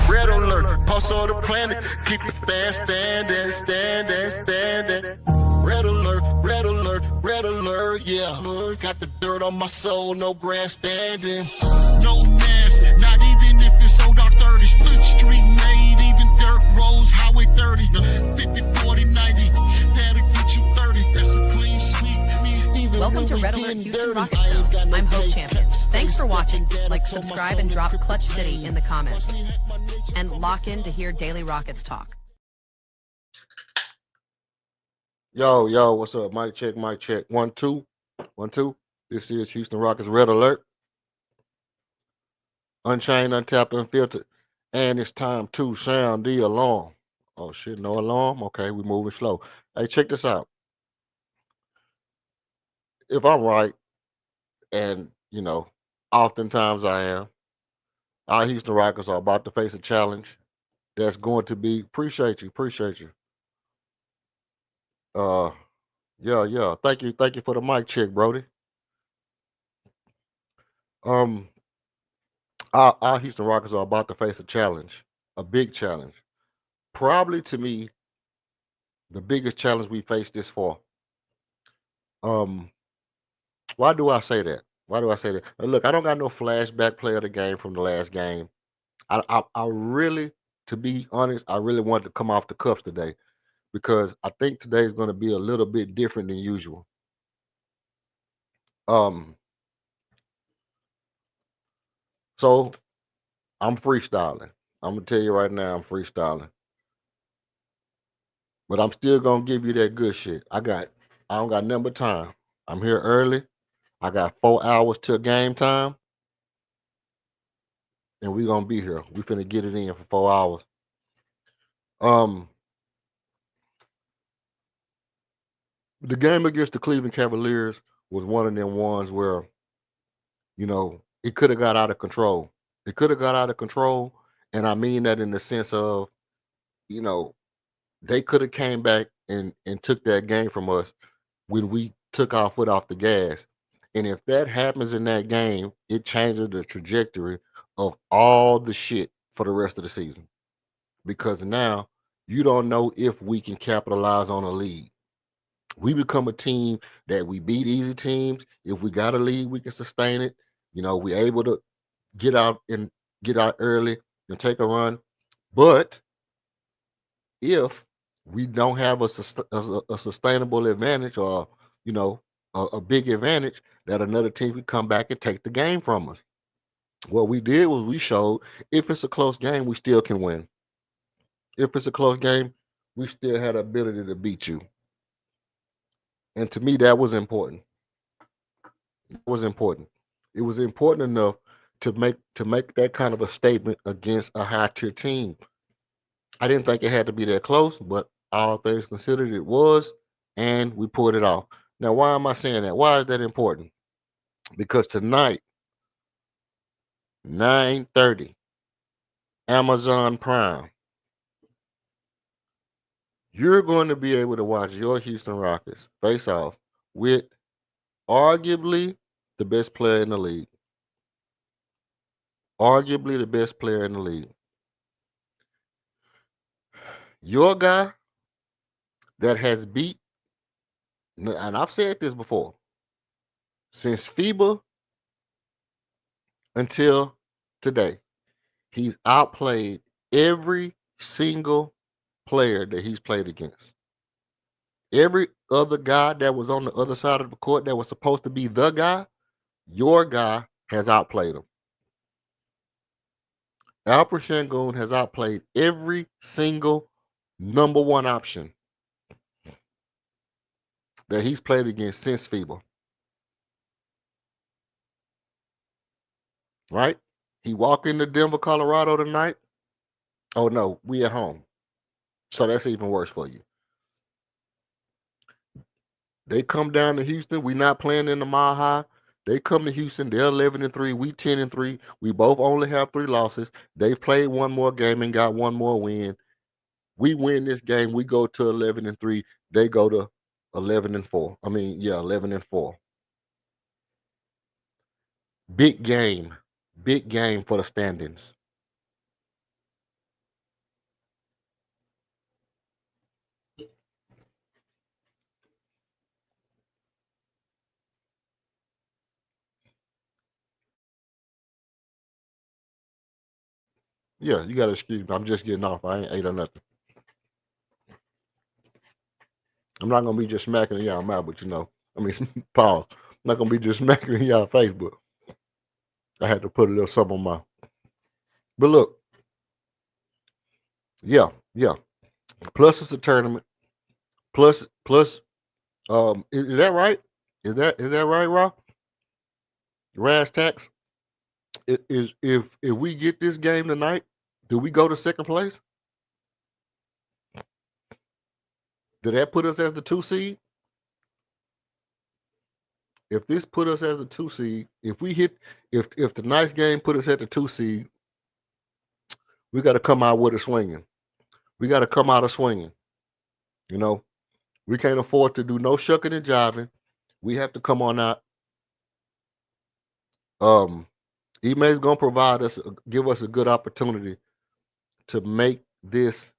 Red alert, pulse of the planet. Keep it fast, standing. Red alert, red alert, red alert, yeah. Got the dirt on my soul, no grass standing. No mask, not even if it's old dark 30. Street made, even dirt roads, highway 30. 50, 40, 90, that'll get you 30. That's a clean sweep. Welcome to Red Alert Houston Rockets Zone. I'm Hope Champion. Thanks for watching. Like, subscribe, and drop Clutch City in the comments. And lock in to hear Daily Rockets talk. Yo, what's up? Mic check, mic check. 1 2 1 2. This is Houston Rockets Red Alert. Unchained, untapped, unfiltered. And it's time to sound the alarm. Oh shit, no alarm? Okay, we're moving slow. Hey, check this out. If I'm right, and oftentimes I am, our Houston Rockets are about to face a challenge that's going to be appreciate you. Yeah. Thank you for the mic check, Brody. Our Houston Rockets are about to face a challenge, a big challenge. Probably to me, the biggest challenge we faced this far. Why do I say that? Now, look, I don't got no flashback play of the game from the last game. I really, to be honest, I really wanted to come off the cuffs today because I think today is going to be a little bit different than usual. So I'm freestyling. I'm gonna tell you right now, I'm freestyling. But I'm still gonna give you that good shit. I don't got nothing but time. I'm here early. I got 4 hours till game time. And we gonna be here. We finna get it in for 4 hours. The game against the Cleveland Cavaliers was one of them ones where, it could have got out of control. It could have got out of control. And I mean that in the sense of, they could have came back and took that game from us when we took our foot off the gas. And if that happens in that game, it changes the trajectory of all the shit for the rest of the season. Because now you don't know if we can capitalize on a lead. We become a team that we beat easy teams. If we got a lead, we can sustain it. We're able to get out early and take a run. But if we don't have a sustainable advantage or a big advantage, that another team could come back and take the game from us. What we did was we showed if it's a close game, we still can win. If it's a close game, we still had the ability to beat you. And to me, that was important. It was important. It was important enough to make that kind of a statement against a high tier team. I didn't think it had to be that close, but all things considered, it was, and we pulled it off. Now, why am I saying that? Why is that important? Because tonight, 9:30, Amazon Prime, you're going to be able to watch your Houston Rockets face off with arguably the best player in the league. Arguably the best player in the league. Your guy that has beat, and I've said this before, since FIBA until today, he's outplayed every single player that he's played against. Every other guy that was on the other side of the court that was supposed to be the guy, your guy has outplayed him. Alper Sengun has outplayed every single number one option that he's played against since FIBA. Right? He walked into Denver, Colorado tonight. Oh no, we at home. So that's even worse for you. They come down to Houston. We not playing in the Mile High. They come to Houston. They're 11-3. We 10-3. We both only have 3 losses. They've played one more game and got one more win. We win this game. We go to 11-3. They go to 11-4. 11-4. Big game. Big game for the standings. Yeah, you gotta excuse me. I'm just getting off. I ain't ate or nothing. I'm not gonna be just smacking y'all mouth, but I mean, pause. I'm not gonna be just smacking y'all face, but I had to put a little something on my. But look, yeah, yeah. Plus it's a tournament. Plus, is that right? Is that right, Raw? Raz tax is if we get this game tonight, do we go to second place? Did that put us as the 2 seed? If this put us as a 2 seed, if we hit, if the nice game put us at the 2 seed, we got to come out with a swinging. We got to come out of swinging. You know, we can't afford to do no shucking and jiving. We have to come on out. Email's gonna provide us, give us a good opportunity to make this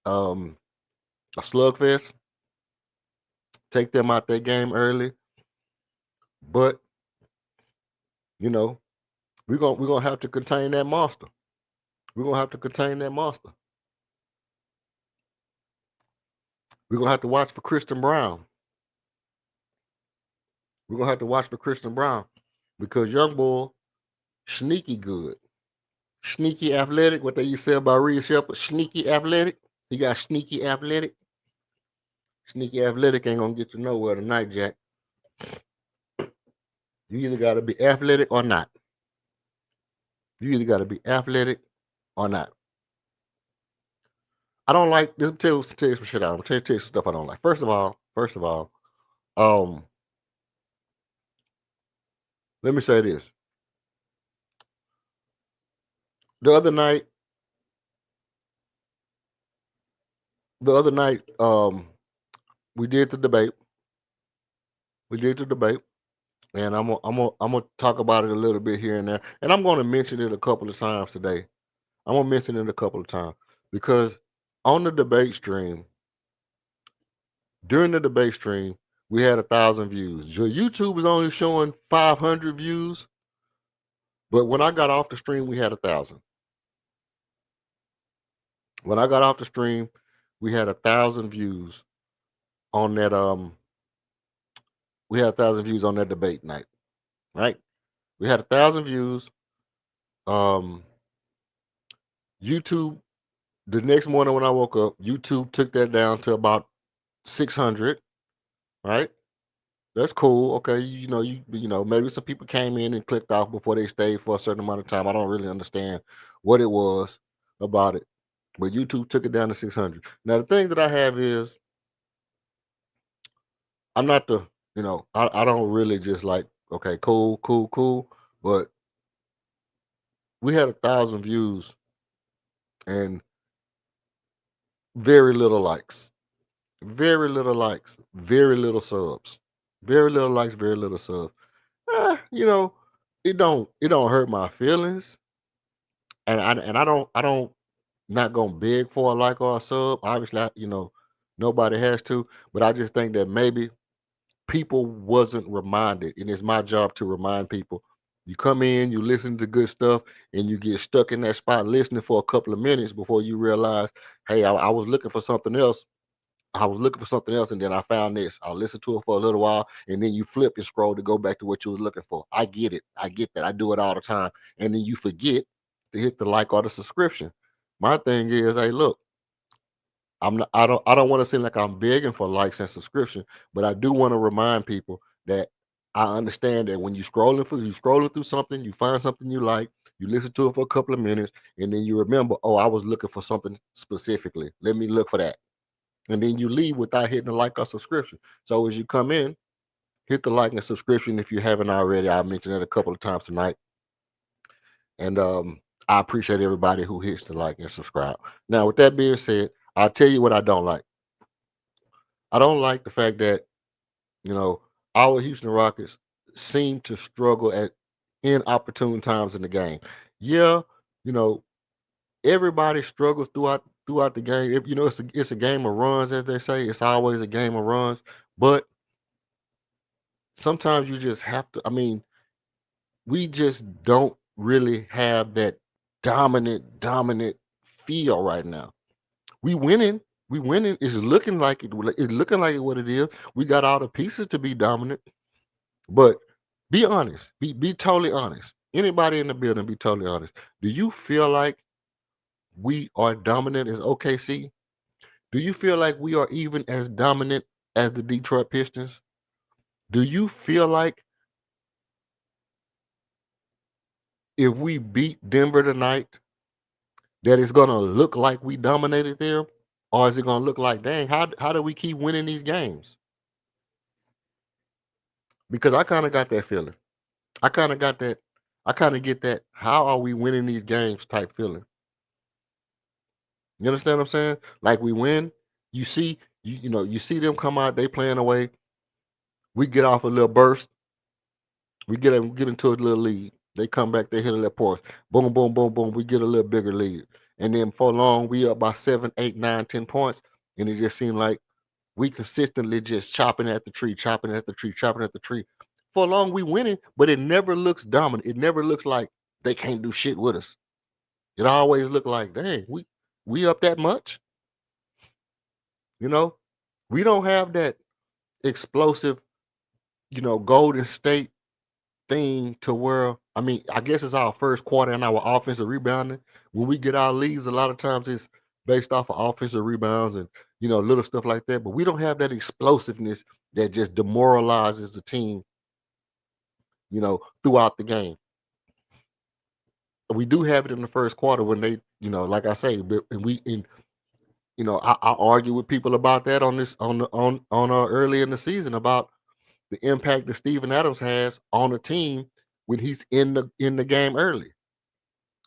a slugfest. Take them out their game early, but you know we're gonna have to contain that monster. We're gonna have to contain that monster. We're gonna have to watch for Christian Brown. We're gonna have to watch for Christian Brown because young boy sneaky good, sneaky athletic. What they used to say about Reed Shepard, sneaky athletic. He got sneaky athletic. Sneaky athletic ain't gonna get you nowhere tonight, Jack. You either gotta be athletic or not. You either gotta be athletic or not. I don't like this. Tell you some shit out. I'm tell you some stuff I don't like. First of all, um, let me say this. The other night, we did the debate. We did the debate, and I'm gonna talk about it a little bit here and there, and I'm gonna mention it a couple of times today. I'm gonna mention it a couple of times because on the debate stream, during the debate stream, we had 1,000 views. YouTube is only showing 500 views, but when I got off the stream, we had 1,000. When I got off the stream, we had 1,000 views on that. We had 1,000 views on that debate night, right? We had 1,000 views. Um, YouTube. The next morning when I woke up, YouTube took that down to about 600. Right? That's cool. Okay, maybe some people came in and clicked off before they stayed for a certain amount of time. I don't really understand what it was about it, but YouTube took it down to 600. Now the thing that I have is I'm not I don't really just like, okay, cool, cool, cool, but we had 1,000 views and very little likes, very little likes, very little subs, very little likes, very little subs. Eh, it don't hurt my feelings, and I don't not gonna beg for a like or a sub. Obviously, nobody has to, but I just think that maybe people wasn't reminded, and it's my job to remind people. You come in, you listen to good stuff, and you get stuck in that spot listening for a couple of minutes before you realize, hey, I was looking for something else. I was looking for something else, and then I found this. I'll listen to it for a little while, and then you flip and scroll to go back to what you was looking for. I get it. I get that. I do it all the time, and then you forget to hit the like or the subscription. My thing is, hey, look, I'm not. I don't want to seem like I'm begging for likes and subscription, but I do want to remind people that I understand that when you scrolling through something, you find something you like, you listen to it for a couple of minutes, and then you remember, oh, I was looking for something specifically. Let me look for that, and then you leave without hitting the like or subscription. So as you come in, hit the like and subscription if you haven't already. I mentioned it a couple of times tonight, and I appreciate everybody who hits the like and subscribe. Now, with that being said, I'll tell you what I don't like. I don't like the fact that you know our Houston Rockets seem to struggle at inopportune times in the game. Yeah, you know everybody struggles throughout the game. It's a game of runs, as they say. It's always a game of runs, but sometimes you just have to. I mean, we just don't really have that. dominant feel right now. We winning. We winning. It's looking like it. It's looking like what it is. We got all the pieces to be dominant. But be honest. Be totally honest. Anybody in the building, be totally honest. Do you feel like we are dominant as OKC? Do you feel like we are even as dominant as the Detroit Pistons? Do you feel like if we beat Denver tonight, that it's gonna look like we dominated them? Or is it gonna look like, dang, how do we keep winning these games? Because I kind of got that feeling. I kind of got that. I kind of get that. How are we winning these games type feeling? You understand what I'm saying? Like we win, you see, you see them come out, they playing away. We get off a little burst, we get into a little lead. They come back, they hit a little points. Boom, boom, boom, boom. We get a little bigger lead. And then for long, we up by 7, 8, 9, 10 points. And it just seemed like we consistently just chopping at the tree, chopping at the tree, chopping at the tree. For long, we winning, but it never looks dominant. It never looks like they can't do shit with us. It always look like, dang, we up that much. You know, we don't have that explosive, Golden State thing to where, I mean, I guess it's our first quarter and our offensive rebounding. When we get our leads, a lot of times it's based off of offensive rebounds and little stuff like that. But we don't have that explosiveness that just demoralizes the team, throughout the game. We do have it in the first quarter when they, like I say, and I argue with people about that on this on early in the season about the impact that Steven Adams has on the team when he's in the game early.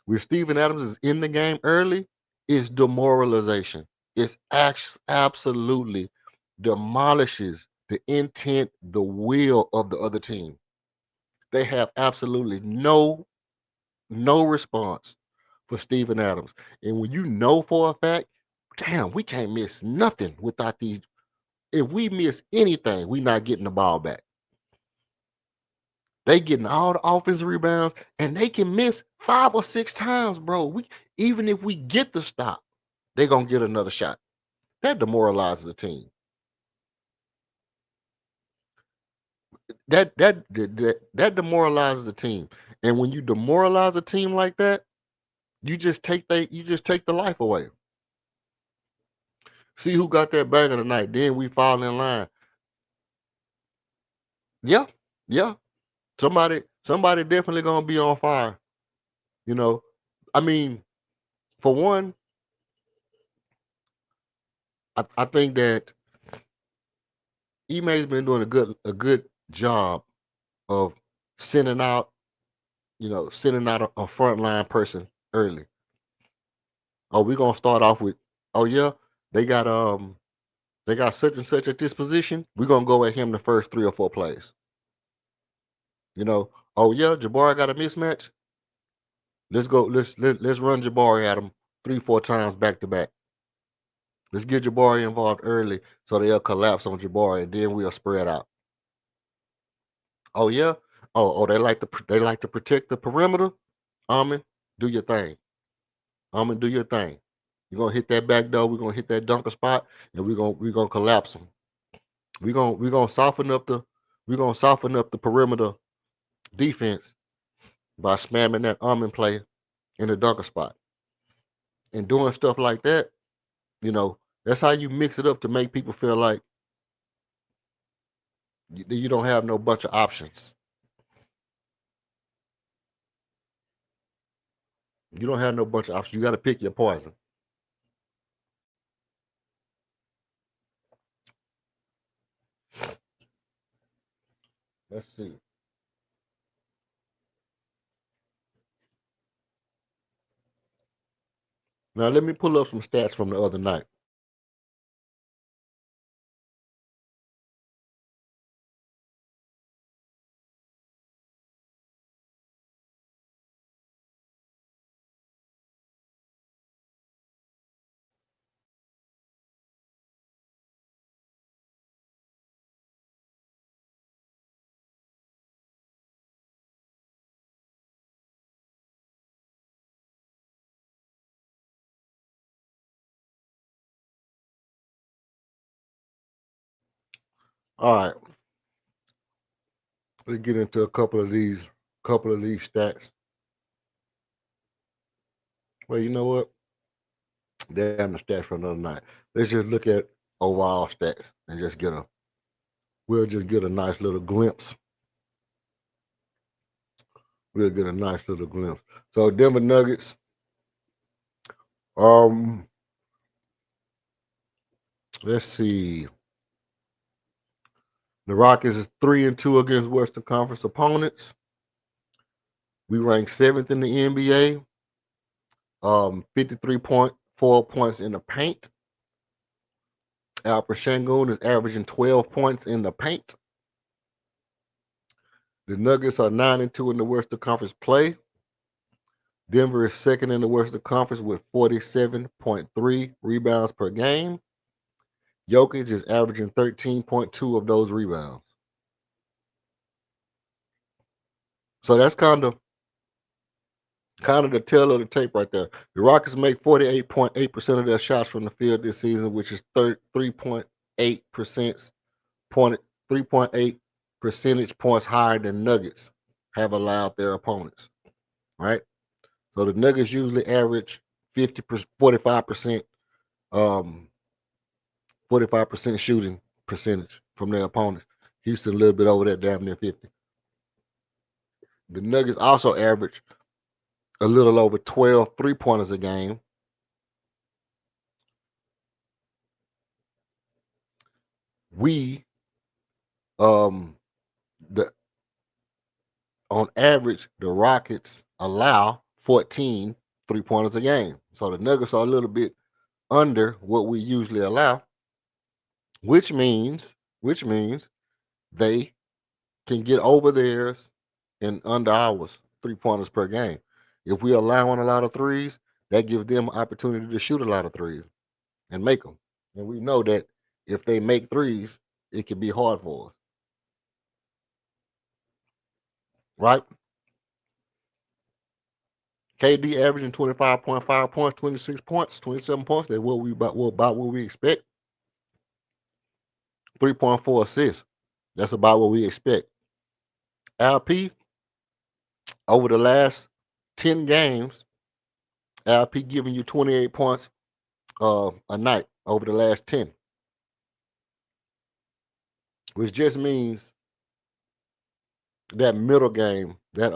When Steven Adams is in the game early, it's demoralization. It's absolutely demolishes the intent, the will of the other team. They have absolutely no response for Steven Adams. And when you know for a fact, damn, we can't miss nothing without these. If we miss anything, we not getting the ball back. They getting all the offensive rebounds, and they can miss 5 or 6 times, bro. Even if we get the stop, they gonna get another shot. That demoralizes the team. That demoralizes the team. And when you demoralize a team like that, you just take the life away. See who got that banger tonight. Then we fall in line. Yeah, yeah. Somebody definitely gonna be on fire. You know, I mean, for one, I think that Ime's been doing a good job of sending out, sending out a frontline person early. Oh, we're gonna start off with, oh yeah, they got they got such and such at this position. We're gonna go at him the first 3 or 4 plays. Oh yeah, Jabari got a mismatch. Let's go. Let's run Jabari at him 3, 4 times back to back. Let's get Jabari involved early so they'll collapse on Jabari and then we'll spread out. Oh yeah. Oh, they like to protect the perimeter. Amen. Do your thing. Amen. Do your thing. You're gonna hit that back door. We're gonna hit that dunker spot, and we're gonna collapse them. We're gonna soften up the perimeter defense by spamming that play in the dunker spot and doing stuff like that. That's how you mix it up to make people feel like you don't have no bunch of options. You don't have no bunch of options. You got to pick your poison. Let's see. Now let me pull up some stats from the other night. All right, let's get into a couple of these stats. Well, you know what? Damn the stats for another night. Let's just look at overall stats and just we'll just get a nice little glimpse. We'll get a nice little glimpse. So Denver Nuggets, um, let's see. The Rockets is 3-2 against Western Conference opponents. We rank 7th in the NBA. 53.4 points in the paint. Alper Şengün is averaging 12 points in the paint. The Nuggets are 9-2 in the Western Conference play. Denver is second in the Western Conference with 47.3 rebounds per game. Jokic is averaging 13.2 of those rebounds. So that's kind of the tail of the tape right there. The Rockets make 48.8% of their shots from the field this season, which is 3.8 percentage points higher than Nuggets have allowed their opponents. Right? So the Nuggets usually average 45%, 45% shooting percentage from their opponents. Houston a little bit over that, damn near 50. The Nuggets also average a little over 12 3-pointers a game. We on average, the Rockets allow 14 3-pointers a game. So the Nuggets are a little bit under what we usually allow, which means they can get over theirs in under ours 3-pointers per game. If we allowing a lot of threes, that gives them an opportunity to shoot a lot of threes and make them. And we know that if they make threes, it can be hard for us. Right? KD averaging 25.5 points, 26 points, 27 points. That's about what we expect. 3.4 assists. That's about what we expect. LP, over the last 10 games, LP giving you 28 points a night over the last 10. Which just means that middle game, that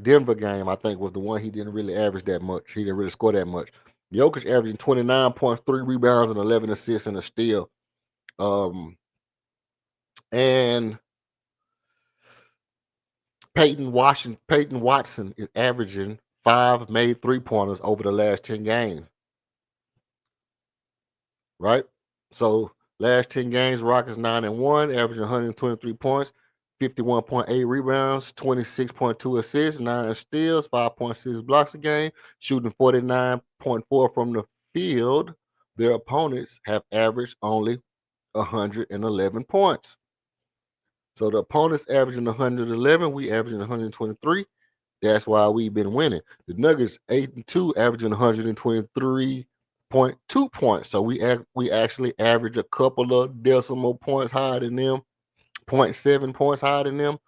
Denver game, I think, was the one he didn't really average that much. He didn't really score that much. Jokic averaging 29 points, 3 rebounds, and 11 assists and a steal. And Peyton Watson is averaging 5 made 3-pointers over the last 10 games. Right? So last 10 games, Rockets 9-1, averaging 123 points, 51.8 rebounds, 26.2 assists, 9 steals, 5.6 blocks a game, shooting 49.4 from the field. Their opponents have averaged only 111 points. So the opponents averaging 111, we averaging 123. That's why we've been winning. The Nuggets 8-2, averaging 123.2 points. So we actually average a couple of decimal points higher than them, 0.7 points higher than them,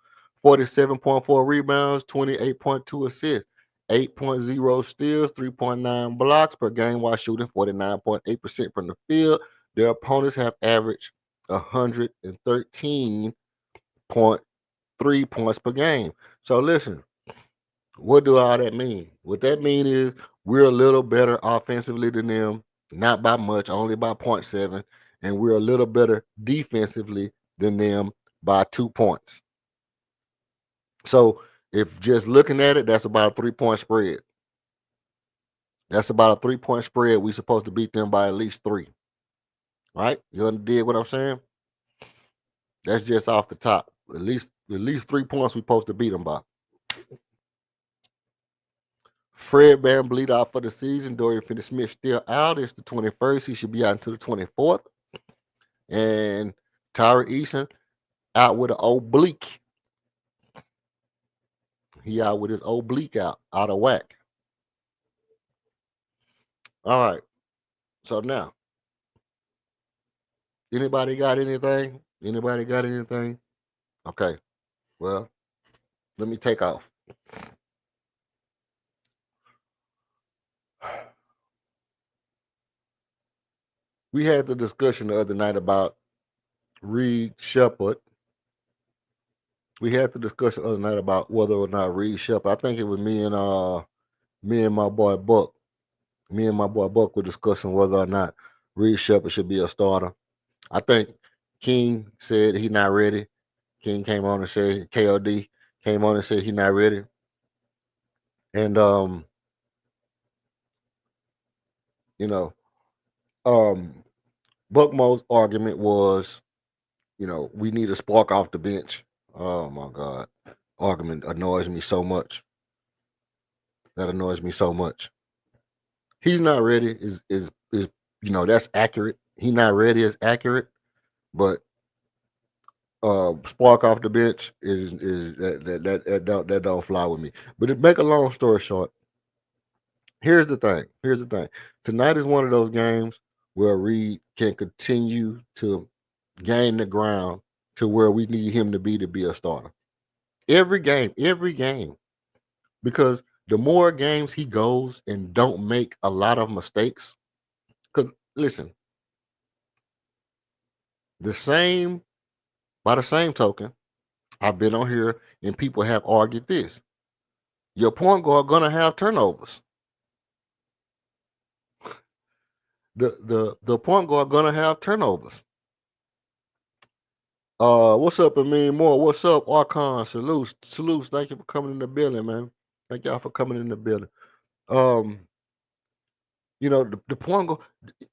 47.4 rebounds, 28.2 assists, 8.0 steals, 3.9 blocks per game while shooting 49.8% from the field. Their opponents have averaged 113.3 points per game. So listen, what do all that mean? What that mean is we're a little better offensively than them, not by much, only by 0.7, and we're a little better defensively than them by 2 points. So if just looking at it, that's about a 3-point spread. That's about a 3-point spread. We're supposed to beat them by at least 3. Right? You understand what I'm saying? That's just off the top. At least 3 points we're supposed to beat them by. Fred VanVleet out for the season. Dorian Finney-Smith still out. It's the 21st. He should be out until the 24th. And Tyra Eason out with an oblique. He out with his oblique out of whack. All right. So now, Anybody got anything? Anybody got anything? Okay. Well, let me take off. We had the discussion the other night about Reed Shepard. We had the discussion the other night about whether or not Reed Shepard. I think it was me and my boy Buck. Me and my boy Buck were discussing whether or not Reed Shepard should be a starter. I think King said he not ready. King came on and said KOD came on and said he not ready. And you know, Buckmo's argument was, we need a spark off the bench. Oh my God. Argument annoys me so much. That annoys me so much. He's not ready is that's accurate. He not ready is accurate, but spark off the bench is that don't fly with me. But to make a long story short, here's the thing. Tonight is one of those games where Reed can continue to gain the ground to where we need him to be a starter. Every game. Because the more games he goes and don't make a lot of mistakes, because listen, by the same token, I've been on here and people have argued this. Your point guard gonna have turnovers. The point guard gonna have turnovers. What's up, Amin Moore? What's up, Archon? Salutes. Thank you for coming in the building, man. Thank y'all for coming in the building. The point guard,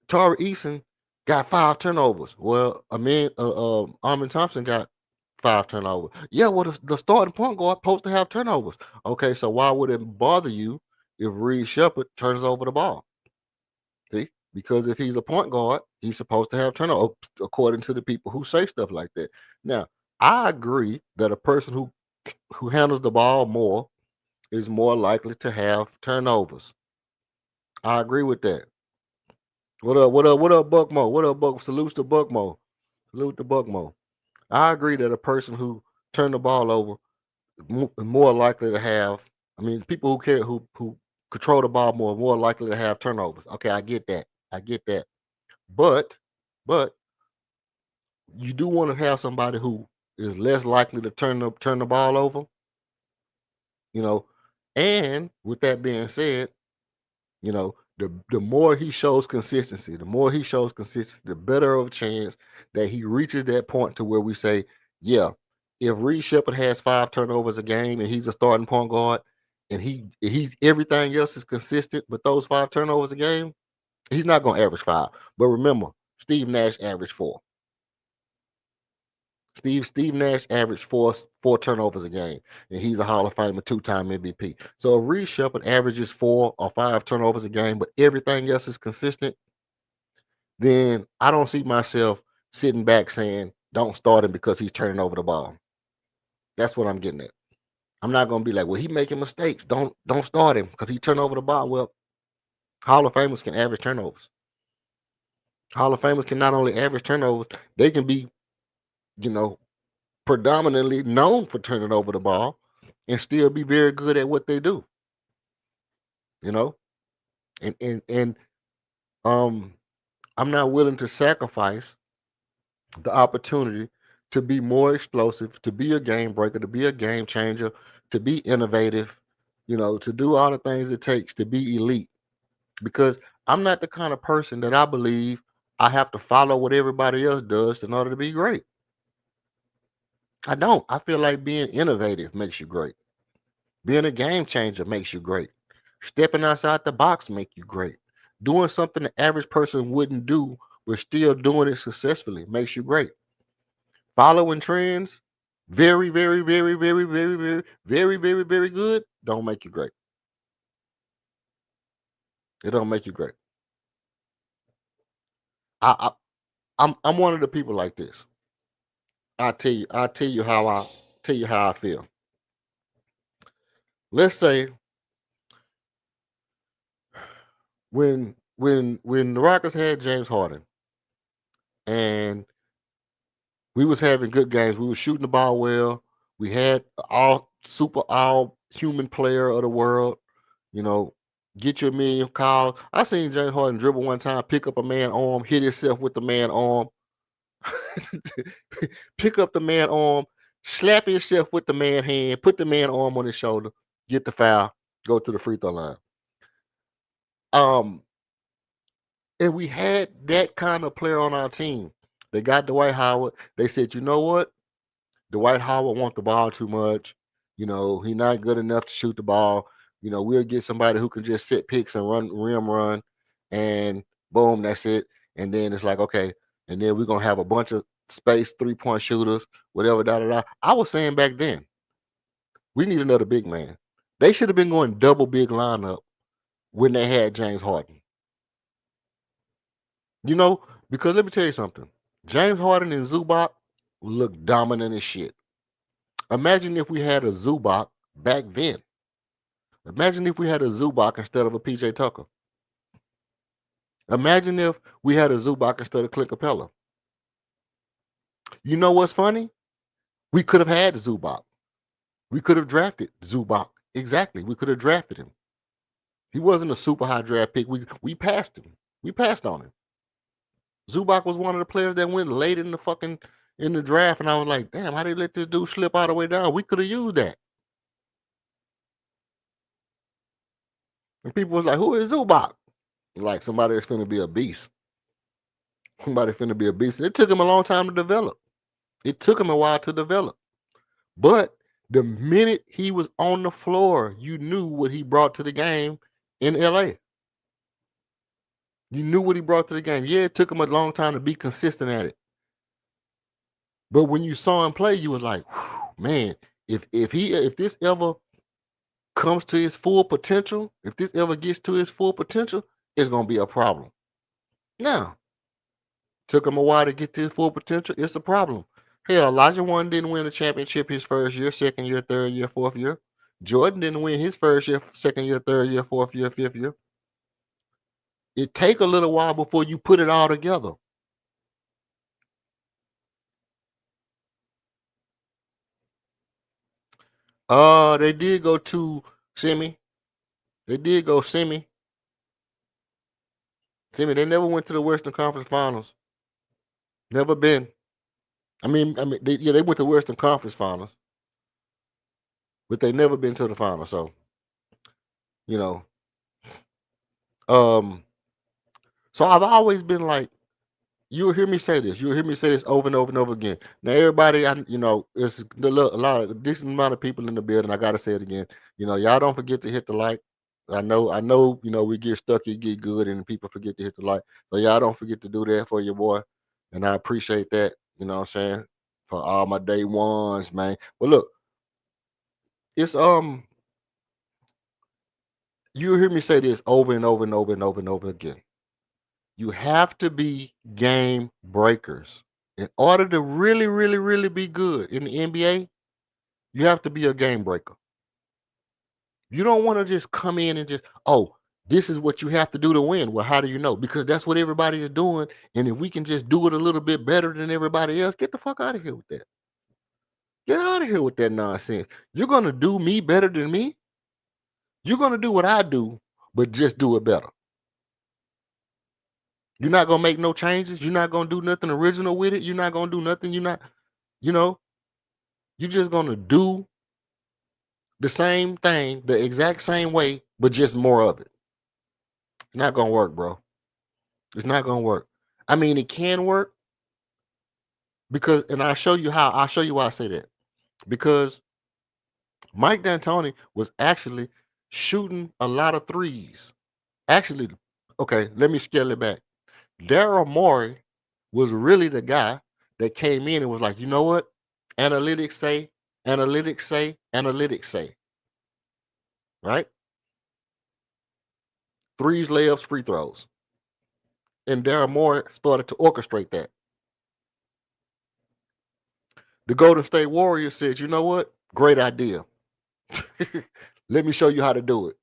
Tari Eason got 5 turnovers. Well, Armin Thompson got 5 turnovers. Yeah, well, the starting point guard supposed to have turnovers. Okay, so why would it bother you if Reed Shepard turns over the ball? See, because if he's a point guard, he's supposed to have turnovers, according to the people who say stuff like that. Now, I agree that a person who handles the ball more is more likely to have turnovers. I agree with that. What up, Buckmo? What up, Buck? Salute to Buckmo. I agree that a person who turned the ball over more likely to have. I mean, people who control the ball more likely to have turnovers. Okay, I get that. But you do want to have somebody who is less likely to turn the ball over. And with that being said, the more he shows consistency, the better of a chance that he reaches that point to where we say, yeah, if Reed Shepard has 5 turnovers a game and he's a starting point guard and he's everything else is consistent with those 5 turnovers a game, he's not going to average 5. But remember, Steve Nash averaged 4. Steve Nash averaged four turnovers a game, and he's a Hall of Famer, 2-time MVP. So if Reed Shepard averages 4 or 5 turnovers a game, but everything else is consistent, then I don't see myself sitting back saying, don't start him because he's turning over the ball. That's what I'm getting at. I'm not gonna be like, well, he making mistakes. Don't start him because he turned over the ball. Well, Hall of Famers can average turnovers. Hall of Famers can not only average turnovers, they can be, predominantly known for turning over the ball and still be very good at what they do. And I'm not willing to sacrifice the opportunity to be more explosive, to be a game breaker, to be a game changer, to be innovative, to do all the things it takes to be elite. Because I'm not the kind of person that I believe I have to follow what everybody else does in order to be great. I don't. I feel like being innovative makes you great. Being a game changer makes you great. Stepping outside the box make you great. Doing something the average person wouldn't do, but still doing it successfully makes you great. Following trends, very, very, very, very, very, very, very, very, very good, don't make you great. It don't make you great. I'm one of the people like this. I'll tell you how I feel. Let's say when the Rockets had James Harden and we was having good games. We were shooting the ball well. We had all human player of the world. You know, get your million calls. I seen James Harden dribble one time, pick up a man arm, hit himself with the man arm, pick up the man arm, slap himself with the man hand, put the man arm on his shoulder, get the foul, go to the free throw line. And we had that kind of player on our team. They got Dwight Howard. They said, you know what? Dwight Howard wants the ball too much. You know, he's not good enough to shoot the ball. You know, we'll get somebody who can just set picks and run, and boom, that's it. And then it's like, okay, and then we're gonna have a bunch of space 3-point shooters, whatever, da da da. I was saying back then, we need another big man. They should have been going double big lineup when they had James Harden. You know, because let me tell you something. James Harden and Zubac look dominant as shit. Imagine if we had a Zubac back then. Imagine if we had a Zubac instead of a PJ Tucker. Imagine if we had a Zubac instead of Clint Capella. You know what's funny? We could have had Zubac. We could have drafted Zubac. Exactly. We could have drafted him. He wasn't a super high draft pick. We passed him. We passed on him. Zubac was one of the players that went late in the draft, and I was like, damn, how did they let this dude slip all the way down? We could have used that. And people was like, who is Zubac? Like somebody that's finna be a beast. Somebody finna be a beast. And it took him a long time to develop. It took him a while to develop. But the minute he was on the floor, you knew what he brought to the game in LA. You knew what he brought to the game. Yeah, it took him a long time to be consistent at it. But when you saw him play, you were like, man, if this ever comes to his full potential, if this ever gets to his full potential, it's gonna be a problem. Now, took him a while to get to his full potential. It's a problem. Hell, Elijah One didn't win a championship his first year, second year, third year, fourth year. Jordan didn't win his first year, second year, third year, fourth year, fifth year. It take a little while before you put it all together. They did go to semi. They did go semi. Semi. They never went to the Western Conference Finals. Never been. They went to Western Conference Finals, but they never been to the final. So, you know, so I've always been like, you'll hear me say this. You'll hear me say this over and over and over again. Now, everybody, it's a lot of a decent amount of people in the building. I gotta say it again. Y'all don't forget to hit the like. I know. We get stuck, it get good, and people forget to hit the like. So y'all don't forget to do that for your boy, and I appreciate that. You know what I'm saying? For all my day ones, man. But look, it's you'll hear me say this over and over and over and over and over again. You have to be game breakers. In order to really, really, really be good in the NBA, you have to be a game breaker. You don't want to just come in and just, this is what you have to do to win. Well, how do you know? Because that's what everybody is doing. And if we can just do it a little bit better than everybody else, get the fuck out of here with that. Get out of here with that nonsense. You're going to do me better than me? You're going to do what I do, but just do it better. You're not going to make no changes. You're not going to do nothing original with it. You're not going to do nothing. You're not, you're just going to do the same thing the exact same way, but just more of it. It's not going to work, bro. It's not going to work. I mean, it can work because, and I'll show you how. I'll show you why I say that. Because Mike D'Antoni was actually shooting a lot of threes. Actually, okay, let me scale it back. Daryl Morey was really the guy that came in and was like, you know what? Analytics say, analytics say, analytics say. Right? Threes, layups, free throws. And Daryl Morey started to orchestrate that. The Golden State Warriors said, you know what? Great idea. Let me show you how to do it.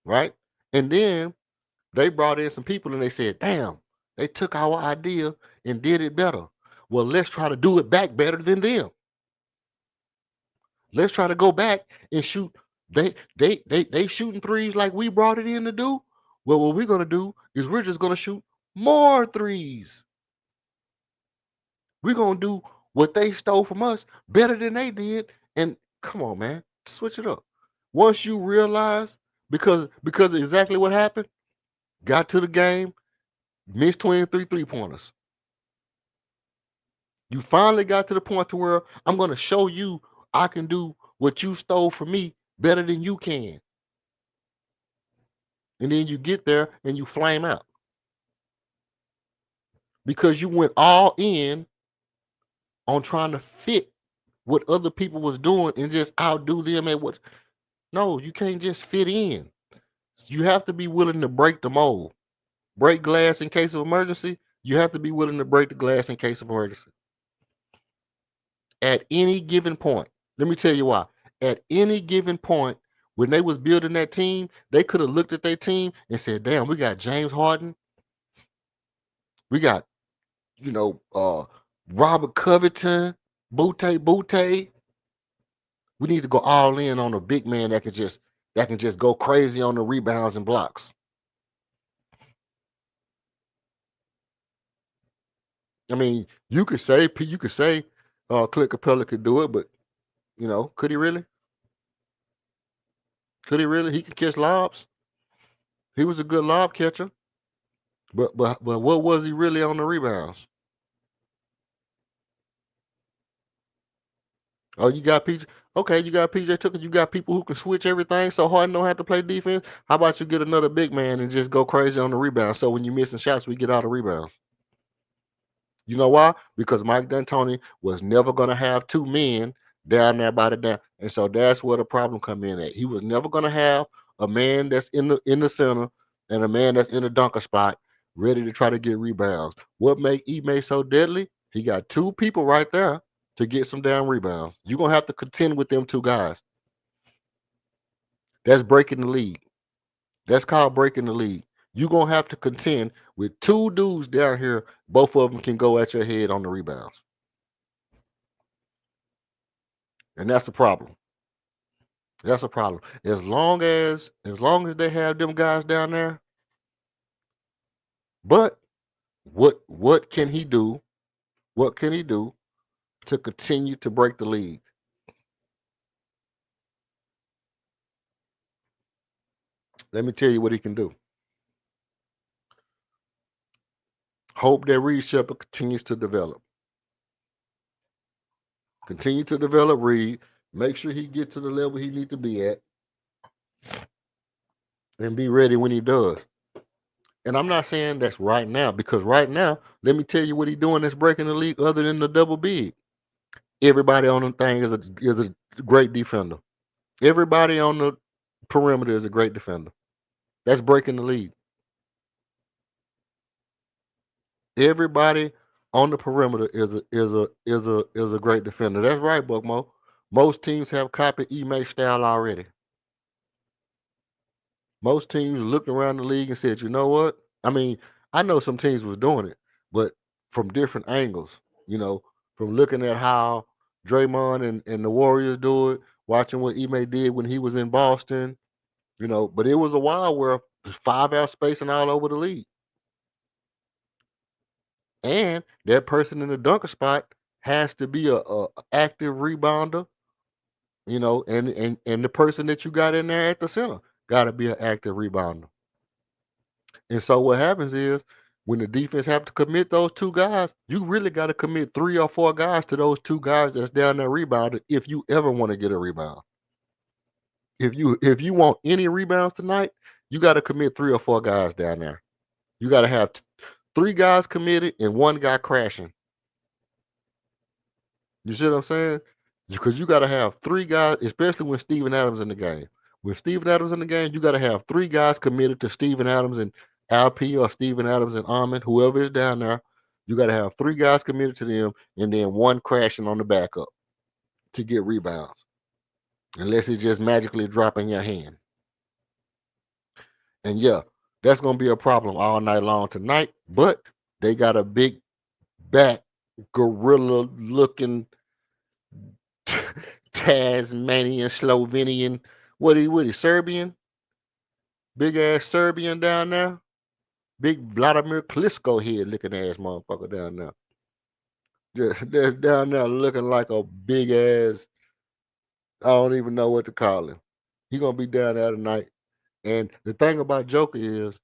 Right? And then They brought in some people and they said, damn, they took our idea and did it better. Well, let's try to do it back better than them. Let's try to go back and shoot. They shooting threes like we brought it in to do. Well, what we're gonna do is we're just gonna shoot more threes. We're gonna do what they stole from us better than they did. And come on, man, switch it up. Once you realize, because of exactly what happened, got to the game, missed 23 3-pointers. You finally got to the point to where I'm gonna show you I can do what you stole from me better than you can. And then you get there and you flame out because you went all in on trying to fit what other people was doing and just outdo them at what. No, you can't just fit in. You have to be willing to break the mold. Break glass in case of emergency. You have to be willing to break the glass in case of emergency. At any given point, let me tell you why. At any given point, when they was building that team, they could have looked at their team and said, damn, we got James Harden. We got, Robert Covington, Butte. We need to go all in on a big man that can just go crazy on the rebounds and blocks. I mean, you could say Clint Capella could do it, but could he really? Could he really? He could catch lobs. He was a good lob catcher. But what was he really on the rebounds? Oh, you got PJ. Okay, you got PJ Tucker. You got people who can switch everything. So Harden don't have to play defense. How about you get another big man and just go crazy on the rebound? So when you're missing shots, we get out of rebounds. You know why? Because Mike D'Antoni was never going to have two men down there by the down, and so that's where the problem come in at. He was never going to have a man that's in the center and a man that's in the dunker spot ready to try to get rebounds. What make Ime so deadly? He got two people right there to get some damn rebounds. You're gonna have to contend with them two guys. That's breaking the league. That's called breaking the league. You're gonna have to contend with two dudes down here. Both of them can go at your head on the rebounds. And that's a problem. That's a problem. As long as they have them guys down there, but what can he do? What can he do to continue to break the league? Let me tell you what he can do. Hope that Reed Shepard continues to develop. Continue to develop Reed. Make sure he gets to the level he needs to be at. And be ready when he does. And I'm not saying that's right now, because right now, let me tell you what he's doing that's breaking the league other than the double big. Everybody on the thing is a great defender. Everybody on the perimeter is a great defender. That's breaking the league. Everybody on the perimeter is a great defender. That's right, Buckmo. Most teams have copied Ime style already. Most teams looked around the league and said, you know what? I mean, I know some teams was doing it, but from different angles, from looking at how Draymond and the Warriors do it, watching what Ime did when he was in Boston, but it was a while where 5-out spacing all over the league. And that person in the dunker spot has to be a active rebounder, and the person that you got in there at the center got to be an active rebounder. And so what happens is when the defense have to commit those two guys, you really got to commit 3 or 4 guys to those two guys that's down there rebounding if you ever want to get a rebound. If you want any rebounds tonight, you got to commit 3 or 4 guys down there. You got to have 3 guys committed and 1 guy crashing. You see what I'm saying? Because you got to have 3 guys, especially when Steven Adams in the game. When Steven Adams in the game, you got to have 3 guys committed to Steven Adams and LP or Steven Adams and Ahmed, whoever is down there. You got to have 3 guys committed to them and then 1 crashing on the backup to get rebounds. Unless it just magically drop in your hand. And yeah, That's gonna be a problem all night long tonight. But they got a big back gorilla looking Tasmanian, Slovenian, what he Serbian? Big ass Serbian down there. Big Vladimir Klitschko head looking ass motherfucker down there. They're down there looking like a big ass, I don't even know what to call him. He gonna be down there tonight. And the thing about Joker is,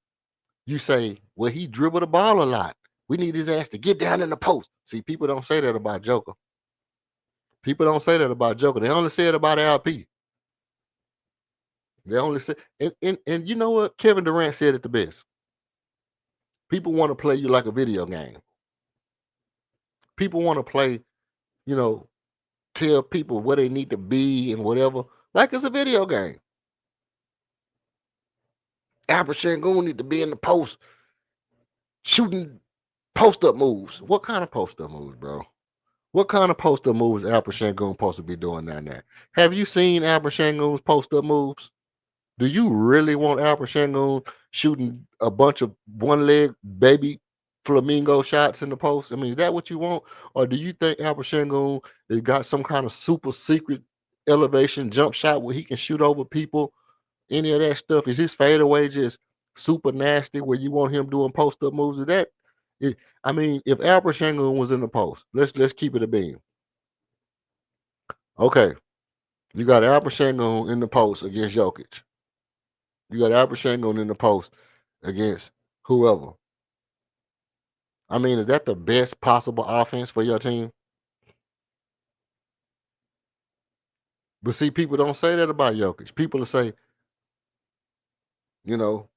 you say, well, he dribbled the ball a lot. We need his ass to get down in the post. See, people don't say that about Joker. People don't say that about Joker. They only say it about LP. They only say, and you know what? Kevin Durant said it the best. People want to play you like a video game. People want to play, you know, tell people where they need to be and whatever, like it's a video game. Alfred Sengun need to be in the post shooting post-up moves. What kind of post-up moves, bro? What kind of post-up moves Alfred Sengun supposed to be doing down there? Have you seen Alfred Sengun's post-up moves? Do you really want Alfred Sengun shooting a bunch of one-leg baby flamingo shots in the post? I mean, is that what you want? Or do you think Alfred Sengun has got some kind of super secret elevation jump shot where he can shoot over people? Any of that stuff? Is his fadeaway just super nasty where you want him doing post-up moves? Is that I mean, if Alfred Sengun was in the post, let's keep it a beam. Okay. You got Alfred Sengun in the post against Jokic. You got Alfred Sengun in the post against whoever. I mean, is that the best possible offense for your team? But see, people don't say that about Jokic. People will say, you know,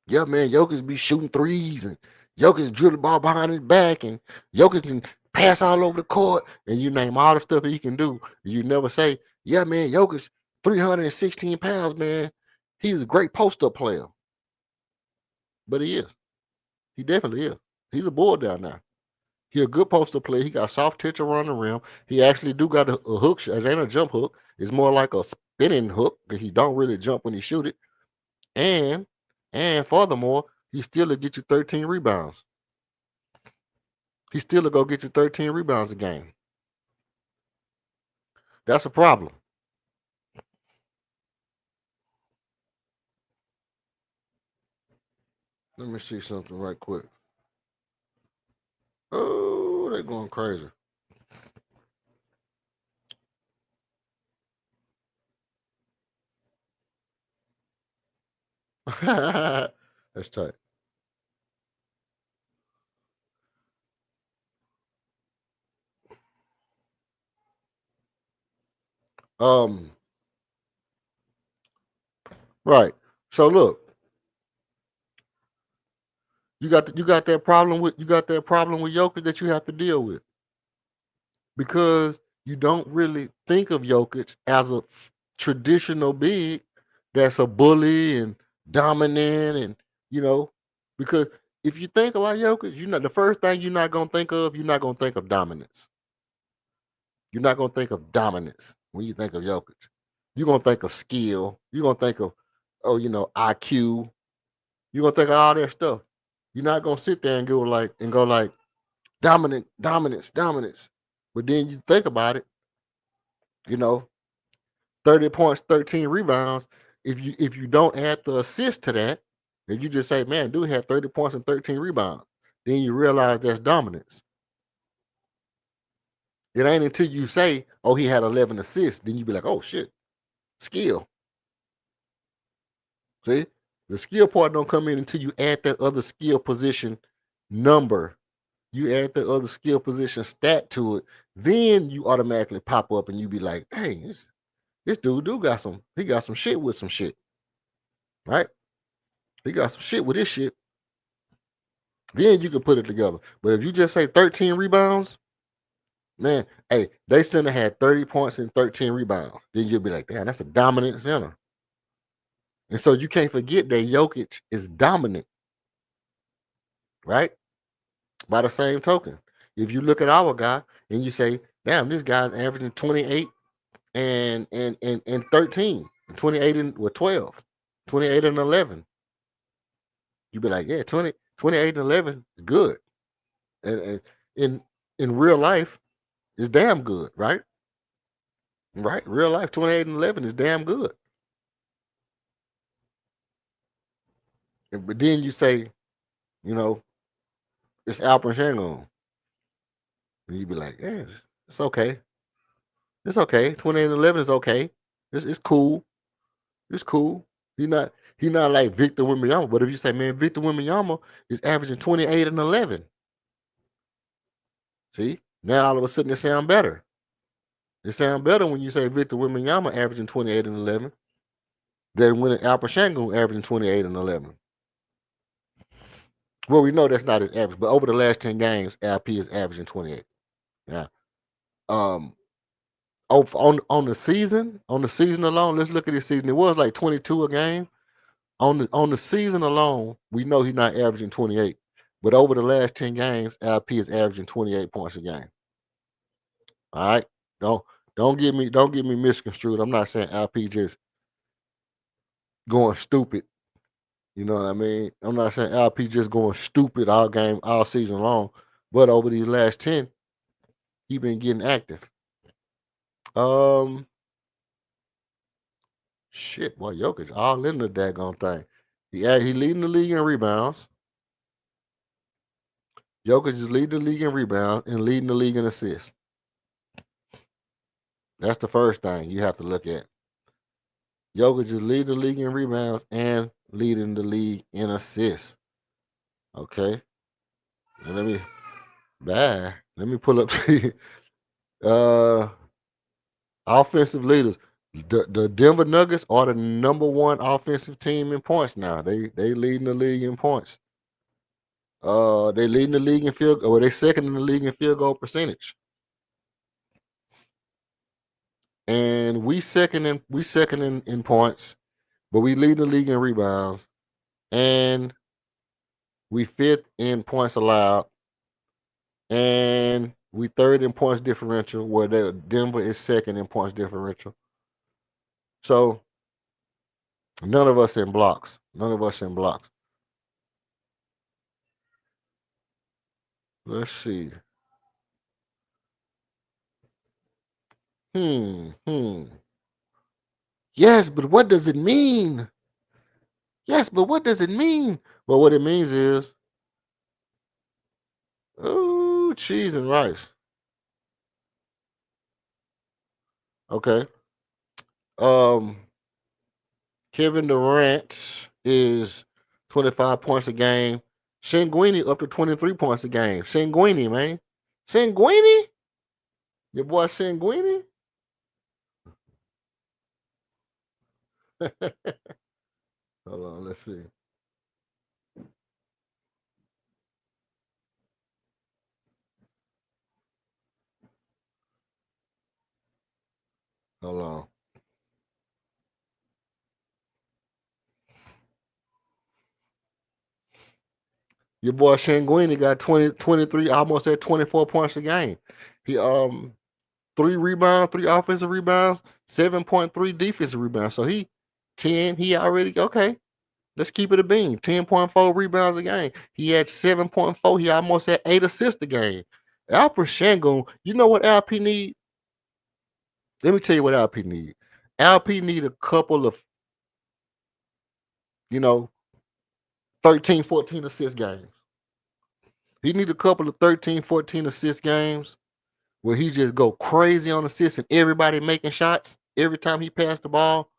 yeah, man, Jokic be shooting threes and Jokic drill the ball behind his back and Jokic can pass all over the court and you name all the stuff that he can do. You never say, yeah, man, Jokic 316 pounds, man. He's a great post-up player. But he is. He definitely is. He's a bull down there. He a good post-up player. He got soft touch around the rim. He actually do got a hook shot. It ain't a jump hook. It's more like a spinning hook because he don't really jump when he shoot it. And furthermore, he still will get you 13 rebounds. He still will go get you 13 rebounds a game. That's a problem. Let me see something right quick. Oh, they're going crazy. That's tight. Um, right. So look, you got that problem with Jokic that you have to deal with because you don't really think of Jokic as a traditional big that's a bully and dominant and you know because if you think about Jokic, you know the first thing you're not gonna think of dominance. You're not gonna think of dominance when you think of Jokic. You're gonna think of skill. You're gonna think of IQ. You're gonna think of all that stuff. You're not gonna sit there and go like dominance. But then you think about it, you know, 30 points, 13 rebounds. If you don't add the assist to that, if you just say, man, dude had 30 points and 13 rebounds, then you realize that's dominance. It ain't until you say, oh, he had 11 assists, then you be like, oh shit, skill. See, the skill part don't come in until you add that other skill position number. You add the other skill position stat to it, then you automatically pop up and you be like, hey, this dude got some shit with some shit. Right? He got some shit with this shit. Then you can put it together. But if you just say 13 rebounds, man, hey, they center had 30 points and 13 rebounds. Then you'll be like, damn, that's a dominant center. And so you can't forget that Jokic is dominant, right? By the same token, if you look at our guy and you say, damn, this guy's averaging 28 and 13, 28 and 12, 28 and 11. You'd be like, yeah, 28 and 11 is good. And in real life, it's damn good, right? Right? Real life, 28 and 11 is damn good. But then you say, you know, it's Alperen Sengun. And you'd be like, yeah, it's okay. It's okay. 28 and 11 is okay. It's cool. It's cool. He not he not like Victor Wembanyama. But if you say, man, Victor Wembanyama is averaging 28 and 11. See? Now all of a sudden it sound better. It sound better when you say Victor Wembanyama averaging 28 and 11 than when Alperen Sengun averaging 28 and 11. Well, we know that's not his average, but over the last 10 games, LP is averaging 28. Yeah. On the season alone, let's look at this season. It was like 22 a game. On the season alone, we know he's not averaging 28. But over the last 10 games, LP is averaging 28 points a game. All right. Don't get me misconstrued. I'm not saying LP just going stupid. You know what I mean? I'm not saying LP just going stupid all season long. But over these last 10, he been getting active. Shit, boy, Jokic all in the daggone thing. He leading the league in rebounds. Jokic is leading the league in rebounds and leading the league in assists. That's the first thing you have to look at. Jokic is leading the league in rebounds and leading the league in assists. Okay. And let me pull up offensive leaders. The Denver Nuggets are the number one offensive team in points now. They leading the league in points. They leading the league in field, or they second in the league in field goal percentage. And we second in points, but we lead the league in rebounds, and we fifth in points allowed, and we third in points differential, where Denver is second in points differential. So none of us in blocks. Let's see. Yes, but what does it mean? Well, what it means is, oh, cheese and rice. Okay. Kevin Durant is 25 points a game. Senguini up to 23 points a game. Senguini, man. Senguini? Your boy Senguini? Hold on, let's see. Hold on. Your boy Senguini got 23, almost at 24 points a game. He 3 rebounds, 3 offensive rebounds, 7.3 defensive rebounds. So he already okay. Let's keep it a bean. 10.4 rebounds a game. He had 7.4. He almost had 8 assists a game. Alperen Sengun, you know what LP need? Let me tell you what LP need. LP need a couple of, 13, 14 assist games. He need a couple of 13, 14 assist games where he just go crazy on assists and everybody making shots. Every time he passed the ball,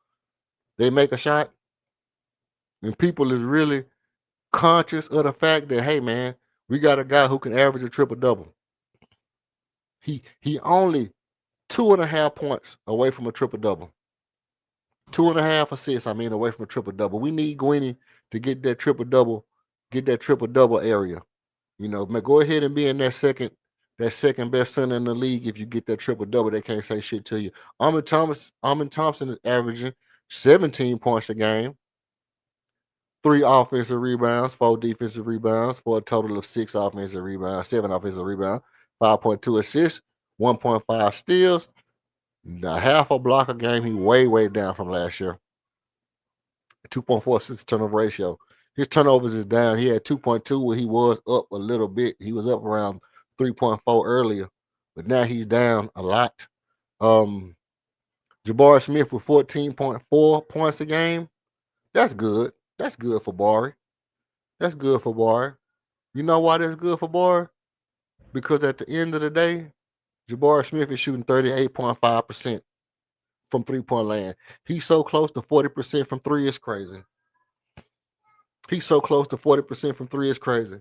they make a shot. And people is really conscious of the fact that, hey, man, we got a guy who can average a triple-double. He only 2.5 points away from a triple-double. 2.5 assists, away from a triple-double. We need Gwynny to get that triple-double area. Go ahead and be in that second best center in the league. If you get that triple-double, they can't say shit to you. Amin Thompson is averaging 17 points a game, 3 offensive rebounds, 4 defensive rebounds, for a total of 6 offensive rebounds, 7 offensive rebounds, 5.2 assists, 1.5 steals, half a block a game. He way down from last year. 2.4 assist turnover ratio. His turnovers is down. He had 2.2 where he was up a little bit. He was up around 3.4 earlier, but now he's down a lot. Um, Jabari Smith with 14.4 points a game. That's good. That's good for Bari. That's good for Bari. You know why that's good for Bari? Because at the end of the day, Jabari Smith is shooting 38.5% from 3-point land. He's so close to 40% from three is crazy. He's so close to 40% from three is crazy.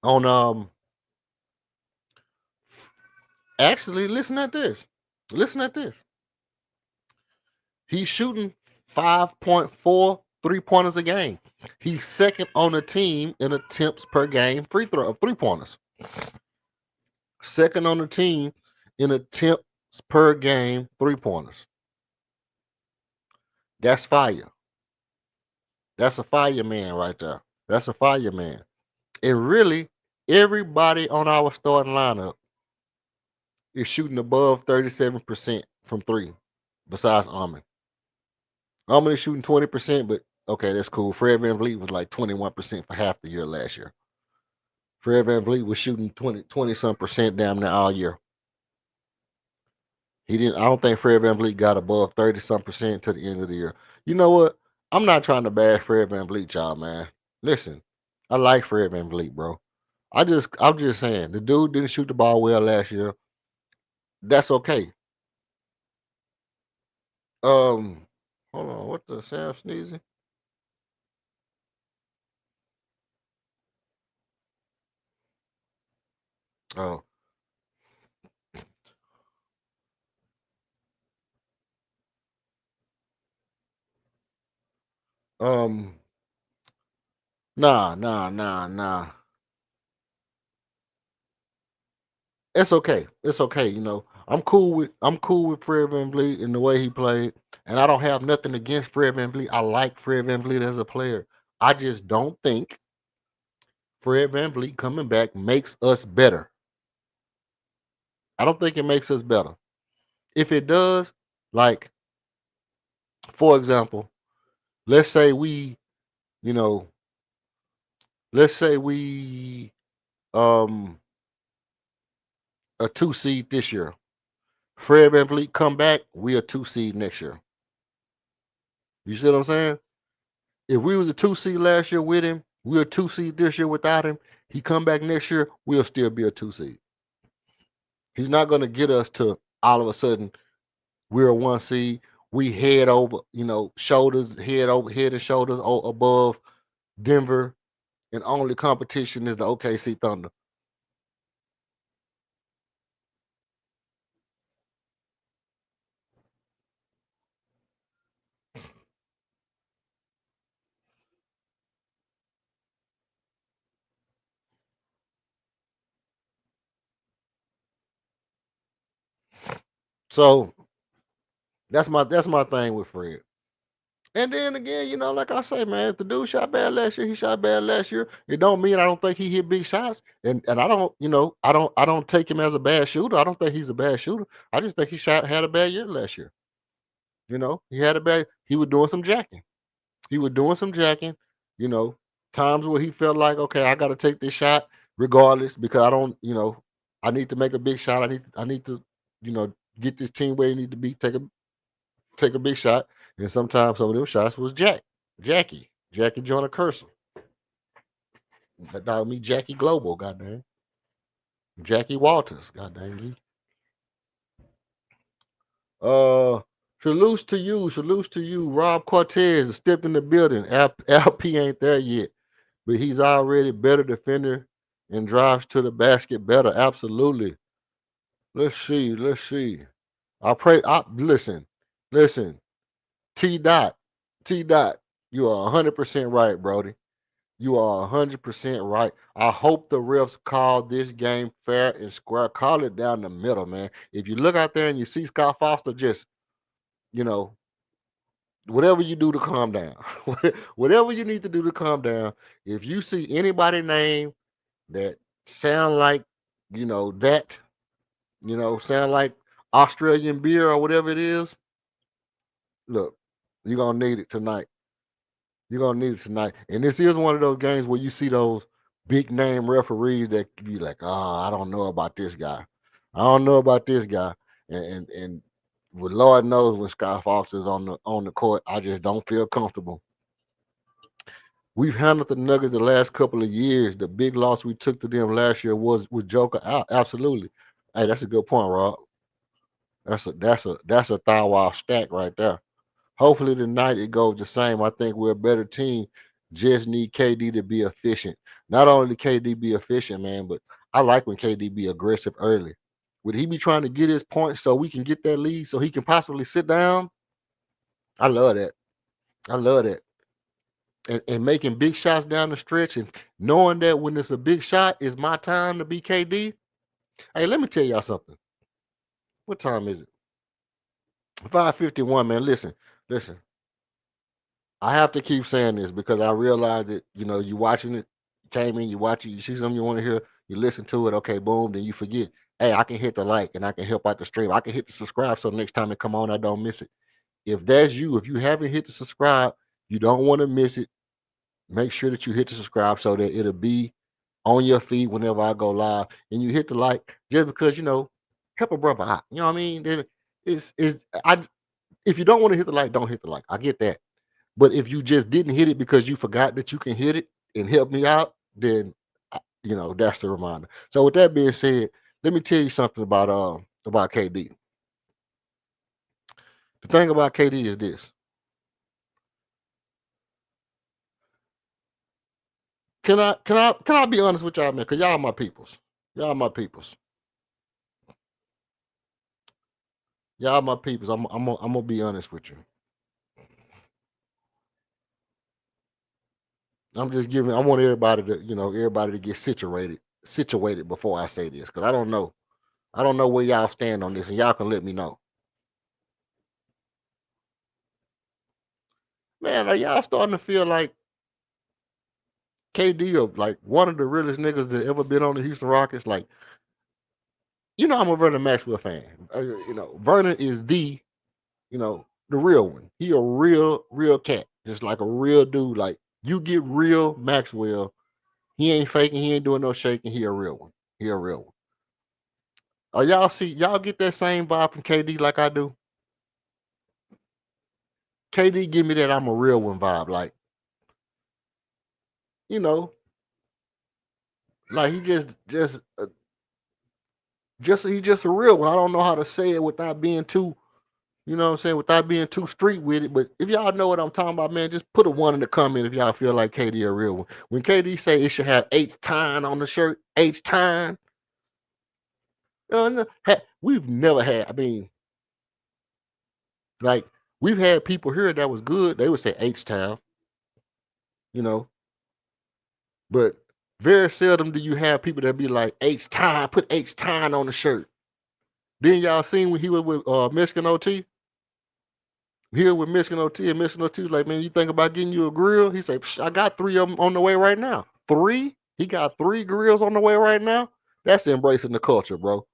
On actually listen at this. Listen at this. He's shooting 5.4 3-pointers a game. He's second on the team in attempts per game free throw of 3-pointers. Second on the team in attempts per game 3-pointers. That's fire. That's a fireman right there. That's a fireman. And really, everybody on our starting lineup is shooting above 37% from three, besides Armin. Armin is shooting 20%, but okay, that's cool. Fred VanVleet was like 21% for half the year last year. Fred VanVleet was shooting 20 some percent down there all year. He didn't. I don't think Fred VanVleet got above 30 some percent to the end of the year. You know what? I'm not trying to bash Fred VanVleet, y'all, man. Listen, I like Fred VanVleet, bro. I'm just saying, the dude didn't shoot the ball well last year. That's okay. Um, hold on, what the Sam sneezing? Oh, um, nah. It's okay. It's okay. I'm cool with Fred VanVleet and the way he played, and I don't have nothing against Fred VanVleet. I like Fred VanVleet as a player. I just don't think Fred VanVleet coming back makes us better. I don't think it makes us better. If it does, like for example, let's say we, you know, let's say we um a 2 seed this year. Fred VanVleet come back, we a 2 seed next year. You see what I'm saying? If we was a 2 seed last year with him, we're a 2 seed this year without him. He come back next year, we'll still be a 2 seed. He's not gonna get us to all of a sudden we're a 1 seed. We head over, shoulders, head and shoulders above Denver, and only competition is the OKC Thunder. So that's my thing with Fred. And then again, like I say, man, if the dude shot bad last year, he shot bad last year. It don't mean I don't think he hit big shots. And I don't, I don't take him as a bad shooter. I don't think he's a bad shooter. I just think had a bad year last year. He had a bad he was doing some jacking. He was doing some jacking, you know, times where he felt like, okay, I gotta take this shot regardless because I don't, I need to make a big shot. I need to, get this team where you need to be, take a big shot. And sometimes some of them shots was Jackie Jonah Cursor. That dog me Jackie Global, goddamn. Jackie Walters, goddamn. Uh, salutes to you. Rob Cortez has stepped in the building. LP ain't there yet, but he's already better defender and drives to the basket better. Absolutely. Let's see. Let's see. I pray. Listen. T dot. T dot. You are 100% right, Brody. You are 100% right. I hope the refs call this game fair and square. Call it down the middle, man. If you look out there and you see Scott Foster, just, you know, whatever you do to calm down, whatever you need to do to calm down. If you see anybody name that sound like, that, sound like Australian beer or whatever it is, look, you're gonna need it tonight. You're gonna need it tonight. And this is one of those games where you see those big name referees that be like, oh, I don't know about this guy. I don't know about this guy. And well, Lord knows when Sky Fox is on the court, I just don't feel comfortable. We've handled the Nuggets the last couple of years. The big loss we took to them last year was with Joker out. Absolutely. Hey, that's a good point, Rob. That's a thigh wall stack right there. Hopefully tonight it goes the same. I think we're a better team. Just need KD to be efficient. Not only did KD be efficient, man, but I like when KD be aggressive early. Would he be trying to get his points so we can get that lead so he can possibly sit down? I love that. I love that. And making big shots down the stretch and knowing that when it's a big shot, it's my time to be KD. Hey, let me tell y'all something. What time is it? 5:51, man. Listen. I have to keep saying this because I realize that, you watching it, you came in, you watch it, you see something you want to hear, you listen to it, okay, boom, then you forget. Hey, I can hit the like and I can help out the stream. I can hit the subscribe so next time it come on, I don't miss it. If that's you, if you haven't hit the subscribe, you don't want to miss it, make sure that you hit the subscribe so that it'll be on your feed whenever I go live. And you hit the like just because, help a brother out. You know what I mean? Then if you don't want to hit the like, don't hit the like. I get that. But if you just didn't hit it because you forgot that you can hit it and help me out, then that's the reminder. So with that being said, let me tell you something about KD. The thing about KD is this. Can I be honest with y'all, man? Cause y'all my peoples. Y'all my peoples. Y'all my peoples. I'm gonna be honest with you. I'm just giving. I want everybody to get situated before I say this, because I don't know. I don't know where y'all stand on this, and y'all can let me know. Man, are y'all starting to feel like KD of like one of the realest niggas that ever been on the Houston Rockets? Like, I'm a Vernon Maxwell fan. Vernon is the real one. He a real cat, just like a real dude. Like, you get real Maxwell. He ain't faking. He ain't doing no shaking. He a real one. He a real one. Y'all get that same vibe from KD like I do? KD give me that I'm a real one vibe. Like, you know, like he he's just a real one. I don't know how to say it without being too, without being too street with it. But if y'all know what I'm talking about, man, just put a one in the comment if y'all feel like KD a real one. When KD say it should have H time on the shirt, H time. No, we've never had. I mean, like, we've had people here that was good. They would say H time, you know, but very seldom do you have people that be like H time, put H time on the shirt. Then y'all seen when he was with Michigan OT? Here with Michigan OT, and Michigan OT was like, man, you think about getting you a grill? He said, I got 3 of them on the way right now. 3? He got 3 grills on the way right now? That's embracing the culture, bro.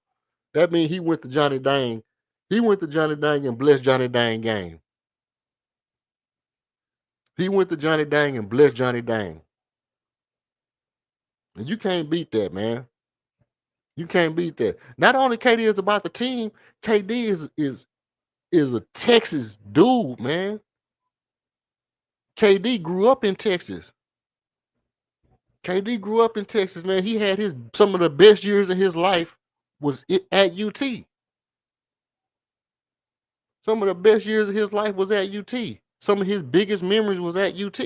That means he went to Johnny Dang. He went to Johnny Dang and blessed Johnny Dang game. He went to Johnny Dang and blessed Johnny Dang. And you can't beat that, man. You can't beat that. Not only KD is about the team, KD is a Texas dude, man. KD grew up in Texas. KD grew up in Texas, man. He had some of the best years of his life was at UT. Some of the best years of his life was at UT. Some of his biggest memories was at UT.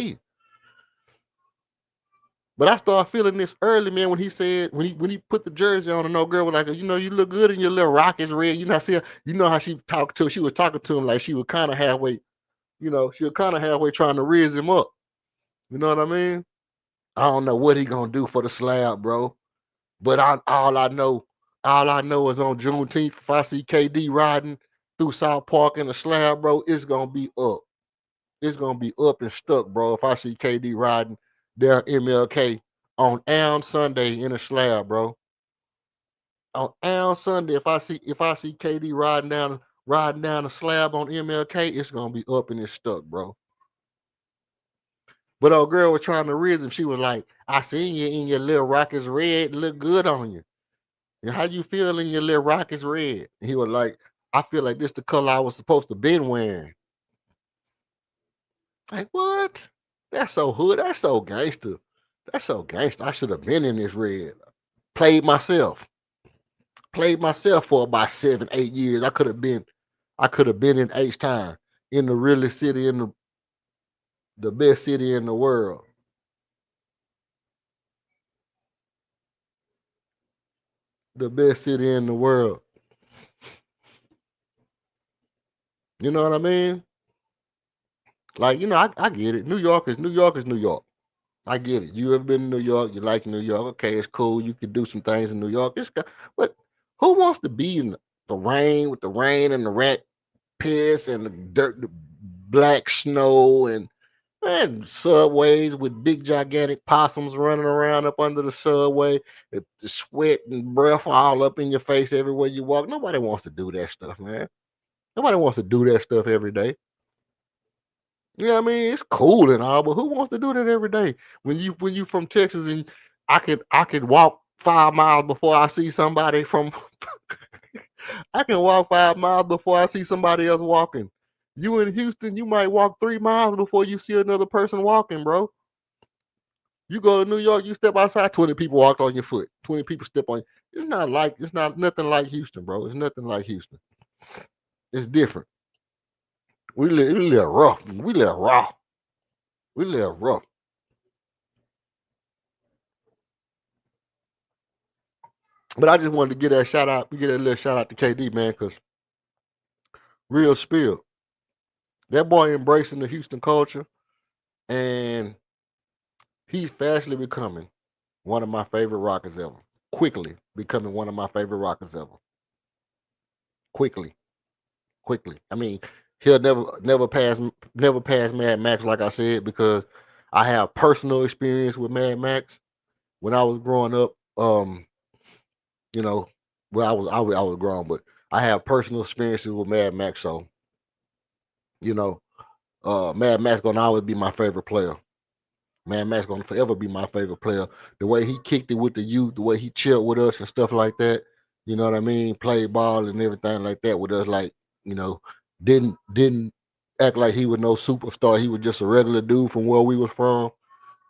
But I started feeling this early, man, when he said when he put the jersey on, and no girl was like, you look good in your little Rockets red. You know how she talked to him. She was talking to him like she was kind of halfway, she was kind of halfway trying to raise him up. You know what I mean? I don't know what he gonna do for the slab, bro. But all I know is on Juneteenth, if I see KD riding through South Park in the slab, bro, it's gonna be up. It's gonna be up and stuck, bro. If I see KD riding down MLK on Elm Sunday in a slab, bro. On Elm Sunday, if I see KD riding riding down a slab on MLK, it's gonna be up and it's stuck, bro. But old girl was trying to raise him. She was like, I seen you in your little Rockets red, look good on you. And how you feel in your little Rockets red? And he was like, I feel like this the color I was supposed to been wearing. Like, what? That's so hood. That's so gangster. That's so gangster. I should have been in this red. Played myself for about 7-8 years. I could have been in H-Town, in the realest city, in the best city in the world. The best city in the world. You know what I mean? Like, you know, I get it. New York is New York. I get it. You ever been to New York? You like New York? Okay, it's cool. You can do some things in New York. But who wants to be in the rain with the rain and the rat piss and the dirt, the black snow and subways with big gigantic possums running around up under the subway, the sweat and breath all up in your face everywhere you walk? Nobody wants to do that stuff, man. Nobody wants to do that stuff every day. You know what I mean? It's cool and all, but who wants to do that every day? When you from Texas and I could walk 5 miles before I see somebody from I can walk 5 miles before I see somebody else walking. You in Houston, you might walk 3 miles before you see another person walking, bro. You go to New York, you step outside, 20 people walk on your foot. 20 people step on you. It's not nothing like Houston, bro. It's nothing like Houston. It's different. We live rough. We live raw. We live rough. But I just wanted to get that shout out. We get that little shout out to KD, man, because real spill. That boy embracing the Houston culture, and he's fastly becoming one of my favorite Rockets ever. Quickly becoming one of my favorite Rockets ever. Quickly. I mean, he'll never pass Mad Max, like I said, because I have personal experience with Mad Max. When I was growing up, you know, well, I was grown, but I have personal experiences with Mad Max, so you know, Mad Max gonna always be my favorite player. Mad Max gonna forever be my favorite player. The way he kicked it with the youth, the way he chilled with us and stuff like that. You know what I mean? Played ball and everything like that with us. Like, you know, didn't act like he was no superstar. He was just a regular dude from where we was from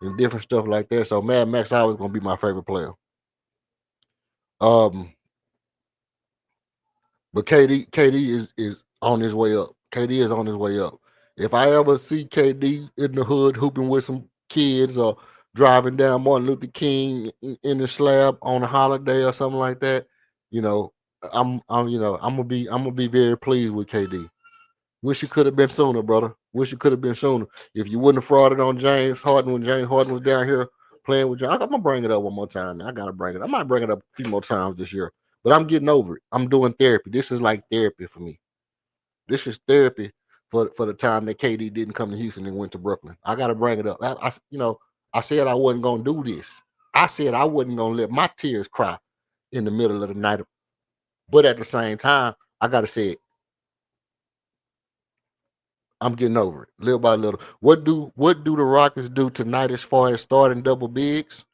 and different stuff like that. So Mad Max always gonna be my favorite player. But KD is on his way up. KD is on his way up. If I ever see KD in the hood hooping with some kids or driving down Martin Luther King in the slab on a holiday or something like that, you know, I'm gonna be very pleased with KD. Wish it could have been sooner, brother. Wish it could have been sooner. If you wouldn't have frauded on James Harden when James Harden was down here playing with James, I'm gonna bring it up one more time. I gotta bring it. I might bring it up a few more times this year. But I'm getting over it. I'm doing therapy. This is like therapy for me. This is therapy for the time that KD didn't come to Houston and went to Brooklyn. I got to bring it up. I said I wasn't going to do this. I said I wasn't going to let my tears cry in the middle of the night. But at the same time, I got to say it. I'm getting over it little by little. What do the Rockets do tonight as far as starting double bigs?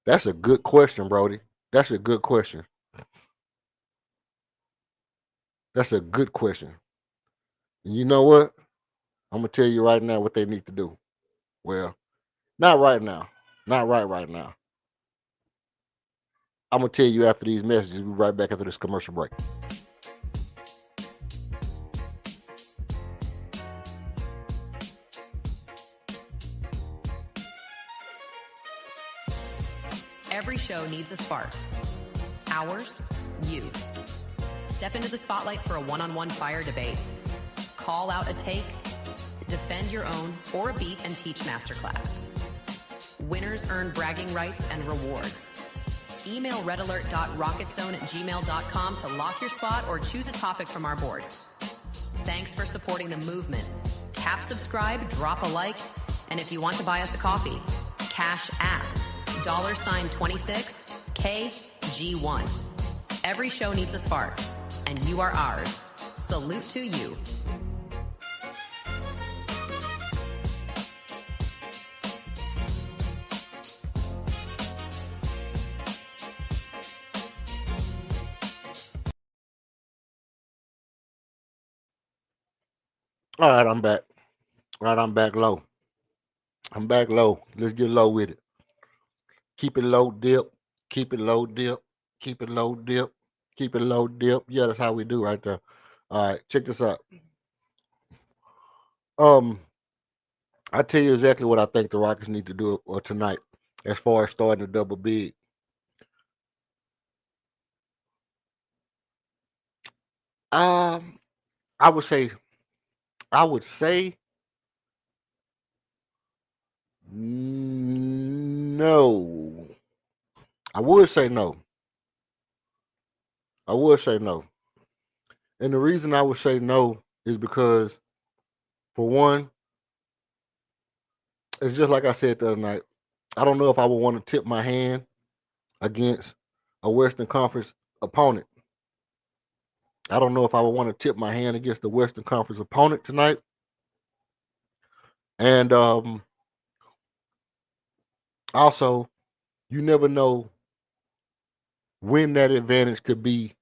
That's a good question, Brody. That's a good question. That's a good question. And you know what? I'm gonna tell you right now what they need to do. Well, not right now. Not right now. I'm gonna tell you after these messages. We'll be right back after this commercial break. Every show needs a spark. Ours, you. Step into the spotlight for a one-on-one fire debate. Call out a take, defend your own, or a beat and teach masterclass. Winners earn bragging rights and rewards. Email redalert.rocketzone@gmail.com to lock your spot or choose a topic from our board. Thanks for supporting the movement. Tap subscribe, drop a like, and if you want to buy us a coffee, Cash App, $26KG1. Every show needs a spark, and you are ours Salute to you. All right, I'm back. All right, I'm back low. I'm back low. Let's get low with it. Keep it low dip. Keep it low dip. Keep it low dip. Keep it low dip. Yeah, that's how we do right there. All right, check this out. Um, I tell you exactly what I think the Rockets need to do tonight, as far as starting to double big. Um, I would say, I would say no. I would say no. I would say no. And the reason I would say no is because, for one, it's just like I said the other night. I don't know if I would want to tip my hand against a Western Conference opponent. I don't know if I would want to tip my hand against the Western Conference opponent tonight. And also, you never know when that advantage could be,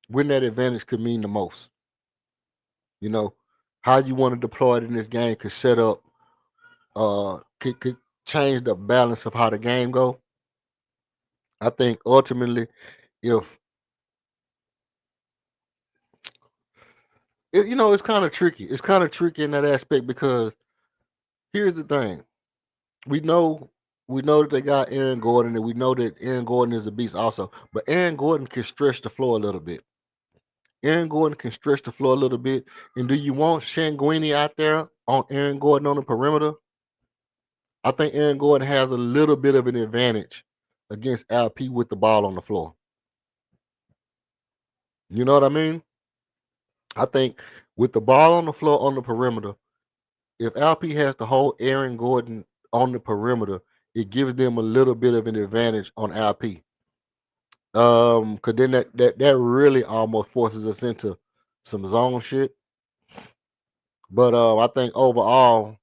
when that advantage could mean the most. You know, how you want to deploy it in this game could set up, could change the balance of how the game go. I think ultimately, if it's kind of tricky. It's kind of tricky in that aspect because here's the thing: we know we know that they got Aaron Gordon, and we know that Aaron Gordon is a beast also. But Aaron Gordon can stretch the floor a little bit. Aaron Gordon can stretch the floor a little bit. And do you want Shanguini out there on Aaron Gordon on the perimeter? I think Aaron Gordon has a little bit of an advantage against LP with the ball on the floor. You know what I mean? I think with the ball on the floor on the perimeter, if LP has to hold Aaron Gordon on the perimeter, it gives them a little bit of an advantage on LP. Cause then that really almost forces us into some zone shit. But I think overall,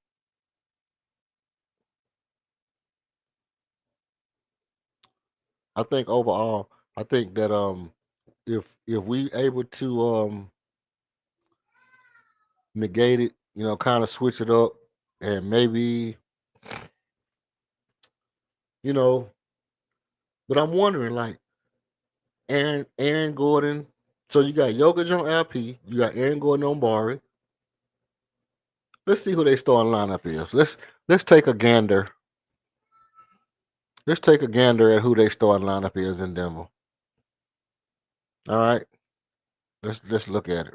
I think overall, I think that if we able to negate it, kind of switch it up, and maybe you know, but I'm wondering like Aaron Gordon. So you got Jokic on LP, you got Aaron Gordon on Barry. Let's see who they starting lineup is. Let's take a gander. Let's take a gander at who they starting lineup is in Denver. All right, let's look at it.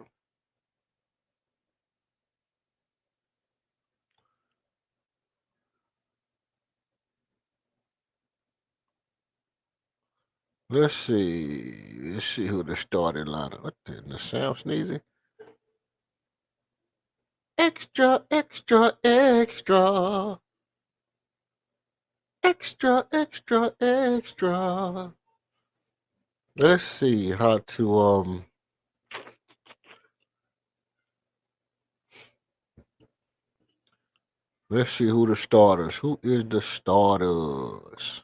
Let's see. Let's see who the starting lineup. What the sound sneezing? Extra, extra, extra. Extra, extra, extra. Let's see how to let's see who the starters. Who is the starters?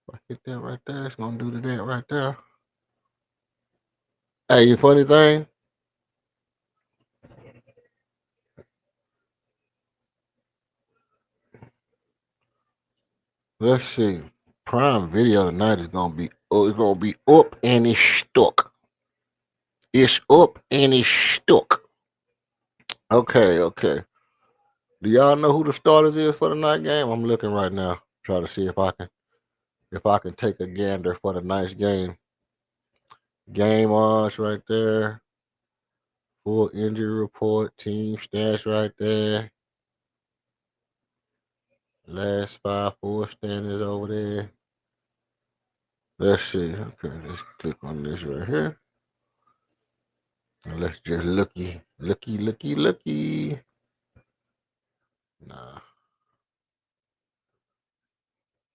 If I hit that right there, it's gonna do that right there. Hey, you funny thing? Let's see. Prime Video tonight is gonna be up and it's stuck. It's up and it's stuck. Okay, okay. Do y'all know who the starters is for the night game? I'm looking right now. Try to see if I can take a gander for the night's game. Game odds right there. Full injury report, team stats right there. Last 5 full standings over there. Let's see. Okay, let's click on this right here. And let's just looky. Nah.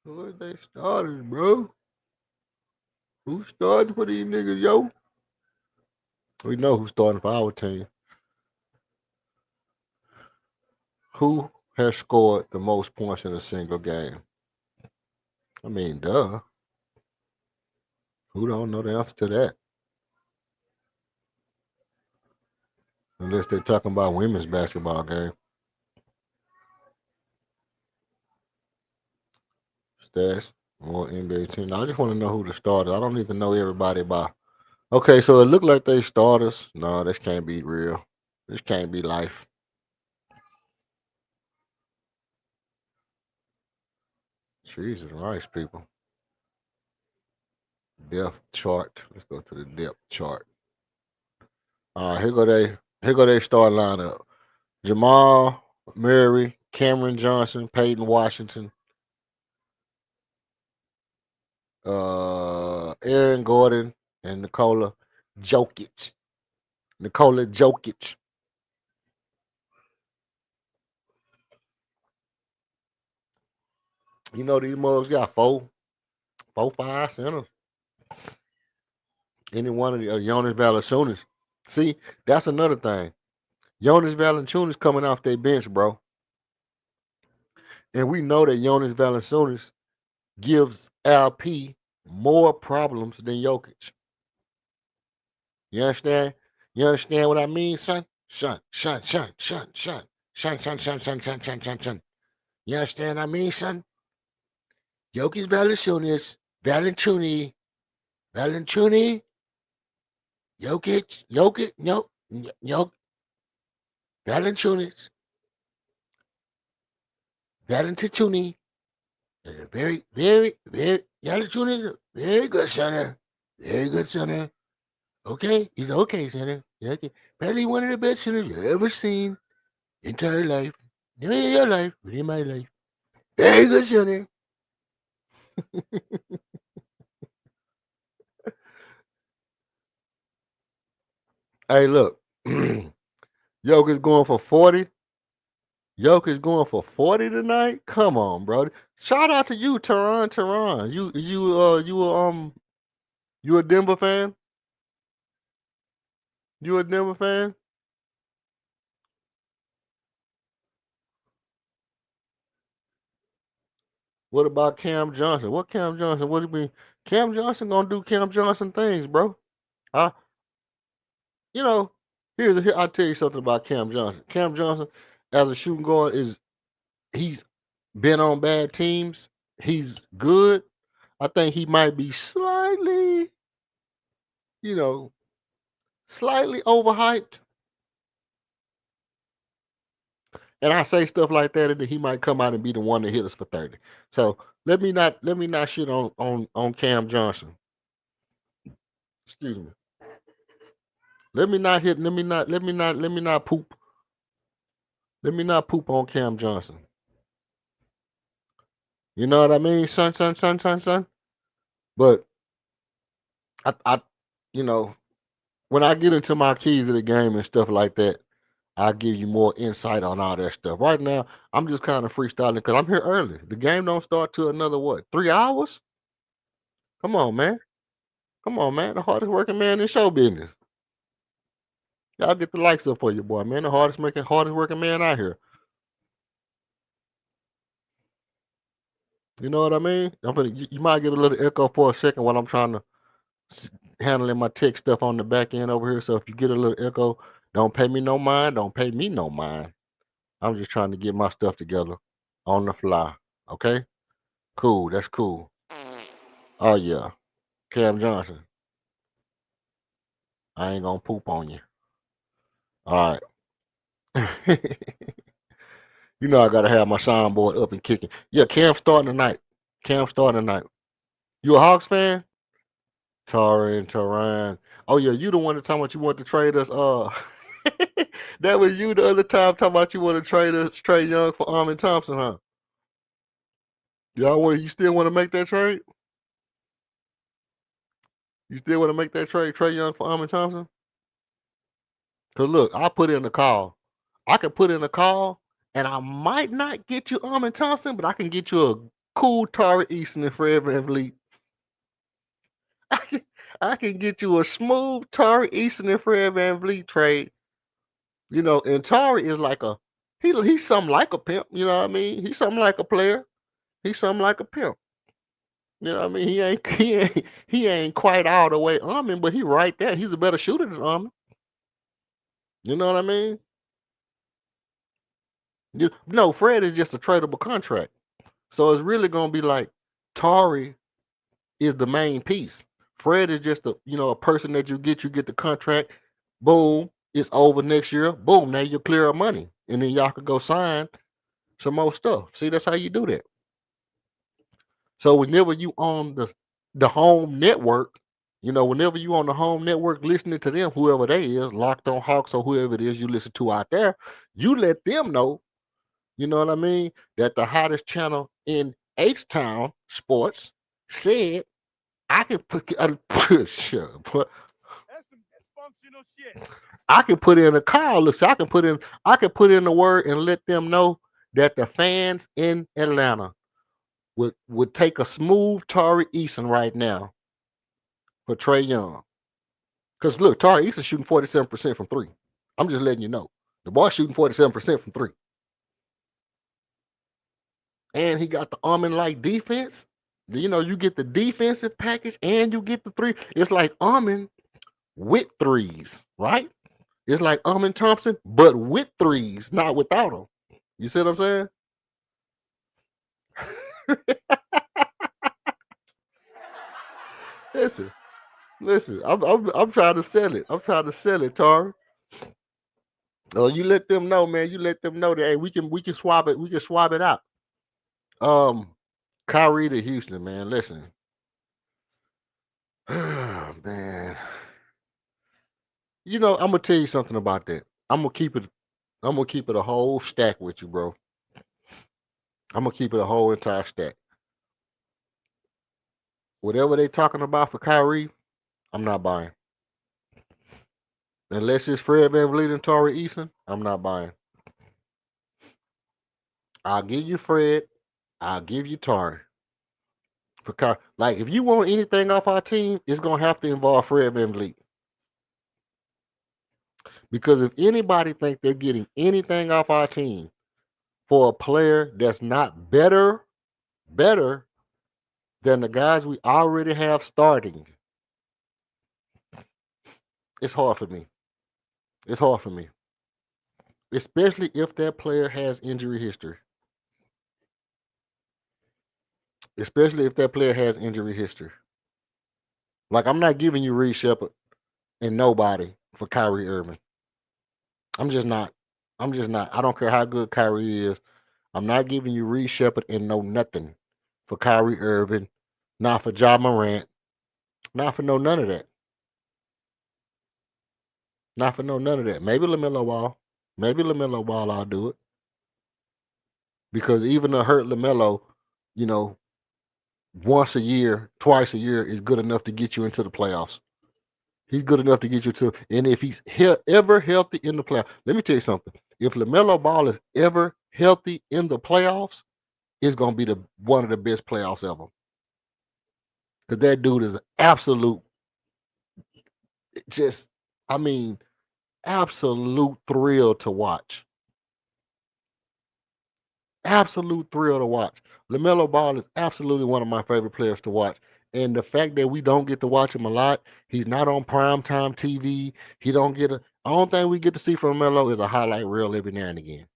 Who is they starters, bro? Who started for these niggas, yo? We know who's starting for our team. Who has scored the most points in a single game? I mean, duh. Who don't know the answer to that? Unless they're talking about women's basketball game. Stats, more NBA team. I just want to know who the starters. I don't need to know everybody by. Okay, so it looked like they starters. No, this can't be real. This can't be life. Jesus Christ, people. Depth chart. Let's go to the depth chart. All right, here go they start lineup. Jamal Murray, Cameron Johnson, Peyton Washington, Aaron Gordon, and Nikola Jokic. Nikola Jokic. You know these mugs got four, 5 centers. Any one of the Jonas Valanciunas. See, that's another thing. Jonas Valanciunas coming off their bench, bro, and we know that Jonas Valanciunas gives LP more problems than Jokic. You understand? You understand what I mean, son? Son, son, son, son, son, son, son, son, son, son, son, son, son. You understand what I mean, son? Jokic Valanciunas, Valanciunas, Valanciunas, Jokic, no, Valanciunas, Valanciunas, is a very, very, very, Valanciunas, is a very good center, very good center. Okay, he's okay center. He's okay. Probably one of the best centers you've ever seen entire life. Not in your life, but in my life. Very good center. Hey, look. Jokic going for 40. Jokic going for 40 tonight. Come on, bro. Shout out to you, Tehran. You a Denver fan? You a Denver fan? What about Cam Johnson? What Cam Johnson? What do you mean? Cam Johnson gonna do Cam Johnson things, bro. I, you know, here I'll tell you something about Cam Johnson. Cam Johnson, as a shooting guard, he's been on bad teams. He's good. I think he might be slightly, you know, slightly overhyped. And I say stuff like that, and then he might come out and be the one that hit us for 30. So let me not shit on Cam Johnson. Excuse me. Let me not poop. Let me not poop on Cam Johnson. You know what I mean, son. But I you know, when I get into my keys of the game and stuff like that, I'll give you more insight on all that stuff. Right now, I'm just kind of freestyling because I'm here early. The game don't start till another what? 3 hours? Come on, man. Come on, man. The hardest working man in show business. Y'all get the likes up for your boy, man. The hardest working man out here. You know what I mean? You might get a little echo for a second while I'm trying to handling my tech stuff on the back end over here. So if you get a little echo, don't pay me no mind. Don't pay me no mind. I'm just trying to get my stuff together on the fly. Okay? Cool. That's cool. Oh yeah. Cam Johnson. I ain't gonna poop on you. All right. You know I gotta have my soundboard up and kicking. Yeah, Cam starting tonight. Cam starting tonight. You a Hawks fan? Tara and Taran. Oh yeah, you the one that talking about you want to trade us. That was you the other time talking about you want to trade us Trey Young for Armin Thompson, huh? You still want to make that trade? You still want to make that trade, Trey Young for Armin Thompson? Cause look, I put in a call. I could put in a call, and I might not get you Armin Thompson, but I can get you a cool Tari Easton and Fred VanVleet. I I can get you a smooth Tari Eason and Fred VanVleet trade. And Tari is like he's something like a pimp. You know what I mean? He's something like a player. He's something like a pimp. You know what I mean? He ain't quite all the way Armin, but he right there. He's a better shooter than Armin. You know what I mean? No, Fred is just a tradable contract. So it's really gonna be like Tari is the main piece. Fred is just a person that you get the contract, boom, it's over next year, boom, now you clear up money. And then y'all could go sign some more stuff. See, that's how you do that. So whenever you on the home network, whenever you on the home network listening to them, whoever they is, Locked on Hawks or whoever it is you listen to out there, you let them know, you know what I mean, that the hottest channel in H-Town sports said I can put sure, but That's some dysfunctional shit. I can put in a call. Look, so I can put in the word and let them know that the fans in Atlanta would take a smooth Tari Eason right now for Trae Young. Because look, Tari Eason shooting 47% from three. I'm just letting you know. The boy shooting 47% from three. And he got the Armin-like defense. You get the defensive package and you get the three. It's like Armin with threes, right? It's like Armin Thompson, but with threes, not without them. You see what I'm saying? listen. I'm trying to sell it. I'm trying to sell it, Tar. Oh, you let them know, man. You let them know that hey, we can swap it. We can swap it out. Kyrie to Houston, man. Listen, man. I'm gonna tell you something about that. I'm gonna keep it. I'm gonna keep it a whole stack with you, bro. I'm gonna keep it a whole entire stack. Whatever they talking about for Kyrie, I'm not buying. Unless it's Fred VanVleet and Tari Eason, I'm not buying. I'll give you Fred. I'll give you Tari. Like if you want anything off our team, it's gonna have to involve Fred VanVleet. Because if anybody think they're getting anything off our team for a player that's not better than the guys we already have starting, it's hard for me. It's hard for me. Especially if that player has injury history. Especially if that player has injury history. Like I'm not giving you Reed Shepard and nobody for Kyrie Irving. I'm just not. I don't care how good Kyrie is. I'm not giving you Reed Shepard and no nothing for Kyrie Irving, not for Ja Morant, not for none of that. Not for none of that. Maybe LaMelo Ball. Maybe LaMelo Ball I'll do it. Because even a hurt LaMelo, you know, once a year, twice a year is good enough to get you into the playoffs. He's good enough to get you to, and if he's ever healthy in the playoffs, let me tell you something. If LaMelo Ball is ever healthy in the playoffs, it's gonna be one of the best playoffs ever. Because that dude is an absolute, just, I mean, absolute thrill to watch. Absolute thrill to watch. LaMelo Ball is absolutely one of my favorite players to watch. And the fact that we don't get to watch him a lot, he's not on primetime TV. He don't get a. Only thing we get to see from LaMelo is a highlight reel every now and again.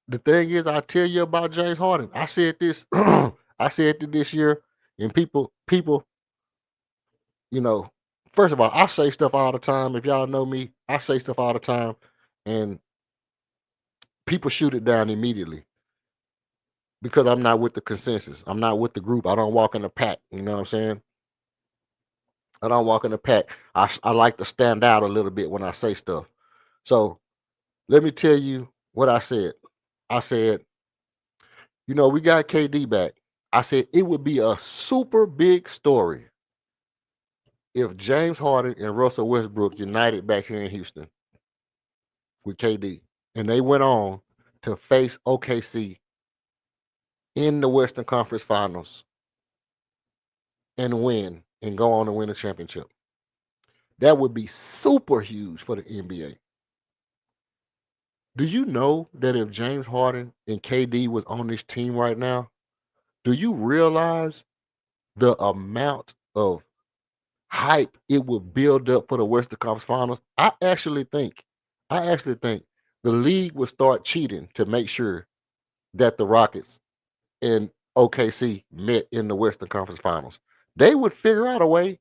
The thing is, I tell you about James Harden. I said this. I said it this year, and people, you know, first of all, I say stuff all the time. If y'all know me, I say stuff all the time, and people shoot it down immediately because I'm not with the consensus. I'm not with the group. I don't walk in the pack. You know what I'm saying? I don't walk in the pack. I like to stand out a little bit when I say stuff. So let me tell you what I said. I said, we got KD back. I said it would be a super big story if James Harden and Russell Westbrook united back here in Houston with KD. And they went on to face OKC in the Western Conference Finals and win and go on to win a championship. That would be super huge for the NBA. Do you know that if James Harden and KD was on this team right now, do you realize the amount of hype it would build up for the Western Conference Finals? I actually think the league would start cheating to make sure that the Rockets and OKC met in the Western Conference Finals. They would figure out a way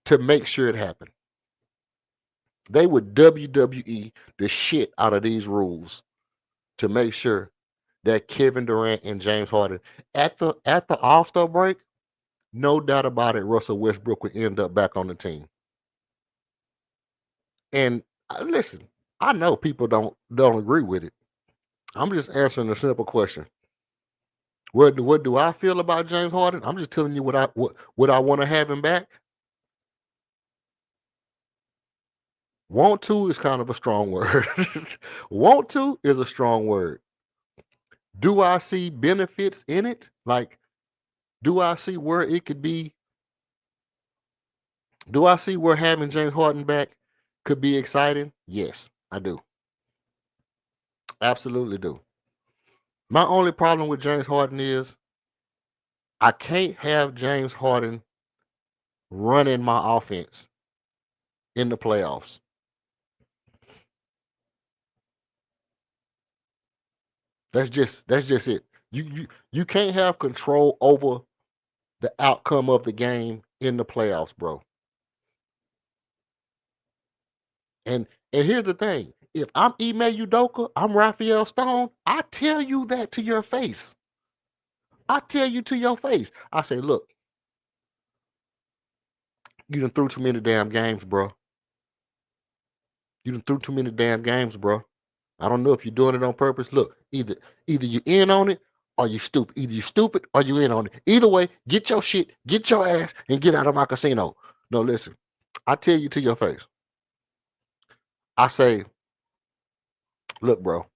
to make sure it happened. They would WWE the shit out of these rules to make sure that Kevin Durant and James Harden at the All-Star break, no doubt about it, Russell Westbrook would end up back on the team. And listen, I know people don't agree with it. I'm just answering a simple question. What do I feel about James Harden? I'm just telling you what I want to have him back. Want to is kind of a strong word. Want to is a strong word. Do I see benefits in it? Like, do I see where it could be? Do I see where having James Harden back could be exciting? Yes, I do. Absolutely do. My only problem with James Harden is I can't have James Harden running my offense in the playoffs. That's just it. You can't have control over the outcome of the game in the playoffs, bro. And here's the thing. If I'm Ime Udoka, I'm Raphael Stone, I tell you that to your face. I tell you to your face. I say, look, you done threw too many damn games, bro. You done threw too many damn games, bro. I don't know if you're doing it on purpose. Look, either you in on it or you stupid. Either you stupid or you in on it. Either way, get your shit, get your ass, and get out of my casino. No, listen. I tell you to your face. I say, look, bro.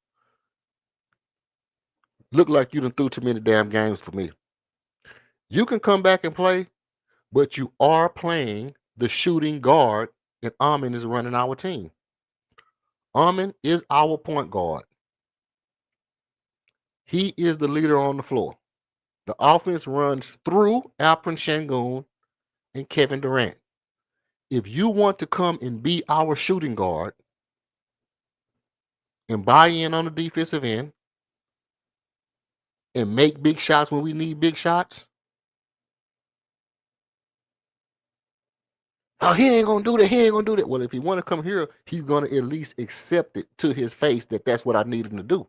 Look like you done threw too many damn games for me. You can come back and play, but you are playing the shooting guard, and Amin is running our team. Amin is our point guard. He is the leader on the floor. The offense runs through Alperen Şengün and Kevin Durant. If you want to come and be our shooting guard and buy in on the defensive end and make big shots when we need big shots, oh, he ain't gonna do that. He ain't gonna do that. Well, if he want to come here, he's gonna at least accept it to his face that that's what I need him to do.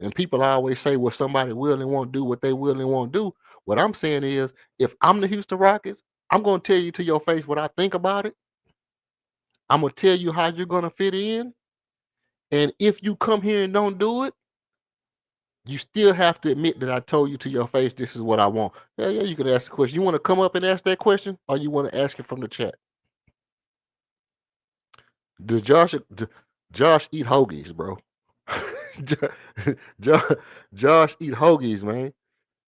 And people always say, well, somebody will and won't do what they will and won't do. What I'm saying is, if I'm the Houston Rockets, I'm gonna tell you to your face what I think about it. I'm gonna tell you how you're gonna fit in. And if you come here and don't do it, you still have to admit that I told you to your face, this is what I want. Yeah, you can ask the question. You want to come up and ask that question, or you want to ask it from the chat? Does Josh eat hoagies, bro? Josh, Josh eat hoagies, man.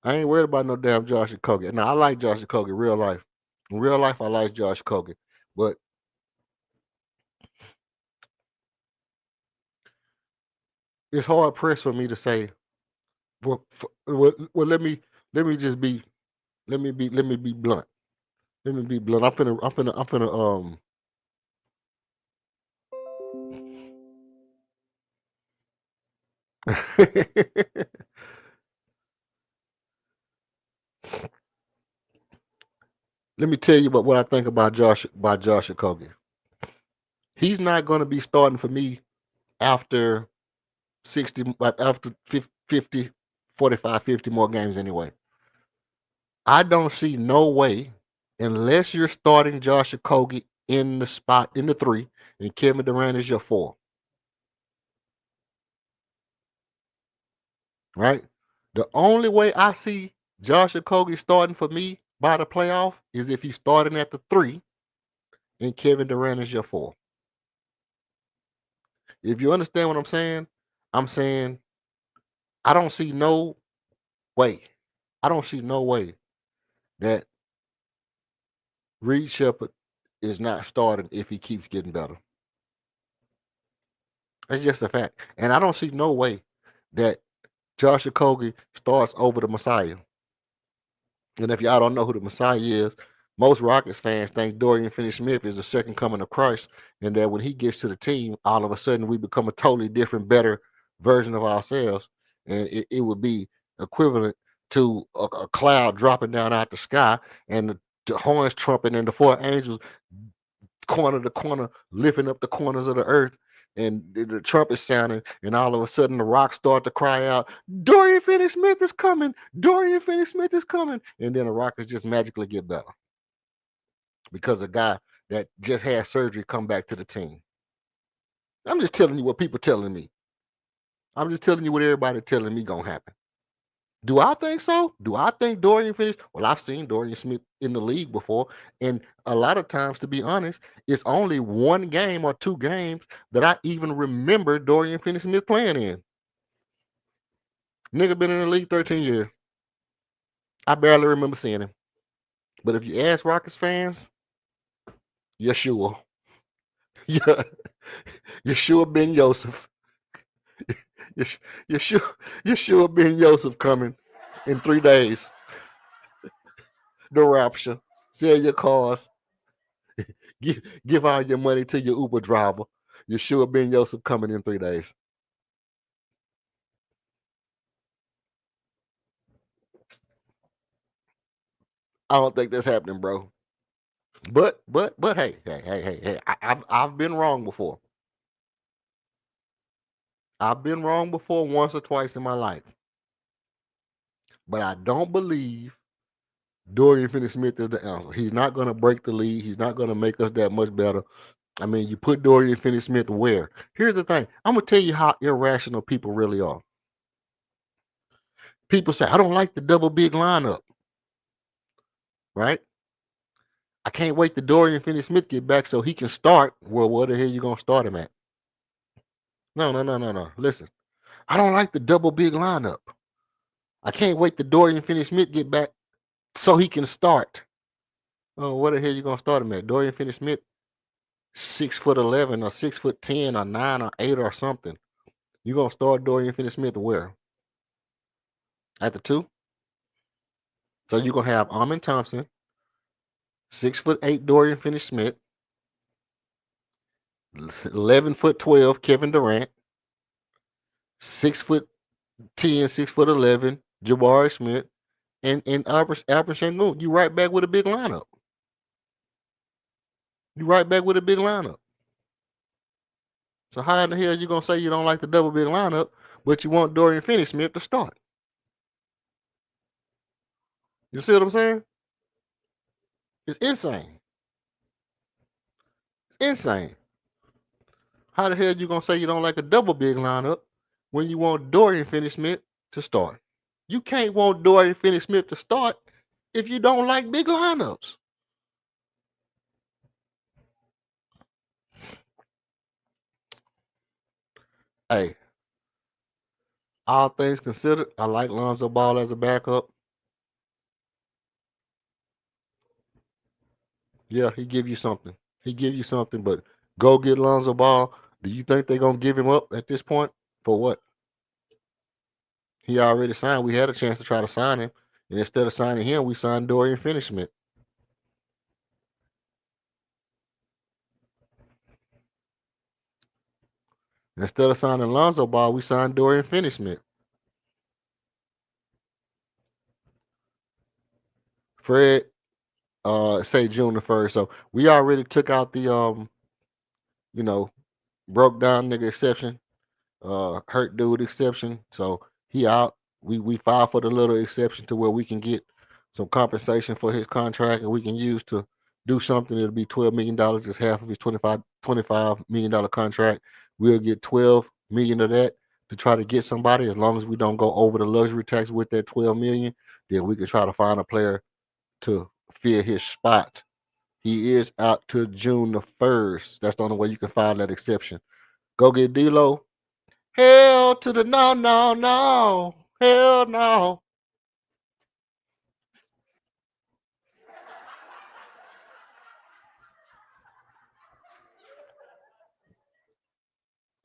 I ain't worried about no damn Josh Kogi. Now I like Josh Kogi real life. In real life, I like Josh Kogi, but it's hard pressed for me to say. Well, let me just be let me be blunt. Let me be blunt. I'm finna let me tell you about what I think about Josh Okogie. He's not going to be starting for me after 60 after 50 45 50 more games anyway. I don't see no way unless you're starting Josh Okogie in the spot in the 3 and Kevin Durant is your 4. Right? The only way I see Josh Okogie starting for me by the playoff is if he's starting at the 3 and Kevin Durant is your 4. If you understand what I'm saying I don't see no way. I don't see no way that Reed Shepard is not starting if he keeps getting better. That's just a fact. And I don't see no way that Josh Okogie starts over the Messiah. And if y'all don't know who the Messiah is, most Rockets fans think Dorian Finney-Smith is the second coming of Christ, and that when he gets to the team, all of a sudden we become a totally different, better version of ourselves, and it would be equivalent to a cloud dropping down out the sky and the horns trumping and the four angels corner to corner, lifting up the corners of the earth, and the trumpet sounding, and all of a sudden the rocks start to cry out, Dorian Finney-Smith is coming, Dorian Finney-Smith is coming, and then the Rockets just magically get better because a guy that just had surgery come back to the team. I'm just telling you what people telling me. I'm just telling you what everybody telling me gonna happen. Do I think so? Do I think Dorian Finney? Well, I've seen Dorian Smith in the league before, and a lot of times, to be honest, it's only one game or two games that I even remember Dorian Finney-Smith playing in. Nigga been in the league 13 years. I barely remember seeing him. But if you ask Rockets fans, Yeshua. Yeah, Yeshua Ben Yosef. Yeshua Ben Yosef coming in 3 days. The rapture. Sell your cars. Give all your money to your Uber driver. Yeshua Ben Yosef coming in 3 days. I don't think that's happening, bro. But hey. I've been wrong before. I've been wrong before once or twice in my life. But I don't believe Dorian Finney-Smith is the answer. He's not going to break the league. He's not going to make us that much better. I mean, you put Dorian Finney-Smith where? Here's the thing. I'm going to tell you how irrational people really are. People say, I don't like the double big lineup. Right? I can't wait till Dorian Finney-Smith get back so he can start. Well, where the hell you going to start him at? No. Listen, I don't like the double big lineup. I can't wait till Dorian Finney-Smith get back so he can start. Oh, where the hell you going to start him at? Dorian Finney-Smith, 6'11" or 6'10" or 9 or 8 or something. You going to start Dorian Finney-Smith where? At the 2? So you're going to have Amin Thompson, 6'8" Dorian Finney-Smith, 11'12" Kevin Durant, 6'10", 6'11" Jabari Smith, and Alperen Sengun. You right back with a big lineup. So how in the hell you gonna say you don't like the double big lineup, but you want Dorian Finney-Smith to start? You see what I'm saying? It's insane. How the hell you gonna say you don't like a double big lineup when you want Dorian Finney-Smith to start? You can't want Dorian Finney-Smith to start if you don't like big lineups. Hey, all things considered, I like Lonzo Ball as a backup. Yeah, he give you something. But go get Lonzo Ball. Do you think they're gonna give him up at this point? For what? He already signed. We had a chance to try to sign him. And instead of signing him, we signed Dorian Finney-Smith. Instead of signing Lonzo Ball, we signed Dorian Finney-Smith. Fred say June the 1st. So we already took out the broke down nigga exception, hurt dude exception. So he out. We filed for the little exception to where we can get some compensation for his contract and we can use to do something. It'll be $12 million. It's half of his $25 million contract. We'll get 12 million of that to try to get somebody. As long as we don't go over the luxury tax with that 12 million, then we can try to find a player to fill his spot. He is out to June the 1st. That's the only way you can find that exception. Go get D'Lo. Hell to the no. Hell no.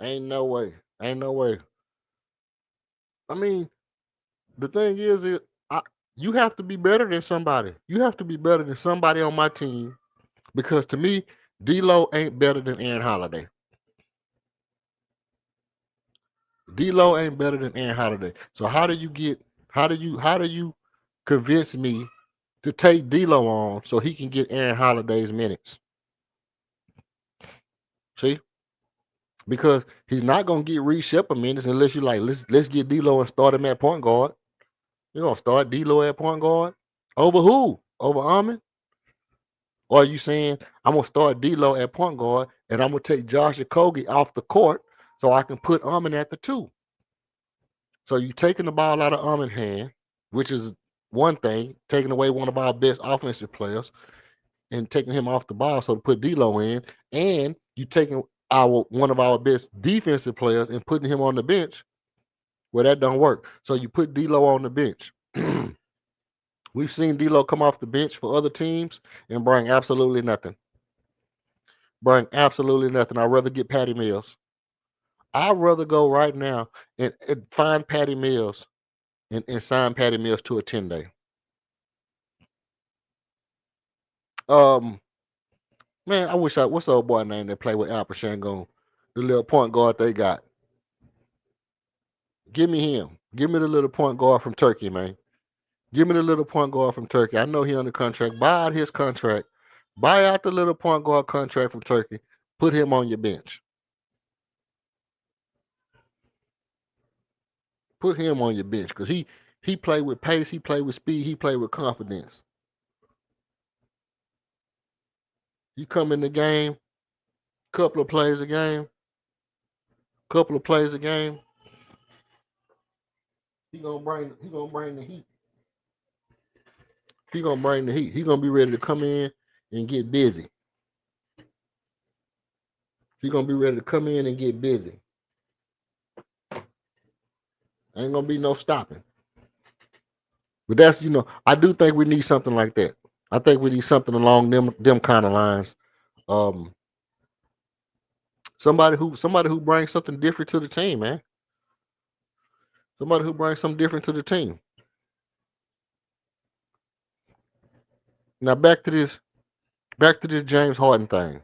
Ain't no way. Ain't no way. I mean, the thing is, I, you have to be better than somebody. You have to be better than somebody on my team because to me, D'Lo ain't better than Aaron Holiday. D'Lo ain't better than Aaron Holiday. So how do you convince me to take D'Lo on so he can get Aaron Holiday's minutes? See, because he's not gonna get Reed Shepard minutes unless you like let's get D'Lo and start him at point guard. You're gonna start D'Lo at point guard over who? Over Armin? Or are you saying I'm gonna start D'Lo at point guard and I'm gonna take Josh Okogie off the court so I can put Armin at the two? So you taking the ball out of Armin's hand, which is one thing, taking away one of our best offensive players and taking him off the ball so to put D'Lo in, and you taking our one of our best defensive players and putting him on the bench. Well, that don't work. So you put D'Lo on the bench. We've seen D'Lo come off the bench for other teams and bring absolutely nothing. Bring absolutely nothing. I'd rather get Patty Mills. I'd rather go right now and find Patty Mills and sign Patty Mills to a 10-day. Um, man, I wish what's the old boy name that played with Al Pacino? The little point guard they got. Give me him. Give me the little point guard from Turkey, man. Give me the little point guard from Turkey. I know he under contract. Buy out his contract. Buy out the little point guard contract from Turkey. Put him on your bench. Put him on your bench because he played with pace. He played with speed. He played with confidence. You come in the game, couple of plays a game, He gonna bring the heat. He gonna bring the heat. He gonna be ready to come in and get busy. He gonna be ready to come in and get busy. Ain't gonna be no stopping. But that's I do think we need something like that. I think we need something along them kind of lines. Um, somebody who brings something different to the team, man. Somebody who brings something different to the team. Now back to this James Harden thing.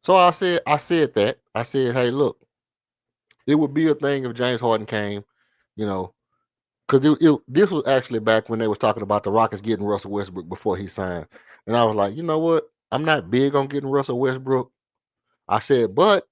So I said that. I said, hey, look, it would be a thing if James Harden came, you know, because this was actually back when they was talking about the Rockets getting Russell Westbrook before he signed, and I was like, you know what? I'm not big on getting Russell Westbrook. I said, but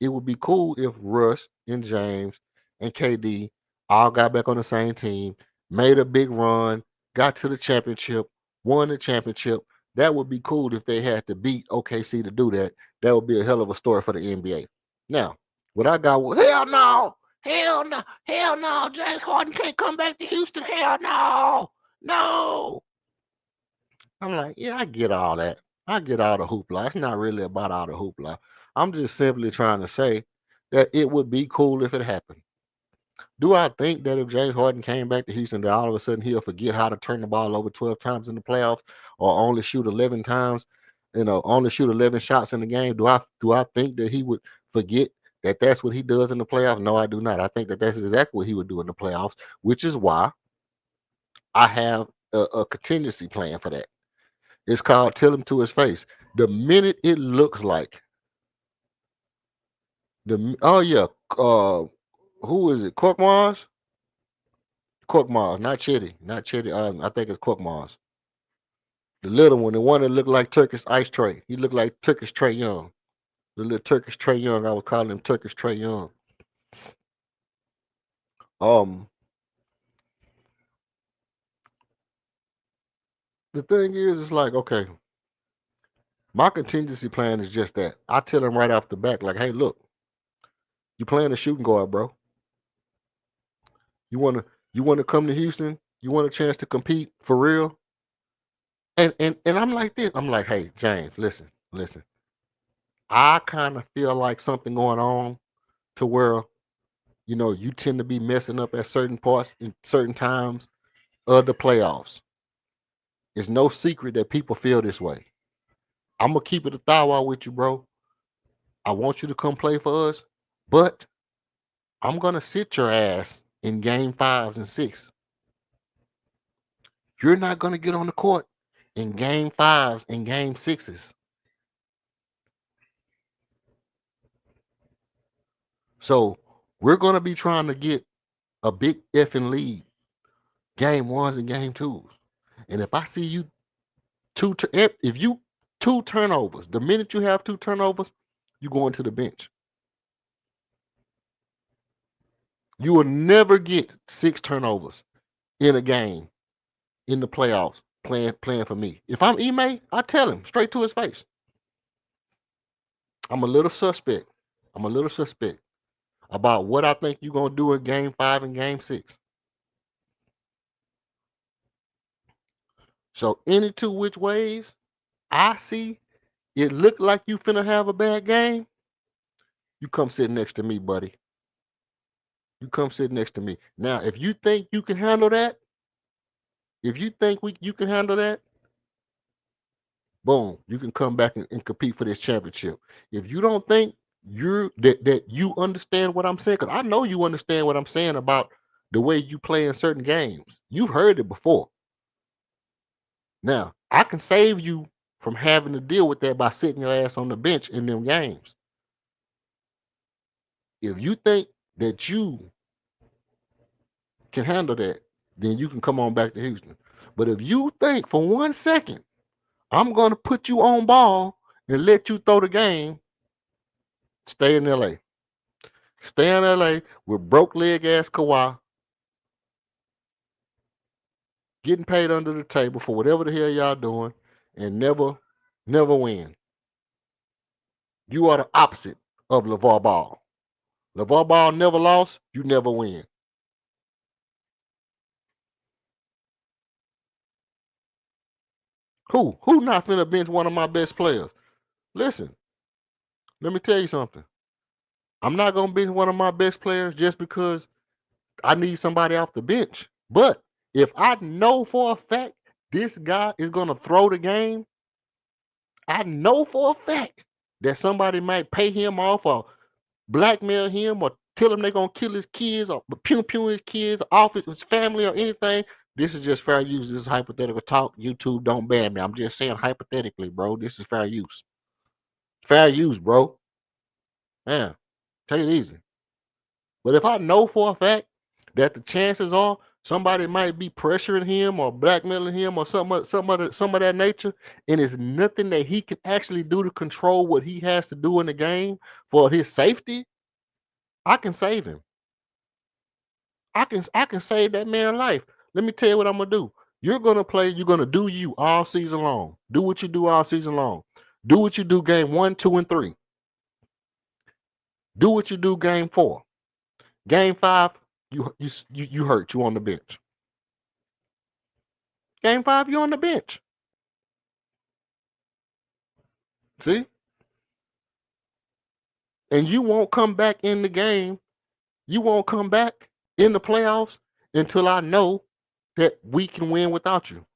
it would be cool if Russ and James and KD all got back on the same team, made a big run, got to the championship, won the championship. That would be cool if they had to beat OKC to do that. That would be a hell of a story for the NBA. Now, what I got was hell no, hell no, hell no. James Harden can't come back to Houston. Hell no, no. I'm like, yeah, I get all that. I get all the hoopla. It's not really about all the hoopla. I'm just simply trying to say that it would be cool if it happened. Do I think that if James Harden came back to Houston, that all of a sudden he'll forget how to turn the ball over 12 times in the playoffs or only shoot 11 times, only shoot 11 shots in the game? Do I think that he would forget that that's what he does in the playoffs? No, I do not. I think that that's exactly what he would do in the playoffs, which is why I have a contingency plan for that. It's called tell him to his face. The minute it looks like oh yeah, who is it? Korkmaz? Korkmaz, not Chetty, not Chetty. I think it's Korkmaz. The little one, the one that looked like Turkish Ice Tray. He looked like Turkish Trey Young. The little Turkish Trey Young. I would call him Turkish Trey Young. Um, the thing is, it's like, okay, my contingency plan is just that. I tell him right off the back, like, hey, look, you playing a shooting guard, bro. You wanna come to Houston? You want a chance to compete for real? And I'm like this. I'm like, hey, James, listen. I kind of feel like something going on to where you tend to be messing up at certain parts in certain times of the playoffs. It's no secret that people feel this way. I'm gonna keep it a thou with you, bro. I want you to come play for us, but I'm gonna sit your ass in game 5s and 6. You're not gonna get on the court in game 5s and game 6s. So we're gonna be trying to get a big effing lead, game 1s and game 2s. And if I see you if you 2 turnovers, the minute you have 2 turnovers, you go into the bench. You will never get 6 turnovers in a game in the playoffs playing for me. If I'm Ime, I tell him straight to his face. I'm a little suspect. I'm a little suspect about what I think you're gonna do in game 5 and game 6. So any two which ways I see it look like you finna have a bad game, you come sit next to me, buddy. You come sit next to me. Now, if you think you can handle that, if you think you can handle that, boom, you can come back and compete for this championship. If you don't think that you understand what I'm saying, because I know you understand what I'm saying about the way you play in certain games. You've heard it before. Now, I can save you from having to deal with that by sitting your ass on the bench in them games. If you think that you can handle that, then you can come on back to Houston. But if you think for 1 second, I'm going to put you on ball and let you throw the game, stay in LA. Stay in LA with broke leg ass Kawhi, getting paid under the table for whatever the hell y'all doing, and never win. You are the opposite of LeVar Ball. LeVar Ball never lost, you never win. Who not finna bench one of my best players? Listen, let me tell you something. I'm not gonna bench one of my best players just because I need somebody off the bench. But if I know for a fact this guy is gonna throw the game, I know for a fact that somebody might pay him off or blackmail him or tell him they're gonna kill his kids or pew his kids off his family or anything. This is just fair use. This is hypothetical talk. YouTube, don't ban me. I'm just saying hypothetically, bro. This is fair use. Fair use, bro. Man, take it easy. But if I know for a fact that the chances are somebody might be pressuring him or blackmailing him or some of that nature, and it's nothing that he can actually do to control what he has to do in the game for his safety, I can save him. I can save that man's life. Let me tell you what I'm gonna do. You're gonna play, you're gonna do you all season long. Do what you do all season long. Do what you do game 1, 2, and 3. Do what you do game 4. Game 5, you hurt. You on the bench. Game 5, you on the bench. See? And you won't come back in the game. You won't come back in the playoffs until I know that we can win without you.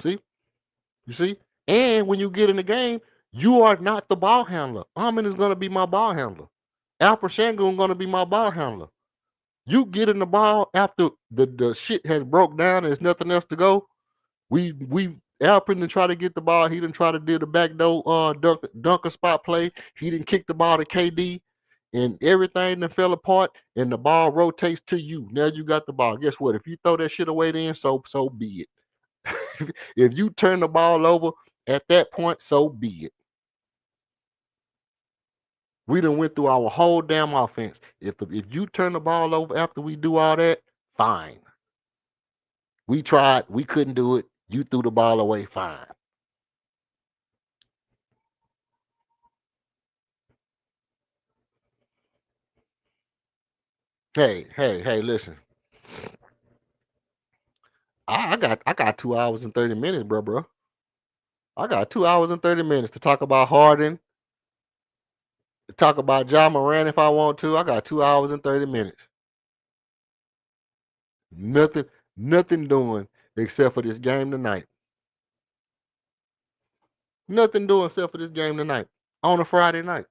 See? You see? And when you get in the game, you are not the ball handler. Armin is going to be my ball handler. Alper Shangun going to be my ball handler. You get in the ball after the shit has broke down and there's nothing else to go. We Alper didn't try to get the ball. He didn't try to do the backdoor dunker spot play. He didn't kick the ball to KD. And everything that fell apart and the ball rotates to you. Now you got the ball. Guess what? If you throw that shit away then, so be it. If you turn the ball over at that point, so be it. We done went through our whole damn offense. If you turn the ball over after we do all that, fine. We tried, we couldn't do it. You threw the ball away, fine. Hey, listen. I got 2 hours and 30 minutes, bro. I got 2 hours and 30 minutes to talk about Harden, to talk about Ja Morant if I want to. I got 2 hours and 30 minutes. Nothing doing except for this game tonight. Nothing doing except for this game tonight on a Friday night.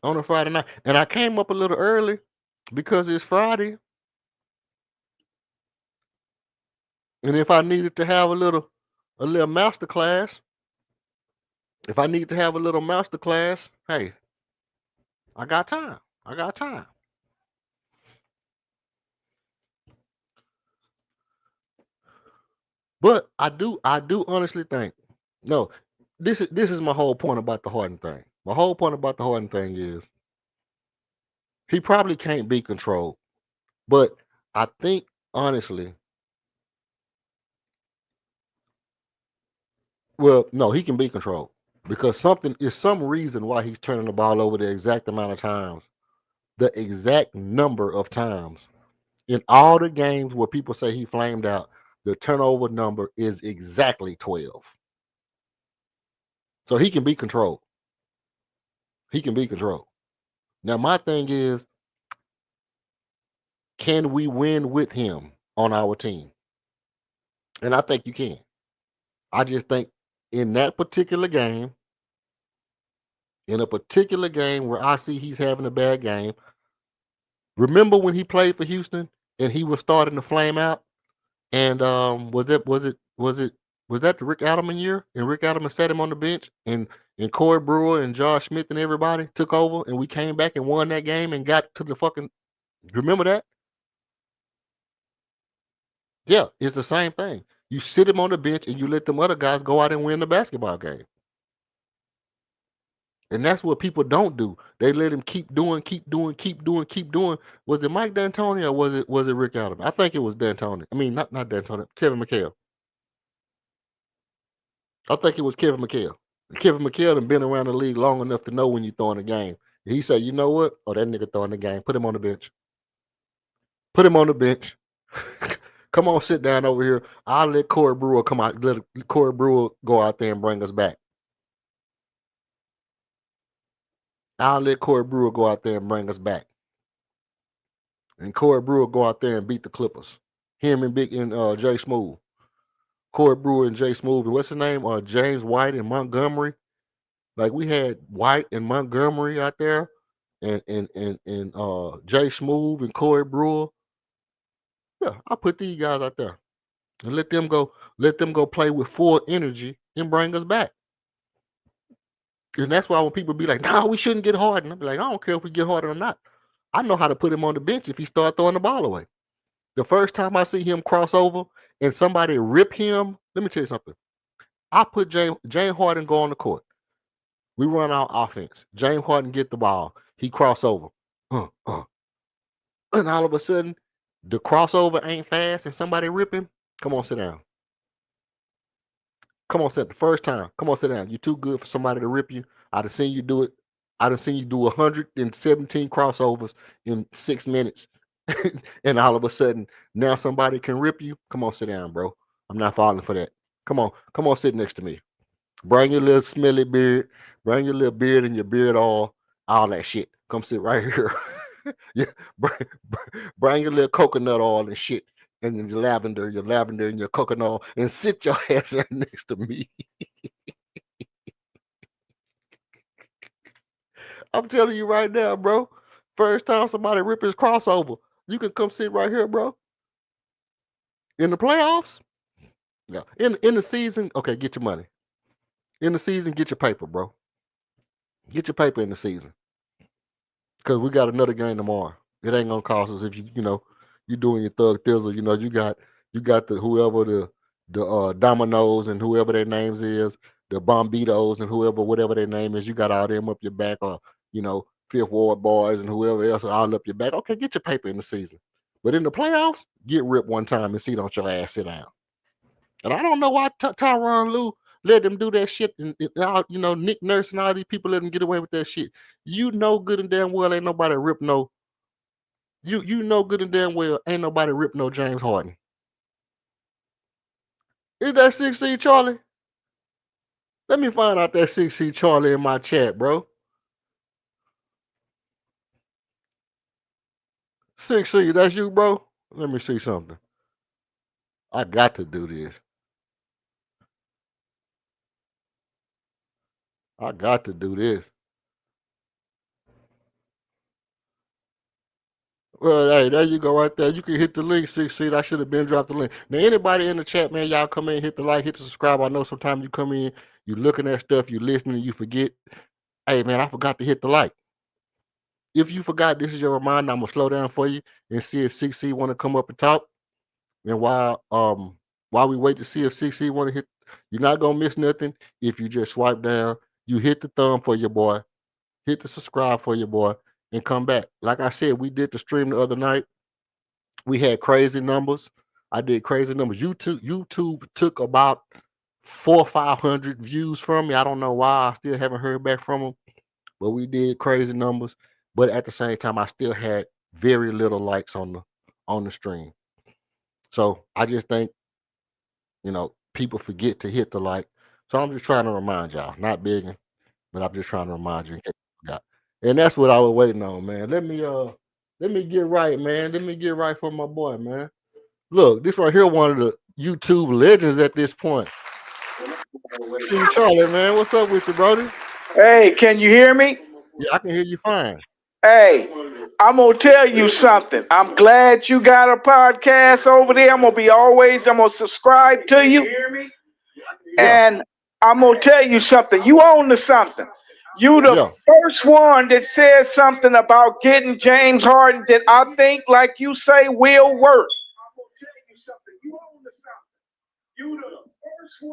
On a Friday night. And I came up a little early because it's Friday. And if I needed to have a little master class, if I need to have a little master class, hey, I got time. I got time. But I do honestly think, no, this is my whole point about the Harden thing. My whole point about the Harden thing is he probably can't be controlled. But I think honestly, well, no, he can be controlled because something is some reason why he's turning the ball over the exact amount of times, the exact number of times. In all the games where people say he flamed out, the turnover number is exactly 12. So he can be controlled. He can be controlled. Now, my thing is, can we win with him on our team? And I think you can. I just think in that particular game, in a particular game where I see he's having a bad game, remember when he played for Houston and he was starting to flame out? And was that the Rick Adelman year? And Rick Adelman set him on the bench, and Corey Brewer and Josh Smith and everybody took over, and we came back and won that game and got to the fucking. Remember that? Yeah, it's the same thing. You sit him on the bench and you let them other guys go out and win the basketball game. And that's what people don't do. They let him keep doing. Was it Mike D'Antoni or was it Rick Adelman? I think it was D'Antoni. I mean, not D'Antoni. Kevin McHale. I think it was Kevin McHale. Kevin McHale had been around the league long enough to know when you're throwing a game. He said, you know what? Oh, that nigga throwing the game. Put him on the bench. Put him on the bench. Come on, sit down over here. I'll let Corey Brewer come out. Let Corey Brewer go out there and bring us back. I'll let Corey Brewer go out there and bring us back. And Corey Brewer go out there and beat the Clippers. Him and Jay Smooth. Corey Brewer and Jay Smooth. And what's his name? James White and Montgomery. Like we had White and Montgomery out there, and Jay Smooth and Corey Brewer. Yeah, I put these guys out there and let them go play with full energy and bring us back. And that's why when people be like, "No, we shouldn't get Harden," I be like, "I don't care if we get Harden or not. I know how to put him on the bench if he start throwing the ball away." The first time I see him cross over and somebody rip him, let me tell you something. I put James Harden go on the court. We run our offense. James Harden get the ball. He cross over. And all of a sudden, the crossover ain't fast and somebody rip him. Come on, sit down. Come on, sit the first time. Come on, sit down. You're too good for somebody to rip you. I'd have seen you do it. I'd have seen you do 117 crossovers in 6 minutes. And all of a sudden, now somebody can rip you. Come on, sit down, bro. I'm not falling for that. Come on, sit next to me. Bring your little smelly beard. Bring your little beard and your beard all that shit. Come sit right here. Yeah, bring your little coconut oil and shit, and your lavender and your coconut oil, and sit your ass right next to me. I'm telling you right now, bro. First time somebody rip his crossover, you can come sit right here, bro. In the playoffs, yeah. In the season, okay, get your money. In the season, get your paper, bro. Get your paper in the season. Because we got another game tomorrow. It ain't gonna cost us if you doing your thug thizzle. You got the whoever the Dominoes and whoever their names is, the Bombitos and whatever their name is. You got all them up your back, or Fifth Ward Boys and whoever else all up your back. Okay, get your paper in the season, but in the playoffs, get ripped one time and see don't your ass sit down. And I don't know why Tyronn Lue let them do that shit, and Nick Nurse and all these people let them get away with that shit. You know good and damn well ain't nobody rip no. You know good and damn well ain't nobody rip no James Harden. Is that 6C Charlie? Let me find out that 6C Charlie in my chat, bro. 6C, that's you, bro? Let me see something. I got to do this. I got to do this. Well, hey, there you go right there. You can hit the link, 6C. I should have been dropped the link. Now, anybody in the chat, man, y'all come in, hit the like, hit the subscribe. I know sometimes you come in, you looking at stuff, you listening, you forget. Hey, man, I forgot to hit the like. If you forgot, this is your reminder. I'm gonna slow down for you and see if 6C want to come up and talk. And while we wait to see if 6C want to hit, you're not gonna miss nothing if you just swipe down. You hit the thumb for your boy, hit the subscribe for your boy, and come back. Like I said, we did the stream the other night. We had crazy numbers. I did crazy numbers. YouTube took about 400 or 500 views from me. I don't know why. I still haven't heard back from them. But we did crazy numbers. But at the same time, I still had very little likes on the stream. So I just think, people forget to hit the like. So I'm just trying to remind y'all, not begging, but I'm just trying to remind you in case you forgot. And that's what I was waiting on, man. Let me get right, man. Let me get right for my boy, man. Look, this right here, one of the YouTube legends at this point. See Charlie, man. What's up with you, brother? Hey, can you hear me? Yeah, I can hear you fine. Hey, I'm gonna tell you something. I'm glad you got a podcast over there. I'm gonna subscribe to you. Yeah, And I'm gonna tell you something. You own to something. You the yeah. first one that says something about getting James Harden that I think, like you say, will work.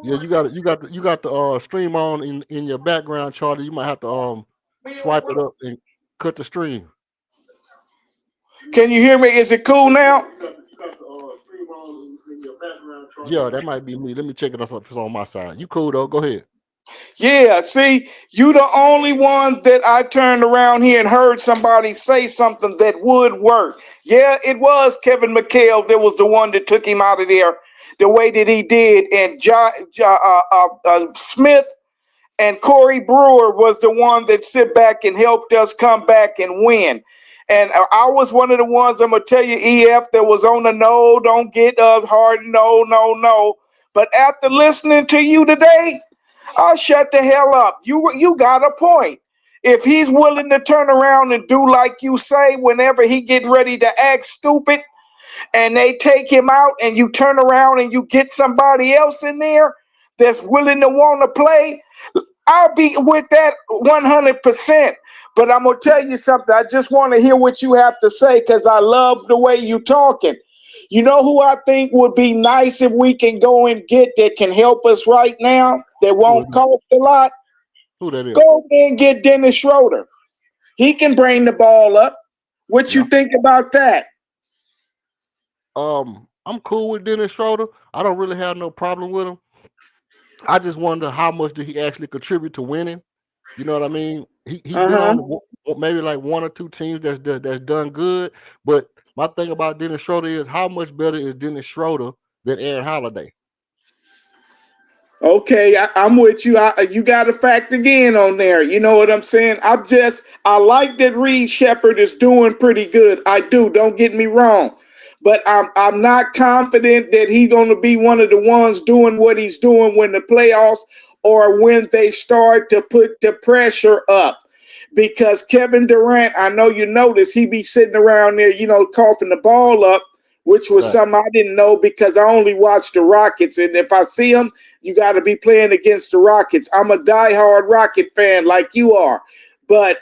Yeah, you got the stream on in your background, Charlie. You might have to swipe it up and cut the stream. Can you hear me? Is it cool now? Yeah, that might be me. Let me check it out if it's on my side. You cool though? Go ahead. Yeah, see, you the only one that I turned around here and heard somebody say something that would work. Yeah, it was Kevin McHale that was the one that took him out of there the way that he did, and Smith and Corey Brewer was the one that sit back and helped us come back and win. And I was one of the ones, I'm gonna tell you, EF, that was on the no, don't get us hard, no, no, no. But after listening to you today, I'll shut the hell up. You got a point. If he's willing to turn around and do like you say, whenever he get ready to act stupid, and they take him out, and you turn around and you get somebody else in there that's willing to want to play, I'll be with that 100%. But I'm gonna tell you something. I just want to hear what you have to say because I love the way you talking. You know who I think would be nice if we can go and get that can help us right now that Who is won't that? cost a lot? Who that Go is? over there and get Dennis Schroeder. He can bring the ball up. What you Yeah. think about that? I'm cool with Dennis Schroeder. I don't really have no problem with him. I just wonder how much did he actually contribute to winning. You know what I mean? He been Uh-huh. on maybe like one or two teams that's done good. But my thing about Dennis Schroeder is how much better is Dennis Schroeder than Aaron Holiday? Okay, I'm with you. You got a fact again on there. You know what I'm saying? I like that Reed Shepard is doing pretty good. I do. Don't get me wrong, but I'm not confident that he's going to be one of the ones doing what he's doing when the playoffs or when they start to put the pressure up. Because Kevin Durant, I know you notice he be sitting around there, coughing the ball up, which was Right. something I didn't know because I only watch the Rockets, and if I see him, you got to be playing against the Rockets. I'm a diehard Rocket fan like you are. But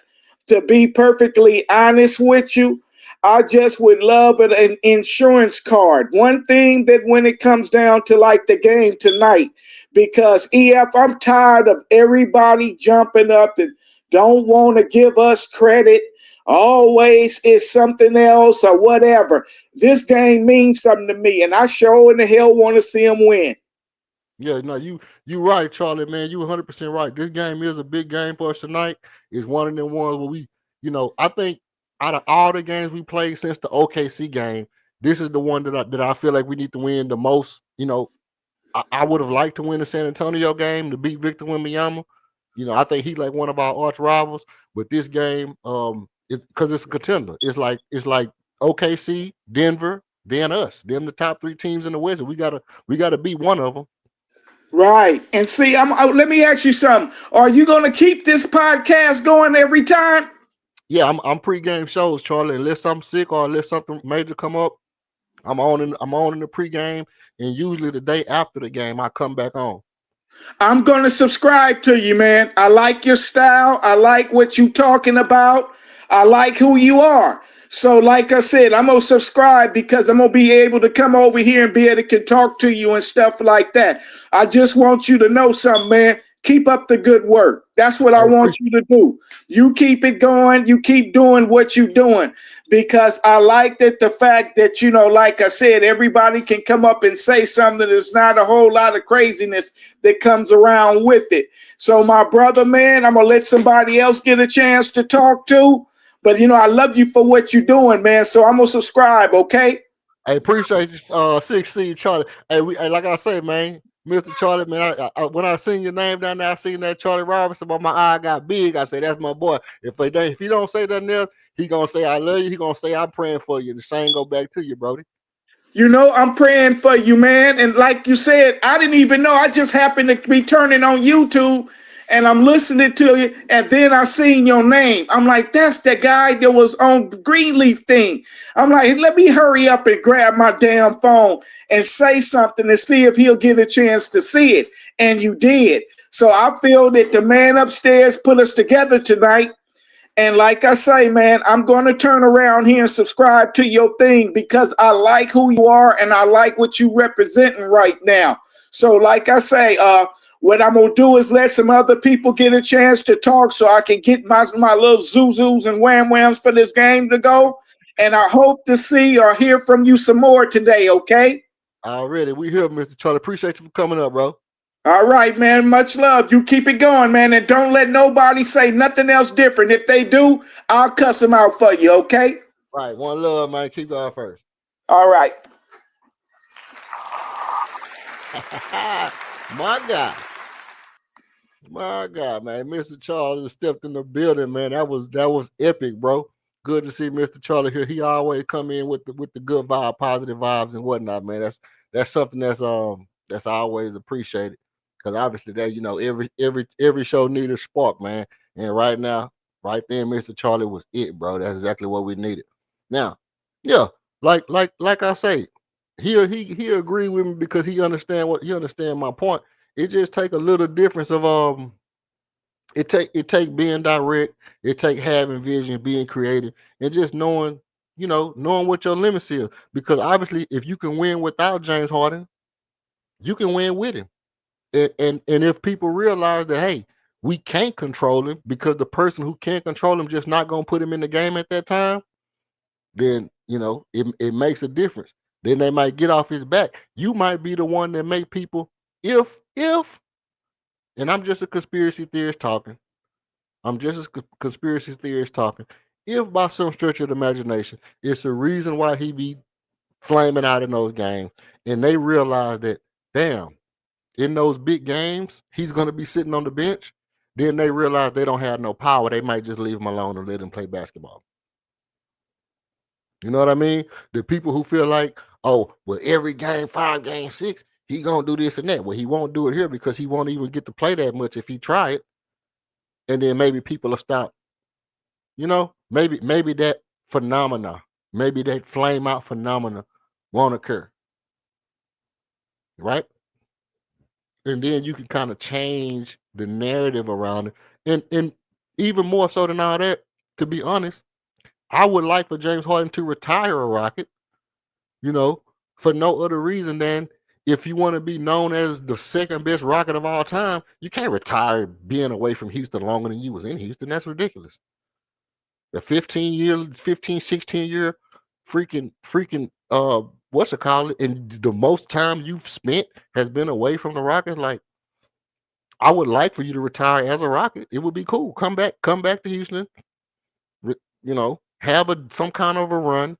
to be perfectly honest with you, I just would love an insurance card. One thing that when it comes down to like the game tonight, because I'm tired of everybody jumping up and don't want to give us credit. Always is something else or whatever. This game means something to me, and I sure in the hell want to see them win. Yeah, no, you right, Charlie, man. You 100% right. This game is a big game for us tonight. It's one of them ones where I think out of all the games we played since the OKC game, this is the one that I feel like we need to win the most. I would have liked to win the San Antonio game to beat Victor Wembanyama. I think he's like one of our arch rivals. But this game, it's because it's a contender. It's like OKC, Denver, then us. Them the top 3 teams in the West. We gotta beat one of them. Right. And see, let me ask you something. Are you going to keep this podcast going every time? Yeah, I'm pregame shows, Charlie. Unless I'm sick or unless something major come up, I'm on in the pregame, and usually the day after the game I come back on. I'm going to subscribe to you, man. I like your style. I like what you talking about. I like who you are. So, like I said, I'm going to subscribe because I'm going to be able to come over here and be able to talk to you and stuff like that. I just want you to know something, man. Keep up the good work. That's what I I want appreciate. you to do. You keep it going. You keep doing what you're doing because I like that the fact that, like I said, everybody can come up and say something. There's not a whole lot of craziness that comes around with it. So, my brother, man, I'm going to let somebody else get a chance to talk to. But, I love you for what you're doing, man. So, I'm going to subscribe, okay? I appreciate you, 6C Charlie. Hey, like I say, man, Mr. Charlie, man. When I seen your name down there, I seen that Charlie Robinson, but my eye got big. I said, "That's my boy." If he don't say nothing else, he gonna say, "I love you." He gonna say, "I'm praying for you." The same go back to you, Brody. I'm praying for you, man. And like you said, I didn't even know. I just happened to be turning on YouTube and I'm listening to you. And then I seen your name. I'm like, that's the guy that was on Greenleaf thing. I'm like, let me hurry up and grab my damn phone and say something to see if he'll get a chance to see it. And you did. So I feel that the man upstairs put us together tonight. And like I say, man, I'm going to turn around here and subscribe to your thing because I like who you are and I like what you representing right now. So, like I say, what I'm gonna do is let some other people get a chance to talk so I can get my little zuzus and wham whams for this game to go. And I hope to see or hear from you some more today. Okay. Already, we here, Mr. Charlie. Appreciate you for coming up, bro. All right, man. Much love. You keep it going, man. And don't let nobody say nothing else different. If they do, I'll cuss them out for you. Okay. Right, one love, man. Keep going first. All right. My God. My God, man, Mr. Charlie stepped in the building, man. That was epic, bro. Good to see Mr. Charlie here. He always come in with the good vibe, positive vibes and whatnot, man. That's something that's always appreciated. Because obviously that every show needs a spark, man. And right now, right there, Mr. Charlie was it, bro. That's exactly what we needed. Now, yeah, like I say, he agreed with me because he understand my point. It just take a little difference of it take being direct, it take having vision, being creative, and just knowing what your limits is. Because obviously, if you can win without James Harden, you can win with him. And if people realize that, hey, we can't control him because the person who can't control him just not gonna put him in the game at that time, then it makes a difference. Then they might get off his back. You might be the one that make people if and I'm just a conspiracy theorist talking. I'm just a conspiracy theorist talking. If by some stretch of the imagination, it's a reason why he be flaming out in those games, and they realize that, damn, in those big games, he's gonna be sitting on the bench. Then they realize they don't have no power. They might just leave him alone and let him play basketball. You know what I mean? The people who feel like, oh, well, every game, 5 game, 6, he gonna do this and that. Well, he won't do it here because he won't even get to play that much if he try it. And then maybe people will stop. Maybe that phenomena, maybe that flame out phenomena won't occur, right? And then you can kind of change the narrative around it. And even more so than all that, to be honest, I would like for James Harden to retire a Rocket, you know, for no other reason than if you want to be known as the second best Rocket of all time, you can't retire being away from Houston longer than you was in Houston. That's ridiculous. The 16 year freaking what's it called? And the most time you've spent has been away from the Rockets. Like, I would like for you to retire as a Rocket. It would be cool. Come back to Houston, have some kind of a run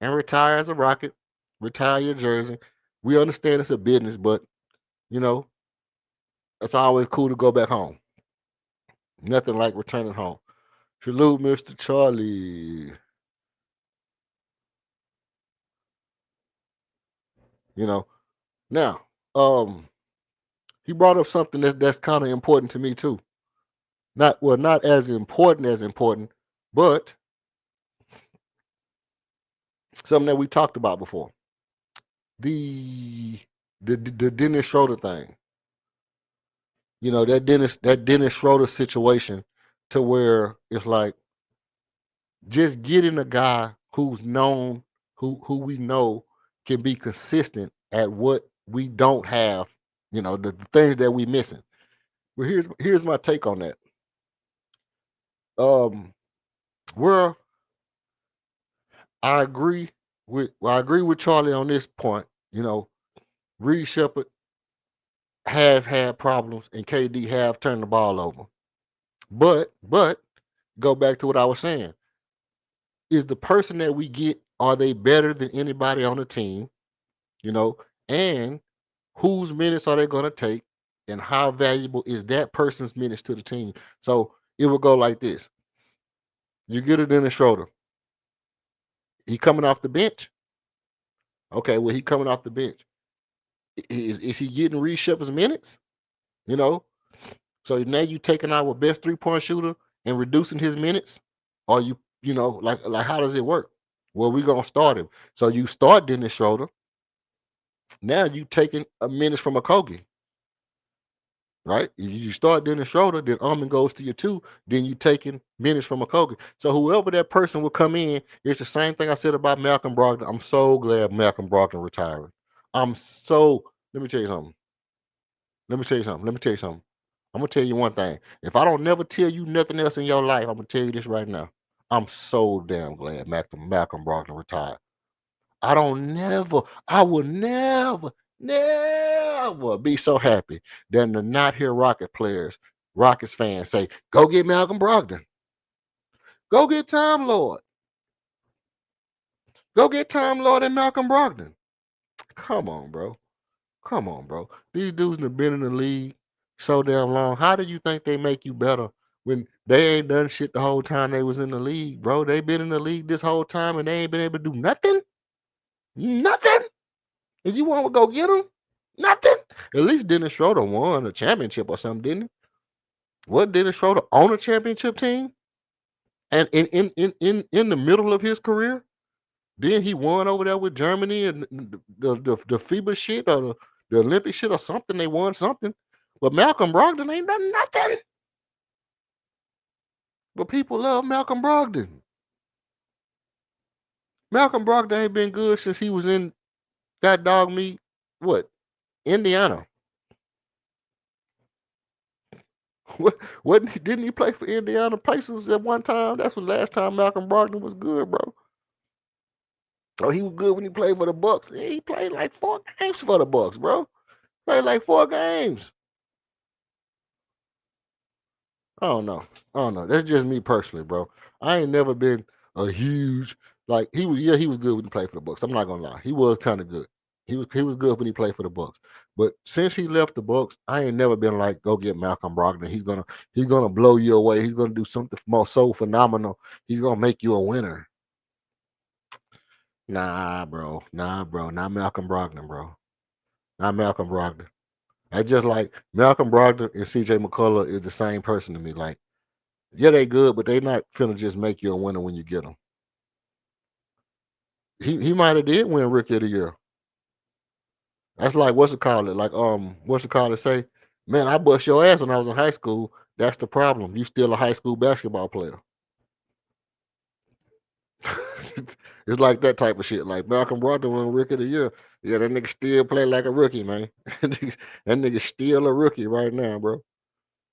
and retire as a Rocket, retire your jersey. We understand it's a business, but you know, it's always cool to go back home. Nothing like returning home. Salute, Mr. Charlie. You know. Now, he brought up something that's kind of important to me too. Not as important, but something that we talked about before. The the Dennis Schroeder thing. You know, that Dennis Schroeder situation to where it's like just getting a guy who's known, who we know can be consistent at what we don't have, the things that we missing. Well, here's my take on that. Um, where I agree with Charlie on this point. Reed Shepard has had problems, and KD have turned the ball over. But go back to what I was saying. Is the person that we get, are they better than anybody on the team? You know, and whose minutes are they going to take, and how valuable is that person's minutes to the team? So it will go like this: you get it in the shoulder. He coming off the bench. Okay, well, he coming off the bench. Is he getting Reed Shepard's minutes? You know, so now you taking our best 3-point shooter and reducing his minutes, or like how does it work? Well, we gonna start him. So you start Dennis Schroeder. Now you taking a minutes from a Kogi, right? You start Dennis Schroeder, then Almond goes to your 2, then you taking minutes from a Kogi. So whoever that person will come in, it's the same thing I said about Malcolm Brogdon. I'm so glad Malcolm Brogdon retiring. Let me tell you something. Let me tell you something. Let me tell you something. I'm gonna tell you one thing. If I don't never tell you nothing else in your life, I'm gonna tell you this right now. I'm so damn glad Malcolm Brogdon retired. I will never be so happy than the not here Rockets fans say, go get Malcolm Brogdon. Go get Time Lord. Go get Time Lord and Malcolm Brogdon. Come on, bro. Come on, bro. These dudes have been in the league so damn long. How do you think they make you better when they ain't done shit the whole time they was in the league, bro? They been in the league this whole time and they ain't been able to do nothing? Nothing? And you want to go get them? Nothing? At least Dennis Schroeder won a championship or something, didn't he? What, Dennis Schroeder on a championship team? And in the middle of his career? Then he won over there with Germany and the FIBA shit or the Olympic shit or something. They won something. But Malcolm Brogdon ain't done nothing. But people love Malcolm Brogdon. Malcolm Brogdon ain't been good since he was in that dog meat. What? Indiana. What didn't he play for Indiana Pacers at one time? That's the last time Malcolm Brogdon was good, bro. Oh, he was good when he played for the Bucks. He played like 4 games for the Bucks, bro. Played like 4 games. I don't know. I don't know. That's just me personally, bro. I ain't never been a huge like he was. Yeah, he was good when he played for the Bucks. I'm not gonna lie. He was kind of good. He was good when he played for the Bucks. But since he left the Bucks, I ain't never been like, go get Malcolm Brogdon. He's gonna blow you away. He's gonna do something more so phenomenal. He's gonna make you a winner. Nah, bro. Nah, bro. Not Malcolm Brogdon, bro. Not Malcolm Brogdon. That's just like Malcolm Brogdon and CJ McCullough is the same person to me. Like, yeah, they good, but they not finna just make you a winner when you get them. He might have did win Rookie of the Year. That's like what's it called? It like what's it called? To say, man, I bust your ass when I was in high school. That's the problem. You still a high school basketball player. It's like that type of shit. Like Malcolm Brogdon won Rookie of the Year. Yeah, that nigga still play like a rookie, man. That nigga still a rookie right now, bro.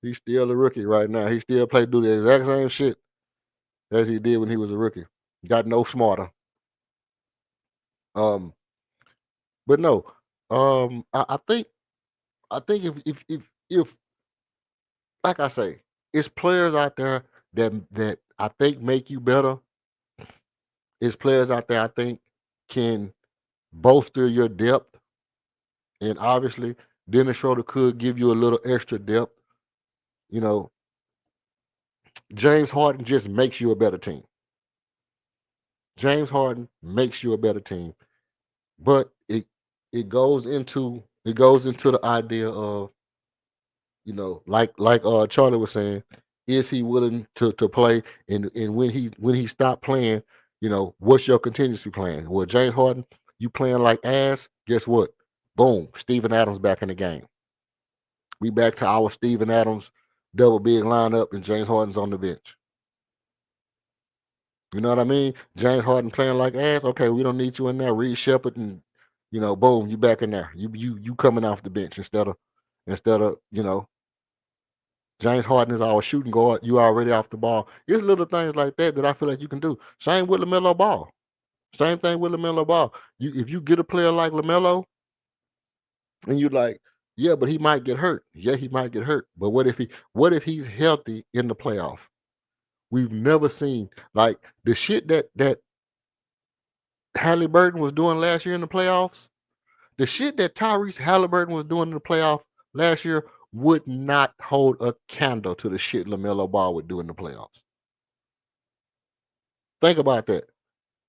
He's still a rookie right now. He still do the exact same shit as he did when he was a rookie. Got no smarter. Um, but no. I think if like I say, it's players out there that I think make you better. It's players out there I think can bolster your depth, and obviously Dennis Schroeder could give you a little extra depth. You know, James Harden just makes you a better team. James Harden makes you a better team, but it goes into the idea of, like Charlie was saying, is he willing to play, and when he stopped playing, what's your contingency plan? Well, James Harden, you playing like ass, guess what? Boom, Steven Adams back in the game. We back to our Steven Adams double big lineup, and James Harden's on the bench. You know what I mean? James Harden playing like ass. Okay, we don't need you in there. Reed Shepard, and boom, you back in there. You coming off the bench instead of James Harden is our shooting guard. You already off the ball. It's little things like that I feel like you can do. Same with LaMelo Ball. Same thing with LaMelo Ball. If you get a player like LaMelo, and you're like, yeah, but he might get hurt. Yeah, he might get hurt. But what if he's healthy in the playoff? We've never seen like the shit that Halliburton was doing last year in the playoffs. The shit that Tyrese Halliburton was doing in the playoff last year would not hold a candle to the shit LaMelo Ball would do in the playoffs. Think about that.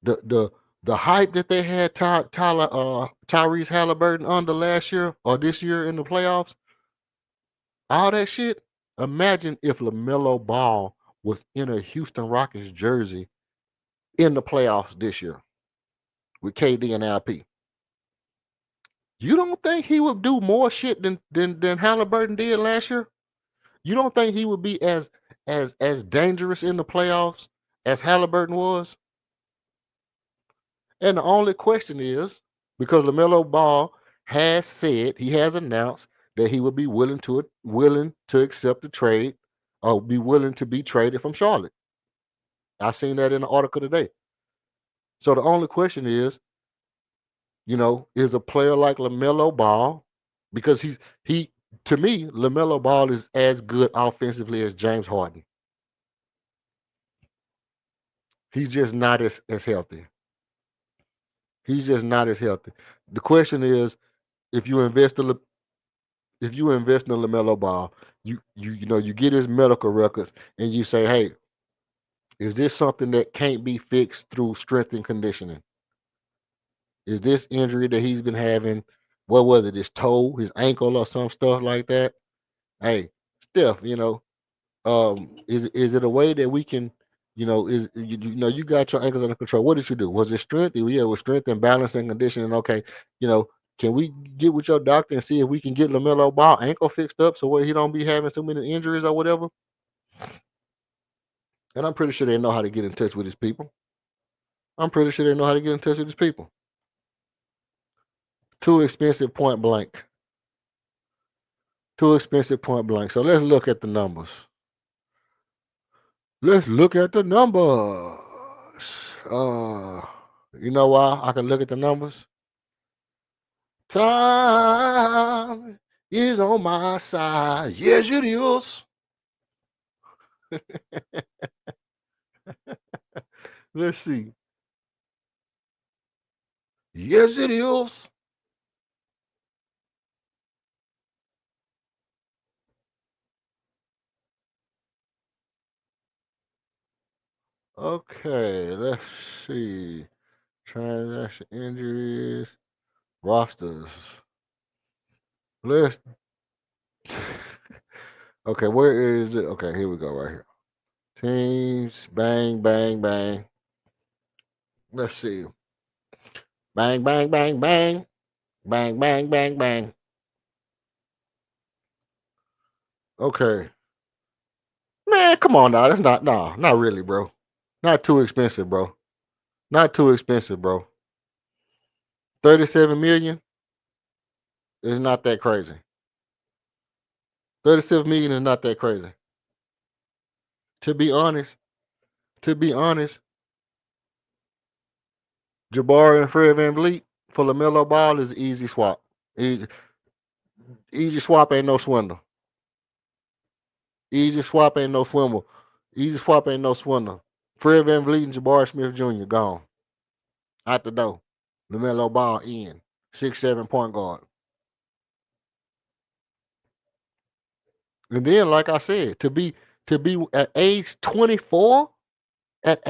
The hype that they had Tyrese Halliburton under last year or this year in the playoffs, all that shit. Imagine if LaMelo Ball was in a Houston Rockets jersey in the playoffs this year with KD and LP. You don't think he would do more shit than Halliburton did last year? You don't think he would be as dangerous in the playoffs as Halliburton was? And the only question is, because LaMelo Ball he has announced that he would be willing to accept the trade or be willing to be traded from Charlotte. I seen that in the article today. So the only question is, is a player like LaMelo Ball, because he to me, LaMelo Ball is as good offensively as James Harden. He's just not as healthy. He's just not as healthy. The question is, if you invest in LaMelo Ball, you get his medical records and you say, hey, is this something that can't be fixed through strength and conditioning? Is this injury that he's been having, what was it, his toe, his ankle, or some stuff like that? Hey, Steph, is it a way that we can, you got your ankles under control? What did you do? Was it strength? Yeah, it was strength and balance and conditioning. Okay, can we get with your doctor and see if we can get LaMelo Ball ankle fixed up so where he don't be having so many injuries or whatever? And I'm pretty sure they know how to get in touch with his people. Too expensive, point blank. Too expensive, point blank. So let's look at the numbers. You know why I can look at the numbers? Time is on my side. Yes, it is. Let's see. Yes, it is. Okay, let's see. Transaction injuries, rosters. Let's. Okay, where is it? Okay, here we go, right here. Teams, bang, bang, bang. Let's see. Bang, bang, bang, bang. Bang, bang, bang, bang. Okay. Man, come on now. That's not really, bro. Not too expensive, bro. Not too expensive, bro. 37 million is not that crazy. 37 million is not that crazy. To be honest, Jabari and Fred VanVleet for LaMelo Ball is an easy swap. Easy swap ain't no swindle. Easy swap ain't no swindle. Fred VanVleet and Jabari Smith Jr. gone. Out the door. LaMelo Ball in. 6'7" point guard. And then, like I said, to be at age 24, let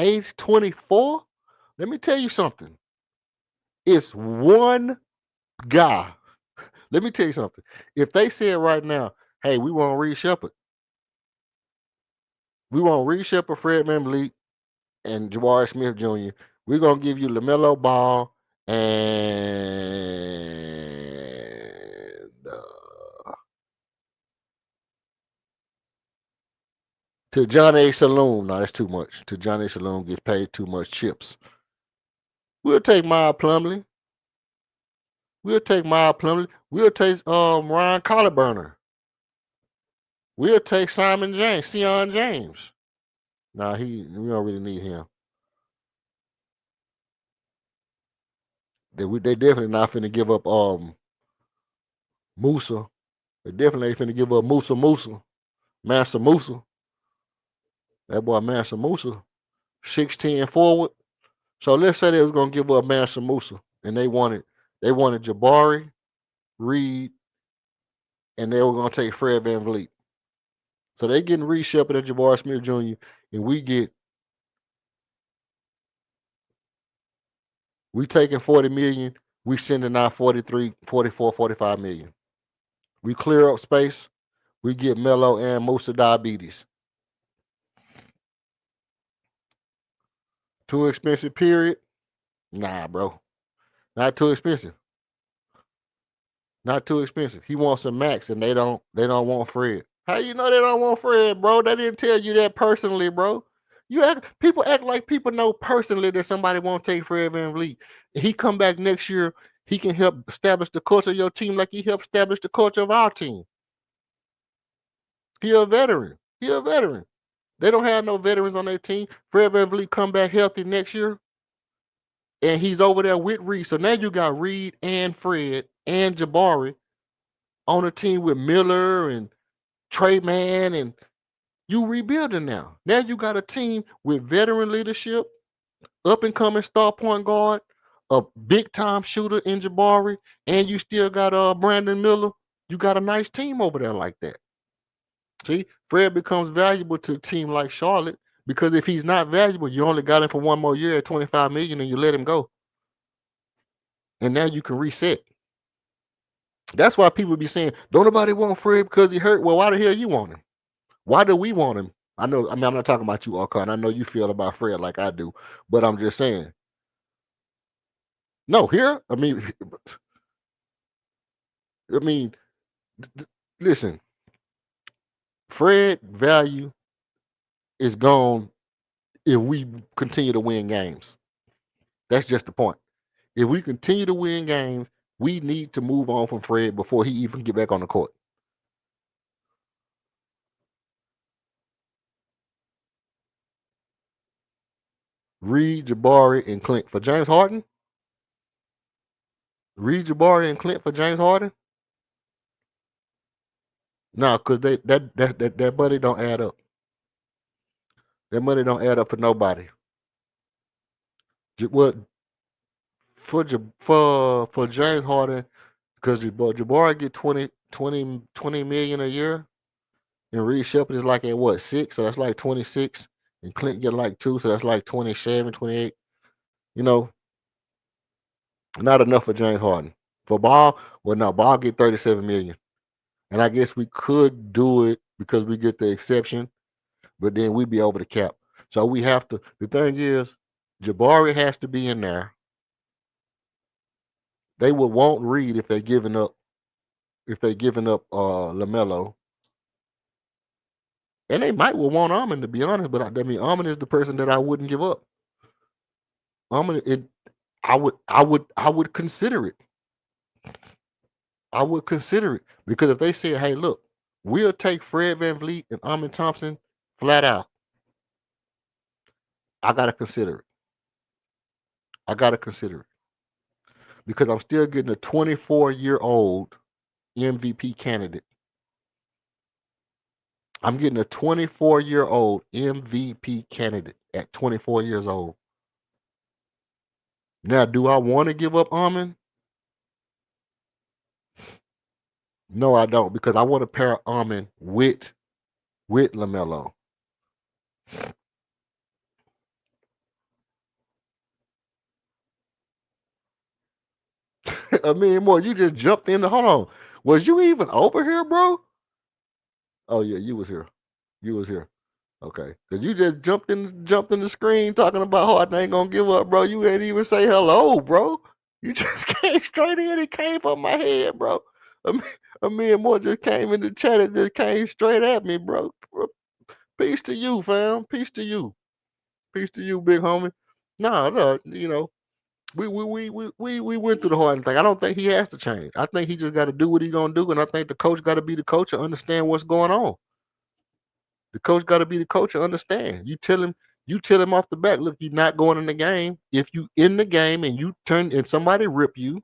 me tell you something. It's one guy. Let me tell you something. If they said right now, hey, we want Reed Shepard, we want Reed Shepard, Fred VanVleet, and Jabari Smith Jr. We're gonna give you LaMelo Ball and to John A. Saloon. No, that's too much. To John A. Saloon gets paid too much chips. We'll take Miles Plumlee. We'll take Miles Plumlee. We'll take Ryan Colliburner. We'll take Simon James, Sion James. Nah, we don't really need him. They definitely not finna give up Musa. They definitely ain't finna give up Mansa Musa. That boy Mansa Musa, 6'10" forward. So let's say they was gonna give up Mansa Musa, and they wanted Jabari, Reed, and they were gonna take Fred VanVleet. So they getting Reed Shepard and Jabari Smith Jr. and we taking 40 million, we sending out 43, 44, 45 million. We clear up space, we get Melo and Musa diabetes. Too expensive, period. Nah, bro. Not too expensive. Not too expensive. He wants a max, and they don't want Fred. How you know they don't want Fred, bro? They didn't tell you that personally, bro. People act like people know personally that somebody won't take Fred VanVleet. He come back next year, he can help establish the culture of your team like he helped establish the culture of our team. He a veteran. They don't have no veterans on their team. Fred VanVleet come back healthy next year, and he's over there with Reed. So now you got Reed and Fred and Jabari on a team with Miller and Trey Man, and you rebuilding now. Now you got a team with veteran leadership, up and coming star point guard, a big time shooter in Jabari, and you still got Brandon Miller. You got a nice team over there like that. See, Fred becomes valuable to a team like Charlotte because if he's not valuable, you only got him for one more year at $25 million and you let him go. And now you can reset. That's why people be saying, don't nobody want Fred because he hurt. Well, why the hell you want him? Why do we want him? I mean, I'm not talking about you, Arcon. I know you feel about Fred like I do, but I'm just saying. No, here, listen, Fred value is gone if we continue to win games. That's just the point. If we continue to win games, we need to move on from Fred before he even get back on the court. Reed, Jabari, and Clint for James Harden. Reed, Jabari, and Clint for James Harden. No, because that money don't add up. That money don't add up for nobody. What for James Harden? Because Jabari get 20 million a year, and Reed Shepard is like at what 6, so that's like 26, and Clint get like 2, so that's like 27, 28. You know, not enough for James Harden. For Ball, well, no, Ball get 37 million, and I guess we could do it because we get the exception, but then we'd be over the cap. So we have to. The thing is, Jabari has to be in there. They would want Reed if they're giving up. LaMelo, and they might will want Amon to be honest, but Amon is the person that I wouldn't give up. Amon, I would consider it. I would consider it because if they said, "Hey, look, we'll take Fred VanVleet and Amon Thompson flat out," I gotta consider it. Because I'm still getting a 24-year-old MVP candidate. I'm getting a 24-year-old MVP candidate at 24 years old. Now, do I want to give up Amon? No, I don't, because I want to pair Amon with LaMelo. A million more. You just jumped in the. Hold on. Was you even over here, bro? Oh yeah, you was here. You was here. Okay. Cause you just jumped in the screen talking about how I ain't gonna give up, bro. You ain't even say hello, bro. You just came straight in. It came from my head, bro. A, mi- a million more just came in the chat and just came straight at me, bro. Peace to you, fam. Peace to you. Peace to you, big homie. No, no, we went through the hard thing. I don't think he has to change. I think he just got to do what he gonna do, and I think the coach got to be the coach and understand what's going on. The coach got to be the coach and understand. You tell him off the back. Look, you're not going in the game. If you in the game and you turn and somebody rip you,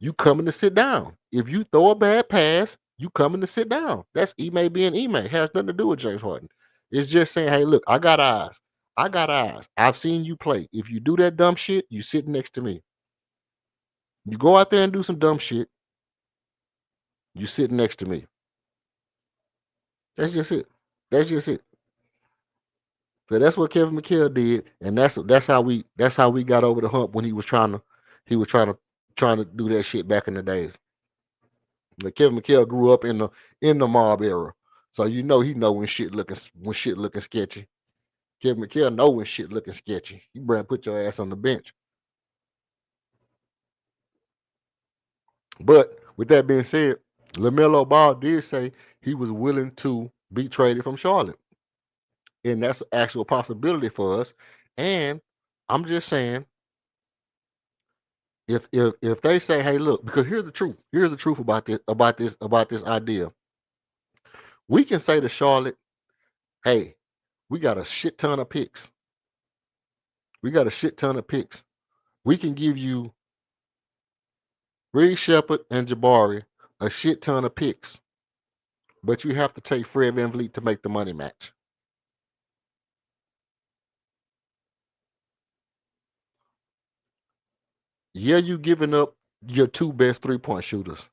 you coming to sit down. If you throw a bad pass, you coming to sit down. That's Ime being Ime. It has nothing to do with James Harden. It's just saying, hey, look, I got eyes. I got eyes. I've seen you play. If you do that dumb shit, you sit next to me. You go out there and do some dumb shit, you sit next to me. That's just it. That's just it. So that's what Kevin McHale did, and that's how we got over the hump when he was trying to do that shit back in the days. But Kevin McHale grew up in the mob era, so he know when shit looking sketchy. Kevin McHale know when shit looking sketchy. You better put your ass on the bench. But with that being said, LaMelo Ball did say he was willing to be traded from Charlotte, and that's an actual possibility for us. And I'm just saying, if they say, hey, look, because here's the truth about this idea. We can say to Charlotte, hey, we got a shit ton of picks. We got a shit ton of picks. We can give you Reed Shepard and Jabari a shit ton of picks, but you have to take Fred VanVleet to make the money match. Yeah, you giving up your two best 3-point shooters.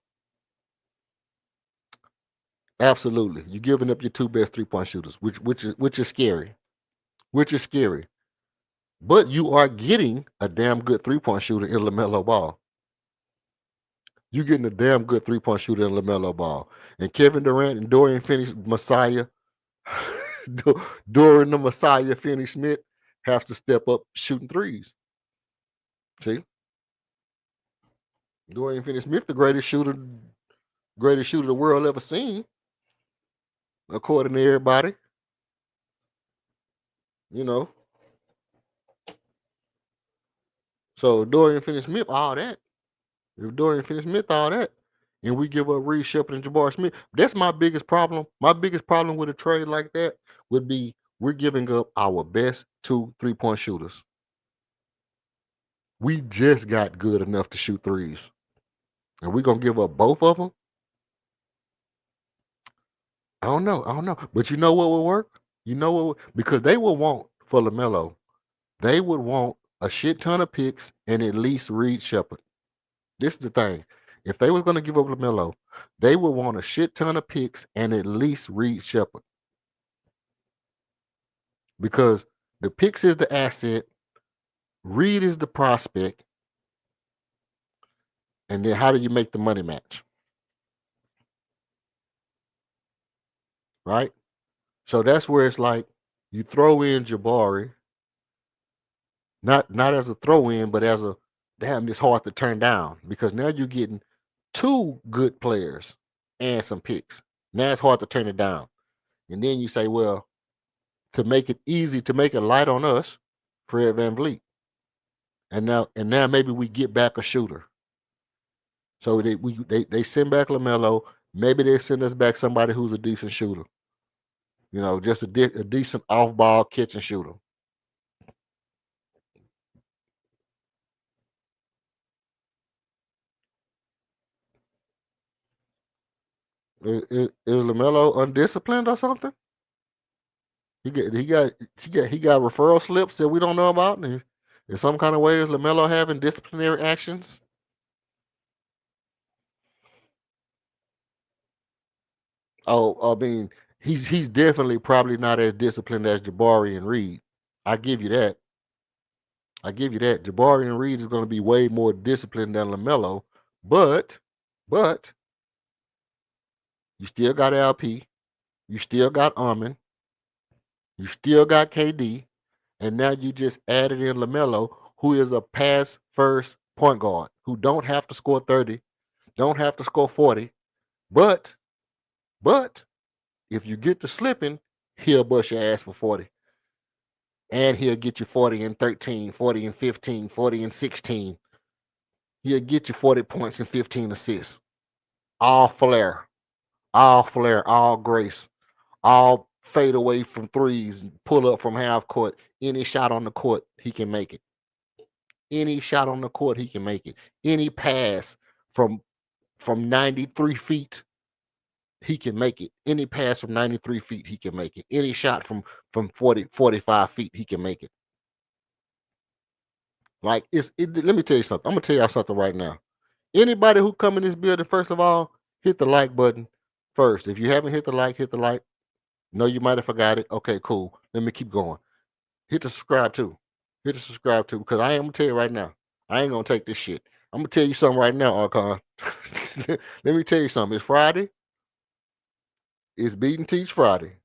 Absolutely, you giving up your two best 3-point shooters, which is scary. Which is scary. But you are getting a damn good 3-point shooter in LaMelo Ball. You're getting a damn good 3-point shooter in LaMelo Ball. And Kevin Durant and Dorian Finney-Messiah, Dorian the Messiah Finney-Smith have to step up shooting threes. See? Dorian Finney-Smith, the greatest shooter the world ever seen, according to everybody. You know. So Dorian Finney-Smith, all that. If Dorian Finney-Smith, all that, and we give up Reed Shepard and Jabari Smith, that's my biggest problem. My biggest problem with a trade like that would be we're giving up our best two 3-point shooters. We just got good enough to shoot threes, and we're gonna give up both of them. I don't know. But you know what would work? You know what? Because they would want for LaMelo, they would want a shit ton of picks and at least Reed Shepard. This is the thing. If they was going to give up LaMelo, they would want a shit ton of picks and at least Reed Shepard. Because the picks is the asset, Reed is the prospect, and then how do you make the money match? Right? So that's where it's like you throw in Jabari, not as a throw in, but as a damn, it's hard to turn down because now you're getting two good players and some picks. Now it's hard to turn it down. And then you say, well, to make it easy, to make it light on us, Fred VanVleet. And now maybe we get back a shooter. So they send back LaMelo. Maybe they send us back somebody who's a decent shooter. Just a decent off-ball catch and shooter. Is LaMelo undisciplined or something? He got referral slips that we don't know about. And in some kind of way, is LaMelo having disciplinary actions? Oh, I mean, he's definitely probably not as disciplined as Jabari and Reed. I give you that. I give you that. Jabari Reed is going to be way more disciplined than LaMelo, but you still got LP, you still got Armin, you still got KD, and now you just added in LaMelo, who is a pass first point guard who don't have to score 30, don't have to score 40, but if you get to slipping, he'll bust your ass for 40. And he'll get you 40 and 13, 40 and 15, 40 and 16. He'll get you 40 points and 15 assists. All flair, all grace, all fade away from threes, pull up from half court. Any shot on the court, he can make it. Any shot on the court, he can make it. Any pass from 93 feet, he can make it. Any pass from 93 feet, he can make it. Any shot from 45 feet, he can make it. Like let me tell you something. I'm gonna tell y'all something right now. Anybody who come in this building, first of all, hit the like button first. If you haven't hit the like, hit the like. No, you might have forgot it. Okay, cool. Let me keep going. Hit the subscribe too. Hit the subscribe too, because I am gonna tell you right now. I ain't gonna take this shit. I'm gonna tell you something right now, Archon. Let me tell you something. It's Friday. It's Beat and Teach Friday.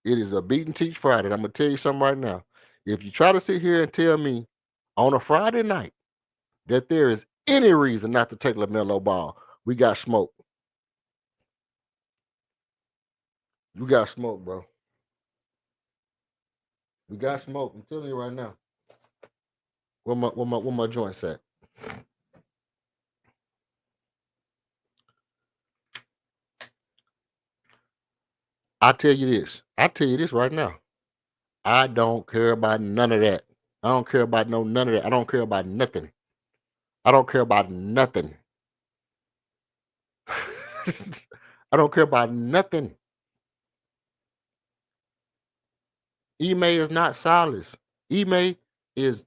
It is a Beat and Teach Friday. I'm gonna tell you something right now. If you try to sit here and tell me on a Friday night that there is any reason not to take LaMelo Ball, we got smoke. We got smoke, bro. We got smoke. I'm telling you right now. Where my joints at? I tell you this right now. I don't care about none of that. I don't care about none of that. I don't care about nothing. I don't care about nothing. I don't care about nothing. Ime is not Silas. Ime is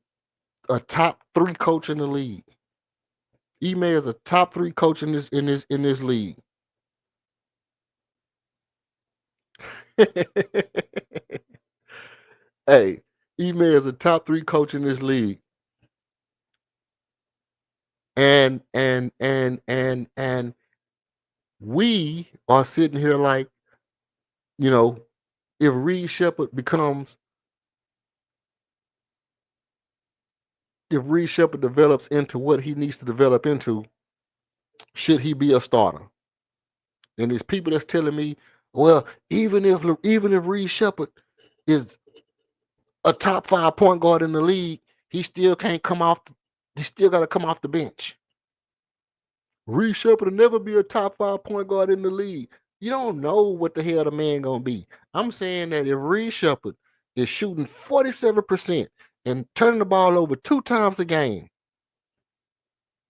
a top 3 coach in the league. Ime is a top 3 coach in this league. Hey, Ime is a top 3 coach in this league. And we are sitting here like, you know, if Reed Shepherd develops into what he needs to develop into, should he be a starter? And there's people that's telling me, well, even if Reed Shepherd is a top 5 point guard in the league, he still can't come off. He still got to come off the bench. Reed Shepherd will never be a top 5 point guard in the league. You don't know what the hell the man gonna be. I'm saying that if Reed Shepherd is shooting 47% and turning the ball over 2 times a game,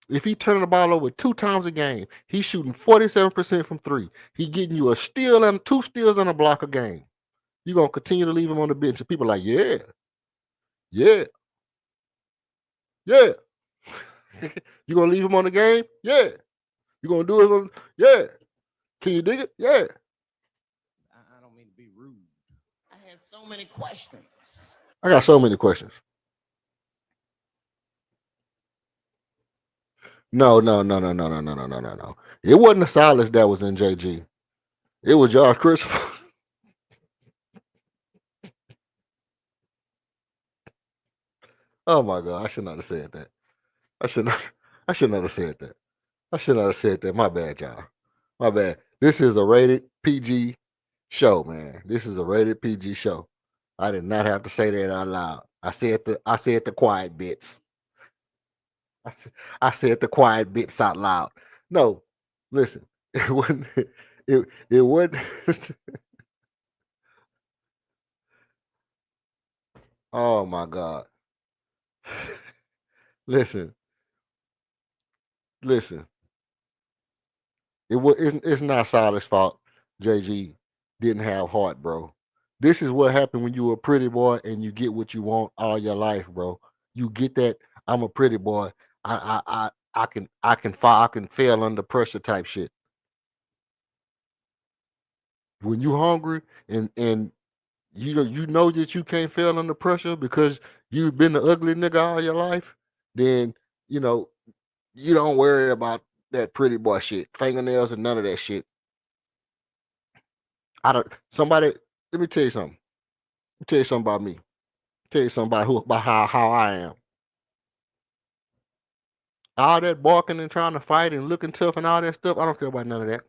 if he turning the ball over 2 times a game, he's shooting 47% from 3. He getting you a steal and 2 steals and a block a game. You're gonna continue to leave him on the bench. And people are like, yeah. You gonna leave him on the game? Yeah. You gonna do it? Yeah. Can you dig it? Yeah. I don't mean to be rude. I had so many questions. I got so many questions. No. It wasn't the Silas that was in JG. It was Josh Christopher. Oh my God, I should not have said that. I should not have said that. I should not have said that. My bad, y'all. My bad. This is a rated PG show, man. This is a rated PG show. I did not have to say that out loud. I said the quiet bits. I said the quiet bits out loud. No, listen. It wasn't. It wasn't. Oh my God. Listen. It's not Silas' fault. JG didn't have heart, bro. This is what happened when you a pretty boy and you get what you want all your life, bro. You get that I'm a pretty boy. I can fail under pressure type shit. When you hungry and you know that you can't fail under pressure because you've been the ugly nigga all your life, then you know you don't worry about that pretty boy shit, fingernails and none of that shit. I don't. Somebody, let me tell you something. Let me tell you something about me. Tell you something about how I am. All that barking and trying to fight and looking tough and all that stuff. I don't care about none of that.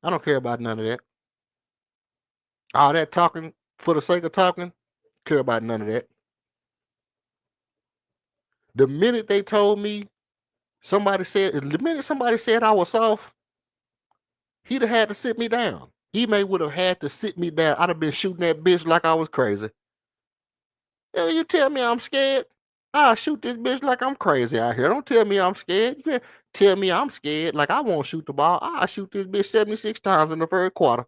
I don't care about none of that. All that talking for the sake of talking. Care about none of that. The minute they told me, the minute somebody said I was soft, he'd have had to sit me down. He would have had to sit me down. I'd have been shooting that bitch like I was crazy. Yeah, you tell me I'm scared, I'll shoot this bitch like I'm crazy out here. Don't tell me I'm scared. You can't tell me I'm scared like I won't shoot the ball. I'll shoot this bitch 76 times in the first quarter.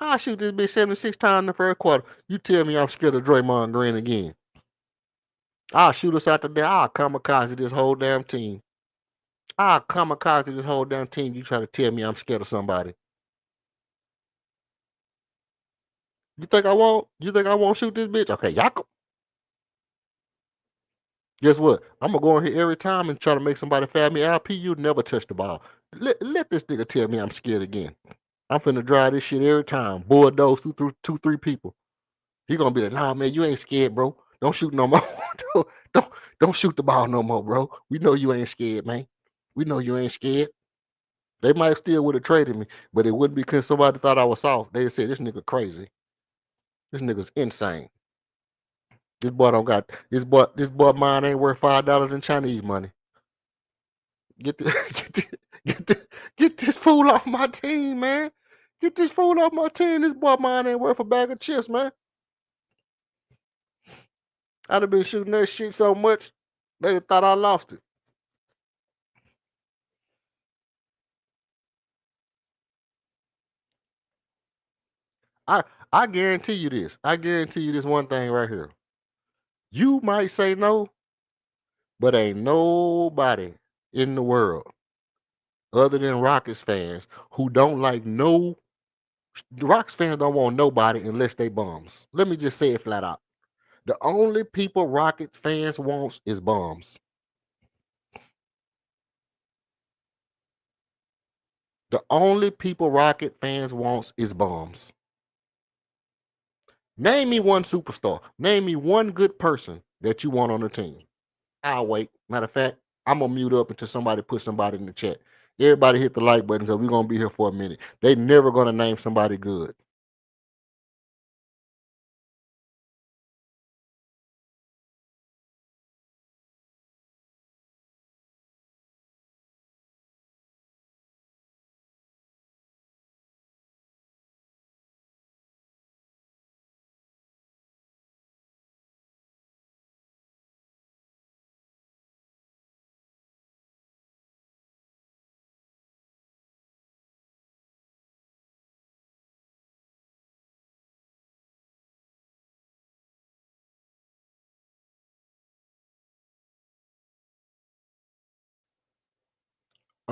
I'll shoot this bitch 76 times in the first quarter. You tell me I'm scared of Draymond Green again. I'll shoot us out there. I'll kamikaze this whole damn team. I'll kamikaze this whole damn team. You try to tell me I'm scared of somebody. You think I won't? You think I won't shoot this bitch? Okay, y'all. Guess what? I'm gonna go in here every time and try to make somebody foul me. LP, you never touch the ball. Let this nigga tell me I'm scared again. I'm finna drive this shit every time. Bulldoze through 3 people. He gonna be like, nah, man, you ain't scared, bro. Don't shoot no more. don't, don't don't shoot the ball no more, bro. We know you ain't scared, man. We know you ain't scared. They might still would have traded me, but it wouldn't because somebody thought I was soft. They said this nigga crazy. This nigga's insane. This boy don't got this boy mine ain't worth $5 in Chinese money. Get the, get this fool off my team, man. Get this fool off my team. This boy mine ain't worth a bag of chips, man. I'd have been shooting that shit so much, they'd have thought I lost it. I I guarantee you this. I guarantee you this one thing right here. You might say no, but ain't nobody in the world other than Rockets fans who don't like no. The Rockets fans don't want nobody unless they bums. Let me just say it flat out. The only people Rockets fans wants is bums. The only people Rocket fans wants is bums. Name me one superstar. Name me one good person that you want on the team. I'll wait. Matter of fact, I'm gonna mute up until somebody puts somebody in the chat. Everybody hit the like button because we're gonna be here for a minute. They never gonna name somebody good.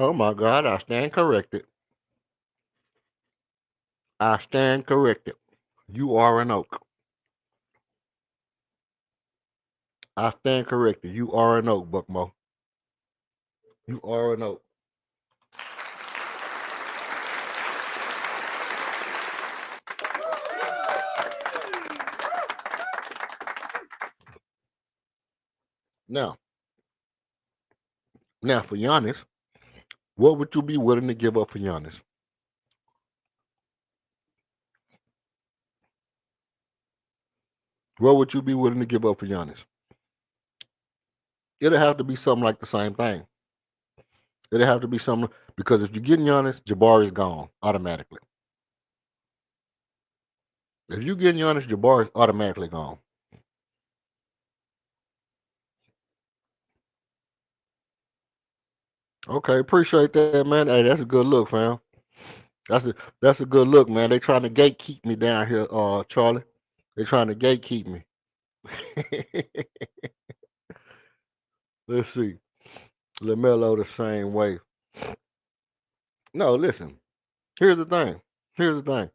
Oh my God, I stand corrected. I stand corrected. You are an oak. I stand corrected. You are an oak, Buckmo. You are an oak. Now, now for Giannis, what would you be willing to give up for Giannis? What would you be willing to give up for Giannis? It'll have to be something like the same thing. It'll have to be something because if you're getting Giannis, Jabari's gone automatically. If you're getting Giannis, Jabari's automatically gone. Okay, appreciate that, man. Hey, that's a good look, fam. That's a good look, man. They trying to gatekeep me down here, Charlie. They trying to gatekeep me. Let's see. LaMelo the same way. No, listen. Here's the thing. Here's the thing.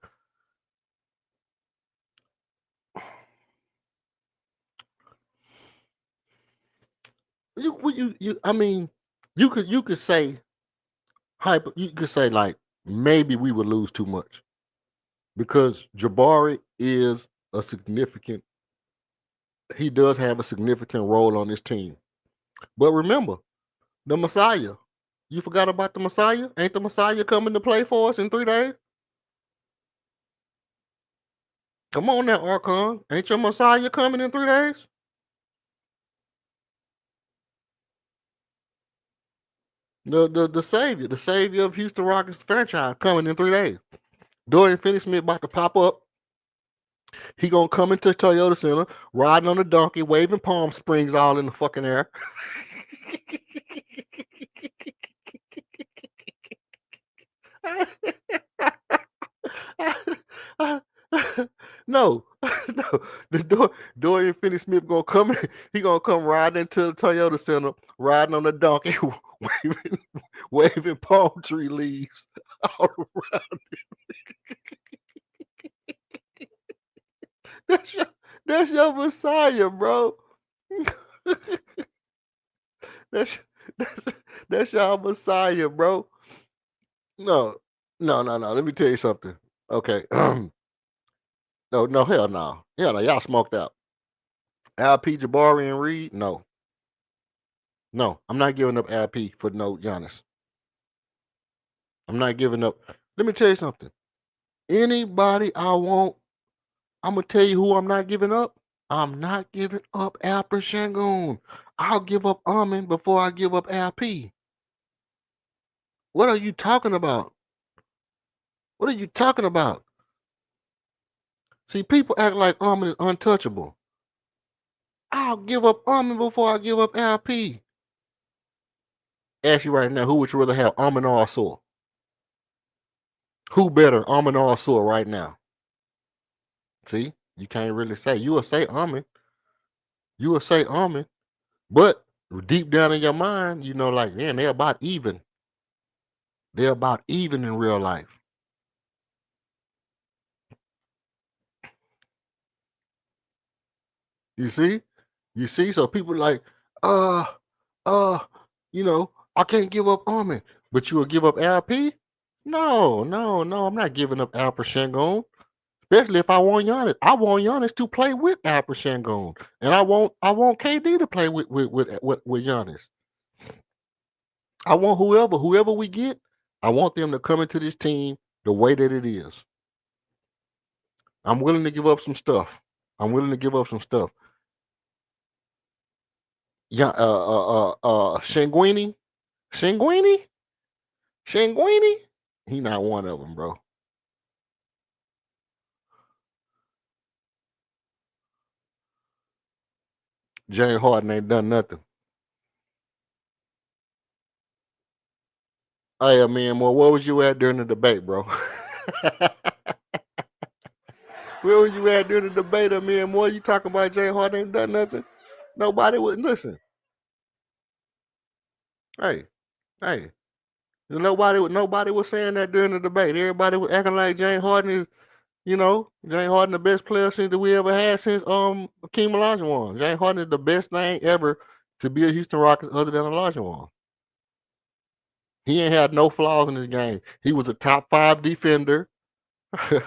I mean, you could say you could say like maybe we would lose too much because Jabari is a significant. He does have a significant role on this team. But remember, the Messiah. You forgot about the Messiah? Ain't the Messiah coming to play for us in 3 days? Come on now, Archon. Ain't your Messiah coming in 3 days? The savior of Houston Rockets franchise coming in 3 days. Dorian Finney-Smith about to pop up. He gonna come into Toyota Center, riding on a donkey, waving Palm Springs all in the fucking air. No, no. Dorian Finney-Smith gonna come. He gonna come riding into the Toyota Center, riding on a donkey, waving palm tree leaves all around. That's your Messiah, bro. that's that's that's your Messiah, bro. No, no. Let me tell you something. Okay. No, hell no. Hell no. Y'all smoked out. LP Jabari and Reed? No. No. I'm not giving up LP for no Giannis. I'm not giving up. Let me tell you something. Anybody I want, I'm gonna tell you who I'm not giving up. I'm not giving up Alper Şengün. I'll give up Amin before I give up LP. What are you talking about? What are you talking about? See, people act like Amin is untouchable. I'll give up Amin before I give up LP. Ask you right now, who would you rather have, Amin or Asor? Who better, Amin or Asor right now? See, you can't really say. You will say Amin. You will say Amin. But deep down in your mind, you know, like, man, they're about even. They're about even in real life. You see? You see? So people like, uh, uh, you know, I can't give up Amin, but you will give up LP? No, I'm not giving up Alper Şengün. Especially if I want Giannis. I want Giannis to play with Alper Şengün. And I want KD to play with Giannis. I want whoever we get, I want them to come into this team the way that it is. I'm willing to give up some stuff. Yeah, Şengün, he not one of them, bro. James Harden ain't done nothing. Hey, man, well, where was you at during the debate, bro? Where was you at during the debate, man? More you talking about James Harden ain't done nothing? Nobody would listen. Hey, hey. Nobody was saying that during the debate. Everybody was acting like James Harden is, James Harden the best player since that we ever had since Hakeem Olajuwon. James Harden is the best thing ever to be a Houston Rockets other than Olajuwon. He ain't had no flaws in his game. He was a top 5 defender,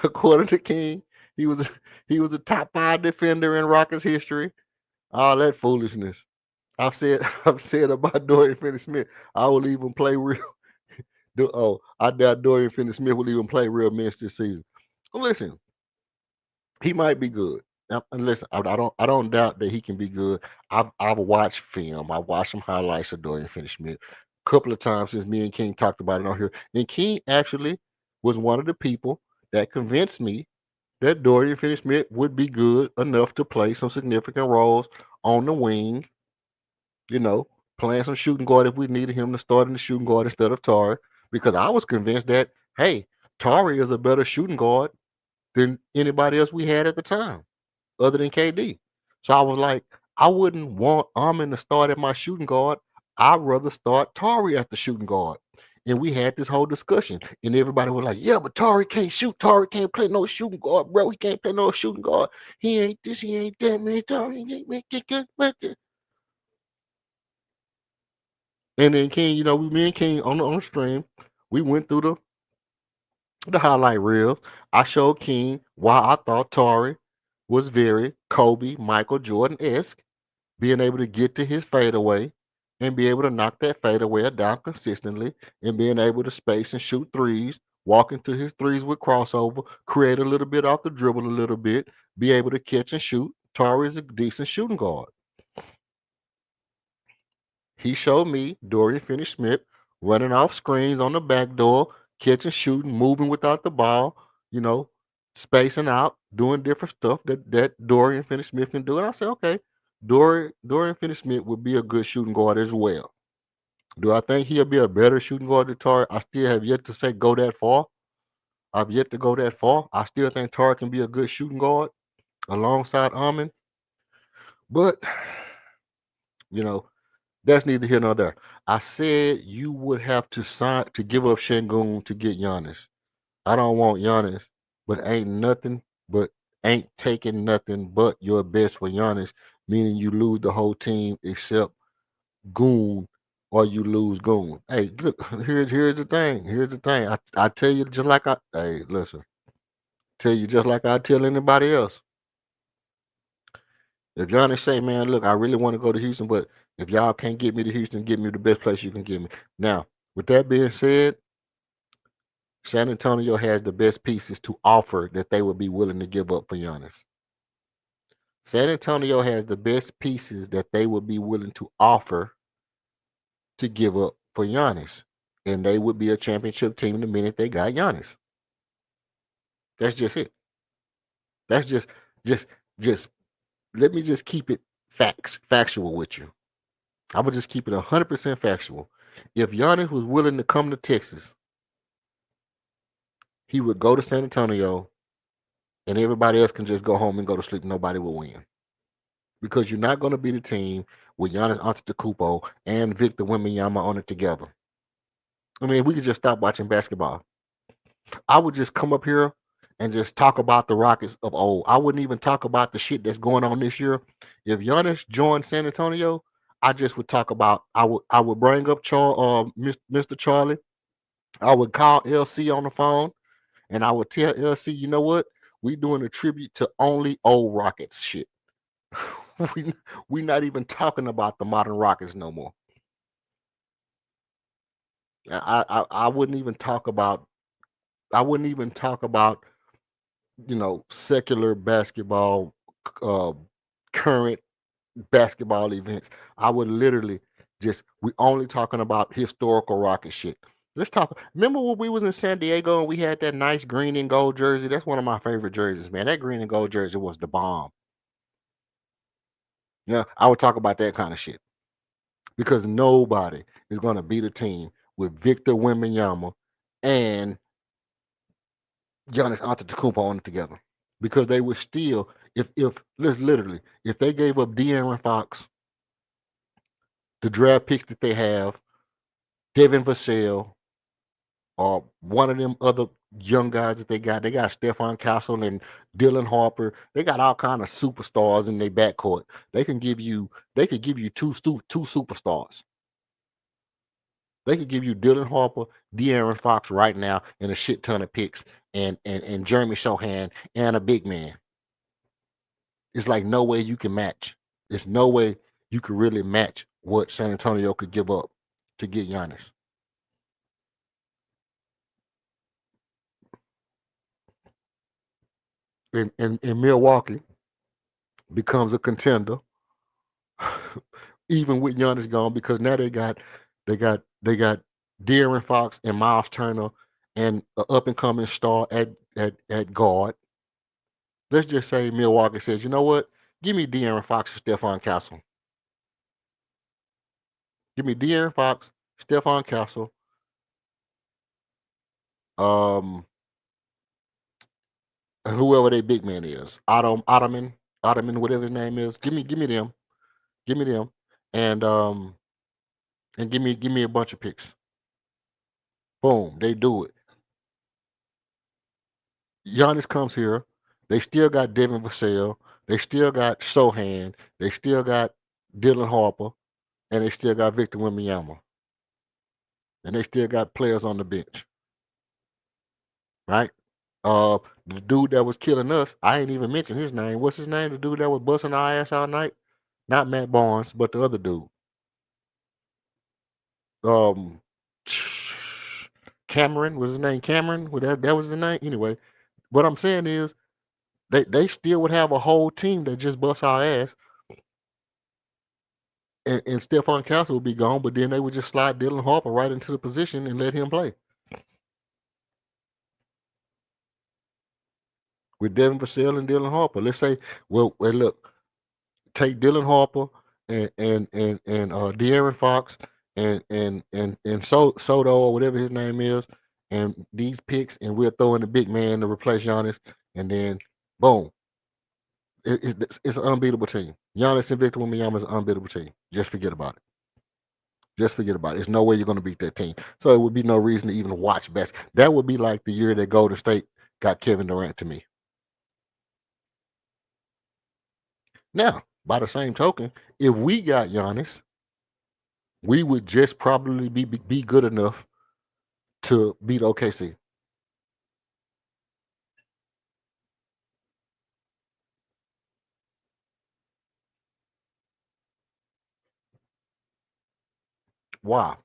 according to King. He was a top 5 defender in Rockets history. All that foolishness. I've said about Dorian Finney-Smith. I will even play real. I doubt Dorian Finney-Smith will even play real minutes this season. Listen, he might be good. And listen, I don't doubt that he can be good. I've watched film. I watched some highlights of Dorian Finney-Smith a couple of times since me and King talked about it on here. And King actually was one of the people that convinced me that Dorian Finney-Smith would be good enough to play some significant roles on the wing, playing some shooting guard if we needed him to start in the shooting guard instead of Tari. Because I was convinced that, hey, Tari is a better shooting guard than anybody else we had at the time, other than KD. So I was like, I wouldn't want Amin to start at my shooting guard. I'd rather start Tari at the shooting guard. And we had this whole discussion, and everybody was like, "Yeah, but Tari can't shoot. Tari can't play no shooting guard, bro. He can't play no shooting guard. He ain't this. He ain't that, man. Tari ain't make it." And then King, me and King on the stream, we went through the highlight reels. I showed King why I thought Tari was very Kobe, Michael Jordan esque, being able to get to his fadeaway and be able to knock that fadeaway down consistently and being able to space and shoot threes, walk into his threes with crossover, create a little bit off the dribble a little bit, be able to catch and shoot. Tari is a decent shooting guard. He showed me Dorian Finney-Smith running off screens on the back door, catching, shooting, moving without the ball, you know, spacing out, doing different stuff that Dorian Finney-Smith can do. And I said, okay, Dorian Finney-Smith would be a good shooting guard as well. Do I think he'll be a better shooting guard than Tari? I still have yet to say go that far. I've yet to go that far. I still think Tari can be a good shooting guard alongside Amin. But, you know, that's neither here nor there. I said you would have to sign to give up Şengün to get Giannis. I don't want Giannis, but ain't taking nothing but your best for Giannis, meaning you lose the whole team except Goon or you lose Goon. Hey, look, here's the thing. Here's the thing. I tell you just like listen, tell you just like I tell anybody else. If Giannis say, man, look, I really want to go to Houston, but if y'all can't get me to Houston, get me the best place you can get me. Now, with that being said, San Antonio has the best pieces to offer that they would be willing to give up for Giannis. San Antonio has the best pieces that they would be willing to offer to give up for Giannis. And they would be a championship team the minute they got Giannis. That's just it. That's just let me just keep it factual with you. I'm gonna just keep it 100% factual. If Giannis was willing to come to Texas, he would go to San Antonio, and everybody else can just go home and go to sleep. Nobody will win because you're not going to be the team with Giannis Antetokounmpo and Victor Wembanyama on it together. I mean, we could just stop watching basketball. I would just come up here and just talk about the Rockets of old. I wouldn't even talk about the shit that's going on this year. If Giannis joined San Antonio, I just would talk about. I would bring up Mr. Charlie. I would call LC on the phone, and I would tell LC, you know what? We doing a tribute to only old Rockets shit. we not even talking about the modern Rockets no more. I wouldn't even talk about. I wouldn't even talk about secular basketball, uh, current basketball events. I would literally we only talking about historical Rocket shit. Let's talk. Remember when we was in San Diego and we had that nice green and gold jersey? That's one of my favorite jerseys, man. That green and gold jersey was the bomb. Yeah, I would talk about that kind of shit because nobody is gonna beat a team with Victor Wembanyama and Giannis Antetokounmpo on it together because they would still if literally if they gave up De'Aaron Fox, the draft picks that they have, Devin Vassell, or one of them other young guys that they got. They got Stephon Castle and Dylan Harper. They got all kind of superstars in their backcourt. They could give you two superstars. They could give you Dylan Harper, De'Aaron Fox right now, and a shit ton of picks, and Jeremy Sohan and a big man. It's like no way you can match. There's no way you could really match what San Antonio could give up to get Giannis. And Milwaukee becomes a contender, even with Giannis gone, because now they got De'Aaron Fox and Miles Turner and an up and coming star at guard. Let's just say Milwaukee says, you know what? Give me De'Aaron Fox and Stephon Castle. Give me De'Aaron Fox, Stephon Castle, and whoever their big man is, Ottoman, whatever his name is. Give me them, and give me a bunch of picks. Boom, they do it. Giannis comes here. They still got Devin Vassell. They still got Sohan. They still got Dylan Harper, and they still got Victor Wembanyama, and they still got players on the bench, right? The dude that was killing us, I ain't even mention his name. What's his name? The dude that was busting our ass all night? Not Matt Barnes, but the other dude. Um, Cameron was his name. Cameron, that was the name. Anyway, what I'm saying is they still would have a whole team that just bust our ass, and Stephon Castle would be gone, but then they would just slide Dylan Harper right into the position and let him play with Devin Vassell and Dylan Harper. Let's say, well, look, take Dylan Harper and De'Aaron Fox and Soto or whatever his name is, and these picks, and we'll throw in the big man to replace Giannis, and then boom, it's an unbeatable team. Giannis and Victor Wembanyama is an unbeatable team. Just forget about it. Just forget about it. There's no way you're going to beat that team. So it would be no reason to even watch basketball. That would be like the year that Golden State got Kevin Durant to me. Now, by the same token, if we got Giannis, we would just probably be good enough to beat OKC. Why?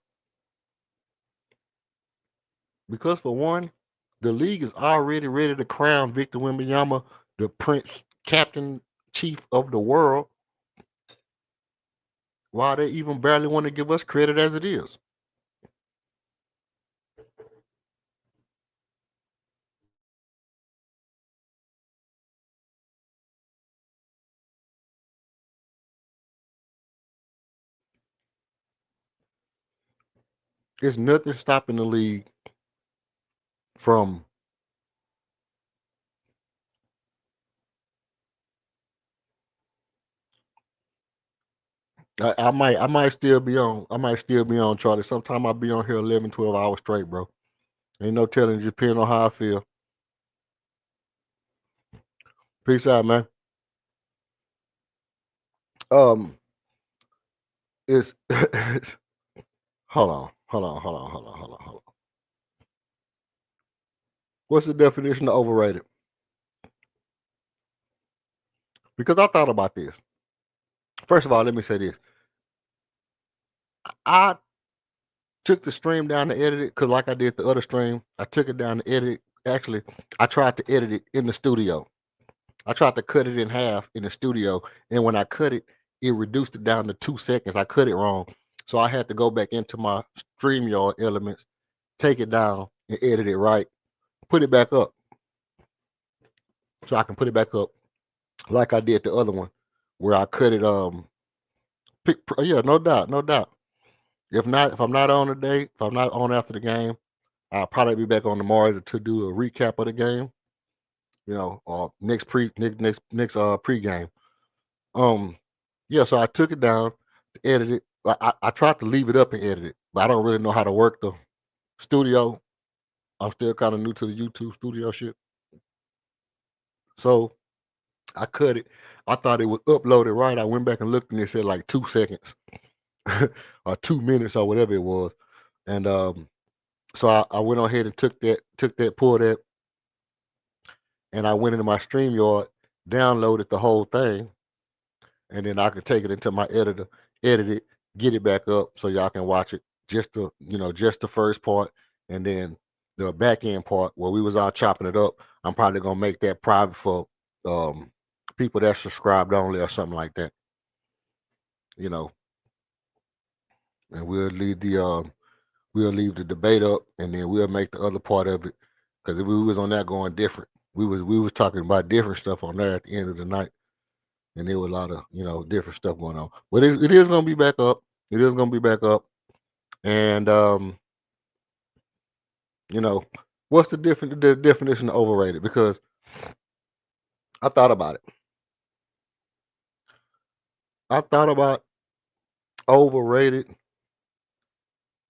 Because for one, the league is already ready to crown Victor Wembanyama the Prince, Captain, Chief of the world. Why they even barely want to give us credit as it is? There's nothing stopping the league from I might still be on. I might still be on, Charlie. Sometime I'll be on here 11, 12 hours straight, bro. Ain't no telling, just depending on how I feel. Peace out, man. Um, it's hold on, hold on, hold on, hold on, hold on, hold on. What's the definition of overrated? Because I thought about this. First of all, let me say this. I took the stream down to edit it because, like I did the other stream, I took it down to edit it. Actually, I tried to edit it in the studio. I tried to cut it in half in the studio, and when I cut it, it reduced it down to 2 seconds. I cut it wrong, so I had to go back into my StreamYard elements, take it down, and edit it right, put it back up, so I can put it back up like I did the other one, where I cut it. Yeah, no doubt, no doubt. If I'm not on today, if I'm not on after the game, I'll probably be back on tomorrow to do a recap of the game. You know, or next pregame. Yeah, so I took it down, edit it. I tried to leave it up and edit it, but I don't really know how to work the studio. I'm still kind of new to the YouTube studio shit. So I cut it. I thought it was uploaded right. I went back and looked and it said like 2 seconds or 2 minutes or whatever it was. And so I went on ahead and took that, pulled that, and I went into my StreamYard, downloaded the whole thing, and then I could take it into my editor, edit it, get it back up so y'all can watch it. Just the first part, and then the back end part where we was all chopping it up. I'm probably gonna make that private for people that subscribed only or something like that. You know, and we'll leave the debate up, and then we'll make the other part of it because if we was on that going different, we was talking about different stuff on there at the end of the night. And there was a lot of different stuff going on. But it is going to be back up. It is going to be back up. And what's the definition of overrated? Because I thought about it. I thought about overrated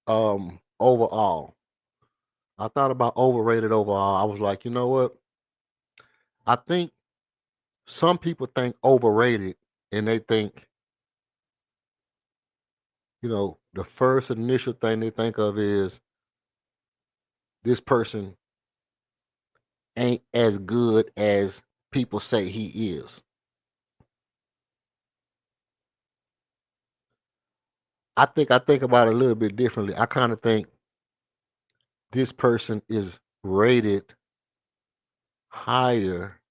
overall. I thought about overrated overall. I was like, you know what? I think some people think overrated and they think, the first initial thing they think of is this person ain't as good as people say he is. I think about it a little bit differently. I kind of think this person is rated higher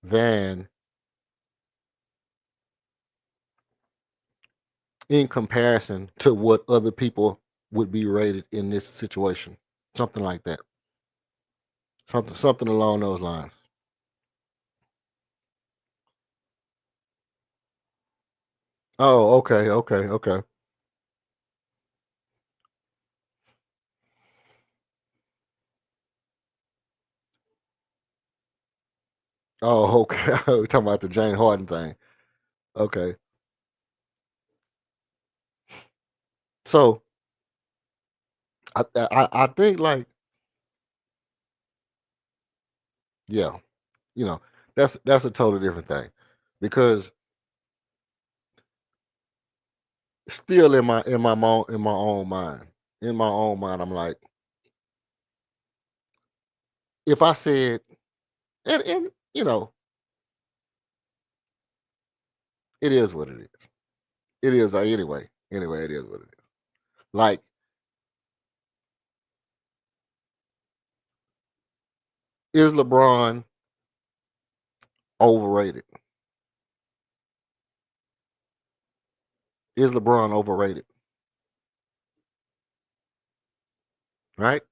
than in comparison to what other people would be rated in this situation. Something like that. Something along those lines. Oh, okay, okay, okay. Oh, okay. We're talking about the Jane Harden thing. Okay. So I think like, yeah, you know, that's a totally different thing. Because still in my own mind. In my own mind, I'm like, if I said, and it is what it is. It is anyway. Anyway, it is what it is. Like, is LeBron overrated? Is LeBron overrated? Right?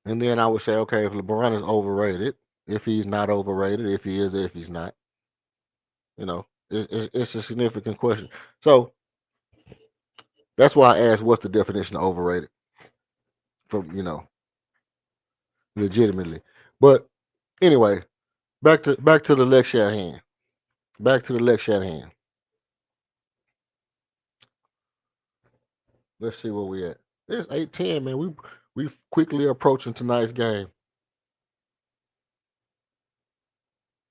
And then I would say, okay, if LeBron is overrated, if he's not overrated, if he is, if he's not, it's a significant question. So that's why I asked, what's the definition of overrated? From legitimately. But anyway, back to the lecture at hand. Back to the lecture at hand. Let's see where we at. It's 8:10, man. We quickly approaching tonight's game.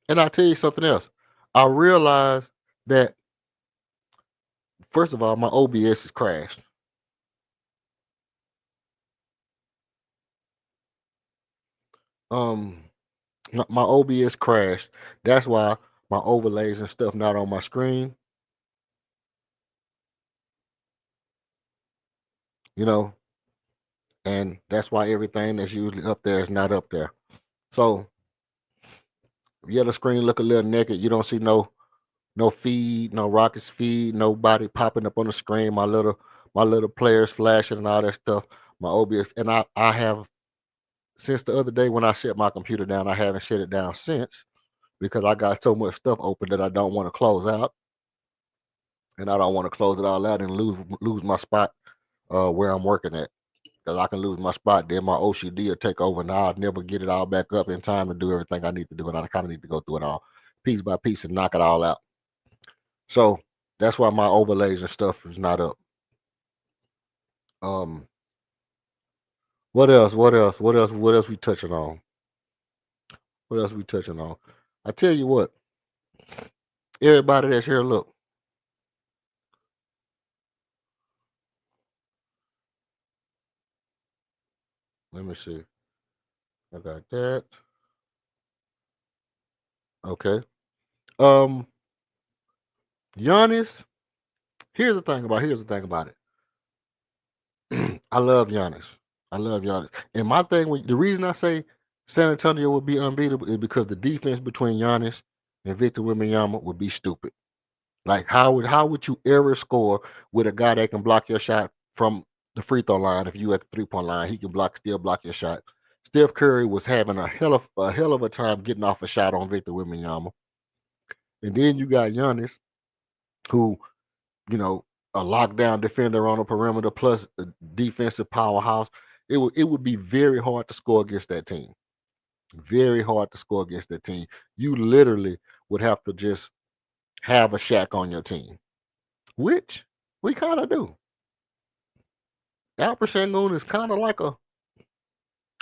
And I'll tell you something else. I realized that first of all, my OBS has crashed. Um, my OBS crashed. That's why my overlays and stuff not on my screen. You know, and that's why everything that's usually up there is not up there. So yeah, the screen look a little naked. You don't see no feed, no Rockets feed, nobody popping up on the screen. My little players flashing and all that stuff. My OBS, and I have since the other day when I shut my computer down. I haven't shut it down since because I got so much stuff open that I don't want to close out, and I don't want to close it all out and lose my spot where I'm working at. Because I can lose my spot, then my OCD will take over, and I'll never get it all back up in time to do everything I need to do, and I kind of need to go through it all piece by piece and knock it all out. So that's why my overlays and stuff is not up. Um, what else? What else? What else? What else we touching on? What else we touching on? I tell you what, everybody that's here, look. Let me see. I got that. Okay. Um, Giannis. Here's the thing about it. I love Giannis. I love Giannis. And my thing, the reason I say San Antonio would be unbeatable is because the defense between Giannis and Victor Wembanyama would be stupid. Like how would you ever score with a guy that can block your shot from the free throw line? If you at the 3-point line, he can still block your shot. Steph Curry was having a hell of a time getting off a shot on Victor Wembanyama, and then you got Giannis, who you know a lockdown defender on the perimeter plus a defensive powerhouse. It would be very hard to score against that team. Very hard to score against that team. You literally would have to just have a Shaq on your team, which we kind of do. Alper Sengun is kind of like a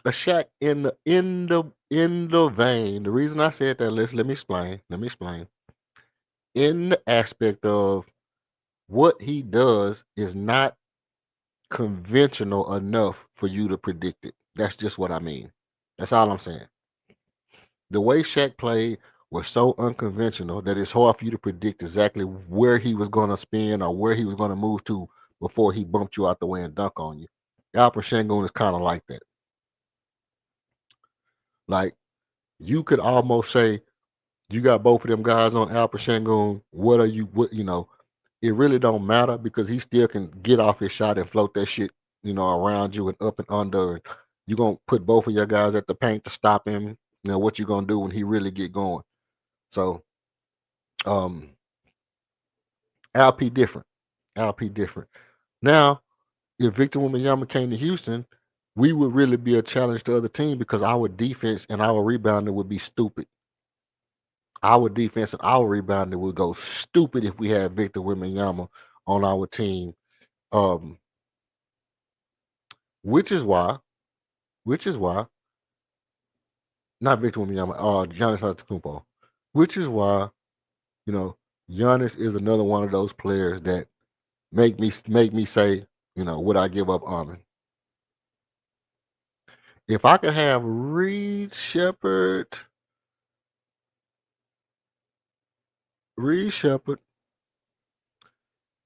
Shaq in the vein. The reason I said that, let me explain. Let me explain. In the aspect of what he does is not conventional enough for you to predict it. That's just what I mean. That's all I'm saying. The way Shaq played was so unconventional that it's hard for you to predict exactly where he was going to spin or where he was going to move to before he bumped you out the way and dunk on you. Alper Sengun is kind of like that. Like, you could almost say you got both of them guys on Alper Sengun. What it really don't matter because he still can get off his shot and float that shit, around you and up and under. You're gonna put both of your guys at the paint to stop him. What you gonna do when he really get going? So um LP different. LP different. Now, if Victor Wembanyama came to Houston, we would really be a challenge to other team because our defense and our rebounding would be stupid. Our defense and our rebounding would go stupid if we had Victor Wembanyama on our team. Um, which is why, not Victor Wembanyama, Giannis Antetokounmpo. Which is why, you know, Giannis is another one of those players that make me say, would I give up Armin? If I could have Reed Shepard,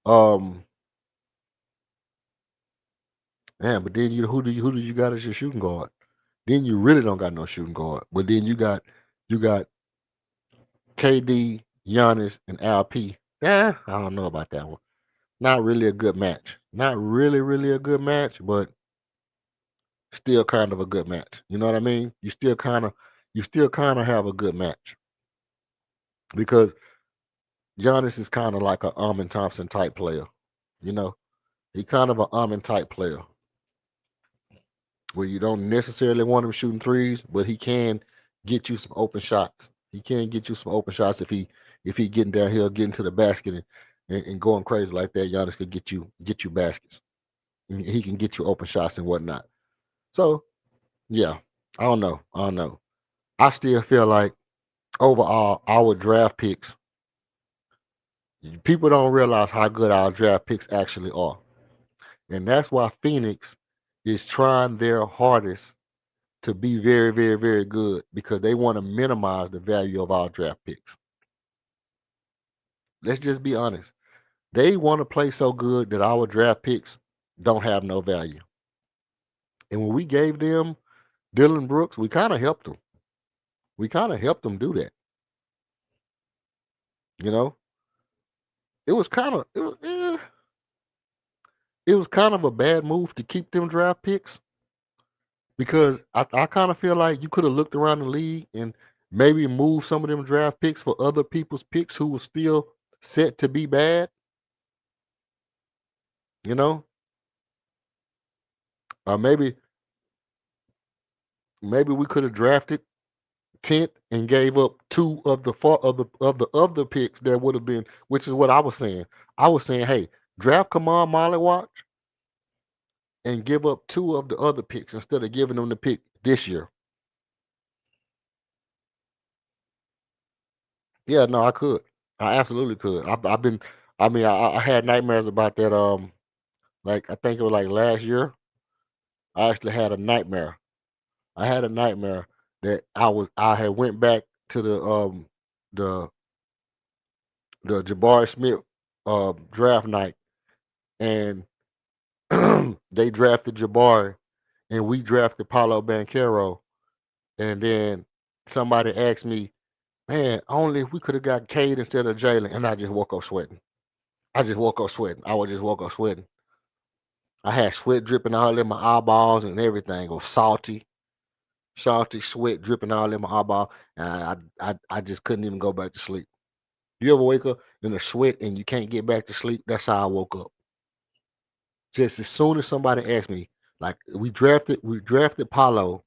um, man, but then who do you got as your shooting guard? Then you really don't got no shooting guard. But then you got KD, Giannis, and LP. Yeah, I don't know about that one. Not really a good match. Not really, really a good match, but still kind of a good match. You know what I mean? You still kind of have a good match because Giannis is kind of like a Armin Thompson type player. You know, he kind of an Armin type player where you don't necessarily want him shooting threes, but he can get you some open shots. He can get you some open shots if he getting downhill, getting to the basket and going crazy like that. Giannis could get you baskets. He can get you open shots and whatnot. So yeah, I don't know. I still feel like overall our draft picks, people don't realize how good our draft picks actually are. And that's why Phoenix is trying their hardest to be very, very, very good because they want to minimize the value of our draft picks. Let's just be honest. They want to play so good that our draft picks don't have no value. And when we gave them Dylan Brooks, we kind of helped them. We kind of helped them do that. You know, it was kind of it was kind of a bad move to keep them draft picks because I kind of feel like you could have looked around the league and maybe moved some of them draft picks for other people's picks who were still set to be bad. You know, or maybe we could have drafted 10th and gave up two of the four of the other picks that would have been, which is what I was saying. I was saying, hey, draft Kamal Molly and give up two of the other picks instead of giving them the pick this year. Yeah, no, I could. I absolutely could. I've been. I mean, I had nightmares about that. Like I think it was like last year. I actually had a nightmare. I had a nightmare that I had went back to the Jabari Smith draft night and they drafted Jabari and we drafted Paulo Banchero and then somebody asked me, man, only if we could have got Cade instead of Jalen, and I just woke up sweating. I just woke up sweating. I would just woke up sweating. I had sweat dripping all in my eyeballs and everything. It was salty sweat dripping all in my eyeball, and I just couldn't even go back to sleep. You ever wake up in a sweat and you can't get back to sleep? That's how I woke up. Just as soon as somebody asked me, like we drafted Paulo,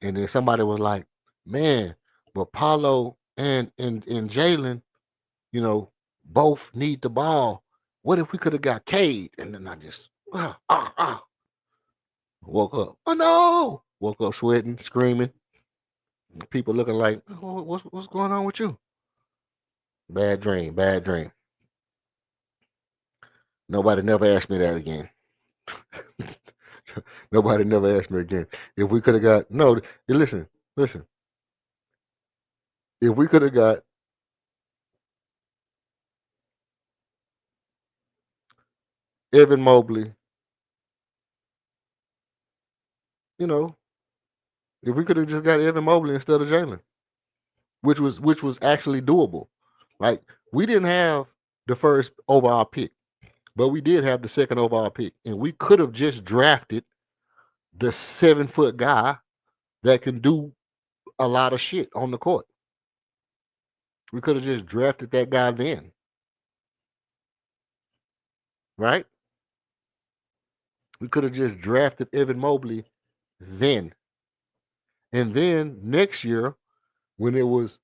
and then somebody was like, man, but Paulo and Jalen, you know, both need the ball. What if we could have got Cade? And then I just, ah, ah, ah. Woke up. Oh no! Woke up sweating, screaming. People looking like, oh, what's going on with you? Bad dream, bad dream. Nobody never asked me that again. Nobody never asked me again. If we could have got no, listen. If we could have got Evan Mobley, you know, if we could have just got Evan Mobley instead of Jalen, which was actually doable. Like we didn't have the first overall pick, but we did have the second overall pick, and we could have just drafted the 7-foot guy that can do a lot of shit on the court. We could have just drafted that guy then, right? We could have just drafted Evan Mobley then. And then next year, when it was,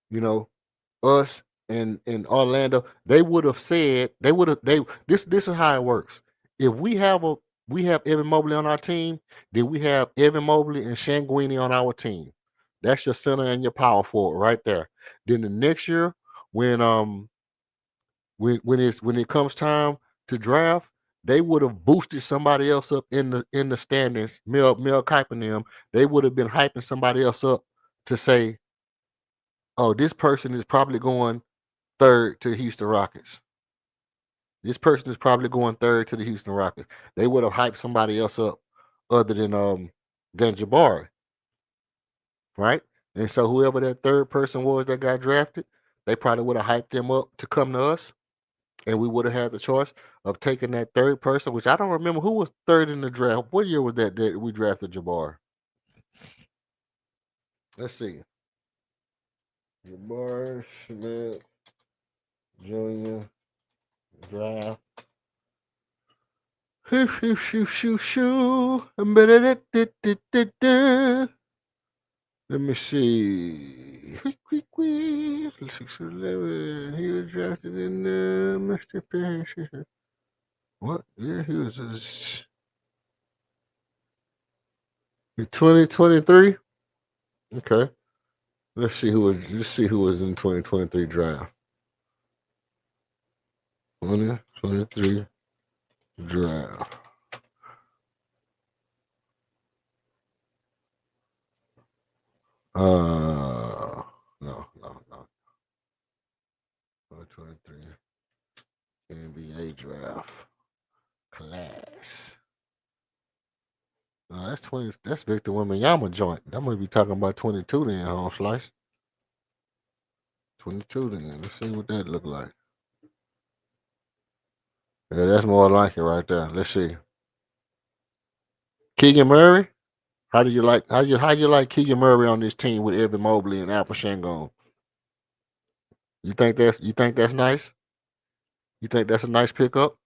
you know, us and Orlando, they would have said this is how it works. If we have Evan Mobley on our team, then we have Evan Mobley and Shanguini on our team. That's your center and your power forward right there. Then the next year, when when it comes time to draft, they would have boosted somebody else up in the standings. Mel Kipe and them, they would have been hyping somebody else up to say, oh, this person is probably going third to Houston Rockets. This person is probably going third to the Houston Rockets. They would have hyped somebody else up other than Jabari, right? And so whoever that third person was that got drafted, they probably would have hyped them up to come to us, and we would have had the choice of taking that third person, which I don't remember who was third in the draft. What year was that we drafted Jabari? Let's see. Jabari Smith Jr. draft. Shoo, shoo, shoo, shoo. Let me see. 6'11". He was drafted in Mr. Pace. What? Yeah, he was 2023. Okay. Let's see who was in 2023 draft. 2023 draft. No. 2023 NBA draft class. That's 20. That's Victor Wembanyama joint. That might be talking about 22 then, Home Slice. 22 then. Let's see what that look like. Yeah, that's more like it right there. Let's see. Keegan Murray. How you like Keegan Murray on this team with Evan Mobley and Alpha Shangon? You think that's nice? You think that's a nice pickup?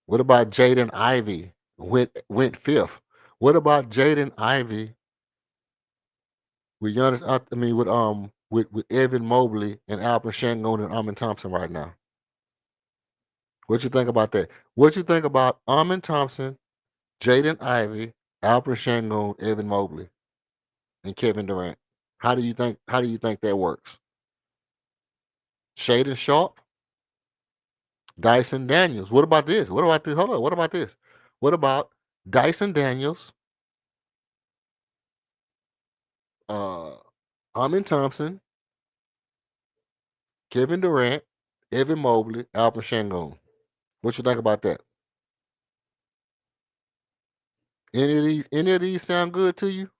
What about Jaden Ivey? Went fifth. What about Jaden Ivey with Giannis? With Evan Mobley and Alpha Shangon and Amin Thompson right now? What you think about that? What you think about Amin Thompson, Jaden Ivey, Alpha Shangon, Evan Mobley, and Kevin Durant? How do you think that works? Shaden Sharp, Dyson Daniels. What about this? Hold on. What about this? What about Dyson Daniels, Amin Thompson, Kevin Durant, Evan Mobley, Alpha Shangon? What you think about that? Any of these sound good to you?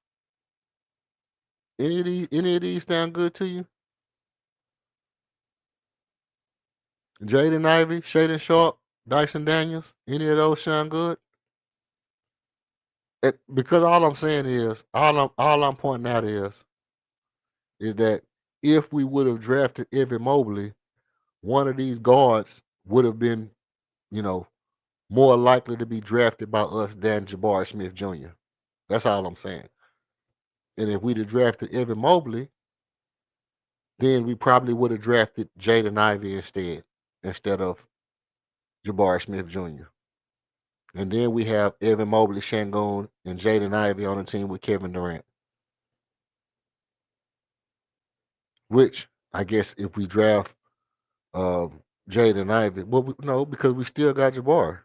Any of these sound good to you? Jaden Ivey, Shaden Sharp, Dyson Daniels, any of those sound good? Because all I'm saying is, all I'm pointing out is that if we would have drafted Evan Mobley, one of these guards would have been, you know, more likely to be drafted by us than Jabari Smith Jr. That's all I'm saying. And if we'd have drafted Evan Mobley, then we probably would have drafted Jaden Ivey instead of Jabari Smith Jr. And then we have Evan Mobley, Shangoon, and Jaden Ivey on the team with Kevin Durant. Which I guess if we draft Jaden Ivey, well, no, because we still got Jabbar.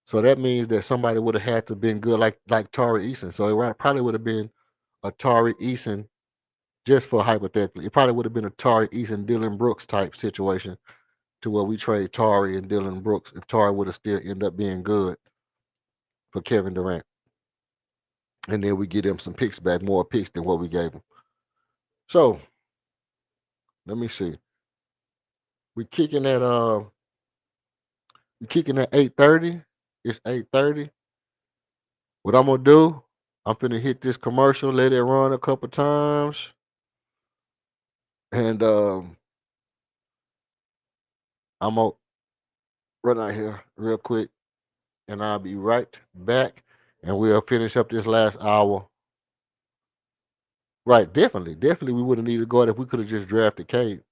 So that means that somebody would have had to been good, like Tari Eason. So it probably would have been a Tari Eason, just for hypothetically. It probably would have been a Tari Eason, Dylan Brooks type situation, to where we trade Tari and Dylan Brooks if Tari would have still ended up being good for Kevin Durant. And then we get him some picks back, more picks than what we gave him. So let me see. We kicking at 8:30. It's 8:30. What I'm gonna do, I'm finna hit this commercial, let it run a couple times, and I'm gonna run out here real quick, and I'll be right back, and we'll finish up this last hour. Right, definitely, we would have needed to go out if we could have just drafted Cade.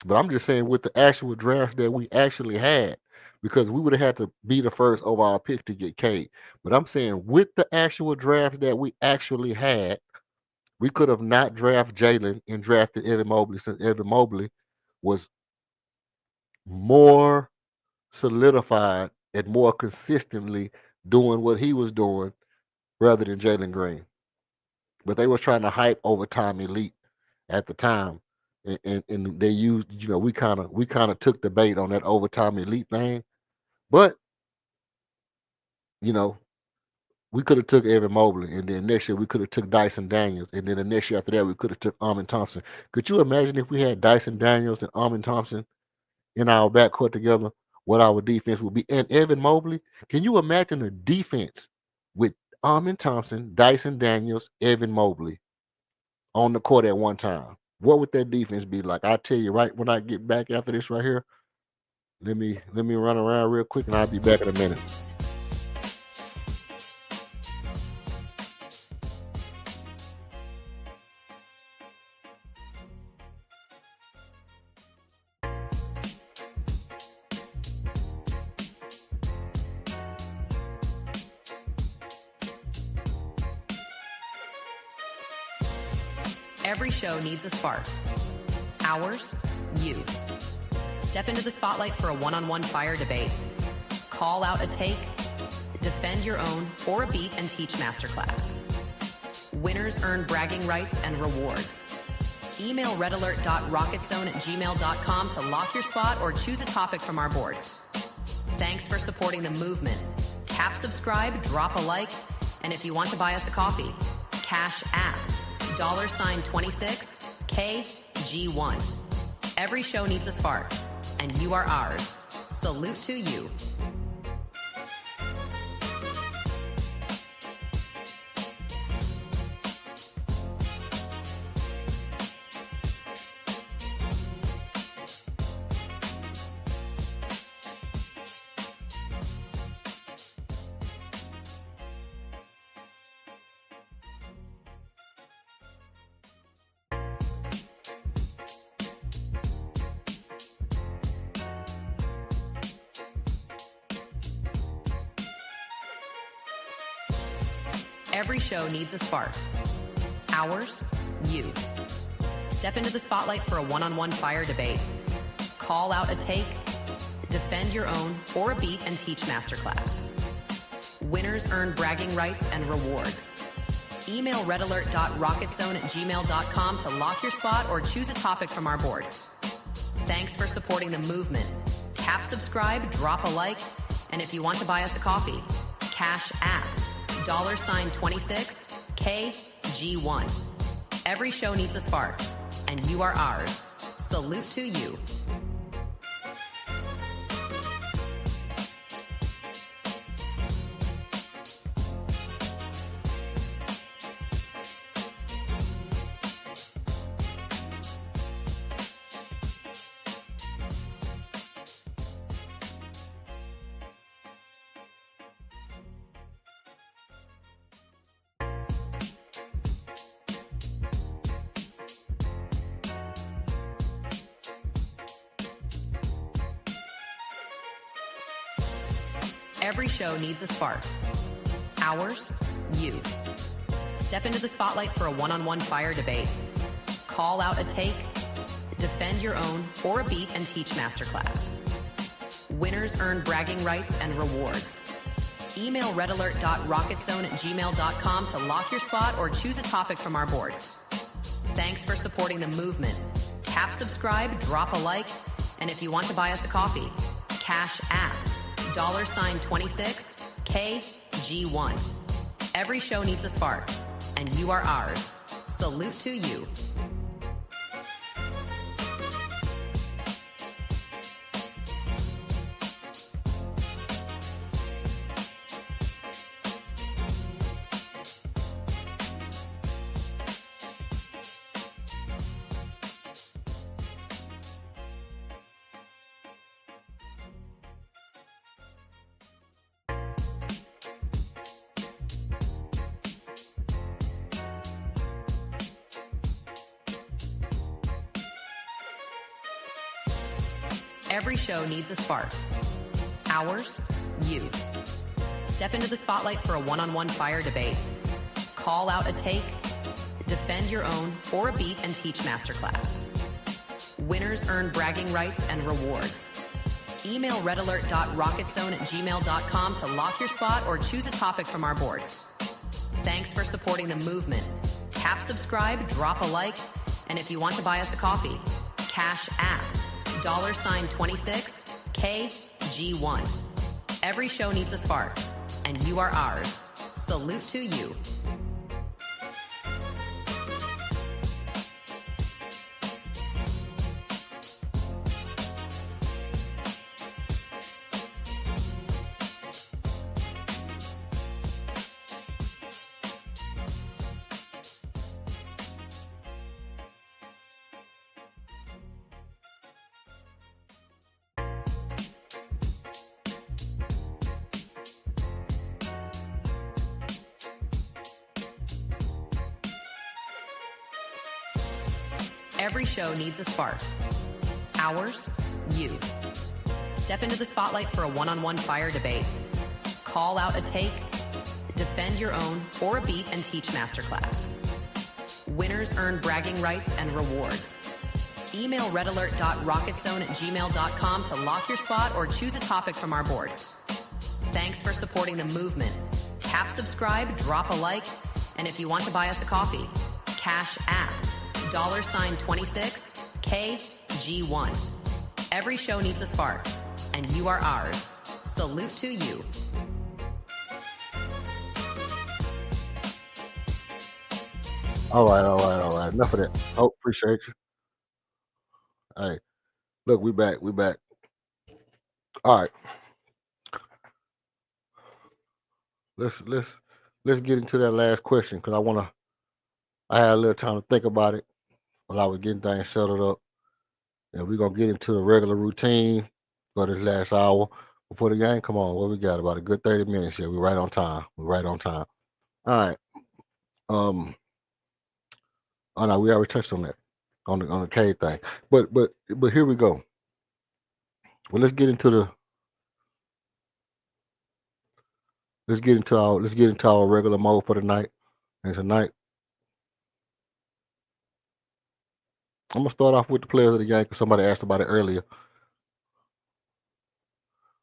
But I'm just saying with the actual draft that we actually had, because we would have had to be the first overall pick to get Cade. But I'm saying with the actual draft that we actually had, we could have not drafted Jalen and drafted Evan Mobley, since Evan Mobley was more solidified and more consistently doing what he was doing rather than Jalen Green. But they were trying to hype overtime elite at the time. And they used, we kind of took the bait on that overtime elite thing. But, you know, we could have took Evan Mobley, and then next year we could have took Dyson Daniels, and then the next year after that we could have took Armin Thompson. Could you imagine if we had Dyson Daniels and Armin Thompson in our backcourt together, what our defense would be? And Evan Mobley, can you imagine the defense with Armin Thompson, Dyson Daniels, Evan Mobley on the court at one time? What would that defense be like? I'll tell you right when I get back after this right here. Let me run around real quick, and I'll be back in a minute. Every show needs a spark. Ours, you. Step into the spotlight for a one-on-one fire debate. Call out a take, defend your own, or a beat and teach masterclass. Winners earn bragging rights and rewards. Email redalert.rocketzone@gmail.com to lock your spot or choose a topic from our board. Thanks for supporting the movement. Tap subscribe, drop a like, and if you want to buy us a coffee, Cash App, $26KG1. Every show needs a spark, and you are ours. Salute to you. Every show needs a spark. Ours, you. Step into the spotlight for a one-on-one fire debate. Call out a take, defend your own, or a beat and teach masterclass. Winners earn bragging rights and rewards. Email redalert.rocketzone@gmail.com to lock your spot or choose a topic from our board. Thanks for supporting the movement. Tap subscribe, drop a like, and if you want to buy us a coffee, Cash App, $26KG1. Every show needs a spark, and you are ours. Salute to you. Every show needs a spark. Ours, you. Step into the spotlight for a one-on-one fire debate. Call out a take, defend your own, or a beat and teach masterclass. Winners earn bragging rights and rewards. Email redalert.rocketzone@gmail.com to lock your spot or choose a topic from our board. Thanks for supporting the movement. Tap subscribe, drop a like, and if you want to buy us a coffee, Cash App, $26KG1. Every show needs a spark, and you are ours. Salute to you. Every show needs a spark. Ours, you. Step into the spotlight for a one-on-one fire debate. Call out a take, defend your own, or a beat and teach masterclass. Winners earn bragging rights and rewards. Email redalert.rocketzone@gmail.com to lock your spot or choose a topic from our board. Thanks for supporting the movement. Tap subscribe, drop a like, and if you want to buy us a coffee, Cash App, $26KG1. Every show needs a spark, and you are ours. Salute to you. Every show needs a spark. Ours, you. Step into the spotlight for a one-on-one fire debate. Call out a take, defend your own, or a beat and teach masterclass. Winners earn bragging rights and rewards. Email redalert.rocketzone@gmail.com to lock your spot or choose a topic from our board. Thanks for supporting the movement. Tap subscribe, drop a like, and if you want to buy us a coffee, Cash App, $26KG1. Every show needs a spark, and you are ours. Salute to you. All right. Enough of that. Oh, appreciate you. Hey, look, we back. All right. Let's get into that last question because I had a little time to think about it while I was getting things settled up. And we're gonna get into the regular routine for this last hour before the game. Come on, what we got? About a good 30 minutes here. We're right on time. All right. Oh no, we already touched on that on the K thing. But here we go. Well, let's get into our regular mode for tonight. And tonight, I'm gonna start off with the players of the game because somebody asked about it earlier.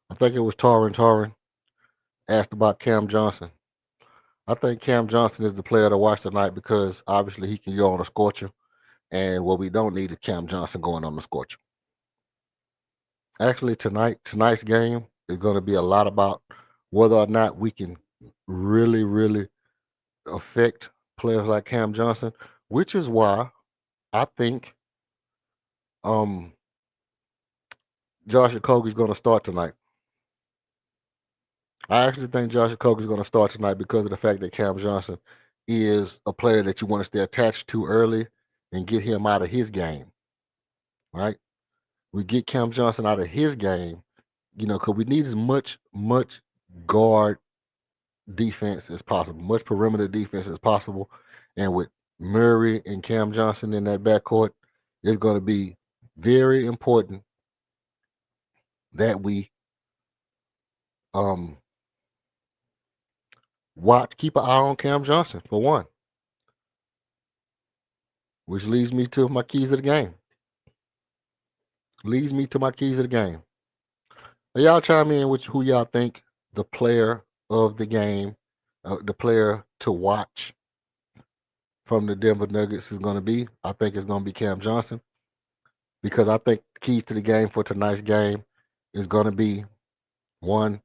I think it was Torrin asked about Cam Johnson. I think Cam Johnson is the player to watch tonight because obviously he can go on a scorcher, and what we don't need is Cam Johnson going on the scorcher. Actually, tonight's game is going to be a lot about whether or not we can really, really affect players like Cam Johnson, which is why I think Josh Okogie is going to start tonight. I actually think Josh Okogie is going to start tonight because of the fact that Cam Johnson is a player that you want to stay attached to early and get him out of his game, right? We get Cam Johnson out of his game, because we need as much guard defense as possible, much perimeter defense as possible. And with Murray and Cam Johnson in that backcourt, it's going to be very important that we keep an eye on Cam Johnson for one, which leads me to my keys of the game. Now, y'all chime in with who y'all think the player of the game, the player to watch from the Denver Nuggets is going to be. I think it's going to be Cam Johnson because I think keys to the game for tonight's game is going to be one,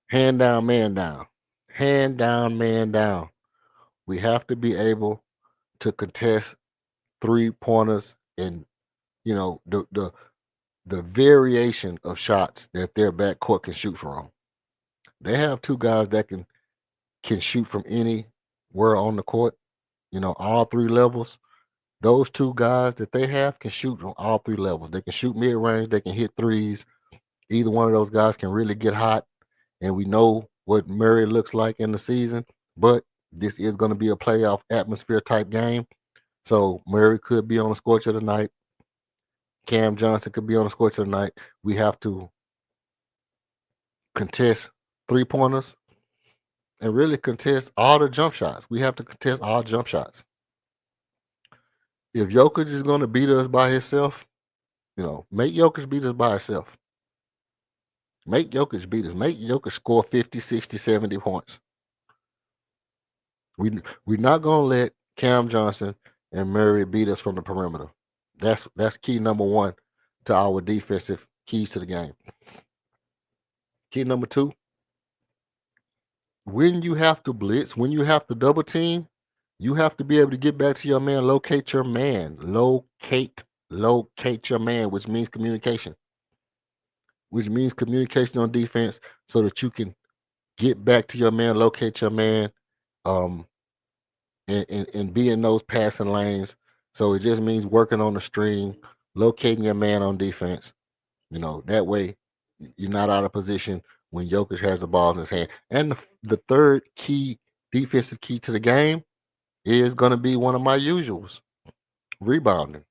hand down, man down. Hand down, man down. We have to be able to contest 3-pointers and the variation of shots that their backcourt can shoot from. They have two guys that can shoot from anywhere on the court, all three levels. Those two guys that they have can shoot on all three levels. They can shoot mid-range, they can hit threes. Either one of those guys can really get hot, and we know what Murray looks like in the season, but this is going to be a playoff atmosphere type game. So Murray could be on the scorcher tonight. Cam Johnson could be on the scorcher tonight. We have to contest 3-pointers and really contest all the jump shots. We have to contest all jump shots. If Jokic is going to beat us by himself, make Jokic beat us by himself. Make Jokic beat us. Make Jokic score 50, 60, 70 points. We're not going to let Cam Johnson and Murray beat us from the perimeter. That's key number one to our defensive keys to the game. Key number two, when you have to blitz, when you have to double team, you have to be able to get back to your man, locate your man, locate your man, which means communication. On defense so that you can get back to your man, locate your man, and be in those passing lanes. So it just means working on the string, locating your man on defense. That way you're not out of position when Jokic has the ball in his hand. And the third key, defensive key to the game is going to be one of my usuals, rebounding.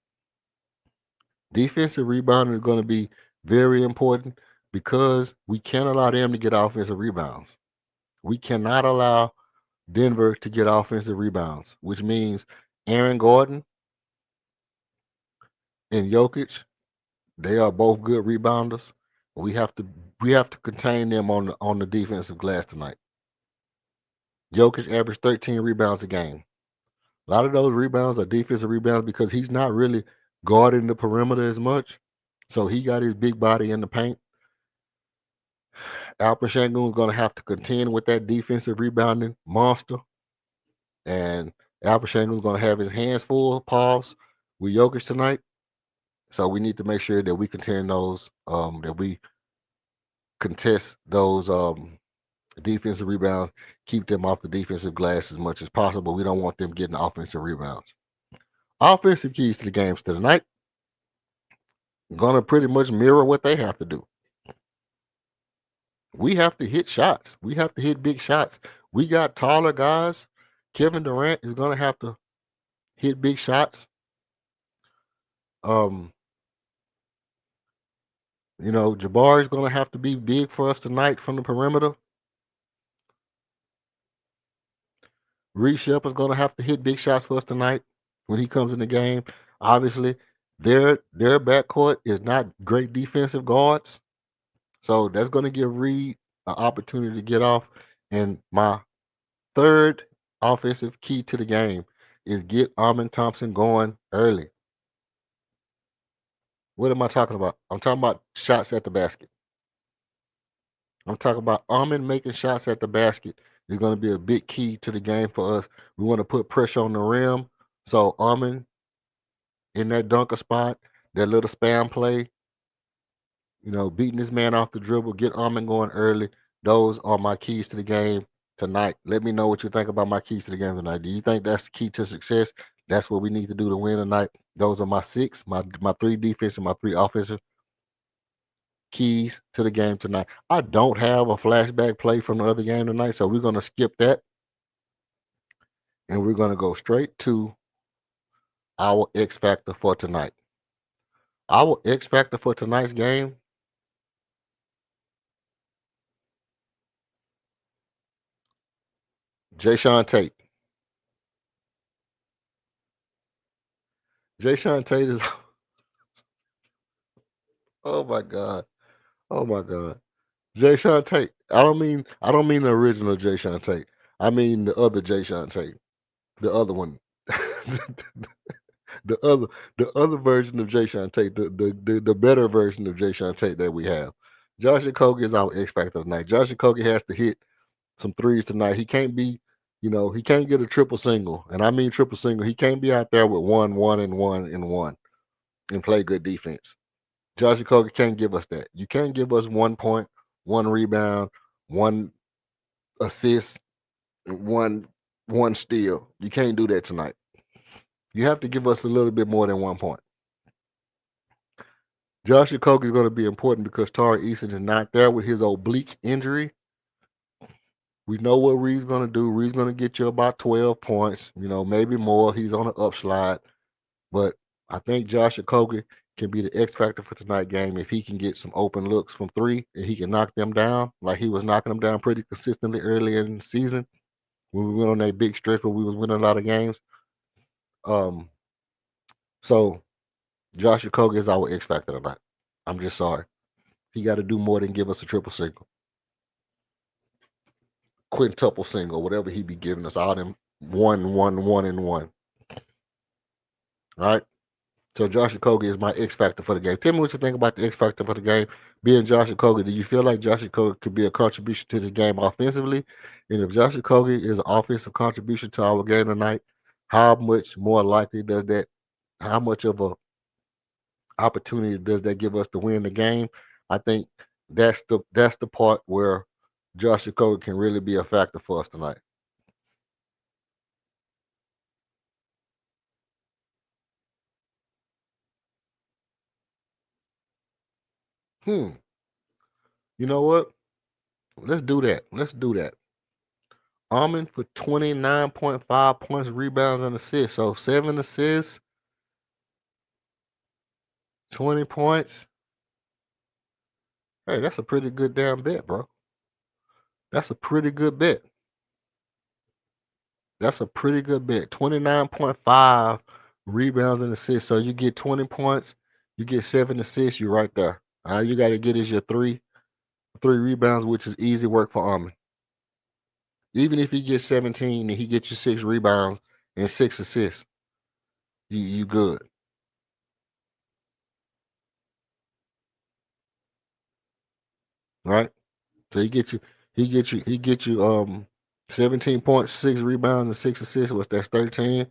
Defensive rebounding is going to be very important because we can't allow them to get offensive rebounds. We cannot allow Denver to get offensive rebounds, which means Aaron Gordon and Jokic, they are both good rebounders. We have to contain them on the defensive glass tonight. Jokic averaged 13 rebounds a game. A lot of those rebounds are defensive rebounds because he's not really guarding the perimeter as much. So he got his big body in the paint. Alperen Sengun is going to have to contend with that defensive rebounding monster. And Alperen Sengun is going to have his hands full, with Jokic tonight. So we need to make sure that we contend those, that we contest those defensive rebounds, keep them off the defensive glass as much as possible. We don't want them getting offensive rebounds. Offensive keys to the games tonight, going to pretty much mirror what they have to do. We have to hit shots. We have to hit big shots. We got taller guys. Kevin Durant is going to have to hit big shots. Jabari is going to have to be big for us tonight from the perimeter. Reece Shepard's going to have to hit big shots for us tonight when he comes in the game. Obviously, their backcourt is not great defensive guards. So that's going to give Reed an opportunity to get off. And my third offensive key to the game is get Amen Thompson going early. What am I talking about? I'm talking about shots at the basket. I'm talking about Amen making shots at the basket is going to be a big key to the game for us. We want to put pressure on the rim. So Amen in that dunker spot, that little spam play, beating this man off the dribble, get Amen going early. Those are my keys to the game tonight. Let me know what you think about my keys to the game tonight. Do you think that's the key to success? That's what we need to do to win tonight. Those are my 6, my 3 defense and my 3 offensive keys to the game tonight. I don't have a flashback play from the other game tonight, so we're going to skip that. And we're going to go straight to our X factor for tonight. Our X factor for tonight's game Jay Sean Tate. Jay Sean Tate is. Oh my God. Oh my God. Jay Sean Tate. I don't mean the original Jay Sean Tate. I mean the other Jay Sean Tate. The other one. the other the other version of Jay Sean Tate, the better version of Jay Sean Tate that we have. Josh Okogie is our X Factor tonight. Josh Okogie has to hit some threes tonight. He can't be, he can't get a triple single. And I mean triple single. He can't be out there with one, and one, and one and play good defense. Josh Okogie can't give us that. You can't give us 1 point, 1 rebound, 1 assist, one steal. You can't do that tonight. You have to give us a little bit more than 1 point. Josh Okogie is going to be important because Tari Eason is not there with his oblique injury. We know what Reed's going to do. Reed's going to get you about 12 points, maybe more. He's on an upslide. But I think Josh Okogie can be the X factor for tonight's game if he can get some open looks from 3 and he can knock them down like he was knocking them down pretty consistently earlier in the season when we went on that big stretch where we was winning a lot of games. So Josh Okogie is our X factor tonight. I'm just sorry. He got to do more than give us a triple single, quintuple single, whatever he be giving us. All them 1, 1, 1, and 1. All right. So Josh Okogie is my X factor for the game. Tell me what you think about the X factor for the game. Being Josh Okogie, do you feel like Josh Okogie could be a contribution to the game offensively? And if Josh Okogie is an offensive contribution to our game tonight, how much more likely does that? How much of a opportunity does that give us to win the game? I think that's the part where Josh Okogie can really be a factor for us tonight. You know what? Let's do that. Almond for 29.5 points, rebounds, and assists. So 7 assists, 20 points. Hey, that's a pretty good damn bet, bro. That's a pretty good bet. 29.5 rebounds and assists. So you get 20 points, you get 7 assists, you're right there. All you got to get is your three rebounds, which is easy work for Almond. Even if he gets 17 and he gets you 6 rebounds and 6 assists, you good. Right? So he get you 17 points, 6 rebounds, and 6 assists. What's that's 13?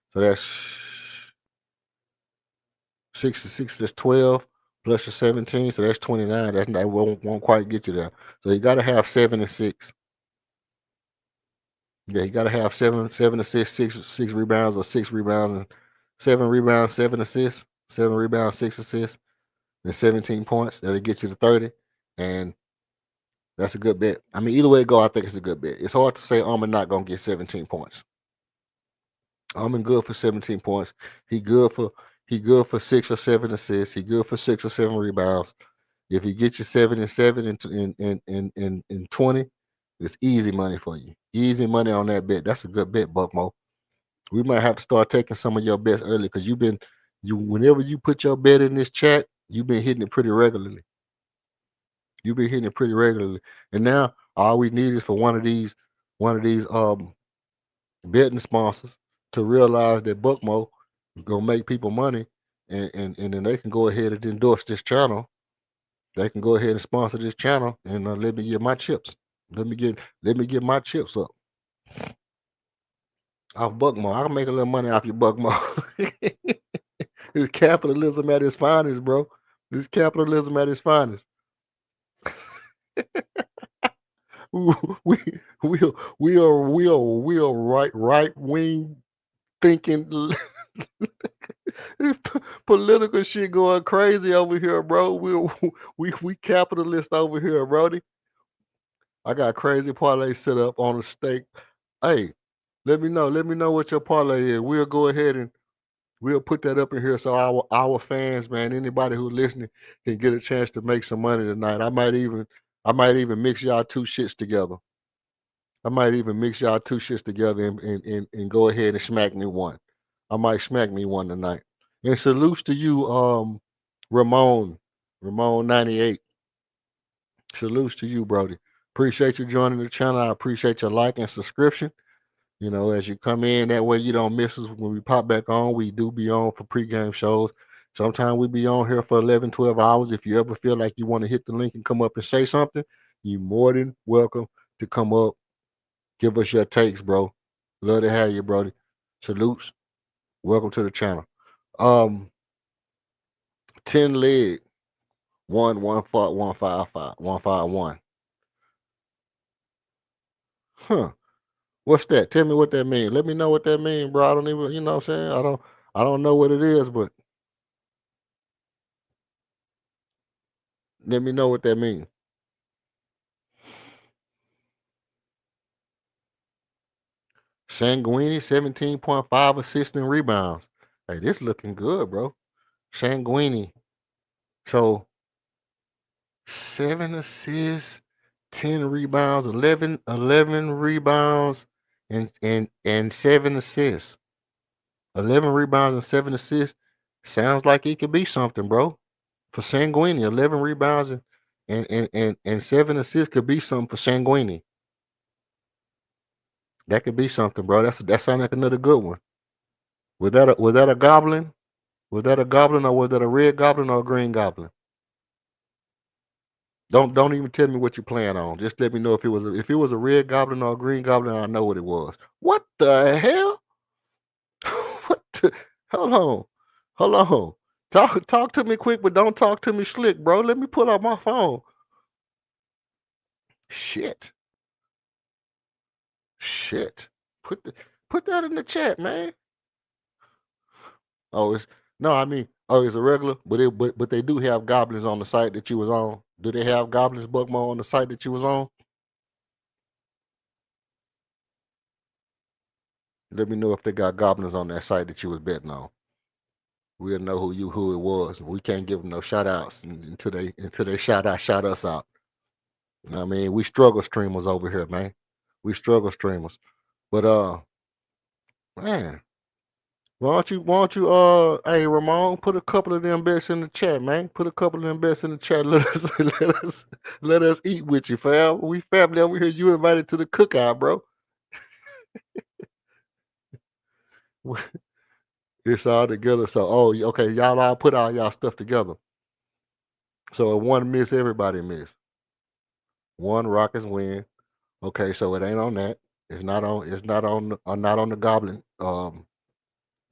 So that's 6 to 6, that's 12 plus your 17, so that's 29. That won't quite get you there. So you gotta have 7 and 6. Yeah, you gotta have 7 assists, 6 rebounds, or 6 rebounds and 7 rebounds, 7 assists, 7 rebounds, 6 assists, and 17 points. That'll get you to 30. And that's a good bet. I mean, either way it go, I think it's a good bet. It's hard to say Almond not gonna get 17 points. Almond good for 17 points. He good for 6 or 7 assists. He good for 6 or 7 rebounds. If he gets you 7 and 7 and 20, it's easy money for you. Easy money on that bet. That's a good bet, Buckmo. We might have to start taking some of your bets early because whenever you put your bet in this chat, you've been hitting it pretty regularly. And now all we need is for one of these betting sponsors to realize that Buckmo gonna make people money, and then they can go ahead and endorse this channel. They can go ahead and sponsor this channel and let me get my chips. Let me get my chips up off Buckmo. I can make a little money off your Buckmo. It's capitalism at its finest, bro. This capitalism at its finest. we are right wing thinking political shit going crazy over here, bro. We capitalist over here, Brody. I got crazy parlay set up on a stake. Hey, let me know what your parlay is. We'll go ahead and we'll put that up in here so our fans, man, anybody who's listening can get a chance to make some money tonight. I might even mix y'all two shits together. I might even mix y'all two shits together and go ahead and smack me one. I might smack me one tonight. And salutes to you, Ramon, Ramon 98. Salutes to you, Brody. Appreciate you joining the channel. I appreciate your like and subscription. You know, as you come in, that way you don't miss us when we pop back on. We do be on for pregame shows. Sometimes we be on here for 11, 12 hours. If you ever feel like you want to hit the link and come up and say something, you're more than welcome to come up. Give us your takes, bro. Love to have you, Brody. Salutes. Welcome to the channel. 10 leg, 1 1 5 5 151. Huh. What's that? Tell me what that means. Let me know what that means, bro. I don't even, you know what I'm saying? I don't know what it is, but let me know what that means. Sanguini, 17.5 assists and rebounds. Hey, this looking good, bro. Sanguini. So 7 assists, 10 rebounds, 11 rebounds, and 7 assists. 11 rebounds and 7 assists. Sounds like he could be something, bro. For Sanguini, 11 rebounds and 7 assists could be something for Sanguini. That could be something, bro. That sounds like another good one. Was that a goblin? Was that a goblin or was that a red goblin or a green goblin? Don't even tell me what you plan on. Just let me know if it was a red goblin or a green goblin. I know what it was. What the hell? What? Hold on, hold on. Talk to me quick, but don't talk to me slick, bro. Let me pull out my phone. Shit, shit. Put that in the chat, man. Oh, it's no, I mean, oh, it's a regular, but they do have goblins on the site that you was on. Do they have goblins, Buckmo, on the site that you was on? Let me know if they got goblins on that site that you was betting on. We'll know who it was. We can't give them no shout outs until they shout us out. I mean, we struggle streamers over here, man. We struggle streamers. But man, why don't you hey Ramon, put a couple of them bets in the chat, man. Put a couple of them bets in the chat. Let us eat with you, fam. We family over here. You invited to the cookout, bro. It's all together. So okay, y'all all put all y'all stuff together. So if one miss, everybody miss. One Rockets win. Okay, so it ain't on that. It's not on the Goblin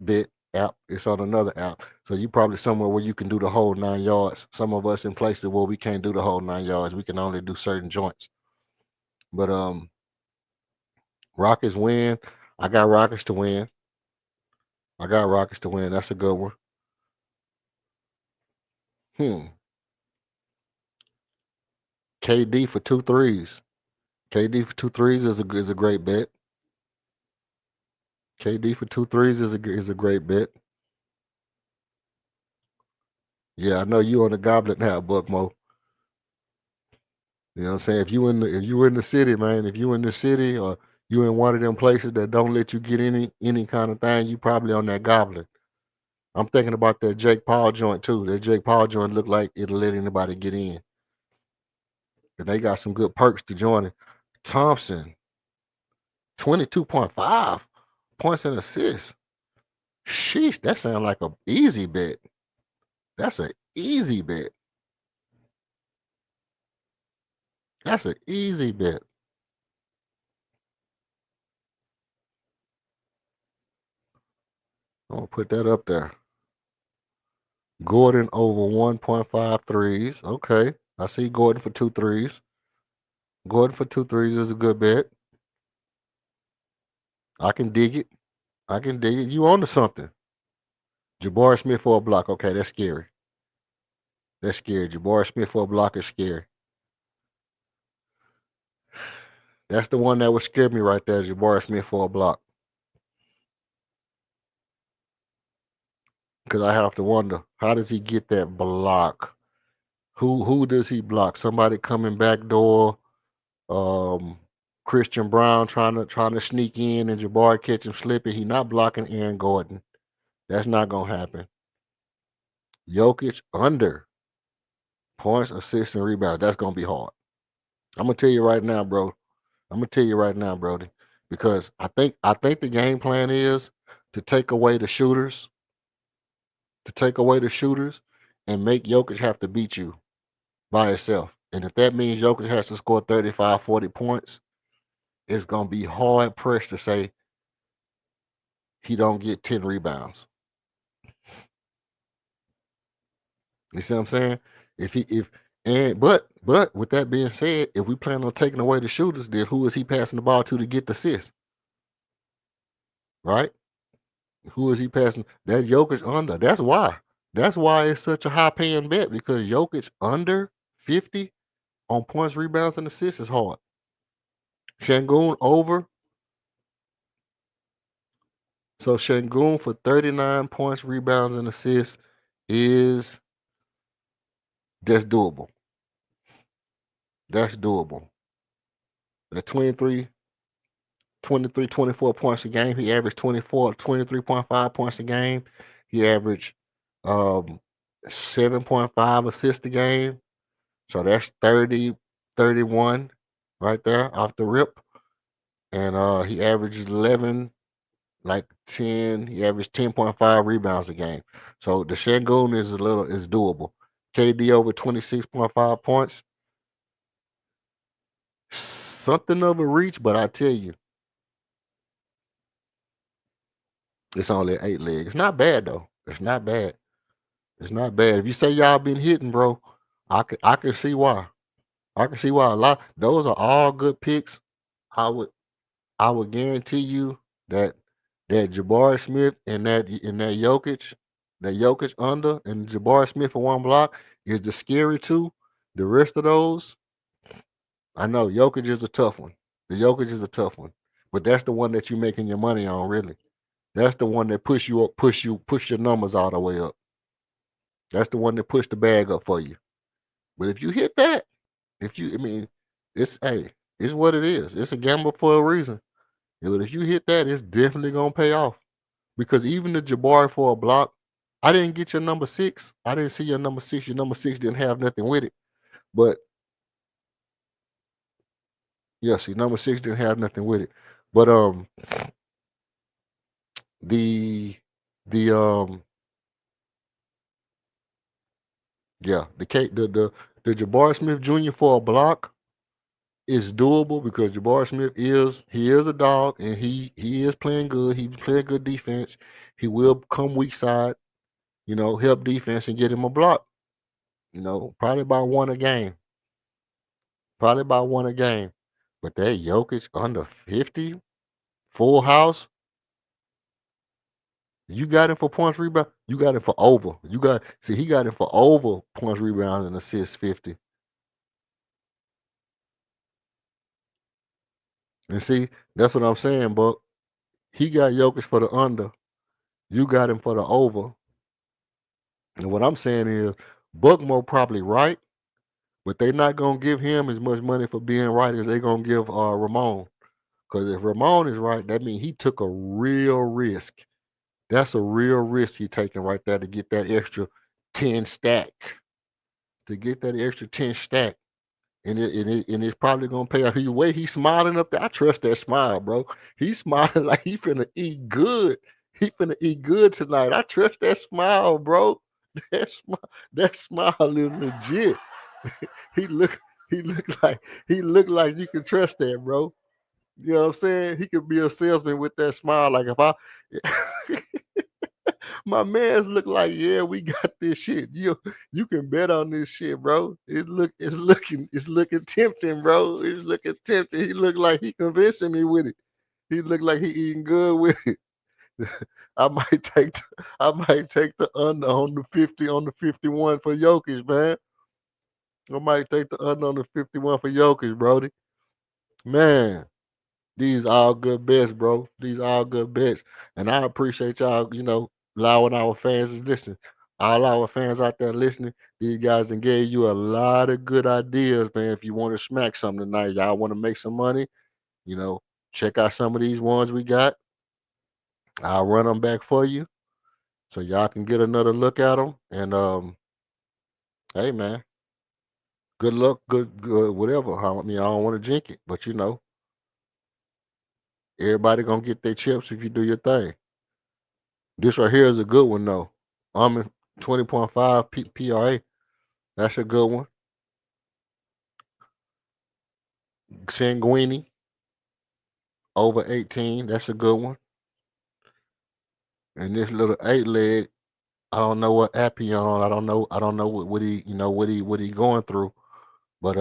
bit app. It's on another app. So you probably somewhere where you can do the whole 9 yards. Some of us in places where we can't do the whole 9 yards. We can only do certain joints. But Rockets win. I got Rockets to win. That's a good one. KD for 2 threes. KD for 2 threes is a great bet. KD for 2 threes is a great bet. Yeah, I know you on the Goblin now, Buckmo. You know what I'm saying? If you in the city, man, if you in the city or you in one of them places that don't let you get any kind of thing, you probably on that Goblin. I'm thinking about that Jake Paul joint too. That Jake Paul joint look like it'll let anybody get in. And they got some good perks to join it. Thompson, 22.5 points and assists. Sheesh, that sounds like an easy bet. That's an easy bet. That's an easy bet. I'm gonna put that up there. Gordon over 1.5 threes. Okay. I see Gordon for 2 threes. Gordon for 2 threes is a good bet. I can dig it. You on to something. Jabari Smith for a block. Okay, that's scary. That's scary. Jabari Smith for a block is scary. That's the one that would scare me right there. Jabari Smith for a block. Because I have to wonder, how does he get that block? Who does he block? Somebody coming back door. Christian Brown trying to sneak in and Jabari catch him slipping. He not blocking Aaron Gordon. That's not gonna happen. Jokic under points, assists, and rebounds. That's gonna be hard. I'm gonna tell you right now, bro. I'm gonna tell you right now, Brody, because I think the game plan is to take away the shooters, and make Jokic have to beat you by itself. And if that means Jokic has to score 35, 40 points, it's gonna be hard pressed to say he don't get 10 rebounds. You see what I'm saying? If he if and but with that being said, if we plan on taking away the shooters, then who is he passing the ball to get the assist? Right? Who is he passing? That Jokic under. That's why. That's why it's such a high paying bet because Jokic under 50 on points, rebounds, and assists is hard. Shangoon over. So Shangoon for 39 points, rebounds, and assists is that's doable. That's doable. At 23, 24 points a game. He averaged 23.5 points a game. He averaged um 7.5 assists a game. So that's 30, 31 right there off the rip. And he averages 11, like 10. He averaged 10.5 rebounds a game. So the Shangoon is doable. KD over 26.5 points. Something of a reach, but I tell you, it's only 8 legs. It's not bad though. It's not bad. It's not bad. If you say y'all been hitting, bro, I can see why. I can see why a lot. Those are all good picks. I would I would guarantee you that Jabari Smith and that Jokic under and Jabari Smith for one block is the scary two. The rest of those, I know Jokic is a tough one. The Jokic is a tough one, but that's the one that you're making your money on, really. That's the one that push you up, push your numbers all the way up. That's the one that push the bag up for you. But if you hit that, I mean, it's what it is. It's a gamble for a reason. But if you hit that, it's definitely gonna pay off. Because even the Jabari for a block, I didn't get your number 6. I didn't see your number 6. Your number 6 didn't have nothing with it. But yes, your number 6 didn't have nothing with it. But the yeah, the Jabari Smith Jr. for a block is doable because Jabari Smith is a dog and he is playing good. He's playing good defense. He will come weak side, help defense and get him a block. Probably about one a game. Probably about one a game. But that Jokic under 50, full house, you got him for points rebound. You got him for over. He got him for over points rebound and assists 50. And see, that's what I'm saying, Buck. He got Jokic for the under. You got him for the over. And what I'm saying is Buckmore probably right, but they're not gonna give him as much money for being right as they're gonna give Ramon. Because if Ramon is right, that means he took a real risk. That's a real risk he taking right there to get that extra 10 stack. To get that extra 10 stack. And it's probably gonna pay off. The way he's smiling up there, I trust that smile, bro. He's smiling like he finna eat good. He finna eat good tonight. I trust that smile, bro. That smile is legit. he look he look like you can trust that, bro. You know what I'm saying? He could be a salesman with that smile. Like if I my man's look like, yeah, we got this shit. You can bet on this shit, bro. It's looking tempting, bro. It's looking tempting. He look like he convincing me with it. He look like he eating good with it. I might take the under on the 50 on the 51 for Jokic, man. I might take the under on the 51 for Jokic, Brody. Man, these all good bets, bro. These all good bets. And I appreciate y'all, allowing our fans to listen. All our fans out there listening, these guys and gave you a lot of good ideas, man. If you want to smack something tonight, y'all want to make some money, You know, check out some of these ones we got. I'll run them back for you so y'all can get another look at them. And hey man, good luck, good whatever. I mean, I don't want to jinx it, but you know, everybody gonna get their chips if you do your thing. This right here is a good one though. I'm in 20.5 PRA. That's a good one. Sanguini over 18. That's a good one. And this little 8 leg, I don't know what app he on. I don't know what he what he going through. But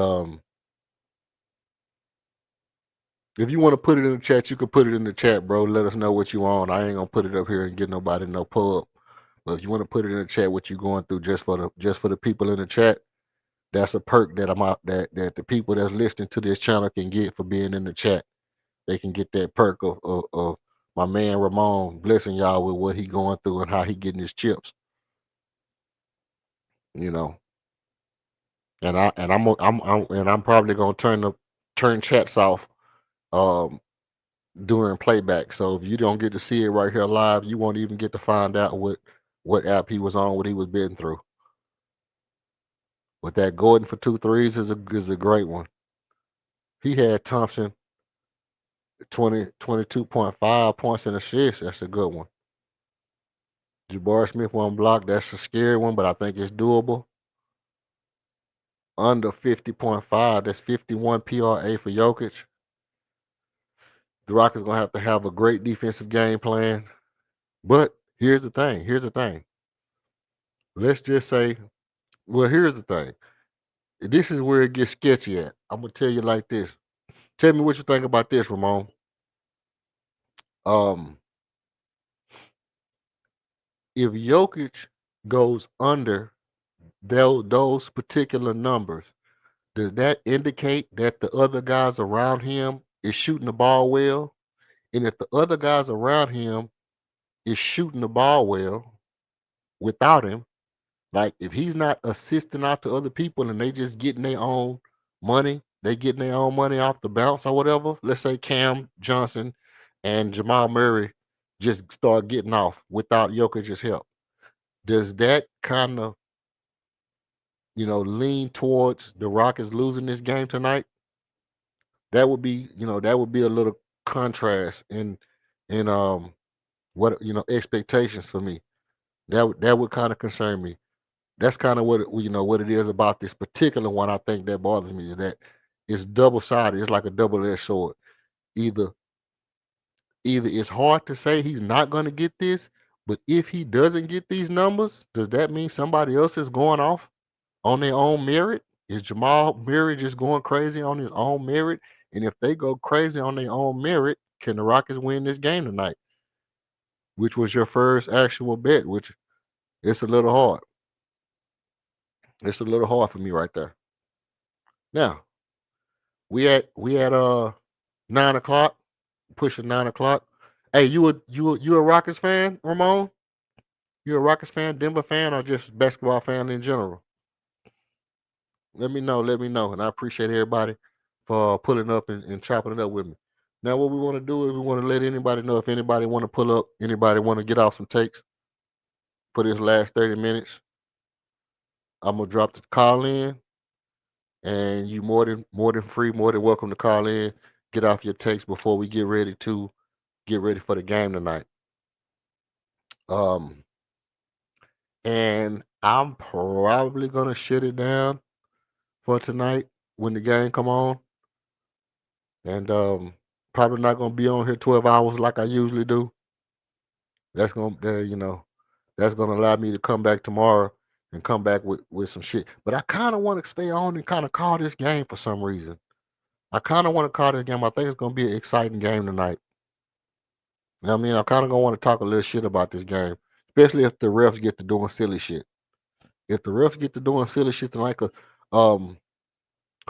if you want to put it in the chat, you can put it in the chat, bro. Let us know what you on. I ain't gonna put it up here and get nobody no pub. But if you want to put it in the chat, what you going through, just for the people in the chat, that's a perk that I'm out that the people that's listening to this channel can get for being in the chat. They can get that perk of my man Ramon blessing y'all with what he going through and how he getting his chips. You know, I'm probably gonna turn chats off um during playback. So if you don't get to see it right here live, you won't even get to find out what app he was on, what he was been through. But that Gordon for 2 threes is a great one. He had Thompson 22.5 points and assists. That's a good one. Jabari Smith one block. That's a scary one, but I think it's doable. Under 50.5. That's 51 PRA for Jokic. The Rockets gonna have to have a great defensive game plan. But here's the thing. Let's just say, well, here's the thing. This is where it gets sketchy at. I'm gonna tell you like this. Tell me what you think about this, Ramon. Um, if Jokic goes under those particular numbers, does that indicate that the other guys around him is shooting the ball well? And if the other guys around him is shooting the ball well without him, like if he's not assisting out to other people and they just getting their own money, they getting their own money off the bounce or whatever. Let's say Cam Johnson and Jamal Murray just start getting off without Jokic's help. Does that kind of lean towards the Rockets losing this game tonight? That would be that would be a little contrast in what expectations for me. That would kind of concern me. That's kind of what it is about this particular one. I think that bothers me is that it's double sided. It's like a double edged sword. Either it's hard to say he's not going to get this, but if he doesn't get these numbers, does that mean somebody else is going off on their own merit? Is Jamal Murray just going crazy on his own merit? And if they go crazy on their own merit, can the Rockets win this game tonight? Which was your first actual bet, which it's a little hard. It's a little hard for me right there. Now, we at 9 o'clock, pushing 9 o'clock. Hey, you a Rockets fan, Ramon? You a Rockets fan, Denver fan, or just basketball fan in general? Let me know. And I appreciate everybody for pulling up and chopping it up with me. Now, what we want to do is we want to let anybody know if anybody want to pull up, anybody want to get off some takes for this last 30 minutes. I'm gonna drop the call in, and you more than free, more than welcome to call in, get off your takes before we get ready for the game tonight. And I'm probably gonna shut it down for tonight when the game come on, and probably not gonna be on here 12 hours like I usually do. That's gonna that's gonna allow me to come back tomorrow and come back with some shit. But I kind of want to stay on and kind of call this game for some reason. I kind of want to call this game. I think it's gonna be an exciting game tonight. You know what I mean? I kind of gonna want to talk a little shit about this game, especially if the refs get to doing silly shit. If the refs get to doing silly shit, like who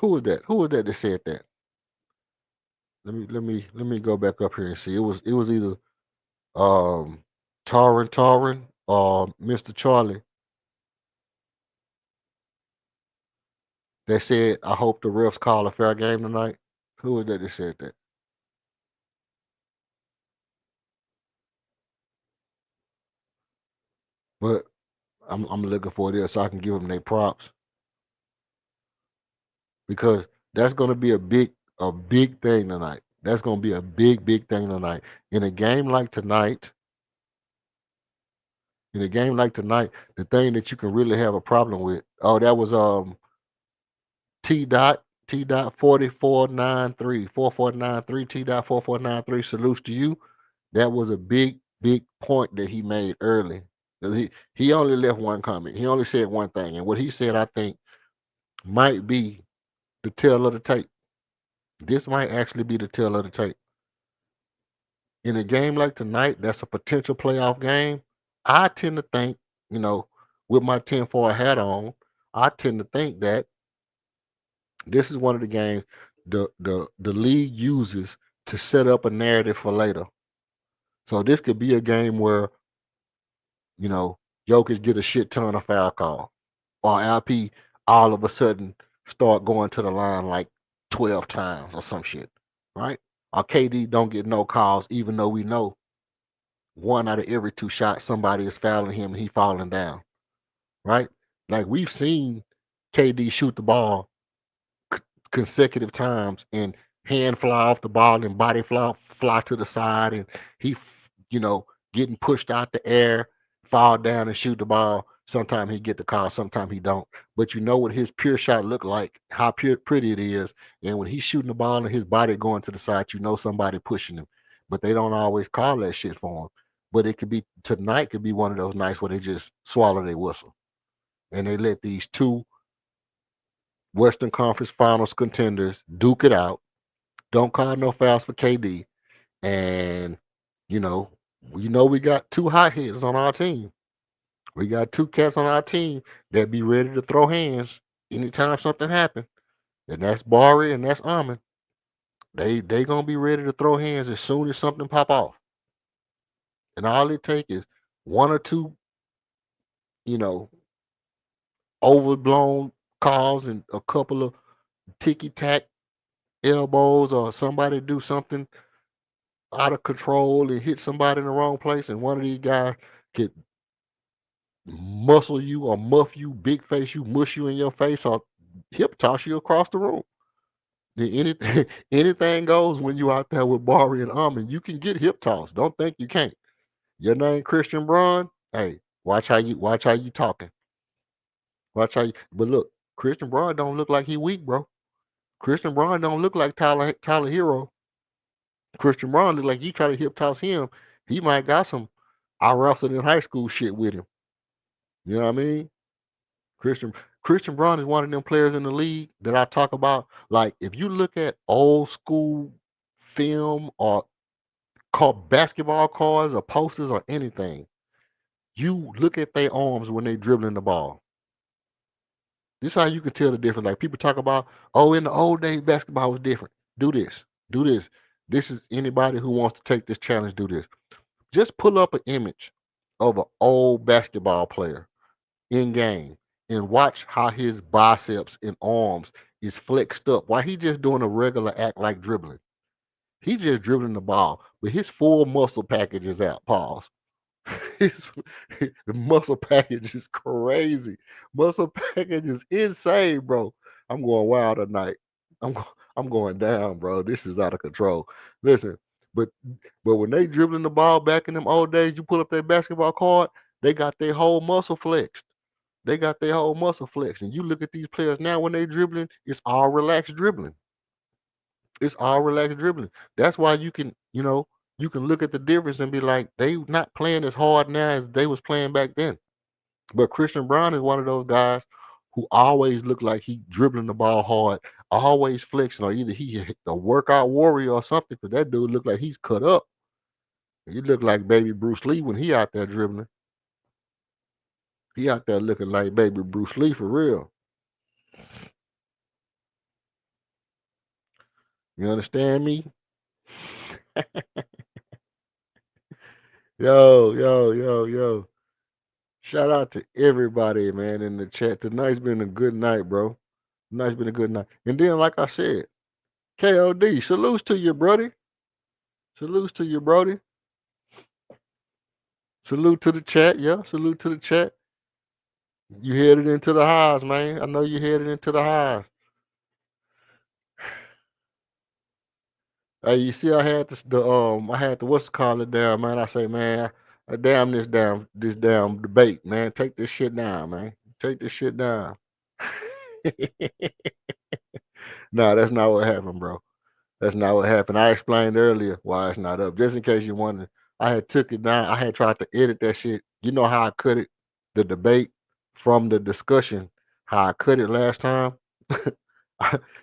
was that? Who was that said that? Let me go back up here and see. It was either Tarin or Mr. Charlie that said, I hope the refs call a fair game tonight. Who was that said that? But I'm looking for this so I can give them their props because that's gonna be a big thing tonight. That's gonna be a big thing tonight. In a game like tonight, the thing that you can really have a problem with. Oh, that was T dot T dot 4493 T dot 4493. Salutes to you. That was a big point that he made early. 'Cause he only left one comment. He only said one thing, and what he said I think might be the tail of the tape. This might actually be the tail of the tape. In a game like tonight, that's a potential playoff game. I tend to think, you know, with my 10-4 hat on, I tend to think that this is one of the games the league uses to set up a narrative for later. So this could be a game where, you know, Jokic get a shit ton of foul call, or LP all of a sudden start going to the line like 12 times or some shit, right? Or KD don't get no calls, even though we know one out of every two shots somebody is fouling him and he falling down, right? Like we've seen KD shoot the ball consecutive times and hand fly off the ball and body fly to the side and he you know getting pushed out the air, fall down and shoot the ball. Sometimes he get the call, sometimes he don't. But you know what his pure shot look like, how pretty it is, and when he's shooting the ball and his body going to the side, you know somebody pushing him. But they don't always call that shit for him. But it could be tonight could be one of those nights where they just swallow their whistle and they let these two Western Conference Finals contenders duke it out. Don't call no fouls for KD, and you know, we got two hot hitters on our team. We got two cats on our team that be ready to throw hands anytime something happens, and that's Bari and that's Armin. They gonna be ready to throw hands as soon as something pop off, and all it take is one or two, you know, overblown calls and a couple of ticky tack elbows or somebody do something out of control and hit somebody in the wrong place, and one of these guys could muscle you or muff you, big face you, mush you in your face, or hip toss you across the room. Anything, anything goes when you out there with Bari and Armin. You can get hip toss. Don't think you can't. Your name Christian Braun. Hey, watch how you talking. Watch how you. But look, Christian Braun don't look like he weak, bro. Christian Braun don't look like Tyler Hero. Christian Braun look like you try to hip toss him. He might got some I wrestled in high school shit with him. You know what I mean? Christian Christian Braun is one of them players in the league that I talk about. Like if you look at old school film or basketball cards or posters or anything, you look at their arms when they dribbling the ball. This is how you can tell the difference. Like people talk about, oh, in the old days basketball was different. Do this, do this. This is anybody who wants to take this challenge. Do this. Just pull up an image of an old basketball player in game and watch how his biceps and arms is flexed up while he just doing a regular act like dribbling. He just dribbling the ball, but his full muscle package is out. Pause. His, the muscle package is crazy. Muscle package is insane, bro. I'm going wild tonight. I'm I'm going down, bro. This is out of control. Listen, but when they dribbling the ball back in them old days, you pull up their basketball card, they got their whole muscle flexed. They got their whole muscle flexed. And you look at these players now when they dribbling, it's all relaxed dribbling. It's all relaxed dribbling. That's why you can, you can look at the difference and be like, they not playing as hard now as they was playing back then. But Christian Brown is one of those guys who always look like he dribbling the ball hard, always flexing, or either he a workout warrior or something. Because that dude look like he's cut up. He look like baby Bruce Lee when he out there dribbling. He out there looking like baby Bruce Lee for real. You understand me? Yo. Shout out to everybody, man, in the chat. Tonight's been a good night, bro. Tonight's been a good night. And then, like I said, KOD, salutes to you, Brody. Salutes to you, Brody. Salute to the chat. Yeah, salute to the chat. You headed into the highs, man. I know you headed into the highs. Hey, you see, I had I had the what's it called it down, man. I say, man, damn this damn debate, man. Take this shit down, man. Take this shit down. No, that's not what happened, bro. That's not what happened. I explained earlier why it's not up. Just in case you wondered, I had took it down. I had tried to edit that shit. You know how I cut it, the debate from the discussion, how I cut it last time.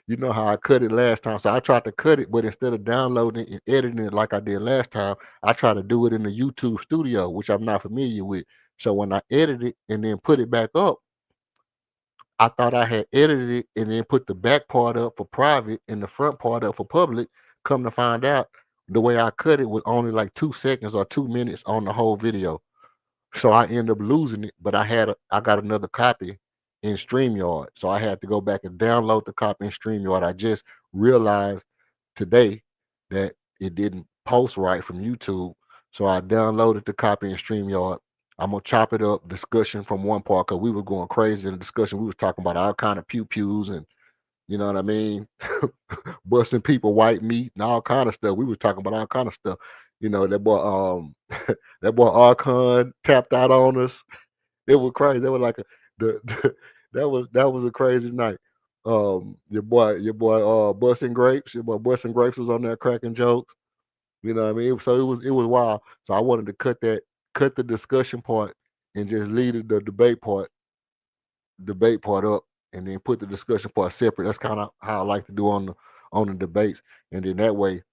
You know how I cut it last time. So I tried to cut it, but instead of downloading it and editing it like I did last time, I tried to do it in the YouTube studio, which I'm not familiar with. So when I edit it and then put it back up, I thought I had edited it and then put the back part up for private and the front part up for public. Come to find out, the way I cut it was only like 2 seconds or 2 minutes on the whole video. So I ended up losing it, but I got another copy in StreamYard. So I had to go back and download the copy in StreamYard. I just realized today that it didn't post right from YouTube. So I downloaded the copy in StreamYard. I'm gonna chop it up, discussion from one part, because we were going crazy in the discussion. We was talking about all kind of pew pews and you know what I mean, busting people white meat and all kind of stuff. We was talking about all kind of stuff. You know, that boy that boy Archon tapped out on us. It was crazy. That was like that was a crazy night. Your boy Busting Grapes was on there cracking jokes. You know what I mean? So it was wild. So I wanted to cut the discussion part and just leave the debate part up and then put the discussion part separate. That's kind of how I like to do on the debates. And then that way,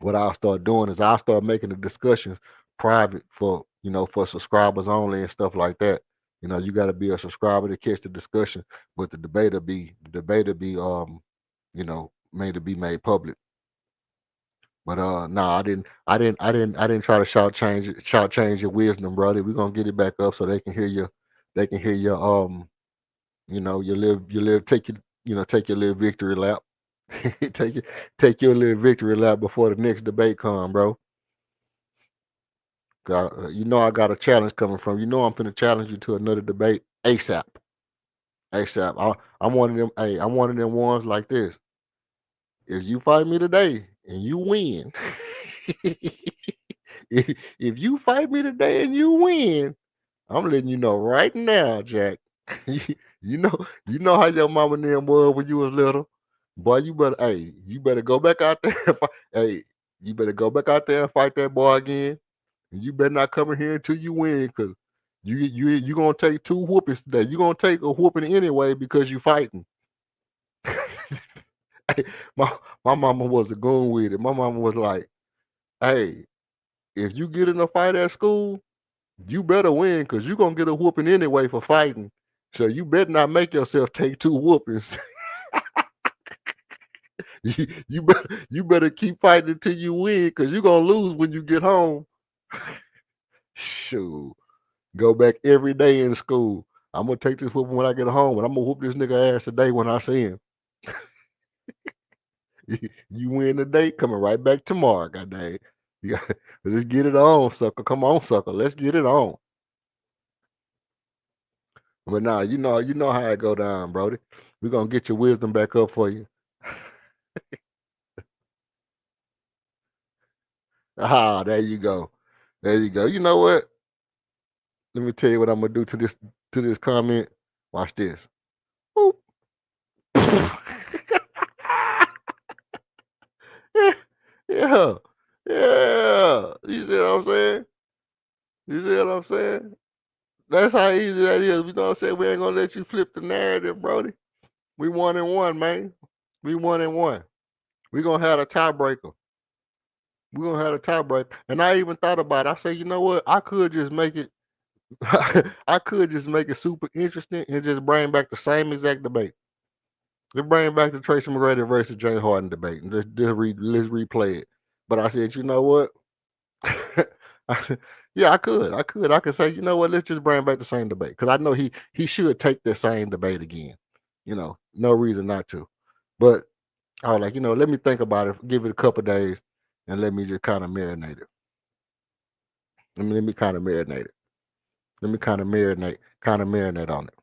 what I'll start doing is I'll start making the discussions private for for subscribers only and stuff like that. You know, you got to be a subscriber to catch the discussion, but the debate will be made to be made public. But no, I didn't try to shout change your wisdom, brother. We're gonna get it back up so they can hear your take your little victory lap. take it take your little victory lap before the next debate come, bro. I got a challenge coming from. I'm finna challenge you to another debate ASAP. ASAP. I'm one of them. Hey, I'm one of them ones like this. If you fight me today and you win, if you fight me today and you win, I'm letting you know right now, Jack. you you know how your mama and them was when you was little. Boy, you better go back out there and fight. Hey, you better go back out there and fight that boy again. And you better not come in here until you win, because you gonna take two whoopings today. You gonna take a whooping anyway because you fighting. Hey, my mama was a goon with it. My mama was like, hey, if you get in a fight at school, you better win because you're gonna get a whooping anyway for fighting. So you better not make yourself take two whoopings. you better keep fighting until you win because you're gonna lose when you get home. Shoot. Go back every day in school. I'm gonna take this whooping when I get home, and I'm gonna whoop this nigga ass today when I see him. You win today, coming right back tomorrow, goddamn. Let's get it on, sucker. Come on, sucker. Let's get it on. But nah, you know how it go down, Brody. We're gonna get your wisdom back up for you. Ah, there you go. There you go. You know what? Let me tell you what I'm gonna do to this comment. Watch this. Boop. Yeah. Yeah. You see what I'm saying? You see what I'm saying? That's how easy that is. You know what I'm saying? We ain't gonna let you flip the narrative, Brody. We 1-1, man. We 1-1. We gonna have a tiebreaker. We're gonna have a tiebreaker. And I even thought about it. I say, you know what? I could just make it I could just make it super interesting and just bring back the same exact debate. Let's bring back the Tracy McGrady versus Jay Harden debate. And let's replay it. But I said, you know what? Yeah, I could say, you know what? Let's just bring back the same debate because I know he should take the same debate again. No reason not to. But I was like, let me think about it, give it a couple days, and let me just kind of marinate it. Let me kind of marinate it. Let me kind of marinate on it.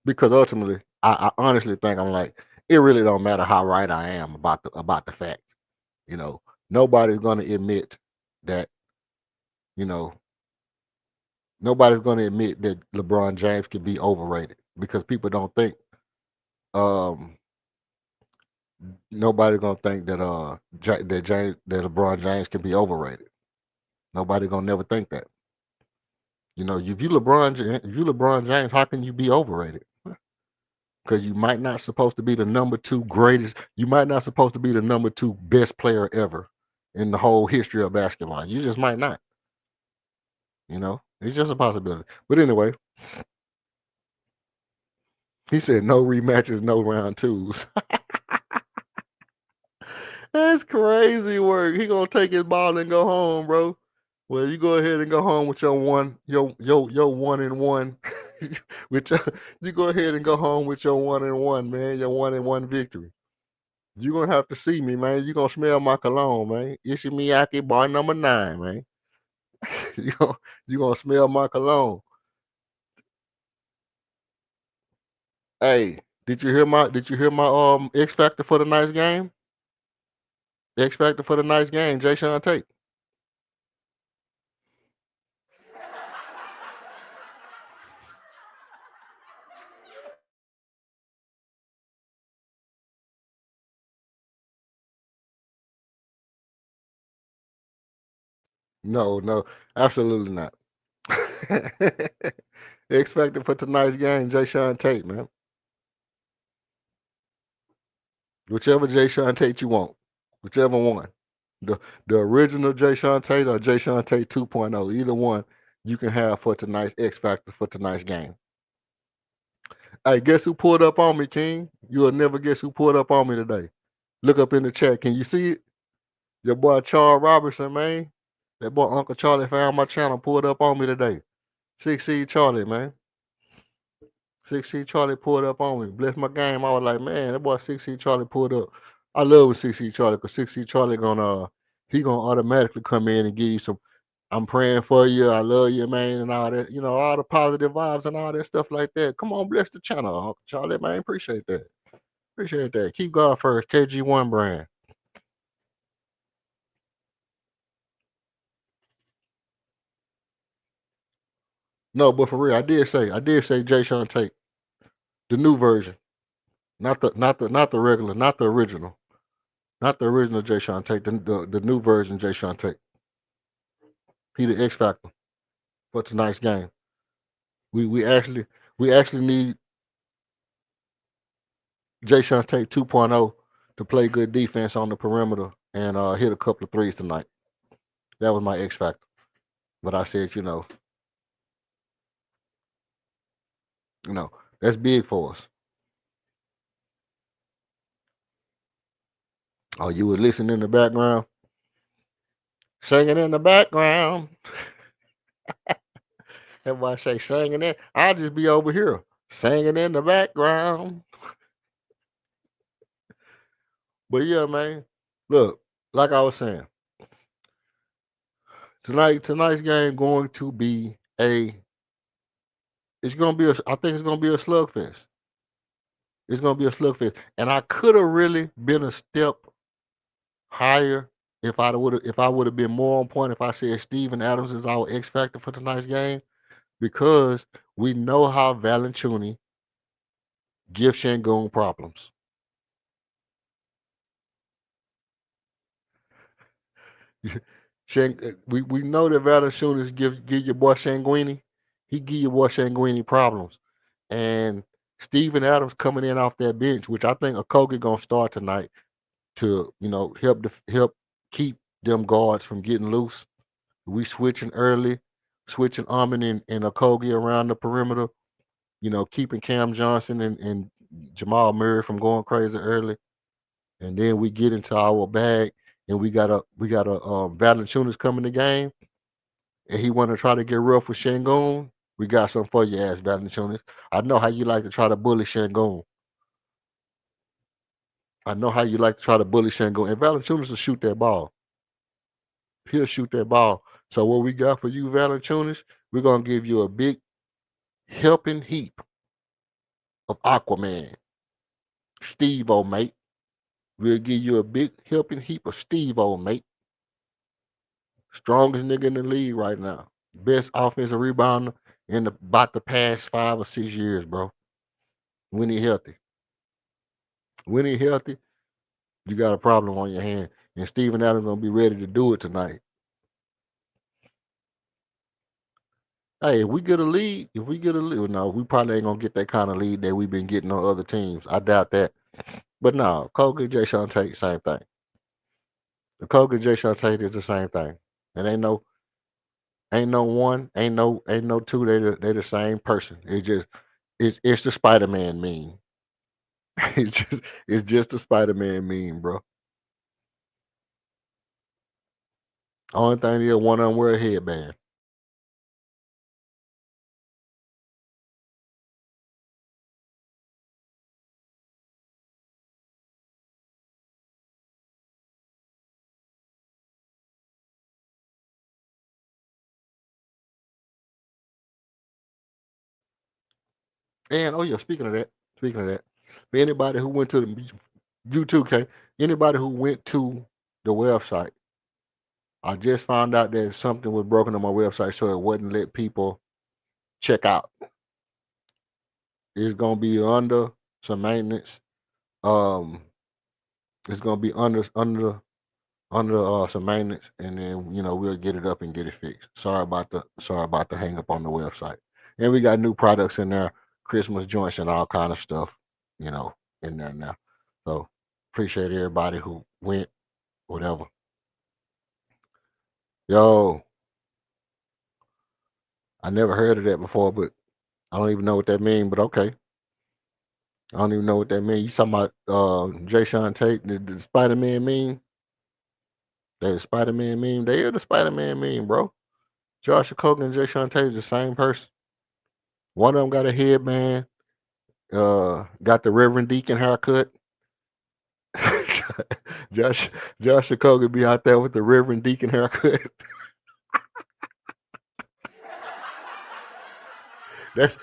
Because ultimately, I honestly think I'm like, it really don't matter how right I am about the fact. You know, nobody's gonna admit that, you know, nobody's gonna admit that LeBron James can be overrated because people don't think um nobody's gonna think that that LeBron James can be overrated. Nobody gonna never think that. You know, if you LeBron James, how can you be overrated? Because you might not supposed to be the number two greatest. You might not supposed to be the number two best player ever in the whole history of basketball. You just might not. You know, it's just a possibility. But anyway, he said no rematches, no round twos. That's crazy work. He gonna take his ball and go home, bro. Well, you go ahead and go home with your 1-1. with your, you go ahead and go home with your 1-1, man. Your 1-1 victory. You're gonna have to see me, man. You're gonna smell my cologne, man. Ishi Miyake bar number 9, man. you gonna, you gonna smell my cologne. Hey, did you hear my X Factor for the nice game? X Factor for the nice game, Jay Sean Tate. No, no, absolutely not. X Factor for tonight's game, Jay Sean Tate, man. Whichever Jay Sean Tate you want. Whichever one. The the original Jay Sean Tate or Jay Sean Tate 2.0. Either one you can have for tonight's X Factor for tonight's game. Hey, guess who pulled up on me, King? You'll never guess who pulled up on me today. Look up in the chat. Can you see it? Your boy Charles Robertson, man. That boy Uncle Charlie found my channel, pulled up on me today. 6C Charlie, man. 6C Charlie pulled up on me. Bless my game. I was like, man, that boy 6C Charlie pulled up. I love when 6C Charlie, because 6C Charlie he gonna automatically come in and give you some, I'm praying for you, I love you, man, and all that, all the positive vibes and all that stuff like that. Come on, bless the channel, Uncle Charlie, man. Appreciate that. Appreciate that. Keep God first. KG1 brand. No, but for real, I did say Jay Sean Tate, the new version, not the regular, not the original. Not the original Jay Sean Tate, the new version Jay Sean Tate. He the X Factor for tonight's game. We actually need Jay Sean Tate 2.0 to play good defense on the perimeter and hit a couple of threes tonight. That was my X Factor. But I said, that's big for us. Oh, you were listening in the background? Singing in the background. Everybody say singing in. I'll just be over here singing in the background. But yeah, man. Look, like I was saying, tonight's game going to be I think it's gonna be a slugfest. It's gonna be a slugfest. And I could have really been a step higher if I would have been more on point if I said Steven Adams is our X factor for tonight's game, because we know how Valanciunas gives Şengün problems. We know that Valanciunas give your boy Şengün, he give your boy Şengün problems. And Steven Adams coming in off that bench, which I think Okogie gonna start tonight to help keep them guards from getting loose. We switching early, switching Armin and Okogie around the perimeter. Keeping Cam Johnson and Jamal Murray from going crazy early. And then we get into our bag, and we got a Valanciunas coming the game, and he want to try to get rough with Şengün. We got something for you, ass Valanciunas. I know how you like to try to bully Şengün. And Valanciunas will shoot that ball. He'll shoot that ball. So what we got for you, Valachunas, we're gonna give you a big helping heap of Aquaman. Steve-O, mate. We'll give you a big helping heap of Steve-O, mate. Strongest nigga in the league right now. Best offensive rebounder in about the past 5 or 6 years, bro. When he healthy. When he healthy, you got a problem on your hand. And Steven Adams gonna be ready to do it tonight. Hey, if we get a lead, no, we probably ain't gonna get that kind of lead that we've been getting on other teams. I doubt that. But no, Koga and Jay Sean Tate, same thing. The Koga and Jay Sean Tate is the same thing. And ain't no one, ain't no two, they the same person. It's the Spider-Man meme. It's just the Spider-Man meme, bro. Only thing is one of them wear a headband. And oh yeah, speaking of that, for anybody who went to the U2K, anybody who went to the website, I just found out that something was broken on my website, so it wouldn't let people check out. It's gonna be under some maintenance. Um, it's gonna be under some maintenance, and then we'll get it up and get it fixed. Sorry about the hang up on the website. And we got new products in there, Christmas joints and all kind of stuff, you know, in there now. So appreciate everybody who went, whatever. Yo, I never heard of that before, but I don't even know what that means. But okay, I don't even know what that means. You talking about Jay Sean Tate, the Spider Man meme? They the Spider Man meme. They are the Spider Man meme, bro. Josh Okogie and Jay Sean Tate is the same person. One of them got a headband. Got the Reverend Deacon haircut. Josh Okogie be out there with the Reverend Deacon haircut. that's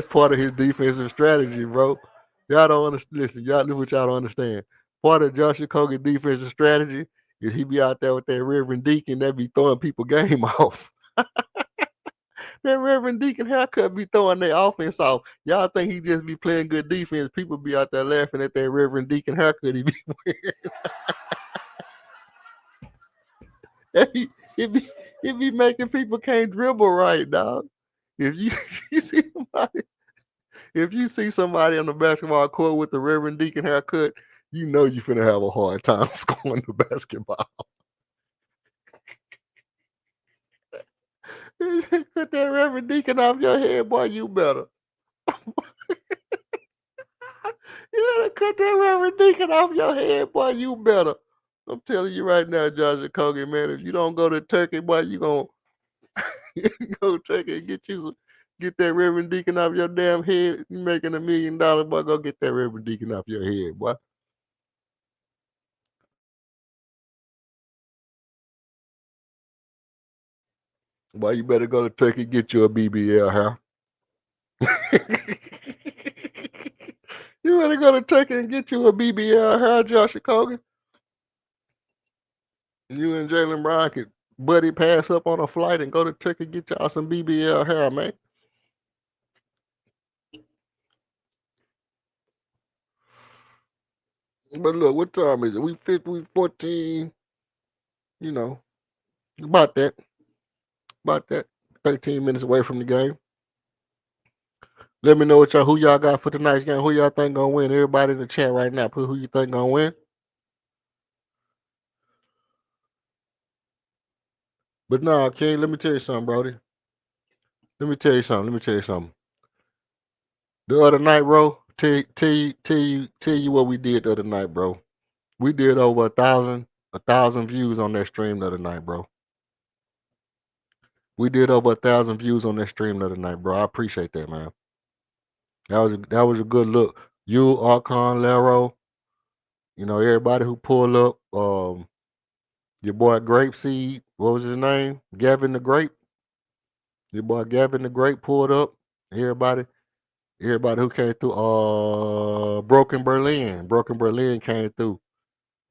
part of his defensive strategy, bro. Y'all don't understand. Listen, y'all do what y'all don't understand. Part of Josh Okogie defensive strategy is he be out there with that Reverend Deacon that be throwing people game off. That Reverend Deacon haircut be throwing their offense off. Y'all think he just be playing good defense. People be out there laughing at that Reverend Deacon haircut he be wearing. it be making people can't dribble right, dog. If you, you see somebody, if you see somebody on the basketball court with the Reverend Deacon haircut, you know you finna have a hard time scoring the basketball. Cut that Reverend Deacon off your head, boy. You better. You gotta cut that Reverend Deacon off your head, boy. You better. I'm telling you right now, Josh Okogie, man. If you don't go to Turkey, boy, you gonna go to Turkey and get that Reverend Deacon off your damn head. You making $1 million, boy. Go get that Reverend Deacon off your head, boy. Boy, you better go to Turkey and get you a BBL hair. You better go to Turkey and get you a BBL hair, Josh Okogie. You and Jalen Brown could buddy pass up on a flight and go to Turkey and get y'all some BBL hair, man. But look, what time is it? We 14, you know, about that. About that. 13 minutes away from the game. Let me know who y'all got for tonight's game. Who y'all think gonna win? Everybody in the chat right now, put who you think gonna win. But nah, King, let me tell you something, Brody. Let me tell you something. The other night, bro, tell you what we did the other night, bro. We did over 1,000 views on that stream the other night, bro. We did over 1,000 views on that stream the other night, bro. I appreciate that, man. That was a good look. You, Archon, Lero, everybody who pulled up, Your boy Grapeseed, what was his name? Gavin the Grape. Your boy Gavin the Grape pulled up. Everybody, everybody who came through. Broken Berlin. Broken Berlin came through.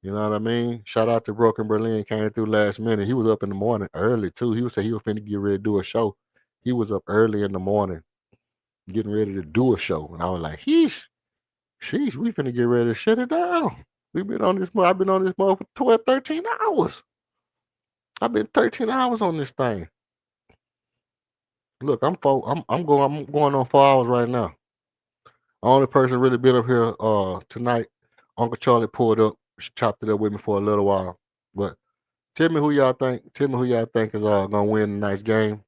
You know what I mean? Shout out to Broken Berlin, came through last minute. He was up in the morning early too. He was say he was finna get ready to do a show. He was up early in the morning getting ready to do a show. And I was like, sheesh, we finna get ready to shut it down. I've been on this mother for 12, 13 hours. I've been 13 hours on this thing. Look, I'm going on 4 hours right now. Only person really been up here tonight. Uncle Charlie pulled up, chopped it up with me for a little while. But tell me who y'all think. Tell me who y'all think is gonna win the nice game.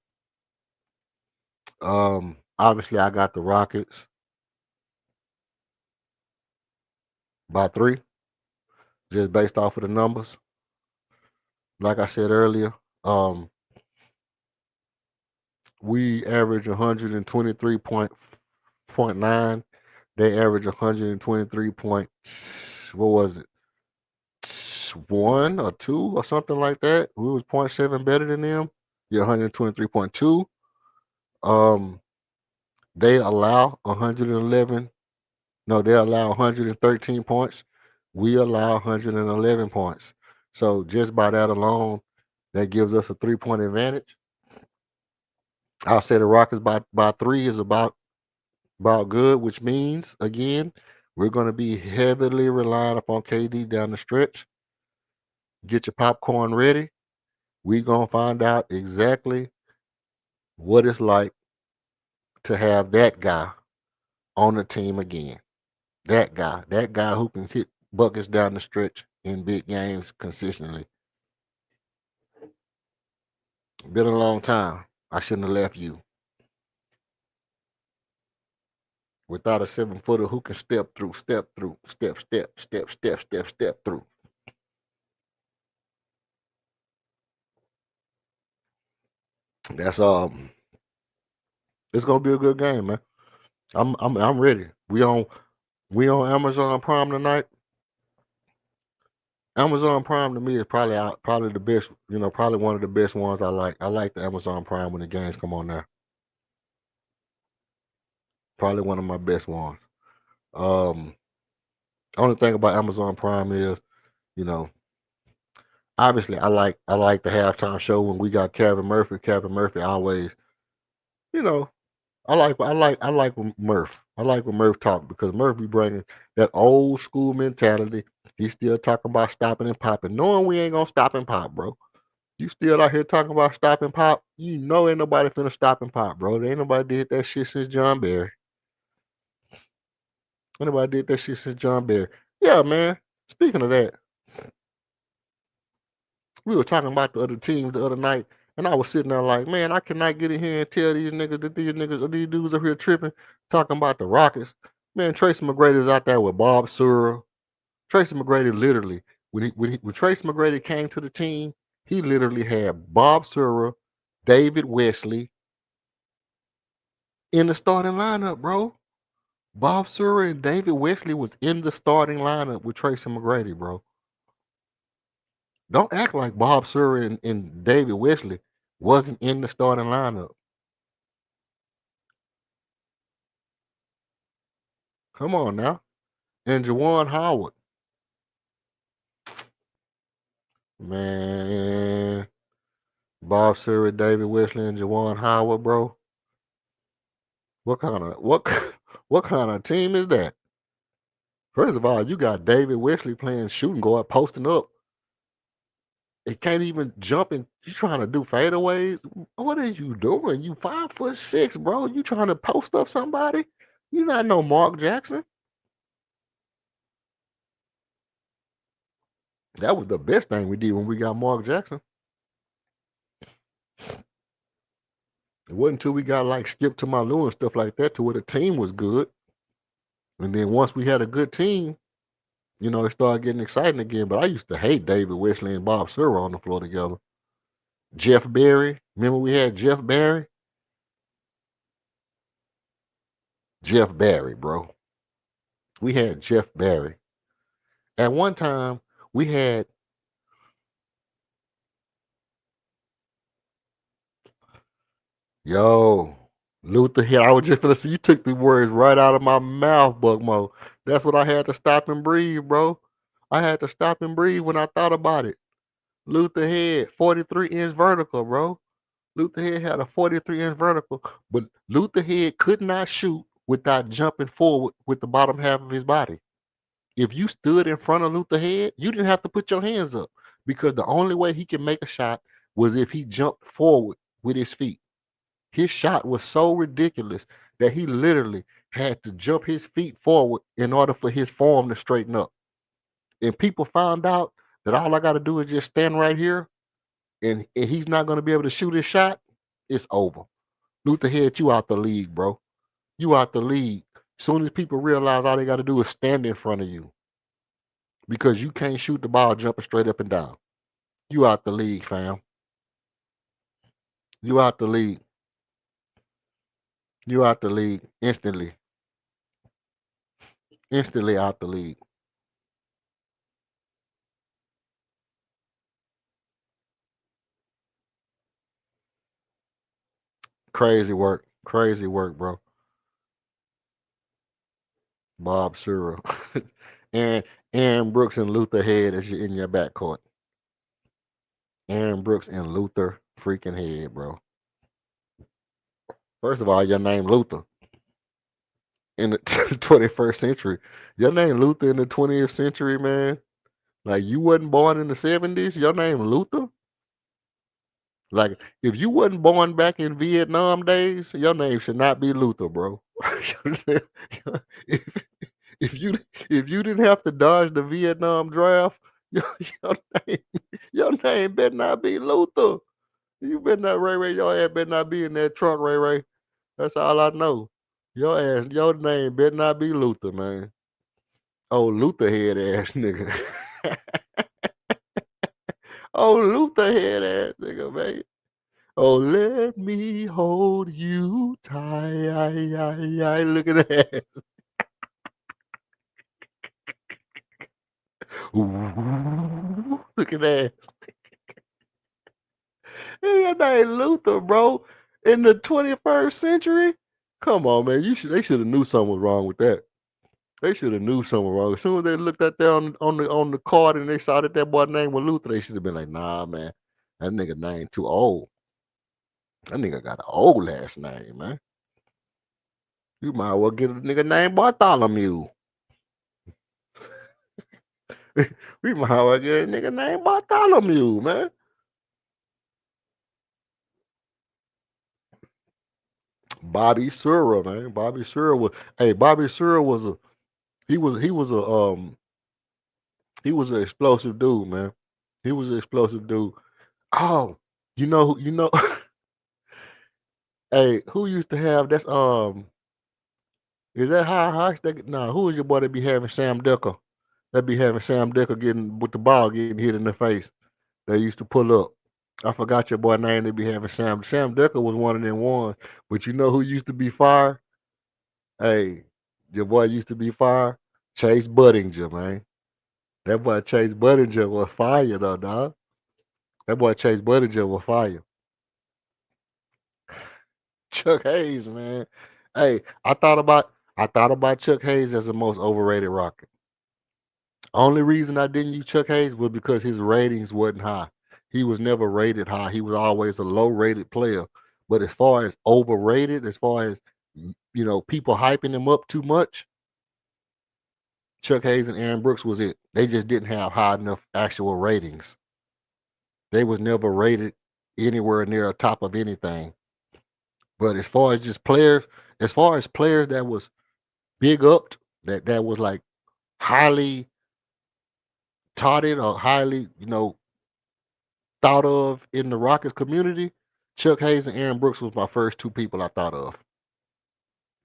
Obviously I got the Rockets by 3, just based off of the numbers. Like I said earlier, we average 123.9. They average 123 point. What was it? 1 or 2 or something like that. We was 0.7 better than them. Yeah, 123.2. They allow 111. No, they allow 113 points. We allow 111 points. So just by that alone, that gives us a 3-point advantage. I'll say the Rockets by 3 is about good, which means again we're going to be heavily reliant upon KD down the stretch. Get your popcorn ready. We're going to find out exactly what it's like to have that guy on the team again. That guy who can hit buckets down the stretch in big games consistently. Been a long time. I shouldn't have left you without a 7-footer who can step through, step through, step through. That's It's gonna be a good game, man. I'm ready. We on Amazon Prime tonight. Amazon Prime to me is probably the best. Probably one of the best ones I like. I like the Amazon Prime when the games come on there. Probably one of my best ones. Um, Only thing about Amazon Prime is, you know, obviously I like the halftime show when we got Kevin Murphy. Kevin Murphy always, you know, I like when Murph. I like when Murph talk because Murph be bringing that old school mentality. He still talking about stopping and popping, knowing we ain't gonna stop and pop, bro. You still out here talking about stop and pop? You know ain't nobody finna stop and pop, bro. There ain't nobody did that shit since John Barry. Ain't nobody did that shit since John Barry. Yeah, man. Speaking of that, we were talking about the other teams the other night, and I was sitting there like, man, I cannot get in here and tell these niggas that these dudes up here tripping, talking about the Rockets. Man, Tracy McGrady's out there with Bob Sura. Tracy McGrady literally, when Tracy McGrady came to the team, he literally had Bob Sura, David Wesley in the starting lineup, bro. Bob Sura and David Wesley was in the starting lineup with Tracy McGrady, bro. Don't act like Bob Sura and David Wesley wasn't in the starting lineup. Come on now. And Jawan Howard. Man. Bob Sura, David Wesley, and Jawan Howard, bro. What kind of what kind of team is that? First of all, you got David Wesley playing shooting guard, posting up. It can't even jump and you trying to do fadeaways. What are you doing? You 5'6", bro. You trying to post up somebody? You not no Mark Jackson. That was the best thing we did when we got Mark Jackson. It wasn't until we got like Skip to my Lou and stuff like that to where the team was good. And then once we had a good team, it started getting exciting again. But I used to hate David Wesley and Bob Sura on the floor together. Jeff Barry. Remember we had Jeff Barry? Jeff Barry, bro. We had Jeff Barry. At one time, we had Yo, Luther Head. I was just gonna say you took the words right out of my mouth, Buckmo. That's what I had to stop and breathe, bro. I had to stop and breathe when I thought about it. Luther Head, 43-inch vertical, bro. Luther Head had a 43-inch vertical, but Luther Head could not shoot without jumping forward with the bottom half of his body. If you stood in front of Luther Head, you didn't have to put your hands up because the only way he could make a shot was if he jumped forward with his feet. His shot was so ridiculous that he literally had to jump his feet forward in order for his form to straighten up. And people found out that all I got to do is just stand right here and he's not going to be able to shoot his shot. It's over. Luther Head, you out the league, bro. You out the league. Soon as people realize all they got to do is stand in front of you because you can't shoot the ball jumping straight up and down. You out the league, fam. You out the league. You out the league instantly. Instantly out the league. Crazy work. Crazy work, bro. Bob Sura. and Aaron Brooks and Luther Head as you're in your backcourt. Aaron Brooks and Luther freaking Head, bro. First of all, your name Luther in the 21st century. Your name Luther in the 20th century, man. Like you wasn't born in the 70s. Your name Luther. Like if you wasn't born back in Vietnam days, your name should not be Luther, bro. if, if you if you didn't have to dodge the Vietnam draft, your, your name your name better not be Luther. You better not Ray. Your ass better not be in that trunk, Ray. That's all I know. Your name better not be Luther, man. Oh, Luther head ass nigga. Oh, Luther head ass nigga, man. Oh, let me hold you tight. Look at that. Ooh, look at that. Hey, your name Luther, bro. In the 21st century? Come on, man. They should have knew something was wrong with that. They should have knew something wrong. As soon as they looked at that on the card and they saw that boy name was Luther, they should have been like, nah, man. That nigga name too old. That nigga got an old last name, man. You might as well get a nigga named Bartholomew. We might as well get a nigga named Bartholomew, man. Bobby Sura, man. Bobby Sura was he was an explosive dude, man. He was an explosive dude. Oh, you know hey, who used to have that's is that high nah, who is your boy that be having Sam Decker? That be having Sam Decker getting with the ball getting hit in the face. They used to pull up. I forgot your boy name. They be having Sam. Sam Decker was one of them ones. But you know who used to be fire? Hey, your boy used to be fire. Chase Budinger, man. That boy Chase Budinger was fire though, dog. That boy Chase Budinger was fire. Chuck Hayes, man. Hey, I thought about Chuck Hayes as the most overrated Rocket. Only reason I didn't use Chuck Hayes was because his ratings wasn't high. He was never rated high. He was always a low rated player. But as far as overrated, as far as people hyping him up too much, Chuck Hayes and Aaron Brooks was it. They just didn't have high enough actual ratings. They was never rated anywhere near the top of anything. But as far as just players, as far as players that was big upped, that was like highly touted or highly, thought of in the Rockets community, Chuck Hayes and Aaron Brooks was my first two people I thought of.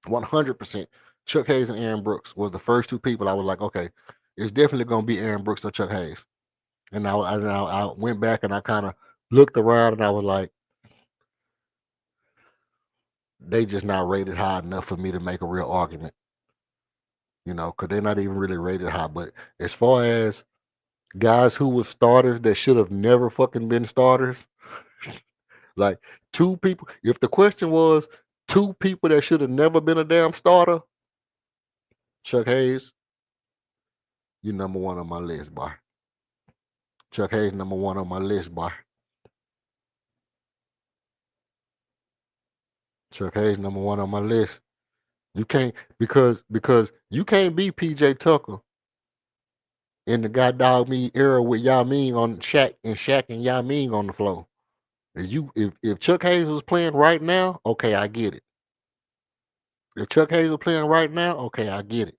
100%. Chuck Hayes and Aaron Brooks was the first two people I was like, okay, it's definitely going to be Aaron Brooks or Chuck Hayes. And I went back and I kind of looked around and I was like, they just not rated high enough for me to make a real argument. Because they're not even really rated high. But as far as guys who were starters that should have never fucking been starters, Like two people. If the question was two people that should have never been a damn starter, Chuck Hayes, you number one on my list, boy. Chuck Hayes, number one on my list, boy. Chuck Hayes, number one on my list. You can't because you can't be PJ Tucker in the God dog me era with Yao Ming on Shaq and Yao Ming on the floor. If Chuck Hayes was playing right now, okay, I get it. If Chuck Hayes was playing right now, okay, I get it.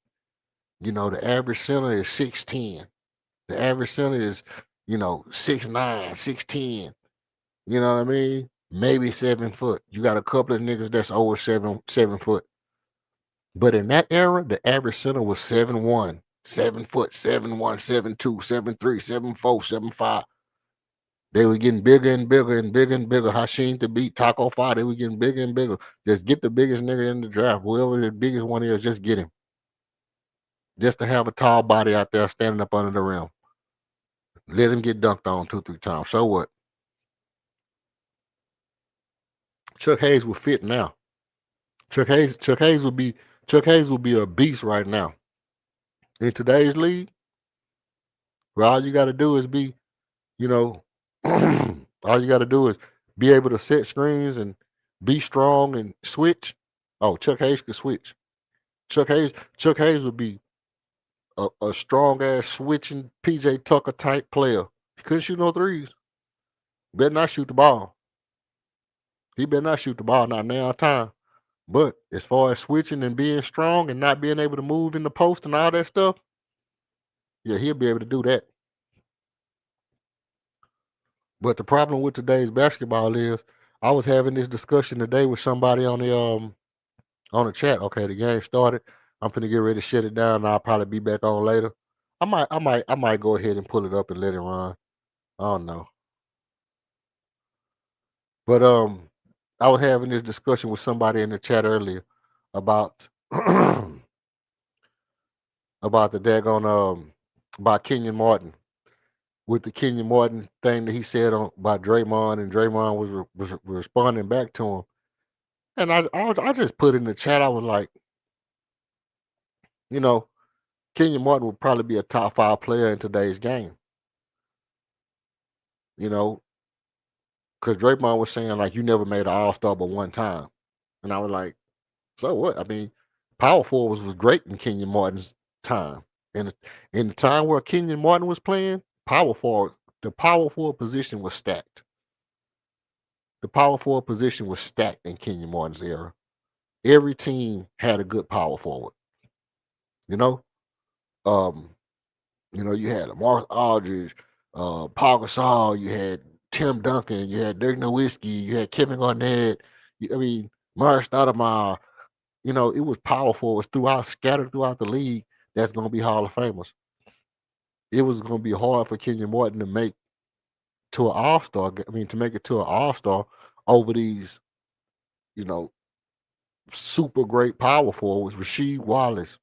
You know, the average center is 6'10". The average center is, 6'9", 6'10". You know what I mean? Maybe 7 foot. You got a couple of niggas that's over 7 foot. But in that era, the average center was 7'1", 7 foot, 7'1", 7'2", 7'3", 7'4", 7'5". They were getting bigger and bigger and bigger and bigger. Hashim to beat Taco 5, they were getting bigger and bigger. Just get the biggest nigga in the draft. Whoever the biggest one is, just get him. Just to have a tall body out there standing up under the rim. Let him get dunked on 2-3 times. So what? Chuck Hayes will fit now. Chuck Hayes would be a beast right now. In today's league, where all you got to do is be, all you got to do is be able to set screens and be strong and switch. Oh, Chuck Hayes could switch. Chuck Hayes would be a strong ass switching PJ Tucker type player. He couldn't shoot no threes. Better not shoot the ball. He better not shoot the ball, not now time. But as far as switching and being strong and not being able to move in the post and all that stuff, yeah, he'll be able to do that. But the problem with today's basketball is, I was having this discussion today with somebody on the chat. Okay, the game started. I'm finna get ready to shut it down, and I'll probably be back on later. I might go ahead and pull it up and let it run. I don't know. But I was having this discussion with somebody in the chat earlier about about the daggone about Kenyon Martin, with the Kenyon Martin thing that he said about Draymond, and Draymond was responding back to him. And I just put in the chat, I was like, Kenyon Martin would probably be a top 5 player in today's game. Because Draymond was saying, like, you never made an All-Star but one time. And I was like, so what? I mean, power forwards was great in Kenyon Martin's time. And in the time where Kenyon Martin was playing, the power forward position was stacked. The power forward position was stacked in Kenyon Martin's era. Every team had a good power forward. You had Lamar Aldridge, Paul Gasol, you had Tim Duncan, you had Dirk Nowitzki, you had Kevin Garnett. Murray Stoudemire. It was power forwards scattered throughout the league that's going to be Hall of Famers. It was going to be hard for Kenyon Martin to make to an All-Star. To make it to an All-Star over these, super great power forwards, Rasheed Wallace.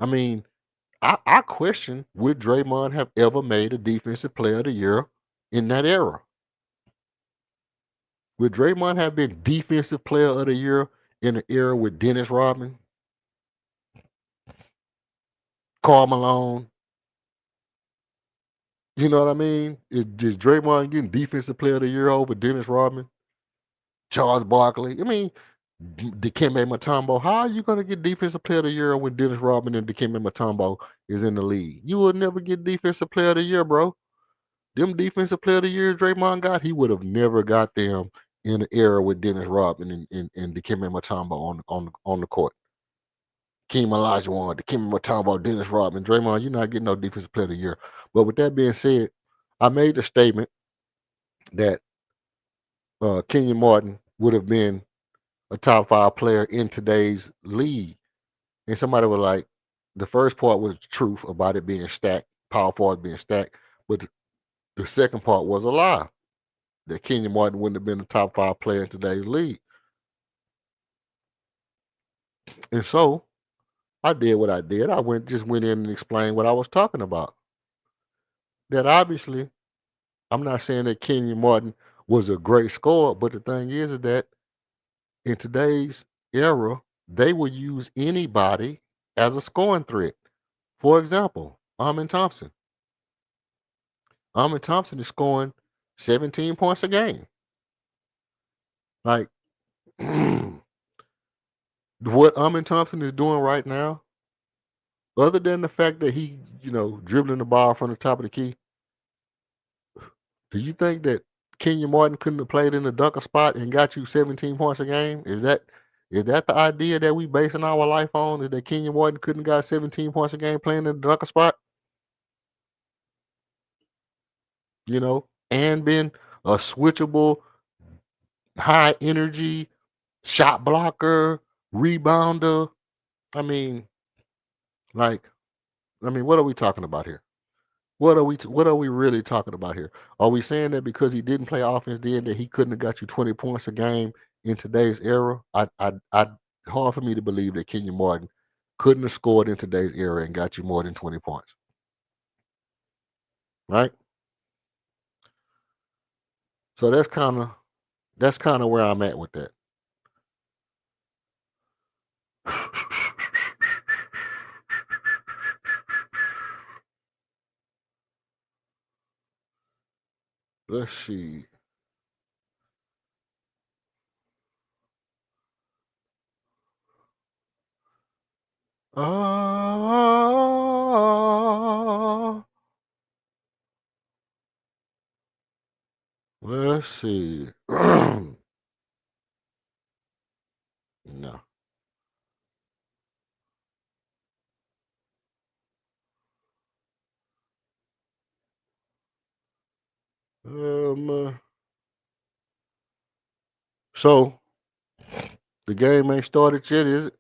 I question, would Draymond have ever made a Defensive Player of the Year in that era? Would Draymond have been Defensive Player of the Year in an era with Dennis Rodman, Karl Malone? You know what I mean? Is Draymond getting Defensive Player of the Year over Dennis Rodman, Charles Barkley? Dikembe Mutombo. How are you going to get Defensive Player of the Year when Dennis Rodman and Dikembe Mutombo is in the league? You will never get Defensive Player of the Year, bro. Them Defensive Player of the Year Draymond got, he would have never got them in an era with Dennis Rodman and Dikembe Mutombo on the court. Keem Olajuwon, Dikembe Mutombo, Dennis Rodman, Draymond, you're not getting no Defensive Player of the Year. But with that being said, I made the statement that Kenyon Martin would have been a top 5 player in today's league. And somebody was like, the first part was the truth about it being stacked, power forward being stacked. But the second part was a lie, that Kenyon Martin wouldn't have been a top 5 player in today's league. And so I did what I did. I just went in and explained what I was talking about. That obviously, I'm not saying that Kenyon Martin was a great scorer. But the thing is that in today's era, they will use anybody as a scoring threat. For example, Amin Thompson. Amin Thompson is scoring 17 points a game. Like what Amin Thompson is doing right now, other than the fact that he, dribbling the ball from the top of the key, do you think that Kenya Martin couldn't have played in the dunker spot and got you 17 points a game? Is that the idea that we basing our life on? Is that Kenya Martin couldn't got 17 points a game playing in the dunker spot? And been a switchable, high energy shot blocker, rebounder. I mean, like, what are we talking about here? What are we really talking about here? Are we saying that because he didn't play offense then that he couldn't have got you 20 points a game in today's era? I hard for me to believe that Kenyon Martin couldn't have scored in today's era and got you more than 20 points. Right? So that's kind of where I'm at with that. Let's see. Uh, let's see. No. So the game ain't started yet, is it?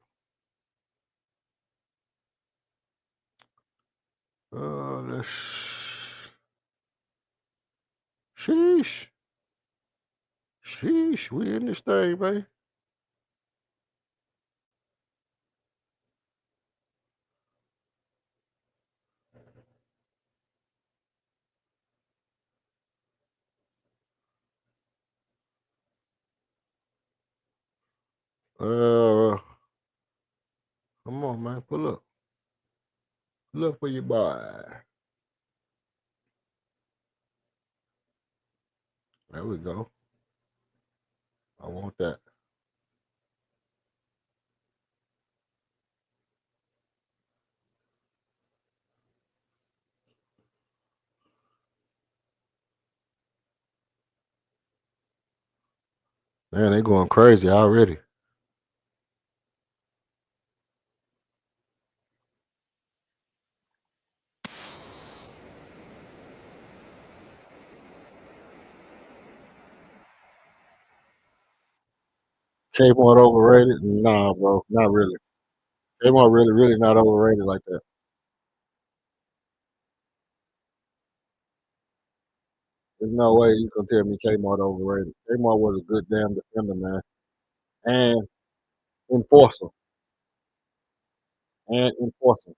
Let's. Sheesh. Sheesh. We in this thing, man. Uh, come on, man. Pull up. Pull up for your boy. There we go. I want that. Man, they going crazy already. Kmart overrated? Nah, bro. Not really. Kmart really, really not overrated like that. There's no way you can tell me Kmart overrated. Kmart was a good damn defender, man. And enforcer. And enforcer.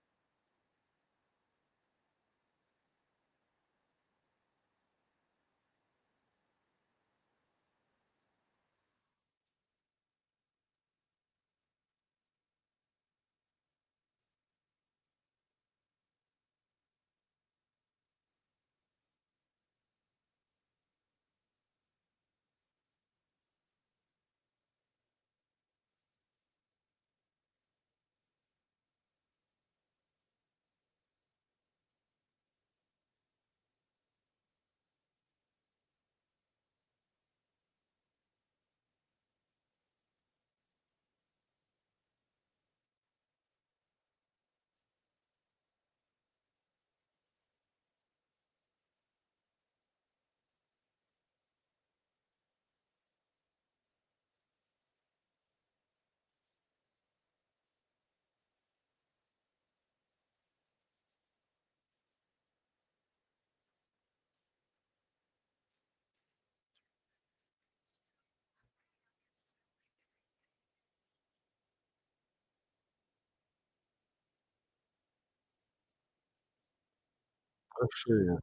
Let's see.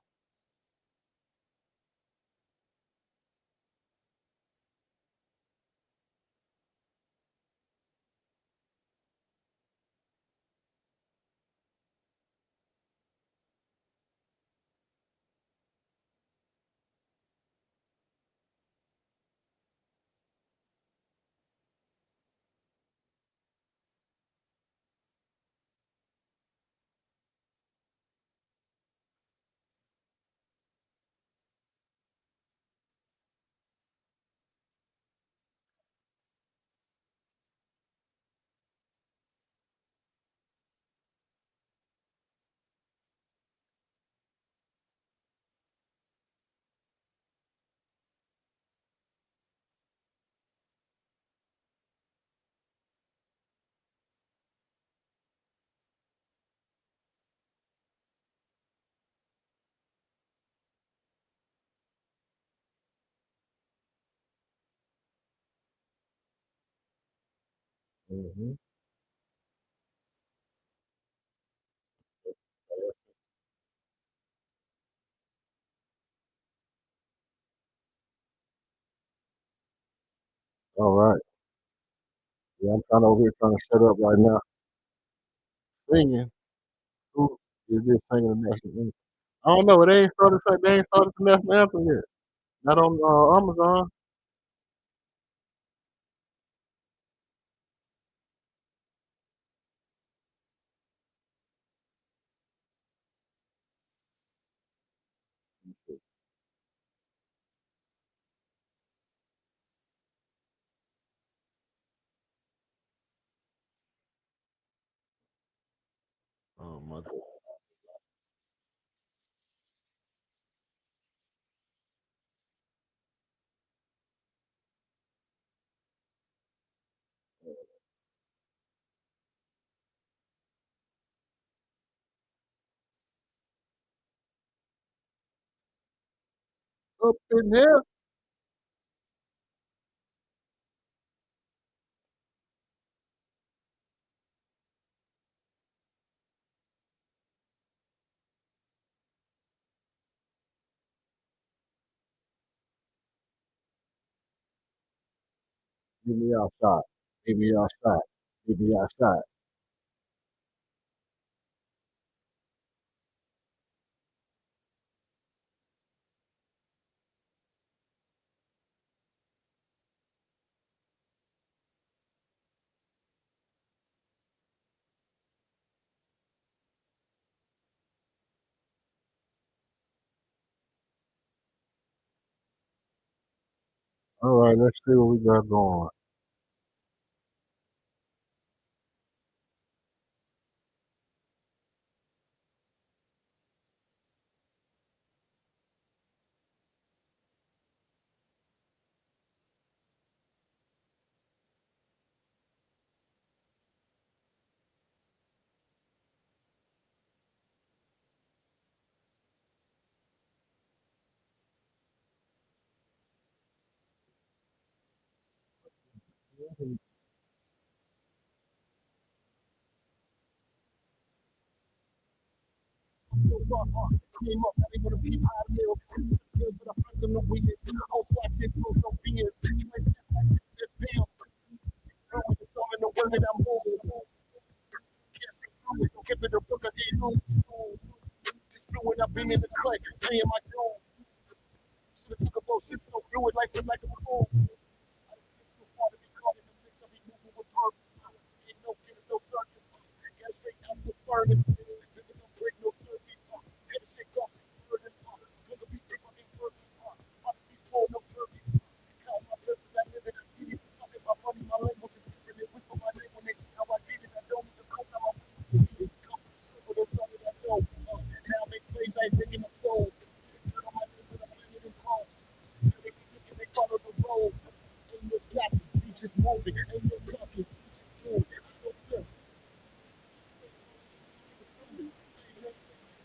Mm-hmm. All right. Yeah, I'm trying over here trying to shut up right now. Singing. Who is this singing the national anthem? I don't know. They ain't started the national anthem yet. Not on Amazon. Oh my God. Up in here. Give me outside. Give me outside. Give me outside. All right, let's see what we got going. Came up, they wanna be pioneer. Good to the front of the wheels. All flats and close no beers. Place that like this bill. Throw with the song and the word that I'm moving. Can't see through it. Don't give it a book, I gave room. Just fluid, I've been in the clay, paying my dues. Should've took a boat, shit so fluid like a fool. I didn't get too far to be caught in the mix. I be moving with purpose. Ain't no kids, no circus. Got straight out the furnace. Drinking no break, no circuit. Gotta shake off the furnace. Gonna be big, I ain't working. Obviously, full, no turkey. Count my blessings, I live it, I get it. Talking about money, my language is different. They whisper my name when they see how I did it. I don't even know how I'm come but that's all that I know. Now I make plays, I ain't taking the flow. Turn on my name with a planet and chrome. They follow the road. Ain't no stopping, we just moving. Ain't no talking, we just doing. No flip,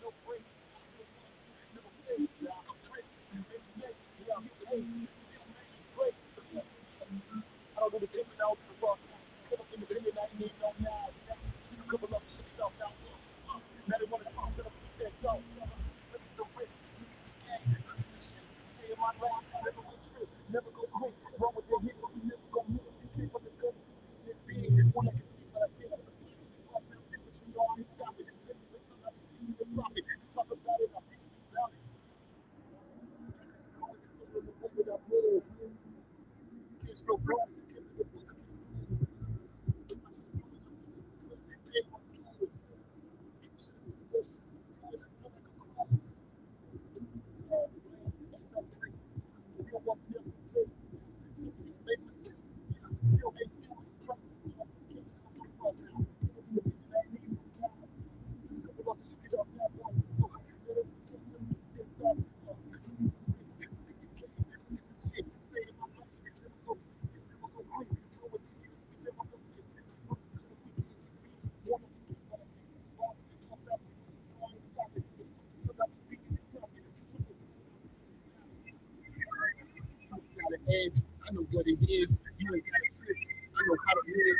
no breaks, no fights, no fade. No press, no mistakes. Yeah, hey, you made breaks. I don't do the pimping, I don't do the rough. Come up independent, I ain't need no nine. Took a couple of shit off, now lost. Now they wanna talk to them, keep that dough. Look at the wrist, look at the game, look at the shit. Stay in my lane, never go trip, never go quick. Run with the hit, but we never go miss. You came from the gun, you big. One I can beat, but I can't. Off that shit, but you know I ain't stopping. Say you think somebody feed the profit. Talk about it, I think about it. It's fluid, it's all in the way that I move. Kids feel wrong, you can't be the book, I can't lose. Pay my dues. I know what it is. You ain't got a trip. I know how to live.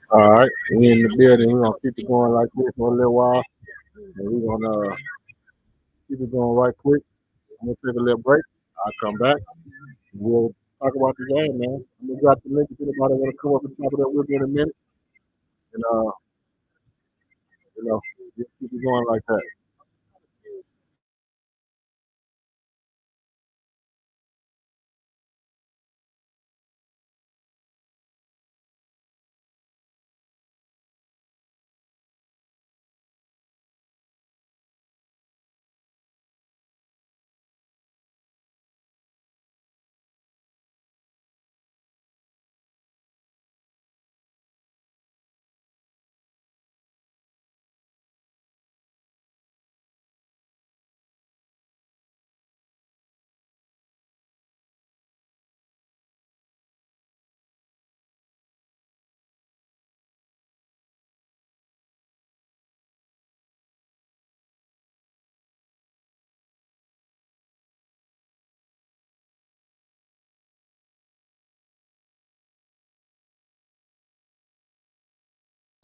All right, we in the building. We're gonna keep it going like this for a little while, and we're gonna keep it going right quick. I'm gonna take a little break. I'll come back. We'll talk about the game, man. I'm gonna drop the link if anybody wanna come up and talk about it with me in a minute. And just keep it going like that.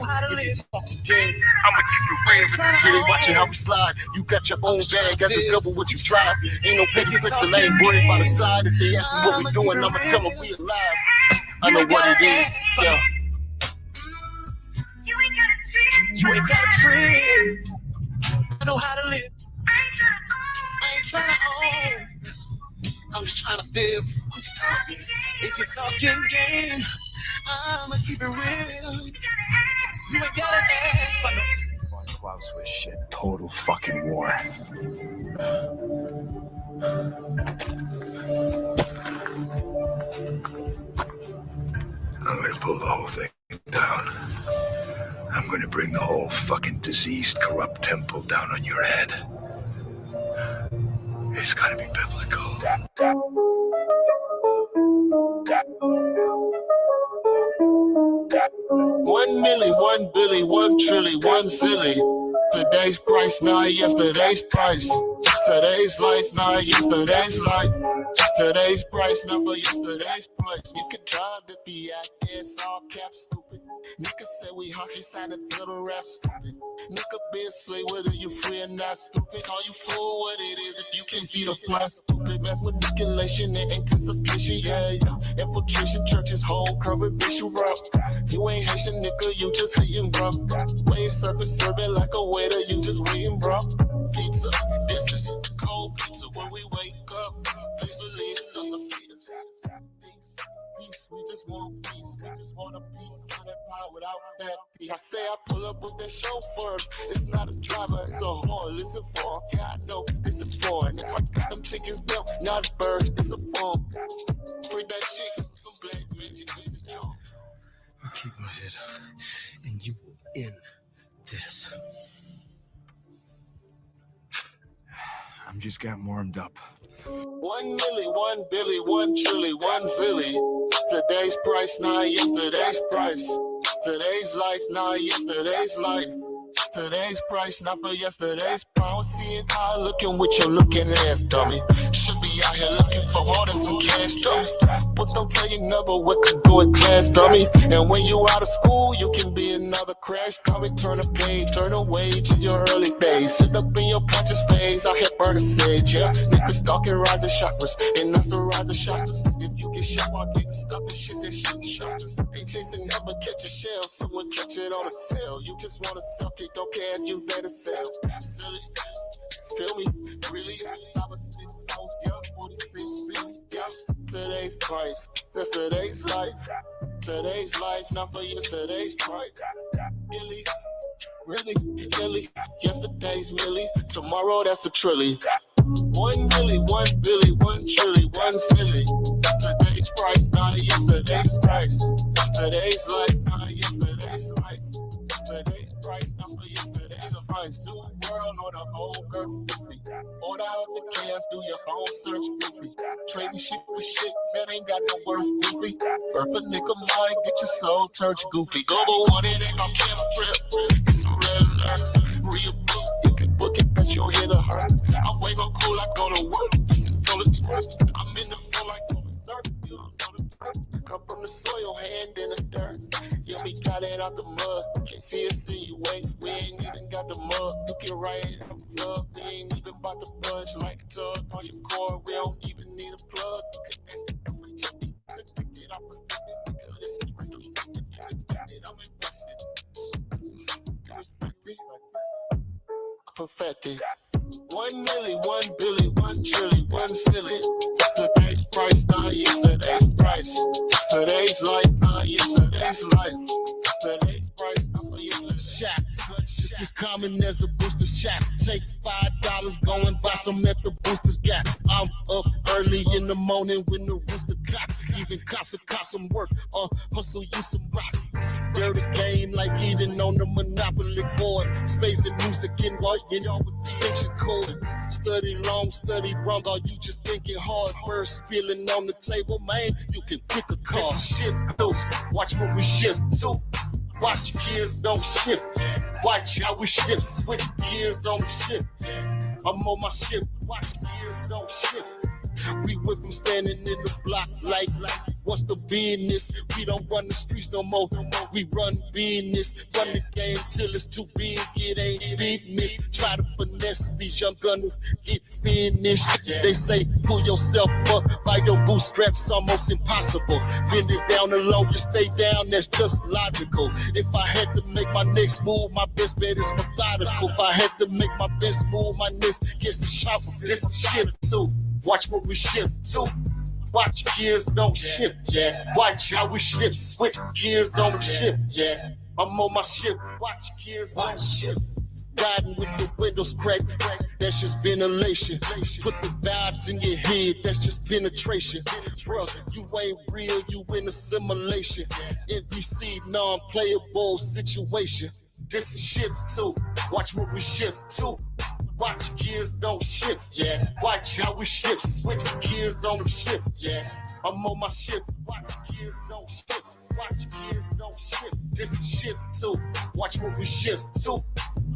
I'ma keep it real. Get it, watching how we slide. You got your own bag, I just cover what you drive. Ain't no petty flexing, I ain't worried by the side. If they ask me what we doing, I'ma tell them we alive. I know what it is, yeah. You ain't got a trip. I know how to live. I ain't trying to own. I'm just trying to live. If you're talking game, I'ma keep it real. You ain't gotta ask. Klaus was shit. Total fucking war. I'm gonna pull the whole thing down. I'm gonna bring the whole fucking diseased, corrupt temple down on your head. It's gotta be biblical. 1 million, 1 billion, 1 trillion, 1 zilly. Today's price, not yesterday's price. Today's life, not yesterday's life. Today's price, not for yesterday's price. You can try to be out there, it's all cap stupid. Nigga say we hockey sign a little rap stupid. Nigga be a slave whether you free or not stupid. Call you fool what it is if you can't see the fly stupid. Mass manipulation and anticipation, yeah. Infiltration, churches, home, curvature, bro. You ain't Haitian, nigga, you just hating, bro. Wave surfing, serving like a waiter, you just waiting, bro. Pizza, this is cold pizza when we wake up. Please release us and feed us. Peace, we just want peace. We just want a piece of that power without that peace. I say I pull up with that chauffeur. It's not a driver, it's a horn. Listen for, yeah, I know this is foreign. If I got them chickens built, not a bird, it's a form. Free that chicks, some black magic, this is John. I'll keep my head up, and you will end this. I'm just getting warmed up. 1 million, 1 billion, 1 trillion, 1 zilly. Today's price, not yesterday's price. Today's life, not yesterday's life. Today's price, not for yesterday's power. Seeing how looking with your looking ass, dummy. Should be out here looking for more than some cash, dummy. But don't tell you never what could go in class, dummy. And when you out of school, you can be another crash dummy. Turn a page, turn a wage in your early days. Sit up in your conscious phase, I hit burn a sage, yeah. Niggas stalking rising chakras, and that's a rising chakras. If you get shot while getting stuck and shit, say shooting chakras. Ain't chasing never catch a shell, someone catch it on a cell. You just wanna sell it, don't care as you better sell. Silly, Feel me? Really? I was 6 souls, yeah, 46 billion, yeah. Today's price, that's today's life. Today's life, not for yesterday's price. Really? Really? Yesterday's milli, tomorrow that's a trilly. 1 milli, 1 billy, 1 trilly, 1 silly. Today's price, not yesterday's price. Today's life, not yesterday's life. Today's price, not for yesterday's price. New world or the old earth, goofy. Order out the chaos, do your own search, goofy. Trading shit for shit that ain't got no worth, goofy. Birth a nigga mind, get your soul touch, goofy. Go on in and I'm camera trip. Get some red alert. Real book, you can book it, bet you'll hit a hurt. I'm way more cool, I go to work. This is full of twerk. I'm in the flow like full of dirt. You don't know the dirt. Come from the soil, hand in the dirt. Yeah, we got it out the mud. Can't see us in your way. We ain't even got the mud. You can write it out the plug. We ain't even about to budge like a tug. On your cord, we don't even need a plug. You can next it. Pick it up. This is restricted. I'm invested. Perfected. 1 milli, 1 billy, 1 trilly, 1 silly. Today's price, not yesterday's price. Today's life, not yesterday's life. Today's price, not yesterday's shot. Just as common as a booster shot. Take $5, go and buy some at the booster's got. I'm up early in the morning when the rooster cock. Even cops will cop some work. Hustle you some rock. Dirty game like even on the Monopoly board. Space and music in what you know with distinction code. Study long, study wrong, or you just thinking hard. First spilling on the table, man, you can pick a card. Shift, watch what we shift to. Watch gears don't shift. Watch how we shift. Switch gears on the shift. I'm on my shift. Watch gears don't shift. We went from standing in the block like what's the business? We don't run the streets no more. We run business. Run the game till it's too big. It ain't business. Try to finesse these young gunners. Get finished. They say pull yourself up by your bootstraps. Almost impossible. Bend it down alone. You stay down. That's just logical. If I had to make my next move, my best bet is methodical. If I had to make my best move, my next gets a shovel. This is shit too. Watch what we shift to. Watch gears don't shift, yeah. Watch how we shift. Switch gears on the shift, yeah. I'm on my ship. Watch gears on shift. Riding with the windows cracked. That's just ventilation. Put the vibes in your head. That's just penetration. Bro, you ain't real. You in a simulation. NPC non-playable situation. This is shift too. Watch what we shift to. Watch gears don't shift, yeah. Watch how we shift. Switch gears on the shift, yeah. I'm on my shift. Watch gears don't shift. Watch gears don't shift. This is shift too. Watch what we shift to.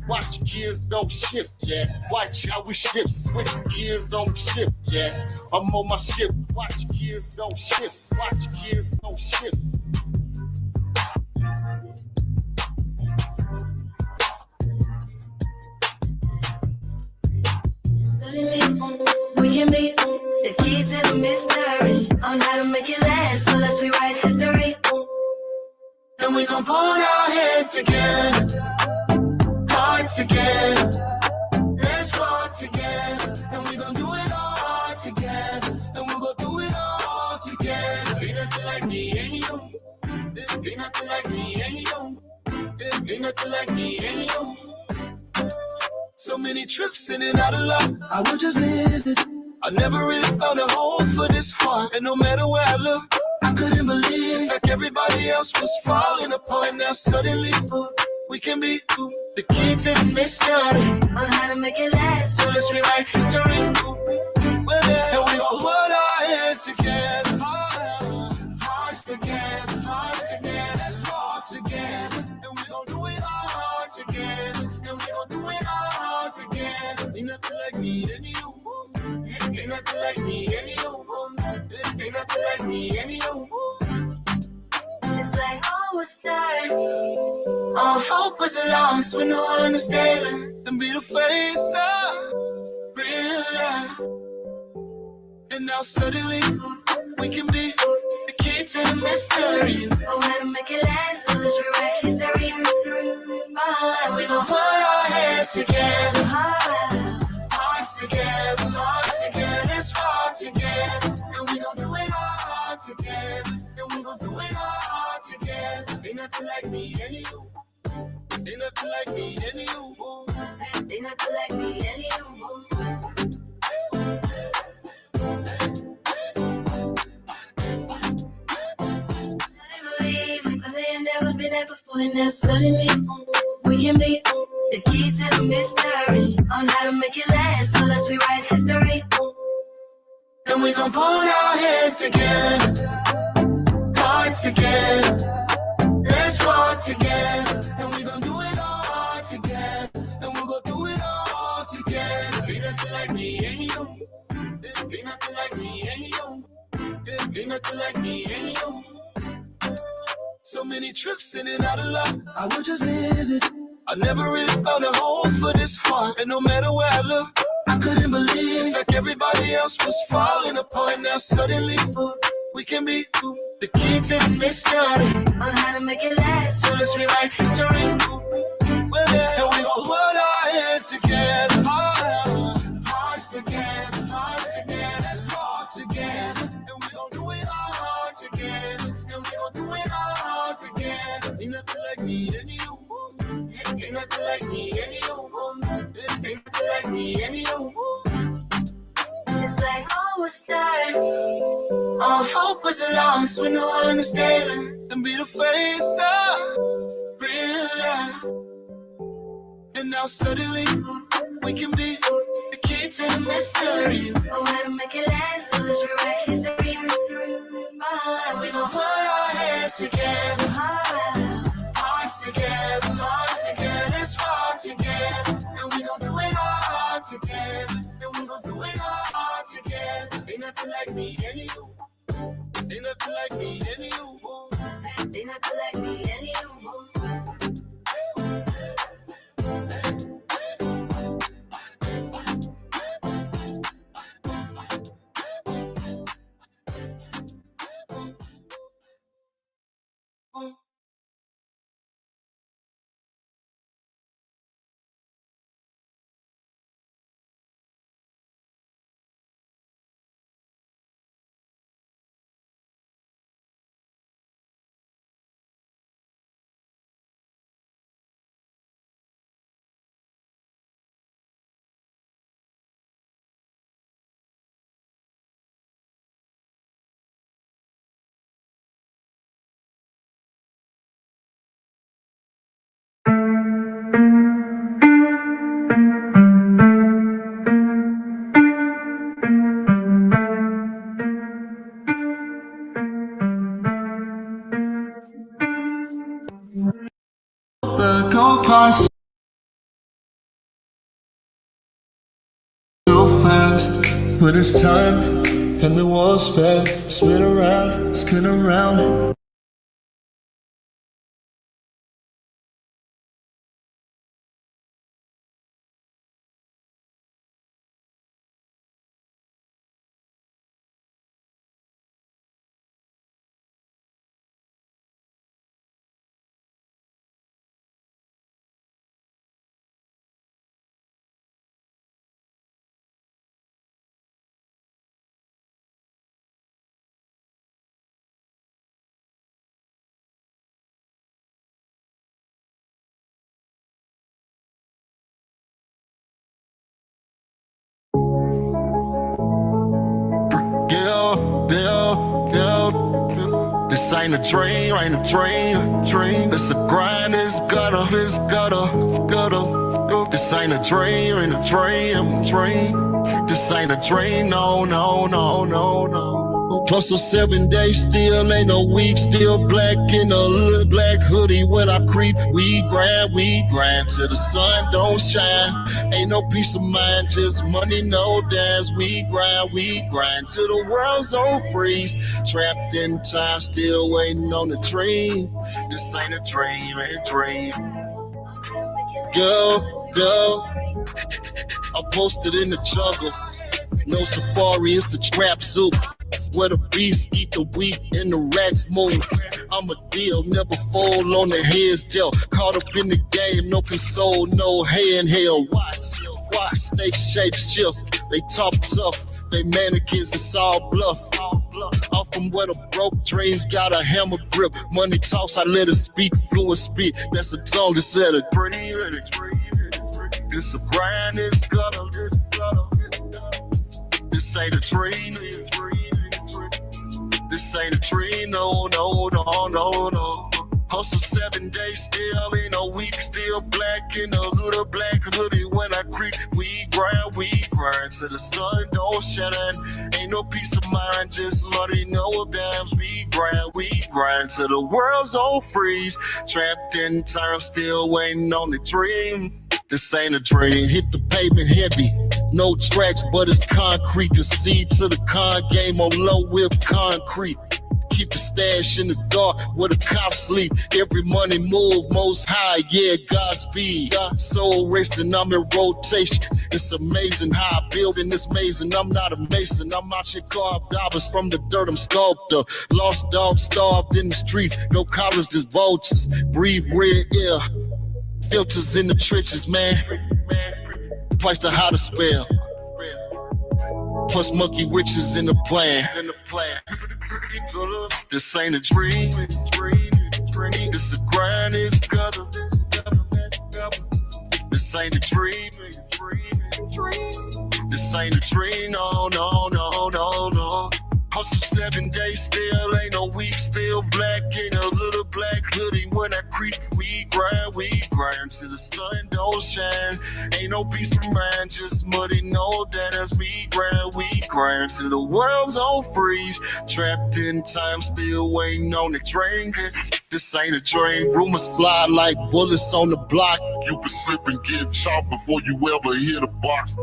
Watch gears don't shift, yeah. Watch how we shift. Switch gears on the shift, yeah. I'm on my shift. Watch gears don't shift. Watch gears don't shift. We can be the key to the mystery on how to make it last. So let's rewrite history. And we gon' put our heads together, hearts together. Let's walk together. And we gon' do it all together. And we gon' do it all together. Ain't nothing like me and you. Ain't nothing like me and you. Ain't nothing like me and you. So many trips in and out of luck. I would just visit. I never really found a home for this heart. And no matter where I look, I couldn't believe it's like everybody else was falling apart. Now suddenly we can be the key to the mystery on how to make it last. So let's rewrite history. And we gon' put our heads together, hearts together, hearts together. Let's walk together. And we gon' do it all together. And we gon' do it all together. Ain't nothing like me and you. Ain't nothing like me and you. Ain't nothing like me and you. It's like all was there. All hope was lost when no one understood. And be the face of real love. And now suddenly we can be the key to the mystery. Oh, how to make it last, so let's rewrite history. And we gon' put our heads together, Ain't nothing like me and you. Ain't nothing like me and you. Ain't nothing like me and you. Cause they ain't never been there before, and now suddenly we can be the key to the mystery on how to make it last. So let's rewrite history. And we gon' put our heads together, hearts together. Let's walk together, and we gon' do it all together. And we gon' do it all together. Ain't nothing like me and you. Ain't nothing like me and you. Ain't nothing like me and you. So many trips in and out of love, I would just visit. I never really found a home for this heart, and no matter where I look, I couldn't believe it's like everybody else was falling apart. Now suddenly we can be the key to the mystery on how to make it last. So let's rewrite history. And we gon' put our heads together, hearts together, hearts together. Let's walk together, and we gon' do it all together. And we gon' do it all together. Ain't nothing like me and you. Ain't nothing like me and you. Ain't nothing like me and you. It's like all was started. All hope was lost when no one understood and be the face of real love. And now suddenly we can be the key to the mystery. Oh, how to make it last, so let's rewrite history. And we gon' put our heads together, hearts together, hearts together. Let's walk together, and we gon' do it all together. And we gon' do it all together. Ain't nothing like me and you. Ain't nothing like me and you. Ain't nothing like me and you. Go past so fast, but it's time and the world's spin, spin around. This ain't a dream, It's a grind, it's gutter. This ain't a dream, This ain't a dream, no. Plus a 7 days, still ain't no week, still black in a little black hoodie when I creep. We grind till the sun don't shine. Ain't no peace of mind, just money, no dimes. We grind till the world's on freeze. Trapped in time, still waiting on the dream. This ain't a dream, Go. I'm posted in the jungle. No safari, it's the trap soup. Where the beasts eat the wheat and the rats move. I'm a deal, never fall on the heads dealt. Caught up in the game, no console, no hay in hell. Watch snake shape shift. They talk tough, they mannequins, it's all bluff. Off from where the broke dreams got a hammer grip. Money talks, I let it speak, fluent speak. That's a tongue that said it. This a grind, this gutter. This ain't a dream. This ain't a dream, no. Hustle 7 days, still ain't no week, still black in a little black hoodie. When I creep, we grind till the sun don't shine. Ain't no peace of mind, just money, no dams. We grind till the world's on freeze. Trapped in time, still waiting on the dream. This ain't a dream. Hit the pavement heavy. No tracks, but it's concrete. The seed to the con game on low with concrete. Keep the stash in the dark where the cops sleep. Every money move, most high, yeah, Godspeed. Soul racing, I'm in rotation. It's amazing how I build in this maze, and I'm not a mason. I'm out here carved dollars from the dirt, I'm sculptor. Lost dog starved in the streets, no collars, just vultures. Breathe red air, filters in the trenches, man. Twice the how to spell. Plus monkey witches in the plan. This ain't a dream. This a grind, it's gutter. This ain't a dream. This ain't a dream, no. Hustle 7 days, still ain't no week, still black in a little black hoodie. When I creep, we grind till the sun don't shine. Ain't no peace of mind, just muddy, no dance. We grind till the world's on freeze. Trapped in time, still waiting on the train. This ain't a dream. Rumors fly like bullets on the block. You can slip and get chopped before you ever hit a box.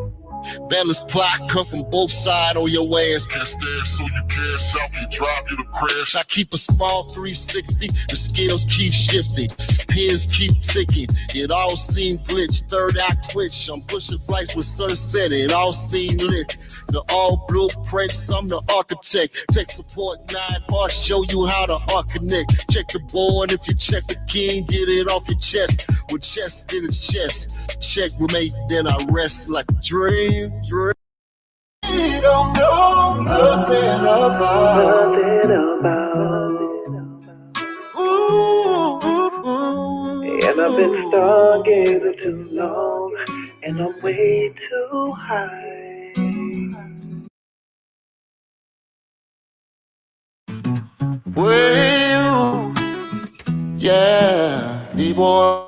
Balance plot come from both sides on your ass. Can't stand so you cash out, can drive you to crash. I keep a small 360, the scales keep shifting. Pins keep ticking, it all seem glitch. Third act twitch, I'm pushing flights with sunset, it all seem lit. The all blueprints, I'm the architect. Tech support 9R, show you how to connect. Check the board, if you check the king, get it off your chest. With chest in the chest, checkmate, then I rest like a dream. You don't know nothing about it. And I've been stargazing too long, and I'm way too high. Well, yeah, D-boy.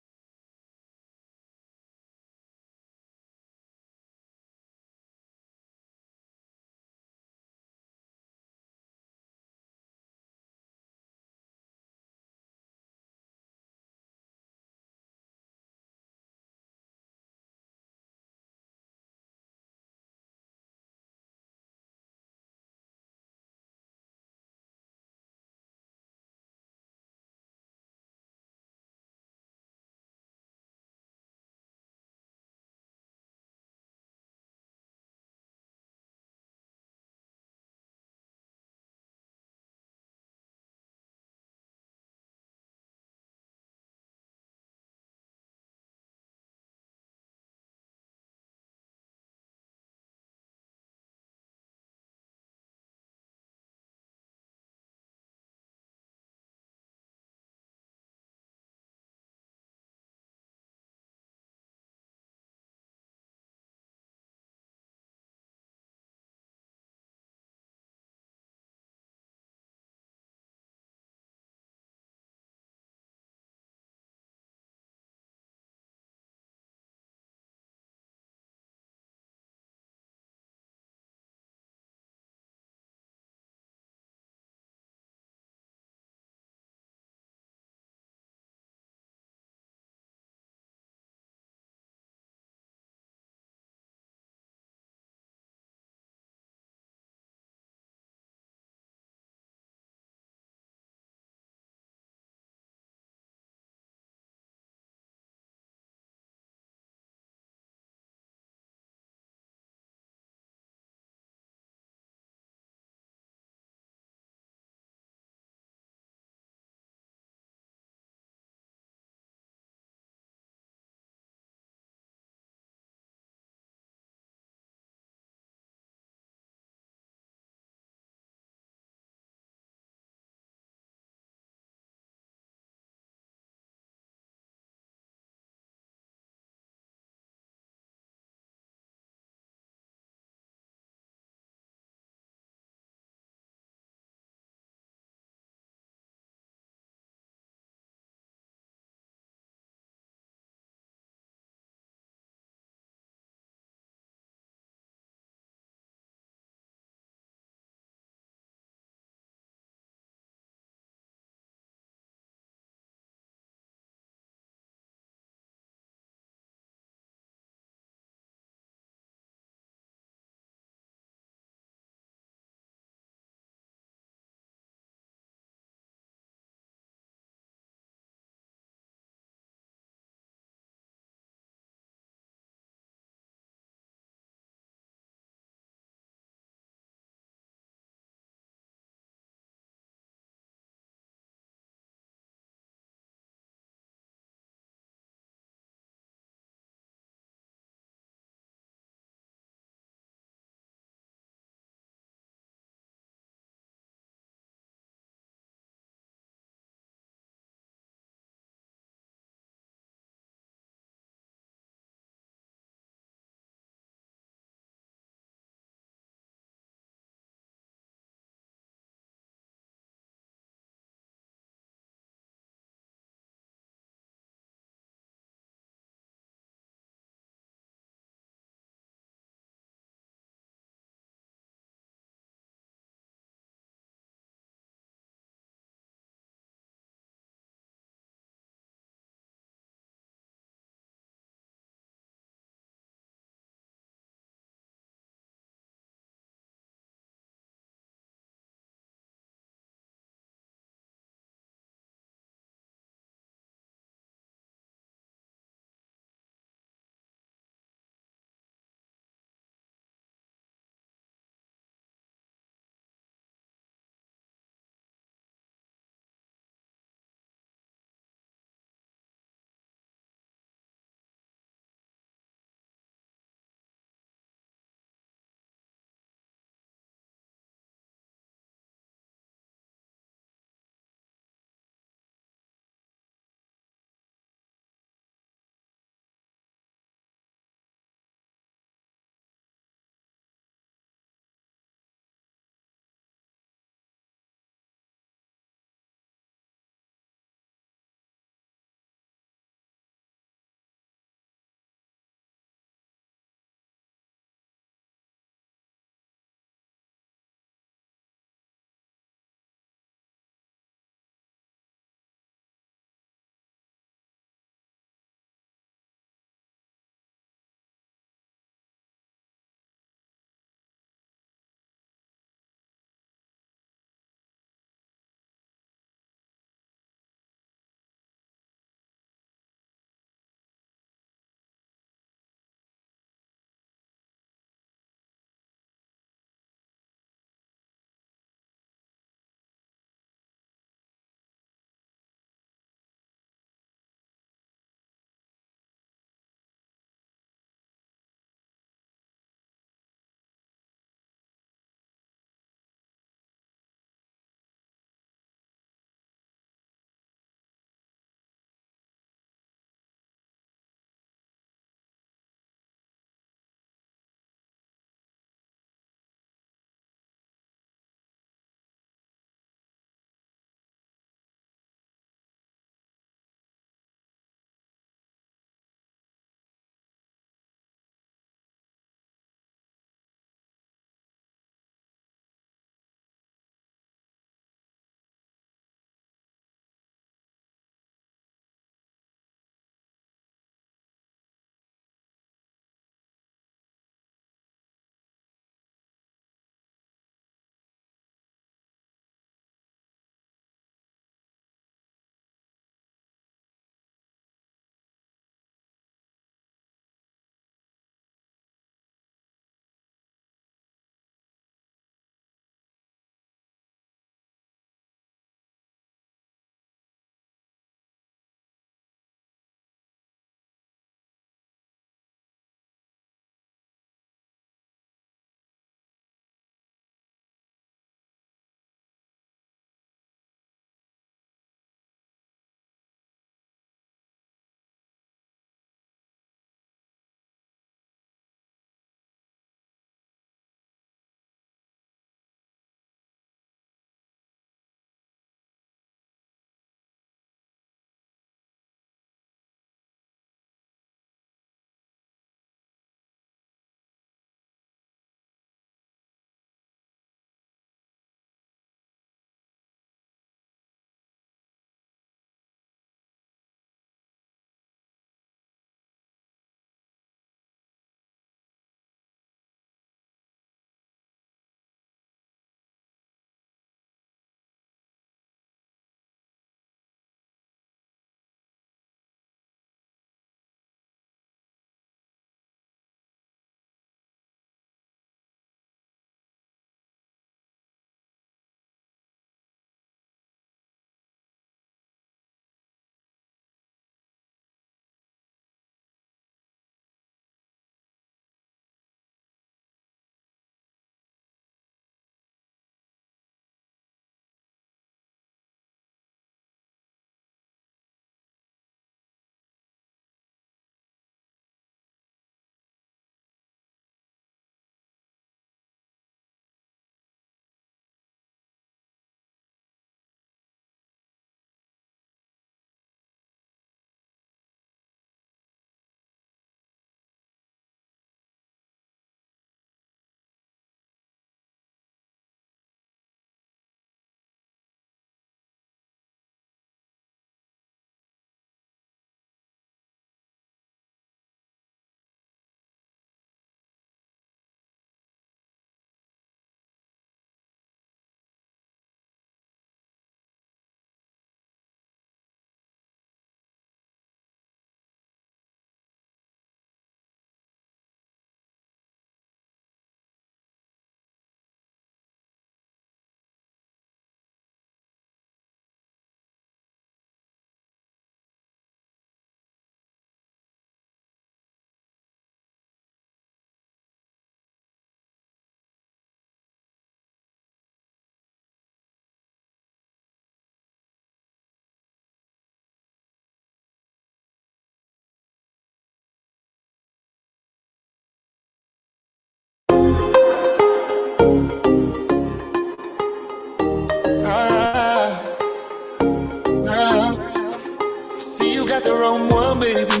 with the wrong one, baby.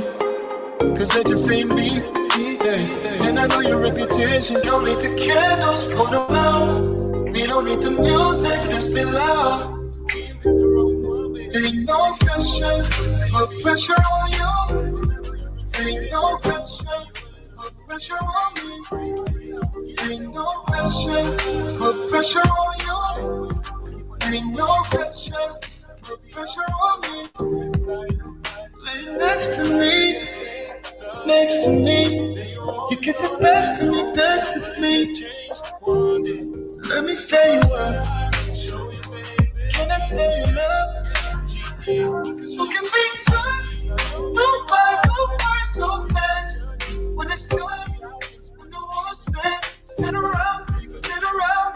Cause they just ain't me. Yeah. And I know your reputation. Don't need the candles, put them out. We don't need the music, let's be loud. Ain't no pressure, put pressure on you. Ain't no pressure, put pressure on me. Ain't no pressure, put pressure on you. Ain't no pressure, put pressure on me. Lay next to me, next to me. You get the best of me, best of me. Let me stay you up. Can I stay in love? Who can be turned? Don't fight so fast. When it's done, when the war's spent, spin around, spin around.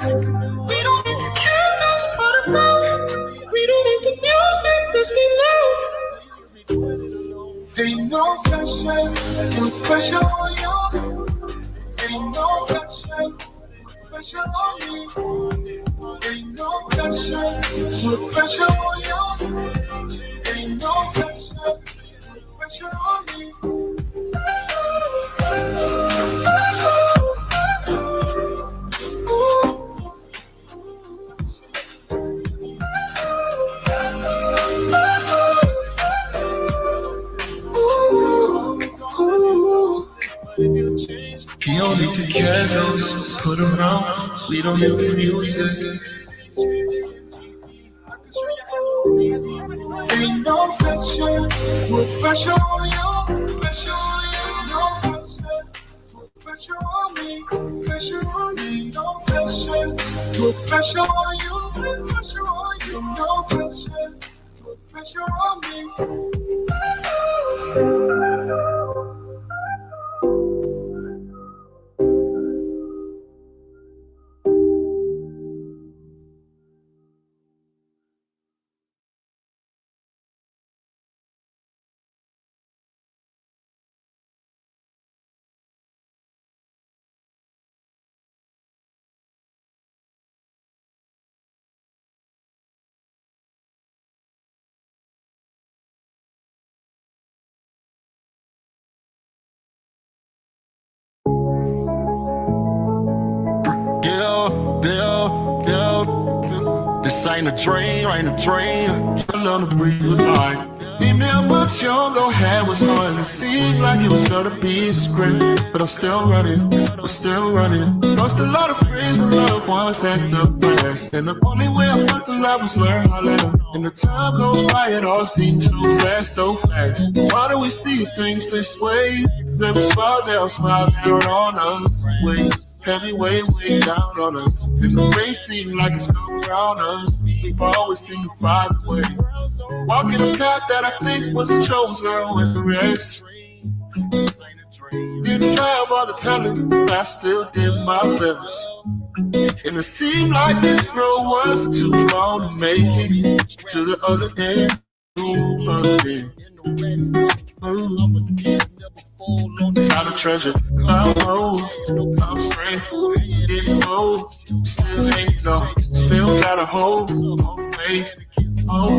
We don't need the candles, put them out. We don't need the music, let's be loud. Ain't no pressure, put pressure on you. Ain't no pressure, put pressure on me. Ain't no pressure, put pressure on you. Ain't no pressure, put pressure on me. We don't need the candles, put them out. We don't need the music. Ain't no pressure, put pressure on you, pressure on you. No pressure, put pressure on me, pressure on me. No pressure, put pressure on you, put pressure on you. No pressure, put pressure on me. This ain't a dream, ain't a dream. I love to breathe a life. Even how much younger had was hard. It seemed like it was gonna be a sprint, but I'm still running, we're still running. Lost a lot of friends and loved ones at the past, and the only way I felt alive was learn how to let them. And the time goes by, it all seems so fast, so fast. Why do we see things this way? Never smile down on us. Wait, heavy way down on us. And the rain seemed like it's going around us. People always seem to find a way. Walking a path that I think was a chosen girl in the rest. Didn't have all the talent, but I still did my best. And it seemed like this road was too long to make it to the other end. Found a treasure, I'm old, I'm straight, didn't fold, still ain't no, still got a hold, on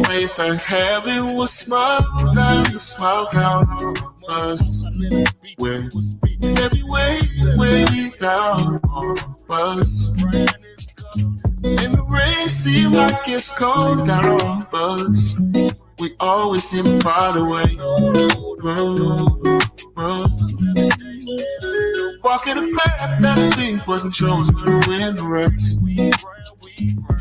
faith that heaven will smile down on us, when every way down on us, and the rain seems like it's cold down on us, we always seem to find a way. Walking a path that I think wasn't chosen to win the race.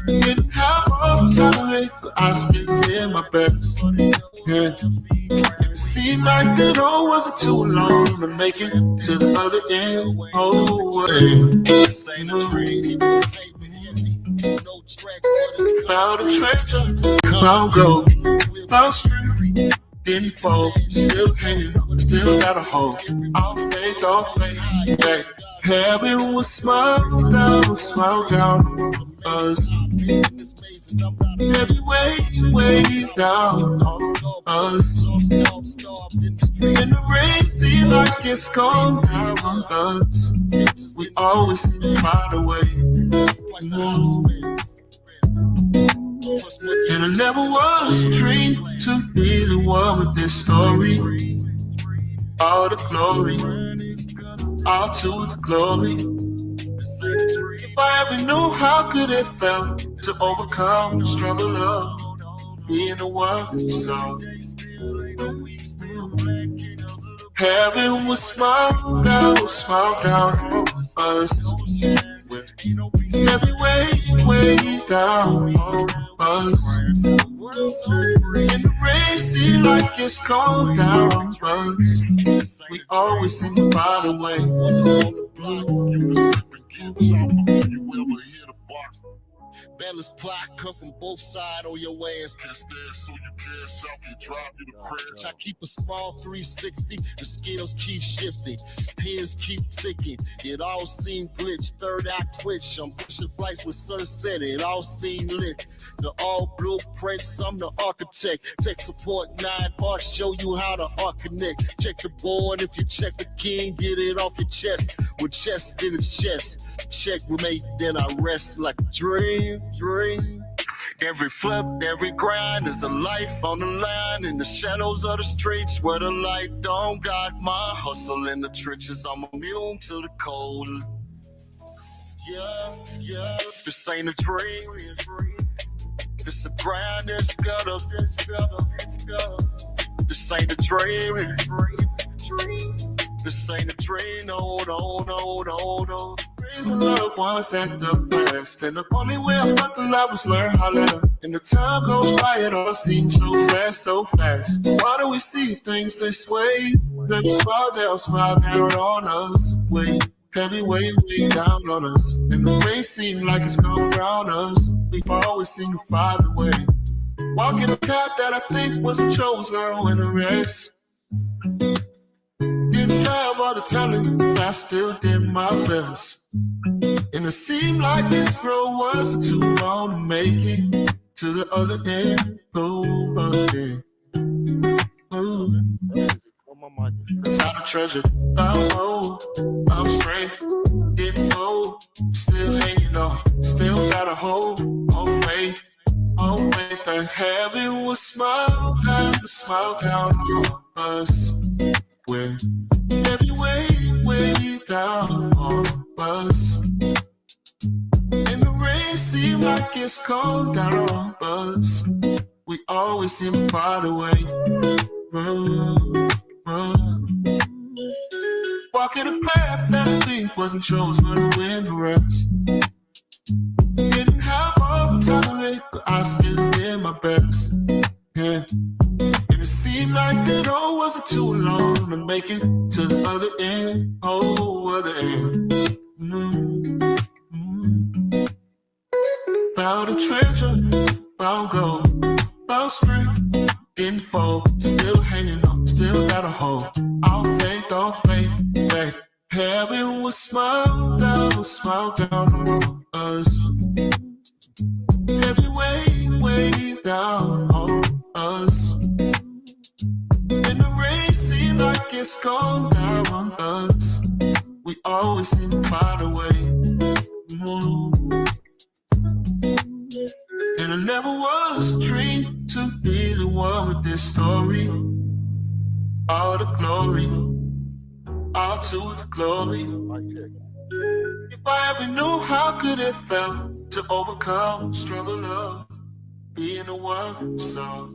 Didn't have all the time, but I still did my best. Yeah. And it seemed like the road wasn't too long to make it to the other end. Oh, found a treasure, found gold, found strength. Didn't fall, still hanging, still got a hold. All faith, that heaven will smile down on us. Every way down on us. And the rain seems like it's gone down on us. We always seem to find a way. And it never was a dream to be the one with this story. All the glory, all to the glory. If I ever knew how good it felt to overcome the struggle of being the one you saw. Heaven will smile down on us. Every way down on us. And the rain seems like it's cold down on us. We always seem to find a way. Balance plot come from both sides on your ass. Can't stand so you can't shout, can drop you to crash. I keep a small 360, the skills keep shifting, pins keep ticking. It all seemed glitch, third act twitch. I'm pushing flights with sunset, it all seemed lit. The all blueprints, I'm the architect. Tech support 9 art, show you how to art connect. Check the board, if you check the king, get it off your chest. With chest in the chest, checkmate, then I rest like a dream. Every flip, every grind is a life on the line. In the shadows of the streets where the light don't guide my hustle in the trenches. I'm immune to the cold. Yeah, this ain't a dream. This a grind, this gotta. This ain't a dream. This ain't a dream, no. Raising loved ones at the best. And the only way I fuck the love is learn how to let. And the time goes by, it all seems so fast. Why do we see things this way? Let me smile down on us. Heavy way down on us. And the rain seems like it's going around us. We always seem to find a way. Walking a path that I think was a chose girl in the rest. Didn't have all the talent, but I still did my best. And it seemed like this road was too long to make it to the other end. That's how the treasure found gold. I'm straight, didn't fold, still hanging on, still got a hold on faith that heaven will smile down on us. Where every way down on us. And the rain seems like it's cold down on us. We always seem to find a way. Walking a path that I think wasn't chosen to win the rest. Didn't have all the time, but I still did my best. Yeah. And it seemed like it all wasn't too long to make it to the other end. Other end. Found a treasure, found gold, found strength, didn't fold, still hanging on, still got a hold. I'll fade, back. Heaven will smile down on us. Every way down on us. And the rain seems like it's gone down on us. We always seem to find a way. And it never was a dream to be the one with this story. All the glory, all to the glory. If I ever knew how good it felt to overcome struggle of being the one who saw.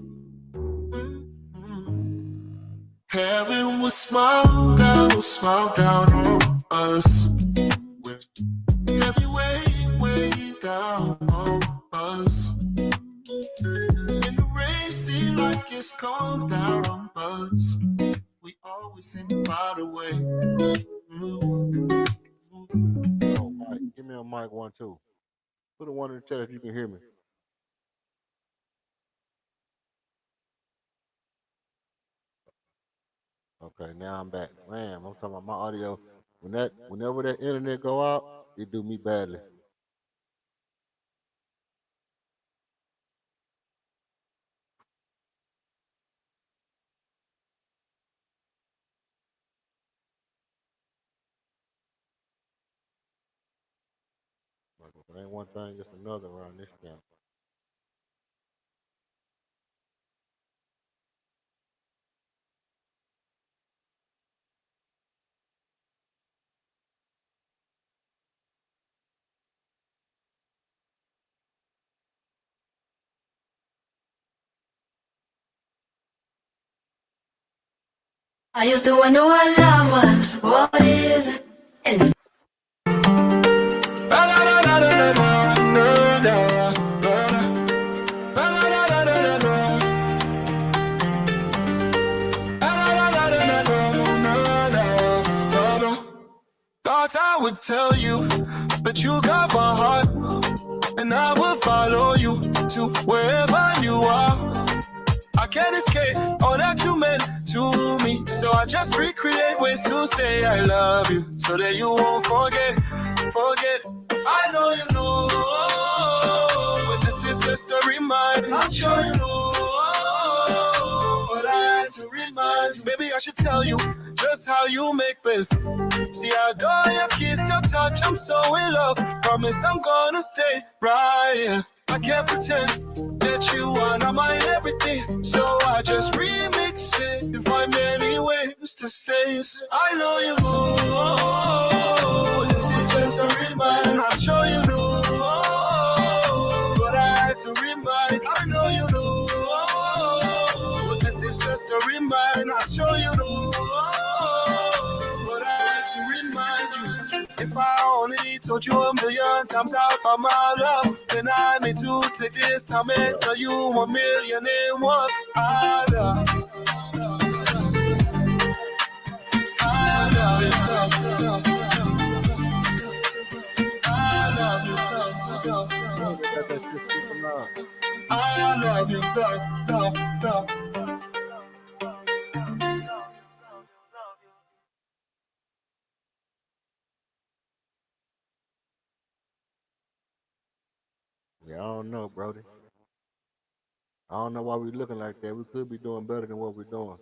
Heaven will smile down on us. Every way down on us. And the rain seems like it's cold down on us. We always seem to find a way. Oh, Mike, give me a mic 1, 2. Put a 1 in the chat if you can hear me. Okay, now I'm back. Man, I'm talking about my audio. Whenever that internet go out, it do me badly. Like, if it ain't one thing, it's another around this camp. I used to wonder what love was, what is it? And Thought I would tell you, but you got my heart, and I will follow you to wherever you are. I can't escape all that you meant to me, so I just recreate ways to say I love you, so that you won't forget. I know you know, but this is just a reminder. I'm sure you know, but I had to remind you. Maybe I should tell you just how you make me feel. See, I adore your kiss, your touch, I'm so in love. Promise I'm gonna stay right here. I can't pretend that you are not my everything, so I just remix it and find many ways to say it. I know you know, this is just a reminder. I'm sure you know, but I had to remind you. I know you know, but this is just a reminder. I'm sure you know, but I had to remind you. If I only told you a million times out of my love, then I meant to take this time and tell you 1,000,001. I love you. I love you, love, love, I love you, love, love, love. I love you, love, love, love. Yeah, I don't know, Brody. I don't know why we looking like that. We could be doing better than what we're doing.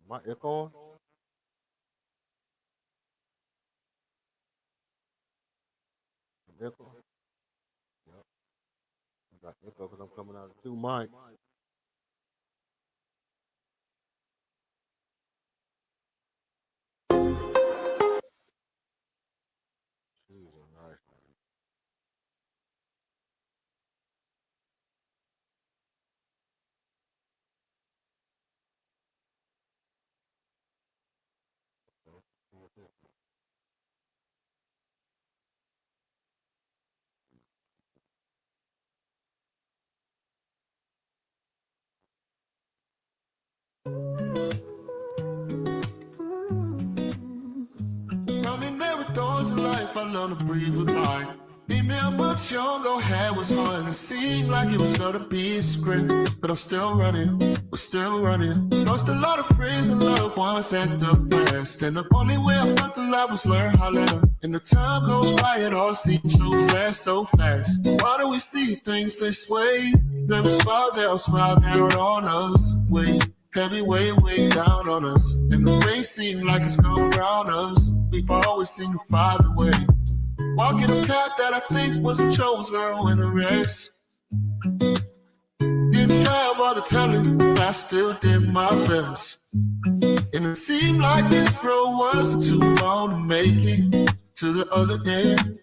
My echo on? Echo? Yep. I got echo because I'm coming out of two mics. Jesus, nice. Running there with doors in life, I learned to breathe with life. Even how much younger had was hard, and it seemed like it was gonna be a sprint. But I'm still running, we're still running. Lost a lot of friends and loved ones at the past, and the only way I felt alive was learn how to let 'em. And the time goes by, it all seems so fast, so fast. Why do we see things this way? Never smile down on us. Wait. Heavy way down on us, and the rain seemed like it's come around us. We've always seemed to find a way. Walking a path that I think was a chosen in the rest. Didn't have all the talent, but I still did my best. And it seemed like this road wasn't too long to make it to the other end.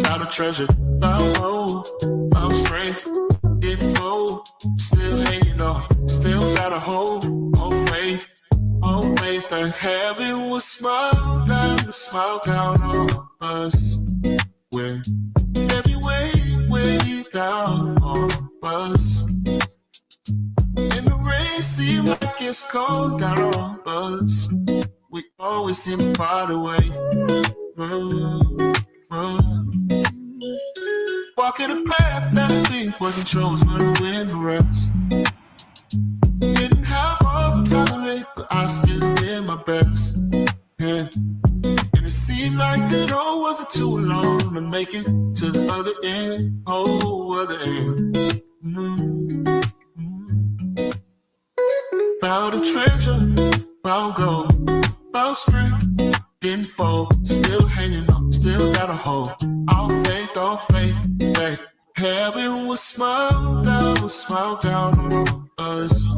Found a treasure, found hope, found strength, didn't fold, still hanging on, still got a hold on faith that heaven will smile down on us. When every way down on us, and the rain seems like it's cold down on us. We always seem to find a way. Walking a path that I think wasn't chosen to win the rest. Didn't have all the time, but I still did my best. Yeah. And it seemed like it all wasn't too long to make it to the other end. Oh, other end. Found a treasure, found gold, found strength, didn't fold, still hanging on, still got a hold. All faith, that heaven will smile down on us.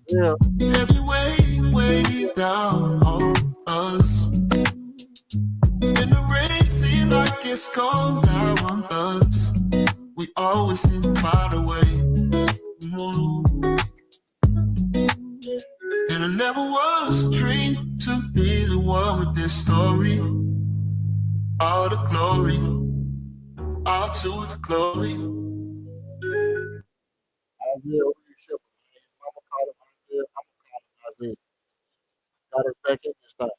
Yeah. Every way down on us. it's cold out on us. We always seem to find a way. And it never was a dream to be the one with this story. All the glory, all to the glory. Isaiah, who you ship? I'm gonna call him Isaiah. I'm gonna call him Isaiah. Got us back in this time.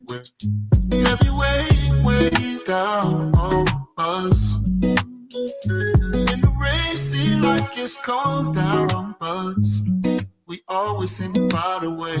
With every way down on us. In the rain, seem like it's cold out on us. We always seem to find a way. Say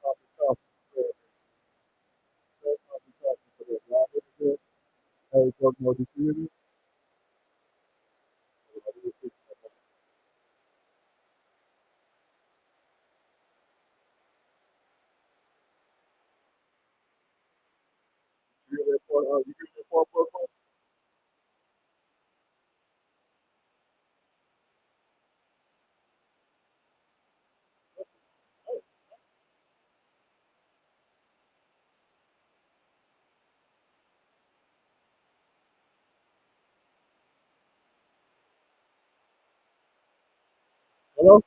something tough. Say something tough for this. Y'all hear this? Hey, folks, what you see this? you give me one more question. Hello?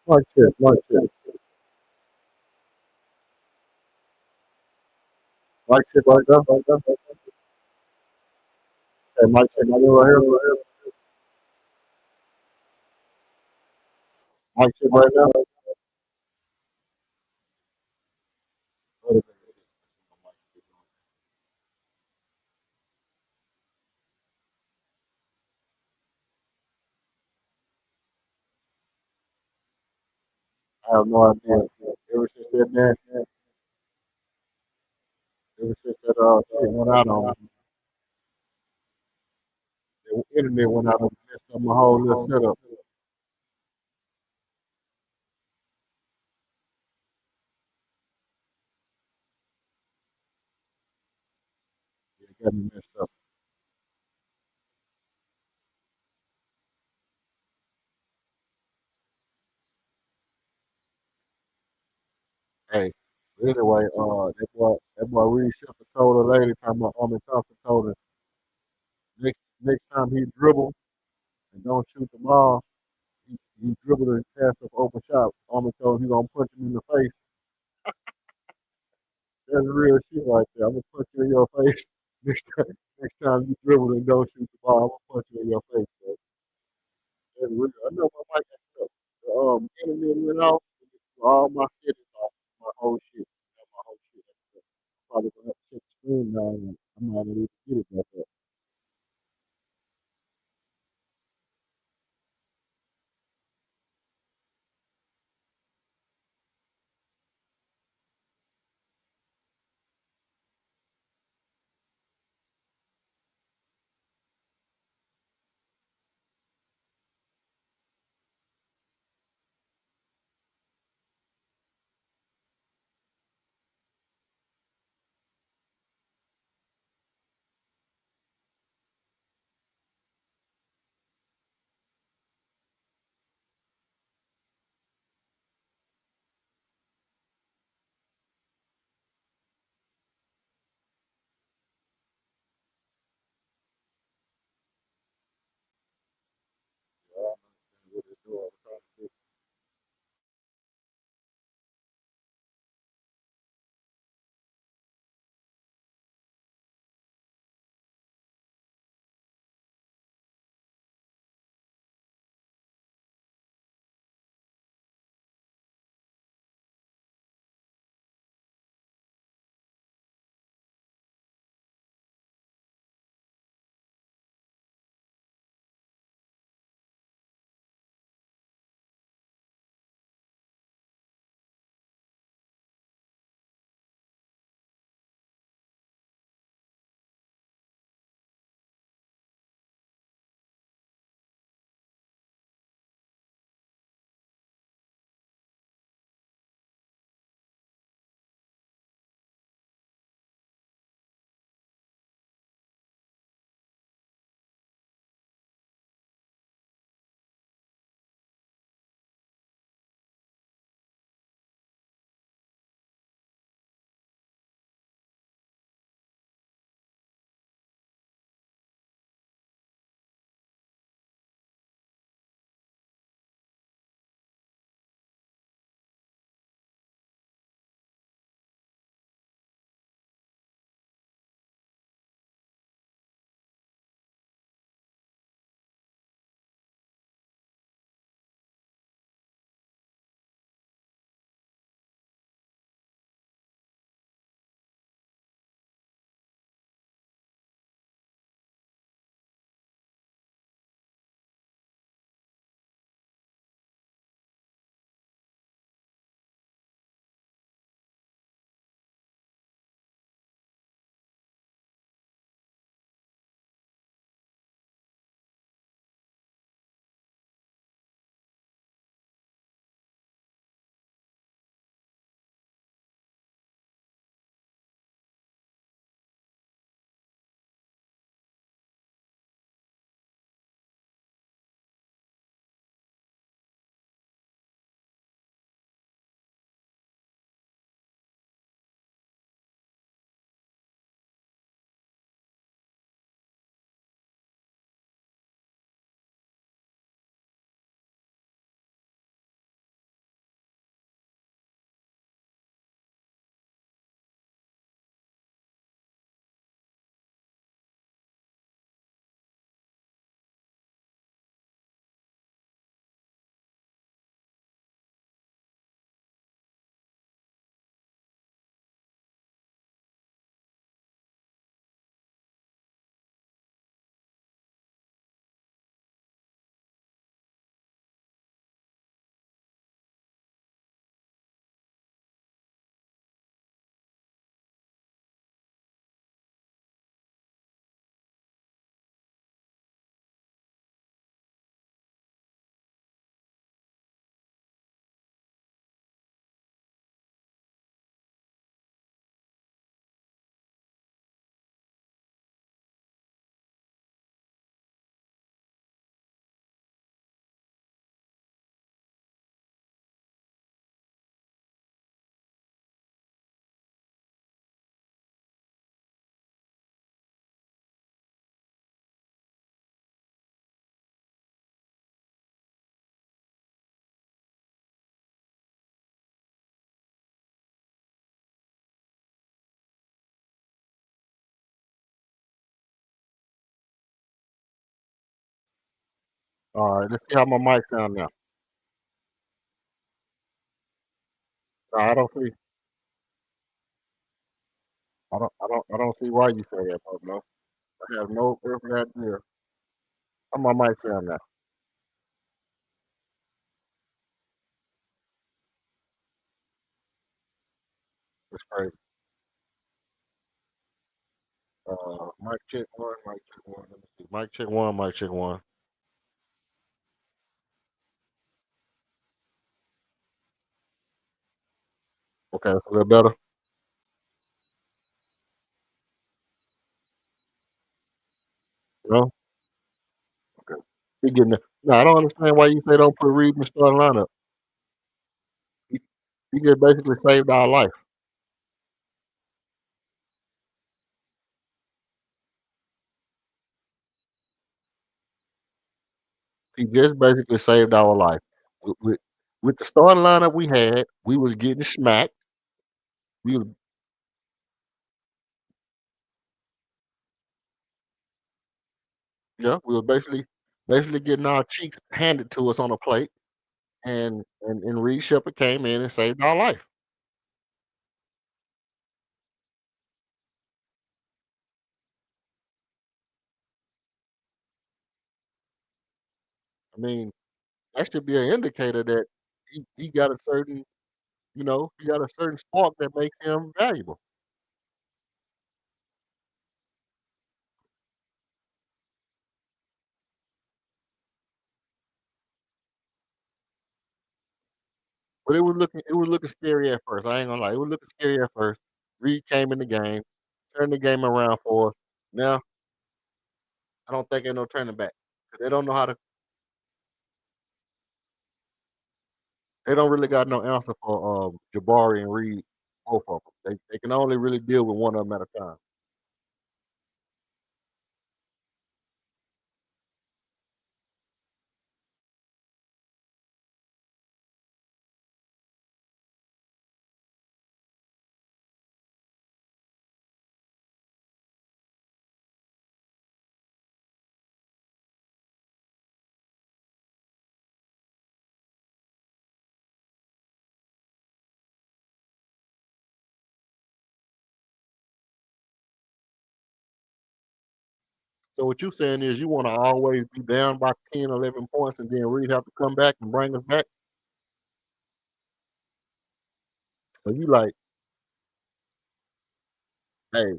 Mic check, mic check. Mic check right there, right there. Okay, mic check right here, right here, right here. Mic check right there. Wait a minute. I have no idea. Ever since that man, ever since that shit went out on the internet went out and messed up my whole little setup. It got me messed up. Hey, but anyway, that boy Reed Shepard told a lady, talking about Armin Thompson told her next time he dribble and don't shoot the ball, he dribbled and pass up open shot. Armin told him he gonna punch him in the face. That's real shit right there. I'm gonna punch you in your face next time you dribble and don't shoot the ball. I'm gonna punch you in your face. So that's real. I know my mic acted up. The internet went off. All my settings off. My whole shit. My whole shit. Probably gonna have to shut the screen down. And I'm not gonna even get it back up. All right, let's see how my mic sound now. Nah, I don't see. I don't see why you say that, bro. I have no earthly idea how my mic sound now. It's crazy. Mic check one, mic check one. Let me see. Mic check one, mic check one. Okay, it's a little better. No, okay. He getting it. No, I don't understand why you say don't put Reed in the starting lineup. He, he just basically saved our life. He just basically saved our life. With, with, with the starting lineup we had, we was getting smacked. We was, yeah, we were basically getting our cheeks handed to us on a plate, and Reed Shepherd came in and saved our life. I mean, that should be an indicator that he got a certain, he got a certain spark that makes him valuable. But it was looking scary at first. I ain't gonna lie, it was looking scary at first. Reed came in the game, turned the game around for us. Now I don't think ain't no turning back. 'Cause they don't know how to. They don't really got no answer for Jabari and Reed, both of them. They can only really deal with one of them at a time. So what you saying is you want to always be down by 10, 11 points, and then Reed have to come back and bring us back. So you like, hey,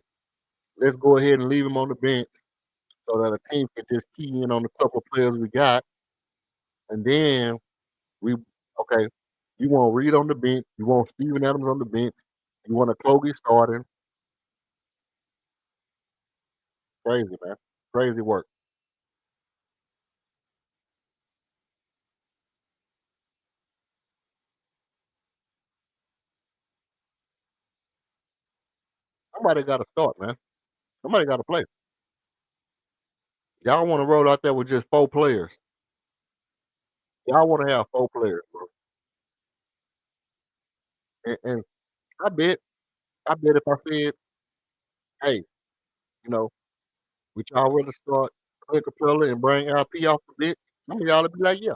let's go ahead and leave him on the bench so that a team can just key in on the couple of players we got, and then we okay. You want Reed on the bench. You want Steven Adams on the bench. You want a Kogi starting. Crazy, man. Crazy work. Somebody got to start, man. Somebody got to play. Y'all want to roll out there with just 4 players. Y'all want to have 4 players, bro. And I bet, I bet if I said, hey, you know, would y'all rather start Clint Capella and bring LP off the bench? Some of y'all would be like, yeah,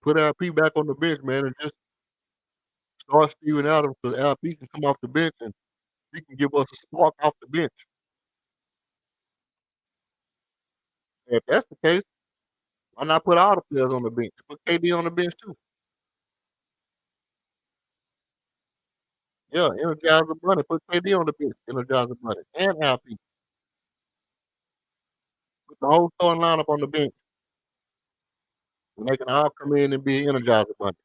put LP back on the bench, man, and just start Steven Adams so LP can come off the bench and he can give us a spark off the bench. If that's the case, why not put all the players on the bench? Put KD on the bench too. Yeah, energize the money. Put KD on the bench. Energize the money. And LP. Put the whole starting lineup on the bench. And they can all come in and be energizer bunny.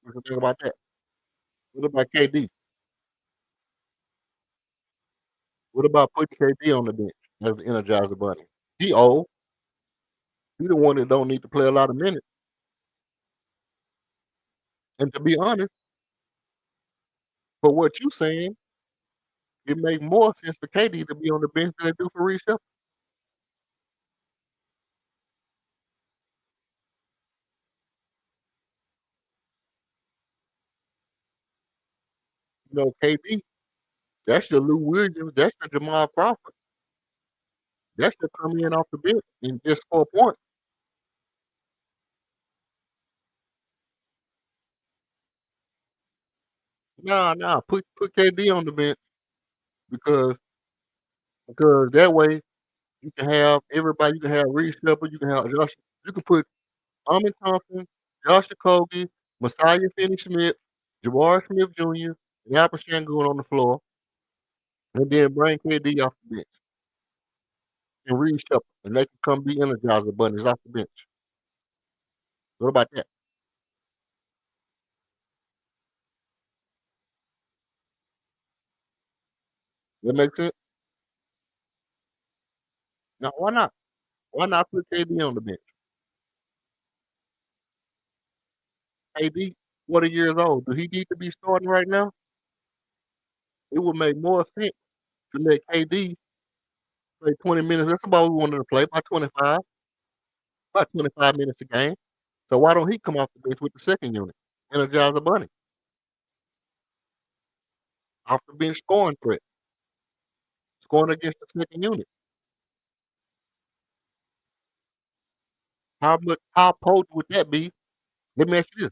What you think about that? What about KD? What about putting KD on the bench as the energizer bunny? He old. He the one that don't need to play a lot of minutes. And to be honest, For what you saying, it make more sense for KD to be on the bench than it do for Reece Shepard. You know, KD, that's your Lou Williams, that's your Jamal Crawford. That should come in off the bench and just score points. Nah, put KD on the bench because that way you can have everybody. You can have Reece Shepard. You can have Josh. You can put Amin Thompson, Josh Okogie, Messiah Finney-Smith, Jabbar Smith Jr., and Alpha Shangoon on the floor, and then bring KD off the bench and Reece Shepard, and they can come be energizer bunnies off the bench. What about that? That makes sense? Now, why not? Why not put KD on the bench? KD, 40 years old. Do he need to be starting right now? It would make more sense to let KD play 20 minutes. That's about what we wanted to play, about 25 minutes a game. So why don't he come off the bench with the second unit? Energize the bunny. Off the bench scoring threat. Scoring against the second unit. How potent would that be? Let me ask you this.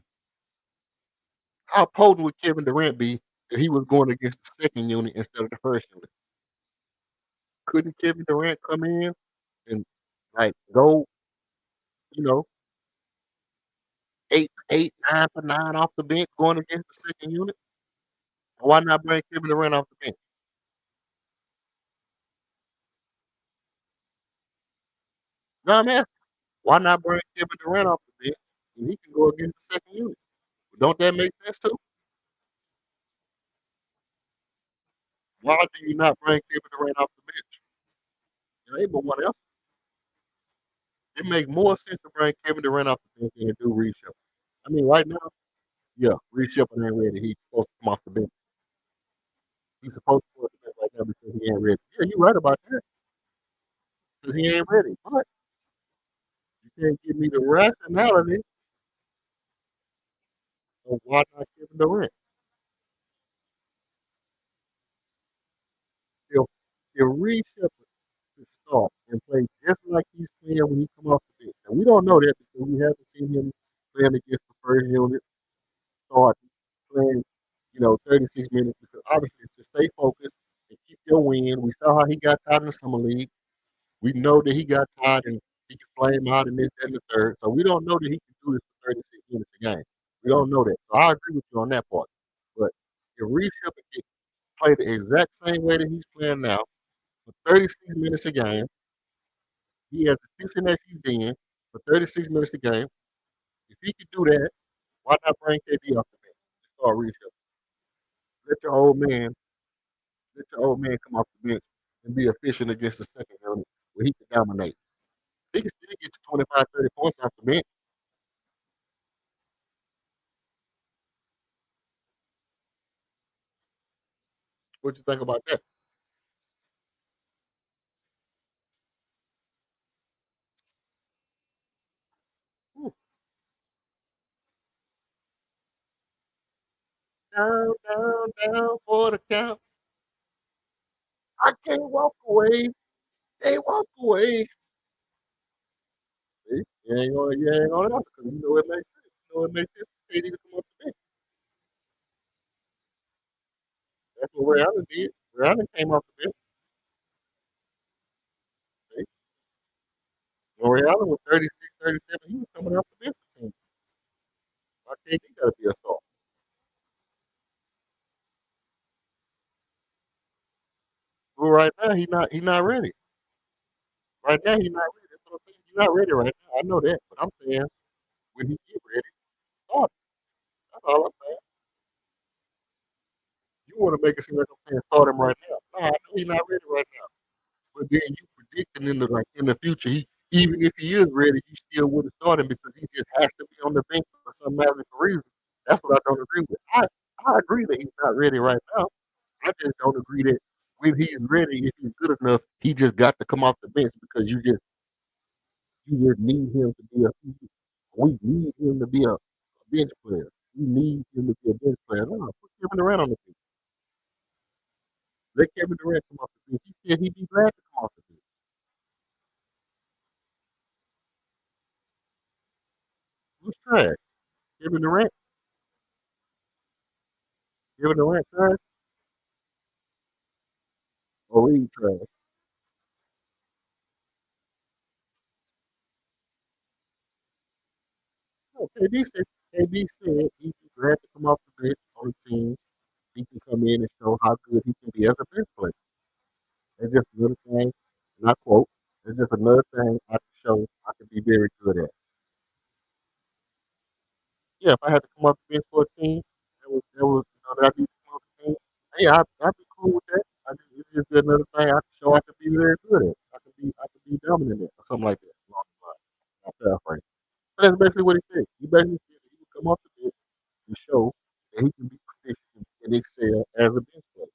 How potent would Kevin Durant be if he was going against the second unit instead of the first unit? Couldn't Kevin Durant come in and like go, you know, 8 for 8, 9 for 9 off the bench going against the second unit? Why not bring Kevin Durant off the bench? No, I'm asking. Why not bring Kevin Durant off the bench and he can go against the second unit? Don't that make sense too? Why do you not bring Kevin Durant off the bench? There ain't but one else. It makes more sense to bring Kevin Durant off the bench than to do Reece Shepard. I mean, right now, yeah, Reece Shepard ain't ready. He's supposed to come off the bench. He's supposed to come off the bench right now because he ain't ready. Yeah, you're right about that. Because he ain't ready. But you can't give me the rationality of why not Kevin Durant. If Reece Shepard to start and play just like he's playing when he come off the bench. And we don't know that because we haven't seen him playing against the first unit, start playing, 36 minutes because obviously to stay focused and keep your win. We saw how he got tired in the summer league. We know that he got tired and he can flame out in this and the third. So we don't know that he can do this for 36 minutes a game. We don't know that. So I agree with you on that part. But if Reece Shepard can play the exact same way that he's playing now for 36 minutes a game, he as efficient as he's been for 36 minutes a game. If he can do that, why not bring KD off the bench and start Reece Shepard? Let your old man, let your old man come off the bench and be efficient against the second unit where he can dominate. He can still get you 25, 30 points off the bench. What you think about that? Ooh, down, down, down for the count. I can't walk away. Can't walk away. See? You ain't gonna answer because you know it makes sense. You know it makes sense for KD to come off the bench. That's what Ray Allen did. Ray Allen came off the bench. See? When Ray Allen was 36, 37, he was coming off the bench. Why KD gotta be a star? Well, right now he not ready. Right now he's not ready. That's what I'm saying. He's not ready right now. I know that, but I'm saying when he get ready, start him. That's all I'm saying. You want to make it seem like I'm saying start him right now. Nah, I know he's not ready right now. But then you predicting in the future, even if he is ready, you still wouldn't start him because he just has to be on the bench for some magical reason. That's what I don't agree with. I agree that he's not ready right now. I just don't agree that when he's ready, if he's good enough, he just got to come off the bench because you just need him to be a we need him to be a bench player. We need him to be a bench player. No, put Kevin Durant on the bench. Let Kevin Durant come off the bench. He said he'd be glad to come off the bench. Who's trash? Kevin Durant? Kevin Durant trash? Or Reed trash? No, KD said he'd be glad to come off the bench on the team. He can come in and show how good he can be as a bench player. It's just another thing, and I quote, it's just another thing I can show I can be very good at. Yeah, if I had to come off the bench for a team, that I need to come off the team. Hey, I'd be cool with that. It's just another thing I can show I can be very good at. I can be dominant at, or something like that. Along the line. I paraphrase. But that's basically what he said. He basically said that he would come off the bench and show that he can be proficient and excel as a bench player.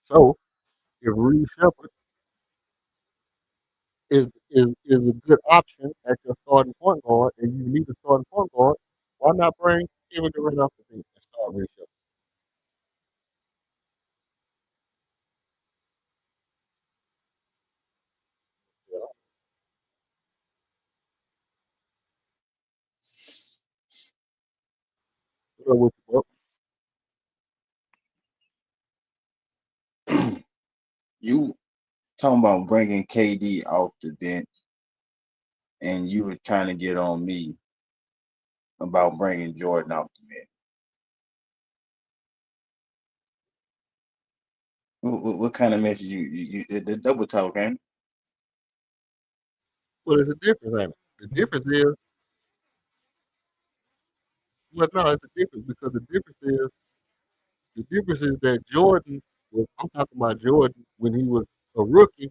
So if Reed Shepard is a good option as your starting point guard, and you need a starting point guard, why not bring Kevin Durant off the bench and start Reed Shepard? Yeah. What up with you, bro? You talking about bringing KD off the bench, and you were trying to get on me about bringing Jordan off the bench. What kind of message the double talk, ain't Well, there's a difference, ain't it? The difference is, well, no, it's a difference because the difference is that Jordan I'm talking about Jordan when he was a rookie,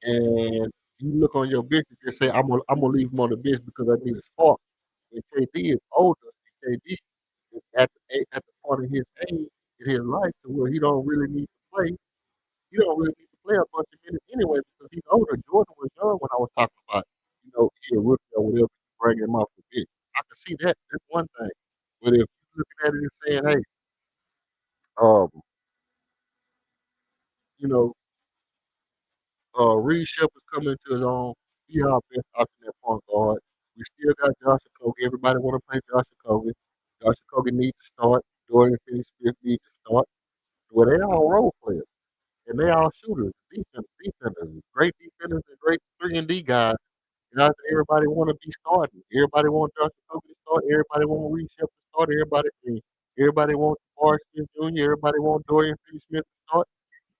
and you look on your bench and just say, I'm gonna leave him on the bench because I need a spark. And KD is older, and KD is at the part of his age in his life to where he don't really need to play. He don't really need to play a bunch of minutes anyway because he's older. Jordan was young when I was talking about, he a rookie or whatever, bring him off the bench. I can see that. That's one thing. But if you're looking at it and saying, hey, um, you know, Reed Shepard's coming to his own. He our best option at point guard. We still got Josh Okogie. Everybody want to play Josh Okogie. Josh Okogie needs to start. Dorian Finney-Smith needs to start. Well, they all role players, and they all shooters, defenders, great defenders, and great 3-and-D guys. Guys that everybody want to be starting. Everybody want Josh Okogie to start. Everybody want Reed Shepard to start. Everybody want Forrest Smith Jr. Everybody want Dorian Finney-Smith to start.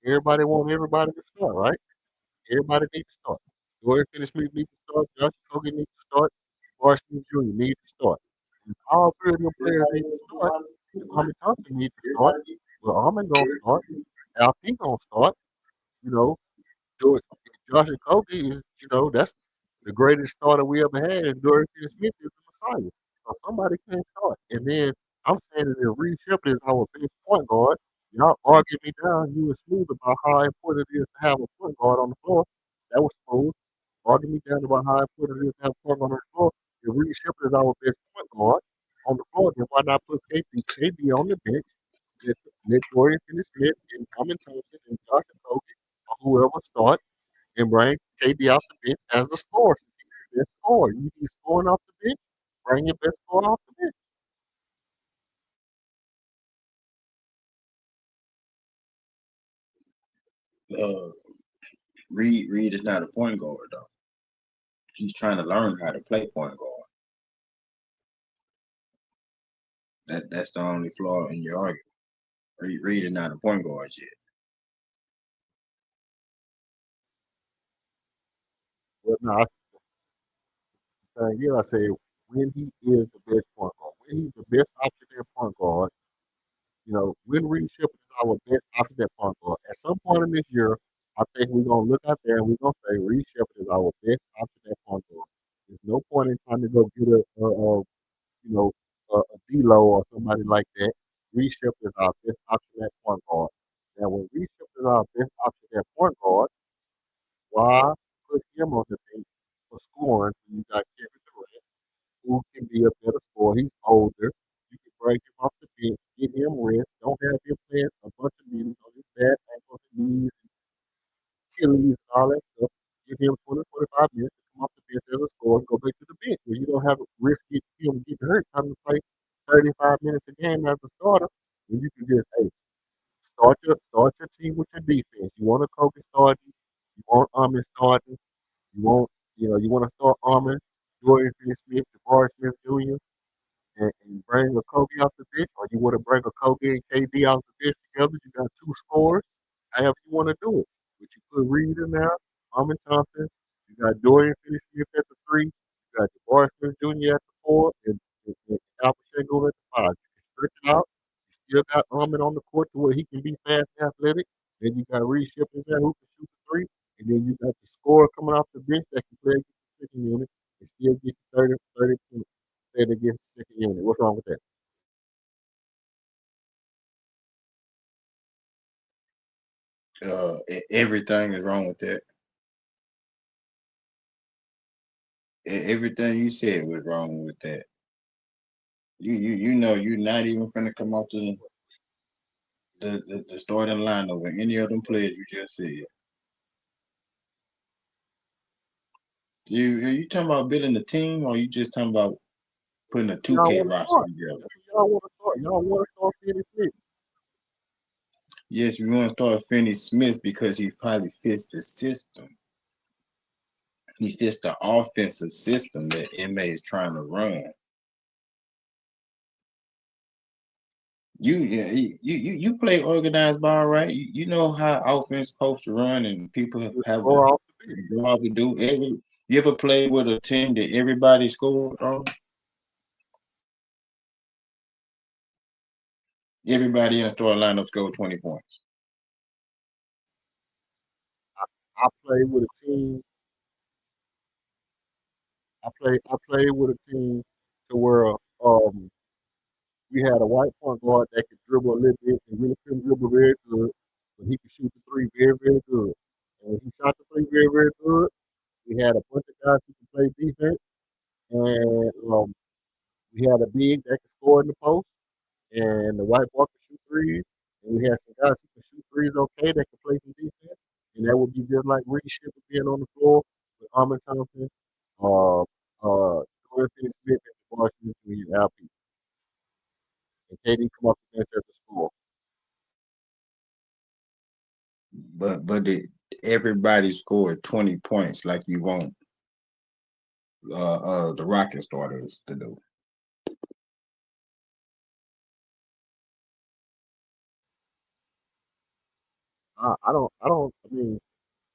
Everybody want everybody to start, right? Everybody needs to start. Dorian Finney-Smith needs to start. Josh Okogie needs to start. Forrest Smith Jr. needs to start. If all three of them players need to start, if Armin Thompson needs to start, well, Armin gonna start. Alp gonna start. You know, George, Josh Okogie is, that's the greatest starter we ever had, and Dorian Finney-Smith is the Messiah. So somebody can start. And then I'm saying that if Reed Shepard is our best point guard, y'all argue me down. You were smooth about how important it is to have a point guard on the floor. That was smooth. Argue me down about how important it is to have a point guard on the floor. If Reed Shepard is our best point guard on the floor, then why not put KD on the bench? Let, let Dorian Finney-Smith and Armin Thompson and Josh Okogie or whoever start and bring KD off the bench as a scorer. He's the best scorer. You need scoring off the bench. Bring your best scorer off the bench. he? Reed is not a point guard though. He's trying to learn how to play point guard. That's the only flaw in your argument. Reed is not a point guard yet. Well, no, I say when he is the best point guard, when he's the best option at point guard, when Reed Shepard is our best option at point guard, at some point in this year, I think we're gonna look out there and we're gonna say Reed Shepard is our best option at point guard. There's no point in trying to go get you know, a D'Lo or somebody like that. Reship is our best option at point guard. Now, when Reship is our best option at point guard, why put him on the bench for scoring when you got Kevin Durant, who can be a better scorer? He's older. You can break him off the bench, get him rest. Don't have him playing a bunch of minutes on his bad ankles and knees Achilles and all that stuff. Give him 20, 25 minutes to come off the bench as a scorer and go back to the bench. Where you don't have to risk him getting hurt, having to play 35 minutes a game as a starter. And you can just, hey, start your team with your defense. You want a Kobe starting, you want Armin starting, you want to start Armin, Dorian Finney-Smith, Jabari Smith Jr., and bring a Kobe off the bench, or you want to bring a Kobe and KD off the bench together. You got two scores, however you want to do it. But you put Reed in there, Armin Thompson, you got Dorian Finney-Smith at the three, you got Jabari Smith Jr. at the four, and Alpha Shengo at the five. You can stretch it out. You still got Armin on the court to where he can be fast and athletic. Then you got Reed Shipley there who can shoot the three. And then you got the scorer coming off the bench that can play against the second unit and still get you 30 points playing against the second unit. What's wrong with that? Everything is wrong with that. Everything you said was wrong with that. You know you're not even finna come off the starting line over any of them players you just said. You talking about building a team, or you just talking about putting a Y'all 2K want to roster start. together? Y'all want to start. Y'all want to start Finney Smith. Yes, we want to start Finney Smith because he probably fits the system. He fits the offensive system that MA is trying to run. You play organized ball, right? You know how offense supposed to run, and people Just have score off the bench. a job to do. You ever play with a team that everybody scored on? Everybody in the starting lineup scored 20 points. I play with a team. I play with a team to where we had a white point guard that could dribble a little bit and really couldn't dribble very good, but he could shoot the three very, very good. And when he shot the three very, very good, we had a bunch of guys who could play defense, and we had a big that could score in the post, and the white boy could shoot threes, and we had some guys who could shoot threes okay that could play some defense, and that would be just like Reed Shipper being on the floor with Armin Thompson, uh, Dorian Finney-Smith, and Jabari Smith and LP, and KD come up the bench as the score. But everybody scored 20 points like you want the Rocket starters to do. I mean,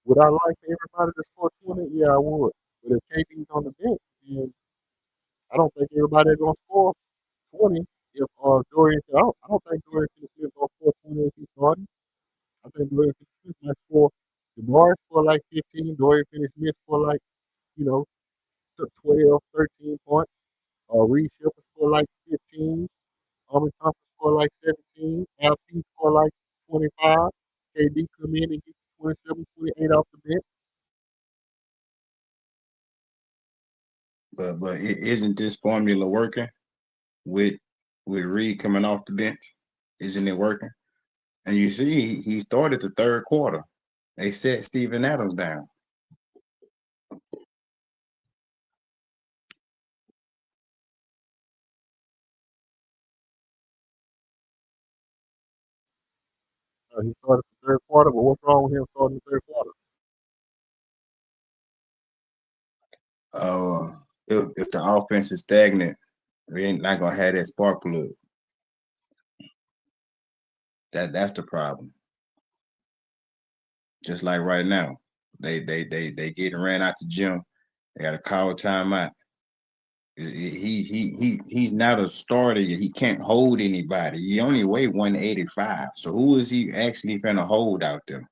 would I like for everybody to score 20? Yeah, I would. But if KD's on the bench, then I don't think everybody going to score 20. If I don't think Dorian Finney-Smith going to score 20 if he's starting. I think Dorian Finney-Smith might score. DeMar score like 15. Dorian Finney-Smith score like, you know, 12, 13 points. Reed Shepard score like 15. Armin Thompson score like 17. LP score like 25. KD come in and get 27, 28 off the bench. But isn't this formula working with Reed coming off the bench? Isn't it working? And you see, he started the third quarter. They set Steven Adams down. He started the third quarter, but what's wrong with him starting the third quarter? If the offense is stagnant, we ain't not gonna have that spark plug. That's the problem. Just like right now, they getting ran out the gym. They got to call timeout. He's not a starter. He can't hold anybody. He only weigh 185. So who is he actually gonna hold out there?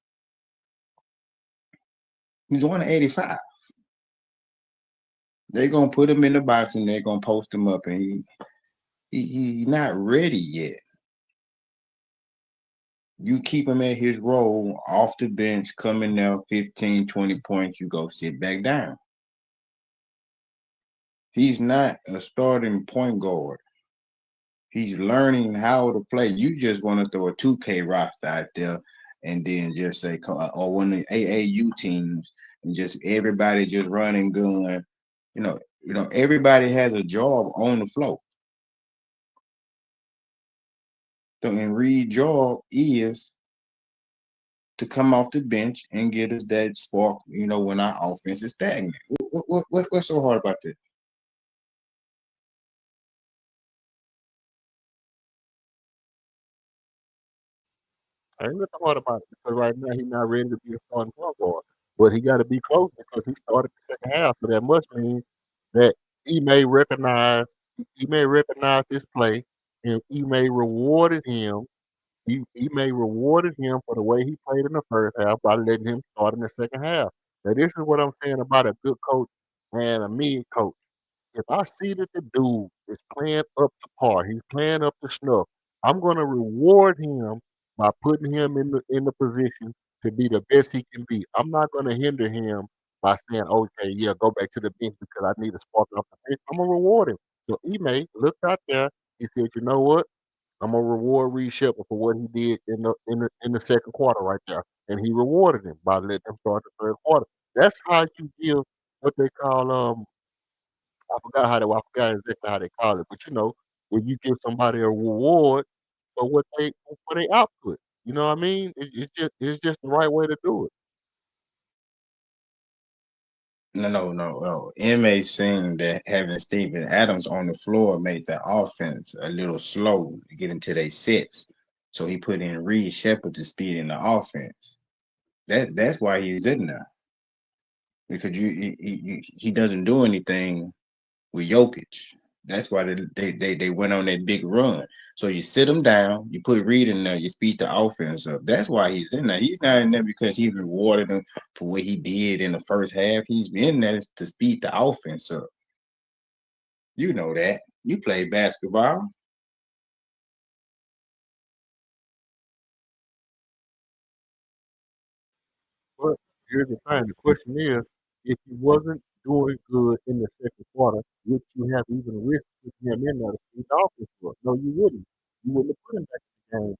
He's 185. They're gonna put him in the box and they're gonna post him up, and he not ready yet. You keep him at his role off the bench, coming there 15, 20 points, you go sit back down. He's not a starting point guard. He's learning how to play. You just want to throw a 2K roster out there and then just say, or one of the AAU teams, and just everybody just running gun. Everybody has a job on the floor. So, and Reed's job is to come off the bench and get us that spark, when our offense is stagnant. What's so hard about that? Ain't nothing hard about it because right now he's not ready to be a starting point guard. But he got to be close because he started the second half. So that must mean that he may recognize this play and he may rewarded him. He may rewarded him for the way he played in the first half by letting him start in the second half. Now this is what I'm saying about a good coach and a mid coach. If I see that the dude is playing up to par, he's playing up to snuff, I'm gonna reward him by putting him in the position to be the best he can be. I'm not gonna hinder him by saying, okay, yeah, go back to the bench because I need a spark off the bench. I'm gonna reward him. So Ime looked out there. He said, you know what? I'm gonna reward Reed Shepard for what he did in the second quarter right there, and he rewarded him by letting him start the third quarter. That's how you give what they call I forgot exactly how they call it, but when you give somebody a reward for what they output. You know what I mean? It's just the right way to do it. No. MA saying that having Steven Adams on the floor made the offense a little slow to get into their sets. So he put in Reed Shepard to speed in the offense. That's why he's in there. Because he doesn't do anything with Jokic. That's why they went on that big run. So you sit him down, you put Reed in there, you speed the offense up. That's why he's in there. He's not in there because he rewarded him for what he did in the first half. He's in there to speed the offense up. You know that. You play basketball. But here's the thing: the question is, if he wasn't doing good in the second quarter, would you have even risked putting him in there to speed the offense up? No, you wouldn't. You wouldn't have put him back in the game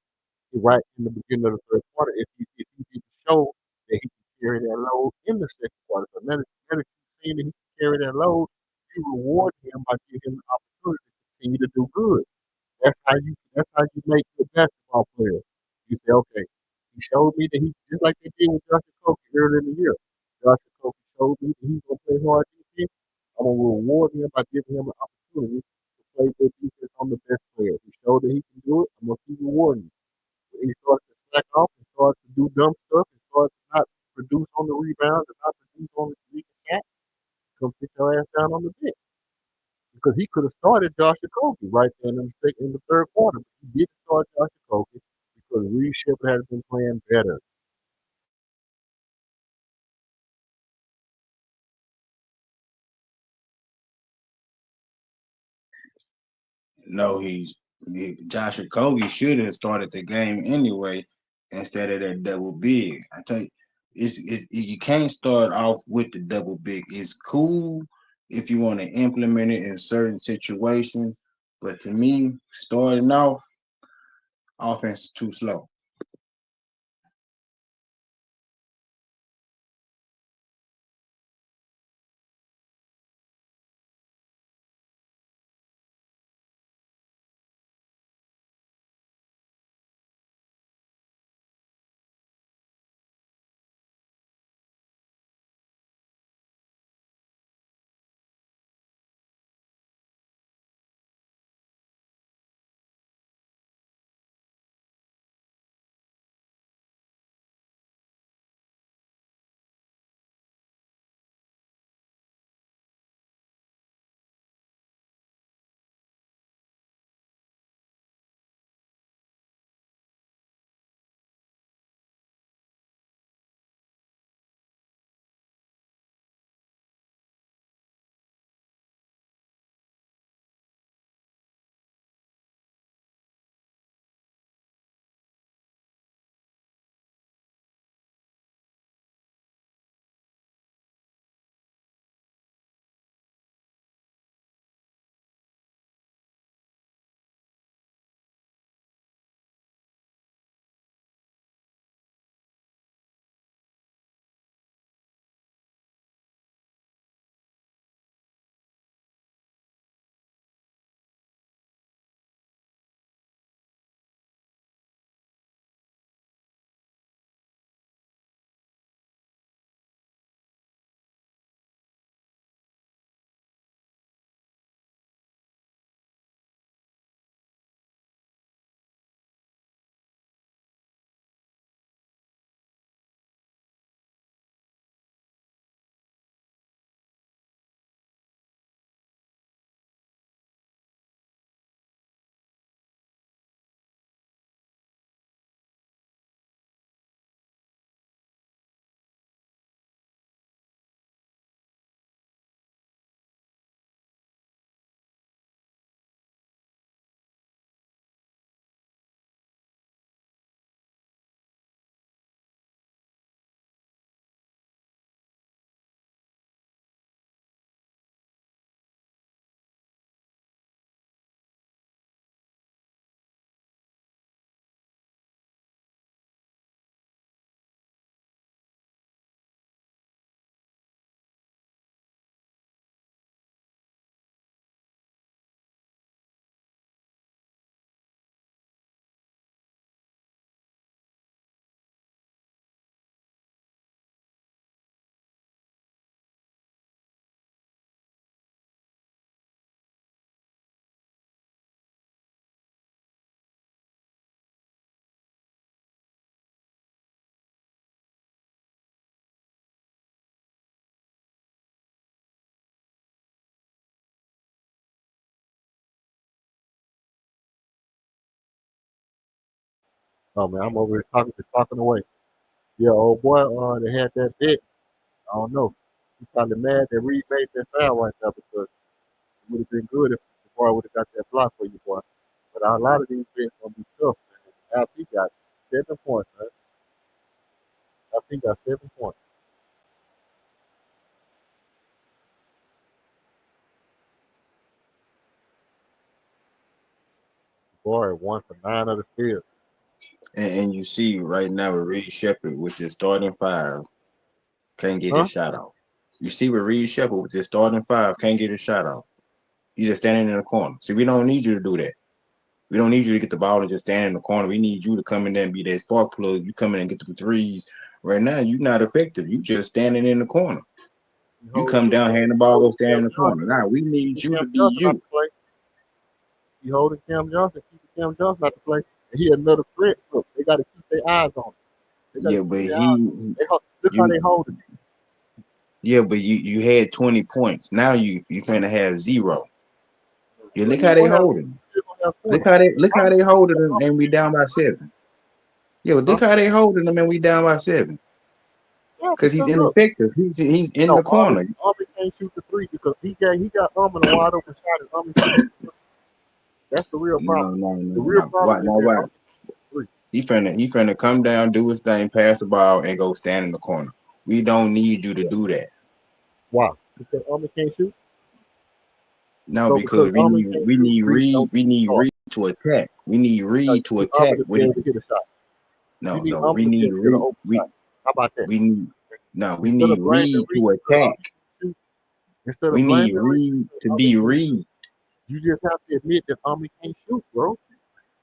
right in the beginning of the third quarter if he didn't show that he could carry that load in the second quarter. So now that you've seen that he can carry that load, you reward him by giving him the opportunity to continue to do good. That's how you make good basketball players. You say, okay, he showed me that he just like they did with Josh Okogie earlier in the year. Josh Okogie showed me that he's gonna play hard defense. I'm gonna reward him by giving him an opportunity to play good defense on the best player. He showed that he can do it. I'm gonna keep rewarding him. When he starts to slack off and starts to do dumb stuff and starts to not produce on the rebounds and not produce on the weak attack, come sit your ass down on the bench. Because he could have started Josh Okogie right there in the third quarter. But he didn't start Josh Okogie because Reed Shepard has been playing better. No, Josh Okogie should have started the game anyway instead of that double big. I tell you, you can't start off with the double big. It's cool if you want to implement it in certain situations, but to me, starting off, offense is too slow. Oh man, I'm over here talking away. Yeah, old boy, they had that bet. I don't know. He's probably mad that Reed made that foul right there because it would have been good if the boy would have got that block for you, boy. But a lot of these bets gonna be tough, man. After he got 7 points, man. After he got 7 points. Boy, 1 for 9 of the field. And you see right now with Reed Shepard with his starting five, can't get Huh? his shot off. You see with Reed Shepard with his starting five, can't get his shot off. He's just standing in the corner. See, we don't need you to do that. We don't need you to get the ball and just stand in the corner. We need you to come in there and be that spark plug. You come in and get the threes. Right now, you're not effective. You just standing in the corner. You You holding come down, hand the ball, go stand Cam in the Johnson. corner. Now we need you Cam to be Johnson not you. to play. You holding Cam Johnson, keeping Cam Johnson not to play. And he another threat. Look, they got to keep their eyes on him. They got to Yeah, but keep their eyes on him. Look how you they hold it. yeah, but you had 20 points. Now you finna have 0. Yeah, Well, look he how they gonna have, holding. he gonna have 20. Look how they holding them, I'm and we down by 7. Yo, huh? look how they holding them, and we down by 7. Yeah, Cause he's because look, ineffective. He's in no, the corner. Army can't shoot the three because he got in a wide open shot and Army can't shoot the three. That's the real No, problem. no, The no, real no. Why? problem is No, that why? Army can't shoot the three. He finna come down, do his thing, pass the ball, and go stand in the corner. We don't need you to do that. Why? Because Army can't shoot. No, So because because we Army need can't we shoot, need Reed Reed don't we need start. Reed to attack. We need Because Reed you to need Army attack to be when he able to hit a shot. You no need no Army we to be need able to hit an Reed open we shot. How about that? we need no we Instead need of blaming Reed Reed to because attack. Army can't shoot, instead of We blaming need Reed Reed because to Army be can't shoot, Reed. you just have to admit that Army can't shoot, bro.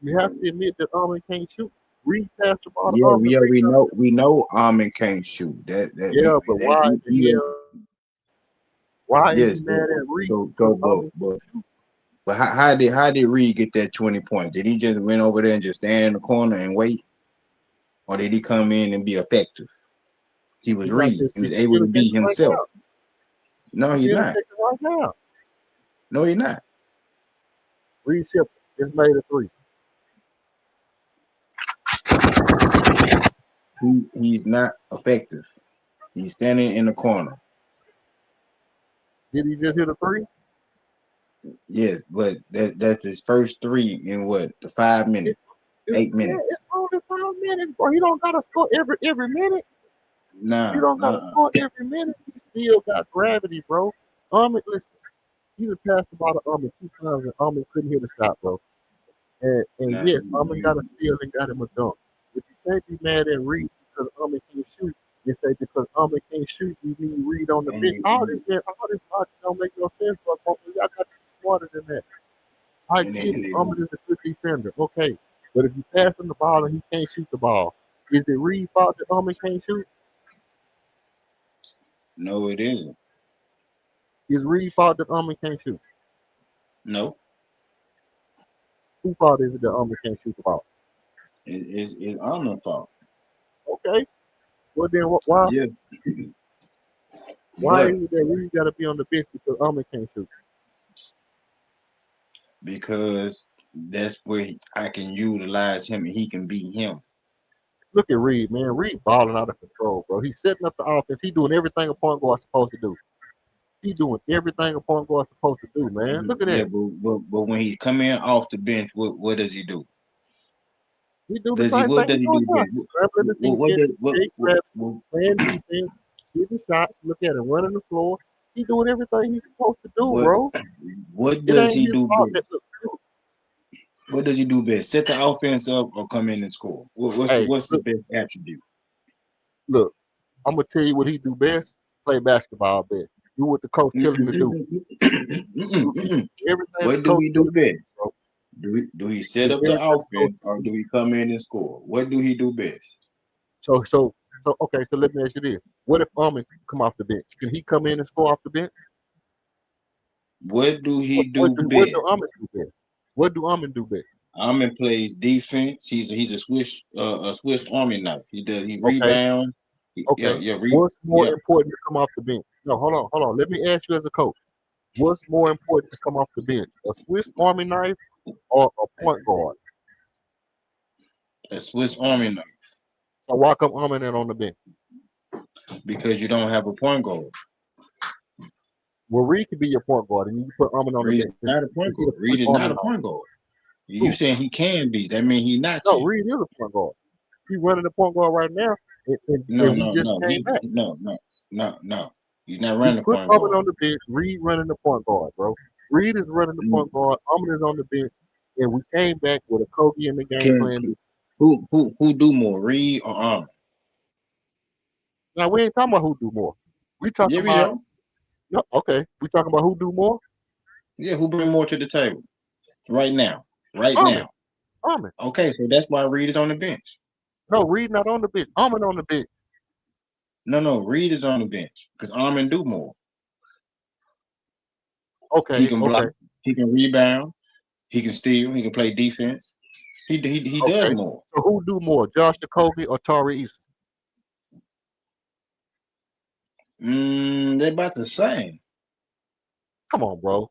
You have to admit that Army can't shoot. Reed passed the ball to Army Yeah, 3 times. we know Armin can't shoot. That Yeah, but that why in the even hell? Why is yes, he mad at Reed because so Army can't shoot? but how did Reed get that 20 points? Did he just went over there and just stand in the corner and wait, or did he come in and be effective? He He was might Reed. just He be was able to be ineffective right himself. now. No, He's he's not. ineffective right now. No, he's not. Reed Shepard just made a 3. He's not effective. He's standing in the corner. Did he just hit a 3? Yes, but that's his first 3 in what, the 5 It, minutes, it's 8 yeah, it's minutes. only 5 minutes, bro. He don't gotta score every minute. He Nah, don't gotta score every minute. He still got gravity, bro. Listen, he just passed the ball to 2 times and couldn't hit a shot, bro. And nah. yes, got a steal and got him a dunk. But you can't be mad at Reed because can't shoot. You say because can't shoot, you need Reed on the bench. All this logic don't make no sense, bro. Y'all got to be smarter than that. I And get it. then, Is a good defender. Okay. But if you pass him the ball and he can't shoot the ball, is it Reed fault that can't shoot? no, it isn't. Is Reed fault that can't shoot? No, Who fault is it that can't shoot the ball? it's Armin's fault. Okay. Well then why Yeah, why but is it that Reed gotta be on the bench because can't shoot? because that's where I can utilize him and he can be him. Look at Reed, man. Reed balling out of control, bro. He's setting up the offense. He doing everything a point guard's supposed to do. He doing everything a point guard's supposed to do, man. Look at Yeah, that. but when he come in off the bench, what does he do? He do the same What thing does he he doing do now. best? He's scrambling the What defense, does big grab, playing defense, hitting shots. Look at him running the floor. He doing everything he's supposed to do, what bro. what It does ain't he his do fault that best? look. What does he do best? Set the offense up or come in and score? Hey, What's the best attribute? look. I'm gonna tell you what he do best. Play basketball best. Do what the coach tell him to do. Everything the What do coach he tell do him to do, best? bro. Do he set Do up the everything the coach offense tell or him to do do. he come in and score? What do he do best? So okay. So let me ask you this: what if Armin come off the bench? Can he come in and score off the bench? What do he What do do best? Armin do best? What do Armin do best? Armin plays defense. He's a Swiss Army knife. He Okay, rebounds. okay. What's more Yeah. important to come off the bench? No, hold on. Let me ask you as a coach: what's more important to come off the bench? A Swiss Army knife or a point guard? a Swiss Army knife So why come Armin in on the bench? because you don't have a point guard. Well, Reed could be your point guard, and you put Armin on the Reed bench. is not a point He guard. a Reed is Armin not a on. point guard. You Who? saying he can be? That means he's not No, yet. Reed is a point guard. He's running the point guard right now, and No, we no, just no. came back. No. He's not You running the put point Armin guard. on the bench, Reed running the point guard, bro. Reed is running the point guard, Armin is on the bench, and we came back with a Kobe in the game Can plan. who do more, Reed or Armin? Now we ain't talking about who do more. We talking Yeah, we about do. no, okay. We talking about who do more. Yeah, who bring more to the table right now? Right Armin. now. Armin. Okay, so that's why Reed is on the bench. No, Reed not on the bench. Armin on the bench. No, Reed is on the bench because Armin do more. He Okay, can block. okay, He can rebound. He can steal. He can play defense. He does okay. more. So who do more, Josh Jacoby or Tari Eason? They're about the same. Come on, bro.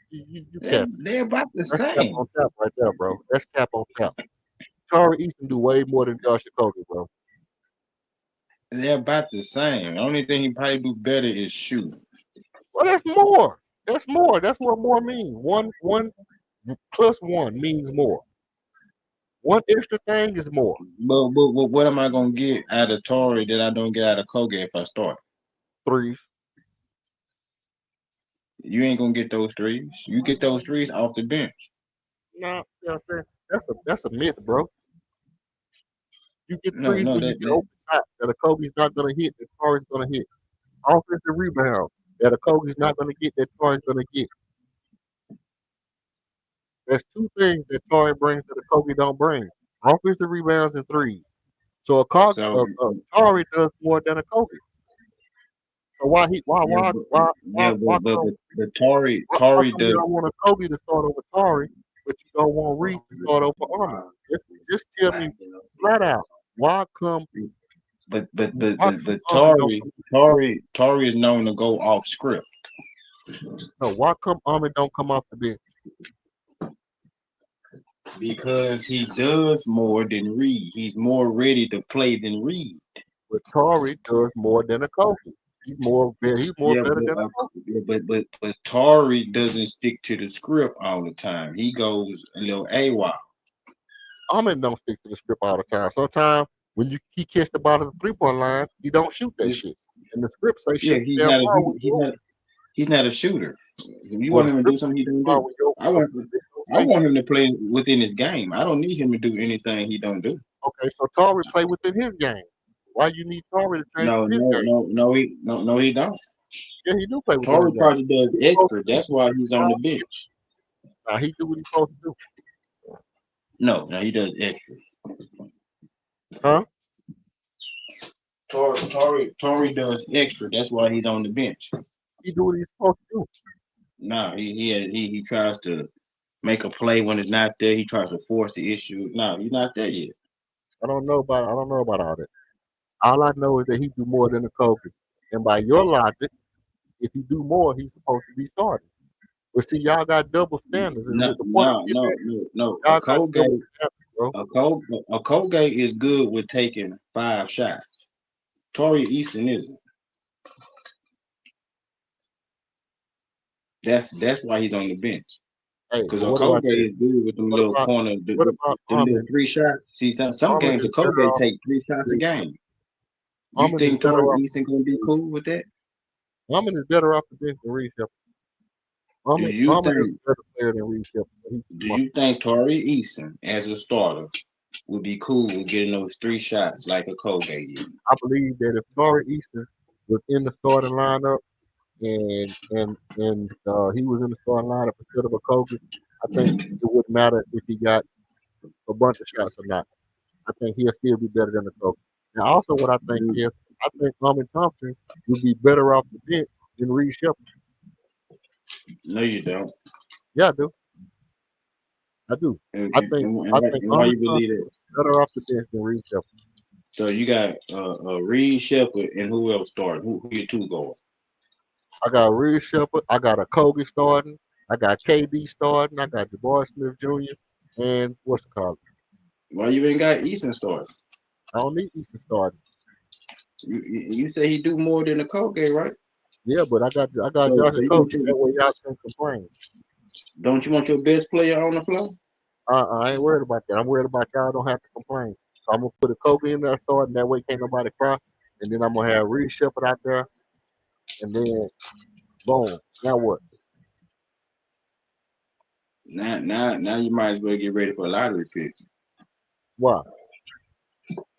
You cap. They're about the That's cap same. on tap right there, bro. That's cap on tap. Tari Eason do way more than Josh Jacoby, bro. They're about the same. The only thing he probably do better is shoot. Well, that's more. That's more. That's what more means. One plus one means more. One extra thing is more. But what am I gonna get out of Torrey that I don't get out of Koga if I start? Threes. You ain't gonna get those threes. You get those threes off the bench. No, you know what I'm saying? That's a myth, bro. You get No, threes when you get open shots that a Kobe's not gonna hit, that Tari's gonna hit. Offensive rebound that a Kobe's not gonna get, that Tari's gonna get. There's two things that Tari brings that a Kobe don't bring: offensive rebounds and threes. So So Tari does more than a Kobe. So why he why yeah, why but, why yeah, why but, come but, but Torrey why Torrey come you does don't want a Kobe to start over Tari, but you don't want Reed to start over Armin? Just tell me flat out why come but Armin don't Torrey is known to go off script why come Armin don't come off the bench? because he does more than Reed. He's more ready to play than Reed. But Tari does more than a Kobe. He's more better than a Kobe. But Torrey doesn't stick to the script all the time. He goes a little AWOL. Armin don't stick to the script all the time. Sometimes when he catch the ball at the 3-point line, he don't shoot that shit. And the script say Yeah, shoot the damn ball when you he's not a shooter. If you Well, want the him to do script something he don't ball do. when you I want him to play within his game. I don't need him to do anything he don't do. Okay, so Tari play within his game. Why you need Tari to change his game? No, he don't. Yeah, he do play within Torrey his game. probably does extra. That's why he's on the bench. Now he do what he's supposed to do. No, he does extra. Huh? Torrey does extra. That's why he's on the bench. He do what he's supposed to do. No, he tries to make a play when it's not there. He tries to force the issue. No, he's not there yet. I don't know about all that. All I know is that he do more than a Kobe. And by your logic, if he do more, he's supposed to be starting. But see, y'all got double standards. No. Y'all got double standards, bro. A Colgate is good with taking 5 shots. Torrey Eason isn't. That's why he's on the bench. Hey, Because but what about Colgate this? is good with them little corner, What about them little Armin? 3 shots. See, some Armin games is the better Colgate off. take 3 shots a game. You Armin is think better Torrey off. Eason gonna be cool with that? Armin is better off the bench than Reed Shepard. Armin is a better player than Reed Shepard. Do you think Torrey Eason as a starter would be cool with getting those 3 shots like a Colgate did? I believe that if Tari Eason was in the starting lineup and he was in the starting lineup instead of a Kobe, I think it wouldn't matter if he got a bunch of shots or not. I think he'll still be better than the Kobe. And also what I think is I think Armin Thompson would be better off the bench than Reed Shepard. No, you don't. Yeah, I do. I do. I think why you believe that? Better off the bench than Reed Shepard. So you got Reed Shepard and who else starting? Who your 2 going? I got Reed Shepard. I got a Kobe starting. I got KD starting. I got Jabari Smith Jr. and what's it called? Why you ain't got Easton starting? I don't need Easton starting. You say he do more than the Colgate, right? Yeah, but I got So, Josh so and you Coach. want your, That way y'all can complain. don't you want your best player on the floor? I ain't worried about that. I'm worried about y'all don't have to complain. So I'm gonna put a Kobe in there starting. That way can't nobody cry. And then I'm gonna have Reed Shepard out there. And then boom. Now what? Now you might as well get ready for a lottery pick. Why?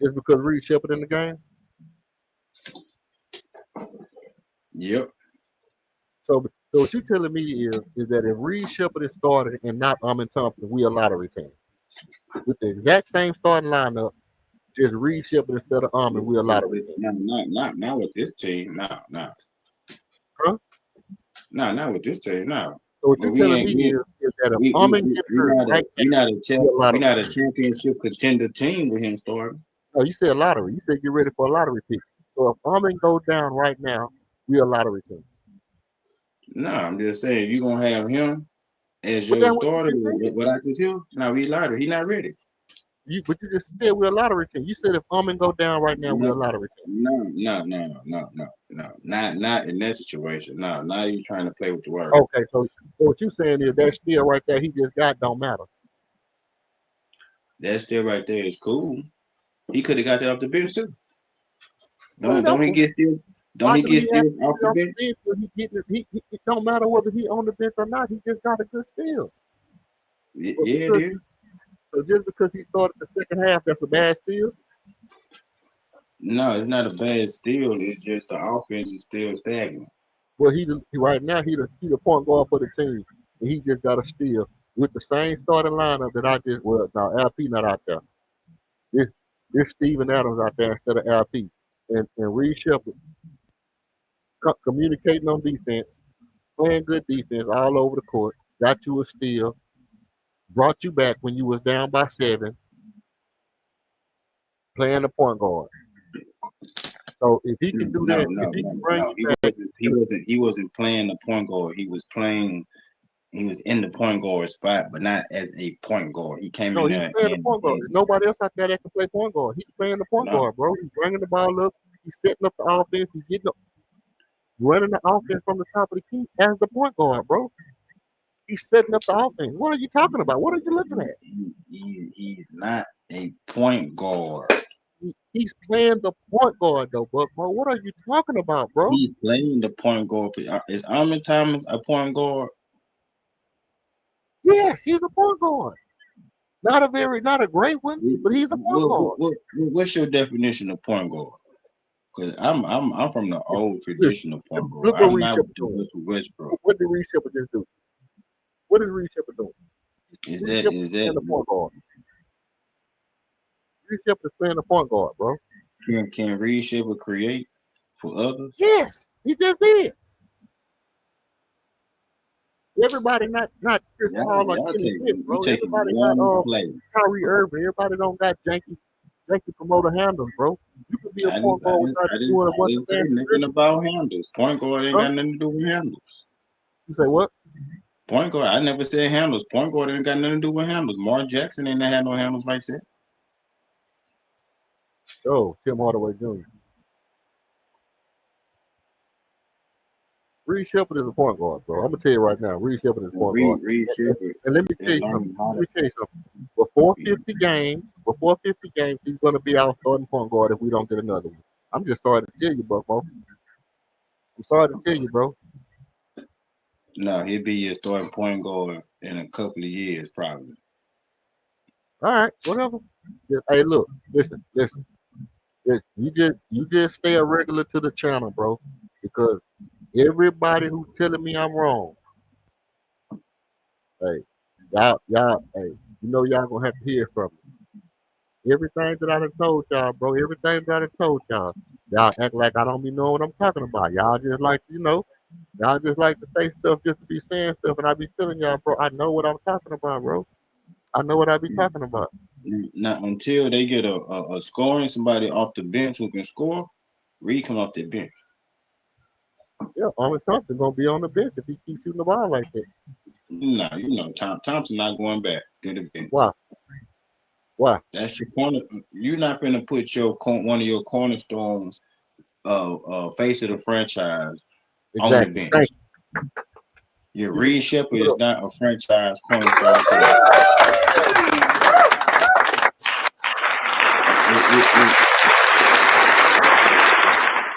Just because Reed Shepard in the game? Yep. So what you telling me is that if Reed Shepard is started and not Amin Thompson, we a lottery team. With the exact same starting lineup, just Reed Shepard instead of Amin, we a lottery team. Not with this team. No. Huh? No, not with this team. No. So what But you telling me is that if Amin gets hurt right now, we not a championship contender team with him starting. No, you said lottery. You said get ready for a lottery pick. So if Amin goes down right now, we a lottery team. No, I'm just saying you're gonna have him as But your that's what you starter just said. without this hill. No, he lottery. He not ready. But you just said we're a lottery team. You said if Amin go down right now, we're a No, lottery team. no. Not in that situation. No, now you're trying to play with the word. Okay, so what you saying is that still right there he just got don't matter. That still right there is cool. He could have got that off the bench too. Don't Whatever. he get still? Don't Why he do get he have still to off be the on the bench? bench when he getting it? It don't matter whether he on the bench or not. He just got a good steal. Yeah, But it is. so just because he started the second half, that's a bad steal. No, it's not a bad steal. It's just the offense is still stagnant. Well, he right now he the point guard for the team, and he just got a steal with the same starting lineup that I just now LP not out there. This Steven Adams out there instead of LP, and Reed Shepard communicating on defense, playing good defense all over the court, got you a steal, brought you back when you was down by 7, playing the point guard. So if he can do that, if he can bring you back, He wasn't playing the point guard. He was in the point guard spot, but not as a point guard. He came no, in he's there playing the point guard. There's nobody else out there that can play point guard. He's playing the point no, guard, bro. He's bringing the ball up. He's setting up the offense. He's getting up, running the offense from the top of the key as the point guard, bro. He's setting up the offense. What are you talking about? What are you looking at? he's not a point guard. He's playing the point guard, though, Buckmo. What are you talking about, bro? He's playing the point guard. Is Armin Thomas a point guard? Yes, he's a point guard. Not a great one, but he's a point guard. What's your definition of point guard? Because I'm from the old traditional point guard. Look what I'm Reed not Shepard with the doing. Westbrook. What did Reed Shepard just do? What is Reed Shepard doing? Is Reed Shepard is playing the point guard. Reed Shepard is playing the point guard, bro. Can Reed Shepard create for others? Yes, he just did. Everybody not Chris Paul or Kenny Smith, bro. Everybody not Kyrie Irving. Everybody don't got janky promoter handles, bro. You could be a point guard without doing a bunch of say nothing about handles. Point guard ain't got nothing to do with handles. You say what? Point guard, I never said handles. Point guard ain't got nothing to do with handles. Mark Jackson ain't had no handles like that. Oh, Tim Hardaway Jr. Reed Shepard is a point guard, bro. I'm gonna tell you right now, Reed Shepard is a point guard. Reed Shepard. And let me tell you something. Before 50 games, he's gonna be our starting point guard if we don't get another one. I'm just sorry to tell you, Buckmo. I'm sorry to tell you, bro. No, he'll be your starting point guard in a couple of years, probably. All right, whatever. Hey, look, listen. You just stay a regular to the channel, bro, because everybody who's telling me I'm wrong, hey, y'all, hey, y'all gonna have to hear from me. Everything that I done told y'all, bro, everything that I done told y'all act like I don't be knowing what I'm talking about. Y'all just like, y'all just like to say stuff just to be saying stuff, and I be telling y'all, bro, I know what I'm talking about, bro. I know what I be talking about. Now, until they get a scoring, somebody off the bench who can score, Reed come off the bench. Yeah, Armin Thompson gonna be on the bench if he keeps shooting the ball like that. No, Thompson not going back to the bench. Why? Why? That's your corner. You're not gonna put one of your cornerstones, face of the franchise on the Exactly. bench. Thank Your you. Reed Shepard is not a franchise cornerstone player.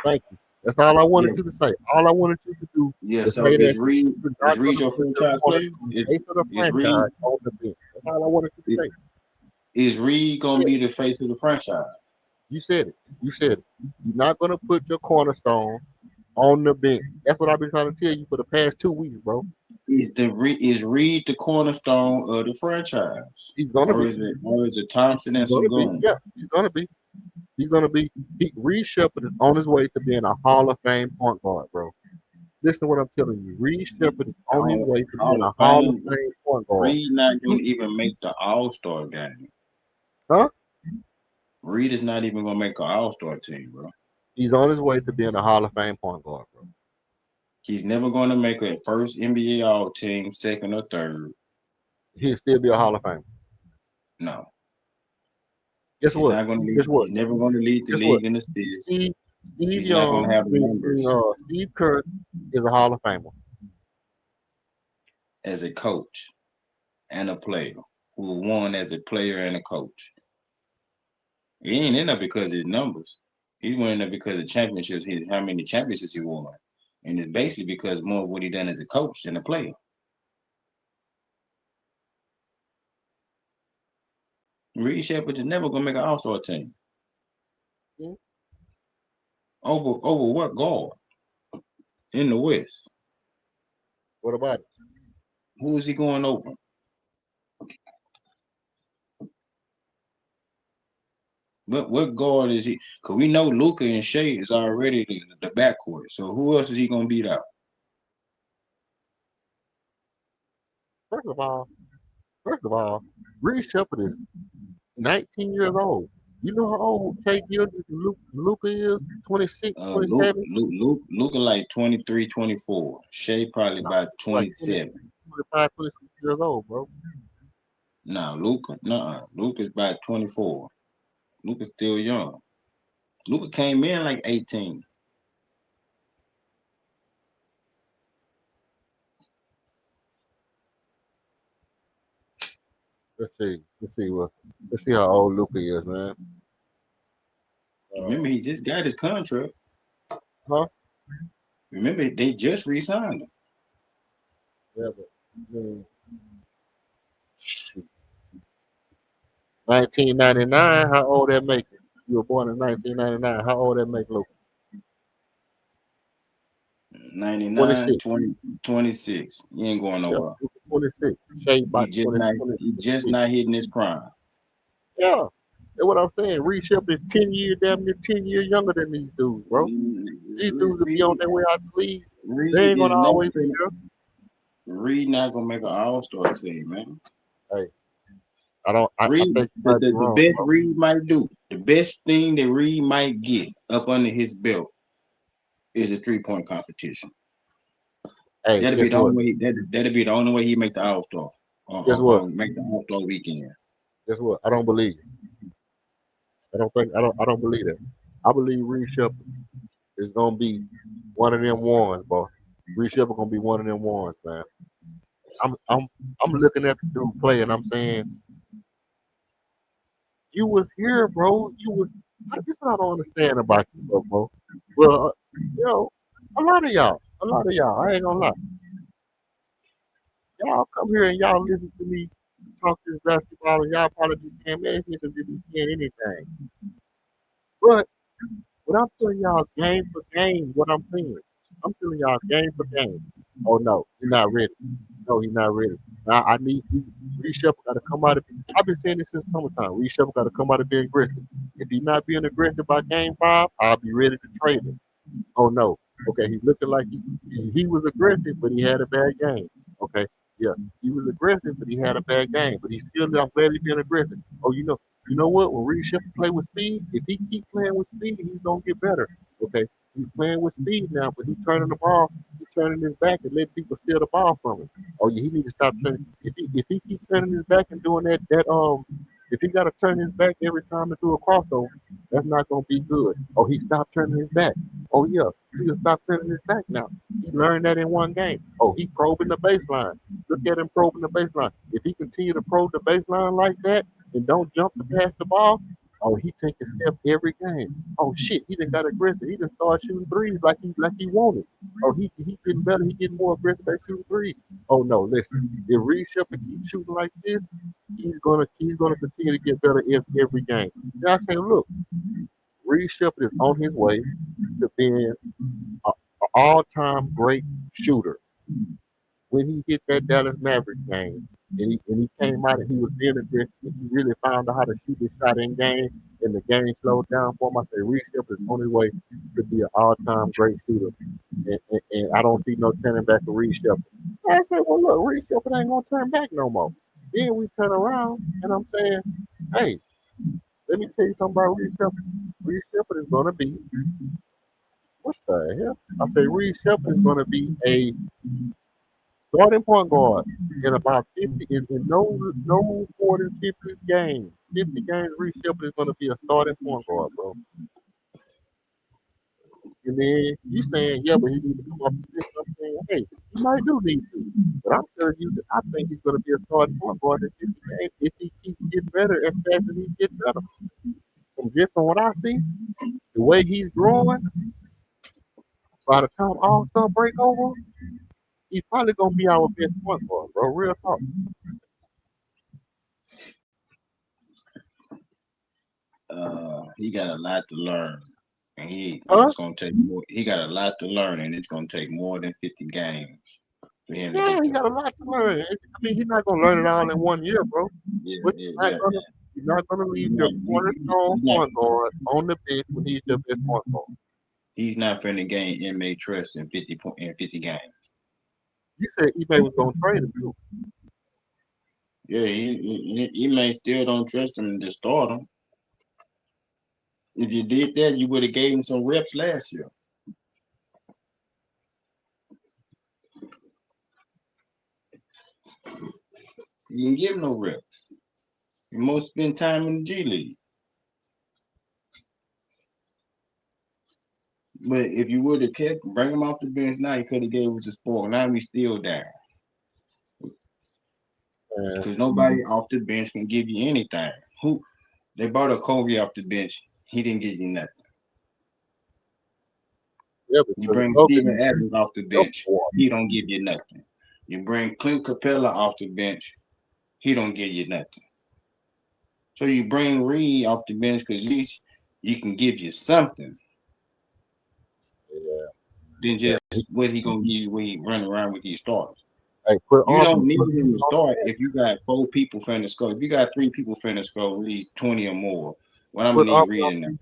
Thank you. That's all I wanted Yeah, you to say. All I wanted you to do yeah. is So say that you're is not going Reed to your put your franchise corner player? on the face of the Is Reed franchise on the bench. That's all I wanted you to say. is Reed gonna Yeah, be the face of the franchise? you said it. You said it. You're not going to put your cornerstone on the bench. That's what I've been trying to tell you for the past 2 weeks, bro. Is Reed the cornerstone of the franchise, He's going to be. or is it Thompson He's and going to be. Sengun? Yeah, he's going to be. He's going to be. Reed Shepard is on his way to being a Hall of Fame point guard, bro. Listen to what I'm telling you. Reed Shepard is on his way to being Hall a of Hall of Fame. Fame point guard. Reed not gonna even make the All Star game. Huh? Reed is not even gonna make an All Star team, bro. He's on his way to being a Hall of Fame point guard, bro. He's never gonna make a first NBA All Team, second or third. He'll still be a Hall of Fame. No, Guess he's what? not gonna lead. Guess what? He's never gonna lead the Guess what? league in assists. Steve, Steve He's not gonna Young, have the numbers Steve Kerr is a Hall of Famer. as a coach and a player who won as a player and a coach. He ain't in there because of his numbers. He went in there because of championships. How many championships he won, and it's basically because more of what he done as a coach than a player. Reed Shepard is never gonna make an All Star team. Hmm? Over what guard in the West? What about it? Who is he going over? What guard is he? Because we know Luka and Shea is already the backcourt. So who else is he gonna beat out? First of all, Reed Shepard is 19 years old. You know how old K. Gilgis and Luca is? 26, Luke, 27? Luka like 23, 24. Shea probably No, about like 20, 27. 25, 26 years old, bro. Nah, Luka's about 24. Luka's still young. Luka came in like 18. Let's see. Let's see how old Luca is, man. Remember, he just got his contract. Huh? Remember, they just re-signed him. Yeah, but shoot. 1999, how old that make it? You were born in 1999. How old that make Luca? 99, 26. 20, 26. He ain't going Yeah, nowhere. Luca 26. Shea He about just 20, not 20, he just 26. not hitting his prime. Yeah. That's what I'm saying. Reed Shepard is 10 years, damn near 10 years younger than these dudes, bro. These dudes will be on their way out the league. They Reed ain't gonna is never always be finna, there. Reed not gonna make an all-star team, man. Hey, I Reed, think you the, might be the, the wrong, best bro. Reed might do, the best thing that Reed might get up under his belt is a 3-point competition. Hey, That'll be guess the what? only way. That'll be the only way he make the all-star Guess what? or make the all-star weekend. Guess what? I don't believe it. I don't believe that. I believe Reed Shepard is gonna be one of them ones, boy. Reed Shepard gonna be one of them ones, man. I'm I'm I'm looking at the dude play and I'm saying, you was here, bro. You was this what I don't understand about you, bro. Well, you know, a lot of y'all, I ain't gonna lie. Y'all come here and y'all listen to me talk this basketball and y'all probably be saying, man, this nigga just be saying anything. But when I'm telling y'all game for game, what I'm saying, I'm telling y'all game for game. Oh no, you're not ready. No, he's not ready. Now I need Reed Shepard got to come out of. I've been saying this since summertime. Reed Shepard got to come out of being aggressive. If he's not being aggressive by game 5, I'll be ready to trade him. Oh no. Okay, he's looking like he was aggressive, but he had a bad game. Okay, yeah, he was aggressive, but he had a bad game. But he's still, I'm glad he's being aggressive. Oh, you know what? When Reed Shepard play with speed, if he keep playing with speed, he's gonna get better. Okay, he's playing with speed now, but he's turning the ball, he's turning his back and letting people steal the ball from him. Oh yeah, he need to stop turning. If he keeps turning his back and doing that If he got to turn his back every time to do a crossover, that's not going to be good. Oh, he stopped turning his back. Oh, yeah, he can stop turning his back now. He learned that in one game. Oh, he probing the baseline. Look at him probing the baseline. If he continue to probe the baseline like that and don't jump to pass the ball, oh, he take a step every game. Oh shit, he done got aggressive. He done started shooting threes like he wanted. Oh, he getting better. He getting more aggressive at shooting threes. Oh no, listen. If Reed Shepard keeps shooting like this, he's gonna continue to get better every game. Then I say, look, Reed Shepard is on his way to being an all-time great shooter. When he hit that Dallas Mavericks game, and he came out and he was being aggressive, and he really found out how to shoot his shot in game, and the game slowed down for him. I say Reed Shepard is on his way to be an all-time great shooter, and I don't see no turning back for Reed Shepard. I said, well, look, Reed Shepard ain't gonna turn back no more. Then we turn around, and I'm saying, hey, let me tell you something about Reed Shepard. Reed Shepard is gonna be what the hell? I say Reed Shepard is gonna be a starting point guard in about 50 in no more than 50 games. 50 games, Reed Shepard is gonna be a starting point guard, bro. And then you saying, yeah, but he needs to come up to this. I'm saying, hey, he might do need to. But I'm telling you that I think he's gonna be a starting point guard in 50 games if he keeps getting better as fast as he gets better. From what I see, the way he's growing, by the time All-Star break over, he's probably gonna be our best point guard, bro. Real talk. He got a lot to learn, and Huh? it's gonna take more. He got a lot to learn, and it's gonna take more than 50 games for him to Yeah, get he to got a where. lot to learn. I mean, he's not gonna learn it all in one year, bro. Yeah, But yeah, yeah, yeah. you're not gonna He's leave not, your cornerstone he's not, point guard on the bench when he's your best point guard. he's not finna gain inmate trust in 50 games. You said eBay was gonna trade him too. Yeah, he may still don't trust him to start him. If you did that, you would have gave him some reps last year. You didn't give him no reps. You most spend time in the G League. But if you would have kept bring him off the bench now, you could have gave us a sport. Now we still down And because nobody off the bench can give you anything. Who they brought a Kobe off the bench, he didn't give you nothing. yeah, You because bring Kobe Steven Adams off the helped bench, for he don't give you nothing. You bring Clint Capella off the bench, he don't give you nothing. So you bring Reed off the bench because at least he can give you something. yeah, Then yeah. just what he gonna give you when he run around with these starters. Hey, put You don't need put him to on start if you got 4 people finna score. If you got 3 people finna score at least 20 or more, what I'm put gonna need Armin Reed in there.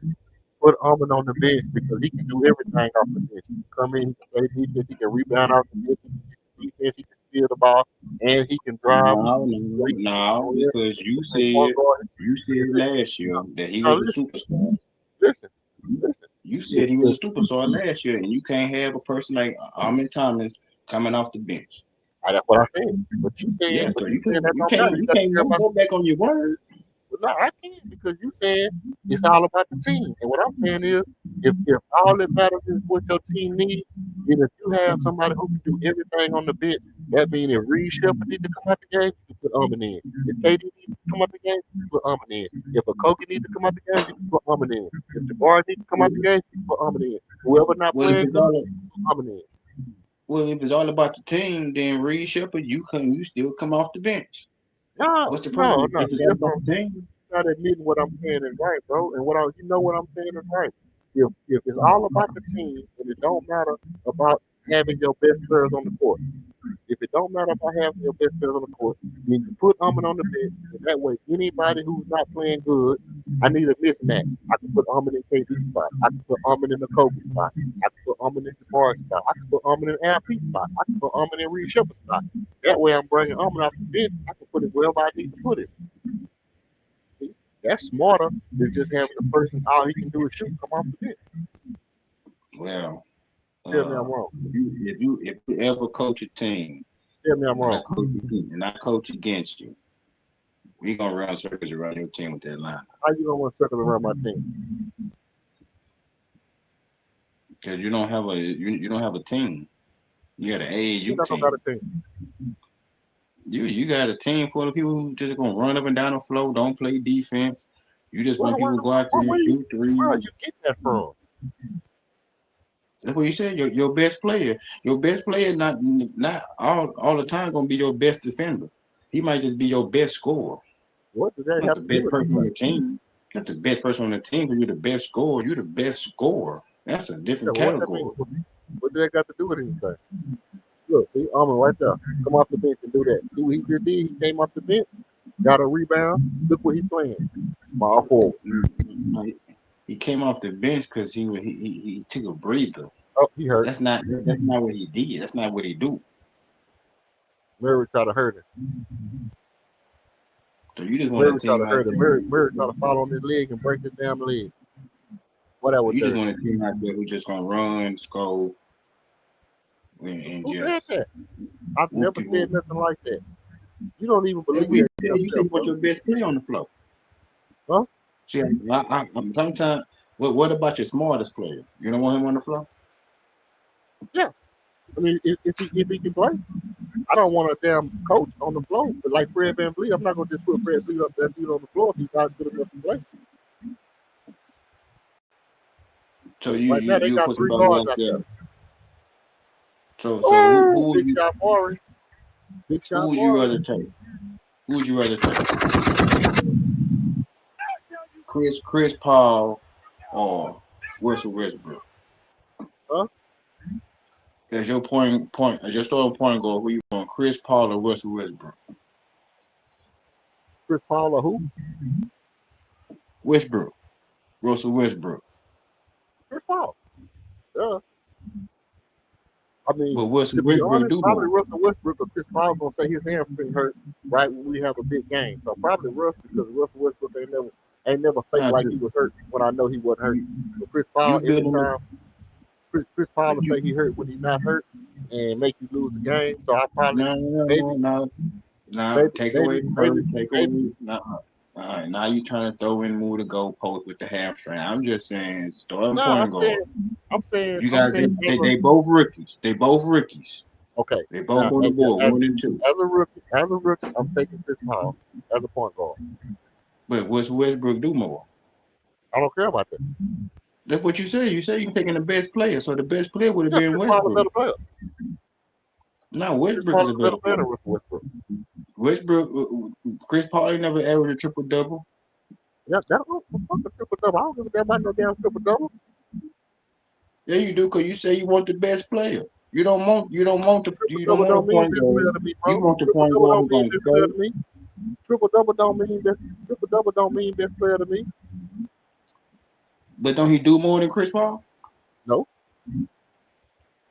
put Armin on the bench because he can do everything off the bench. He can come in, he can play defense, he can rebound off the bench, he can get defense, he can steal the ball, and he can drive. No, So no, he can no, go in because and play point guard. you said last year that he Now was a superstar. listen, listen. You If, said he was if, a superstar last year, and you can't have a person like Armin Thomas coming off the bench. that's what I said. Yeah, But so you saying that you don't can't matter. You you got to can't care no about. go back on your word. Well, no, I can't because you said it's all about the team. And what I'm saying is, if all that matters is what your team needs, then if you have somebody who can do everything on the bench, that means if Reed Shepard needs to come out the game, you can put Armin in. If KD needs to come out the game, you can put Armin in. If a Kogi needs to come out the game, you can put Armin in. If Jabbar needs to come out the game, you can put Armin in. Whoever not Well, if playing it's good, all put Armin in. well, if it's all about the team, then Reed Shepard, you still come off the bench. No, What's the no, problem? no. If it's See, all that's about the team, not admitting what I'm saying is right, bro. And you know what I'm saying is right. If it's all about the team and it don't matter about having your best players on the court, if it don't matter about having your best players on the court, then you put Armin on the bench, and that way anybody who's not playing good, I need a mismatch. I can put Armin in KD spot. I can put Armin in the Kobe spot. I can put Armin in Jabbar spot. I can put Armin in LP spot. I can put Armin in Reed Shepard spot. That way I'm bringing Armin off the bench. I can put it wherever I need to put it. See? That's smarter than just having a person all he can do is shoot, come off the bench. well, Tell me I'm wrong. if you ever coach a team Tell me I'm and wrong. I coach against you, We gonna run circles around your team with that line How you gonna want to circle around my team? because you don't have a team. You got an You AAU got no got team. a team. You got a team full of people who just gonna run up and down the floor, don't play defense. You just want people to go out there and shoot Where are threes. you getting that from? That's what you said. Your best player. Your best player not all the time gonna be your best defender. He might just be your best scorer. What does that Not have the to do best with person on anything? the team. Not the best person on the team, but you're the best scorer. You're the best scorer. That's a Yeah, different well, what that mean? category. What does that got to do with anything? Look, see, Almond right there. Come off the bench and do that. See what he just did? He came off the bench, got a rebound. Look what he's playing. Small forward. No, he came off the bench because he took a breather. Oh, he hurt. That's not what he did. That's not what he do. Murray tried to hurt him. So you just want a Murray tried team to out hurt him. there. Murray tried to fall on his leg and break his damn leg. What that was You just dirty. want a team out there who just gonna run, score, and Who said just that? I've whoop never de said whoop. nothing like that. You don't even That's believe what you that said. You said yourself, you want bro. your best player on the floor. Huh? See, sometimes. What about your smartest player? You don't want him on the floor? Yeah. I mean, if he can play. I don't want a damn coach on the floor. But like Fred VanVleet, I'm not going to just put Fred VanVleet up there dude on the floor if he's not good enough to play. So Right now, they you got put three somebody guards out out there. there. So Oh, who big shot Maury. Big shot would you Maury. rather take? Who would you rather take? Chris Paul or Russell Westbrook? Huh? As your as your starting point guard, who you want, Chris Paul or Russell Westbrook? Chris Paul or who? Westbrook. Russell Westbrook. Chris Paul. Yeah. I mean, But Russell to be Westbrook honest, do probably more. Russell Westbrook or Chris Paul gonna say his hamstring hurt right when we have a big game. So probably Russ because Russell Westbrook ain't never fake Nah, like he was hurt when I know he wasn't hurt. But Chris Paul you every building time Chris Paul will you say he hurt when he's not hurt and make you lose the game. So I probably no maybe no no take away the hurt, take away no. All right, now you trying to throw in move the goalpost with the hamstring. I'm just saying starting no, point guard. I'm saying You I'm got saying they both rookies. They both rookies. okay. They both Now on the board, as, 1 and 2. as a rookie, I'm taking Chris Paul as a point guard. But what's Westbrook do more? I don't care about that. That's what you say. You say you're taking the best player, so the best player would have Yeah, been Chris Paul a Westbrook. better player. No, Chris Westbrook Paul is is a a better better player player. than Russell Westbrook. Westbrook, Chris Paul ain't never averaged a triple double. Yeah, that was a triple double. I don't give a damn about no damn triple double. Yeah, you do, cause you say you want the best player. You don't want Triple you don't double want a don't mean point best guard. player to me, You bro. want the Triple point double guard don't who's mean gonna best player score. to me. Triple double don't mean best player to me. But don't he do more than Chris Paul? No,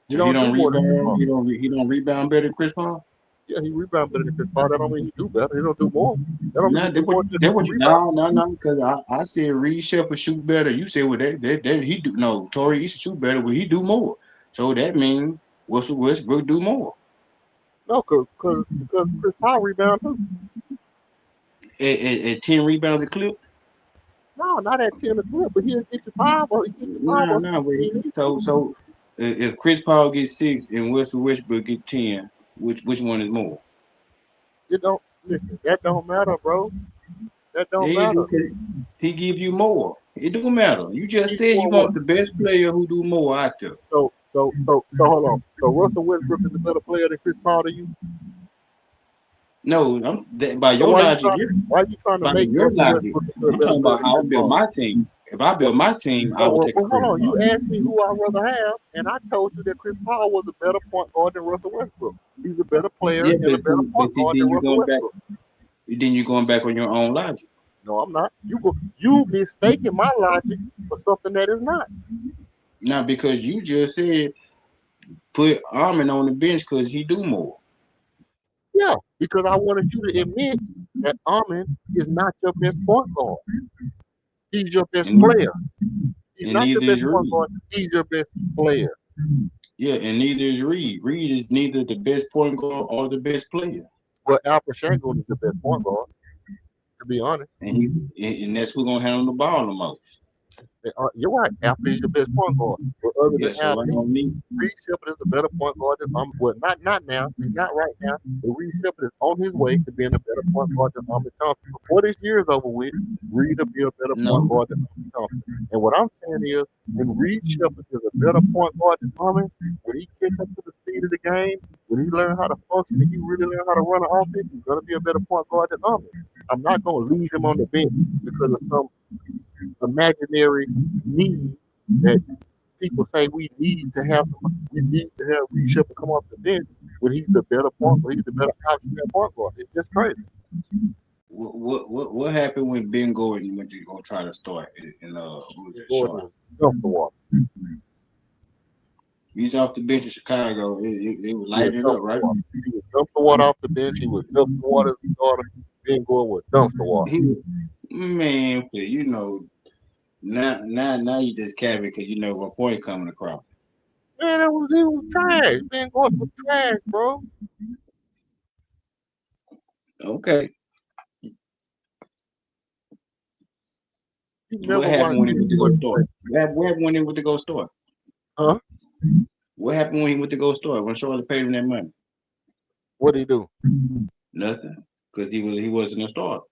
he So he don't do don't more than Chris rebound. Paul. He don't rebound better than Chris Paul. Yeah, he rebound better than Chris Paul. That don't mean he do better. He don't do more. That don't mean Nah, he do more than that he what can you rebound. no, because I said Reed Shepard shoot better. You said well that he do no Torrey Eason shoot better, but he do more. So that means Russell Westbrook do more. No, because Chris Paul rebound too. At 10 rebounds a clip. No, not at 10 or 12, but he'll get you 5 or he get you 5 or 6 Nah, when he needs to. so if Chris Paul gets 6 and Russell Westbrook get 10, which one is more? It don't listen. That don't matter, bro. That Yeah, don't you do. matter. 'Cause he give you more. It don't matter. You just He's said you more what? want the best player who do more out there. So hold on. So Russell Westbrook is a better player than Chris Paul to you. No, by So your logic, yeah. why you trying to By make your Russell logic, Westbrook into a I'm better talking player about than how I Chris build Paul? my team. If I Well, build my team, I would take a well, hold Chris on. You Paul. asked me who I'd rather have, and I told you that Chris Paul was a better point guard than Russell Westbrook. He's a better player Yeah, and a better point guard than Russell Westbrook. then you going back on your own logic. No, I'm not. You mistaking my logic for something that is not. Now because you just said put Armin on the bench because he do more. Yeah, because I wanted you to admit that Armin is not your best point guard. He's your best And, player. He's and not your neither best is point Reed. guard. He's your best player. Yeah, and neither is Reed. Reed is neither the best point guard or the best player. Well, Alfred Şengün is the best point guard. to be honest. and that's who's gonna handle the ball the most. You're right. Alfred is your best point guard. But other than Yeah, so right Alfred, on me. Reed Shepard is a better point guard than well, not now. He's not right now. But Reed Shepard is on his way to being a better point guard than Ahmed Thompson. Before this year is over with, Reed will be a better point No, guard than Ahmed Thompson. And what I'm saying is, when Reed Shepard is a better point guard than Ahmed, when he gets up to the speed of the game, when he learns how to function and he really learns how to run an offense, he's gonna be a better point guard than Ahmed. I'm not gonna leave him on the bench because of some imaginary need that people say we need to have Reed Shepard come off the bench when he's the better point guard, he's the better option at point guard. It's just crazy. what happened when Ben Gordon went to go try to start in who was it, Gordon Charlotte? was dump the water. He's off the bench in Chicago. It was He was lighting it dump up, the right? water. He was dump the water off the bench. He was dump the water as a starter. Ben Gordon was dump the water. Man, you know, now you just capping because you know what point coming across. Man, he was trash. Ben Gordon was trash, bro. Okay. He never What happened when he went to go watched start? What happened when he went to go start? Huh? What happened when he went to go start? When Charlotte paid him that money? What did he do? Nothing, because he wasn't a starter.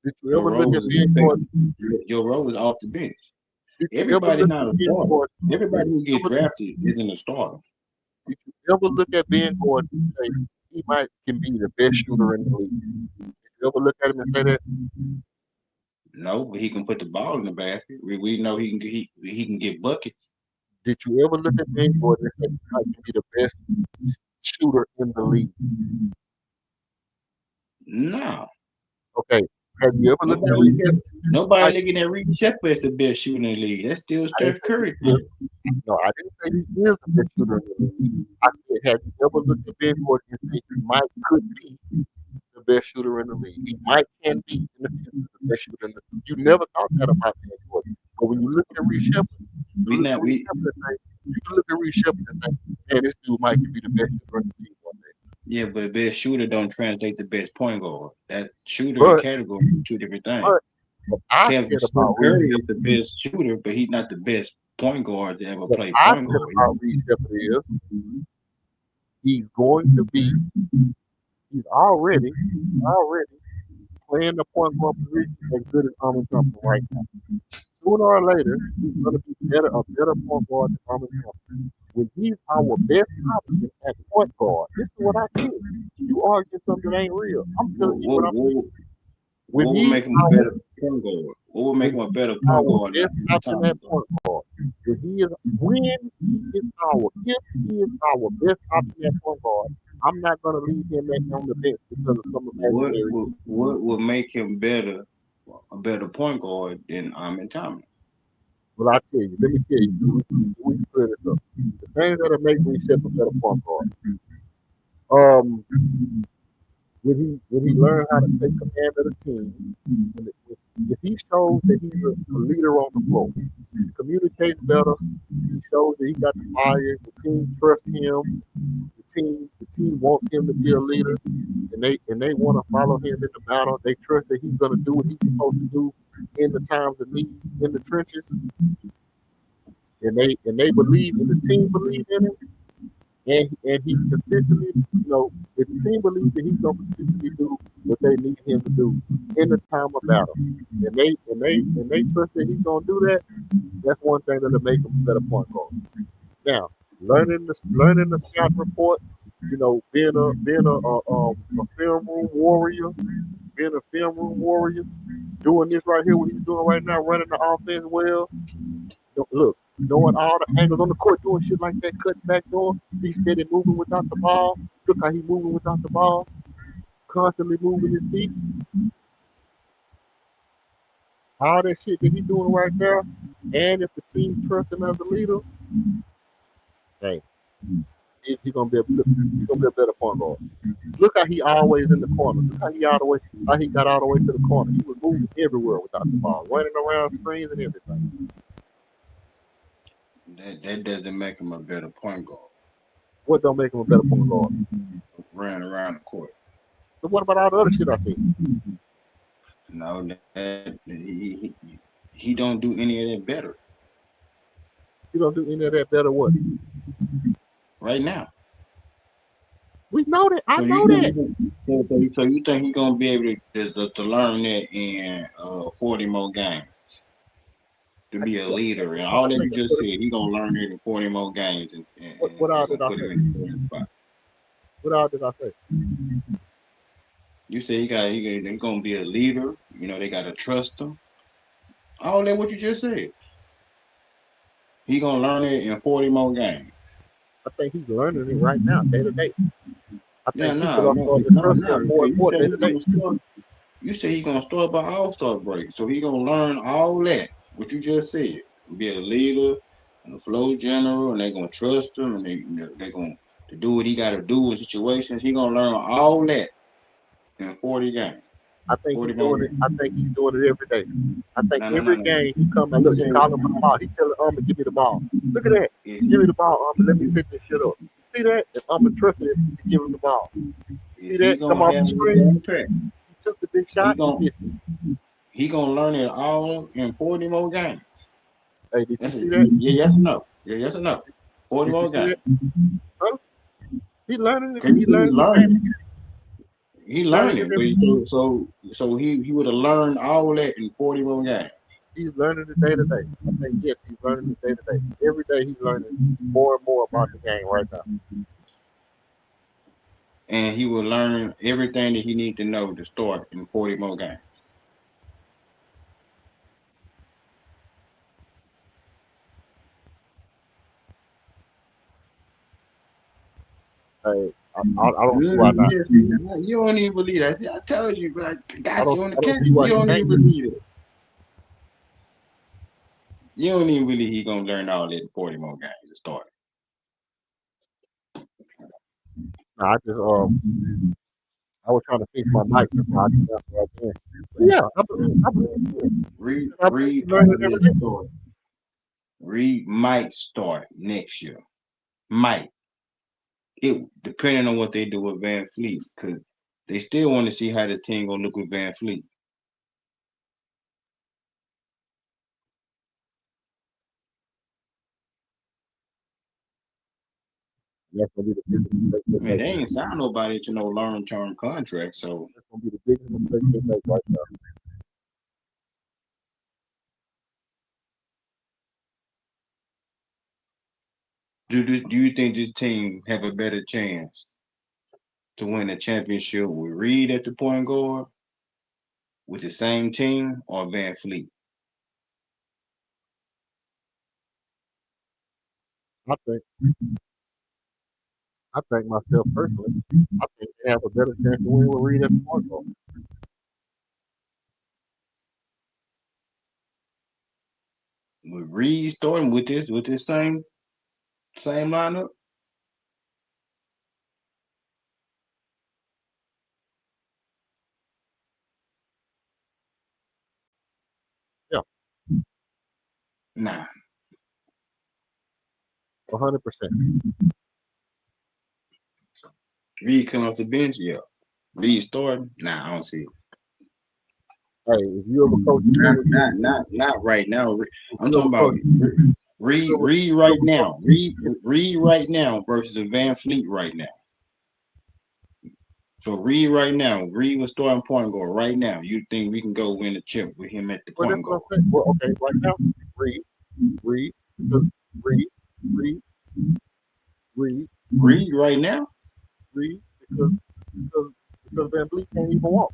Did you ever look at Ben Gordon? Your role was off the bench. Did you ever Everybody's look not at a Ben starter. Gordon? Everybody who gets drafted isn't a starter. Did you ever look at Ben Gordon and say he can be the best shooter in the league? Did you ever look at him and say that? No, but he can put the ball in the basket. We know he can get buckets. Did you ever look at Ben Gordon and say he might be the best shooter in the league? No. Okay. Have you ever looked at Reed Shepard? Nobody looking at Reed Shepard as the best shooter in the league. That's still Steph Curry. No, I didn't say he is the best shooter in the league. I said, have you ever looked at Ben Gordon and say he could be the best shooter in the league? He can be in the future the best shooter in the league. You never thought that about Ben Gordon. But when you look at Reed Shepard, you can look at Reed Shepard and say, man, this dude might be the best shooter in the league one day. Yeah, but best shooter don't translate to best point guard. That shooter category is two different things. But I said about Curry is the best shooter, but he's not the best point guard to ever play point guard. About Reed Shepard is he's already playing the point guard position as good as Ahmed Thompson right now. Sooner or later, he's going to be a better point guard than Ahmed Thompson. When he's our best option at point guard, this is what I said. You argue something that ain't real. I'm telling you what I'm saying. What will make him a better point guard? What will make him a better point guard? Best option at point guard. If he is our best option at point guard, I'm not gonna leave him on the bench because of some of that. What will make him a better point guard than Ahmed Thompson? Well, let me tell you, we clear this up. The things that'll make Reed Shepard a better point guard. When he learned how to take command of the team, if he shows that he's a leader on the floor, he communicates better, he shows that he got the fire, the team trusts him, the team wants him to be a leader, and they want to follow him in the battle. They trust that he's gonna do what he's supposed to do in the times of need in the trenches. And they believe, and the team believe in him, and he consistently, if the team believes that he's gonna consistently do what they need him to do in the time of battle, and they trust that he's gonna do that, that's one thing that'll make him a better point guard. Now, learning the scout report, being a film room warrior, doing this right here, what he's doing right now, running the offense well. Look, knowing all the angles on the court, doing shit like that, cutting back door. He's steady moving without the ball. Look how he's moving without the ball. Constantly moving his feet. All that shit that he's doing right there. And if the team trusts him as a leader, hey, he's gonna be a better point guard. Look how he always in the corner. Look how he got all the way to the corner. He was moving everywhere without the ball, running around screens and everything. That doesn't make him a better point guard. What don't make him a better point guard? Running around the court. So what about all the other shit I see? No, he don't do any of that better You don't do any of that better what? right now. We know that. I So you know think that. so you think he gonna be able to learn that in 40 more games to be a leader and I all that think you just said? He gonna learn it in 40 more games what and all gonna did I put him say? in the first spot. What all did I say? You say he gonna be a leader. You know they gotta trust him. All that what you just said. He gonna learn it in 40 more games. I think he's learning it right now, day to day. I Yeah, think people no, are no, starting to no, trust no. him more and You more say day he to day. gonna start. You say he gonna start by All-Star break, so he gonna learn all that. What you just said, be a leader and a flow general, and they gonna trust him, and they gonna to do what he got to do in situations. He gonna learn all that in 40 games, I think 40 he's more doing it. games. I think he's doing it every day. I think No, no, no, every no. game he come and You look, he say call him the ball. He telling give me the ball. Look at that. is Give me the ball, let me set this shit up. See that? If trusted him to give him the ball. You see is he that? Come gonna off have the a screen. contract? He took the big He shot. He gonna missed it. he gonna learn it all in 40 more games. Hey, did you That's a see that? yeah, yes or no? Yeah, yes or no? 40 Did you more see games. that? Huh? He learning it. Cause you He say he's learning it. learning. He Learning learning it it, but every. so he would have learned all that in 40 more games, He's learning it day to day. I think yes, he's learning it day to day. Every day he's learning more and more about the game right now. and he will learn everything that he need to know to start in 40 more games. Hey, I don't see why not. Yes, you don't even believe that. See, I told you, but I got you on the I don't camera. see why You he don't can't. even believe it. You don't even believe he gonna learn all that in 40 more games to start. Nah, I was trying to fix my mic. That's why I didn't answer right then. But yeah, I believe he will. I believe Reed he's learning will every day. start. Reed might start next year. Might. It depending on what they do with Van Fleet, because they still want to see how this team gonna look with Van Fleet. That's gonna be the biggest mistake they I mean, make. they ain't signed nobody to no long-term contract, so That's gonna be the biggest mistake they make right now. do you think this team have a better chance to win a championship with Reed at the point guard with the same team or Van Fleet? I think I think myself personally, I think they have a better chance to win with Reed at the point guard. With Reed starting with this same lineup, Yeah, nah. 100%. Reed coming off the bench, yeah. Reed starting, nah, I don't see it. Hey, if you ever coach again Not with not not not right now. if I'm you ever talking about coach, if you ever, Reed if you right ever coach, now. Reed right now versus a Van Fleet right now. So Reed right now, Reed was starting point guard right now. You think we can go win the chip with him at the well, that's point what guard? I'm saying. Well, okay, right now, Reed, Reed, because Reed, Reed, Reed, Reed right now? Reed, because because Van Vliet can't even walk.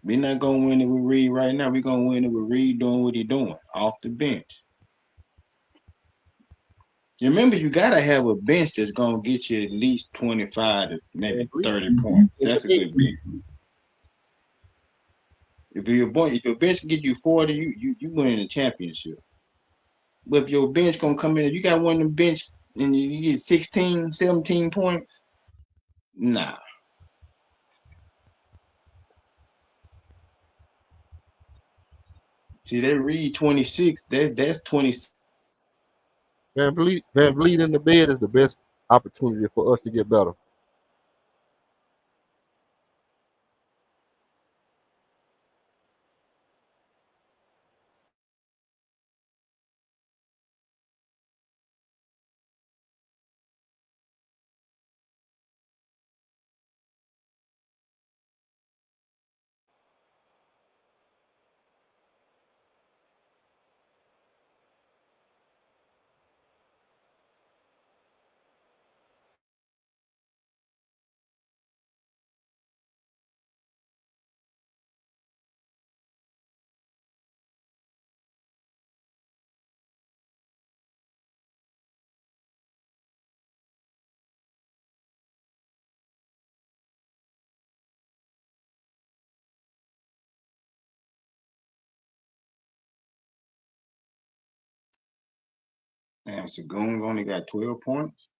We're not gonna win it with Reed right now. We're gonna win it with Reed doing what he doing off the bench. You remember you gotta have a bench that's gonna get you at least 25 to Van maybe Vliet 30 points. in the That's a bed. good bench. If your bench can get you 40, you winning a championship. But if your bench gonna come in, you got one of them bench and you get 16, 17 points. Nah. See, they read 26. That's 20. Van Vliet in the bed is the best opportunity for us to get better. Damn, Sagoon only got 12 points.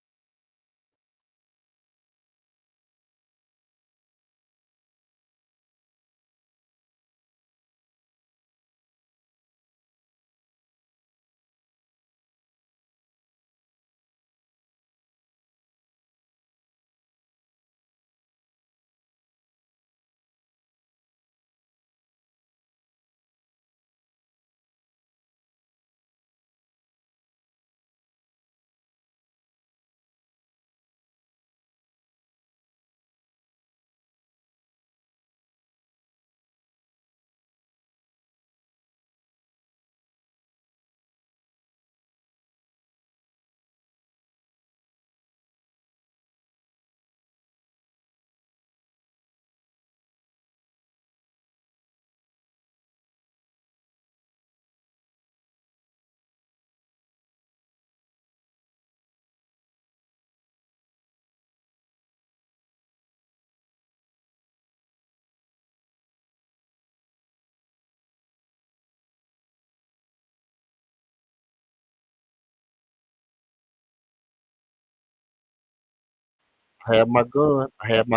I had my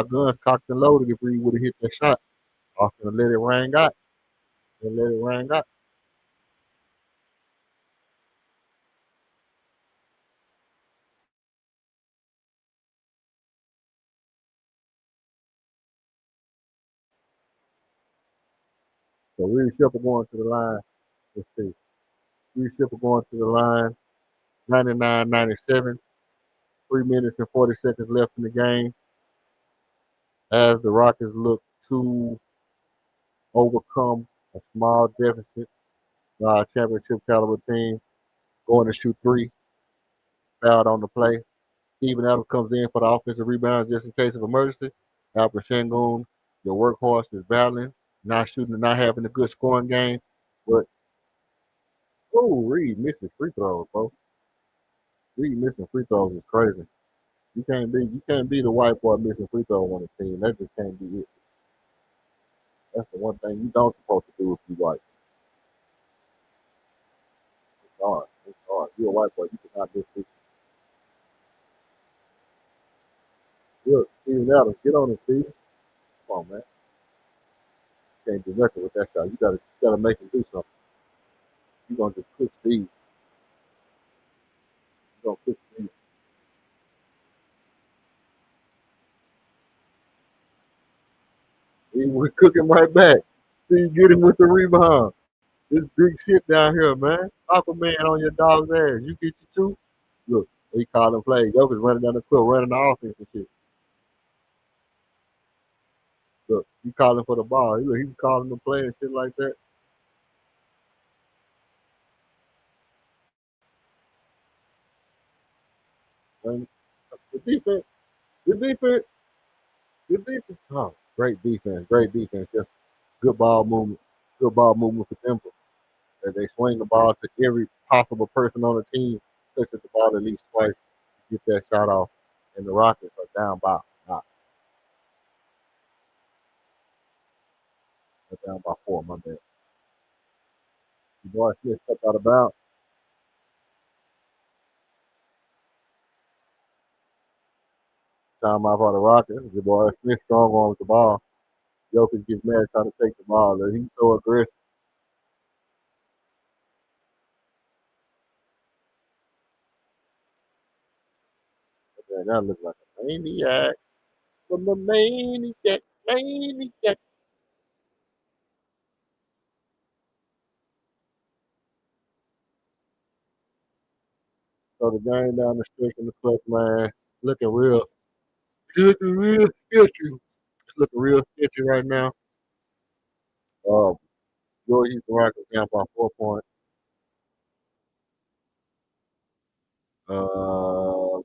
guns cocked and loaded if we would have hit that shot. I was gonna let it ring out. And let it ring out. So Reed Shepard going to the line. Let's see. Reed Shepard going to the line. 99-97. 3 minutes and 40 seconds left in the game. As the Rockets look to overcome a small deficit. Championship caliber team going to shoot three. Fouled on the play. Steven Adams comes in for the offensive rebounds just in case of emergency. Alfred Sengun, your workhorse, is battling, not shooting and not having a good scoring game. But Reed missing free throws, bro. Reed missing free throws is crazy. You can't be the white boy missing free throws on the team. That just can't be it. That's the one thing you don't supposed to do if you white. It's hard. It's hard. You're a white boy. You cannot miss free throws. Look, Steven Adams, get on it, Steve. Come on, man. You can't do nothing with that shot. You gotta make him do something. You're gonna just cook Steve. You're gonna cook Steve. He was cooking right back. Steve get him with the rebound. This big shit down here, man. Aquaman on your dog's ass. You get you two. Look, he calling plays. Joker's running down the court, running the offense and shit. Look, he calling for the ball. He calling the play and shit like that. And the defense, the defense, the defense. Oh, great defense, great defense. Just good ball movement for Temple. They swing the ball to every possible person on the team, touches the ball at least twice, get that shot off, and the Rockets are down by they're down by 4. My bad. The boy Smith stepped out of bounds. Time out for the Rockets. The boy Smith strong on with the ball. Jokic gets mad trying to take the ball. He's so aggressive. Man, that looks like a maniac. From the maniac, maniac. So the game down the stretch in the clutch, man, looking real sketchy. It's looking real sketchy right now. Uh, George Houston Rockets down by 4 points. Uh,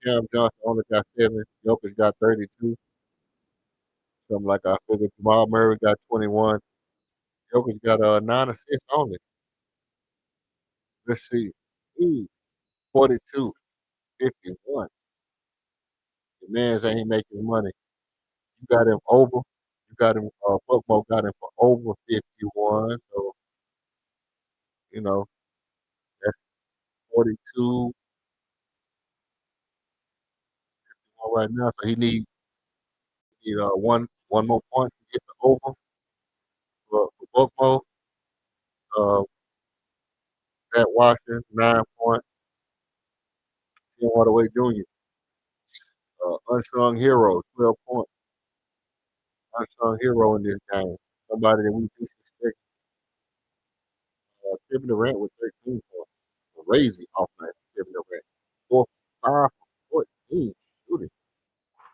Cam Johnson only got 7. Jokic got 32. Something like I figured. Jamal Murray got 21. Jokic got 9 assists only. Let's see. Ooh, 42, 51. The man's ain't making money. You got him over. You got him. Buckmo got him for over 51. So you know. 42 right now, so he need one more point to get the over for Buckmo. Uh, Pat Washington 9 points. Tim Hardaway Jr. Unsung hero 12 points. Unsung hero in this game. Somebody that we disrespect. Kevin Durant with 13 points. Crazy offense. Kevin Durant 4 for 5 for 14 shooting.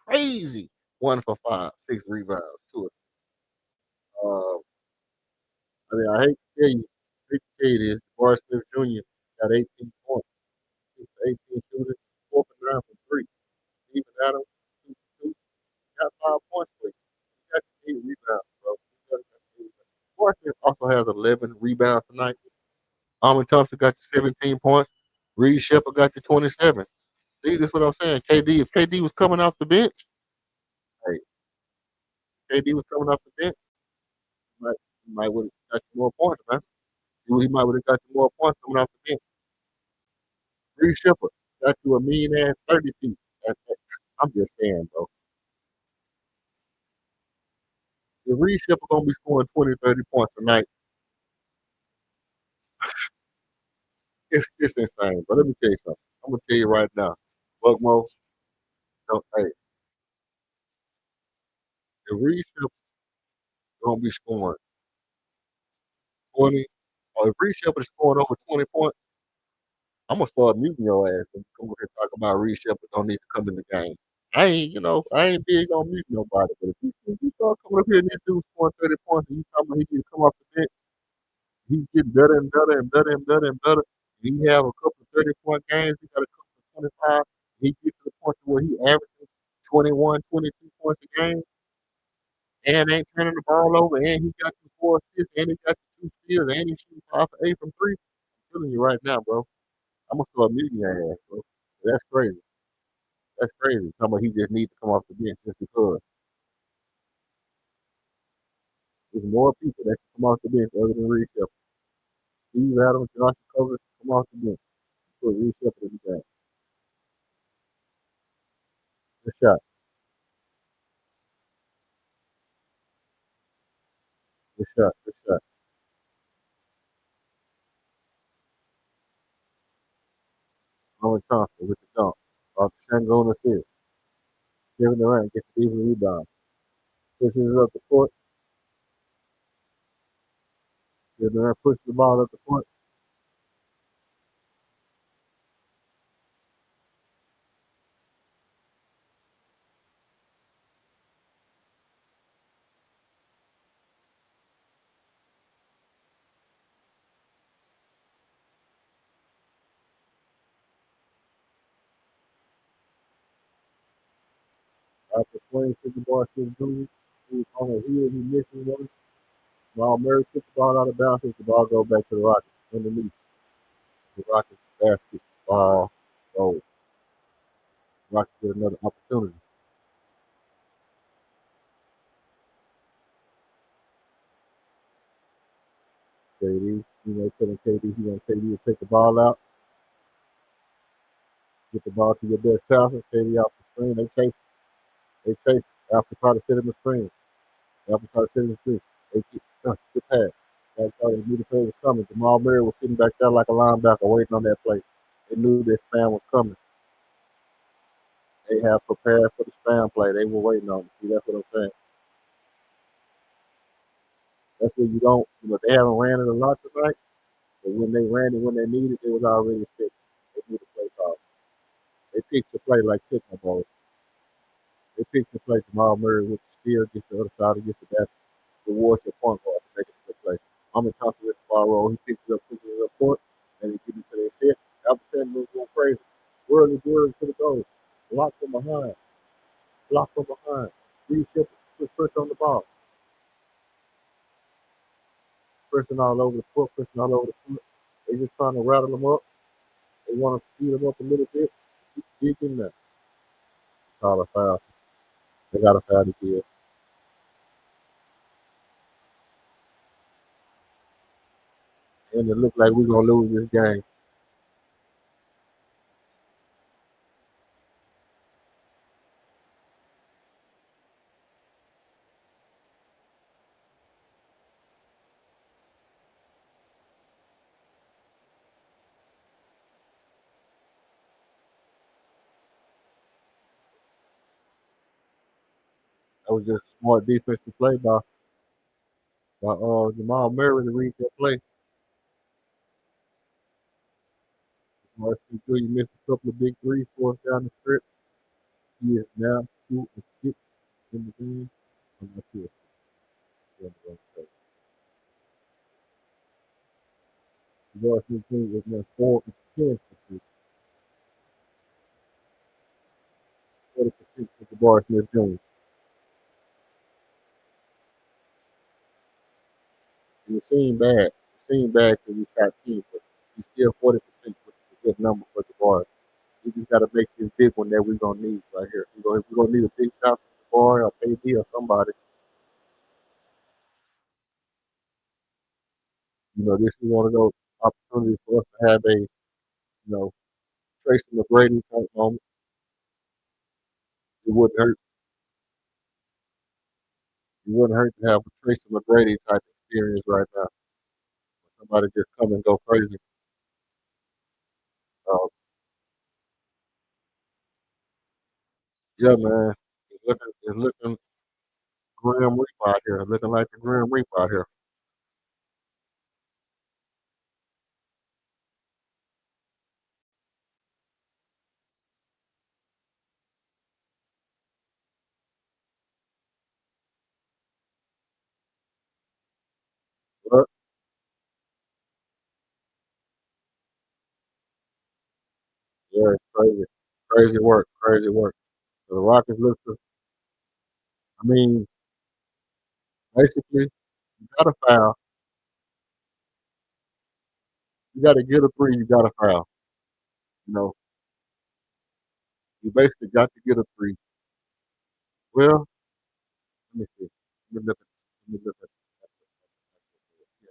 Crazy. 1 for 5, 6 rebounds, 2. I mean, I hate to tell you, this. Forrest Smith Jr. got 18 points, 6 for 18 shooting, 4 for 9 from 3. Steven Adams, 2 for 2, got 5 points for you. He got 8 rebounds, bro. Forrest Smith also has 11 rebounds tonight. Armin Thompson got you 17 points. Reed Shepard got you 27. See, this is what I'm saying. If KD was coming off the bench, hey, KD was coming off the bench, he might would have got you more points, man. He might would have got you more points coming off the bench. Reed Shepard got you a mean ass 30 feet. I'm just saying, bro. If Reed Shepard gonna be scoring 20, 30 points tonight, it's insane. But let me tell you something. I'm gonna tell you right now, Buckmo, hey, if Reed Shepard gonna be scoring 20, or if Reed Shepard is scoring over 20 points, I'm gonna start muting your ass and come over here and talk about Reed Shepard don't need to come in the game. I ain't big on muting nobody, but if you start coming up here and this dude scoring 30 points and you talking about he can come off the bench, he's getting better and better and better and better and better. He have a couple of 30-point games, he got a couple of 25. He gets to the point where he averages 21, 22 points a game and ain't turning the ball over, and he got you 4 assists, and he got you 2 steals, and he's shooting 5 for 8 from 3. I'm telling you right now, bro. I'm gonna start muting your ass, bro. That's crazy. That's crazy. Somebody he just needs to come off the bench just because. There's more people that can come off the bench other than Reed Shepard. Steve Adams, Josh Covers, come off the bench. Put Reed Shepard in the game. Good shot. Good shot. Good shot. Owen Thompson with the dunk. Off the Shangon assist. Kevin Durant gets the easy rebound. Pushes it up the court. Kevin Durant pushes the ball up the court. After playing 50 ball to Junior, who's on a heel, he missing one. While Murray took the ball out of bounds, the ball go back to the Rockets underneath. The Rockets basket ball goal. Rockets get another opportunity. KD, telling KD he wants KD to take the ball out, get the ball to your best passer. KD off the screen. They chase. After try to set him the screen. After try to set him the screen. They keep good pass. That's how they knew the play was coming. Jamal Murray was sitting back there like a linebacker waiting on that play. They knew this spam was coming. They have prepared for the spam play. They were waiting on it. See, that's what I'm saying. That's what you don't, they haven't ran it a lot tonight, but when they ran it when they needed it, was already fixed. They knew the play call. They picked the play like chicken balls. They picked the play Jamal Murray with the steal, gets the other side, gets the basket, rewards your point guard to make it a good play. I'm in talking with the ball roll. He picks it up, pushes it up court, and he gives it to their set. Albertson moves going crazy. Whirly to the goal. Block from behind. Block from behind. Three shifts, push on the ball. Pressing all over the foot, pressing all over the foot. They just trying to rattle them up. They want to speed them up a little bit. Deep in there. Call a foul. They got a foul to give. And it looked like we're going to lose this game. was just smart defensive play by Jamal Murray to read that play. You missed a couple of big threes for us down the stretch. He is now 2 and 6 in the game. I'm not sure. The Washington team is now 4 and 10 for 40% for the Bar Smith Jr. And it seemed bad. It seemed bad because we shot 10, but he's still 40%, which is a good number for the Bar. We just got to make this big one that we're going to need right here. We're going to need a big shot from the Bar or KD or somebody. This is one of those opportunities for us to have a, Tracy McGrady type moment. It wouldn't hurt. It wouldn't hurt to have a Tracy McGrady type experience right now. Somebody just come and go crazy. Uh, yeah, man. It's looking Grim Reaper out here. Looking like the Grim Reaper out here. But, yeah, it's crazy. Crazy work. Crazy work. So the Rockets I mean, basically, you got to foul. You got to get a three, you got to foul. You know, you basically got to get a three. Well, let me see. Let me look at yeah,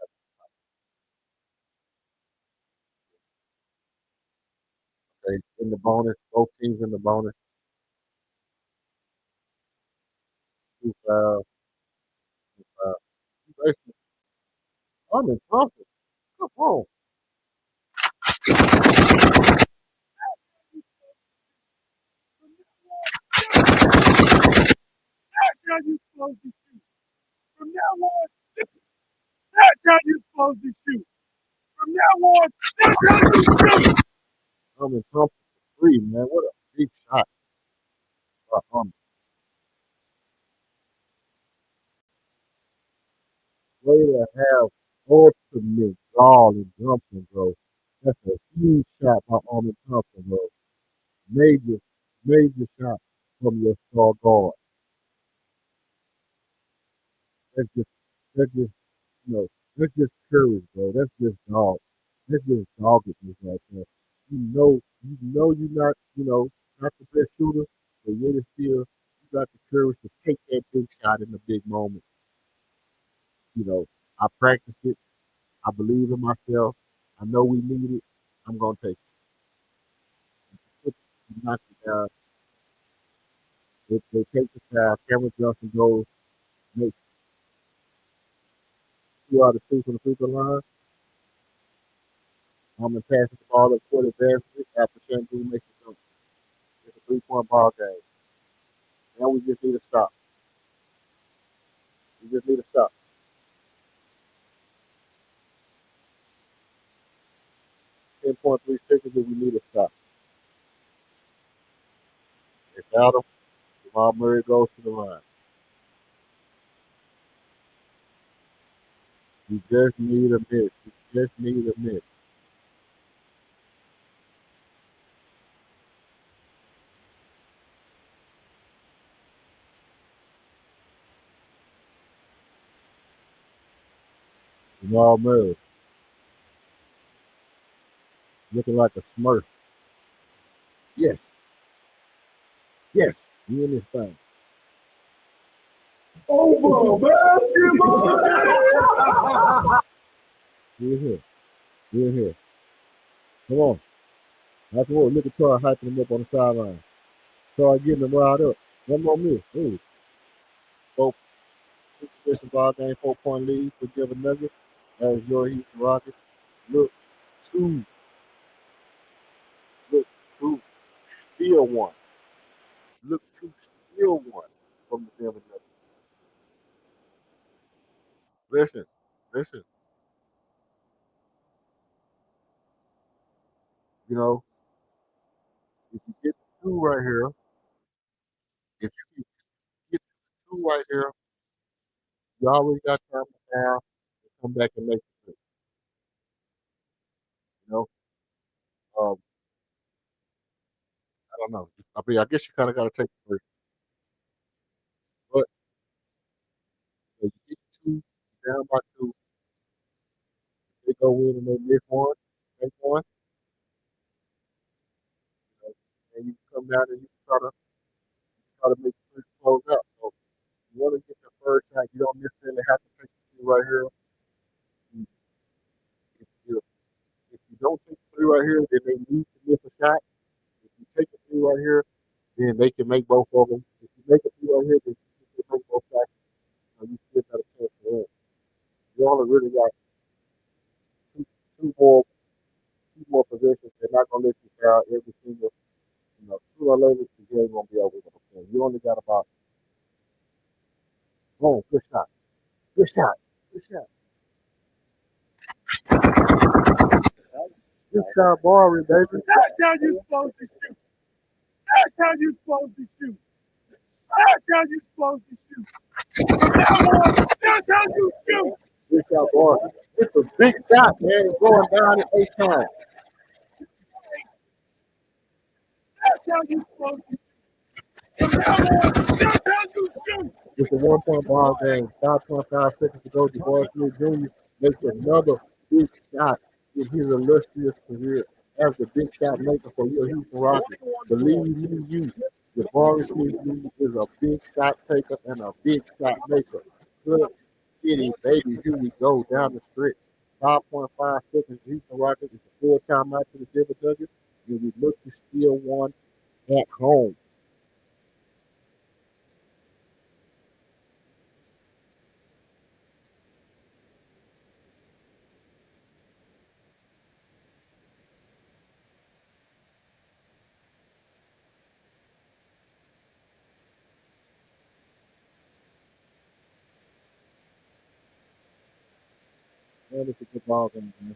okay. In the bonus, both teams in the bonus, two fouls, two fouls. Basically, I'm in trouble. Come on. That's how you supposed to shoot. From now on, that's how you supposed to shoot. From now on, that's how you shoot. I'm in trouble for three, man. What a big shot. Um, way to have ultimate gall and jumping, bro. That's a huge shot by Armin Thompson, bro. Major, major shot from your star guard. That's just, that's just, you know, that's just courage, bro. That's just dog. That's just doggedness right there. You're not, not the best shooter, but yet it's still, you got the courage to take that big shot in the big moment. I practiced it. I believe in myself. I know we need it. I'm gonna take it. Knock it down. If they take the foul, Cameron Johnson goes, makes 2 out of 2 from the free throw line. I'm gonna pass the ball up court advantage after Shampoo makes it jump. It's a 3-point ball game. Now we just need to stop. We just need to stop. 10.3 seconds and we need to stop. It's out of Jamal Murray goes to the line. You just need a miss. You just need a miss. Jamal Murray looking like a smurf. Yes. Yes. We in this thing. Over basketball. We're here. We're here. Come on. That's what. Look at Tar hyping him up on the sideline. Tar getting him riled up. One more miss. Ooh. Both position ball game, 4-point lead for Denver Nugget. As your Houston Rockets look to look to steal one. Look to steal one from the Denver Nuggets. Listen, listen. You know, if you get the two right here, if you can get the two right here, you always got time to now come back and make it. You know, um, I don't know. I mean, I guess you kind of got to take the first, but if you get two down by two, they go in and they miss one, make one, you know, and you come down and you try to make the first close out. So you want to get the first shot. You don't necessarily have to take the two right here. You- If you if you don't take the three right here, then they need to miss a shot. If you take the three right here, then they can make both of them. If you make a three right here, then you can make both shots. So you still got a chance to win. You only really got two, two more two more possessions. They're not gonna let you foul every single. Sooner or later the game gonna be over. You only got about boom, good shot, good shot, good shot, good shot, Barry, baby. That's how you supposed to shoot. That's how you supposed to shoot. That's how you supposed to shoot. From now on, that's how you shoot. Good shot, Barry. It's a big shot, man. It's going down at 8 times. That's how you supposed to shoot. From now on, that's how you shoot. It's a 1 point ball game. 5.5 seconds to go. DeVar Smith Jr. makes another big shot in his illustrious career as the big shot maker for your Houston Rockets. Believe me, you, DeVar Smith Jr. is a big shot taker and a big shot maker. Good city, baby. Here we go down the stretch. 5.5 seconds. Houston Rockets. It's a full timeout to the Denver Nuggets. And we look to steal one at home. Man, it's a good ball game, man.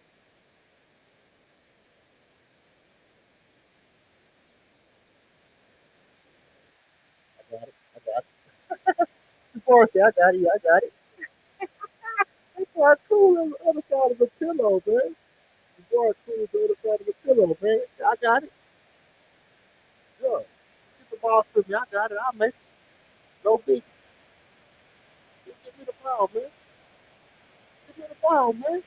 I got it. I got it. Before I got it. I got it. That's why cool on the other side of the pillow, man. Before I cool on the other side of the pillow, man. I got it. Yeah. Get the ball to me. I got it. I'll make it. No big. Give me the ball, man. Give me the ball, man.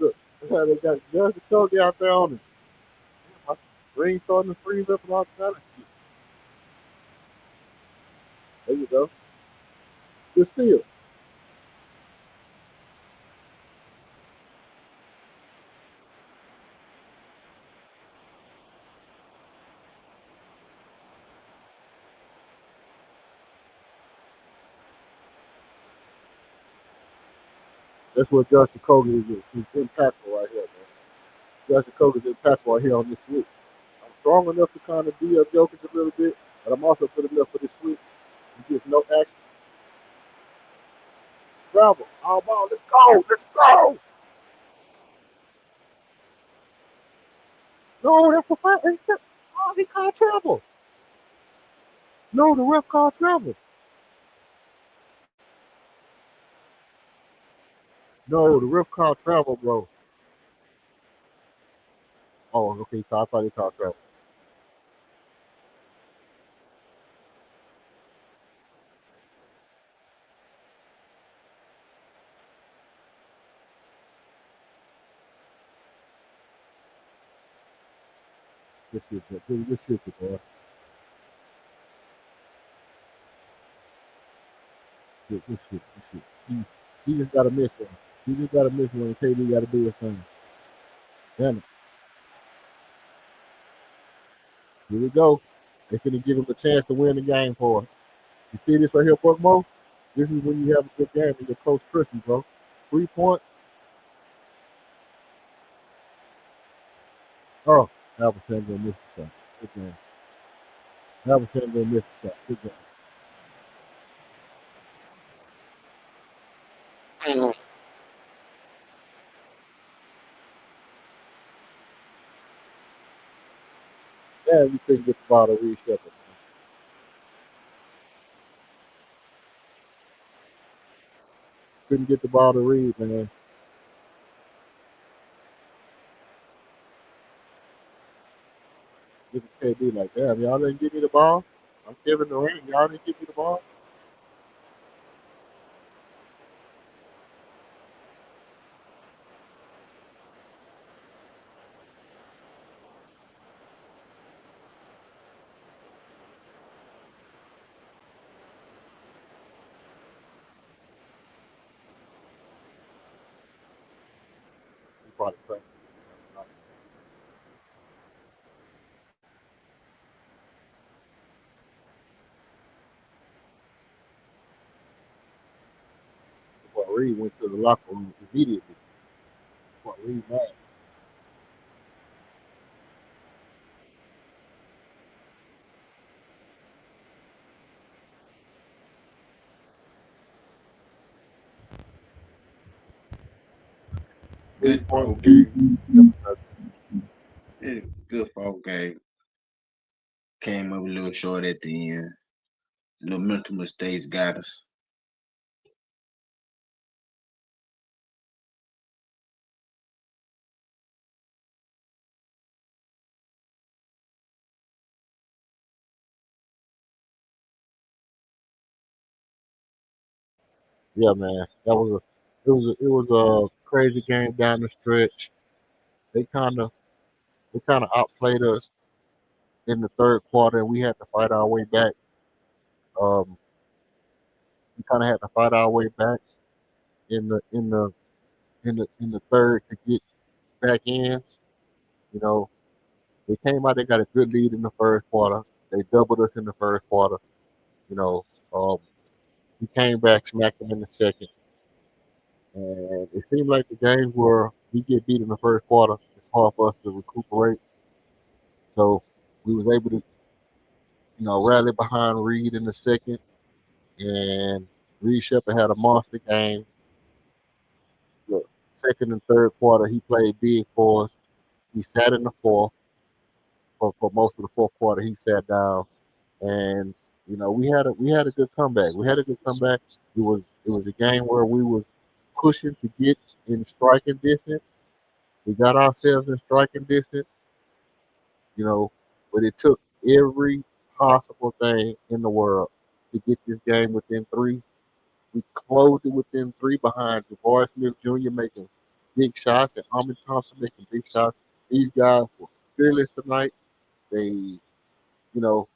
Look. They got Judge Kobe out there on it. My brain starting to freeze up and all kind of shit. There you go. Good steal. That's what Justin Kobe is. He's impactful right here, man. Justin Kobe is impactful right here on this switch. I'm strong enough to kind of be up Jokic a little bit, but I'm also good enough for this switch. He gets no action. Travel. All ball. Let's go. Let's go. No, that's a fight. Oh, he called travel. No, the ref called travel. No, the ref called travel, bro. Oh, okay. So I thought he called travel. Good shit, man. Good shit, boy. Good shit. Good shit. He just got to miss one. He just got to miss one. KD got to do his thing. Damn it. Here we go. They're going to give him a chance to win the game for us. You see this right here, Buckmo? This is when you have a good game and your coach trusts you, bro. 3 point. Oh, Alabama missed the shot. Good game. Alabama missed the shot. Good game. Yeah, we couldn't get the ball to Reed Shepard. Man. Couldn't get the ball to Reed, man. Look at KD like, damn, y'all didn't give me the ball. I'm Kevin Durant. Y'all didn't give me the ball. He probably cracked. But Reed went to the locker room immediately. But Reed mad. Good 3 point ball lead. game. Seven nothing. Yeah, good ball game. Came up a little short at the end. Little mental mistakes got us. Yeah, man. It was a crazy game down the stretch. They kind of outplayed us in the third quarter, and we had to fight our way back. Um, we kind of had to fight our way back in the third to get back in. You know, they came out. They got a good lead in the first quarter. They doubled us in the first quarter. You know, um, we came back, smacked them in the second, and it seemed like the games where we get beat in the first quarter, it's hard for us to recuperate. So we was able to, rally behind Reed in the second, and Reed Shepard had a monster game. The second and third quarter, he played big for us. He sat in the fourth for most of the fourth quarter. He sat down, and we had a good comeback. We had a good comeback. It was a game where we was pushing to get in striking distance. We got ourselves in striking distance, you know, but it took every possible thing in the world to get this game within three. We closed it within three behind Jabari Smith Jr. making big shots and Amon Thompson making big shots. These guys were fearless tonight. They, know,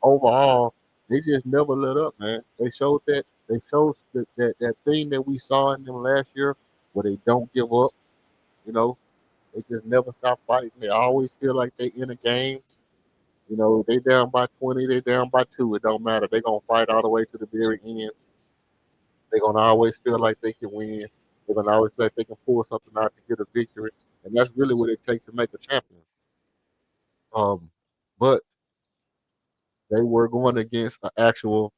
overall, they just never let up, man. They showed that thing that we saw in them last year where they don't give up, you know. They just never stop fighting. They always feel like they in a game. They down by 20, they down by two. It don't matter. They're gonna fight all the way to the very end. They're gonna always feel like they can win. They're gonna always feel like they can pull something out to get a victory. And that's really what it takes to make a champion. Um, but they were going against an actual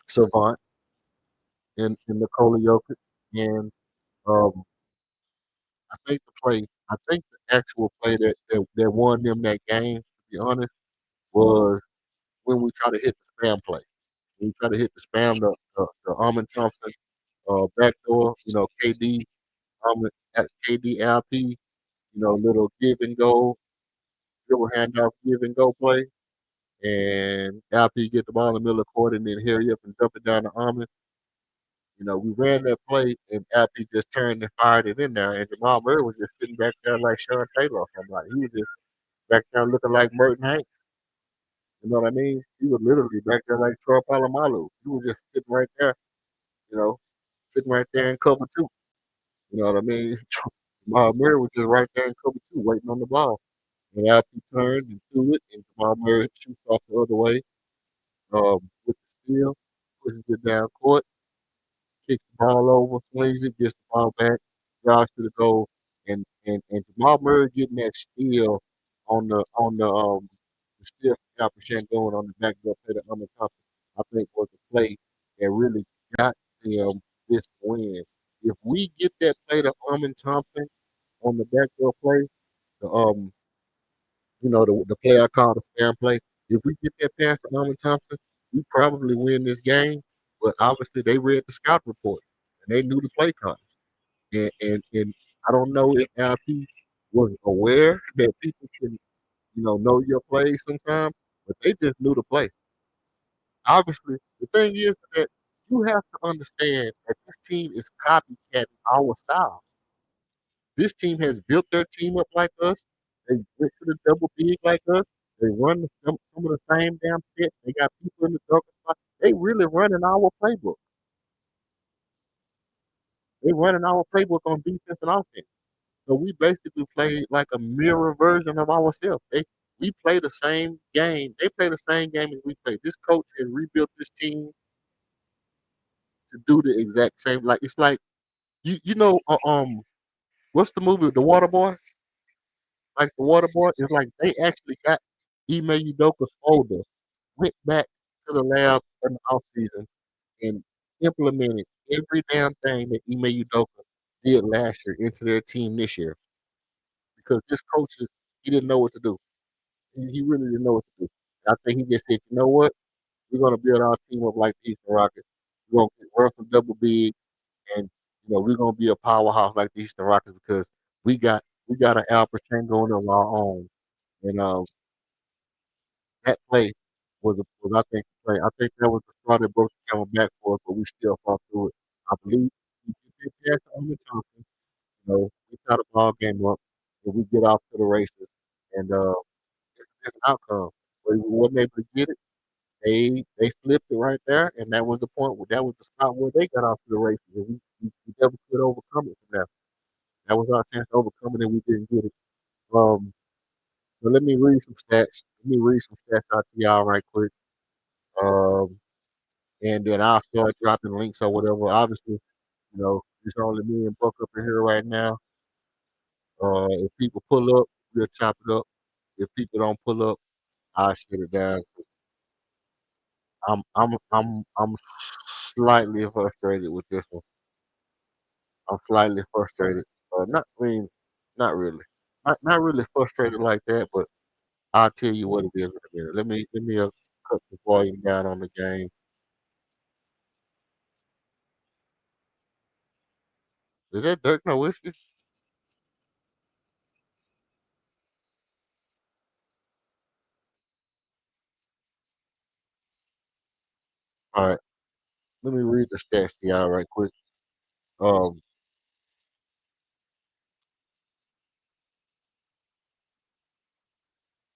savant in Nikola Jokic. And um, I think the actual play that won them that game, to be honest, was when we try to hit the spam play. When we try to hit the spam, the Armin Thompson backdoor, KD, KD LP, little give and go, dribble handoff, give and go play. And LP get the ball in the middle of the court and then hurry up and dump it down to Armin. We ran that play and LP just turned and fired it in there. And Jamal Murray was just sitting back there like Sean Taylor or somebody. He was just back there looking like Merton Hanks. You know what I mean? He was literally back there like Troy Polamalu. He was just sitting right there, you know, sitting right there in cover two. You know what I mean? Jamal Murray was just right there in cover two, waiting on the ball. And after he turned and threw it, and Jamal Murray shoots off the other way with the steal, pushes it down court, kicks the ball over, swings it, gets the ball back, drives to the goal, and and Jamal Murray getting that steal the steal from Alperen going on the backdoor play to Thompson, I think was a play that really got them this win. If we get that play to Thompson on the backdoor play, the the play I call the spam play. If we get that pass to Thompson, we probably win this game. But obviously they read the scout report and they knew the play time. And I don't know if LP was aware that people can, know your plays sometimes, but they just knew the play. Obviously, the thing is that you have to understand that this team is copycatting our style. This team has built their team up like us. They went to the double big like us. They run some of the same damn sets. They got people in the darker spot. They really running our playbook. They running our playbook on defense and offense. So we basically play like a mirror version of ourselves. We play the same game. They play the same game as we play. This coach has rebuilt this team to do the exact same. Like it's like what's the movie The Water Boy? Like The Water Boy is like they actually got Ime Udoka's folder, went back to the lab in the off season and implemented every damn thing that Ime Udoka did last year into their team this year because this coach he didn't know what to do. He really didn't know what to do. I think he just said, you know what? We're gonna build our team up like the Houston Rockets. We're gonna run some double big, and we're gonna be a powerhouse like the Houston Rockets because we got an Al Pacino of our own, and that play was I think the play. I think that was the straw that broke the camel back for us, but we still fought through it. I believe we get past Omen Thompson, we tie the ball game up, and we get off to the races, and it's a different outcome. But we wasn't able to get it. They flipped it right there, and that was the point. That was the spot where they got off to the races, and we never could overcome it from there. That was our chance to overcome it, and we didn't get it. Um, so let me read some stats. Let me read some stats out to y'all right quick. Um, and then I'll start dropping links or whatever. Obviously, it's only me and Buck up in here right now. If people pull up, we'll chop it up. If people don't pull up, I'll shut it down. I'm slightly frustrated with this one. I'm slightly frustrated. Not really. Not really frustrated like that, but I'll tell you what it is in a minute. Let me cut the volume down on the game. Is that Dirk Nowitzki? All right. Let me read the stats to y'all right quick. Um,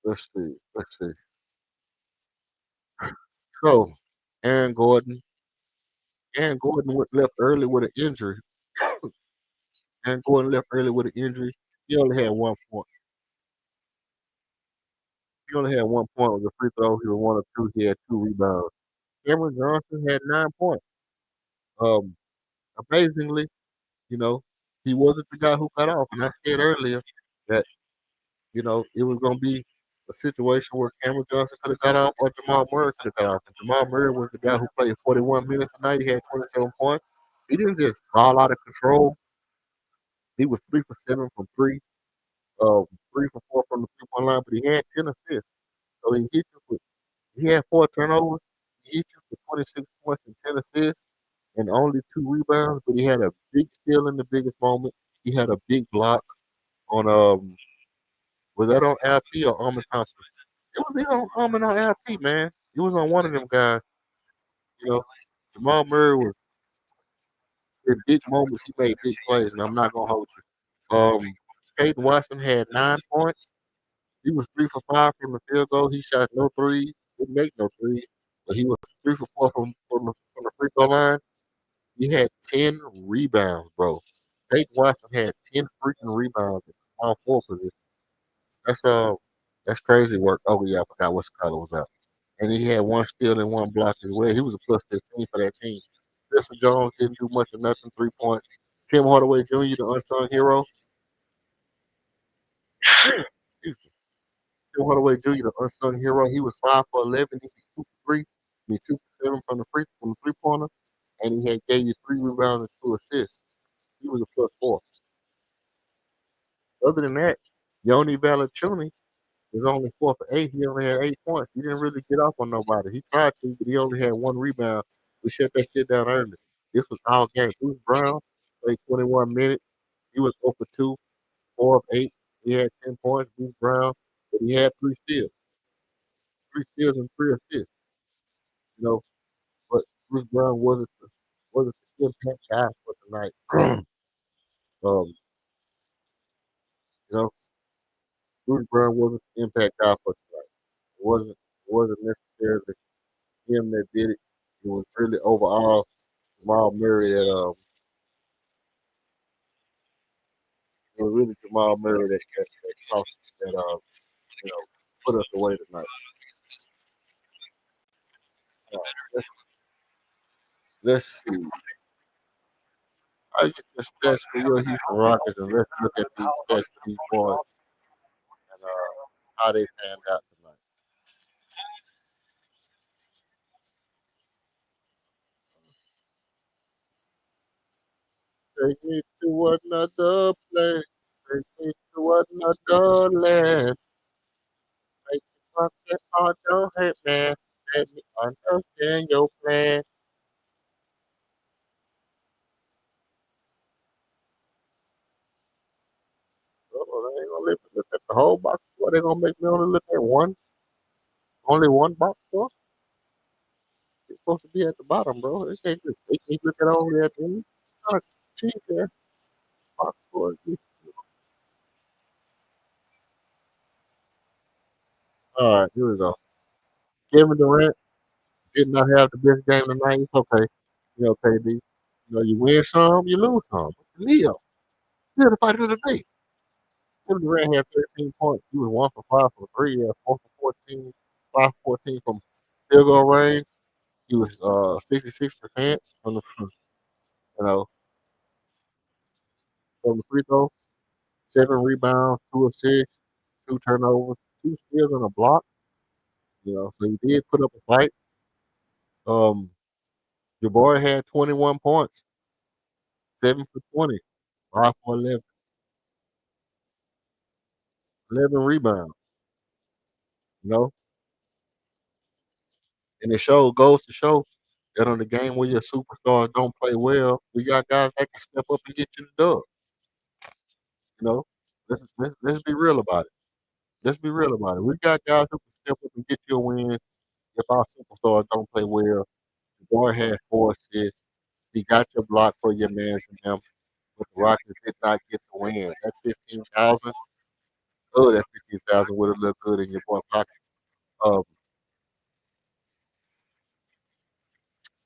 let's see. Let's see. So, Aaron Gordon. Aaron Gordon left early with an injury. Aaron Gordon left early with an injury. He only had 1 point. He only had 1 point with a free throw. He was 1 of 2. He had 2 rebounds. Cameron Johnson had 9 points. Um, amazingly, you know, he wasn't the guy who got off. And I said earlier that, it was going to be a situation where Cameron Johnson could have got off or Jamal Murray could have got off. And Jamal Murray was the guy who played 41 minutes tonight. He had 27 points. He didn't just ball out of control. He was 3 for 7 from three, 3 for 4 from the 3 point line, but he had 10 assists. So he had 4 turnovers. He hit you for 26 points and 10 assists and only 2 rebounds, but he had a big steal in the biggest moment. He had a big block on was that on LP or Armin Thompson? It was either on Armin or LP, man. It was on one of them guys. You know, Jamal Murray was in big moments. He made big plays, and I'm not gonna hold you. Peyton Watson had 9 points. He was 3 for 5 from the field goal. He shot no threes. Didn't make no threes, but he was 3 for 4 from the free throw line. He had 10 rebounds, bro. Peyton Watson had 10 freaking rebounds in all 4 positions. That's that's crazy work. Oh yeah, I forgot what color was up. And he had 1 steal and 1 block as well. He was a plus 15 for that team. Justin Jones didn't do much of nothing, 3 points. Tim Hardaway Jr., the unsung hero, Excuse me. Tim Hardaway Jr., the unsung hero, he was 5 for 11. He was 2 for 3. I mean, 2 for 7 from the 3 pointer, and he had gave you 3 rebounds and 2 assists. He was a +4. Other than that, Yoni Valanciunas was only 4 for 8. He only had 8 points. He didn't really get off on nobody. He tried to, but he only had 1 rebound. We shut that shit down early. This was all game. Bruce Brown played 21 minutes. He was 0 for 2, 4 of 8. He had 10 points. Bruce Brown, but he had 3 steals and 3 assists. You know, but Bruce Brown wasn't the impact guy for tonight. um, you know, Bruce Brown wasn't the impact guy for tonight. It wasn't necessarily him that did it. It was really overall Jamal Murray it was really Jamal Murray that cost that you know put us away tonight. Uh, let's, let's see. I get the stats for your Houston Rockets and let's look at these stats for these boys and how they panned out tonight. Take me to another place. Take me to another land. Make me fucking all don't hate man. Let me understand your plan. Oh, they ain't gonna look at the whole box score. They gonna make me only look at only one box score. It's supposed to be at the bottom, bro. They can't just make me look at only at the end. Not cheap there. Box score. All right, here we go. Kevin Durant did not have the best game tonight. It's okay. You know, KD. You know, you win some, you lose some. Leo, still the fight of the day. Kevin Durant had 13 points. He was 1 for 5 from 3. Yeah, 4 for 14. 5 for 14 from field goal range. He was 66% from the you know from the free throw. 7 rebounds, 2 assists, 2 turnovers, 2 steals and a block. You know, so he did put up a fight. Um, Jabbar had 21 points, 7 for 20, 5 for 11, 11 rebounds. You know, and it goes to show that on the game where your superstars don't play well, we got guys that can step up and get you the dub. You know, let's be real about it. Let's be real about it. We got guys who can step up and get you a win if our superstars don't play well. Jabbar had 4 assists. He got your block for your mans and them, but the Rockets did not get the win. That 15,000, oh, that 15,000 would have looked good in your boy pocket. Um,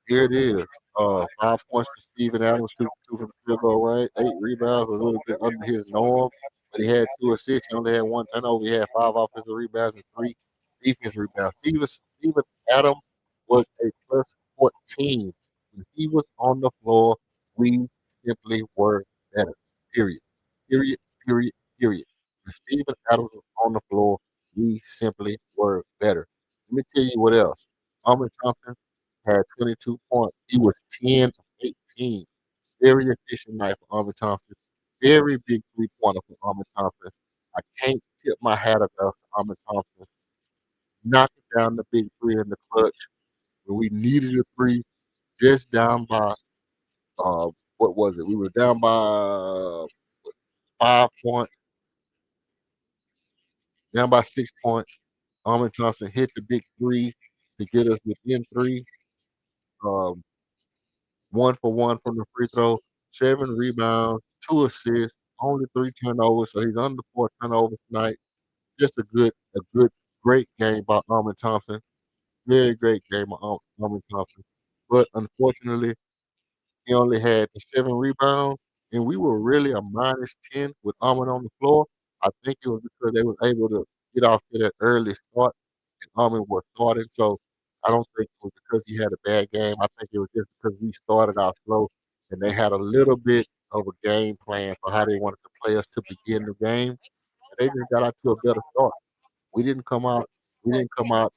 Here it is. 5 points for Steven Adams, 2 from the field goal range, 8 rebounds, a little bit under his norm, but he had 2 assists. He only had 1 turnover. He had 5 offensive rebounds and 3 defensive rebounds. Steven Adams was a plus 14. When he was on the floor, we simply were better. Period. Period. Period. Period. When Steven Adams was on the floor, we simply were better. Let me tell you what else. Armin Thompson had 22 points. He was 10 of 18. Very efficient night for Armin Thompson. Very big 3 pointer for Armin Thompson. I can't tip my hat enough to Armin Thompson. Knocking down the big three in the clutch when we needed a three, just down by what was it? We were down by 5 points, down by 6 points. Armin Thompson hit the big three to get us within three. Um, 1 for 1 from the free throw, 7 rebounds, 2 assists, only 3 turnovers. So he's under 4 turnovers tonight. Just a good, great game by Armin Thompson. Very great game by Armin Thompson. But unfortunately, he only had the 7 rebounds, and we were really a -10 with Armin on the floor. I think it was because they were able to get off to that early start, and Armin was starting. So I don't think it was because he had a bad game. I think it was just because we started out slow, and they had a little bit of a game plan for how they wanted to play us to begin the game. they just got out to a better start. We didn't come out. We didn't come out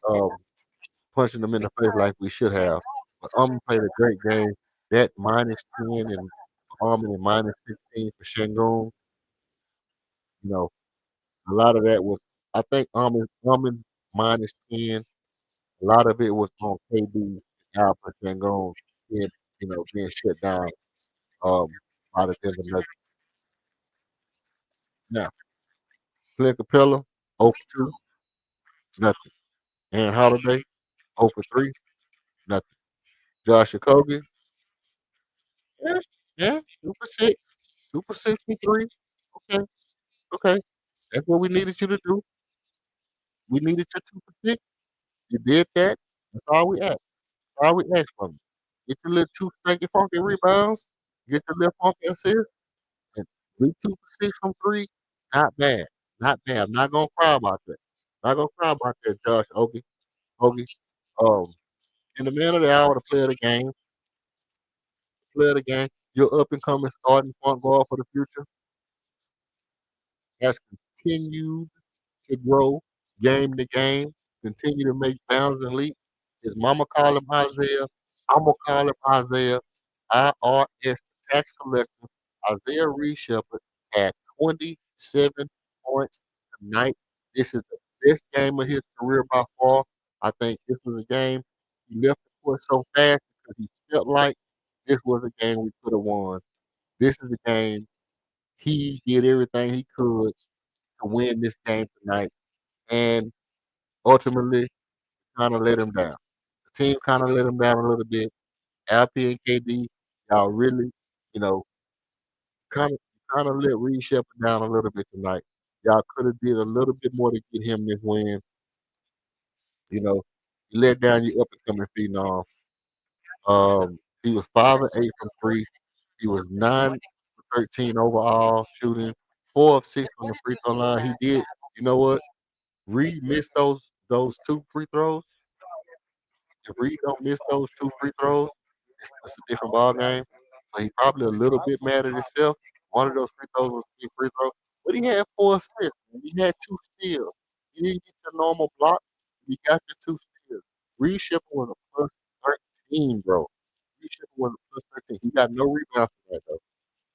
punching them in the face like we should have. But played a great game. That -10 and Armin and -16 for Shangoon. You know, a lot of that was. I think Armin -10. A lot of it was on KB Alpha Shangoon being being shut down by the Denver Nuggets. Now, Clint Capella, 0 for 2, nothing. Aaron Holiday, 0 for 3, nothing. Josh Okogie, yeah, yeah, 2 for 6. 2 for 6 and 3. Okay, okay. That's what we needed you to do. We needed your 2 for 6. You did that. That's all we asked. That's all we asked from you. Get your little 2 stinky funky rebounds. Get your little funky assists. And 2 for 6 from 3. Not bad. Not bad. I'm not gonna cry about that. Not gonna cry about that, Josh Ogie. Um, in the man of the hour, the player of the game, your up and coming starting point guard for the future has continued to grow game to game, continue to make bounds and leaps. His mama call him Isaiah. I'm gonna call him Isaiah. IRS tax collector Isaiah Reed Shepard had 27 points tonight. This is the best game of his career by far. I think this was a game he left the court so fast because he felt like this was a game we could have won. This is a game he did everything he could to win this game tonight, and ultimately kind of let him down. The team kind of let him down a little bit. LP and KD, y'all really, you know, kind of let Reed Shepard down a little bit tonight. Y'all could have did a little bit more to get him this win. You know, you let down your up and coming phenom. He was 5 of 8 from three. He was 9 for 13 overall shooting, 4 of 6 from the free throw line. He did. You know what? Reed missed those 2 free throws. If Reed don't miss those 2 free throws, it's a different ball game. So he probably a little bit mad at himself. One of those free throws was a free throw, but he had 4 assists. He had 2 steals. He didn't get your normal block. He got your 2 steals. Reed Shepard was a plus 13, bro. Reed Shepard was a plus 13. He got no rebounds for that though.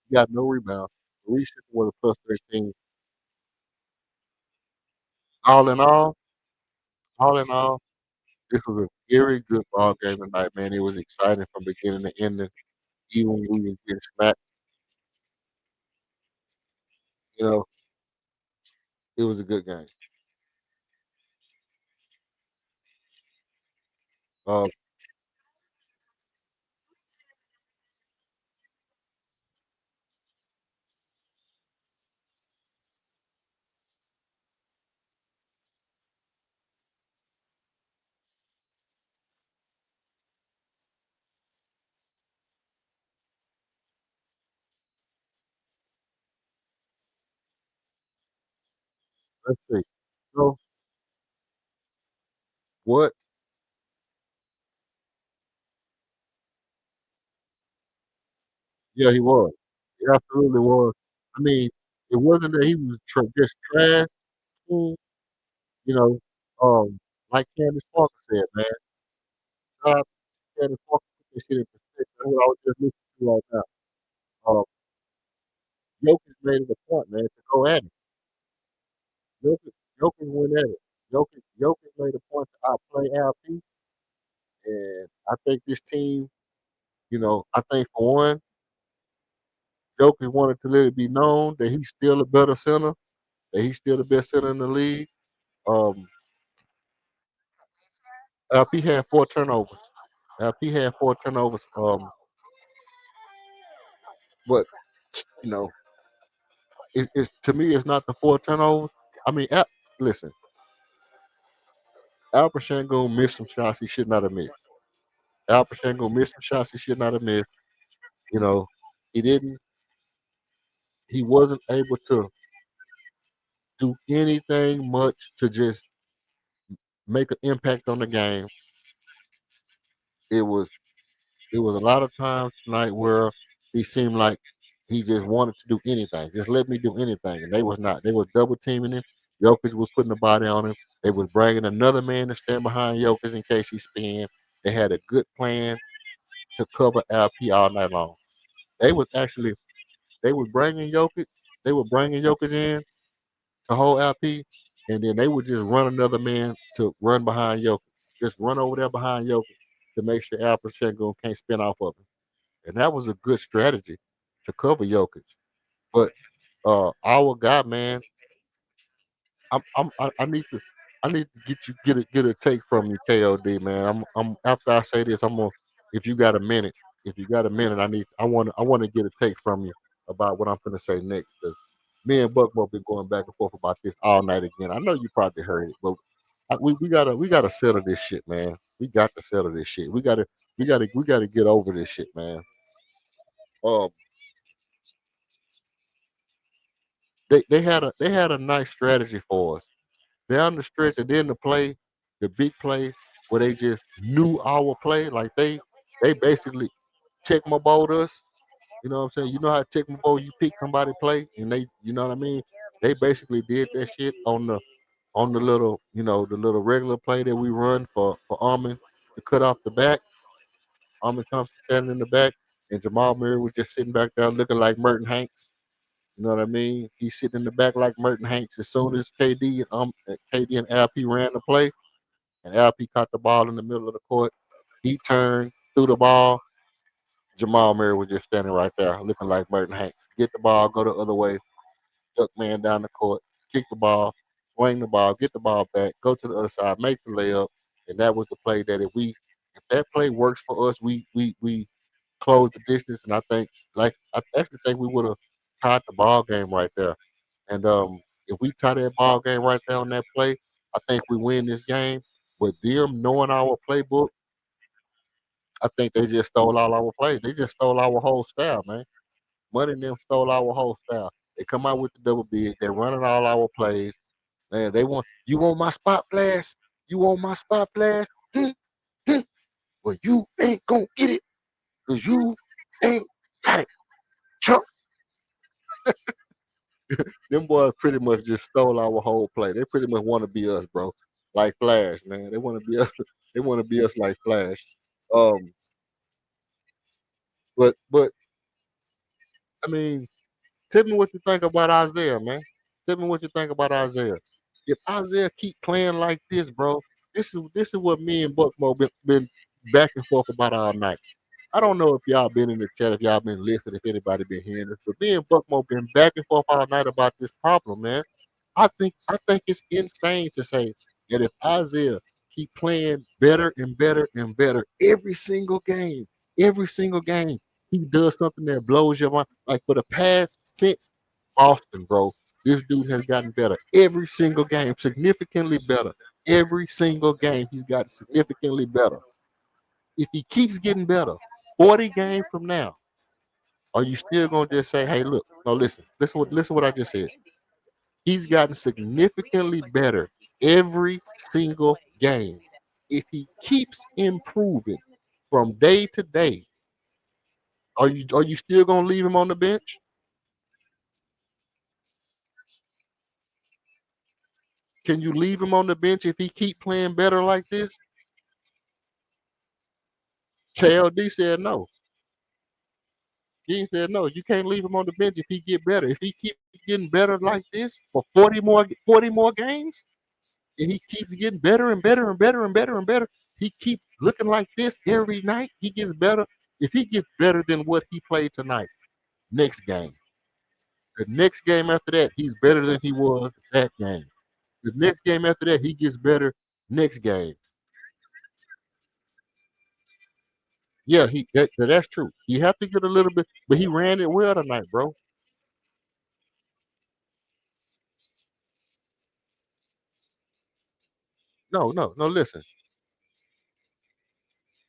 He got no rebounds. Reed Shepard was a plus 13. All in all, all in all, this was a very good ball game tonight, man. It was exciting from beginning to ending. Even when we was getting smacked, you know, it was a good game. Uh, let's see. So what? Yeah, he was. He absolutely was. I mean, it wasn't that he was just trash. mm, You know, like Candace Parker said, man. Uh, Candace Parker put this shit in perspective. That's what I was just listening to right now. Um, Jokic made it a point, man, to go at it. Jokic went at it. Jokic made a point to outplay LP, and I think this team, I think for one, Jokic wanted to let it be known that he's still a better center, that he's still the best center in the league. Um, LP had 4 turnovers. LP had 4 turnovers. But you know, it's to me, it's not the 4 turnovers. I mean, listen, Alper Shango missed some shots he should not have missed. Alper Shango missed some shots he should not have missed. You know, he didn't. He wasn't able to do anything much to just make an impact on the game. It was a lot of times tonight where he seemed like He just wanted to do anything. Just let me do anything. And they was not. They was double teaming him. Jokic was putting the body on him. They was bringing another man to stand behind Jokic in case he spin. They had a good plan to cover LP all night long. They was actually they was bringing Jokic. They were bringing Jokic in to hold LP, and then they would just run another man to run behind Jokic. Just run over there behind Jokic to make sure Alpha Shengo can't spin off of him. And that was a good strategy to cover Jokic. But our guy, man, I need to get a take from you, KOD, man. I'm after I say this, I'm gonna if you got a minute, I want to get a take from you about what I'm gonna say next. Because me and Buckmo been going back and forth about this all night again. I know you probably heard it, but we gotta settle this shit, man. We got to settle this shit. We gotta get over this shit, man. Um, they had a nice strategy for us down the stretch, and then the big play where they just knew our play, like they basically Tecmo bowled us. You know what I'm saying? You know how Tecmo bowl you pick somebody play, and you know what I mean? They basically did that shit on the little, the little regular play that we run for Armin to cut off the back. Armin Thompson standing in the back, and Jamal Murray was just sitting back there looking like Merton Hanks. You know what I mean? He's sitting in the back like Merton Hanks. As soon as KD and LP ran the play, and LP caught the ball in the middle of the court, he turned, threw the ball. Jamal Murray was just standing right there, looking like Merton Hanks. Get the ball, go the other way, duck man down the court, kick the ball, swing the ball, get the ball back, go to the other side, make the layup, and that was the play that if that play works for us, we close the distance, and I actually think we would have tied the ball game right there. And if we tie that ball game right there on that play, I think we win this game. But them knowing our playbook, I think they just stole all our plays. They just stole our whole style, man. Money and them stole our whole style. They come out with the double big. They're running all our plays. Man, you want my spot flash? You want my spot flash? Hmm, hmm. Well, you ain't gonna get it because you ain't got it, chump. Them boys pretty much just stole our whole play. They pretty much want to be us, bro. Like Flash, man. They want to be us. They want to be us like Flash. Um, but I mean, tell me what you think about Isaiah, man. Tell me what you think about Isaiah. If Isaiah keep playing like this, bro, this is what me and Buckmo been back and forth about all night. I don't know if y'all been in the chat, if y'all been listening, if anybody been hearing this, but me and Buckmo been back and forth all night about this problem, man. I think it's insane to say that if Isaiah keep playing better and better and better every single game, he does something that blows your mind. Like for the past since Boston, bro, this dude has gotten better every single game, significantly better. Every single game, he's got significantly better. If he keeps getting better, 40 games from now, are you still gonna just say, "Hey, look, no, listen what I just said." He's gotten significantly better every single game. If he keeps improving from day to day, are you still gonna leave him on the bench? Can you leave him on the bench if he keep playing better like this? KLD said no. He said no. You can't leave him on the bench if he get better. If he keep getting better like this for 40 more games, and he keeps getting better and better and better and better and better. He keeps looking like this every night. He gets better. If he gets better than what he played tonight, next game. The next game after that, he's better than he was that game. The next game after that, he gets better next game. Yeah, that's true. You have to get a little bit, but he ran it well tonight, bro. No, no, no. Listen,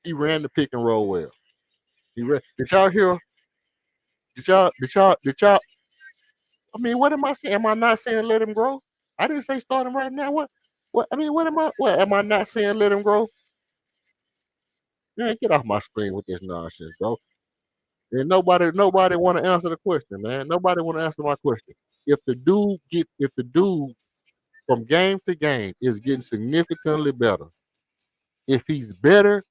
he ran the pick and roll well. He ran. Did y'all hear? Did y'all? I mean, what am I saying? Am I not saying let him grow? I didn't say start him right now. What? What? I mean, what am I? What am I not saying? Let him grow? Man, get off my screen with this nonsense, bro. And nobody want to answer the question, man. Nobody want to answer my question. If the dude from game to game is getting significantly better, if he's better,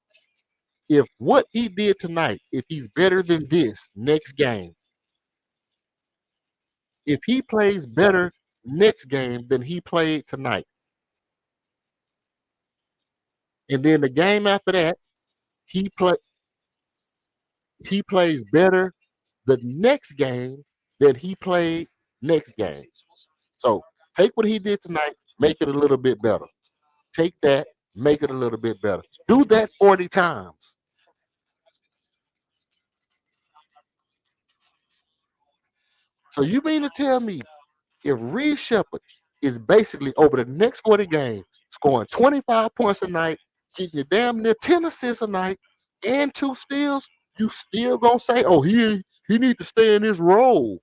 if what he did tonight, if he's better than this next game, if he plays better next game than he played tonight, and then the game after that, he play he plays better the next game than he played next game. So take what he did tonight, make it a little bit better. Take that, make it a little bit better. Do that 40 times. So you mean to tell me if Reed Shepard is basically over the next 40 games scoring 25 points a night, getting you damn near 10 assists a night, and 2 steals, you still gonna say, oh, he need to stay in his role.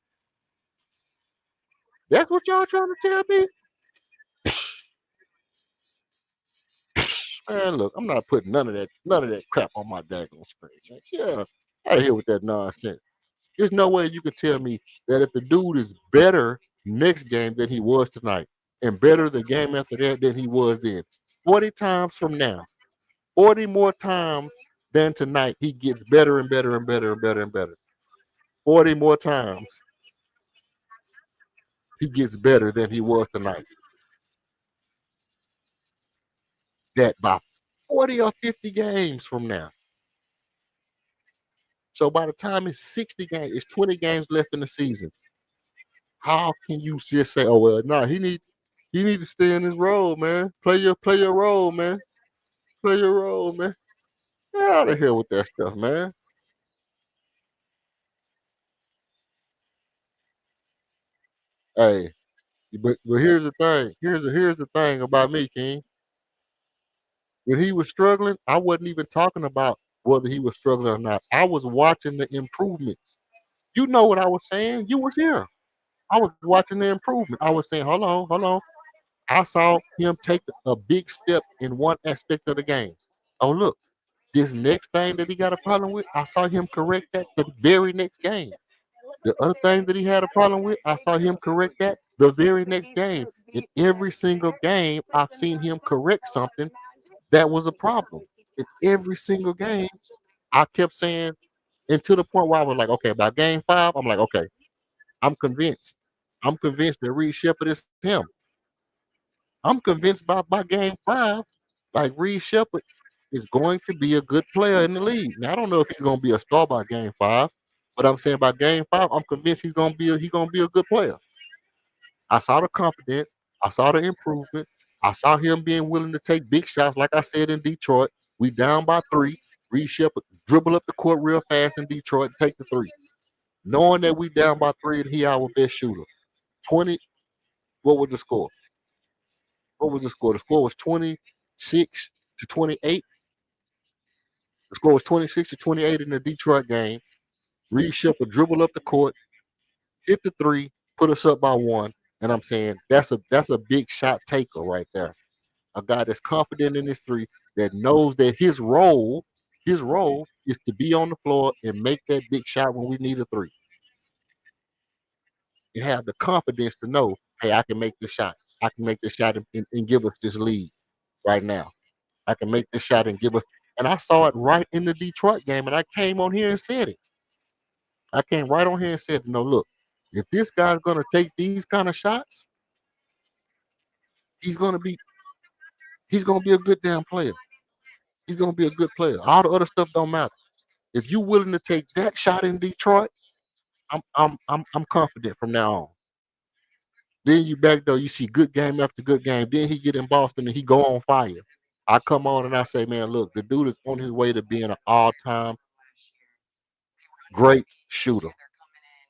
That's what y'all trying to tell me? Man, look, I'm not putting none of that crap on my daggone screen. Man. Yeah, out of here with that nonsense. There's no way you can tell me that if the dude is better next game than he was tonight, and better the game after that than he was then, 40 times from now, 40 more times than tonight, he gets better and better and better and better and better. 40 more times, he gets better than he was tonight. That by 40 or 50 games from now. So by the time it's 60 games, it's 20 games left in the season. How can you just say, "Oh well, no, he need to stay in his role, man. Play your role, man. Play your role, man." Get out of here with that stuff, man. Hey, but here's the thing. Here's the thing about me, King. When he was struggling, I wasn't even talking about whether he was struggling or not. I was watching the improvements. You know what I was saying? You was here. I was watching the improvement. I was saying, hold on, hold on. I saw him take a big step in one aspect of the game. Oh, look, this next thing that he got a problem with, I saw him correct that the very next game. The other thing that he had a problem with, I saw him correct that the very next game. In every single game, I've seen him correct something that was a problem. In every single game, I kept saying, and to the point where I was like, okay, by game 5, I'm like, okay, I'm convinced. I'm convinced that Reed Shepard is him. I'm convinced by game 5, like Reed Shepard is going to be a good player in the league. Now I don't know if he's going to be a star by game 5, but I'm saying by game 5, I'm convinced he's gonna be a good player. I saw the confidence, I saw the improvement, I saw him being willing to take big shots. Like I said in Detroit, we down by 3. Reed Shepard dribble up the court real fast in Detroit, take the 3, knowing that we down by 3 and he our best shooter. 20. What was the score? What was the score? The score was 26-28. The score was 26-28 in the Detroit game. Reed Shepard dribble up the court, hit the 3, put us up by 1. And I'm saying that's a big shot taker right there. A guy that's confident in his 3, that knows that his role is to be on the floor and make that big shot when we need a 3. And have the confidence to know, hey, I can make this shot. I can make this shot and give us this lead right now. I can make this shot and give us. And I saw it right in the Detroit game, and I came on here and said it. I came right on here and said, no, look, if this guy's gonna take these kind of shots, he's gonna be he's gonna be a good damn player. He's gonna be a good player. All the other stuff don't matter. If you're willing to take that shot in Detroit, I'm confident from now on. Then you back though, you see good game after good game. Then he get in Boston and he go on fire. I come on and I say, man, look, the dude is on his way to being an all-time great shooter.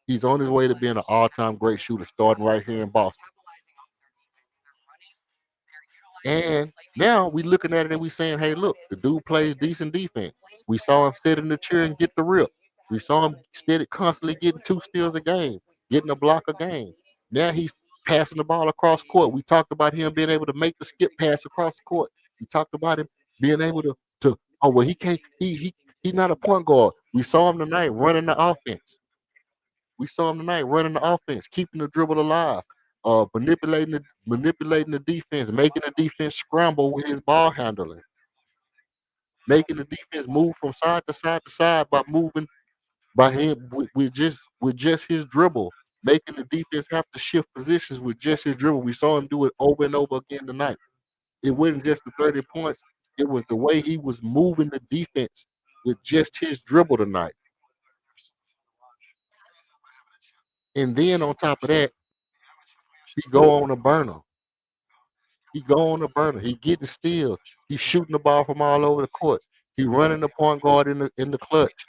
He's on his way to being an all-time great shooter, starting right here in Boston. And now we looking at it and we saying, hey, look, the dude plays decent defense. We saw him sit in the chair and get the rip. We saw him steady, constantly getting 2 steals a game, getting a block a game. Now he's passing the ball across court. We talked about him being able to make the skip pass across the court. We talked about him being able to oh well he can't He's not a point guard. We saw him tonight running the offense. We saw him tonight running the offense, keeping the dribble alive, manipulating the defense, making the defense scramble with his ball handling, making the defense move from side to side to side by moving by him with just his dribble, making the defense have to shift positions with just his dribble. We saw him do it over and over again tonight. It wasn't just the 30 points, it was the way he was moving the defense with just his dribble tonight. And then on top of that, he go on a burner. He go on a burner. He getting steals. He's shooting the ball from all over the court. He running the point guard in the clutch.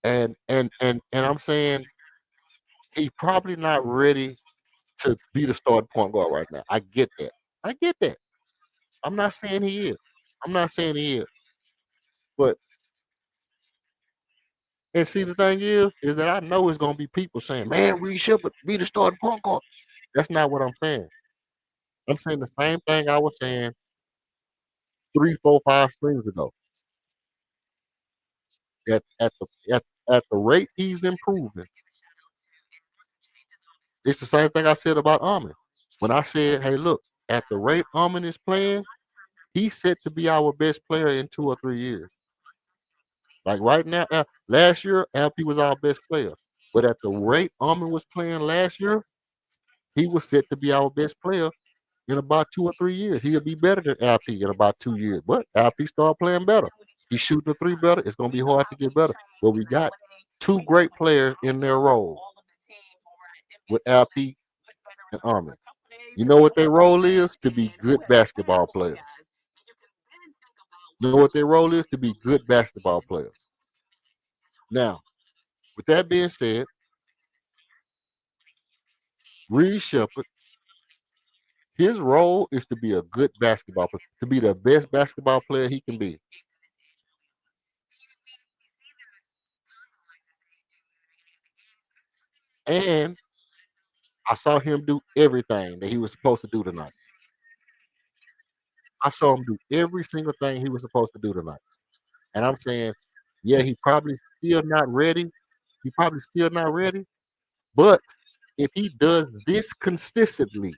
And I'm saying he probably not ready to be the starting point guard right now. I get that. I get that. I'm not saying he is. I'm not saying he is. But and see the thing is that I know it's gonna be people saying, "Man, Reed Shepard be the starting point guard." That's not what I'm saying. I'm saying the same thing I was saying 3, 4, 5 springs ago. At the rate he's improving, it's the same thing I said about Armin. When I said, "Hey, look, at the rate Armin is playing, he's set to be our best player in 2 or 3 years." Like right now, last year, LP was our best player. But at the rate Armin was playing last year, he was set to be our best player in about 2 or 3 years. He'll be better than LP in about 2 years. But LP started playing better. He's shooting the three better. It's gonna be hard to get better. But we got two great players in their role with LP and Armin. You know what their role is? To be good basketball players. You know what their role is? To be good basketball players. Now, with that being said, Reed Shepard, his role is to be a good basketball player, to be the best basketball player he can be. And I saw him do everything that he was supposed to do tonight. I saw him do every single thing he was supposed to do tonight. And I'm saying, yeah, he probably still not ready. He probably still not ready. But if he does this consistently,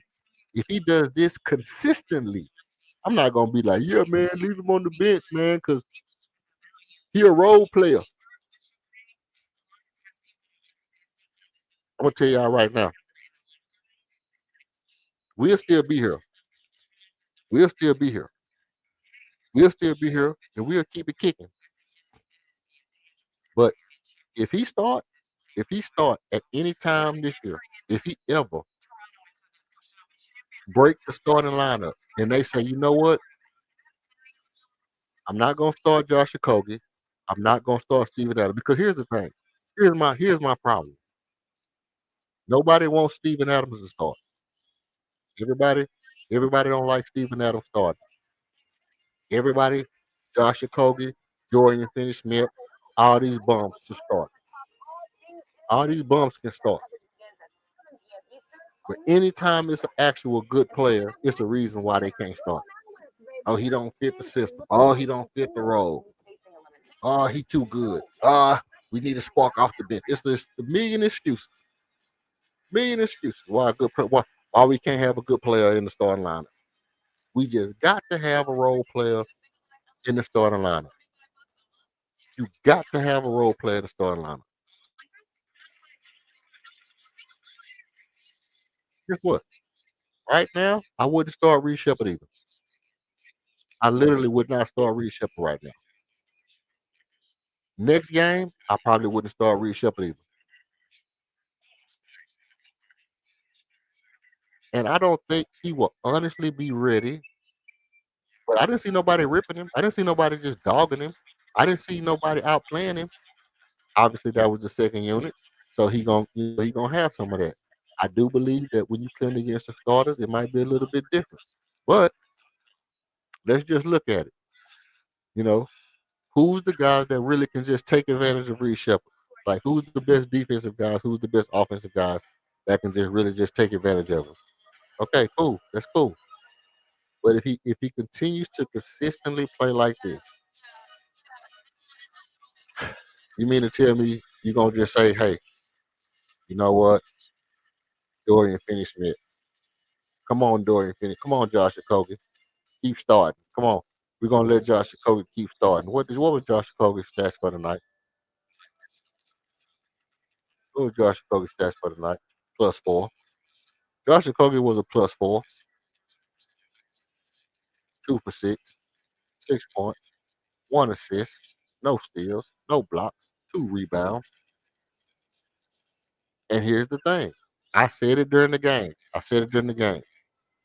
if he does this consistently, I'm not gonna be like, yeah, man, leave him on the bench, man, because he a role player. I'm gonna tell y'all right now, we'll still be here. We'll still be here. We'll still be here, and we'll keep it kicking. But if he start at any time this year, if he ever breaks the starting lineup, and they say, you know what, I'm not gonna start Josh Okogie, I'm not gonna start Steven Adams, because here's the thing, here's my problem. Nobody wants Steven Adams to start. Everybody, everybody don't like Steven Adams starting. Everybody, Josh Okogie, Dorian Finney-Smith, all these bums to start. All these bums can start. But anytime it's an actual good player, it's a reason why they can't start. Oh, he don't fit the system. Oh, he don't fit the role. Oh, he too good. We need a spark off the bench. It's this a million excuses. Million excuses why why we can't have a good player in the starting lineup. We just got to have a role player in the starting lineup. You got to have a role player in the starting lineup. Guess what? Right now, I wouldn't start Reed Shepard either. I literally would not start Reed Shepard right now. Next game, I probably wouldn't start Reed Shepard either. And I don't think he will honestly be ready. But I didn't see nobody ripping him. I didn't see nobody just dogging him. I didn't see nobody outplaying him. Obviously, that was the second unit, so he gonna have some of that. I do believe that when you playing against the starters, it might be a little bit different. But let's just look at it. You know, who's the guys that really can just take advantage of Reed Shepard? Like, who's the best defensive guys? Who's the best offensive guys that can just really just take advantage of him? Okay, cool. That's cool. But if he continues to consistently play like this, You mean to tell me you gonna just say, hey, you know what, Dorian Finney-Smith, come on, Dorian Finney, come on, Josh Okogie, keep starting, come on. We're gonna let Josh Okogie keep starting. What was Josh Okogie's stats for the night? What was Josh Okogie's stats for the night? +4. Josh Okogie was a +4, 2 for 6, 6 points, 1 assist, no steals, no blocks, 2 rebounds. And here's the thing. I said it during the game.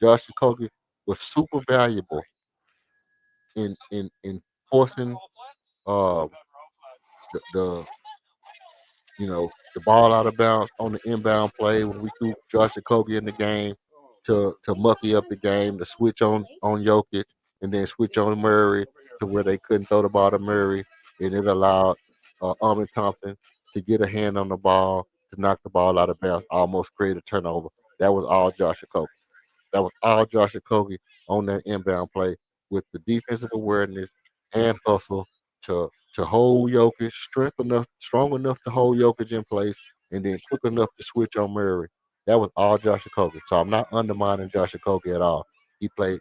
Josh Okogie was super valuable in forcing uh the the ball out of bounds on the inbound play when we threw Josh Okogie in the game to mucky up the game, to switch on Jokic and then switch on Murray to where they couldn't throw the ball to Murray, and it allowed Armin Thompson to get a hand on the ball to knock the ball out of bounds, almost create a turnover. That was all Josh Okogie. That was all Josh Okogie on that inbound play with the defensive awareness and hustle to hold Jokic, strong enough to hold Jokic in place, and then quick enough to switch on Murray. That was all Josh Okogie. So I'm not undermining Josh Okogie at all. He played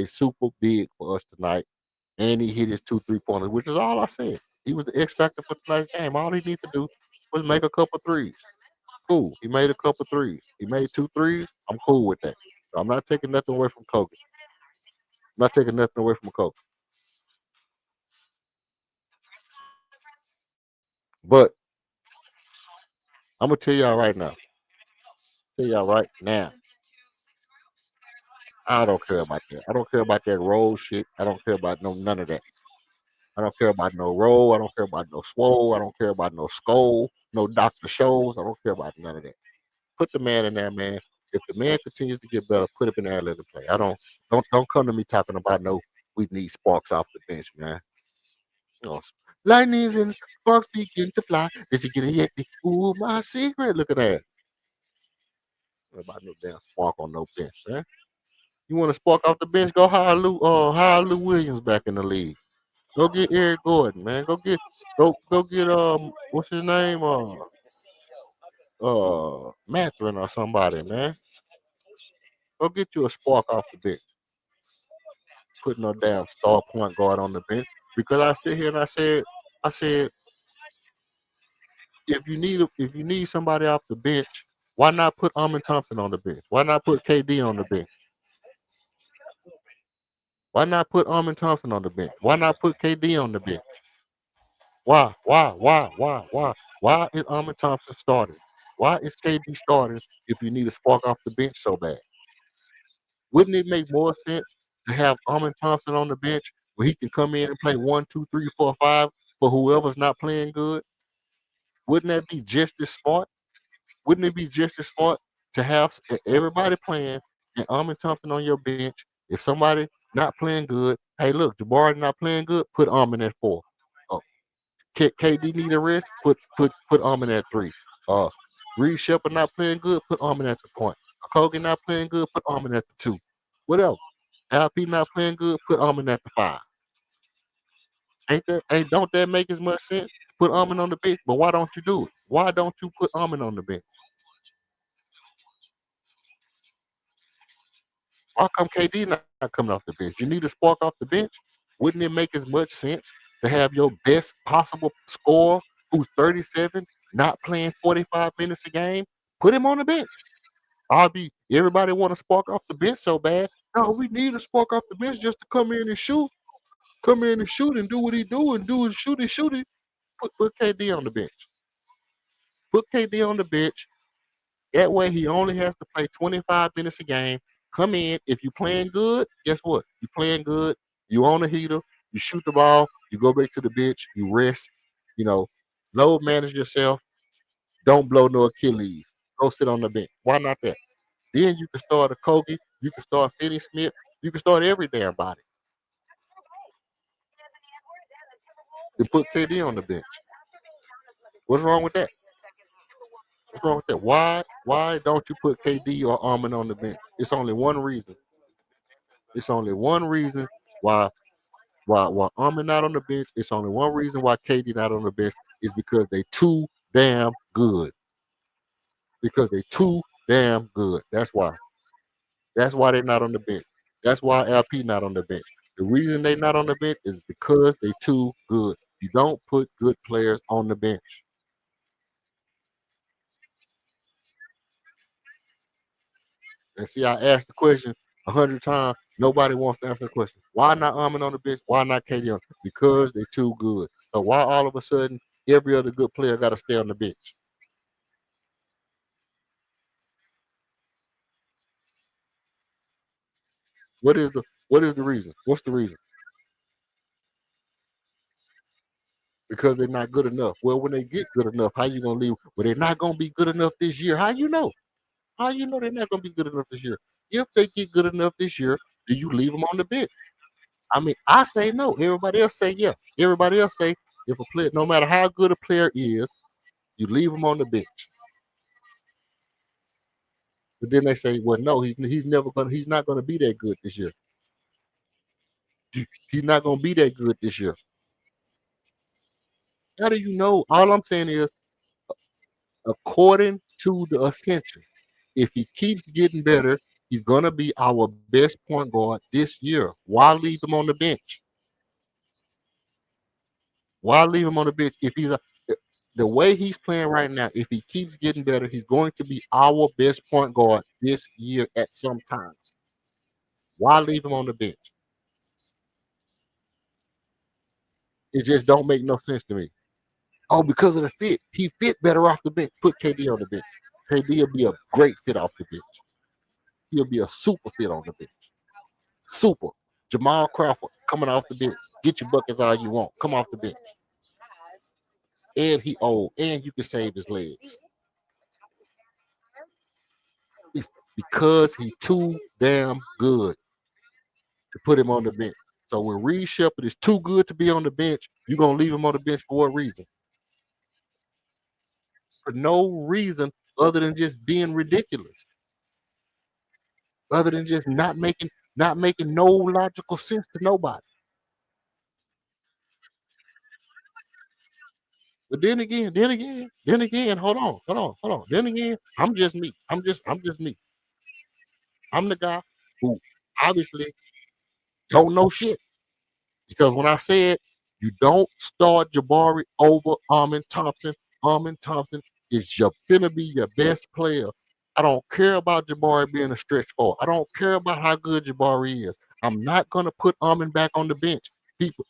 super big for us tonight, and he hit his 2 3 pointers, which is all I said. He was the X factor for tonight's game. All he needed to do was make a couple threes. Cool. He made a couple threes. He made 2 threes. I'm cool with that. So I'm not taking nothing away from Kobe. I'm not taking nothing away from Kobe. But I'm gonna tell y'all right now. I don't care about that. I don't care about that roll shit. I don't care about none of that. I don't care about no roll. I don't care about no swole. I don't care about no skull. No Dr. Shows. I don't care about none of that. Put the man in there, man. If the man continues to get better, put him in there and let him play. I don't come to me talking about no we need sparks off the bench, man. Oh, lightnings and sparks begin to fly. Is he getting yet? Ooh, my secret. Look at that. What about no damn spark on no bench, man? You want to spark off the bench? Go hire Lou Williams back in the league. Go get Eric Gordon, man. Go get what's his name? Mathurin or somebody, man. Go get you a spark off the bench. Put no damn star point guard on the bench. Because I sit here and I said if you need somebody off the bench, why not put Armin Thompson on the bench? Why not put KD on the bench? Why not put Armin Thompson on the bench? Why not put KD on the bench? Why? Why? Why? Why? Why? Why is Armin Thompson starting? Why is KD starting if you need a spark off the bench so bad? Wouldn't it make more sense to have Armin Thompson on the bench where he can come in and play 1, 2, 3, 4, 5 for whoever's not playing good? Wouldn't that be just as smart? Wouldn't it be just as smart to have everybody playing and Armin Thompson on your bench? If somebody not playing good, hey, look, Jabari not playing good, put Armin at 4. Oh, KD need a rest, put Armin at 3. Uh, Reed Shepard not playing good, put Armin at the point. Kogan not playing good, put Armin at the 2. Whatever. LP not playing good, put Armin at the 5. Don't that make as much sense? Put Armin on the bench, but why don't you do it? Why don't you put Armin on the bench? Why come KD not coming off the bench? You need a spark off the bench. Wouldn't it make as much sense to have your best possible scorer, who's 37, not playing 45 minutes a game? Put him on the bench. Everybody want to spark off the bench so bad. No, we need a spark off the bench just to come in and shoot. Come in and shoot and do what he do and do his shooting. Put KD on the bench. Put KD on the bench. That way he only has to play 25 minutes a game. Come in. If you're playing good, guess what? You're playing good. You on a heater. You shoot the ball. You go back to the bench. You rest. Load manage yourself. Don't blow no Achilles. Go sit on the bench. Why not that? Then you can start a Kobe. You can start Finney Smith. You can start every damn body. And put KD on the bench. What's wrong with that? What's wrong with that? Why don't you put KD or Armin on the bench? It's only one reason. It's only one reason why Armin not on the bench. It's only one reason why KD not on the bench. is because they too damn good. Because they too damn good. That's why. That's why they're not on the bench. That's why LP not on the bench. The reason they not on the bench is because they too good. You don't put good players on the bench. And see, I asked the question 100 times. Nobody wants to answer the question. Why not Armin on the bench? Why not KD on? Because they're too good. So why all of a sudden every other good player got to stay on the bench? What is the reason? What's the reason? Because they're not good enough. Well, when they get good enough, how you gonna leave? Well, they're not gonna be good enough this year. How you know? How you know they're not gonna be good enough this year? If they get good enough this year, do you leave them on the bench? I mean, I say no. Everybody else say yeah. Everybody else say if a player, no matter how good a player is, you leave him on the bench. But then they say, well, no, he's not gonna be that good this year. He's not gonna be that good this year. How do you know? All I'm saying is, according to the ascension, if he keeps getting better, he's gonna be our best point guard this year. Why leave him on the bench? Why leave him on the bench if the way he's playing right now? If he keeps getting better, he's going to be our best point guard this year at some time. Why leave him on the bench? It just don't make no sense to me. Oh, because of the fit. He fit better off the bench. Put KD on the bench. KD will be a great fit off the bench. He'll be a super fit on the bench. Super. Jamal Crawford coming off the bench. Get your buckets all you want. Come off the bench. And he old. And you can save his legs. It's because he's too damn good to put him on the bench. So when Reed Shepard is too good to be on the bench, you're gonna leave him on the bench for what reason? For no reason other than just being ridiculous. Other than just not making no logical sense to nobody. But then again, hold on. Then again, I'm just me. I'm just me. I'm the guy who obviously don't know shit. Because when I said you don't start Jabari over Armin Thompson is finna be your best player. I don't care about Jabari being a stretch four. I don't care about how good Jabari is. I'm not gonna put Armin back on the bench. People,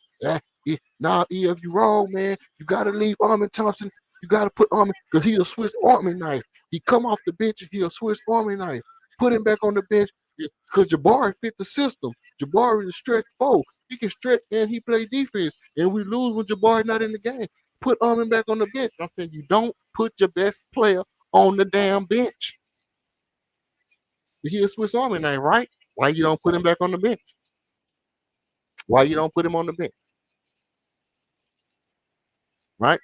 nah, if you wrong, man, you gotta leave Armin Thompson. You gotta put Armin because he's a Swiss Army knife. He come off the bench and he a Swiss Army knife. Put him back on the bench because Jabari fit the system. Jabari is a stretch four. He can stretch and he play defense. And we lose when Jabari not in the game. Put Armin back on the bench. I'm saying you don't put your best player on the damn bench. He a Swiss Army knife, right? Why you don't put him back on the bench? Why you don't put him on the bench? Right?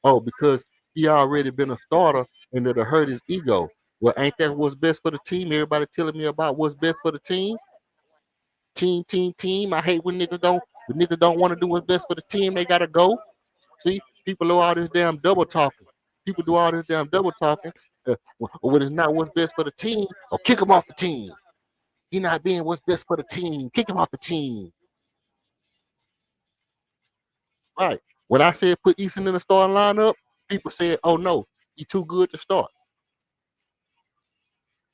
Oh, because he already been a starter and it'll hurt his ego. Well, ain't that what's best for the team? Everybody telling me about what's best for the team. Team. I hate when niggas don't want to do what's best for the team. They gotta go. See, people do all this damn double talking. People do all this damn double talking. When it's not what's best for the team, or kick him off the team. He not being what's best for the team. Kick him off the team. Right. When I said put Easton in the starting lineup, people said, "Oh no, he too good to start.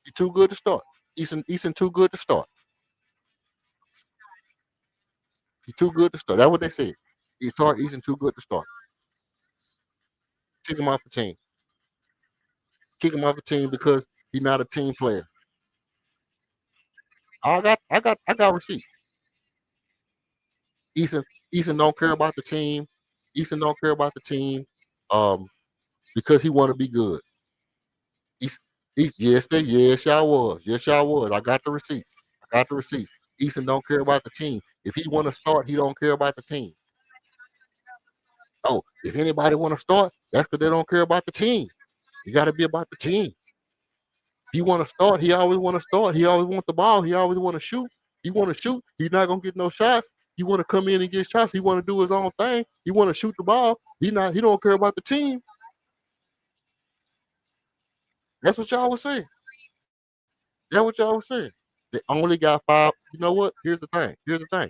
He too good to start. Easton too good to start. He too good to start." That's what they said. Easton too good to start. Kick him off the team. Kick him off the team because he's not a team player. I got receipts. Easton Easton don't care about the team. Easton don't care about the team. Um, because he want to be good. East, yes, y'all was. Yes, y'all was. I got the receipts. I got the receipts. Easton don't care about the team. If he want to start, he don't care about the team. Oh, if anybody want to start, that's because they don't care about the team. You got to be about the team. He want to start. He always want to start. He always want the ball. He always want to shoot. He want to shoot. He's not gonna get no shots. He want to come in and get shots. He want to do his own thing. He want to shoot the ball. He don't care about the team. That's what y'all was saying. That's what y'all was saying. They only got 5. You know what? Here's the thing. Here's the thing.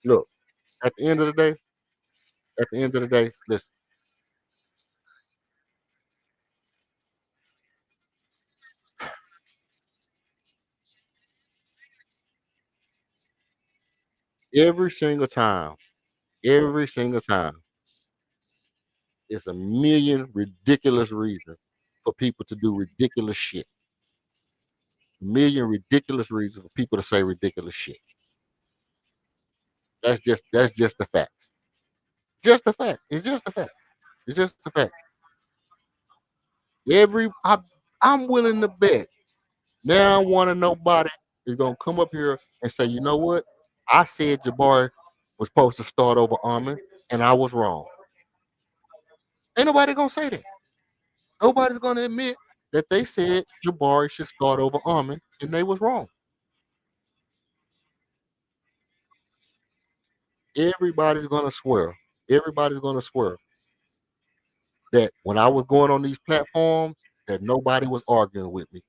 Look, at the end of the day, listen. Every single time, it's a million ridiculous reasons for people to do ridiculous shit. A million ridiculous reasons for people to say ridiculous shit. That's just the facts. Just a fact. It's just a fact. It's just a fact. I'm willing to bet. Now one of nobody is gonna come up here and say, you know what? I said Jabari was supposed to start over Armin, and I was wrong. Ain't nobody gonna say that. Nobody's gonna admit that they said Jabari should start over Armin, and they was wrong. Everybody's gonna swear. Everybody's gonna swear that when I was going on these platforms, that nobody was arguing with me.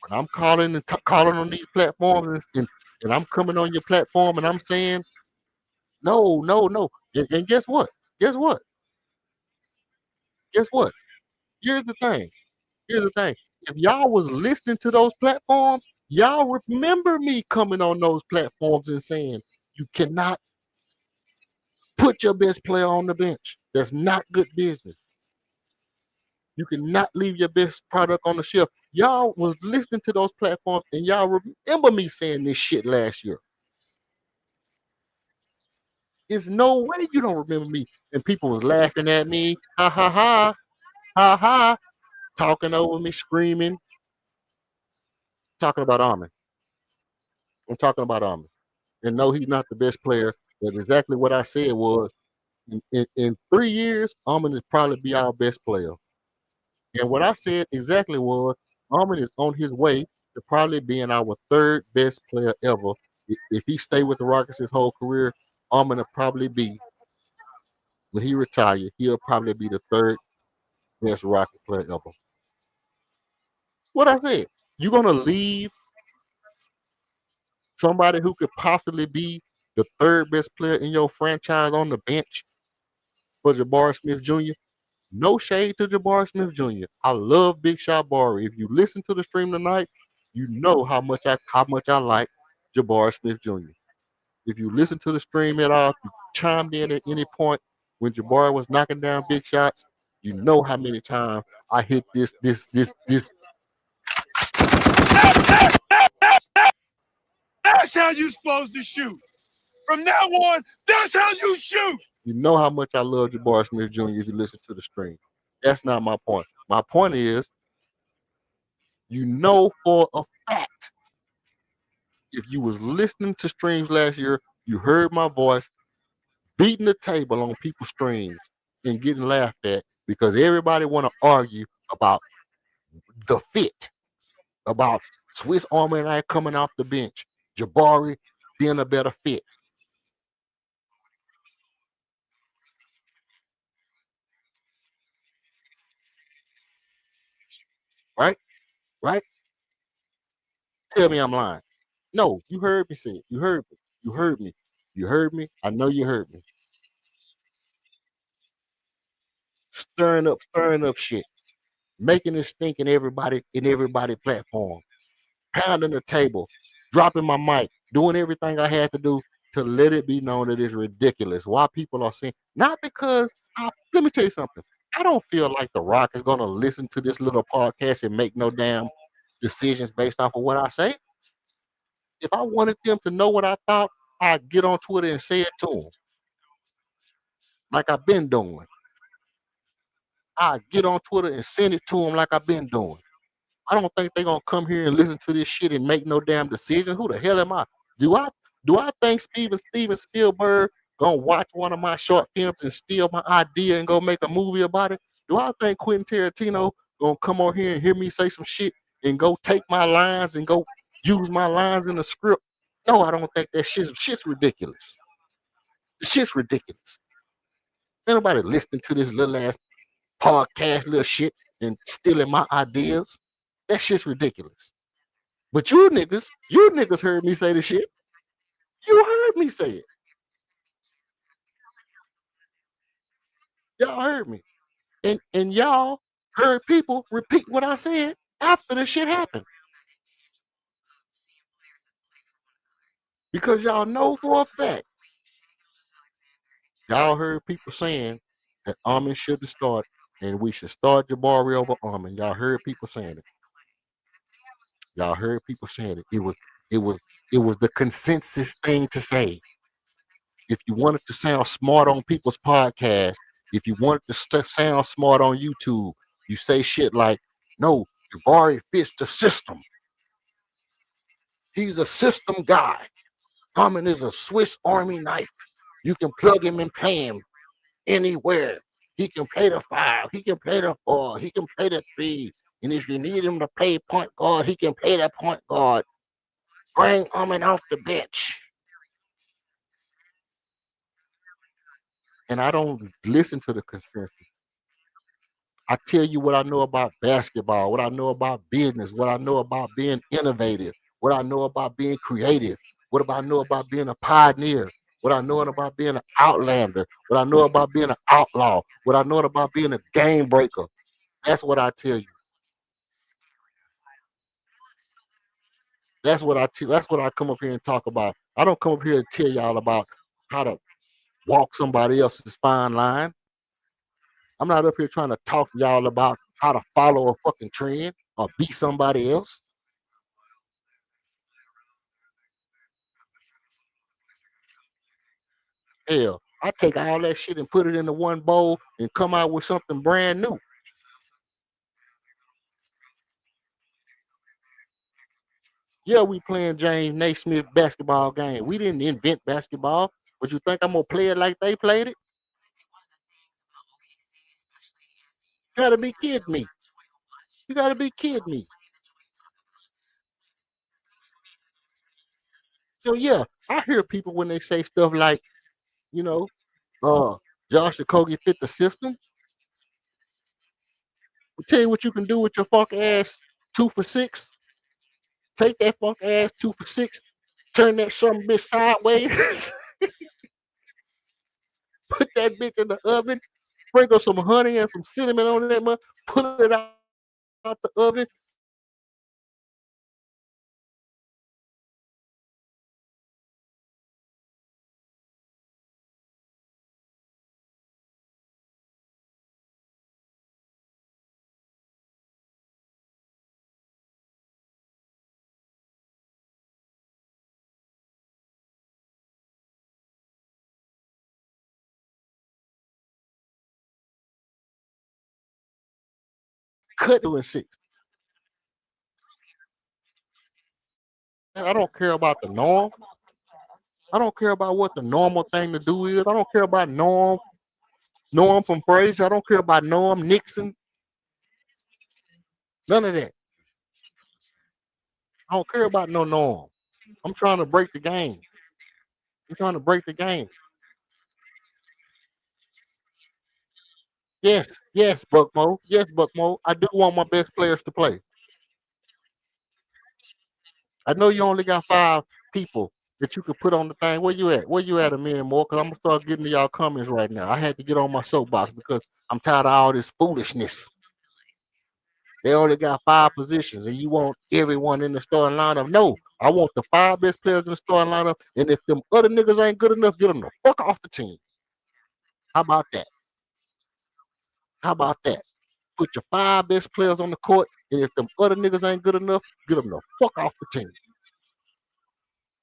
When I'm calling and calling on these platforms, and I'm coming on your platform and I'm saying no, no, no. And guess what? Guess what? Guess what? Here's the thing. Here's the thing. If y'all was listening to those platforms, y'all remember me coming on those platforms and saying you cannot put your best player on the bench. That's not good business. You cannot leave your best product on the shelf. Y'all was listening to those platforms and y'all remember me saying this shit last year. There's no way you don't remember me. And people was laughing at me. Ha ha ha. Ha ha. Talking over me, screaming. Talking about Armin. I'm talking about Armin. And no, he's not the best player. But exactly what I said was in 3 years, Armin is probably be our best player. And what I said exactly was Armin is on his way to probably being our third best player ever. If he stay with the Rockets his whole career, Armin will probably be, when he retire, he'll probably be the third best Rocket player ever. What I said, you're gonna leave somebody who could possibly be the third best player in your franchise on the bench for Jabari Smith Jr. No shade to Jabari Smith Jr. I love Big Shot Barry. If you listen to the stream tonight, you know how much I like Jabari Smith Jr. If you listen to the stream at all, if you chimed in at any point when Jabari was knocking down big shots, you know how many times I hit this. That's how you supposed to shoot. From now on, that's how you shoot. You know how much I love Jabari Smith Jr. if you listen to the stream. That's not my point. My point is, you know for a fact, if you was listening to streams last year, you heard my voice beating the table on people's streams and getting laughed at because everybody want to argue about the fit, about Swiss Army and I coming off the bench, Jabari being a better fit. Right? Right? Tell me I'm lying. No, you heard me say it. You heard me. You heard me. You heard me. I know you heard me. Stirring up shit, making it stink in everybody platform, pounding the table, dropping my mic, doing everything I had to do to let it be known that it's ridiculous. Why people are saying, not because let me tell you something. I don't feel like The Rock is gonna listen to this little podcast and make no damn decisions based off of what I say. If I wanted them to know what I thought, I'd get on Twitter and say it to them, like I've been doing. I'd get on Twitter and send it to them like I've been doing. I don't think they're gonna come here and listen to this shit and make no damn decision. Who the hell am I? Do I do I think Steven Spielberg gonna watch one of my short films and steal my idea and go make a movie about it? Do I think Quentin Tarantino gonna come on here and hear me say some shit and go take my lines and go use my lines in the script. No, I don't think that shit's ridiculous. The shit's ridiculous. Ain't nobody listening to this little ass podcast, little shit, and stealing my ideas. That shit's ridiculous. But you niggas heard me say the shit. You heard me say it. Y'all heard me. And y'all heard people repeat what I said after the shit happened. Because y'all know for a fact, y'all heard people saying that Armin should have started and we should start Jabari over Armin. Y'all heard people saying it. Y'all heard people saying it. It was the consensus thing to say. If you wanted to sound smart on people's podcasts, if you wanted to sound smart on YouTube, you say shit like, no, Jabari fits the system. He's a system guy. Armin is a Swiss Army knife. You can plug him and play him anywhere. He can play the 5. He can play the 4. He can play the 3. And if you need him to play point guard, he can play that point guard. Bring Armin off the bench. And I don't listen to the consensus. I tell you what I know about basketball, what I know about business, what I know about being innovative, what I know about being creative, what I know about being a pioneer, what I know about being an outlander, what I know about being an outlaw, what I know about being a game breaker. That's what I tell you. That's what I come up here and talk about. I don't come up here and tell y'all about how to walk somebody else's fine line. I'm not up here trying to talk to y'all about how to follow a fucking trend or be somebody else. Hell, I take all that shit and put it into one bowl and come out with something brand new. Yeah, we playing James Naismith basketball game. We didn't invent basketball, but you think I'm gonna play it like they played it? You gotta be kidding me. You gotta be kidding me. So yeah, I hear people when they say stuff like, you know, uh, Josh Okogie fit the system. I'll tell you what you can do with your funk ass 2 for 6. Take that funk ass 2 for 6, turn that some bitch sideways, put that bitch in the oven, sprinkle some honey and some cinnamon on that mug, pull it out the oven. Cut 2 and 6. I don't care about the norm. I don't care about what the normal thing to do is. I don't care about Norm from Frazier. I don't care about Norm Nixon. None of that. I don't care about no norm. I'm trying to break the game. I'm trying to break the game. Yes, Buckmo. Yes, Buckmo. I do want my best players to play. I know you only got 5 people that you could put on the thing. Where you at? Where you at, a million more? Because I'm gonna start getting to y'all comments right now. I had to get on my soapbox because I'm tired of all this foolishness. They only got 5 positions, and you want everyone in the starting lineup. No, I want the 5 best players in the starting lineup. And if them other niggas ain't good enough, get them the fuck off the team. How about that? How about that? Put your 5 best players on the court, and if them other niggas ain't good enough, get them the fuck off the team.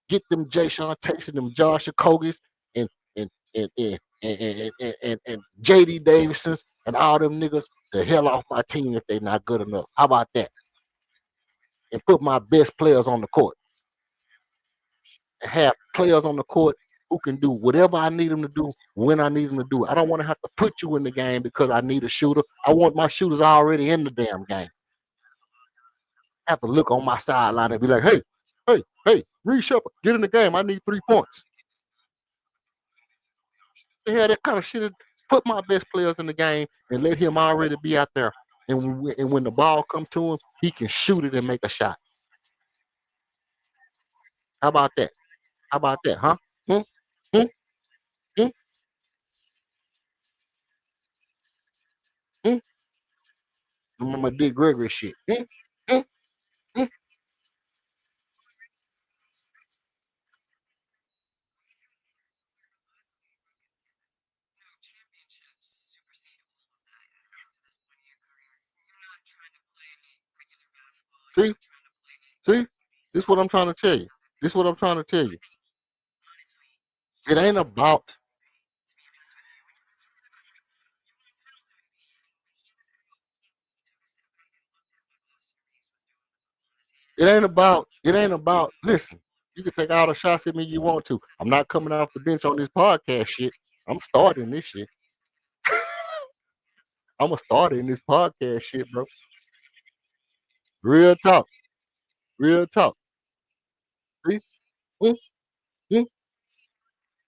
Get them Jay Sean Tatum, them Josh Okogies, and and JD Davisons and all them niggas the hell off my team if they not good enough. How about that? And put my best players on the court. And have players on the court who can do whatever I need them to do when I need them to do it. I don't want to have to put you in the game because I need a shooter. I want my shooters already in the damn game. I have to look on my sideline and be like, hey, Hey, Reed Shepard, get in the game. I need 3 points. They had that kind of shit. Put my best players in the game and let him already be out there. And when the ball come to him, he can shoot it and make a shot. How about that? How about that, huh? Hmm? Hmm? Hmm? Hmm? My Dick Gregory shit. Hmm? Hmm? Hmm? See? See? This is what I'm trying to tell you. This is what I'm trying to tell you. It ain't about it ain't about listen, you can take all the shots at me you want to. I'm not coming off the bench on this podcast shit. I'm starting this shit. I'm gonna start in this podcast shit, bro. Real talk. Real talk. See? Mm, mm.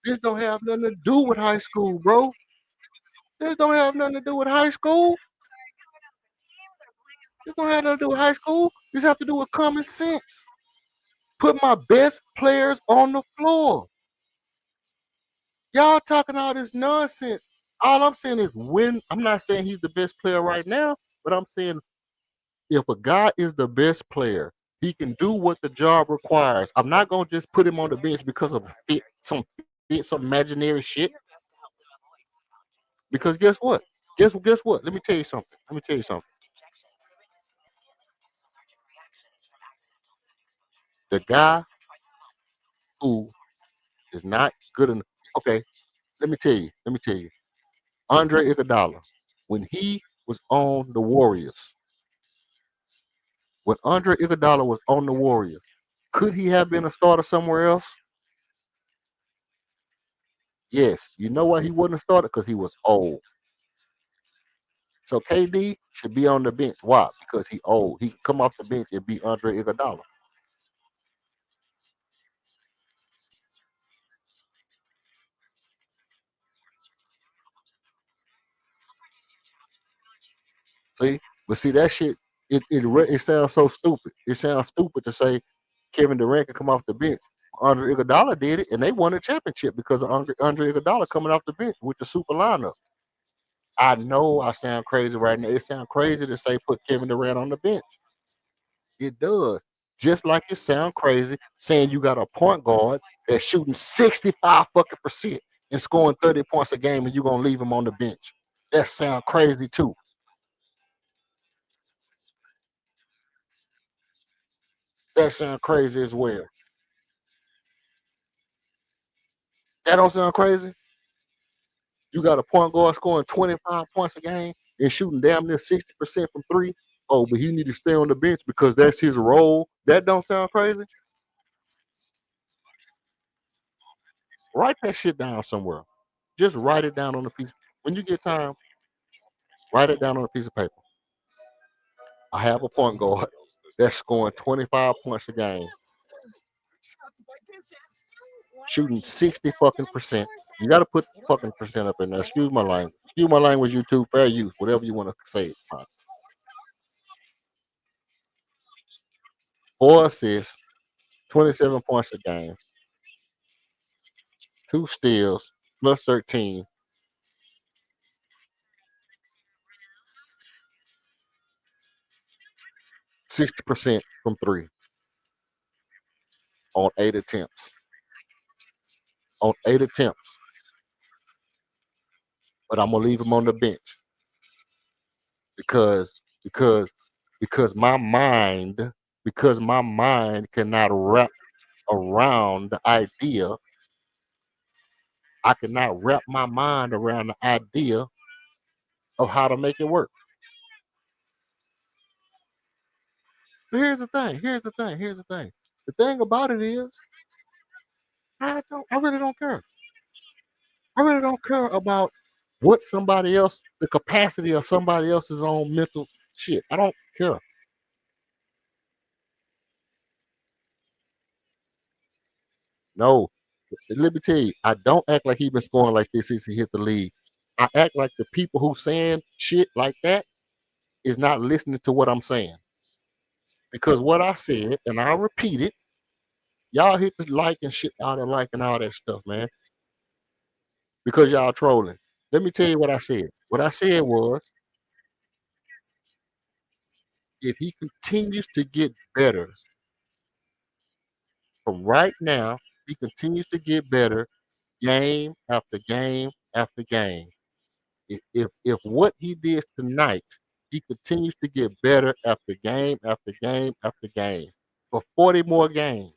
This don't have nothing to do with high school, bro. This don't have nothing to do with high school. This don't have nothing to do with high school. This have to do with common sense. Put my best players on the floor. Y'all talking all this nonsense. All I'm saying is when I'm not saying he's the best player right now, but I'm saying if a guy is the best player, he can do what the job requires. I'm not gonna just put him on the bench because of some imaginary shit. Because guess what? Guess what? Let me tell you something. Let me tell you something. The guy who is not good enough. Okay, let me tell you. Let me tell you. Andre Iguodala, when he was on the Warriors, when Andre Iguodala was on the Warriors, could he have been a starter somewhere else? Yes. You know why he wouldn't have started? Because he was old. So KD should be on the bench. Why? Because he old. He can come off the bench and be Andre Iguodala. See, but see that shit. It sounds so stupid. It sounds stupid to say Kevin Durant can come off the bench. Andre Iguodala did it, and they won a championship because of Andre Iguodala coming off the bench with the super lineup. I know I sound crazy right now. It sounds crazy to say put Kevin Durant on the bench. It does. Just like it sound crazy saying you got a point guard that's shooting 65 fucking percent and scoring 30 points a game and you're gonna leave him on the bench. That sound crazy too. That sound crazy as well. That don't sound crazy. You got a point guard scoring 25 points a game and shooting damn near 60% from three. Oh, but he need to stay on the bench because that's his role. That don't sound crazy. Write that shit down somewhere. Just write it down on a piece. When you get time, write it down on a piece of paper. I have a point guard that's scoring 25 points a game, shooting 60 fucking percent. You got to put fucking percent up in there. Excuse my language. Excuse my language, YouTube. Fair use, whatever you want to say. It's fine. 4 assists, 27 points a game, 2 steals, plus 13, 60% from three on 8 attempts. On 8 attempts. But I'm gonna leave him on the bench because because because my mind cannot wrap around the idea. I cannot wrap my mind around the idea of how to make it work. But here's the thing. Here's the thing. Here's the thing. The thing about it is, I really don't care. I really don't care about what somebody else, the capacity of somebody else's own mental shit. I don't care. No, let me tell you, I don't act like he been scoring like this since he hit the league. I act like the people who saying shit like that is not listening to what I'm saying. Because what I said, and I'll repeat it, y'all hit the like and shit out and liking all that stuff, man. Because y'all trolling. Let me tell you what I said. What I said was, if he continues to get better from right now, he continues to get better game after game after game. If what he did tonight, he continues to get better after game after game after game for 40 more games,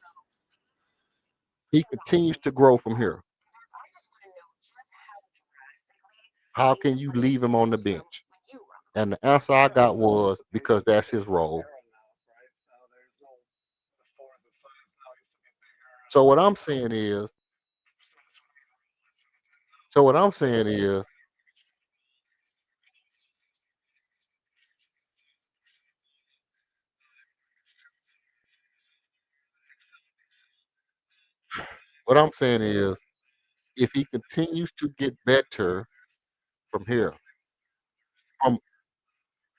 he continues to grow from here. How can you leave him on the bench? And the answer I got was because that's his role. So what I'm saying is, so what I'm saying is, what I'm saying is, if he continues to get better from here, from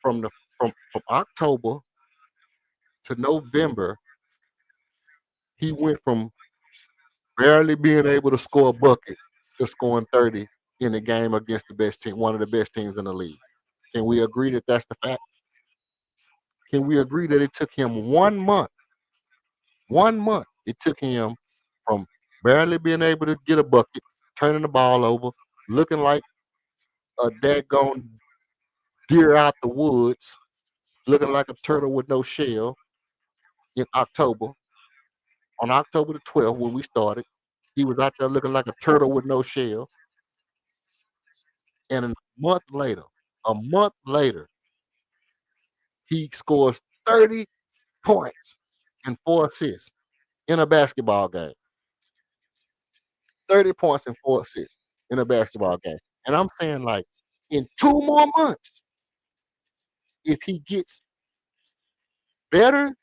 from the from October to November, he went from barely being able to score a bucket to scoring 30 in a game against the best team, one of the best teams in the league. Can we agree that that's the fact? Can we agree that it took him 1 month? 1 month. It took him from barely being able to get a bucket, turning the ball over, looking like a daggone deer out the woods, looking like a turtle with no shell in October. On October the 12th, when we started, he was out there looking like a turtle with no shell. And a month later, he scores 30 points and 4 assists in a basketball game. 30 points and 4 assists in a basketball game. And I'm saying, like, in 2 more months, if he gets better,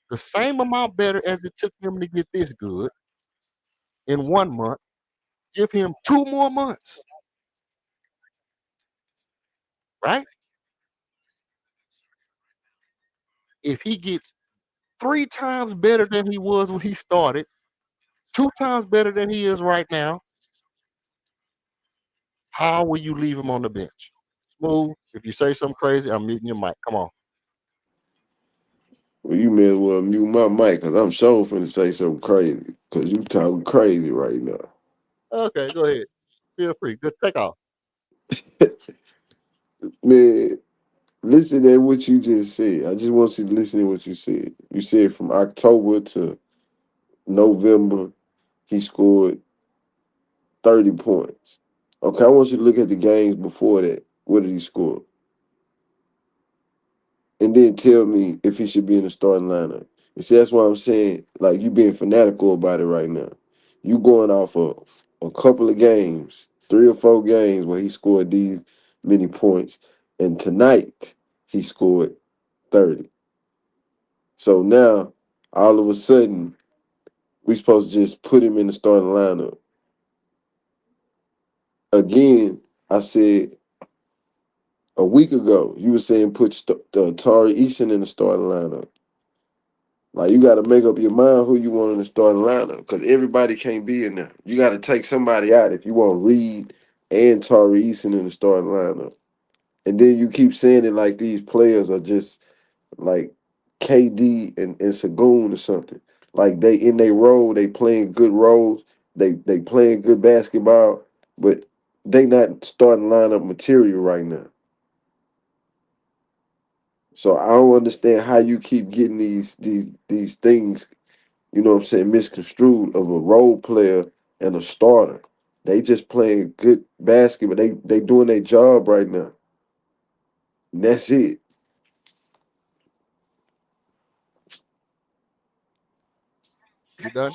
the same amount better as it took him to get this good in 1 month, give him 2 more months, right? If he gets 3 times better than he was when he started, 2 times better than he is right now, how will you leave him on the bench? Smooth. If you say something crazy, I'm muting your mic. Come on. Well, you may as well mute my mic because I'm sure finna say something crazy because you talking crazy right now. Okay, go ahead. Feel free. Good take off. Man, listen to what you just said. I just want you to listen to what you said. You said from October to November, he scored 30 points. Okay, I want you to look at the games before that. What did he score? And then tell me if he should be in the starting lineup. And see, that's why I'm saying, like, you being fanatical about it right now. You going off of a couple of games, 3 or 4 games where he scored these many points. And tonight, he scored 30. So now, all of a sudden, we supposed to just put him in the starting lineup. Again, I said a week ago, you were saying put Tari Eason in the starting lineup. Like, you got to make up your mind who you want in the starting lineup because everybody can't be in there. You got to take somebody out if you want Reed and Tari Eason in the starting lineup. And then you keep saying it like these players are just like KD and Sagoon or something. Like, they in their role, they playing good roles, they playing good basketball, but they not starting lineup material right now. So I don't understand how you keep getting these things, you know what I'm saying, misconstrued of a role player and a starter. They just playing good basketball. They doing their job right now. And that's it. You done?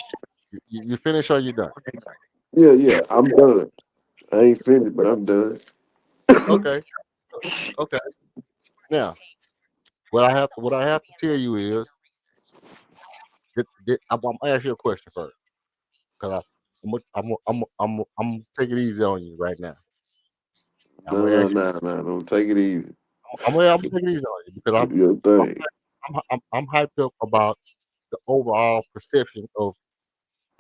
You finish or you done? Yeah, I'm done. I ain't finished, but I'm done. Okay. Okay. Now, what I have to tell you is I'm gonna ask you a question first. Cause I'm take it easy on you right now. I'm No, gonna no, ask you. no, no. Don't take it easy. I'm gonna take it easy on you because Do your thing. I'm hyped up about the overall perception of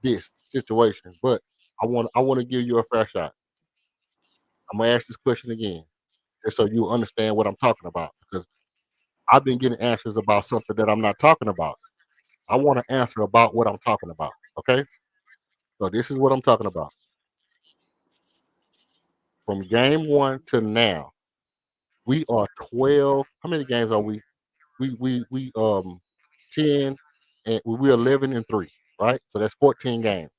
this situation. But I want to give you a fair shot. I'm gonna ask this question again, just so you understand what I'm talking about. Because I've been getting answers about something that I'm not talking about. I want to answer about what I'm talking about. Okay, so this is what I'm talking about. From game one to now, we are 12. How many games are we? We 10 and we're 11-3, right? So that's 14 games.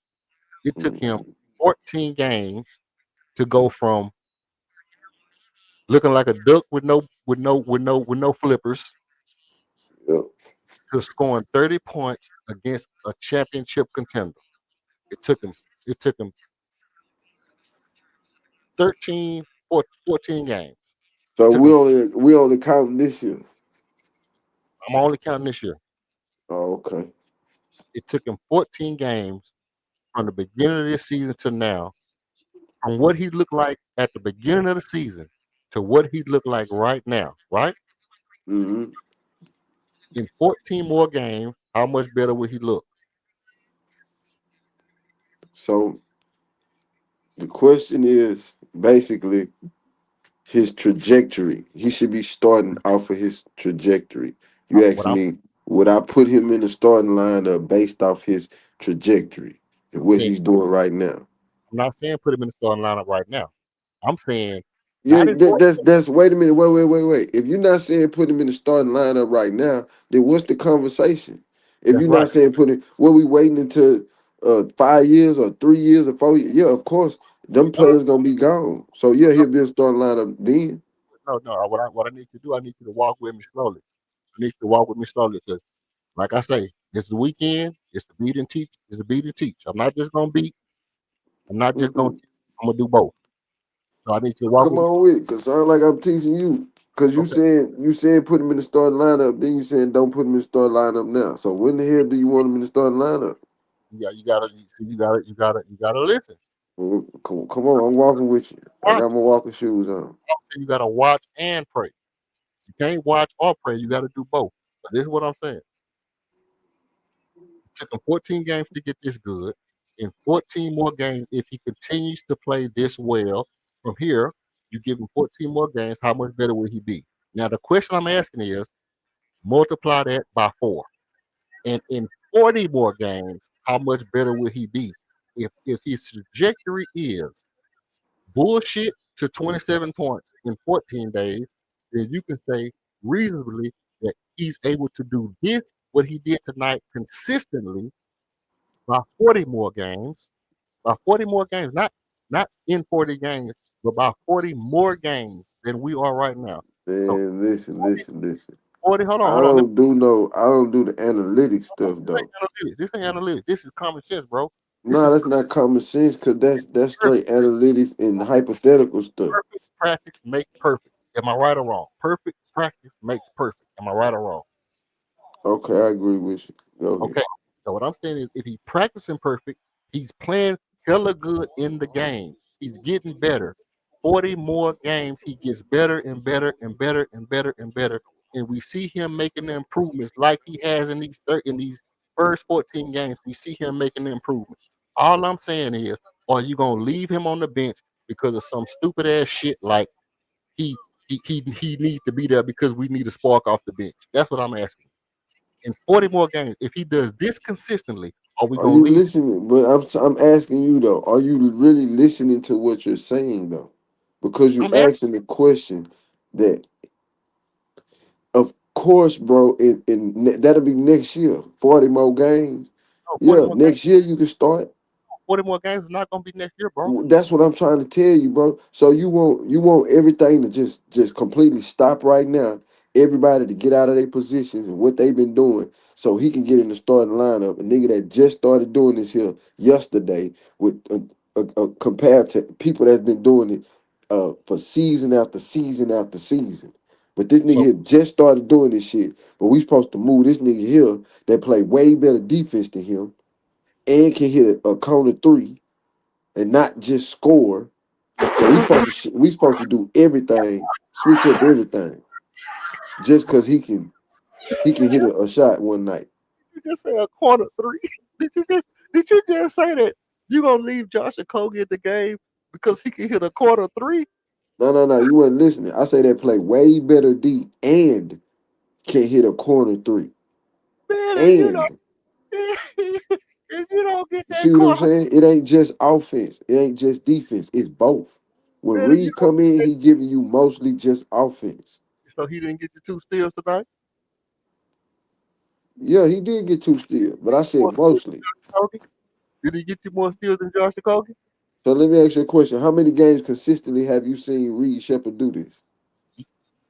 It took him Mhm. 14 games to go from looking like a duck with no flippers Yep. to scoring 30 points against a championship contender. It took him it took him 14 games. It So took him we only counting this year. I'm only counting this year. Oh, okay. It took him 14 games from the beginning of this season to now, from what he looked like at the beginning of the season to what he looked like right now, right? Hmm. In 14 more games, how much better would he look? So the question is basically his trajectory. He should be starting off of his trajectory. You ask What I'm me, would I put him in the starting lineup based off his trajectory and what saying, he's doing right now? I'm not saying put him in the starting lineup right now. I'm saying Yeah, not in 14. that's wait a minute, wait. If you're not saying put him in the starting lineup right now, then what's the conversation? If That's you're right. not saying put him, what we waiting until 5 years or 3 years or 4 years? Yeah, of course, them No, no, players gonna be gone. So yeah, no, he'll be a starting lineup then. no. What I need to do, I need you to walk with me slowly. I need you to walk with me slowly because, like I say, it's the weekend. It's the beat and teach. It's the beat and teach. I'm not just gonna beat. I'm not just gonna Mm-mm. teach. I'm gonna do both. So I need you to walk Come with me. on with it, cause sound like I'm teaching you. Cause Okay. you saying put him in the starting lineup, then you saying don't put him in the starting lineup now. So when the hell do you want him in the starting lineup? Yeah, you gotta listen. Well, come on, I'm walking with you. I Watch. got my walking shoes on. You gotta watch and pray. You can't watch or pray. You gotta do both. But this is what I'm saying. It took him 14 games to get this good. In 14 more games, if he continues to play this well from here, you give him 14 more games, how much better will he be? Now the question I'm asking is multiply that by 4. And in 40 more games, how much better will he be? If his trajectory is bullshit to 27 points in 14 days, then you can say reasonably that he's able to do this, what he did tonight, consistently by 40 more games, by 40 more games, not in 40 games, but by 40 more games than we are right now. So Man, listen. 40, I hold on. don't do no, I don't do the analytics stuff This though. ain't analytics. This ain't analytics. This is common sense, bro. This No, is that's not common sense because that's straight perfect. analytics and hypothetical stuff. Perfect practice makes perfect. Am I right or wrong? Perfect practice makes perfect. Am I right or wrong? Okay, I agree with you. Go ahead. Okay. So what I'm saying is if he's practicing perfect, he's playing hella good in the game. He's getting better. 40 more games, he gets better and better and better and better and better. And we see him making the improvements like he has in these first 14 games. We see him making the improvements. All I'm saying is, are you gonna leave him on the bench because of some stupid ass shit like he he needs to be there because we need a spark off the bench? That's what I'm asking. In 40 more games, if he does this consistently, are we Are gonna you leave? listening? But I'm asking you though. Are you really listening to what you're saying though? Because you I'm asking asking the question that, of course, bro. That'll be next year. 40 more games. you 40 Yeah, more games. next year you can start. 40 more games is not gonna be next year, bro. That's what I'm trying to tell you, bro. So you want everything to just completely stop right now. Everybody to get out of their positions and what they've been doing, so he can get in the starting lineup. A nigga that just started doing this here yesterday, with compared to people that's been doing it for season after season after season. But this nigga So here just started doing this shit. But we supposed to move this nigga here that play way better defense than him and can hit a corner three and not just score. So we supposed to do everything, switch up everything, just because he can hit a shot one night. You just say a corner three. Did you just say that you gonna leave Josh Okogie in the game because he can hit a corner three? No, you wasn't listening. I say that play way better D and can hit a corner three. Man, and you know, And if you don't get you that see what I'm corner, saying? It ain't just offense. It ain't just defense. It's both. When man, if you Reed don't come get in, that, he giving you mostly just offense. so he didn't get the two steals tonight. Yeah, he did get two steals, but I said More mostly. Okogie? Did he get you more steals than Josh Okogie? So let me ask you a question. How many games consistently have you seen Reed Shepard do this?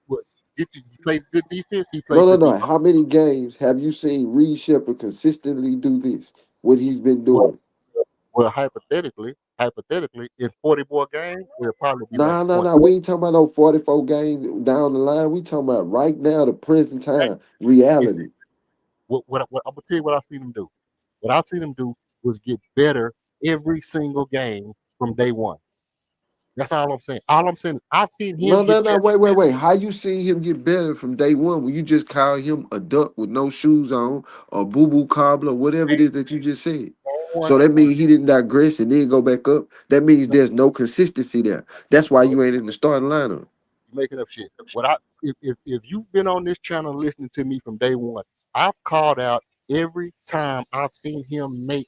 What? He played good defense. He No, played no, good no. defense. How many games have you seen Reed Shepard consistently do this? What he's been Well, doing? well, hypothetically, in 40 more games, it'll probably be like Nah, nah, 20. nah. We ain't talking about no 44 games down the line. We talking about right now, the present time, reality. What I'm gonna tell you what I've seen him do. What I've seen him do was get better every single game from day one. That's all I'm saying. All I'm saying is I've seen him No, get no, no. better Wait. How you seen him get better from day one when you just call him a duck with no shoes on or boo boo cobbler, whatever it is that you just said? day one. So that means he didn't digress and then go back up. That means No, there's no consistency there. That's why no, you ain't in the starting lineup. you're making up shit. What I if you've been on this channel listening to me from day one, I've called out every time I've seen him make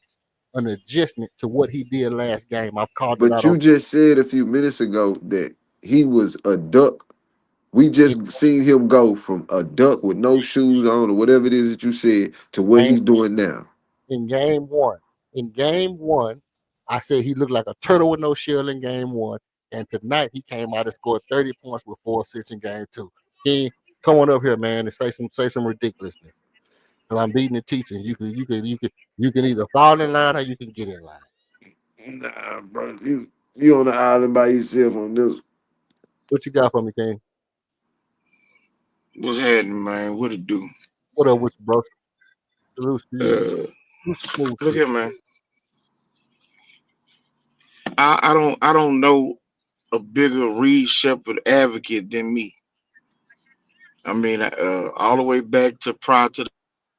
an adjustment to what he did last game. I've called it But out you on just said a few minutes ago that he was a duck. We in just seen him go from a duck with no shoes on or whatever it is that you said to what game he's doing now. in game one. In game one, I said he looked like a turtle with no shell in game one. And tonight he came out and scored 30 points with 4 assists in game two. He come on up here, man, and say some ridiculousness. Because I'm beating the teaching. You can either fall in line or you can get in line. Nah, bro, you on the island by yourself on this. What you got for me, King? What's happening, man? What it do? What up with you, bro? Salute to you. Uh, Salute to smooth look shit. here, man. I don't know a bigger Reed Shepherd advocate than me. I mean, all the way back to prior to the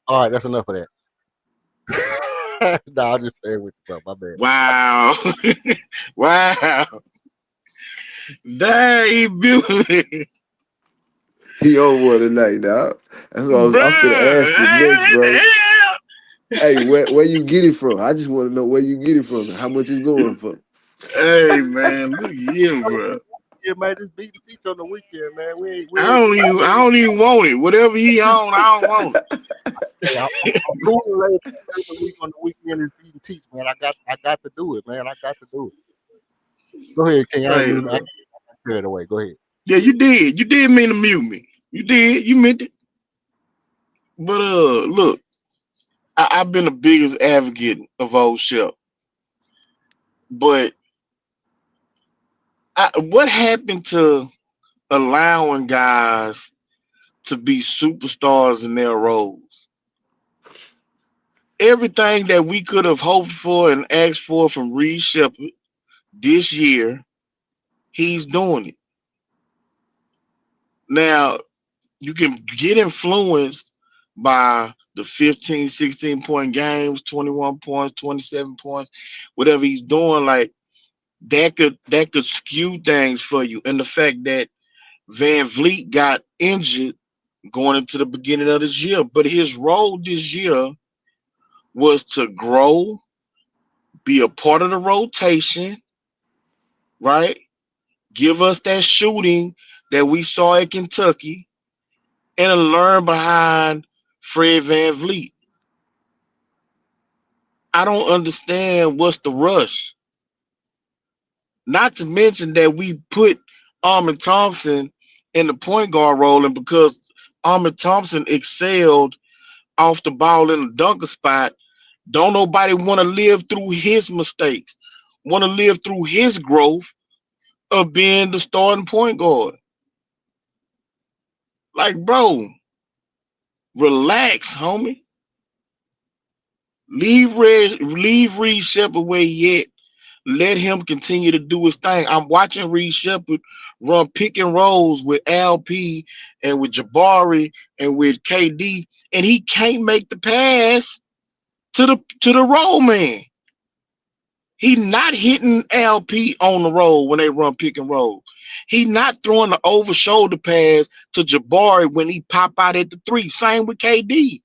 All right, that's enough of that. Nah, I'm just saying with you, bro. My bad. wow, wow, dang, he beautiful, He on one tonight, dog. That's what I'm finna ask you next, bro. bruh. Hey, where you get it from? I just want to know where you get it from and how much it's going for. Hey, man, look at you, bro. Yeah, man, just beating teach on the weekend, man. We I ain't. don't even want it. Whatever he on, I don't want it. Hey, I'm cool later during the week on the weekend is beating teach, man. I got to do it, man. I got to do it. Go ahead, King. I ain't Hey, mean I bro. got carried away. Go ahead. Yeah, you did. You did mean to mute me. You did. You meant it. But look, I've been the biggest advocate of old Shep. But what happened to allowing guys to be superstars in their roles? Everything that we could have hoped for and asked for from Reed Shepard this year, he's doing it. Now, you can get influenced by the 15, 16 point games, 21 points, 27 points, whatever he's doing, like that could skew things for you. And the fact that Van Vliet got injured going into the beginning of this year, but his role this year was to grow, be a part of the rotation, right? Give us that shooting that we saw at Kentucky and learn behind Fred Van Vliet. I don't understand what's the rush. Not to mention that we put Armin Thompson in the point guard role, and because Armin Thompson excelled off the ball in the dunker spot, don't nobody want to live through his mistakes, want to live through his growth of being the starting point guard. Like, bro, relax, homie. Leave Reed Shepard where he at. Let him continue to do his thing. I'm watching Reed Shepard run pick and rolls with LP and with Jabari and with KD, and he can't make the pass to the roll man. He not hitting LP on the roll when they run pick and roll. He not throwing the over shoulder pass to Jabari when he pop out at the three. Same with KD.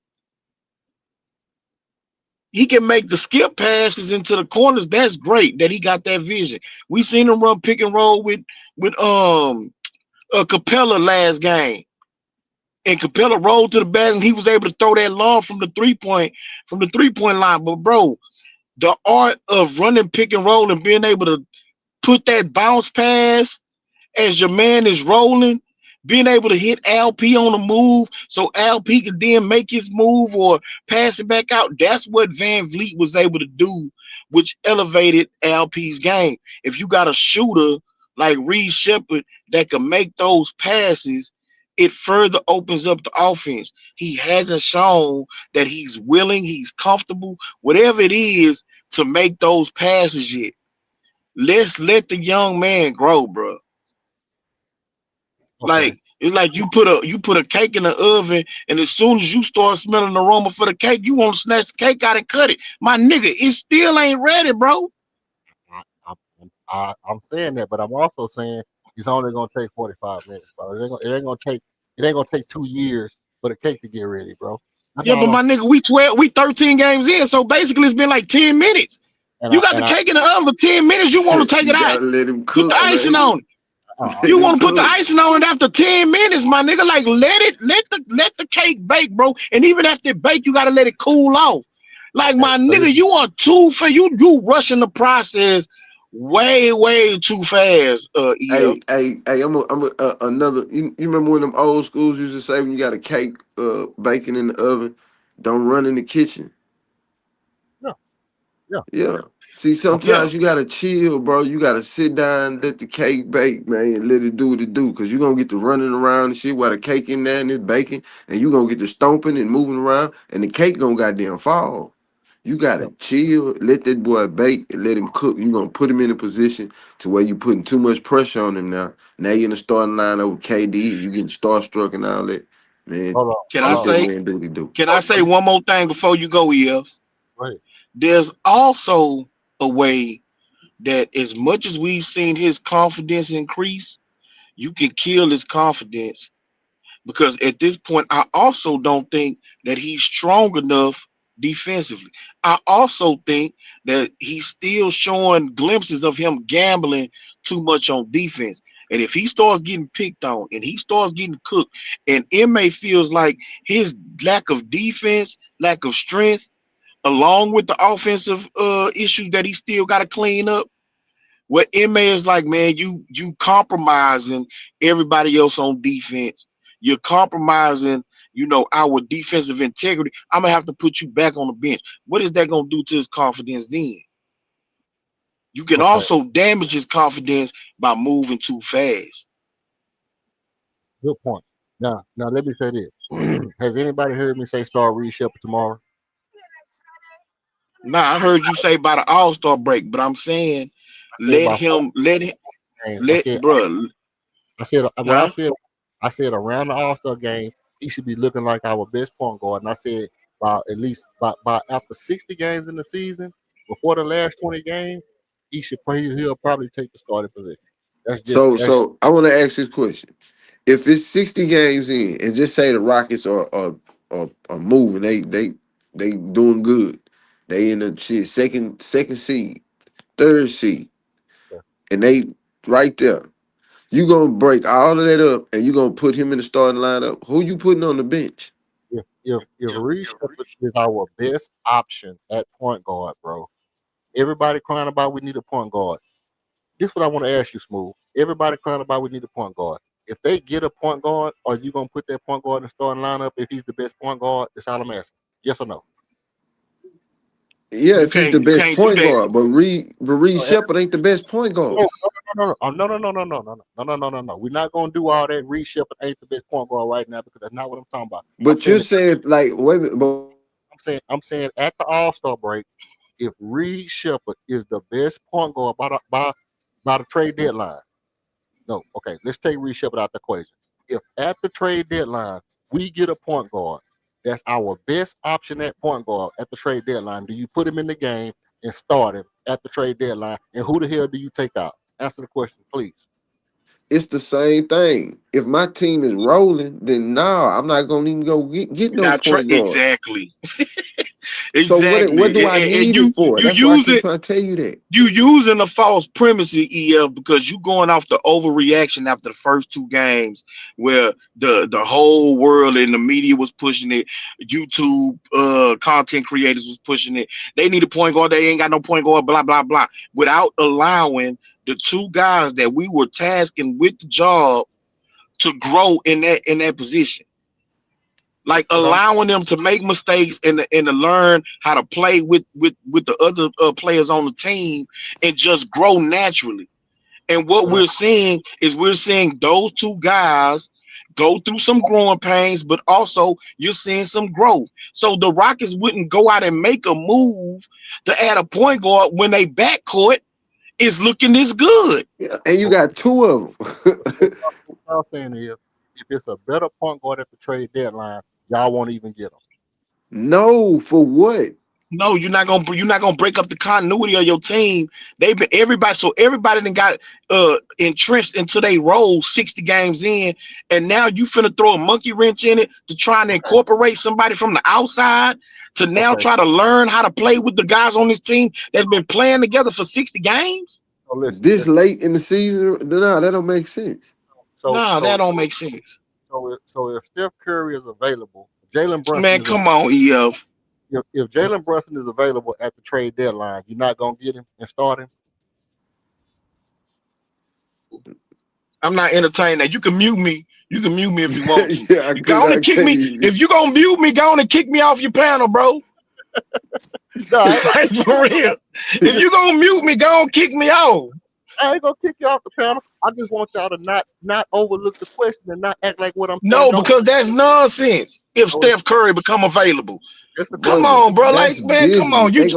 He can make the skip passes into the corners. That's great that he got that vision. We seen him run pick and roll with Capella last game. And Capella rolled to the back and he was able to throw that long from the three-point line. But bro, the art of running pick and roll and being able to put that bounce pass as your man is rolling, being able to hit LP on the move so LP can then make his move or pass it back out. That's what Van Vliet was able to do, which elevated LP's game. If you got a shooter like Reed Shepard that can make those passes, it further opens up the offense. He hasn't shown that he's willing, he's comfortable, whatever it is, to make those passes yet. Let's let the young man grow, bro. Okay. Like it's like you put a cake in the oven, and as soon as you start smelling the aroma for the cake, you want to snatch the cake out and cut it. My nigga, it still ain't ready, bro. I'm saying that, but I'm also saying it's only gonna take 45 minutes, bro. It ain't gonna take 2 years for the cake to get ready, bro. That's Yeah, all but I'm my nigga, we 13 games in, so basically it's been like 10 minutes. and You I got the and I cake in the oven for 10 minutes, you want to take You it out. gotta let him Put the cook, icing man. on it. uh, You Let him want to put the cook. icing on it after 10 minutes, my nigga. Like let the cake bake, bro. And even after it bake, you gotta let it cool off. Like okay. my So nigga, you are too for you rushing the process way too fast. Yeah. Hey, another. You remember when them old schools used to say when you got a cake baking in the oven, don't run in the kitchen. yeah, yeah. Yeah. See, Okay. Yeah. sometimes you gotta chill, bro. You gotta sit down, let the cake bake, man, and let it do what it do. Cause you're gonna get to running around and shit while the cake in there and it's baking, and you gonna get to stomping and moving around, and the cake gonna goddamn fall. You Yeah. gotta chill, let that boy bake and let him cook. You gonna put him in a position to where you putting too much pressure on him now. Now you're in the starting line over KD and you getting starstruck and all that. Man, Hold on. Can I Hold let on. that say man do what he do. can I say one more thing before you go, EF? Go ahead. There's also a way that as much as we've seen his confidence increase, you can kill his confidence because at this point, I also don't think that he's strong enough defensively. I also think that he's still showing glimpses of him gambling too much on defense. And if he starts getting picked on and he starts getting cooked, and MA feels like his lack of defense, lack of strength, along with the offensive issues that he still got to clean up, what MA is like, man, you compromising everybody else on defense. You're compromising, our defensive integrity. I'm gonna have to put you back on the bench. What is that gonna do to his confidence then? You can Okay. also damage his confidence by moving too fast. Good point. Now let me say this. Has anybody heard me say start Reed Shepard tomorrow? Now I heard you say by the All-Star break, but I'm saying I said let by four him let him games. I let said bro, I said what I huh? said. I said around the All Star game, he should be looking like our best point guard. And I said by at least by after 60 games in the season, before the last 20 games, he'll probably take the starting position. So I want to ask this question. If it's 60 games in, and just say the Rockets are moving, they doing good. They in the shit second seed, third seed, and they right there. You gonna break all of that up, and you gonna put him in the starting lineup. Who you putting on the bench? if Reed Shepard is our best option at point guard, bro. Everybody crying about we need a point guard. This is what I want to ask you, Smooth. Everybody crying about we need a point guard. If they get a point guard, are you gonna put that point guard in the starting lineup if he's the best point guard? That's all I'm asking. Yes or no? Yeah, You if he's the can't you best can't do point that. guard, but Reed Shepard ain't the best point guard. No, no. We're not gonna do all that. Reed Shepard ain't the best point guard right now because that's not what I'm talking about. I'm But you saying said like wait a minute, but I'm saying at the All-Star break, if Reed Shepard is the best point guard by the trade deadline. No, okay, let's take Reed Shepard out the equation. If at the trade deadline we get a point guard, that's our best option at point guard at the trade deadline. Do you put him in the game and start him at the trade deadline? And who the hell do you take out? Answer the question, please. It's the same thing. If my team is rolling, then no, I'm not gonna even go get no Not point guard. exactly. So what do I And need it for? That's why I keep trying to tell you that. you using a false premise, EF, because you going off the overreaction after the first two games, where the whole world and the media was pushing it, YouTube content creators was pushing it. They need a point guard. They ain't got no point guard. Blah blah blah. Without allowing the two guys that we were tasking with the job to grow in that position. Like allowing them to make mistakes and to learn how to play with the other players on the team and just grow naturally. And what we're seeing is those two guys go through some growing pains, but also you're seeing some growth. So the Rockets wouldn't go out and make a move to add a point guard when they backcourt is looking this good. Yeah, and you got two of them. What I'm saying is, if it's a better point guard at the trade deadline, y'all won't even get them. No, for what? No, you're not gonna break up the continuity of your team. Everybody then got entrenched into their role 60 games in, and now you finna throw a monkey wrench in it to try and incorporate somebody from the outside to now try to learn how to play with the guys on this team that's been playing together for 60 games. So This late in the season, no, that don't make sense. That don't make sense. So if Steph Curry is available, Jalen Brunson. Man, come on, EF. If Jalen Brunson is available at the trade deadline, you're not gonna get him and start him. I'm not entertaining that. You can mute me. You can mute me if you want to. Yeah, You go on and kick me. If you gonna mute me, go on and kick me off your panel, bro. No, like, for real. If you gonna mute me, go on kick me off. I ain't gonna kick you off the panel. I just want y'all to not overlook the question and not act like what I'm saying. No, because that's nonsense. If Steph Curry become available, come on, bro. Like, man, come on. You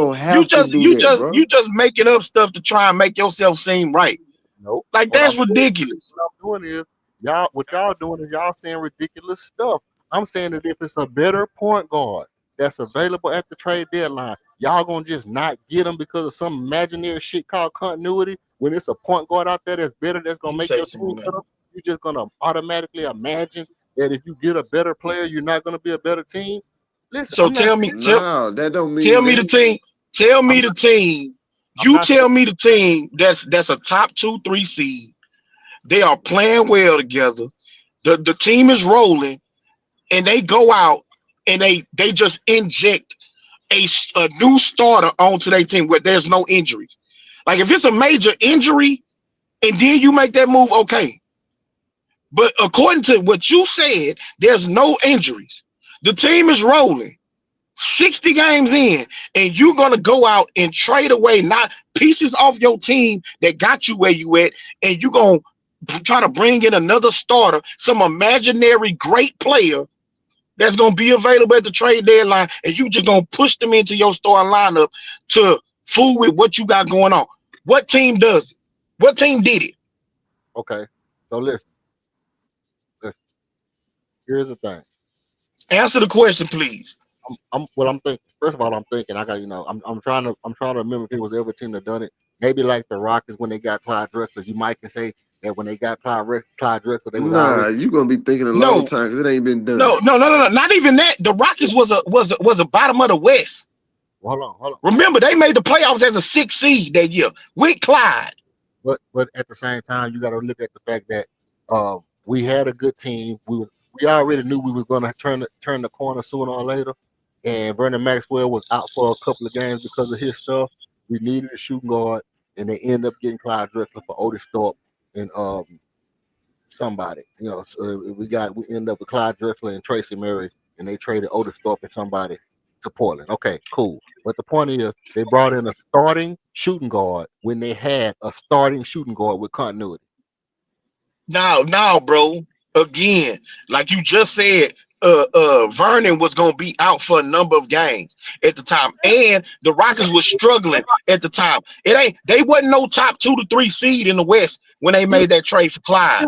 just making up stuff to try and make yourself seem right. Nope. Like, that's ridiculous. What I'm doing is y'all saying ridiculous stuff. I'm saying that if it's a better point guard that's available at the trade deadline, y'all gonna just not get them because of some imaginary shit called continuity. When it's a point guard out there that's better, that's gonna make your team better, you're just gonna automatically imagine that if you get a better player, you're not gonna be a better team. Listen, so tell me that don't mean tell me the team. Tell me the team. You tell me the team that's a top 2-3 seed. They are playing well together. The team is rolling, and they go out and they just inject a new starter onto their team where there's no injuries. Like, if it's a major injury and then you make that move, okay. But according to what you said, there's no injuries. The team is rolling 60 games in, and you're going to go out and trade away not pieces off your team that got you where you at, and you're going to try to bring in another starter, some imaginary great player that's going to be available at the trade deadline, and you just going to push them into your starting lineup to fool with what you got going on. What team does it? What team did it? Okay, so listen. Here's the thing. Answer the question, please. I'm thinking. First of all, I'm thinking. I got I'm trying to remember if it was ever a team that done it. Maybe like the Rockets when they got Clyde Drexler. You might can say that when they got Clyde Drexler, they was you gonna be thinking a long time because it ain't been done. No. Not even that. The Rockets was a bottom of the West. Hold on. Remember, they made the playoffs as a 6th seed that year with Clyde. But at the same time, you got to look at the fact that we had a good team. We already knew we was going to turn the corner sooner or later. And Vernon Maxwell was out for a couple of games because of his stuff. We needed a shooting guard, and they ended up getting Clyde Drexler for Otis Thorpe and somebody. So we ended up with Clyde Drexler and Tracy Murray, and they traded Otis Thorpe and somebody to Portland. Okay, cool. But the point is, they brought in a starting shooting guard when they had a starting shooting guard with continuity. Now, bro. Again, like you just said, Vernon was gonna be out for a number of games at the time, and the Rockets was struggling at the time. They wasn't no top 2 to 3 seed in the West when they It, made that trade for Clyde.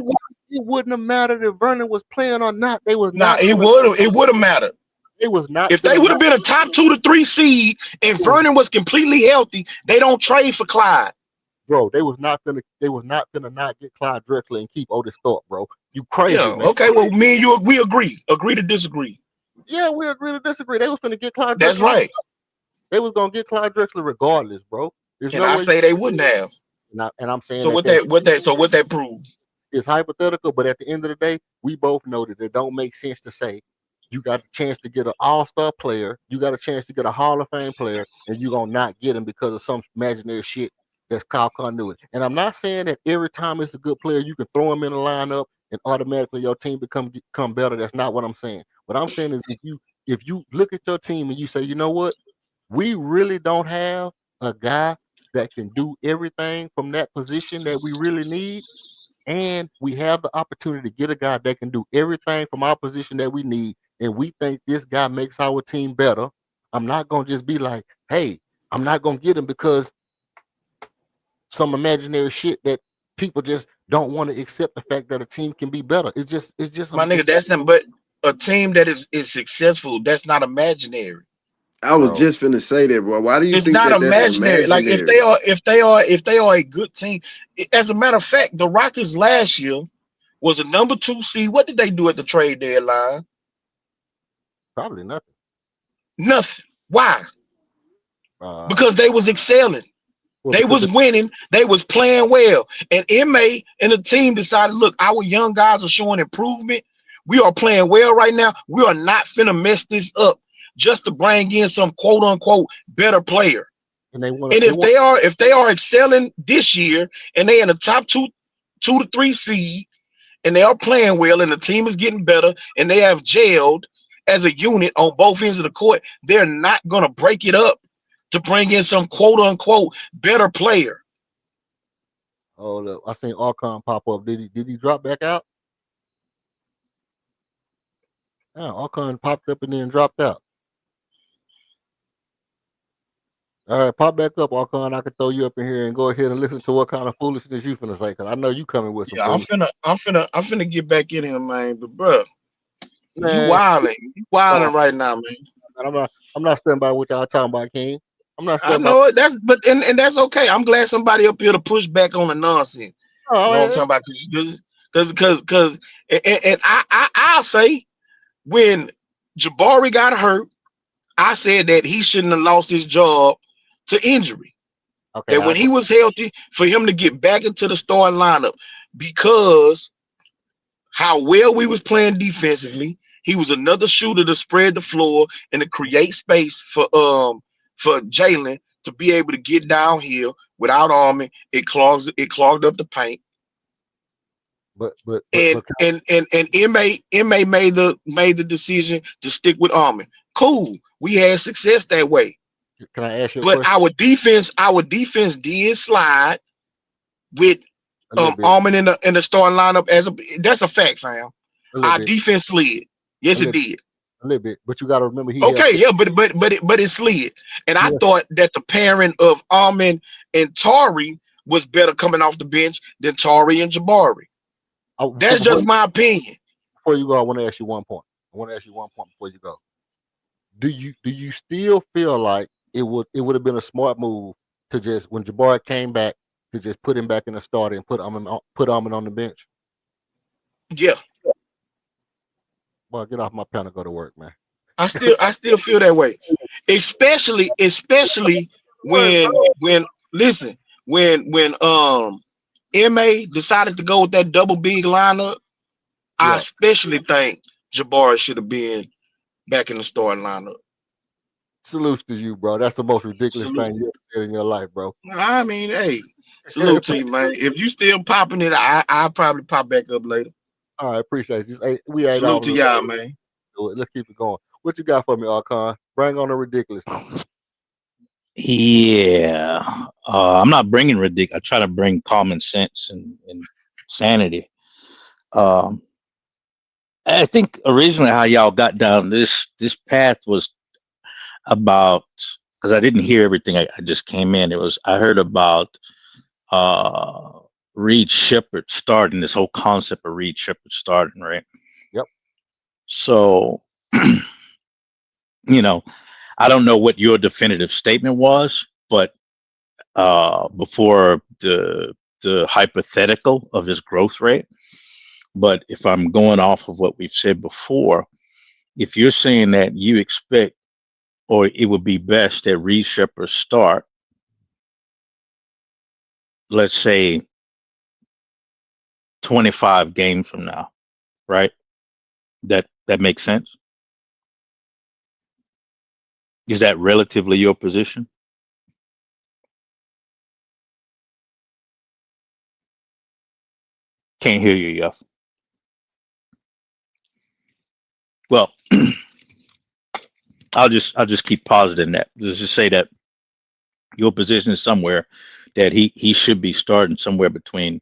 it wouldn't have mattered if Vernon was playing or not. They was Now not gonna. it would have mattered. They was not If they gonna would have not. been a top 2 to 3 seed and Vernon was completely healthy, they don't trade for Clyde. Bro, they was not gonna. They was not gonna not get Clyde Drexler and keep Otis Thorpe, bro. You Yeah, crazy, man. okay. Well, me and you, we agree. Agree to disagree. Yeah, we agree to disagree. They was gonna get Clyde That's Drexler. right. They was gonna get Clyde Drexler regardless, bro. There's And no I way. say they wouldn't have. And I'm saying So that what that proved? is hypothetical, but at the end of the day, we both know that it don't make sense to say you got a chance to get an all-star player, you got a chance to get a Hall of Fame player, and you're gonna not get him because of some imaginary shit that's called continuity. And I'm not saying that every time it's a good player, you can throw him in a lineup and automatically your team become better. That's not what I'm saying. What I'm saying is if you look at your team and you say, you know what, we really don't have a guy that can do everything from that position that we really need, and we have the opportunity to get a guy that can do everything from our position that we need, and we think this guy makes our team better. I'm not gonna just be like, hey, I'm not gonna get him because some imaginary shit that people just don't want to accept the fact that a team can be better. My nigga, that's not. But a team that is successful, that's not imaginary. I was bro. just finna say that, bro. Why do you It's think not that that's imaginary. Like imaginary? if they are a good team. As a matter of fact, the Rockets last year was a number 2 seed. What did they do at the trade deadline? Probably nothing. Nothing. Why? Uh, Because they was excelling. well, They because was winning. They was playing well. And MA and the team decided, look, our young guys are showing improvement. We are playing well right now. We are not finna mess this up just to bring in some quote unquote better player. and And if they are excelling this year and they in the top 2 to 3 seed and they are playing well and the team is getting better and they have gelled as a unit on both ends of the court, they're not gonna break it up to bring in some quote unquote better player. oh look, I seen Archon pop up. Did he drop back out? Yeah, Archon popped up and then dropped out. All right, pop back up, Archon. I can throw you up in here and go ahead and listen to what kind of foolishness you finna say, because I know you coming with some Yeah, foolishness. I'm finna get back in here, man. But bro, Man, you wilding right now, man. I'm not standing by what y'all talking about, King. I'm not I standing by. know it. And that's okay. I'm glad somebody up here to push back on the nonsense. You know what I'm Oh, talking about? Because and I'll say when Jabari got hurt, I said that he shouldn't have lost his job to injury. okay. That when he was healthy, for him to get back into the starting lineup, because how well we was playing defensively, he was another shooter to spread the floor and to create space for Jalen to be able to get downhill without arming. It clogged up the paint. But And MA made the decision to stick with Armin. Cool. We had success that way. can I ask you a But question? our defense did slide with A little bit, Armin in the starting lineup that's a fact, fam. a little Our bit, defense slid. Yes, a it little, did. a little bit. But you got to remember he had Okay, yeah, but it slid. And I he had, thought that the pairing of Armin and Tari was better coming off the bench than Tari and Jabari. so That's just my opinion. before you go, I want to ask you one point. I want to ask you one point before you go. Do you still feel like it would have been a smart move to just, when Jabari came back, to just put him back in the starter and put Armin on the bench? Yeah, Well, get off my panel, go to work, man. I still feel that way. Especially when listen, when MA decided to go with that double big lineup, I Yeah, especially think Jabari should have been back in the starting lineup. salute to you, bro. That's the most ridiculous Salute. thing you ever said in your life, bro. I mean, hey, salute to you, man. If you still popping it, I'll probably pop back up later. All right, appreciate you. Hey, we ain't Salute all to y'all, man. do it. Let's keep it going. What you got for me, Archon? Bring on the ridiculousness. Yeah, I'm not bringing ridiculous. I try to bring common sense and sanity. Um, I think originally how y'all got down this path was about, because I didn't hear everything. I just came in. It was I heard about uh Reed Shepherd starting this whole concept of Reed Shepherd starting, right? Yep. So, you know, I don't know what your definitive statement was, but before the hypothetical of his growth rate. But if I'm going off of what we've said before, if you're saying that you expect or it would be best that Reed Shepherd start, let's say 25 games from now, right? That makes sense. Is that relatively your position? Can't hear you, Yuff. Well, I'll just keep positing that. Let's just say that your position is somewhere that he should be starting somewhere between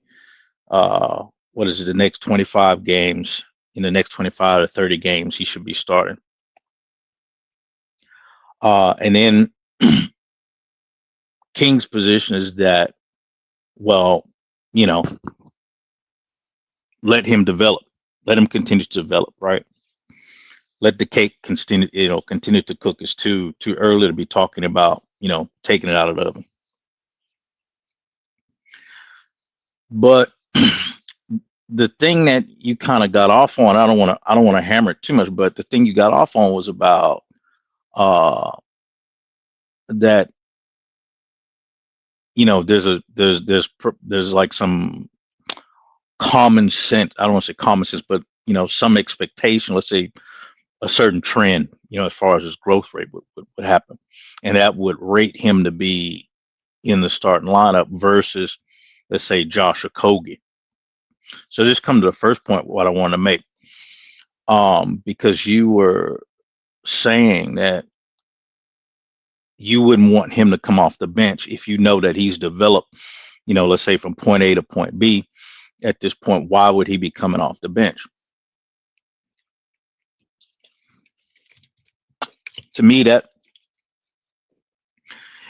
what is it, the next 25 games. In the next 25 to 30 games he should be starting, and then King's position is that, well, you know, let him develop, let him continue to develop, right? Let the cake continue to cook. It's too early to be talking about, taking it out of the oven. But the thing that you kind of got off on, I don't want to hammer it too much, but the thing you got off on was about uh that, there's like some common sense. I don't want to say common sense, but some expectation, let's say a certain trend, as far as his growth rate would happen. And that would rate him to be in the starting lineup versus, let's say, Josh Okogie. So just come to the first point, what I want to make. Because you were saying that you wouldn't want him to come off the bench if you know that he's developed, let's say from point A to point B. At this point, why would he be coming off the bench? To me, that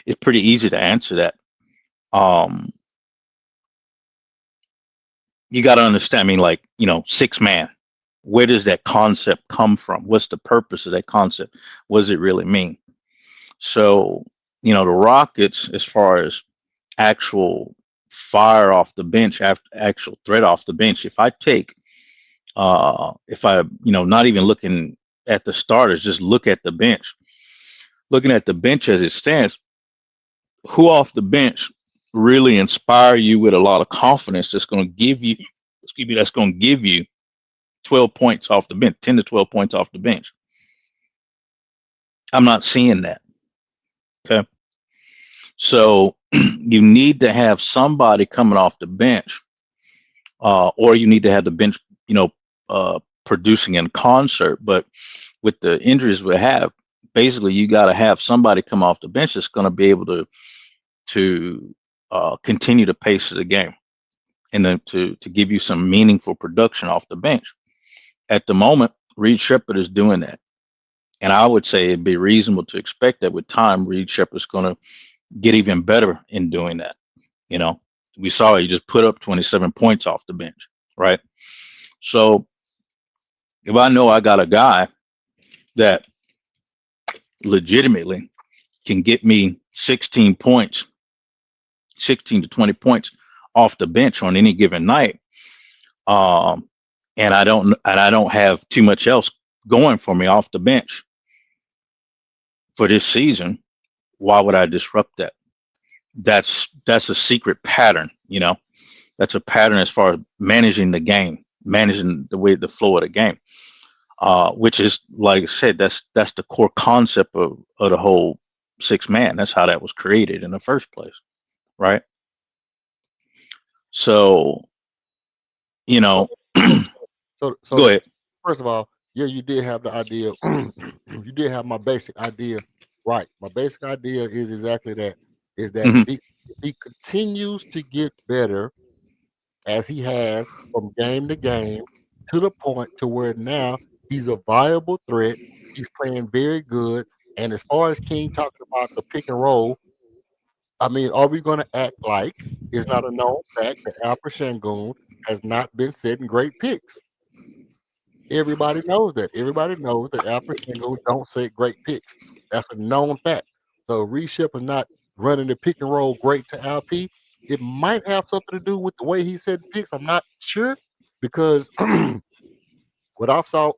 it's pretty easy to answer that. You got to understand, I mean, like, 6 man, where does that concept come from? What's the purpose of that concept? What does it really mean? So, the Rockets, as far as actual fire off the bench, actual threat off the bench, if I take, if I, not even looking at the starters, just look at the bench, looking at the bench as it stands, who off the bench really inspire you with a lot of confidence that's going to give you, that's going to give you 12 points off the bench, 10 to 12 points off the bench. I'm not seeing that. Okay. So you need to have somebody coming off the bench, or you need to have the bench, producing in concert. But with the injuries we have, basically you got to have somebody come off the bench that's going to be able to continue the pace of the game, and then to give you some meaningful production off the bench. At the moment, Reed Shepherd is doing that. And I would say it'd be reasonable to expect that with time, Reed Shepherd's going to get even better in doing that. We saw he just put up 27 points off the bench, right? So if I know I got a guy that legitimately can get me 16 points, 16 to 20 points off the bench on any given night, and I don't have too much else going for me off the bench for this season, why would I disrupt that? That's a secret pattern, That's a pattern as far as managing the game, managing the flow of the game, which is, like I said, that's the core concept of the whole 6 man. That's how that was created in the first place, right? So, So go ahead. first of all, yeah, you did have the idea. You did have my basic idea right. My basic idea is exactly that. Is that Hmm. if he continues to get better as he has from game to game, to the point to where now he's a viable threat. He's playing very good. And as far as King talking about the pick and roll, I mean, are we going to act like it's not a known fact that Alfred Şengün has not been setting great picks? Everybody knows that. Everybody knows that Alfred Şengün don't set great picks. That's a known fact. So Reed Shepard not running the pick and roll great to LP. It might have something to do with the way he set picks. I'm not sure because what I saw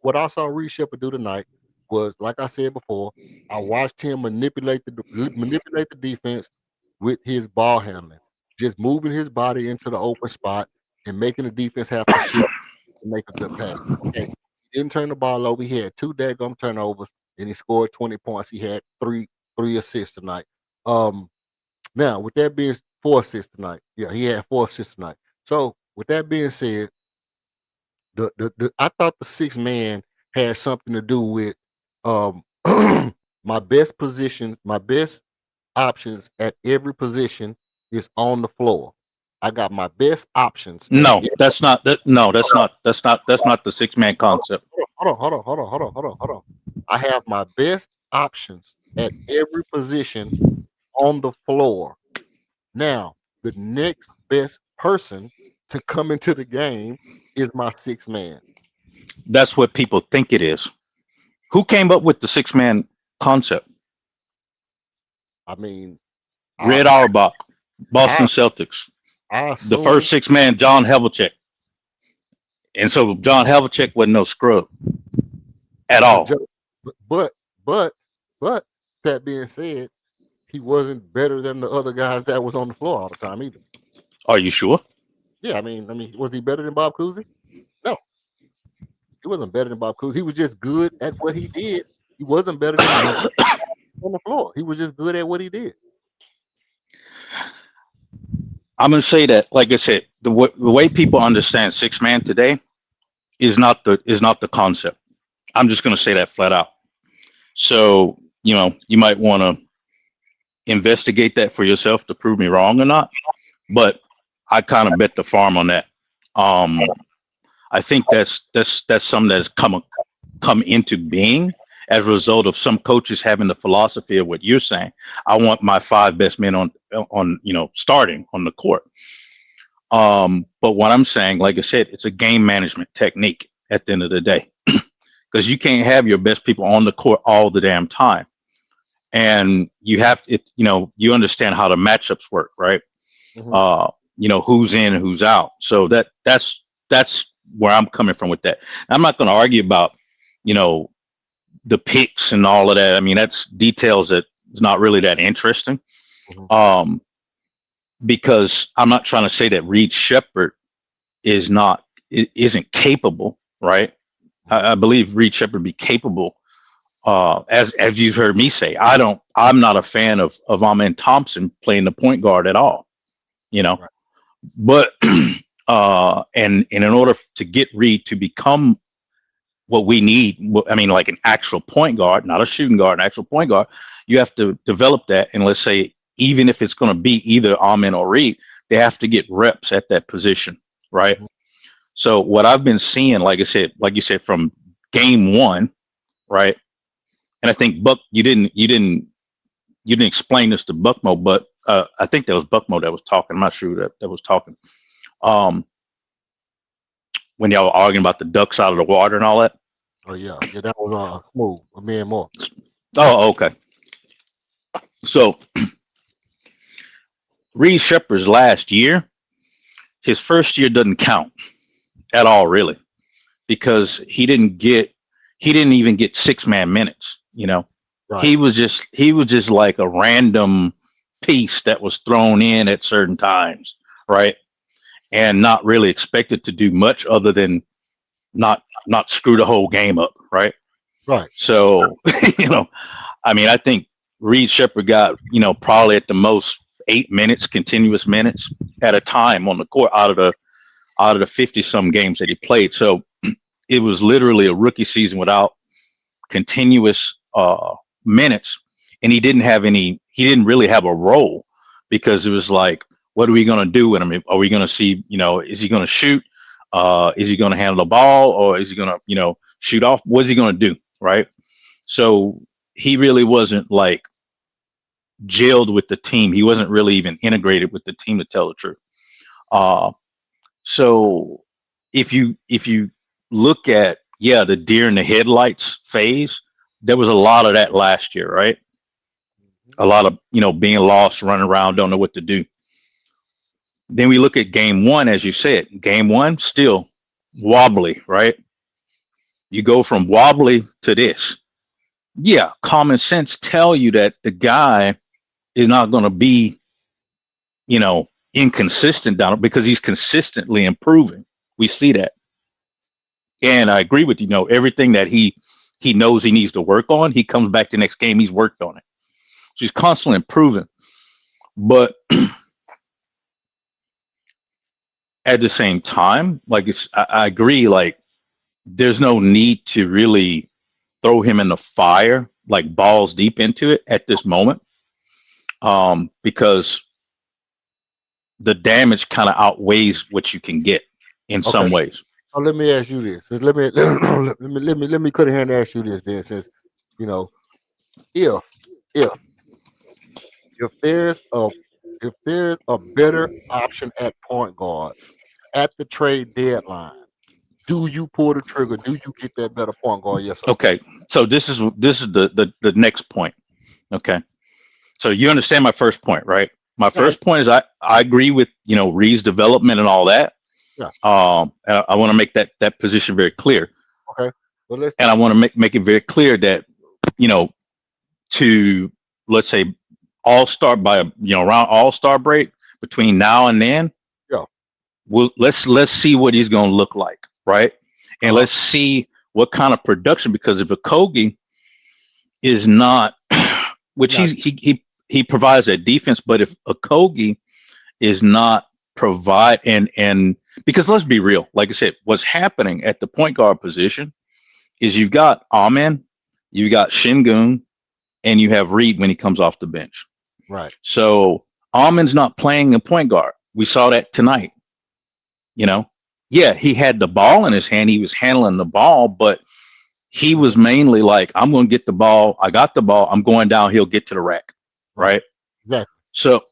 Reed Shepard do tonight was, like I said before, I watched him manipulate the defense with his ball handling, just moving his body into the open spot and making the defense have to shift to make a good pass. Okay, he didn't turn the ball over. He had 2 daggum turnovers and he scored 20 points. He had three assists tonight. Now with that being 4 assists tonight, yeah, he had 4 assists tonight. So with that being said, I thought the 6 man had something to do with my best positions, my best options at every position is on the floor. I got my best options. No, that's not that. No, that's not the 6-man concept. Hold on. I have my best options at every position on the floor. Now, the next best person to come into the game is my 6 man. That's what people think it is. Who came up with the 6-man concept? I mean, Red Auerbach, Boston Celtics. The first 6-man, John Havlicek. And so John Havlicek wasn't no scrub at all. But that being said, he wasn't better than the other guys that was on the floor all the time either. Are you sure? Yeah, I mean, was he better than Bob Cousy? No, he wasn't better than Bob Cousy. He was just good at what he did. He wasn't better than on the floor. He was just good at what he did. I'm going to say that, like I said, the way people understand 6-man today is not the concept. I'm just going to say that flat out. So, you might want to investigate that for yourself to prove me wrong or not. But I kind of bet the farm on that. I think that's something that's come into being as a result of some coaches having the philosophy of what you're saying. I want my 5 best men on starting on the court. But what I'm saying, like I said, it's a game management technique at the end of the day, because you can't have your best people on the court all the damn time. And you have to, you understand how the matchups work, right? Mm-hmm. Who's in and who's out. So that's where I'm coming from with that. I'm not going to argue about, the picks and all of that. I mean, that's details that is not really that interesting. Mm-hmm. Because I'm not trying to say that Reed Shepard isn't capable, right? I believe Reed Shepard be capable. As you've heard me say, I'm not a fan of Amen Thompson playing the point guard at all, right. But and in order to get Reed to become what we need, I mean, like an actual point guard, not a shooting guard, an actual point guard, you have to develop that. And let's say, even if it's going to be either Amen or Reed, they have to get reps at that position, right? Mm-hmm. So what I've been seeing, like you said, from game 1, right? And I think Buck, you didn't explain this to Buckmo, but I think that was Buckmo that was talking. I'm not sure that was talking. When y'all were arguing about the ducks out of the water and all that. Oh yeah, that was Smooth, a man more. Oh, okay. So Reed Shepard's last year, his first year doesn't count at all, really, because he didn't even get 6-man minutes. Right. He was just like a random piece that was thrown in at certain times, right? And not really expected to do much other than not screw the whole game up, right? Right. So, I mean, I think Reed Shepard got, probably at the most 8 minutes, continuous minutes at a time on the court out of the 50-some games that he played. So it was literally a rookie season without continuous minutes, and he didn't really have a role, because it was like, what are we going to do with him? Are we going to see, is he going to shoot? Is he going to handle the ball, or is he going to, shoot off? What's he going to do? Right. So he really wasn't like gelled with the team. He wasn't really even integrated with the team, to tell the truth. So if you look at, the deer in the headlights phase, there was a lot of that last year, right? A lot of, being lost, running around, don't know what to do. Then we look at game one, as you said, game one, still wobbly, right? You go from wobbly to this. Yeah, common sense tell you that the guy is not going to be, inconsistent down, because he's consistently improving. We see that. And I agree with you, everything that he knows he needs to work on, he comes back the next game, he's worked on it. So he's constantly improving. But at the same time, like I agree, like there's no need to really throw him in the fire, like balls deep into it at this moment, because the damage kind of outweighs what you can get in some ways. So let me ask you this. Let me let me cut in here and ask you this then, since if there's a better option at point guard at the trade deadline, do you pull the trigger? Do you get that better point guard? Yes or no? Okay, so this is the next point. Okay, so you understand my first point, right? My first point is I agree with Reed's development and all that. Yeah. And I want to make that position very clear. Okay. Well, and I want to make it very clear that to, let's say, all-star around all-star break, between now and then. Yeah. Let's see what he's going to look like, right? And let's see what kind of production, because if Okogie is not, which he provides that defense, but if Okogie is not provide and because let's be real, like I said, what's happening at the point guard position is you've got Amen, you've got Şengün, and you have Reed when he comes off the bench. Right. So Amen's not playing a point guard. We saw that tonight. Yeah, he had the ball in his hand. He was handling the ball, but he was mainly like, I'm going to get the ball. I got the ball. I'm going downhill, get to the rack. Right. Exactly. So,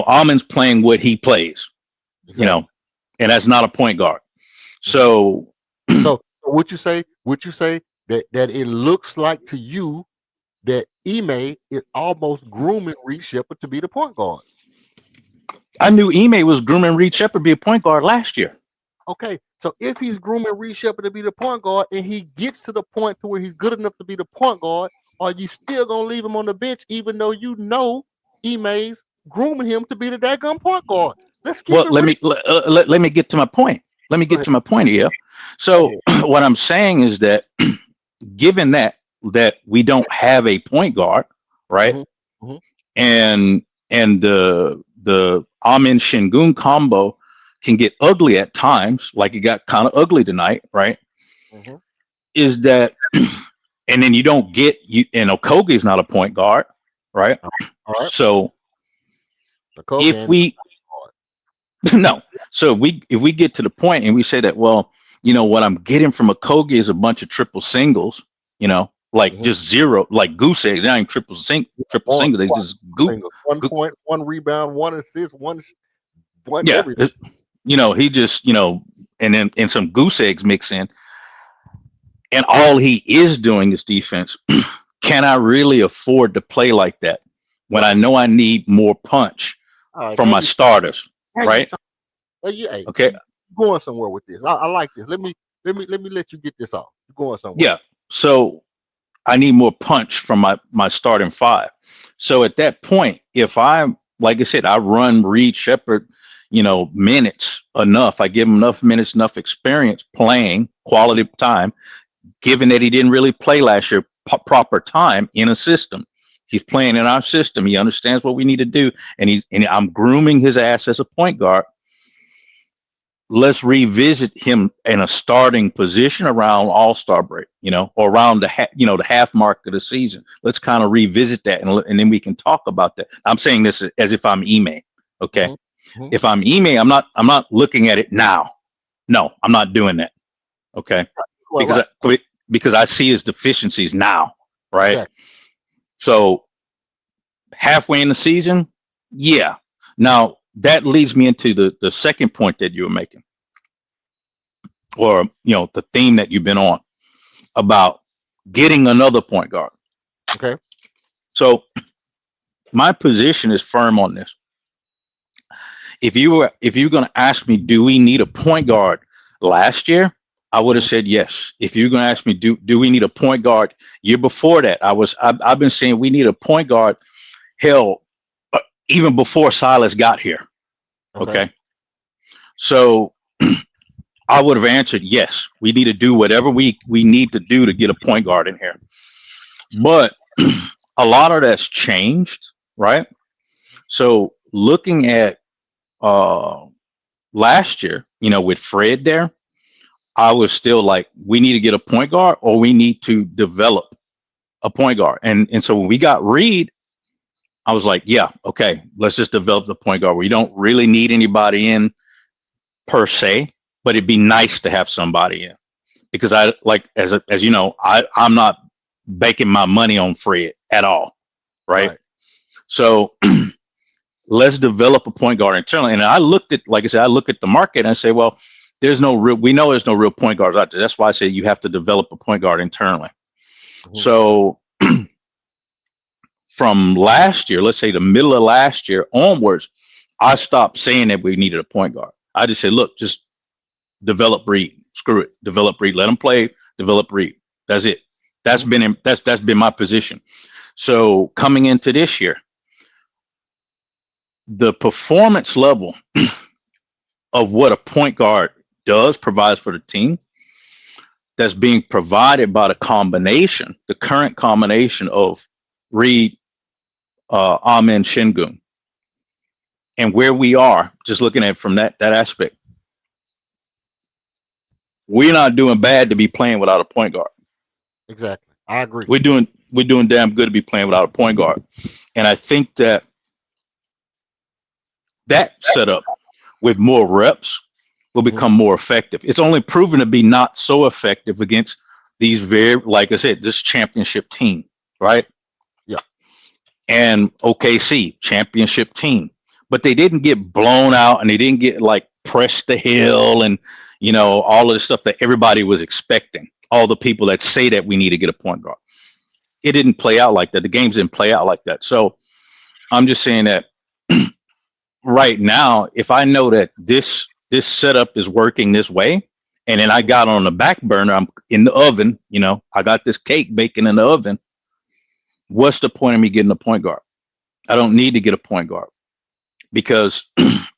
Amen's playing what he plays, and that's not a point guard. So, would you say that it looks like to you that Ime is almost grooming Reed Sheppard to be the point guard? I knew Ime was grooming Reed Sheppard to be a point guard last year. Okay, so if he's grooming Reed Sheppard to be the point guard and he gets to the point to where he's good enough to be the point guard, are you still gonna leave him on the bench even though Ime's grooming him to be the daggum point guard? Let's keep let me get to my point. Let me get to my point here. So what I'm saying is that given that we don't have a point guard, right? Mm-hmm. And the Amen Şengün combo can get ugly at times, like it got kind of ugly tonight, right? Mm-hmm. Is that, and then you don't get and Okogie's not a point guard, right? All right. So if we if we get to the point and we say that, well, what I'm getting from Okogie is a bunch of triple singles, just zero, like goose eggs, not even triple single, they just goose. 1 point, 1 rebound, 1 assist, one yeah, everything. He just, and then some goose eggs mix in, and all he is doing is defense. Can I really afford to play like that when I know I need more punch from my starters, right? Okay, you're going somewhere with this. I like this. Let me let you get this off. You're going somewhere. Yeah. So I need more punch from my starting five. So at that point, if like I said, I run Reed Sheppard, minutes enough. I give him enough minutes, enough experience playing, quality time, given that he didn't really play last year, proper time in a system. He's playing in our system. He understands what we need to do. And I'm grooming his ass as a point guard. Let's revisit him in a starting position around All-Star break, or around the half mark of the season. Let's kind of revisit that, and then we can talk about that. I'm saying this as if I'm Ime. Okay. Mm-hmm. If I'm Ime, I'm not looking at it now. No, I'm not doing that. Okay, Well, because I see his deficiencies now, right? exactly. So halfway in the season, yeah. Now that leads me into the second point that you were making, or the theme that you've been on about getting another point guard. Okay. So my position is firm on this. If you were going to ask me, do we need a point guard last year? I would have said yes. If you're going to ask me, do we need a point guard year before that? I've been saying we need a point guard. Hell, even before Silas got here. Okay. So I would have answered yes. We need to do whatever we need to do to get a point guard in here. But a lot of that's changed, right? So looking at last year, with Fred there, I was still like, we need to get a point guard or we need to develop a point guard. And so when we got Reed, I was like, yeah, okay, let's just develop the point guard. We don't really need anybody in per se, but it'd be nice to have somebody in, because I like, as you know, I'm not baking my money on Fred at all, right? So let's develop a point guard internally. And I looked at, like I said, I look at the market and I say, well, we know there's no real point guards out there. That's why I say you have to develop a point guard internally. So from last year, let's say the middle of last year onwards, I stopped saying that we needed a point guard. I just said, look, just develop Reed. Screw it. Develop Reed. Let him play. Develop Reed. That's it. That's been my position. So coming into this year, the performance level of what a point guard provides for the team, that's being provided by the current combination of Reed, Amen, Şengün, and where we are, just looking at it from that aspect, we're not doing bad to be playing without a point guard. Exactly. I agree. We're doing damn good to be playing without a point guard. And I think that setup with more reps will become more effective. It's only proven to be not so effective against these like I said, this championship team, right? Yeah. And OKC, championship team. But they didn't get blown out and they didn't get like pressed to hell and, all of the stuff that everybody was expecting. All the people that say that we need to get a point guard. It didn't play out like that. The games didn't play out like that. So I'm just saying that right now, if I know that this setup is working this way, and then I got on the back burner, I'm in the oven, I got this cake baking in the oven, what's the point of me getting a point guard? I don't need to get a point guard because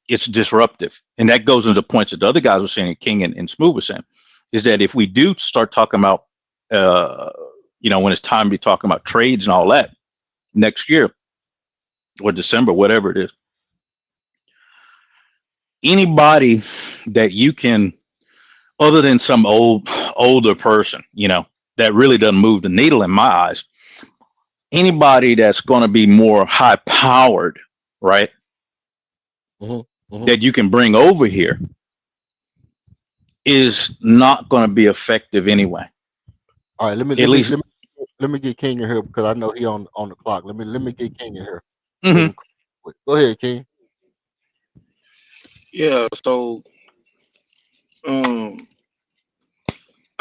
it's disruptive. And that goes into points that the other guys were saying, King and Smooth was saying, is that if we do start talking about, when it's time to be talking about trades and all that next year or December, whatever it is, anybody that you can, other than some older person, that really doesn't move the needle in my eyes, anybody that's going to be more high powered, right? That you can bring over here is not going to be effective anyway. All right, let me get King in here because I know he on the clock. Let me get King in here. Go ahead, King. Yeah, so I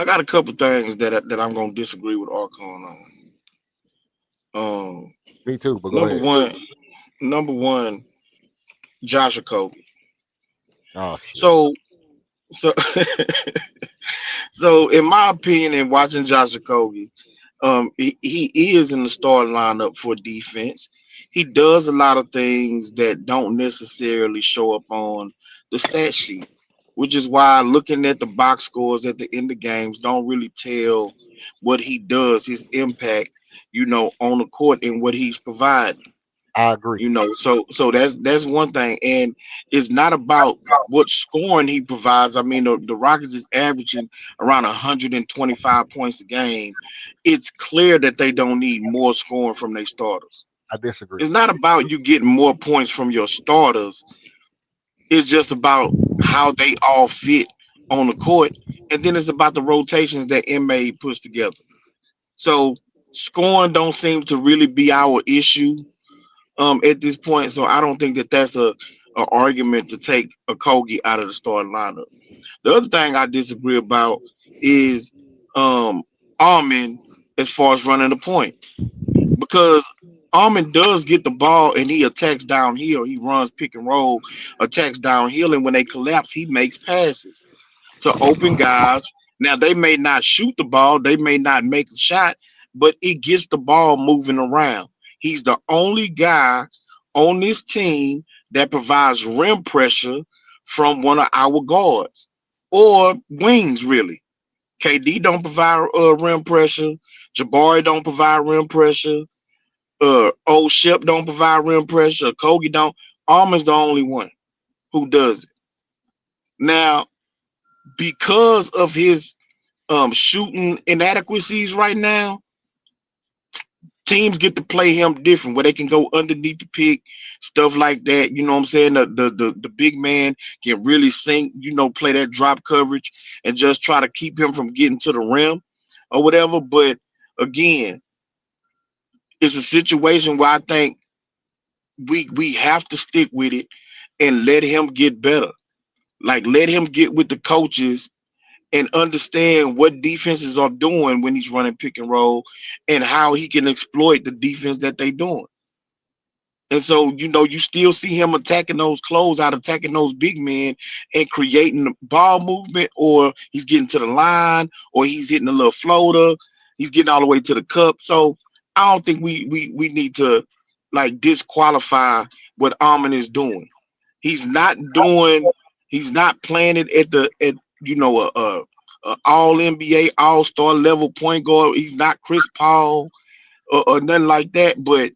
got a couple things that I'm gonna disagree with Archon on. Me too, but go ahead. Number one, Josh Okogie. Oh shit. So so in my opinion, in watching Josh Okogie, he is in the starting lineup for defense. He does a lot of things that don't necessarily show up on the stat sheet, which is why looking at the box scores at the end of games don't really tell what he does, his impact, on the court and what he's providing. I agree. So that's one thing, and it's not about what scoring he provides. I mean, the Rockets is averaging around 125 points a game. It's clear that they don't need more scoring from their starters. I disagree. It's not about you getting more points from your starters. It's just about how they all fit on the court, and then it's about the rotations that MA puts together. So scoring don't seem to really be our issue at this point. So I don't think that that's a argument to take a Kogi out of the starting lineup. The other thing I disagree about is Armin as far as running the point, because Armin does get the ball and he attacks downhill. He runs pick and roll, attacks downhill, and when they collapse, he makes passes to open guys. Now they may not shoot the ball, they may not make a shot, but it gets the ball moving around. He's the only guy on this team that provides rim pressure from one of our guards or wings, really. KD don't provide rim pressure. Jabari don't provide rim pressure. Old Shep don't provide rim pressure. Kogi don't. Armin's the only one who does it. Now, because of his shooting inadequacies right now, teams get to play him different where they can go underneath the pick, stuff like that. You know what I'm saying? The big man can really sink, play that drop coverage and just try to keep him from getting to the rim or whatever. But again, it's a situation where I think we have to stick with it and let him get better. Like, let him get with the coaches and understand what defenses are doing when he's running pick and roll and how he can exploit the defense that they're doing. And so, you still see him attacking those closeout, attacking those big men and creating ball movement, or he's getting to the line, or he's hitting a little floater. He's getting all the way to the cup. So I don't think we need to like disqualify what Armin is doing. He's not playing it at all NBA, all star level point guard. He's not Chris Paul or nothing like that. But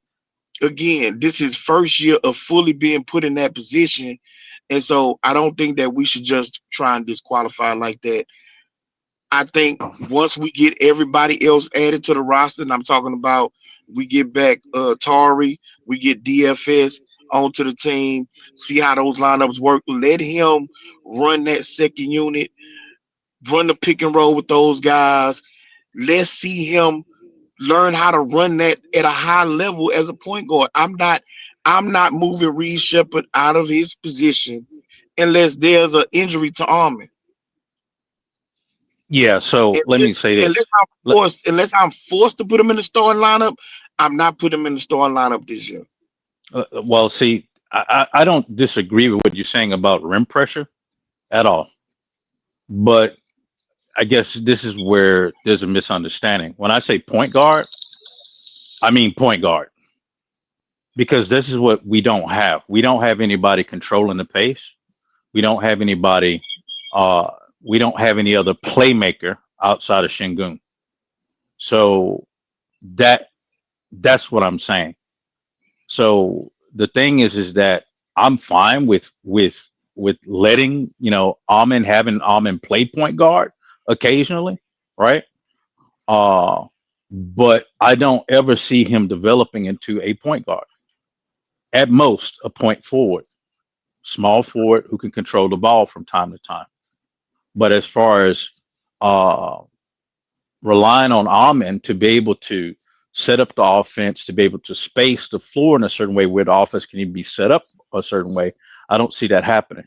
again, this is first year of fully being put in that position. And so I don't think that we should just try and disqualify like that. I think once we get everybody else added to the roster, and I'm talking about we get back Tari, we get DFS onto the team, see how those lineups work. Let him run that second unit, run the pick and roll with those guys. Let's see him learn how to run that at a high level as a point guard. I'm not moving Reed Shepard out of his position unless there's an injury to Armin. Yeah. So let me say this. Unless I'm forced to put him in the starting lineup, I'm not putting him in the starting lineup this year. Well, see, I don't disagree with what you're saying about rim pressure at all. But I guess this is where there's a misunderstanding. When I say point guard, I mean point guard. Because this is what we don't have. We don't have anybody controlling the pace. We don't have anybody, we don't have any other playmaker outside of Şengün. So that's what I'm saying. So the thing is that I'm fine with letting having Armin play point guard occasionally, right? But I don't ever see him developing into a point guard. At most, a point forward, small forward who can control the ball from time to time. But as far as relying on Armin to be able to set up the offense, to be able to space the floor in a certain way where the offense can even be set up a certain way, I don't see that happening.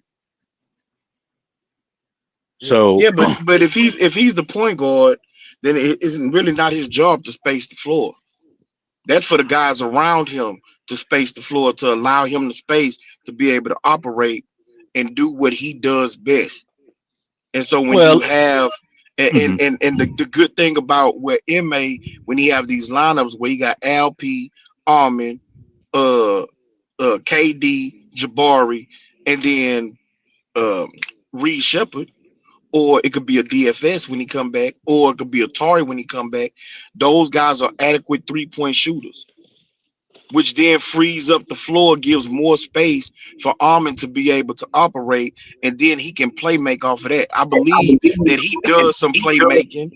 So yeah, but if he's the point guard, then it isn't really not his job to space the floor. That's for the guys around him to space the floor, to allow him the space to be able to operate and do what he does best. And so when you have and the good thing about where MA, when he have these lineups where he got LP, Armin, KD, Jabari, and then Reed Shepard, or it could be a DFS when he come back, or it could be a Tari when he come back. Those guys are adequate 3-point shooters, which then frees up the floor, gives more space for Armin to be able to operate, and then he can play make off of that. I believe that he does some playmaking.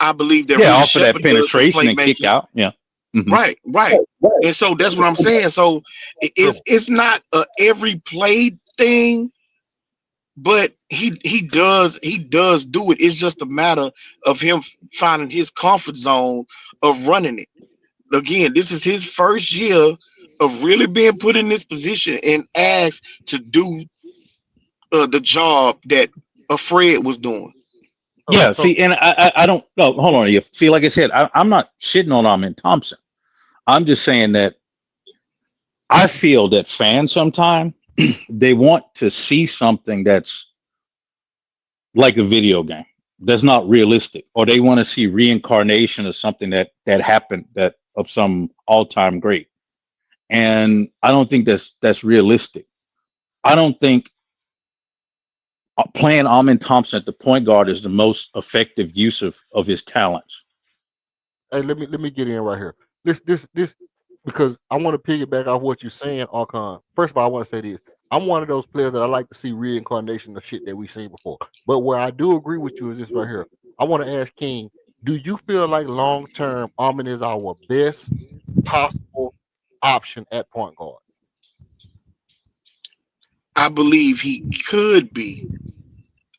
I believe that Reed off of that Shepard does some penetration and kick playmaking. out. Yeah. Mhm. Right. And so that's what I'm saying. So it's not a every play thing, but he does do it. It's just a matter of him finding his comfort zone of running it. Again, this is his first year of really being put in this position and asked to do the job that Fred was doing. Yeah, So see, and I don't no, hold on. See, like I said, I'm not shitting on Amin Thompson. I'm just saying that I feel that fans sometimes they want to see something that's like a video game that's not realistic, or they want to see reincarnation of something that happened, that of some all-time great. And I don't think that's realistic. I don't think playing Amin Thompson at the point guard is the most effective use of his talents. hey, let me get in right here. This because I want to piggyback off what you're saying, Archon. First of all, I want to say this. I'm one of those players that I like to see reincarnation of shit that we've seen before. But where I do agree with you is this right here. I want to ask King, do you feel like long term Armin is our best possible option at point guard? I believe he could be.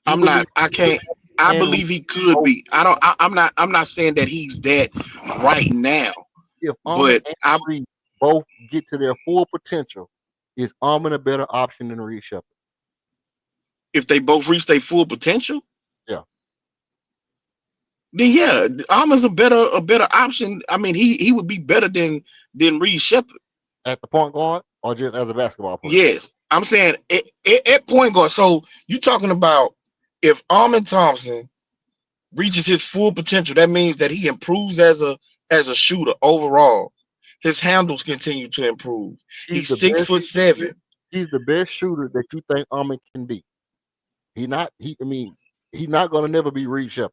You I'm believe not. I can't. I and believe he could be. I don't. I'm not. I'm not saying that he's that right now. if Armin But and I, Reed both get to their full potential, is Armin a better option than Reed Shepard? if they both reach their full potential, Yeah. then yeah, Almon's a better option. I mean, he would be better than Reed Shepard. At the point guard or just as a basketball player? Yes, I'm saying at point guard. So you talking about if Armin Thompson reaches his full potential, that means that he improves as a shooter overall. His handles continue to improve. He's He's the six best foot seven. he's the best shooter that you think Armin can be. I mean, he's not gonna never be Reed Shepard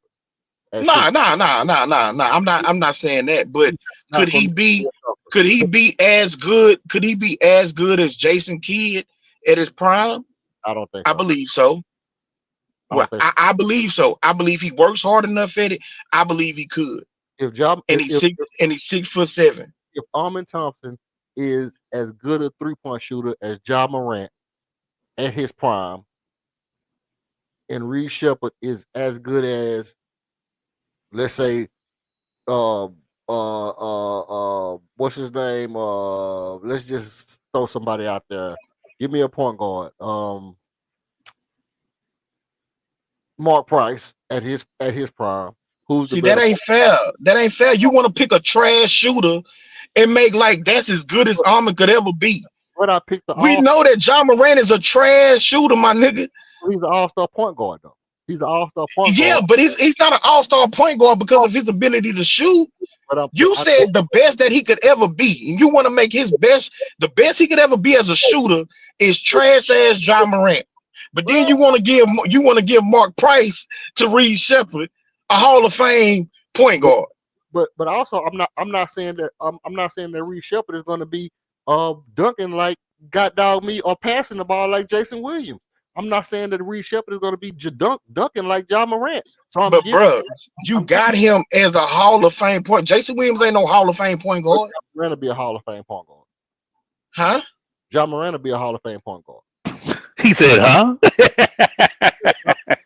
at Nah, shooting. nah, nah, nah, nah, nah. I'm not saying that. But He's could not he gonna be? be Could he be as good? Could he be as good as Jason Kidd at his prime? I don't think I so. believe so. I Well, don't think I believe so. I believe he works hard enough at it. I believe he could. so. If job And he's 6'7". if Armin Thompson is as good a 3-point shooter as Ja Morant at his prime, and Reed Shepard is as good as, let's say, uh, what's his name? Let's just throw somebody out there. Give me a point guard. Mark Price at his prime. Who's the See, that better? ain't fair. That ain't fair. You want to pick a trash shooter and make like that's as good as Armin could ever be. But I picked the We all. know that John Moran is a trash shooter, my nigga. He's an all-star point guard though. He's an all-star point Yeah, guard. but he's not an all-star point guard because of his ability to shoot. You I said the best that he could ever be, and you want to make his best, the best he could ever be as a shooter is trash ass John Morant. But then you want to give Mark Price to Reed Shepard, a Hall of Fame point guard. but also I'm not saying that I'm not saying that Reed Shepard is going to be dunking like god dog me or passing the ball like Jason Williams. I'm not saying that Reed Shepard is going to be dunking like John Morant. So But bro, you got him as a Hall of Fame point. Jason Williams ain't no Hall of Fame point guard, John Morant will be a Hall of Fame point guard. huh? John Morant will be a Hall of Fame point guard. He said, "Huh?"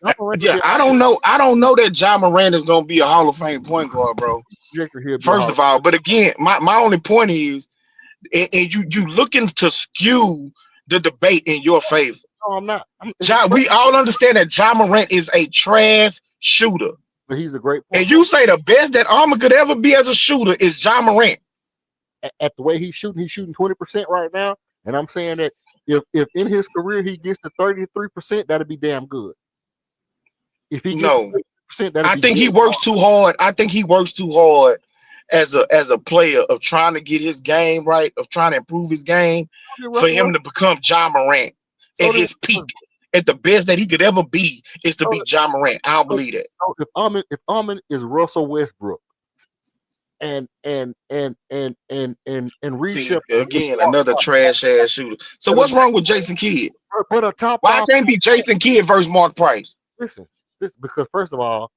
John Morant will Yeah, be I don't know. I don't know that John Morant is gonna be a Hall of Fame point guard, bro. projector here. First of all, but again, my only point is, and you looking to skew the debate in your favor. No, I'm not. We all understand that John Morant is a trash shooter, But he's a great point and you say the best that Armin could ever be as a shooter is John Morant. at the way he's shooting 20% right now. And I'm saying that if in his career he gets to 33%, that'd be damn good. If he gets No, 30%, that'd I be think good. he works too hard. I think he works too hard as a player of trying to get his game right, of trying to improve his game for him to become John Morant at his peak, at the best that he could ever be is to be John Morant. I don't believe that. If Armin is Russell Westbrook and Reed See, Shepard again, another trash ass shooter. So what's wrong with Jason Kidd? but a top Why 5 can't be Jason Kidd versus Mark Price? listen, this because first of all,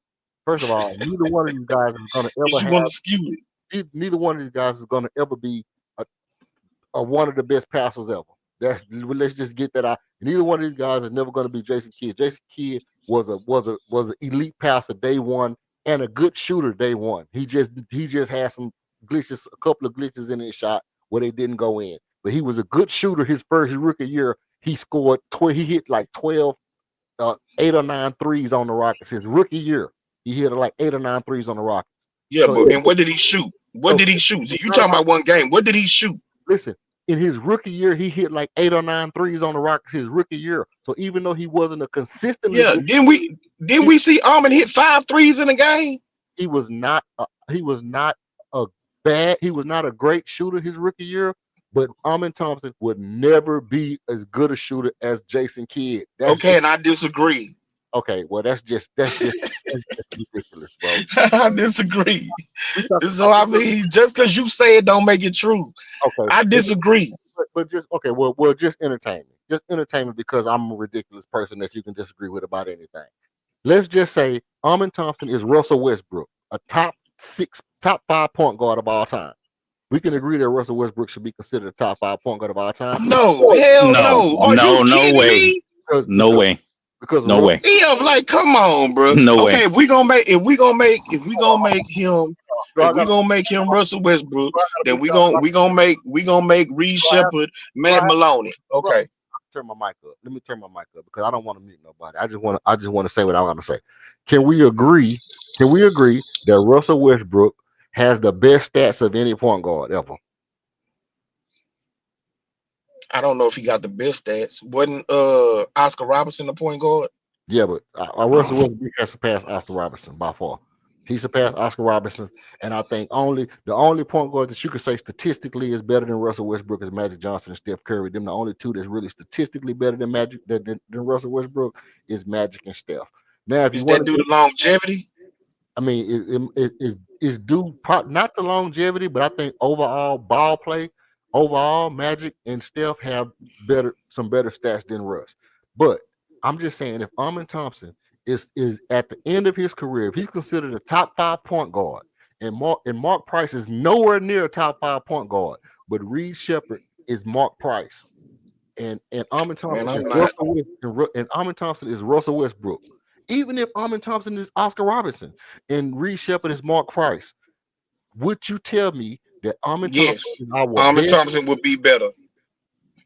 neither one of these guys is gonna ever Because you want to skew it. neither one of these guys is gonna ever be a one of the best passers ever. Let's just get that out. Neither one of these guys is never going to be Jason Kidd. Jason Kidd was an elite passer day one and a good shooter day one. He just had some glitches, a couple of glitches in his shot where they didn't go in. But he was a good shooter his rookie year. He scored 12, he hit like 12, 8 or 9 threes on the Rockets his rookie year. He hit like 8 or 9 threes on the Rockets. Yeah, So but and what did he shoot? What did he shoot? So you talking about one game? What did he shoot? listen, in his rookie year, he hit like 8 or 9 threes on the Rockets his rookie year. So even though he wasn't a consistently Yeah, good, didn't we see Armin hit 5 threes in a game? he was not a he was not a great shooter his rookie year. But Amin Thompson would never be as good a shooter as Jason Kidd. Okay, and I disagree. Okay. Well, that's just ridiculous, bro. I disagree. We talking So I mean, just because you say it don't make it true. okay, I disagree. but just okay. Well, just entertain me. Just entertain me because I'm a ridiculous person that you can disagree with about anything. Let's just say Amin Thompson is Russell Westbrook, a top 5 point guard of all time. We can agree that Russell Westbrook should be considered a top 5 point guard of all time. No, hell No, no. Are no, you no kidding way. me? No way. Because No way. Yeah, like come on, bro. No way. Okay, if we gonna make him Russell Westbrook, then we gonna make Reed Shepard Matt Maloney. Okay. Turn my mic up. Let me turn my mic up because I don't want to mute nobody. I just want to say what I want to say. Can we agree that Russell Westbrook has the best stats of any point guard ever? I don't know if he got the best stats. Wasn't Oscar Robertson the point guard? Yeah, but Russell Westbrook has surpassed Oscar Robertson by far. He surpassed Oscar Robertson, and I think the only point guard that you could say statistically is better than Russell Westbrook is Magic Johnson and Steph Curry. Them the only two that's really statistically better than than Russell Westbrook is Magic and Steph. Now, if you Is want that due to, to longevity? I mean, it's due not to longevity, but I think overall ball play, overall Magic and Steph have some better stats than Russ. But I'm just saying, if Amin Thompson is at the end of his career, if he's considered a top 5 point guard, and Mark Price is nowhere near a top 5 point guard, but Reed Shepard is Mark Price, and Amin Thompson Man, is I'm not. Amin Thompson is Russell Westbrook. Even if Amin Thompson is Oscar Robertson and Reed Shepard is Mark Price, would you tell me that Amin Thompson Yes, is our Armin best? Thompson would be better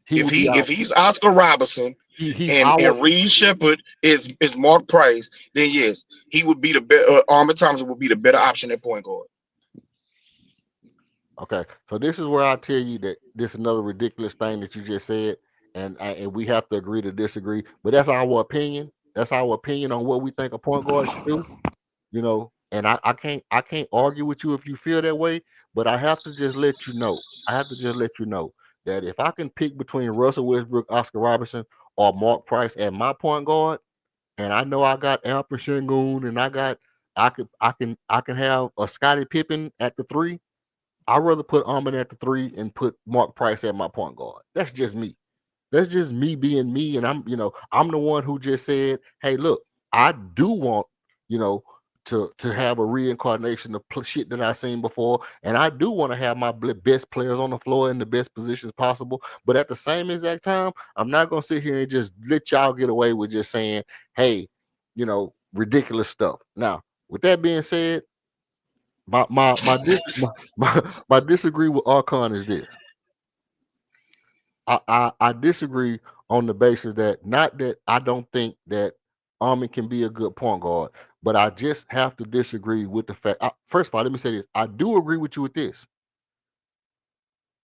He would be our if he's Oscar Robertson he's and our Reed Shepard is Mark Price. Then yes, he would be the better. Armin Thompson would be the better option at point guard. okay. So this is where I tell you that this is another ridiculous thing that you just said, and we have to agree to disagree. But that's our opinion. That's our opinion on what we think a point guard should do. And I can't argue with you if you feel that way, but I have to just let you know. I have to just let you know that if I can pick between Russell Westbrook, Oscar Robertson, or Mark Price at my point guard, and I know I got Alper Sengun, and I can have a Scottie Pippen at the 3. I'd rather put Armin at the 3 and put Mark Price at my point guard. That's just me. That's just me being me. And I'm the one who just said, hey, look, I do want, you know, to have a reincarnation of shit that I've seen before. And I do want to have my best players on the floor in the best positions possible. But at the same exact time, I'm not going to sit here and just let y'all get away with just saying, hey, ridiculous stuff. Now, with that being said, my disagree with Archon is this. I disagree on the basis that not that I don't think that Armin can be a good point guard, but I just have to disagree with the fact. First of all, let me say this: I do agree with you with this.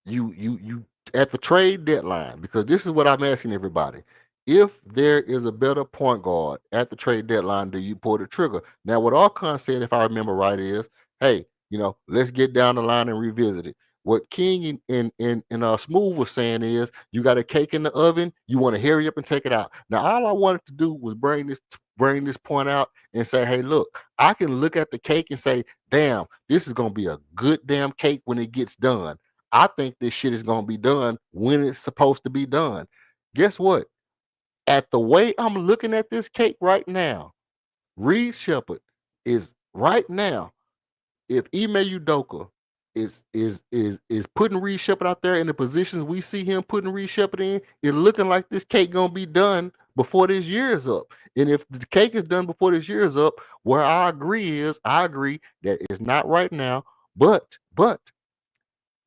You at the trade deadline, because this is what I'm asking everybody. If there is a better point guard at the trade deadline, do you pull the trigger? Now, what Archon said, if I remember right, is, hey, let's get down the line and revisit it. What King and Smooth was saying is, you got a cake in the oven, you want to hurry up and take it out. Now, all I wanted to do was bring this point out and say, hey, look, I can look at the cake and say, damn, this is gonna be a good damn cake when it gets done. I think this shit is gonna be done when it's supposed to be done. Guess what? At the way I'm looking at this cake right now, Reed Shepard is right now. If Ime Udoka is putting Reed Shepard out there in the positions we see him putting Reed Shepard in. It's looking like this cake gonna be done before this year is up. And if the cake is done before this year is up, where I agree that it's not right now. But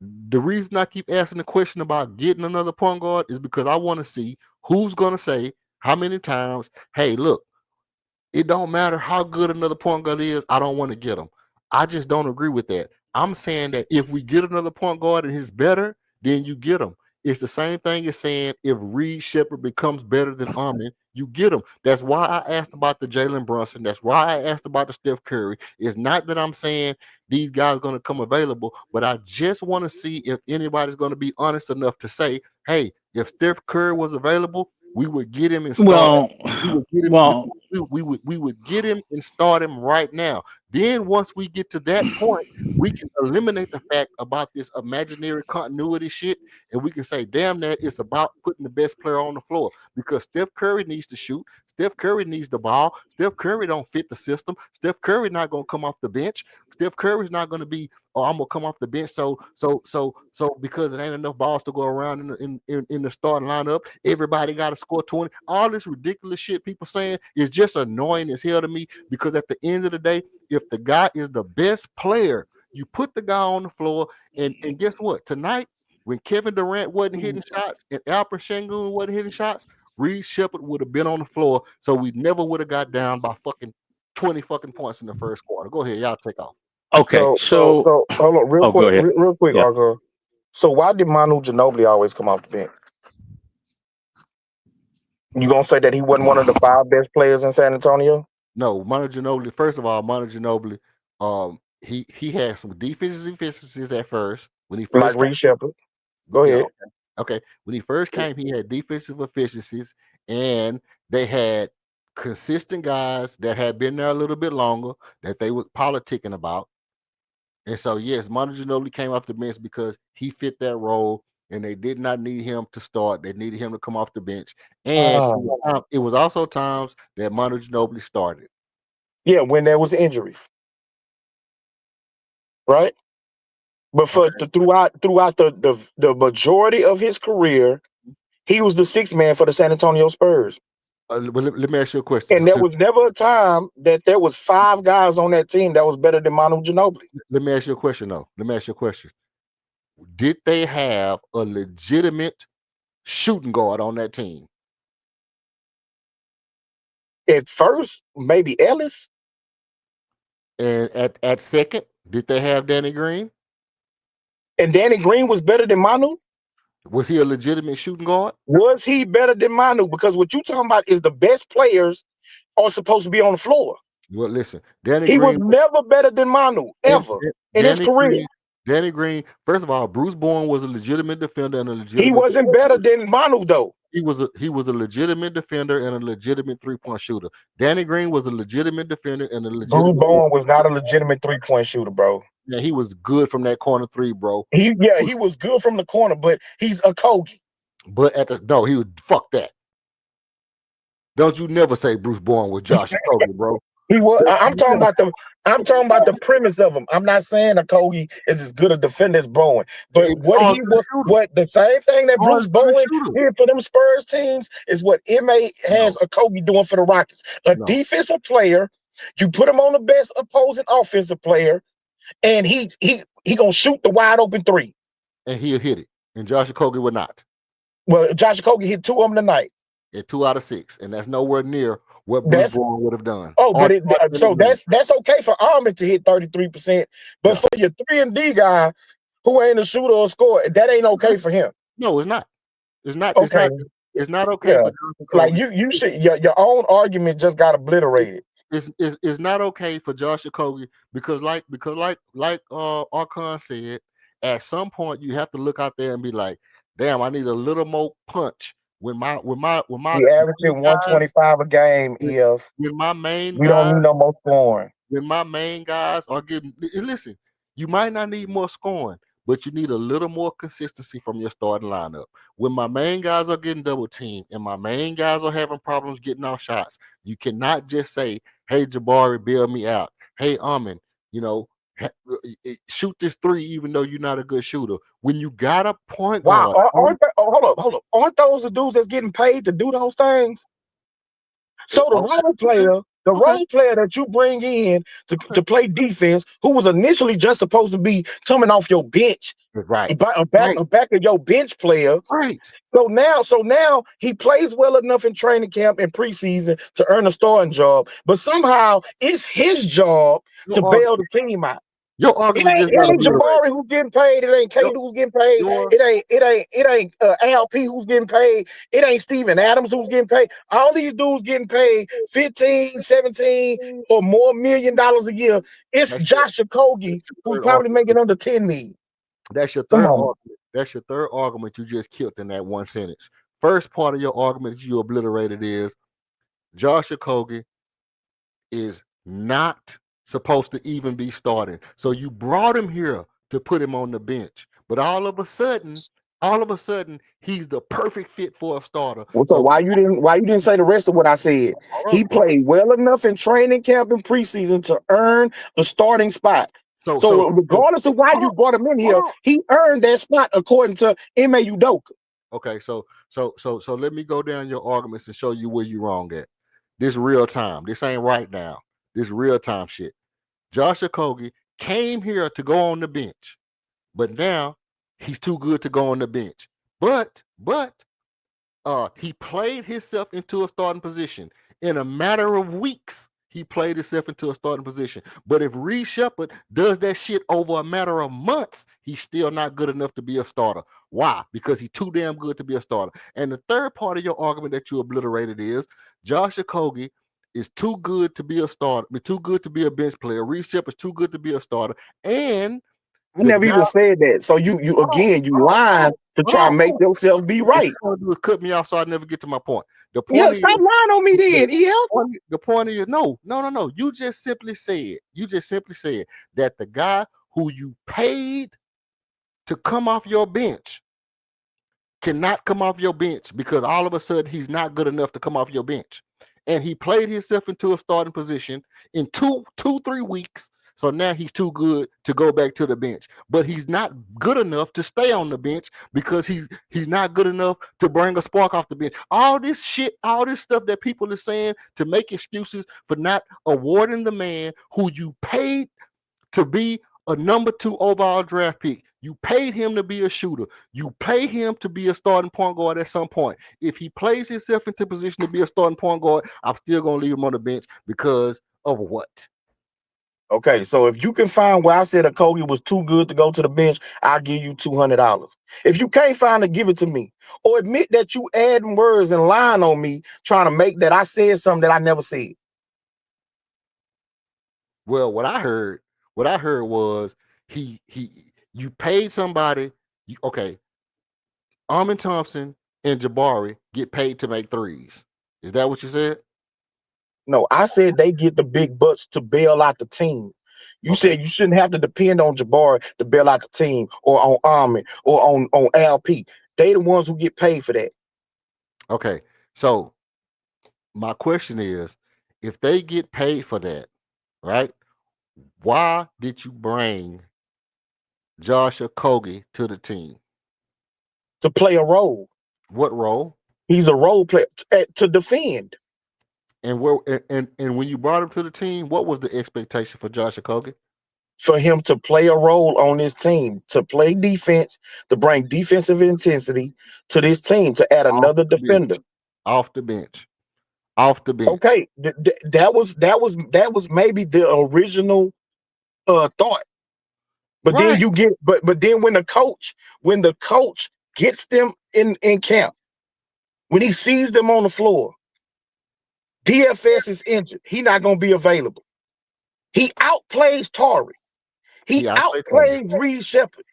the reason I keep asking the question about getting another point guard is because I want to see who's gonna say how many times, hey, look, it don't matter how good another point guard is. I don't want to get him. I just don't agree with that. I'm saying that if we get another point guard and he's better, then you get him. It's the same thing as saying if Reed Shepard becomes better than Armin, you get him. That's why I asked about the Jalen Brunson. That's why I asked about the Steph Curry. It's not that I'm saying these guys are going to come available, but I just want to see if anybody's going to be honest enough to say, hey, if Steph Curry was available, we would get him and start. Well, We would get him. well, We would get him and start him right now. Then once we get to that point, we can eliminate the fact about this imaginary continuity shit, and we can say, damn, that it's about putting the best player on the floor because Steph Curry needs to shoot. Steph Curry needs the ball. Steph Curry don't fit the system. Steph Curry not gonna come off the bench. Steph Curry's not gonna be, oh, I'm gonna come off the bench. So because it ain't enough balls to go around in the starting lineup, everybody got to score 20. All this ridiculous shit people saying is just annoying as hell to me because at the end of the day, if the guy is the best player, you put the guy on the floor, and guess what? Tonight, when Kevin Durant wasn't hitting shots and Alperen Sengun wasn't hitting shots, Reed Shepard would have been on the floor, so we never would have got down by fucking 20 fucking points in the first quarter. Go ahead, y'all take off. okay. So, Hold on, oh, go ahead. real quick, Yeah. Arthur. So why did Manu Ginobili always come off the bench? You gonna say that he wasn't one of the 5 best players in San Antonio? No, Manu Ginobili. First of all, Manu Ginobili, he had some defensive deficiencies at first when he Like first came. Reed Shepard. Go Yeah, ahead. okay. When he first came, he had defensive efficiencies, and they had consistent guys that had been there a little bit longer that they were politicking about. And so, yes, Manu Ginobili came off the bench because he fit that role, and they did not need him to start. They needed him to come off the bench. And it was also times that Manu Ginobili started. Yeah, when there was injuries, right? But for Okay. throughout the majority of his career, he was the 6th man for the San Antonio Spurs. But let me ask you a question. And there was never a time that there was 5 guys on that team that was better than Manu Ginobili. Let me ask you a question, though. Let me ask you a question. Did they have a legitimate shooting guard on that team? At first, maybe Ellis. And at second, did they have Danny Green? And Danny Green was better than Manu? Was he a legitimate shooting guard? Was he better than Manu? Because what you talking about is the best players are supposed to be on the floor. Well, listen, Danny He Green was never better than Manu, ever, in his career. Danny Green, first of all, Bruce Bowen was a legitimate defender and a legitimate. He wasn't better than Manu, though. He was a legitimate defender and a legitimate 3-point shooter. Danny Green was a legitimate defender and a legitimate. Bruce Bowen was not a legitimate 3-point shooter, bro. Yeah, he was good from that corner 3, bro. He was good from the corner, but he's a Kogi. But he was fuck that. Don't you never say Bruce Bowen was Josh Okogie, bro. He was. I'm talking about the premise of him. I'm not saying Okogie is as good a defender as Bowen, but what the same thing that Bruce Bowen did for them Spurs teams is what MA has Okogie doing for the Rockets. A defensive player, you put him on the best opposing offensive player, and he gonna shoot the wide open 3, and he'll hit it. And Josh Okogie would not. Well, Josh Okogie hit 2 of them tonight. At 2 out of 6, and that's nowhere near what Bruce Bowen would have done. Oh, but so that's okay for Armin to hit 33%, but for your 3-and-D guy who ain't a shooter or scorer, that ain't okay for him. No, it's not. It's not. Okay. It's not okay. Yeah. Like you should your own argument just got obliterated. It's not okay for Josh Okogie because like Archon said, at some point you have to look out there and be like, damn, I need a little more punch. When my he averaging 125 a game, EF. When my main we don't need no more scoring. When my main guys are getting, listen, you might not need more scoring, but you need a little more consistency from your starting lineup. When my main guys are getting double teamed and my main guys are having problems getting off shots, you cannot just say, hey, Jabari, bail me out. Hey, Armin, shoot this three, even though you're not a good shooter. When you got a point Wow, guard, hold up. Aren't those the dudes that's getting paid to do those things? So the role player that you bring in to play defense, who was initially just supposed to be coming off your bench, right, back of your bench player. Right. So now he plays well enough in training camp and preseason to earn a starting job, but somehow it's his job to bail the team out. Your argument just got It ain't obliterated. Jabari who's getting paid. It ain't K who's getting paid. It ain't ALP who's getting paid. It ain't Steven Adams who's getting paid. All these dudes getting paid 15, 17 or more $1 million a year. It's Josh Okogie who's probably making under 10 million. That's your third argument. That's your third argument you just killed in that one sentence. First part of your argument that you obliterated is Josh Okogie is not supposed to even be starting. So you brought him here to put him on the bench. But all of a sudden, he's the perfect fit for a starter. Well, so why you didn't say the rest of what I said? He played well enough in training camp and preseason to earn a starting spot. So regardless of why you brought him in here, he earned that spot according to Ime Udoka. Okay, so let me go down your arguments and show you where you're wrong at. This real time. This ain't right now. This real time shit. Josh Okogie came here to go on the bench, but now he's too good to go on the bench. But he played himself into a starting position in a matter of weeks. He played himself into a starting position. But if Reed Shepherd does that shit over a matter of months, he's still not good enough to be a starter. Why? Because he's too damn good to be a starter. And the third part of your argument that you obliterated is Josh Okogie is too good to be a starter, too good to be a bench player. Reed Shepherd is too good to be a starter. And I never even said that. So you lying to try and make yourself be right. What you do is cut me off so I never get to my point. The point Yeah, stop lying on me then, The point is no. You just simply said that the guy who you paid to come off your bench cannot come off your bench because all of a sudden he's not good enough to come off your bench. And he played himself into a starting position in 3 weeks. So now he's too good to go back to the bench. But he's not good enough to stay on the bench because he's not good enough to bring a spark off the bench. All this shit, all this stuff that people are saying to make excuses for not awarding the man who you paid to be a number 2 overall draft pick. You paid him to be a shooter. You pay him to be a starting point guard at some point. If he plays himself into position to be a starting point guard, I'm still going to leave him on the bench because of what? Okay, so if you can find where I said Okogie was too good to go to the bench, I'll give you $200. If you can't find it, give it to me. Or admit that you adding words and lying on me, trying to make that I said something that I never said. Well, what I heard was you paid somebody. Okay, Armin Thompson and Jabari get paid to make threes. Is that what you said? No, I said they get the big butts to bail out the team. You said you shouldn't have to depend on Jabari to bail out the team or on Armin or on LP. They the ones who get paid for that. Okay, so my question is, if they get paid for that, right? Why did you bring Josh Okogie to the team? To play a role. What role? He's a role player to defend. And when you brought him to the team, what was the expectation for Josh Okogie? For him to play a role on this team, to play defense, to bring defensive intensity to this team, to add another defender. Off the bench. Okay, that was maybe the original thought. But then you get but then when the coach gets them in camp, when he sees them on the floor, DFS is injured. He's not going to be available. He outplays Tari. He outplays Reed Shepherd.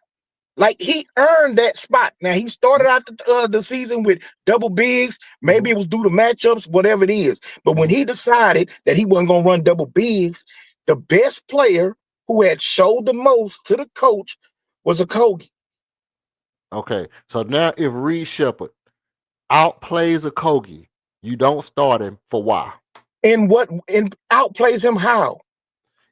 Like, he earned that spot. Now, he started out the season with double bigs. Maybe it was due to matchups, whatever it is. But when he decided that he wasn't going to run double bigs, the best player who had showed the most to the coach was Okogie. Okay, so now if Reed Shepherd outplays Okogie, you don't start him for why? And outplays him how?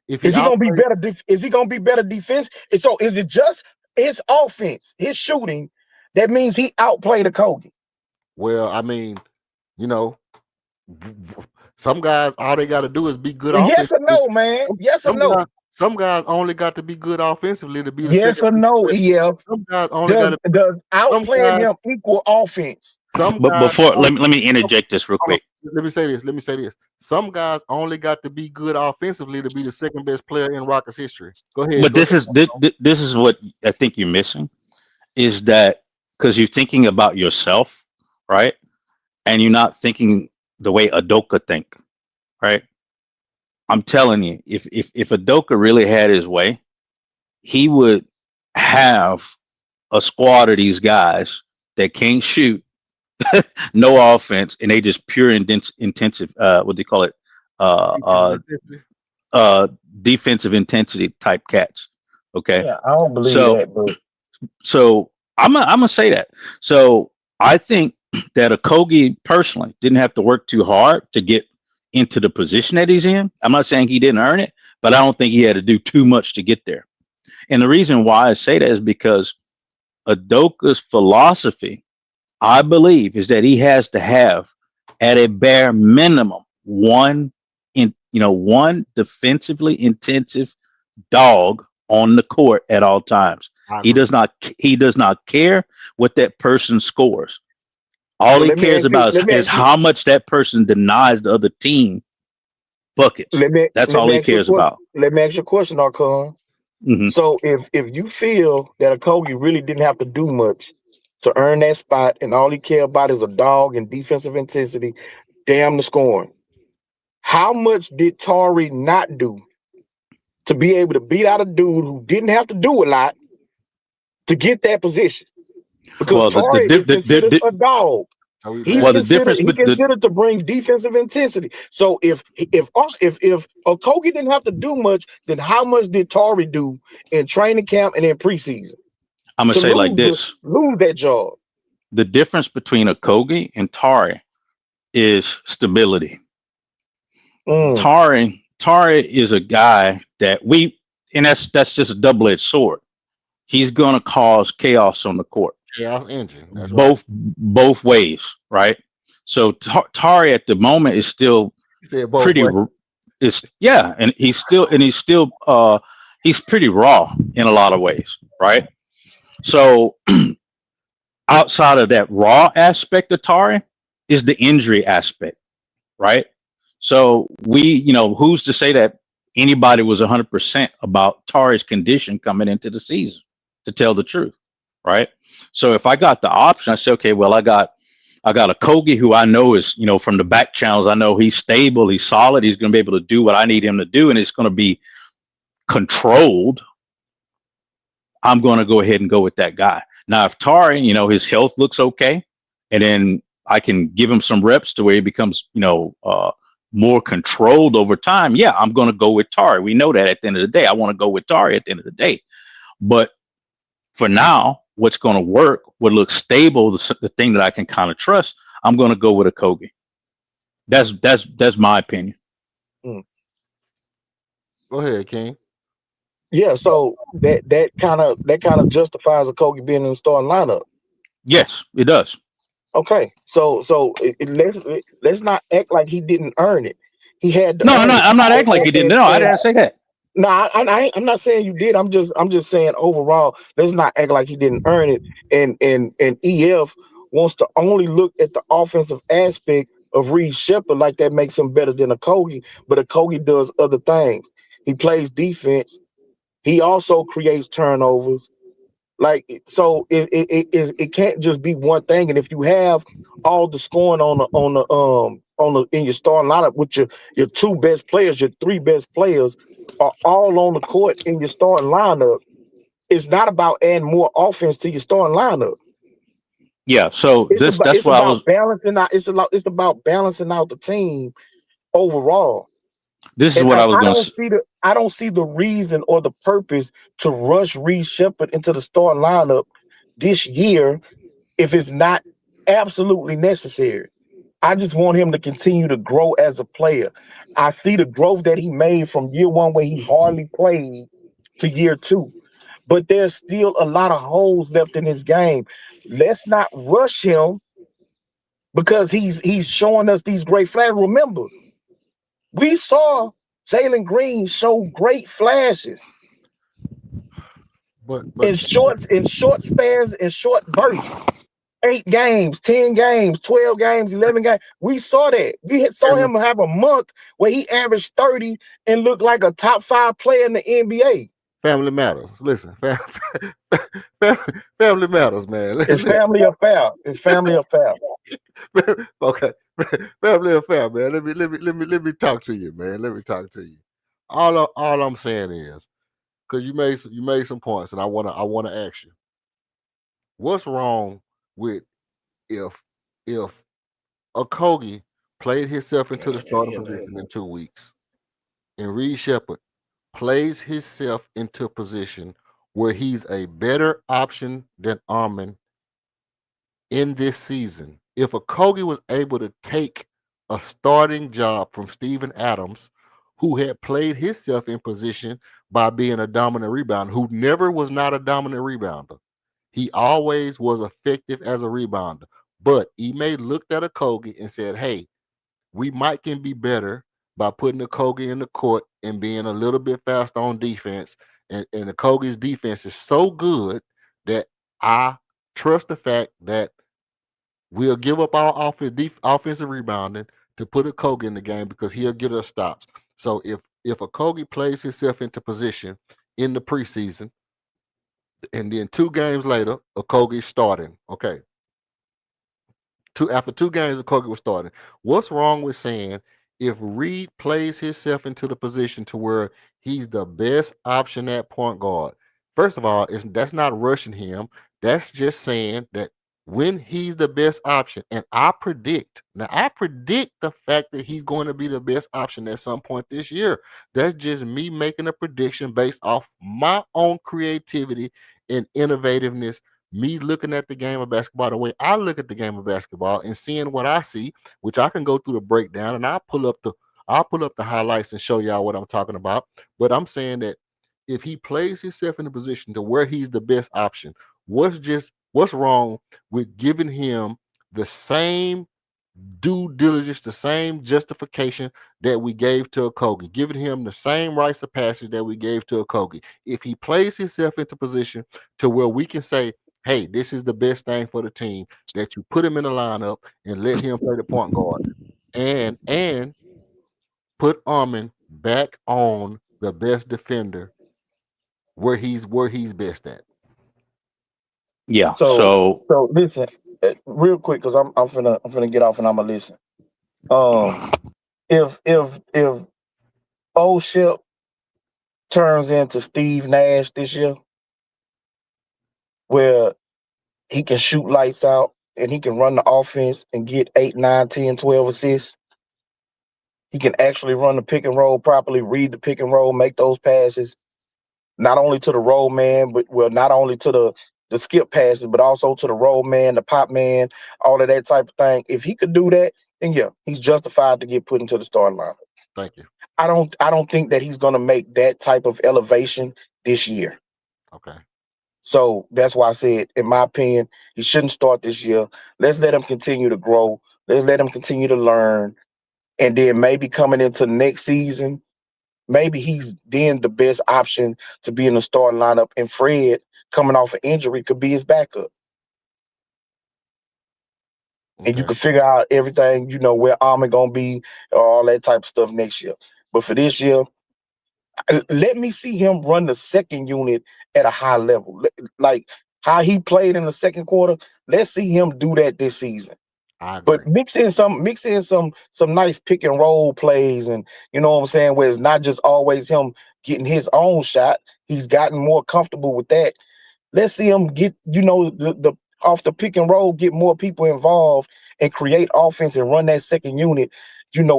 If Is he gonna be outplays, better? Is he gonna be better defense? And so is it just his offense, his shooting, that means he outplayed Okogie? well, I mean, you know, some guys all they got to do is be good Yes or offensively. no, man? Yes or Some no? guys, some guys only got to be good offensively to be the Yes second or best no, player. EF? Some guys only got to. Does Some outplaying guys, him equal offense? some But guys. before, Only, let me interject this real hold quick. on, let me say this. Let me say this. Some guys only got to be good offensively to be the second best player in Rockets history. Go ahead. But Go ahead. this is what I think you're missing, is that because you're thinking about yourself, right? And you're not thinking the way Adoka think, right? I'm telling you, if Adoka really had his way, he would have a squad of these guys that can't shoot, no offense, and they just pure intensive. What do you call it? Uh, uh, uh, Defensive intensity type cats. Okay, Yeah, I don't believe so that, but I'm gonna say that. So I think that Okogie personally didn't have to work too hard to get into the position that he's in. I'm not saying he didn't earn it, but I don't think he had to do too much to get there. And the reason why I say that is because Adoka's philosophy, I believe, is that he has to have at a bare minimum one defensively intensive dog on the court at all times. I He agree. does not care what that person scores. All so he let me cares ask you. about Let me is ask you. how much that person denies the other team buckets. That's Let all me he ask you a cares question. about. Let me ask you a question, Arcon. Hmm. So if you feel that Okogie really didn't have to do much to earn that spot, and all he care about is a dog and defensive intensity, damn the scoring. How much did Tari not do to be able to beat out a dude who didn't have to do a lot to get that position? Because Well, Tari is considered a dog. So he's He's the asking. considered difference, he but the considered to bring defensive intensity. So if Okogie didn't have to do much, then how much did Tari do in training camp and in preseason I'm gonna to say like this: lose that job? the difference between Okogie and Tari is stability. Mm. Tari is a guy that and that's just a double-edged sword. He's gonna cause chaos on the court, Chaos engine. That's right. both ways, right? So Tari at the moment is still He said both pretty ways. is yeah, and he's pretty raw in a lot of ways, right? So outside of that raw aspect of Tari is the injury aspect, right? So who's to say that anybody was 100% about Tari's condition coming into the season, to tell the truth, right? So if I got the option, I say, okay, well, I got a Kogi who I know is, from the back channels, I know he's stable, he's solid, he's going to be able to do what I need him to do, and it's going to be controlled. I'm going to go ahead and go with that guy. Now, if Tari, his health looks okay, and then I can give him some reps to where he becomes, more controlled over time. Yeah, I'm going to go with Tari. We know that at the end of the day, I want to go with Tari at the end of the day. But for now, what's going to work, what looks stable, the thing that I can kind of trust, I'm going to go with Okogie. That's my opinion. Mm. Go ahead, King. Yeah, so that kind of justifies Okogie being in the starting lineup. Yes, it does. Okay, so let's not act like he didn't earn it. He had to No, earn it. I'm not acting like he didn't. No, I didn't say that. No, I'm not saying you did. I'm just saying overall, let's not act like he didn't earn it. And EF wants to only look at the offensive aspect of Reed Shepherd, like that makes him better than Okogie. But Okogie does other things. He plays defense. He also creates turnovers. Like, so it can't just be one thing. And if you have all the scoring in your starting lineup with your two best players, your three best players are all on the court in your starting lineup, it's not about adding more offense to your starting lineup. Yeah, so that's It's what I was. about balancing out. It's about balancing out the team overall. This is And what I was I going don't to. see the reason or the purpose to rush Reed Shepherd into the starting lineup this year if it's not absolutely necessary. I just want him to continue to grow as a player. I see the growth that he made from year one, where he hardly played, to year two. But there's still a lot of holes left in his game. Let's not rush him because he's showing us these great flashes. Remember, we saw Jalen Green show great flashes But in short spans, in short bursts. 8 games, 10 games, 12 games, 11 games. We saw that. We saw him have a month where he averaged 30 and looked like a top 5 player in the NBA. family matters. Listen, family matters, man. It's family affair. It's family affair. Okay, family affair, man. Let me talk to you, man. Let me talk to you. All I'm saying is, because you made some points, and I wanna ask you, what's wrong with if if Okogie played himself into the starting position in 2 weeks, and Reed Shepard plays himself into a position where he's a better option than Armin in this season. If Okogie was able to take a starting job from Steven Adams, who had played himself in position by being a dominant rebounder, who never was not a dominant rebounder. He always was effective as a rebounder. But Ime looked at Okogie and said, hey, we might can be better by putting Okogie in the court and being a little bit faster on defense. And Okogie's defense is so good that I trust the fact that we'll give up our offensive rebounding to put Okogie in the game because he'll get us stops. So if Okogie plays himself into position in the preseason, and then 2 games later, Okogie's starting. Okay. After 2 games, Okogie was starting. What's wrong with saying if Reed plays himself into the position to where he's the best option at point guard? First of all, that's not rushing him. That's just saying that when he's the best option, and I predict the fact that he's going to be the best option at some point this year. That's just me making a prediction based off my own creativity and innovativeness, me looking at the game of basketball the way I look at the game of basketball and seeing what I see, which I can go through the breakdown and I'll pull up the highlights and show y'all what I'm talking about. But I'm saying that if he plays himself in a position to where he's the best option, what's wrong with giving him the same due diligence, the same justification that we gave to Okogie, giving him the same rites of passage that we gave to Okogie? If he plays himself into position to where we can say, hey, this is the best thing for the team, that you put him in the lineup and let him play the point guard and put Armin back on the best defender where he's best at. Yeah. So listen, real quick, because I'm finna get off and I'm gonna listen. If old Shep turns into Steve Nash this year, where he can shoot lights out and he can run the offense and get 8, 9, 10, 12 assists. He can actually run the pick and roll properly, read the pick and roll, make those passes, not only to the roll man, but not only to the skip passes, but also to the roll man, the pop man, all of that type of thing. If he could do that, then yeah, he's justified to get put into the starting lineup. Thank you. I don't think that he's gonna make that type of elevation this year. Okay. So that's why I said, in my opinion, he shouldn't start this year. Let's let him continue to grow. Let's let him continue to learn. And then maybe coming into next season, maybe he's then the best option to be in the starting lineup. And Fred, coming off an injury, could be his backup. Okay. And you can figure out everything, where Armin gonna be, all that type of stuff next year. But for this year, let me see him run the second unit at a high level. Like how he played in the second quarter, let's see him do that this season. I agree. But mix in some nice pick and roll plays, and you know what I'm saying, where it's not just always him getting his own shot. He's gotten more comfortable with that. Let's see him get, the off the pick and roll, get more people involved and create offense and run that second unit,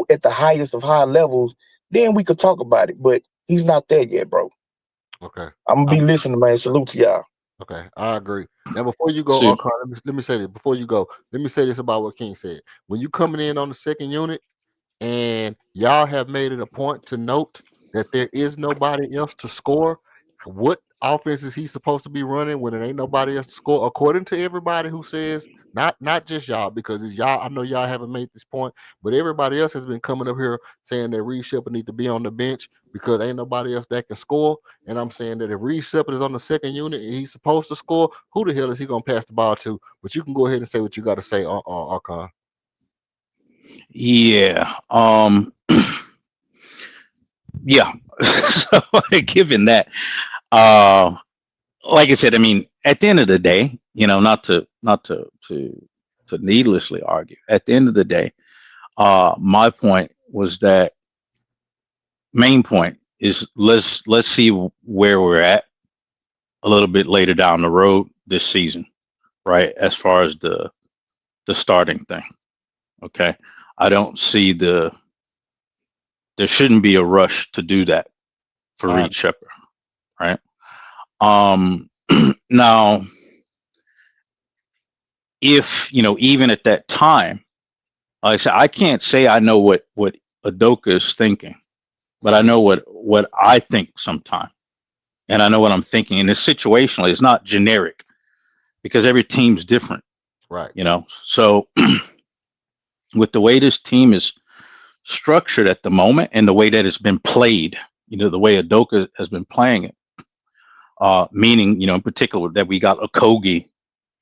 at the highest of high levels. Then we could talk about it. But he's not there yet, bro. Okay. I'm gonna be listening, man. Salute to y'all. Okay, I agree. Now, before you go, See, Archon, let me say this. Before you go, let me say this about what King said. When you coming in on the second unit, and y'all have made it a point to note that there is nobody else to score. What offense is he supposed to be running when there ain't nobody else to score? According to everybody who says, not just y'all, because it's y'all. I know y'all haven't made this point, but everybody else has been coming up here saying that Reed Shepard need to be on the bench because ain't nobody else that can score. And I'm saying that if Reed Shepard is on the second unit and he's supposed to score, who the hell is he gonna pass the ball to? But you can go ahead and say what you got to say, Archon. yeah, yeah. So, given that, uh, like I said, I mean, at the end of the day, not to needlessly argue. At the end of the day, my point was that main point is let's see where we're at a little bit later down the road this season, right? As far as the starting thing, okay. I don't see there shouldn't be a rush to do that for I Reed Shepard, right? Um, now, if even at that time, like I said, I can't say I know what Adoka is thinking, but I know what I think sometimes, and I know what I'm thinking. And it's situationally, it's not generic because every team's different, right. So with the way this team is structured at the moment and the way that it's been played, the way Adoka has been playing it, meaning, in particular that we got Okogie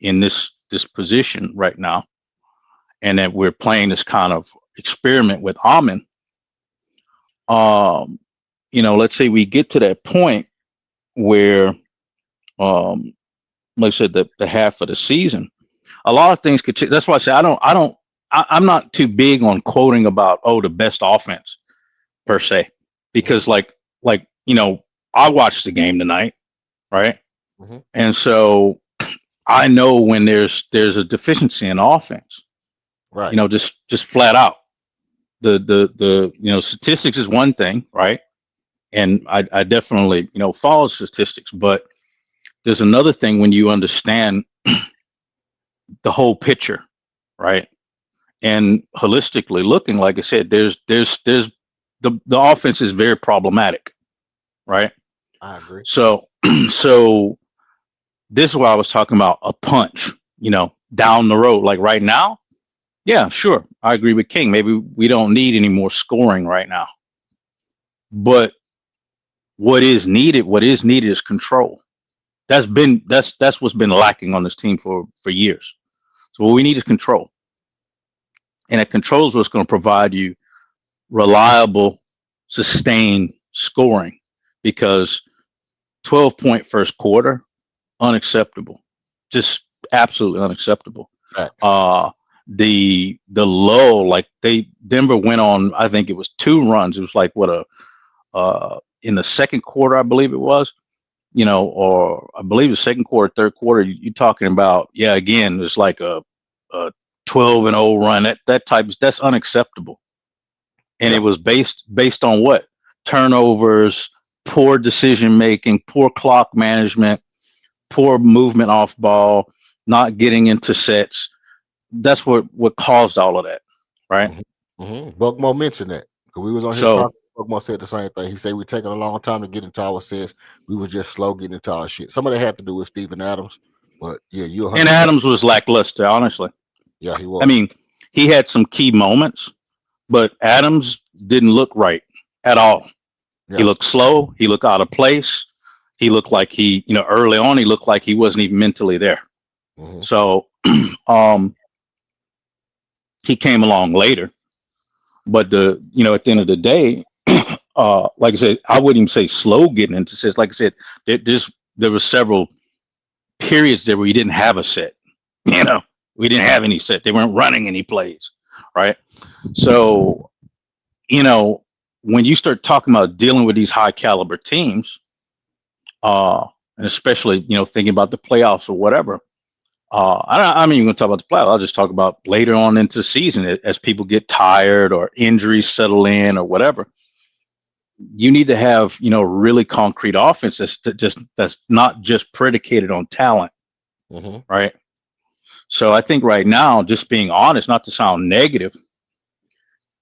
in this position right now, and that we're playing this kind of experiment with Amin. Let's say we get to that point where, like I said, the half of the season, a lot of things could change. That's why I say I'm not too big on quoting about the best offense per se, because I watched the game tonight, right? Mm-hmm. And so I know when there's a deficiency in offense, Right. just flat out. The statistics is one thing, right? And I definitely follow statistics, but there's another thing when you understand the whole picture, right? And holistically looking, like I said, there's the offense is very problematic, right? I agree. So so this is why I was talking about a punch, down the road. Like right now, yeah, sure, I agree with King. Maybe we don't need any more scoring right now, but what is needed is control. That's what's been lacking on this team for years. So what we need is control, and that control is what's going to provide you reliable, sustained scoring. Because 12-point first quarter, unacceptable, just absolutely unacceptable. Facts. The lull, like Denver went on, I think it was 2 runs. It was like in the second quarter, I believe it was, or I believe the second quarter, third quarter. You're talking about, yeah, again, it's like a 12-0 run. That's unacceptable. And Yeah. it was based on what? Turnovers, poor decision making, poor clock management, poor movement off ball, not getting into sets. That's what caused all of that, right? Mm-hmm. Mm-hmm. Buckmo mentioned that because we was on here So, talking. Buckmo said the same thing. He said we taking a long time to get into our sets. We was just slow getting into our shit. Some of that had to do with Steven Adams, but yeah, you're and 100%. Adams was lackluster, honestly. Yeah, he I was. mean, he had some key moments, but Adams didn't look right at all. He Yeah. looked slow. He looked out of place. He looked like early on, he looked like he wasn't even mentally there. Mm-hmm. So, he came along later, but at the end of the day, like I said, I wouldn't even say slow getting into sets. Like I said, there were several periods there where we didn't have a set. We didn't have any set. They weren't running any plays, right? So, when you start talking about dealing with these high caliber teams, and especially thinking about the playoffs or whatever, I'm even going to talk about the playoffs. I'll just talk about later on into the season as people get tired or injuries settle in or whatever. you need to have, really concrete offense that's not just predicated on talent, right? So I think right now, just being honest, not to sound negative,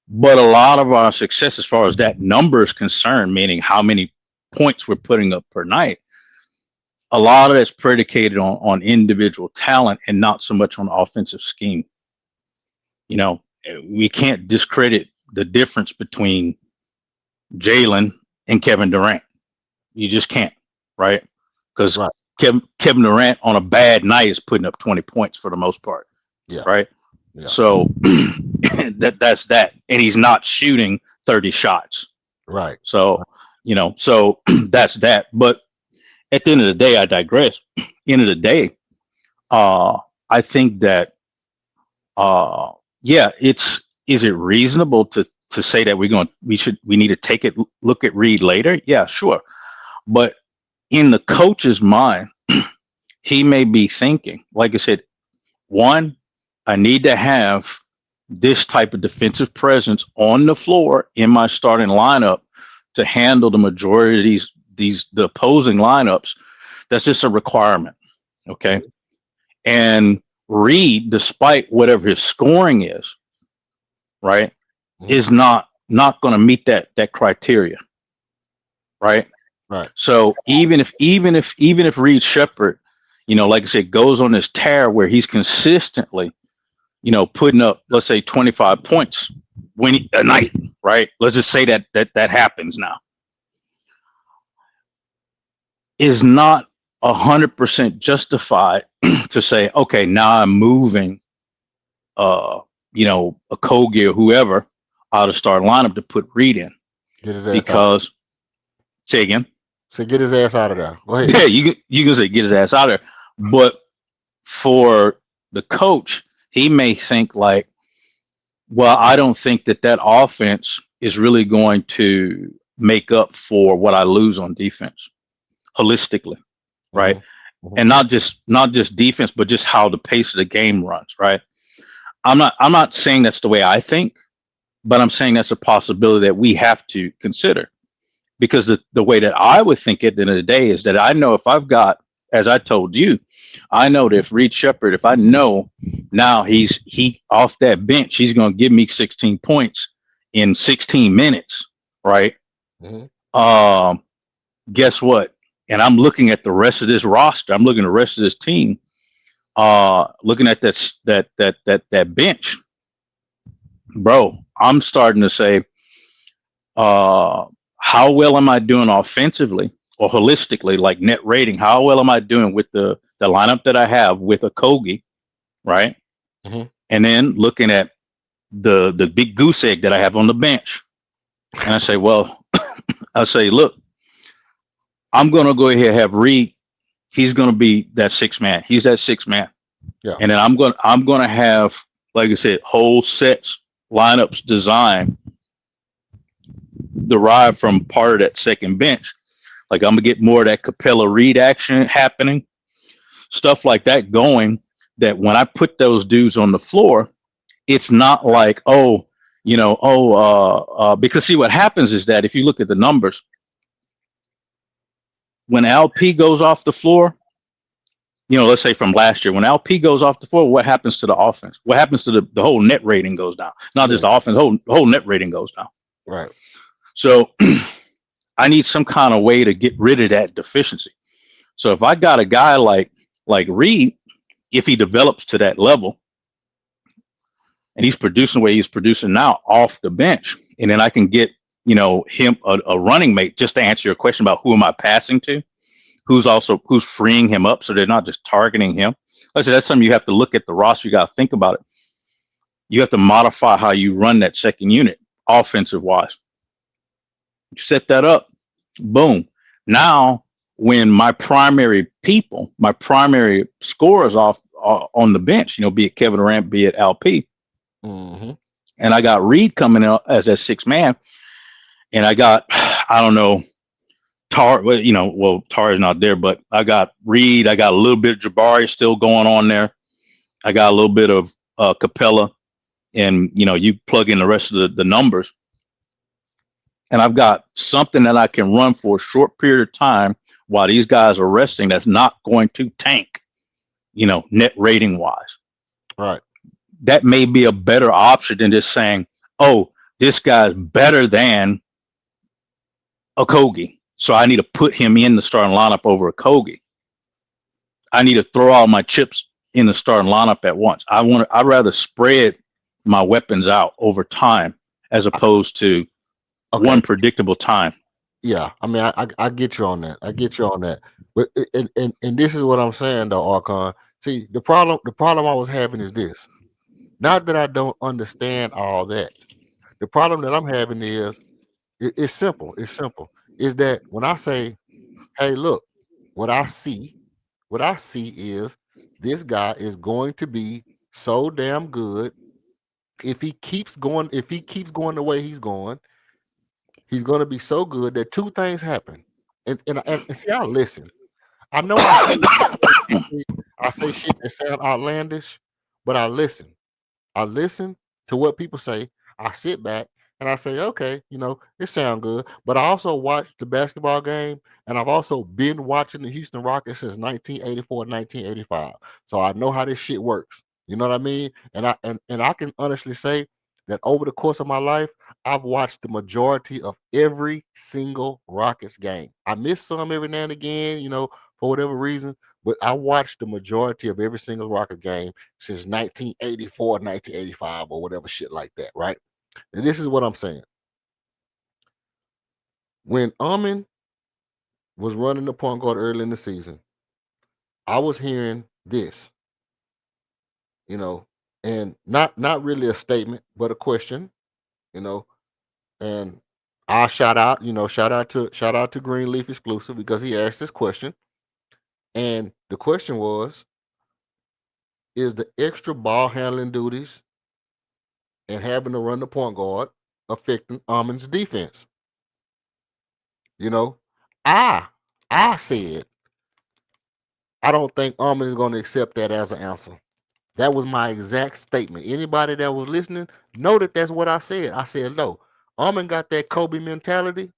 but a lot of our success as far as that number is concerned, meaning how many points we're putting up per night, a lot of that's predicated on individual talent and not so much on offensive scheme. We can't discredit the difference between Jalen and Kevin Durant. You just can't, right? Because Kevin Durant on a bad night is putting up 20 points for the most part. Yeah. Right. Yeah. So that's that. And he's not shooting 30 shots. Right. So, so that's that. But at the end of the day, I digress. End of the day, I think that is it reasonable to say that we need to take it, look at Reed later? Yeah, sure. But in the coach's mind, he may be thinking, like I said, one, I need to have this type of defensive presence on the floor in my starting lineup to handle the majority of the opposing lineups. That's just a requirement. Okay. And Reed, despite whatever his scoring is, right, is not going to meet that criteria. Right. Right. So even if Reed Shepherd, like I said, goes on this tear where he's consistently, putting up, let's say 25 points a night, right? Let's just say that happens now. Is not 100% justified to say, okay, now I'm moving, a Kogi or whoever out of starting lineup to put Reed in. Get his ass because, out. Say again. So get his ass out of there. Go ahead. Yeah, you can say get his ass out of there. But for the coach, he may think like, well, I don't think that offense is really going to make up for what I lose on defense holistically, right? And not just defense, but just how the pace of the game runs, right? I'm not saying that's the way I think, but I'm saying that's a possibility that we have to consider. Because the way that I would think at the end of the day is that I know if I've got, as I told you, I know that if Reed Shepherd, if I know now he off that bench, he's going to give me 16 points in 16 minutes, right? Guess what? And I'm looking at the rest of this roster. I'm looking at the rest of this team. Looking at that bench, bro. I'm starting to say, how well am I doing offensively or holistically, like net rating? How well am I doing with the lineup that I have with a Kogi, right? And then looking at the big goose egg that I have on the bench. And I say, well, look, I'm going to go ahead and have Reed. He's going to be that sixth man. He's that sixth man. Yeah. And then I'm going to have, like I said, whole sets, lineups designed derived from part of that second bench. Like I'm gonna get more of that Capella Reed action happening, stuff like that going, that when I put those dudes on the floor, it's not like, because see what happens is that if you look at the numbers, when LP goes off the floor, let's say from last year, when LP goes off the floor, what happens to the offense? What happens to the whole net rating goes down? Not just the offense, the whole net rating goes down. Right. So I need some kind of way to get rid of that deficiency. So if I got a guy like Reed, if he develops to that level and he's producing the way he's producing now off the bench, and then I can get, him a running mate, just to answer your question about who am I passing to, who's freeing him up so they're not just targeting him. Like I said, that's something you have to look at the roster. You got to think about it. You have to modify how you run that second unit offensive wise. Set that up, boom. Now, when my primary scorers off on the bench, be it Kevin Durant, be it LP, and I got Reed coming out as that sixth man, and I got, I don't know, Tar is not there, but I got Reed, I got a little bit of Jabari still going on there, I got a little bit of Capella, and you plug in the rest of the numbers. and I've got something that I can run for a short period of time while these guys are resting, that's not going to tank, net rating wise. Right. That may be a better option than just saying, oh, this guy's better than Okogie, so I need to put him in the starting lineup over Okogie. I need to throw all my chips in the starting lineup at once. I'd rather spread my weapons out over time as opposed to one predictable time. Yeah, I mean, I get you on that. I get you on that. But and this is what I'm saying though, Archon. See, the problem I was having is this. Not that I don't understand all that. The problem that I'm having is it's simple. It's simple. Is that when I say, hey, look, what I see is this guy is going to be so damn good if he keeps going the way he's going. He's going to be so good that two things happen. And see, I listen. I know I say shit that sound outlandish, but I listen. I listen to what people say. I sit back and I say, okay, it sounds good. But I also watch the basketball game, and I've also been watching the Houston Rockets since 1984, 1985. So I know how this shit works. You know what I mean? And I can honestly say that over the course of my life, I've watched the majority of every single Rockets game. I miss some every now and again, for whatever reason, but I watched the majority of every single Rocket game since 1984, 1985, or whatever shit like that, right? And this is what I'm saying. When Amin was running the point guard early in the season, I was hearing this, and not really a statement, but a question, and I'll shout out to Greenleaf Exclusive because he asked this question. And the question was, is the extra ball handling duties and having to run the point guard affecting Amin's defense? I said, I don't think Amin is going to accept that as an answer. That was my exact statement. Anybody that was listening know that that's what I said. I said, no, Amin got that Kobe mentality.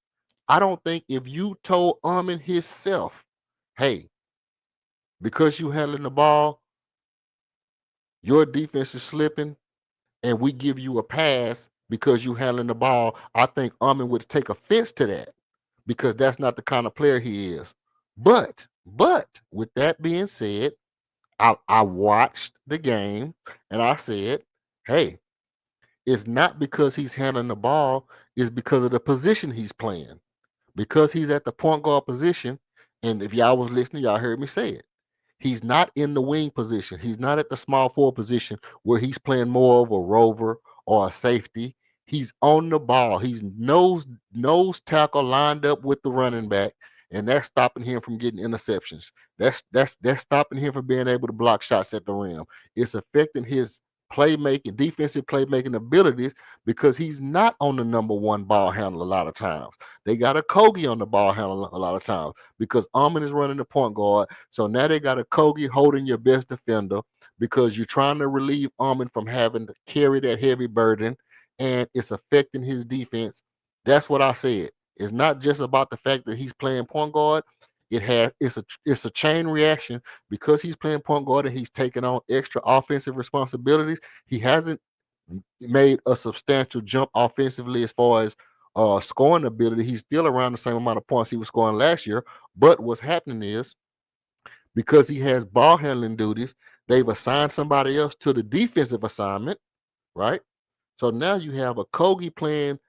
I don't think if you told Amin himself, hey, because you handling the ball, your defense is slipping, and we give you a pass because you handling the ball, I think Amin would take offense to that because that's not the kind of player he is. But with that being said, I watched the game and I said, hey, it's not because he's handling the ball, it's because of the position he's playing. Because he's at the point guard position, and if y'all was listening, y'all heard me say it. He's not in the wing position. He's not at the small forward position where he's playing more of a rover or a safety. He's on the ball. He's nose tackle lined up with the running back, and that's stopping him from getting interceptions. That's stopping him from being able to block shots at the rim. It's affecting his defensive playmaking abilities because he's not on the number one ball handler a lot of times. They got a Kogi on the ball handler a lot of times because Amin is running the point guard. So now they got a Kogi holding your best defender because you're trying to relieve Amin from having to carry that heavy burden, and it's affecting his defense. That's what I said. It's not just about the fact that he's playing point guard. It's a chain reaction because he's playing point guard and he's taking on extra offensive responsibilities. He hasn't made a substantial jump offensively as far as scoring ability. He's still around the same amount of points he was scoring last year. But what's happening is because he has ball handling duties, they've assigned somebody else to the defensive assignment, right? So now you have a Kogi playing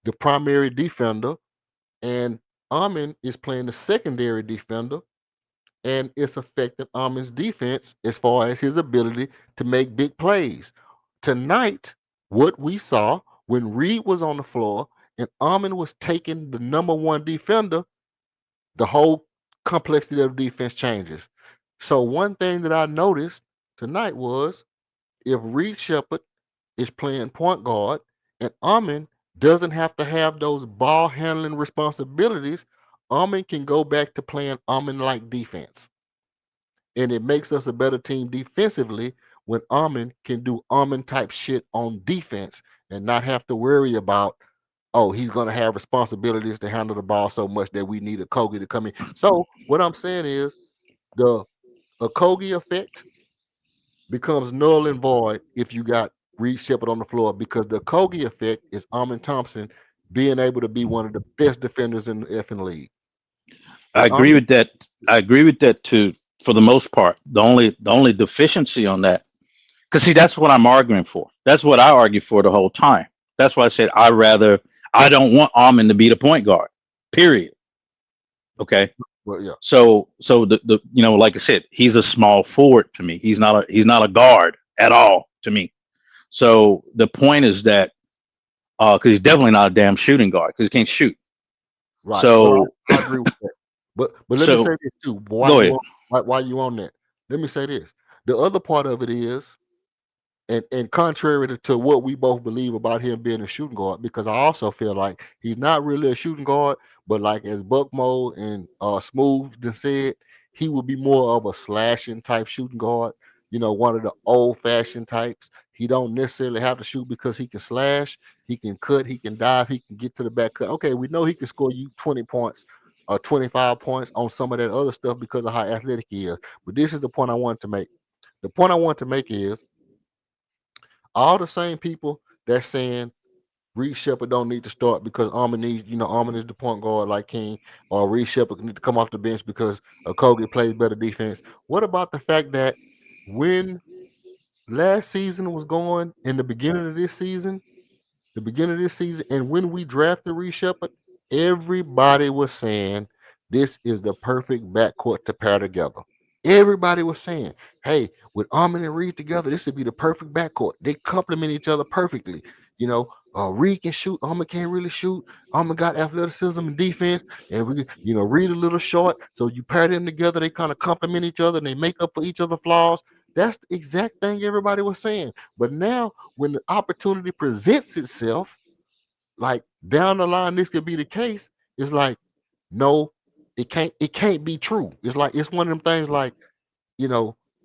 the primary defender, and Amin is playing the secondary defender, and it's affecting Amin's defense as far as his ability to make big plays. Tonight, what we saw when Reed was on the floor and Amin was taking the number one defender, the whole complexity of defense changes. So one thing that I noticed tonight was if Reed Shepard is playing point guard and Amin doesn't have to have those ball handling responsibilities, Amin can go back to playing Amin-like defense. And it makes us a better team defensively when Amin can do Amin type shit on defense and not have to worry about oh, he's gonna have responsibilities to handle the ball so much that we need a Kogi to come in. So what I'm saying is the Kogi effect becomes null and void if you got Reed Shepard on the floor, because the Kogi effect is Amin Thompson being able to be one of the best defenders in the effing league. I agree with that. I agree with that too, for the most part. The only deficiency on that, because see, that's what I'm arguing for. That's what I argue for the whole time. That's why I said I don't want Armin to be the point guard. Period. Okay. Well, yeah. So the like I said, he's a small forward to me. He's not a guard at all to me. So the point is that because he's definitely not a damn shooting guard because he can't shoot. Right. So I agree with that. But let me say this too. Go ahead. Why you on that? Let me say this. The other part of it is, and contrary to what we both believe about him being a shooting guard, because I also feel like he's not really a shooting guard, but like as Buckmo and Smooth just said, he would be more of a slashing type shooting guard. One of the old fashioned types. He don't necessarily have to shoot because he can slash, he can cut, he can dive, he can get to the back cut. Okay, we know he can score you 20 points or 25 points on some of that other stuff because of how athletic he is. But this is the point I wanted to make. The point I want to make is all the same people that's saying Reed Shepard don't need to start because Armin needs, Armin is the point guard like King, or Reed Shepard need to come off the bench because Kogi plays better defense. What about the fact that when last season was going in the beginning of this season, and when we drafted Reed Shepard, everybody was saying this is the perfect backcourt to pair together. Everybody was saying, hey, with Armin and Reed together, this would be the perfect backcourt. They complement each other perfectly. Reed can shoot, Armin can't really shoot. Armin got athleticism and defense, and Reed a little short. So you pair them together, they kind of complement each other and they make up for each other's flaws. That's the exact thing everybody was saying. But now, when the opportunity presents itself, like down the line, this could be the case. It's like, no, it can't be true. It's like it's one of them things like,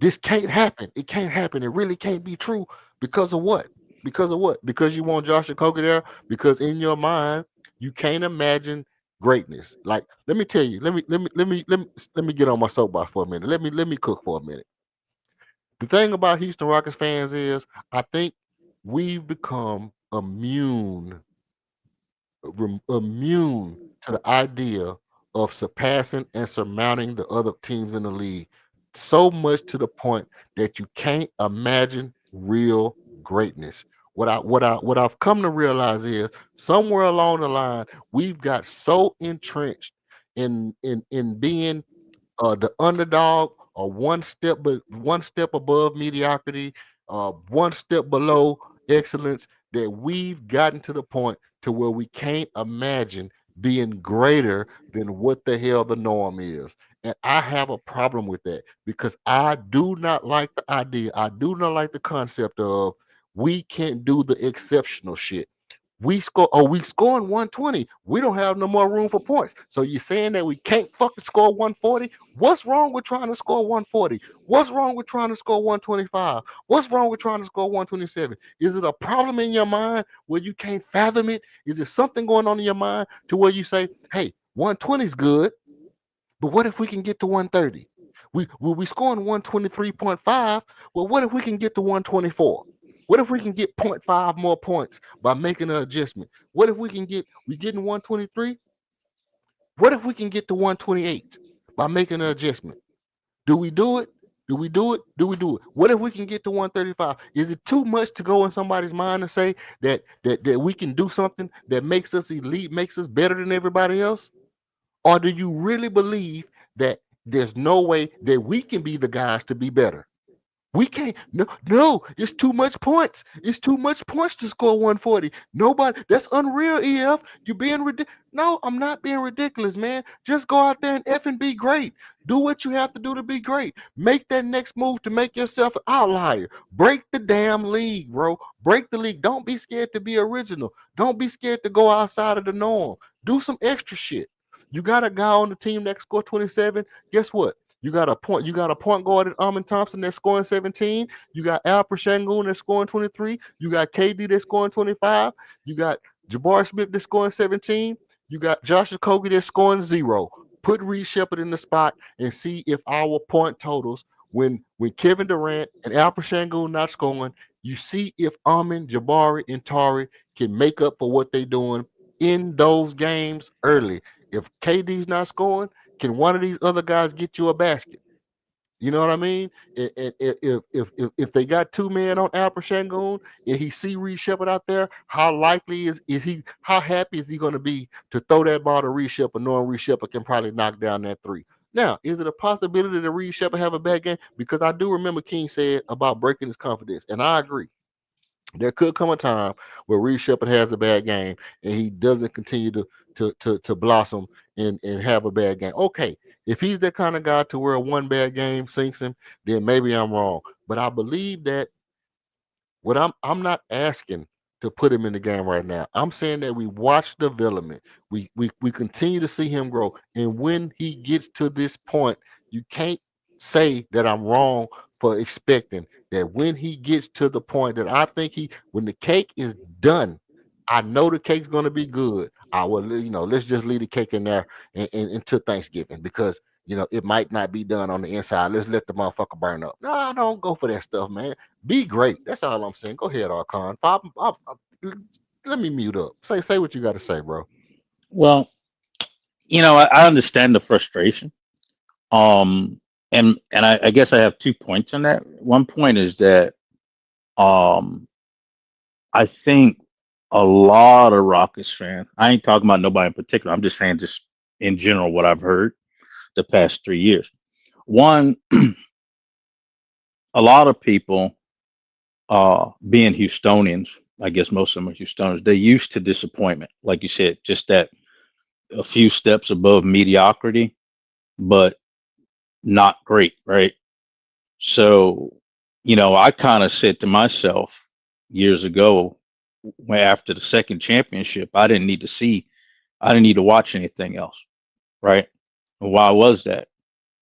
this can't happen. It can't happen. It really can't be true. Because of what? Because you want Josh Okogie there? Because in your mind, you can't imagine greatness. Like, let me tell you, let me get on my soapbox for a minute. Let me cook for a minute. The thing about Houston Rockets fans is I think we've become immune to the idea of surpassing and surmounting the other teams in the league, so much to the point that you can't imagine real greatness. What I've come to realize is somewhere along the line we've got so entrenched in being the underdog, or one step above mediocrity, one step below excellence, that we've gotten to the point to where we can't imagine being greater than what the hell the norm is. And I have a problem with that because I do not like the idea. I do not like the concept of we can't do the exceptional shit. We scoring 120. We don't have no more room for points. So you're saying that we can't fucking score 140? What's wrong with trying to score 140? What's wrong with trying to score 125? What's wrong with trying to score 127? Is it a problem in your mind where you can't fathom it? Is there something going on in your mind to where you say, hey, 120 is good, but what if we can get to 130? We scoring 123.5. Well, what if we can get to 124? What if we can get 0.5 more points by making an adjustment? What if we getting 123? What if we can get to 128 by making an adjustment? Do we do it? Do we do it? Do we do it? What if we can get to 135? Is it too much to go in somebody's mind to say that we can do something that makes us elite, makes us better than everybody else? Or do you really believe that there's no way that we can be the guys to be better? We can't. No, it's too much points. It's too much points to score 140. Nobody. That's unreal, EF. You being ridiculous. No, I'm not being ridiculous, man. Just go out there and effing be great. Do what you have to do to be great. Make that next move to make yourself an outlier. Break the damn league, bro. Break the league. Don't be scared to be original. Don't be scared to go outside of the norm. Do some extra shit. You got a guy on the team that scored 27. Guess what? You got a point guard at Amin Thompson that's scoring 17. You got Al Shangoon that's scoring 23. You got KD that's scoring 25. You got Jabari Smith that's scoring 17. You got Josh Okogie that's scoring 0. Put Reed Shepard in the spot and see if our point totals when Kevin Durant and Alper Sengun not scoring, you see if Amin, Jabari, and Tari can make up for what they're doing in those games early. If KD's not scoring, can one of these other guys get you a basket? You know what I mean? If they got 2 men on Alper Sengun and he see Reed Shepard out there, how likely is he? How happy is he going to be to throw that ball to Reed Shepard, knowing Reed Shepard can probably knock down that 3? Now, is it a possibility that Reed Shepard have a bad game? Because I do remember King said about breaking his confidence, and I agree. There could come a time where Reed Shepard has a bad game and he doesn't continue to blossom and have a bad game. Okay, if he's that kind of guy to where one bad game sinks him, then maybe I'm wrong. But I believe that what I'm not asking to put him in the game right now. I'm saying that we watch development. We continue to see him grow. And when he gets to this point, you can't say that I'm wrong for expecting that when he gets to the point that I think when the cake is done, I know the cake's gonna be good. I will, let's just leave the cake in there until Thanksgiving because it might not be done on the inside. Let's let the motherfucker burn up. No, don't go for that stuff, man. Be great. That's all I'm saying. Go ahead, Archon. Let me mute up. Say what you got to say, bro. Well, I understand the frustration. And I guess I have 2 points on that. One point is that I think a lot of Rockets fans, I ain't talking about nobody in particular, I'm just saying just in general what I've heard the past 3 years. One, a lot of people being Houstonians, I guess most of them are Houstonians, they're used to disappointment. Like you said, just that a few steps above mediocrity, but not great, right? So, I kind of said to myself years ago, after the second championship, I didn't need to watch anything else, right? And why was that?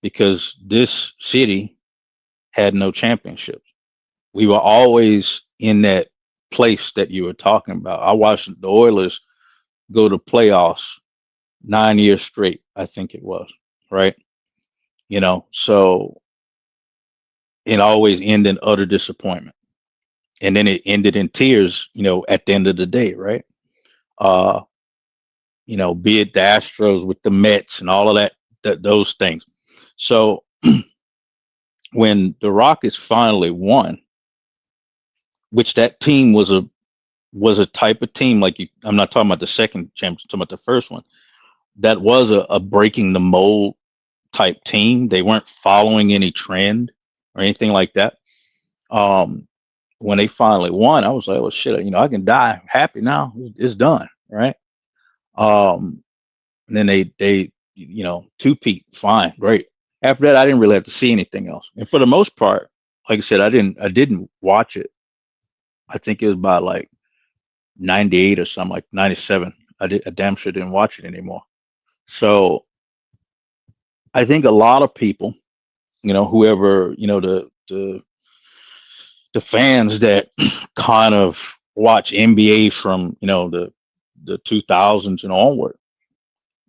Because this city had no championships. We were always in that place that you were talking about. I watched the Oilers go to playoffs 9 years straight, I think it was, right? So it always ended in utter disappointment. And then it ended in tears, at the end of the day, right? Be it the Astros with the Mets and all of those things. So when the Rockets finally won, which that team was a type of team I'm not talking about the second championship, I'm talking about the first one. That was a breaking the mold type team. They weren't following any trend or anything like that. When they finally won, I was like, "Oh shit! I can die happy now. It's done, right?" And then they two-peat, fine, great. After that, I didn't really have to see anything else. And for the most part, like I said, I didn't watch it. I think it was about like 98 or something, like 97. I damn sure didn't watch it anymore. So I think a lot of people, whoever, the fans that kind of watch NBA from, the 2000s and onward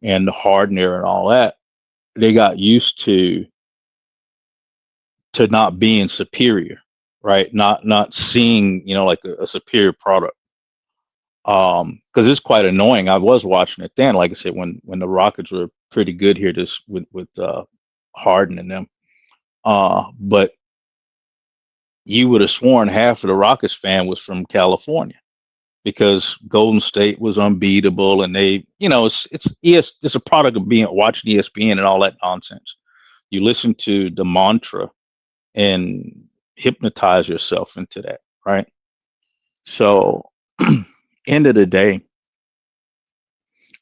and the Harden era and all that, they got used to not being superior, right? Not seeing, like a superior product. Because it's quite annoying. I was watching it then, like I said, when the Rockets were pretty good here, just with Harden and them. But you would have sworn half of the Rockets fan was from California because Golden State was unbeatable, and they, it's a product of watching ESPN and all that nonsense. You listen to the mantra and hypnotize yourself into that, right? So, end of the day,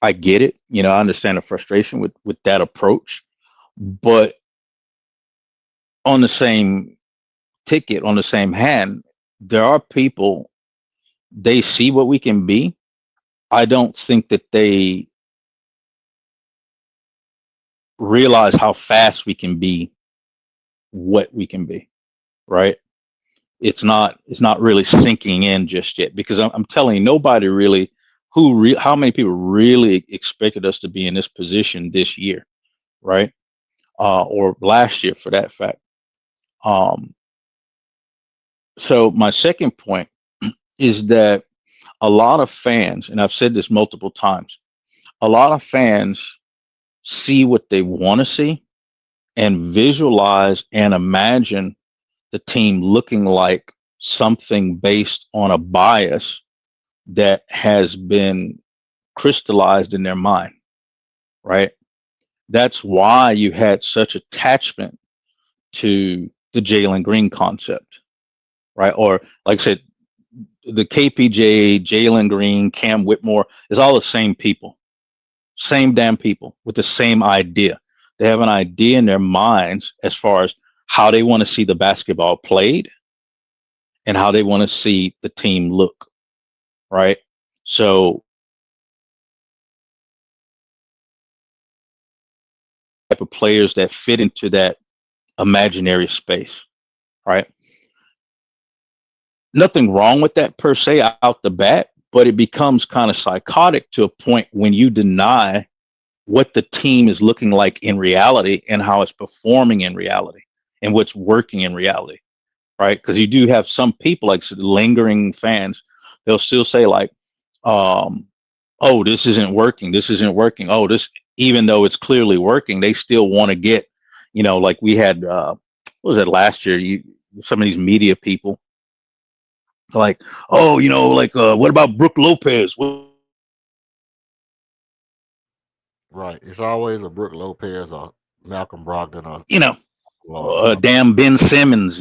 I get it. I understand the frustration with that approach, but on the same ticket, on the same hand, there are people, they see what we can be. I don't think that they realize how fast we can be, what we can be, right? It's not really sinking in just yet, because I'm telling you, nobody really how many people really expected us to be in this position this year, right? Or last year for that fact. Um, so my second point is that a lot of fans, and I've said this multiple times, a lot of fans see what they want to see and visualize and imagine the team looking like something based on a bias that has been crystallized in their mind, right? That's why you had such attachment to the Jalen Green concept, right? Or like I said, the KPJ, Jalen Green, Cam Whitmore is all the same people, same damn people with the same idea. They have an idea in their minds as far as how they want to see the basketball played and how they want to see the team look, right? So type of players that fit into that imaginary space, right? Nothing wrong with that per se out the bat, but it becomes kind of psychotic to a point when you deny what the team is looking like in reality and how it's performing in reality and what's working in reality, right? Because you do have some people like lingering fans, they'll still say like, oh, this isn't working, this isn't working, oh, this, even though it's clearly working, they still want to get, like we had what was it last year, some of these media people like, oh, like what about Brooke Lopez? Right. It's always a Brooke Lopez or Malcolm Brogdon or something. Damn Ben Simmons,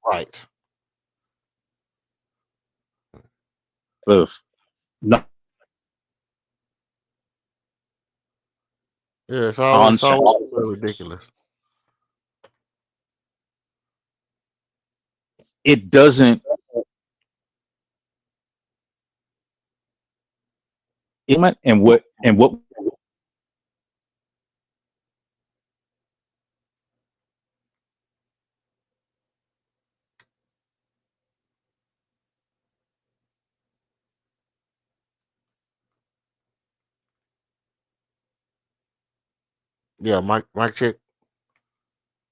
Right. No Yeah, it's nonsense. always ridiculous. It doesn't. And what Yeah, Mike check.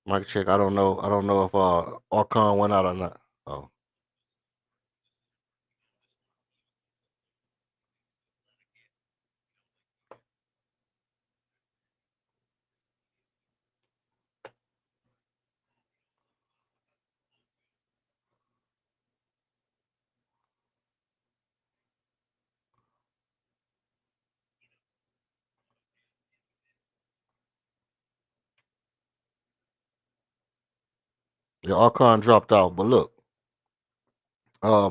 Mike check. I don't know. I don't know if Archon went out or not. Oh. Yeah, Archon dropped out. But look, I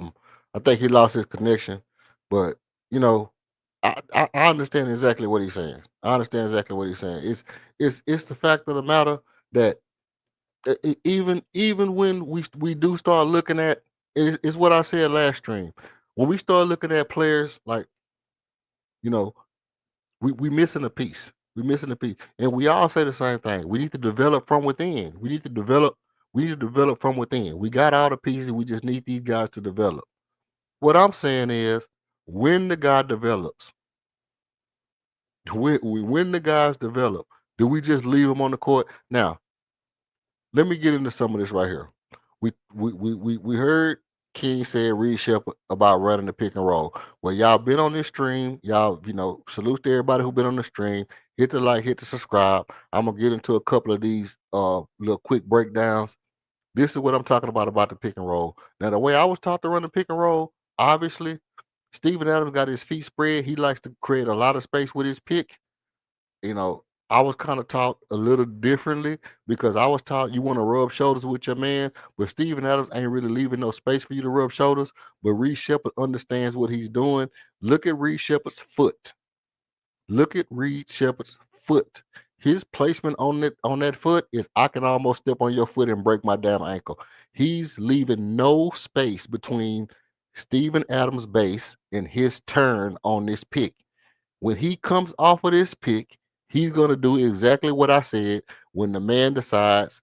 think he lost his connection. But I understand exactly what he's saying. I understand exactly what he's saying. It's the fact of the matter that even when we do start looking at it's what I said last stream. When we start looking at players like we missing a piece. We missing a piece, and we all say the same thing. We need to develop from within. We need to develop. We need to develop from within. We got all the pieces. We just need these guys to develop. What I'm saying is, when the guy develops, when the guys develop, do we just leave them on the court? Now, let me get into some of this right here. We heard King say Reed Shepard about running the pick and roll. Well, y'all been on this stream. Y'all, salute to everybody who been on the stream. Hit the like, hit the subscribe. I'm gonna get into a couple of these little quick breakdowns. This is what I'm talking about the pick and roll. Now, the way I was taught to run the pick and roll, obviously, Steven Adams got his feet spread. He likes to create a lot of space with his pick. I was kind of taught a little differently because I was taught you want to rub shoulders with your man, but Steven Adams ain't really leaving no space for you to rub shoulders. But Reed Shepard understands what he's doing. Look at Reed Shepard's foot. Look at Reed Shepard's foot. His placement on that foot is I can almost step on your foot and break my damn ankle. He's leaving no space between Steven Adams' base and his turn on this pick. When he comes off of this pick, he's going to do exactly what I said. When the man decides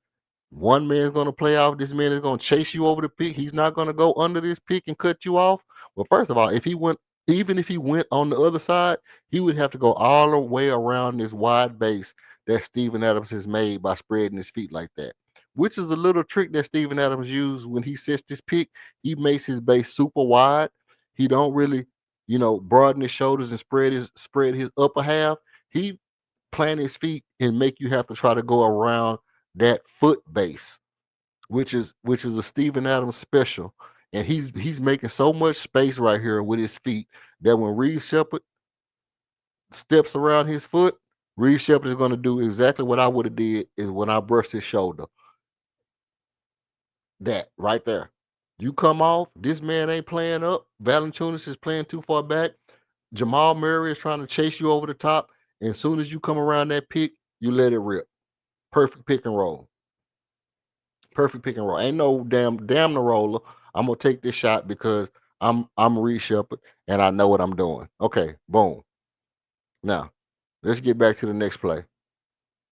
one man's going to play off, this man is going to chase you over the pick. He's not going to go under this pick and cut you off. Well, first of all, if he went Even if he went on the other side, he would have to go all the way around this wide base that Steven Adams has made by spreading his feet like that, which is a little trick that Steven Adams used when he sets this pick. He makes his base super wide. He don't really, broaden his shoulders and spread his upper half. He plant his feet and make you have to try to go around that foot base, which is a Steven Adams special. And he's making so much space right here with his feet that when Reed Shepard steps around his foot, Reed Shepard is going to do exactly what I would have did is when I brushed his shoulder. That right there. You come off, this man ain't playing up. Valanciunas is playing too far back. Jamal Murray is trying to chase you over the top. And as soon as you come around that pick, you let it rip. Perfect pick and roll. Perfect pick and roll. Ain't no damn the roller. I'm gonna take this shot because I'm Reed Shepard and I know what I'm doing. Okay, boom. Now, let's get back to the next play.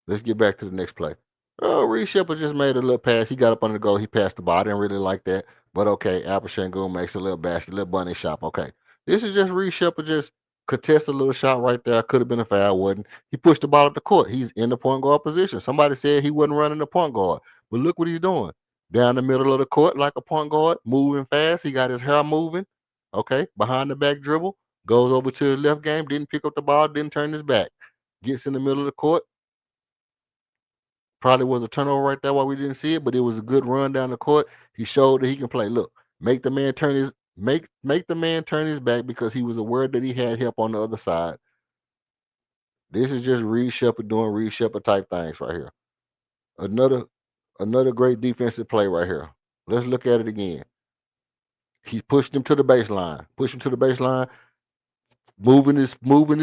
Let's get back to the next play. Oh, Reed Shepard just made a little pass. He got up on the goal. He passed the ball. I didn't really like that. But okay, Alper Sengun makes a little basket, little bunny shot. Okay. This is just Reed Shepard just contest a little shot right there. Could have been a foul, wasn't. He pushed the ball up the court. He's in the point guard position. Somebody said he wasn't running the point guard. But look what he's doing. Down the middle of the court like a point guard, moving fast. He got his hair moving. Okay. Behind the back dribble. Goes over to the left game. Didn't pick up the ball. Didn't turn his back. Gets in the middle of the court. Probably was a turnover right there while we didn't see it, but it was a good run down the court. He showed that he can play. Look, make the man turn his back because he was aware that he had help on the other side. This is just Reed Shepard doing Reed Shepard type things right here. Another great defensive play right here. Let's look at it again. He pushed him to the baseline. Moving his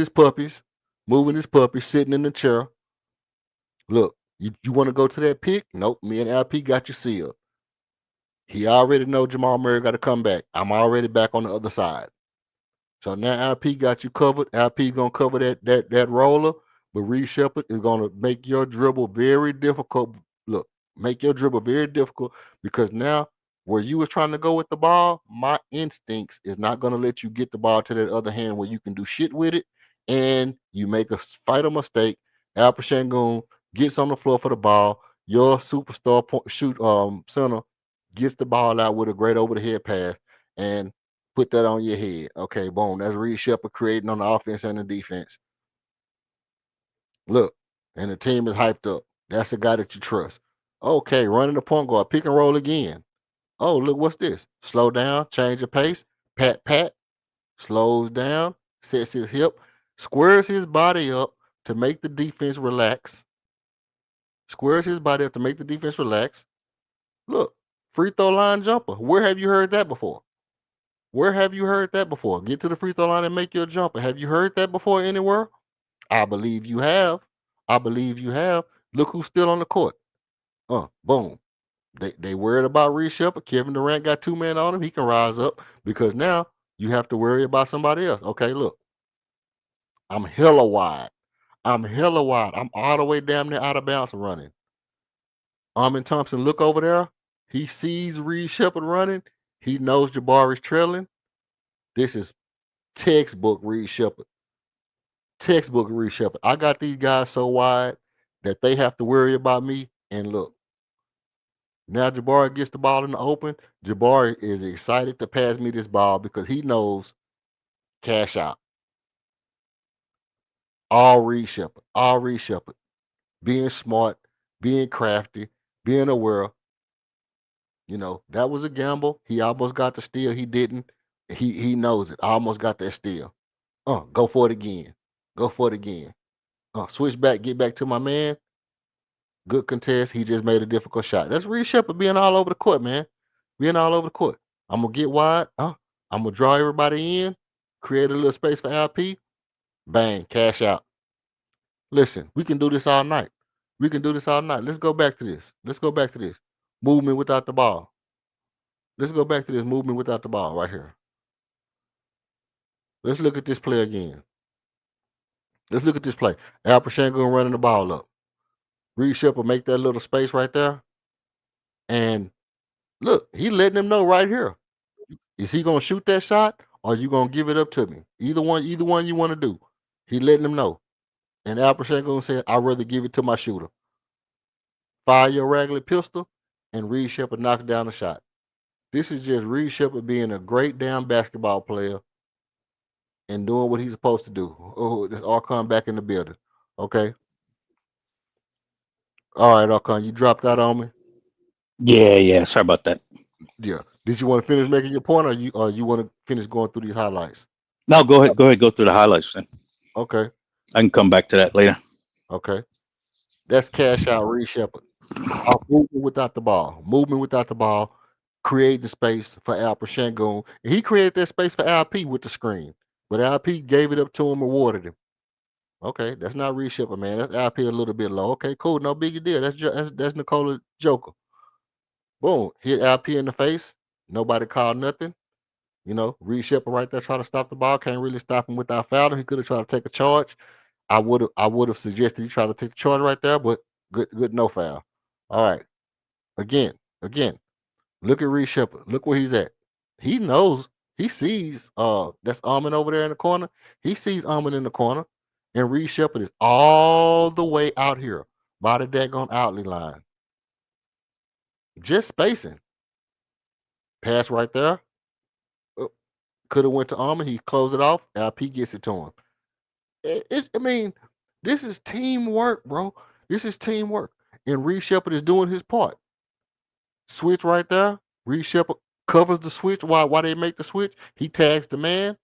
puppies, sitting in the chair. Look, you want to go to that pick? Nope. Me and LP got you sealed. He already know Jamal Murray got to come back. I'm already back on the other side. So now LP got you covered. LP gonna cover that roller, but Reed Shepard is gonna make your dribble very difficult. Look, make your dribble very difficult because now where you was trying to go with the ball, my instincts is not gonna let you get the ball to that other hand where you can do shit with it, and you make a fight a mistake. Alper Sengun gets on the floor for the ball. Your superstar center gets the ball out with a great over the head pass and put that on your head. Okay, boom. That's Reed Shepard creating on the offense and the defense. Look, and the team is hyped up. That's a guy that you trust. Okay, running the point guard, pick and roll again. Oh, look, what's this? Slow down, change the pace. Pat, slows down, sets his hip, squares his body up to make the defense relax. Look, free throw line jumper. Where have you heard that before? Get to the free throw line and make your jumper. Have you heard that before anywhere? I believe you have. Look who's still on the court. Boom. They worried about Reed Shepard. Kevin Durant got 2 men on him. He can rise up because now you have to worry about somebody else. Okay, look. I'm hella wide. I'm all the way damn near out of bounds running. Amin Thompson, look over there. He sees Reed Shepard running. He knows Jabari's trailing. This is textbook Reed Shepard. I got these guys so wide that they have to worry about me. And look, now Jabari gets the ball in the open. Jabari is excited to pass me this ball because he knows cash out. All Reed Shepard. Being smart, being crafty, being aware. That was a gamble. He almost got the steal. He didn't. He knows it. I almost got that steal. Go for it again. Switch back, get back to my man. Good contest. He just made a difficult shot. That's Reed Shepard being all over the court, man. I'm gonna get wide. I'm gonna draw everybody in, create a little space for LP. Bang, cash out. Listen, we can do this all night. Let's go back to this. Movement without the ball. Let's go back to this movement without the ball right here. Let's look at this play again. Alper Sengun running the ball up. Reed Shepard make that little space right there. And look, he letting them know right here. Is he going to shoot that shot or you gonna give it up to me? Either one you want to do. He letting them know. And Alfred Sengun said, I'd rather give it to my shooter. Fire your regular pistol, and Reed Shepard knocks down the shot. This is just Reed Shepard being a great damn basketball player and doing what he's supposed to do. Oh, this Archon back in the building. Okay. All right, Archon, you dropped out on me. Yeah. Sorry about that. Yeah. Did you want to finish making your point, or you want to finish going through these highlights? No, go ahead. Go through the highlights then. Okay. I can come back to that later. Okay. That's cash out Reed Shepard. Off movement without the ball. Movement without the ball. Creating space for Alfred Sengun. And he created that space for LP with the screen. But LP gave it up to him, awarded him. Okay, that's not Reed Shepard, man. That's LP a little bit low. Okay, cool. No biggie deal. That's Nikola Joker. Boom. Hit LP in the face. Nobody called nothing. You know, Reed Shepard right there trying to stop the ball. Can't really stop him without fouling. He could have tried to take a charge. I would have suggested he try to take the charge right there, but good no foul. All right. Again. Look at Reed Shepard. Look where he's at. He knows, he sees that's Almond over there in the corner. He sees Almond in the corner. And Reed Shepard is all the way out here by the daggone outlet line. Just spacing. Pass right there. Could have went to Almond. He closed it off. LP gets it to him. This is teamwork, bro. This is teamwork. And Reed Shepard is doing his part. Switch right there. Reed Shepard covers the switch. Why they make the switch? He tags the man.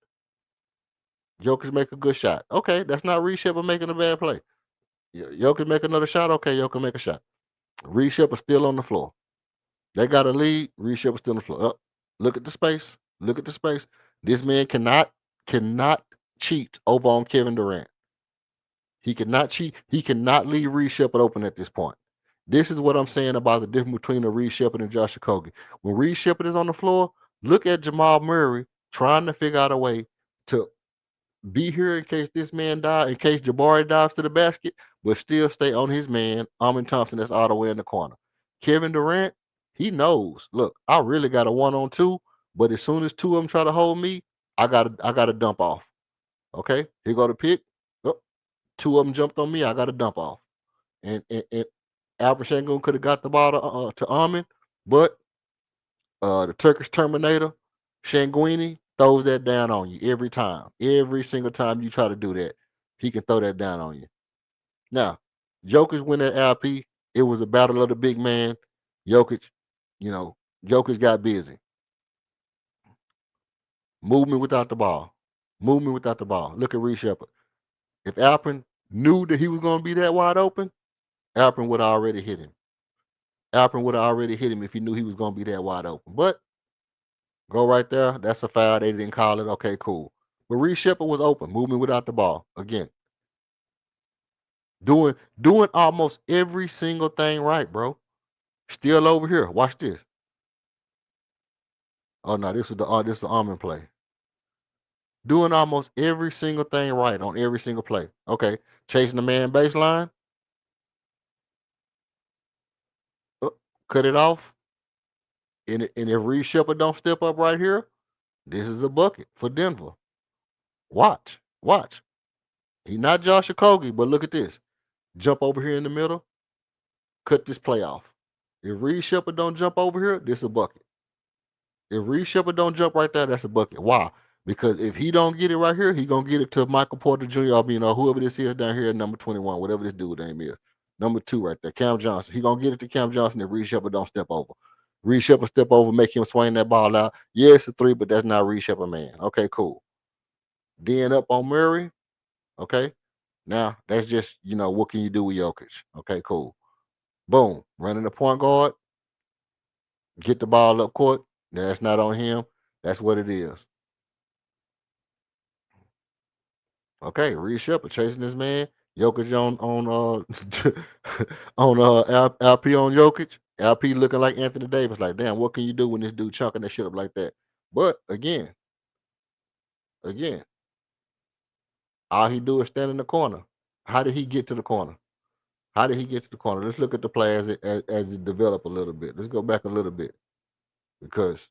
Jokic make a good shot. Okay, that's not Reed Shepard making a bad play. Jokic make another shot. Okay, Jokic make a shot. Reed Shepard still on the floor. They got a lead. Reed Shepard still on the floor. Look at the space. Look at the space. This man cannot cheat over on Kevin Durant. He cannot cheat. He cannot leave Reed Shepard open at this point. This is what I'm saying about the difference between a Reed Shepard and Josh Okogie. When Reed Shepard is on the floor, look at Jamal Murray trying to figure out a way to be here in case this man dies, in case Jabari dives to the basket, but still stay on his man, Amin Thompson, that's all the way in the corner. Kevin Durant, he knows, look, I really got a 1-on-2, but as soon as two of them try to hold me, I gotta dump off. Okay, here go the pick. Oh, two of them jumped on me, I gotta dump off. And Alfred Sengun could have got the ball to Amin, but the Turkish Terminator, Shanguini, throws that down on you every time. Every single time you try to do that, he can throw that down on you. Now, Jokic win at LP. It was a battle of the big man. Jokic got busy. Movement without the ball. Look at Reed Shepard. If Alpin knew that he was going to be that wide open, Alpin would have already hit him. Alpin would have already hit him if he knew he was going to be that wide open. But go right there. That's a foul. They didn't call it. Okay, cool. But Reed Shepard was open, moving without the ball. Again, doing almost every single thing right, bro. Still over here. Watch this. Oh no, this is the Almond play. Doing almost every single thing right on every single play. Okay, chasing the man baseline. Cut it off. And if Reed Shepard don't step up right here, this is a bucket for Denver. Watch. He's not Josh Okogie, but look at this. Jump over here in the middle. Cut this play off. If Reed Shepard don't jump over here, this is a bucket. If Reed Shepard don't jump right there, that's a bucket. Why? Because if he don't get it right here, he gonna get it to Michael Porter Jr. or whoever this is down here at number 21, whatever this dude name is. Number 2 right there, Cam Johnson. He gonna get it to Cam Johnson if Reed Shepard don't step over. Reed Shepard step over, make him swing that ball out. Yeah, it's a 3, but that's not Reed Shepard, man. Okay, cool. Then up on Murray. Okay. Now that's just, what can you do with Jokic? Okay, cool. Boom. Running the point guard. Get the ball up court. That's not on him. That's what it is. Okay, Reed Shepard chasing this man. Jokic on LP on Jokic. LP looking like Anthony Davis. Like, damn, what can you do when this dude chunking that shit up like that? But again, all he do is stand in the corner. How did he get to the corner? Let's look at the play as it developed a little bit. Let's go back a little bit because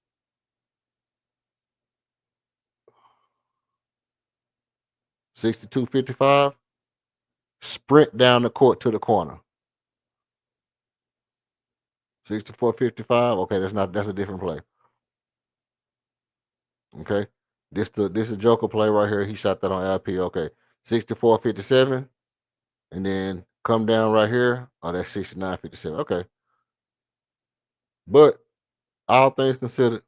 62-55. Sprint down the court to the corner. 64-55. Okay, that's a different play. Okay. This is Joker play right here. He shot that on LP. Okay. 64-57. And then come down right here. Oh, that's 69-57. Okay. But all things considered,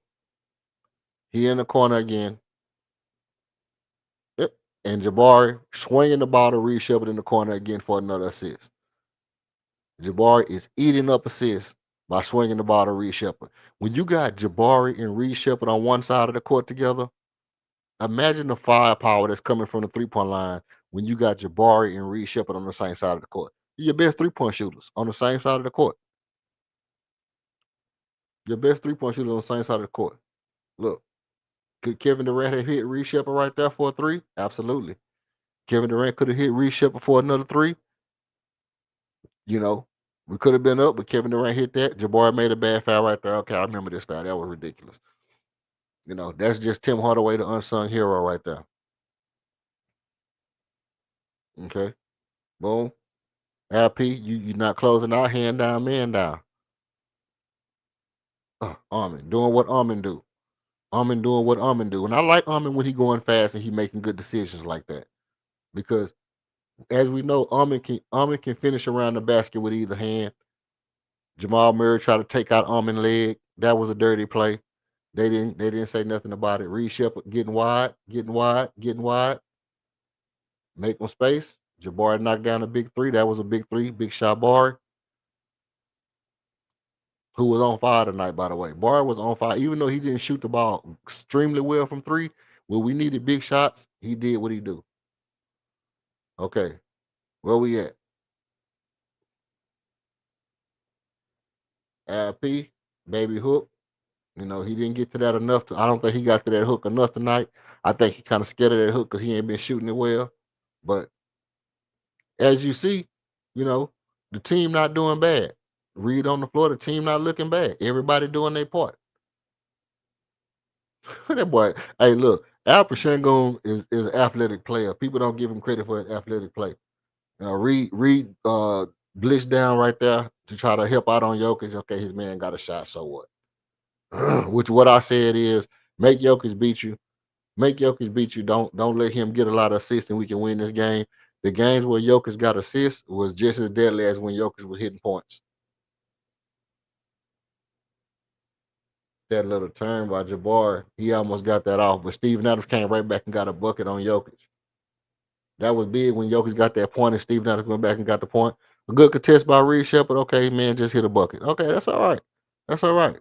he in the corner again. Yep. And Jabari swinging the ball to Reed Shepard in the corner again for another assist. Jabari is eating up assists by swinging the ball to Reed Shepard. When you got Jabari and Reed Shepard on one side of the court together, imagine the firepower that's coming from the three-point line when you got Jabari and Reed Shepard on the same side of the court. You're your best three-point shooters on the same side of the court. Your best three-point shooters on the same side of the court. Look, could Kevin Durant have hit Reed Shepard right there for a three? Absolutely. Kevin Durant could have hit Reed Shepard for another three. You know, we could have been up, but Kevin Durant hit that. Jabari made a bad foul right there. Okay, I remember this foul. That was ridiculous. You know, that's just Tim Hardaway, the unsung hero right there. Okay. Boom. LP, you're not closing out, hand down, man down. Armin doing what Armin do. Armin doing what Armin do. And I like Armin when he going fast and he making good decisions like that. Because as we know, Armin can finish around the basket with either hand. Jamal Murray tried to take out Armin's leg. That was a dirty play. They didn't say nothing about it. Reed Shepard getting wide. Make them space. Jabari knocked down a big three. That was a big three. Big shot, Barry, who was on fire tonight, by the way. Barry was on fire. Even though he didn't shoot the ball extremely well from three, when we needed big shots, he did what he do. Okay. Where we at? LP, baby hook. You know, he didn't get to that enough. I don't think he got to that hook enough tonight. I think he kind of scared of that hook because he ain't been shooting it well. But as you see, you know, the team not doing bad. Reed on the floor, the team not looking bad. Everybody doing their part. That boy, hey, look, Al Pachengo is an athletic player. People don't give him credit for his athletic play. Reed blitz down right there to try to help out on Jokic. Okay, his man got a shot, so what? Which what I said is make Jokic beat you. Make Jokic beat you. Don't let him get a lot of assists and we can win this game. The games where Jokic got assists was just as deadly as when Jokic was hitting points. That little turn by Jabbar, he almost got that off, but Steven Adams came right back and got a bucket on Jokic. That was big when Jokic got that point and Steven Adams went back and got the point. A good contest by Reed Shepard. Okay, man, just hit a bucket. Okay, that's all right. That's all right.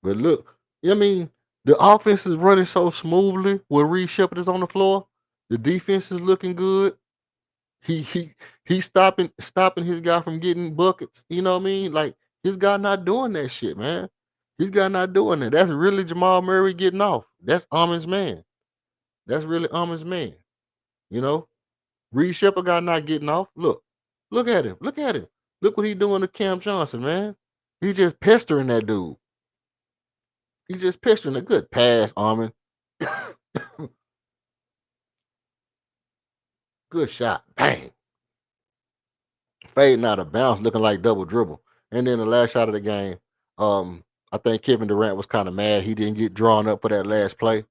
But look, I mean, the offense is running so smoothly when Reed Shepard is on the floor. The defense is looking good. He's stopping his guy from getting buckets. You know what I mean? Like his guy not doing that shit, man. His guy not doing that. That's really Jamal Murray getting off. That's Armin's man. That's really Armin's man. You know, Reed Shepard guy not getting off. Look at him. Look at him. Look what he doing to Cam Johnson, man. He just pestering that dude. He's just pestering a good pass, Armin. Good shot. Bang. Fading out of bounds, looking like double dribble. And then the last shot of the game, I think Kevin Durant was kind of mad he didn't get drawn up for that last play.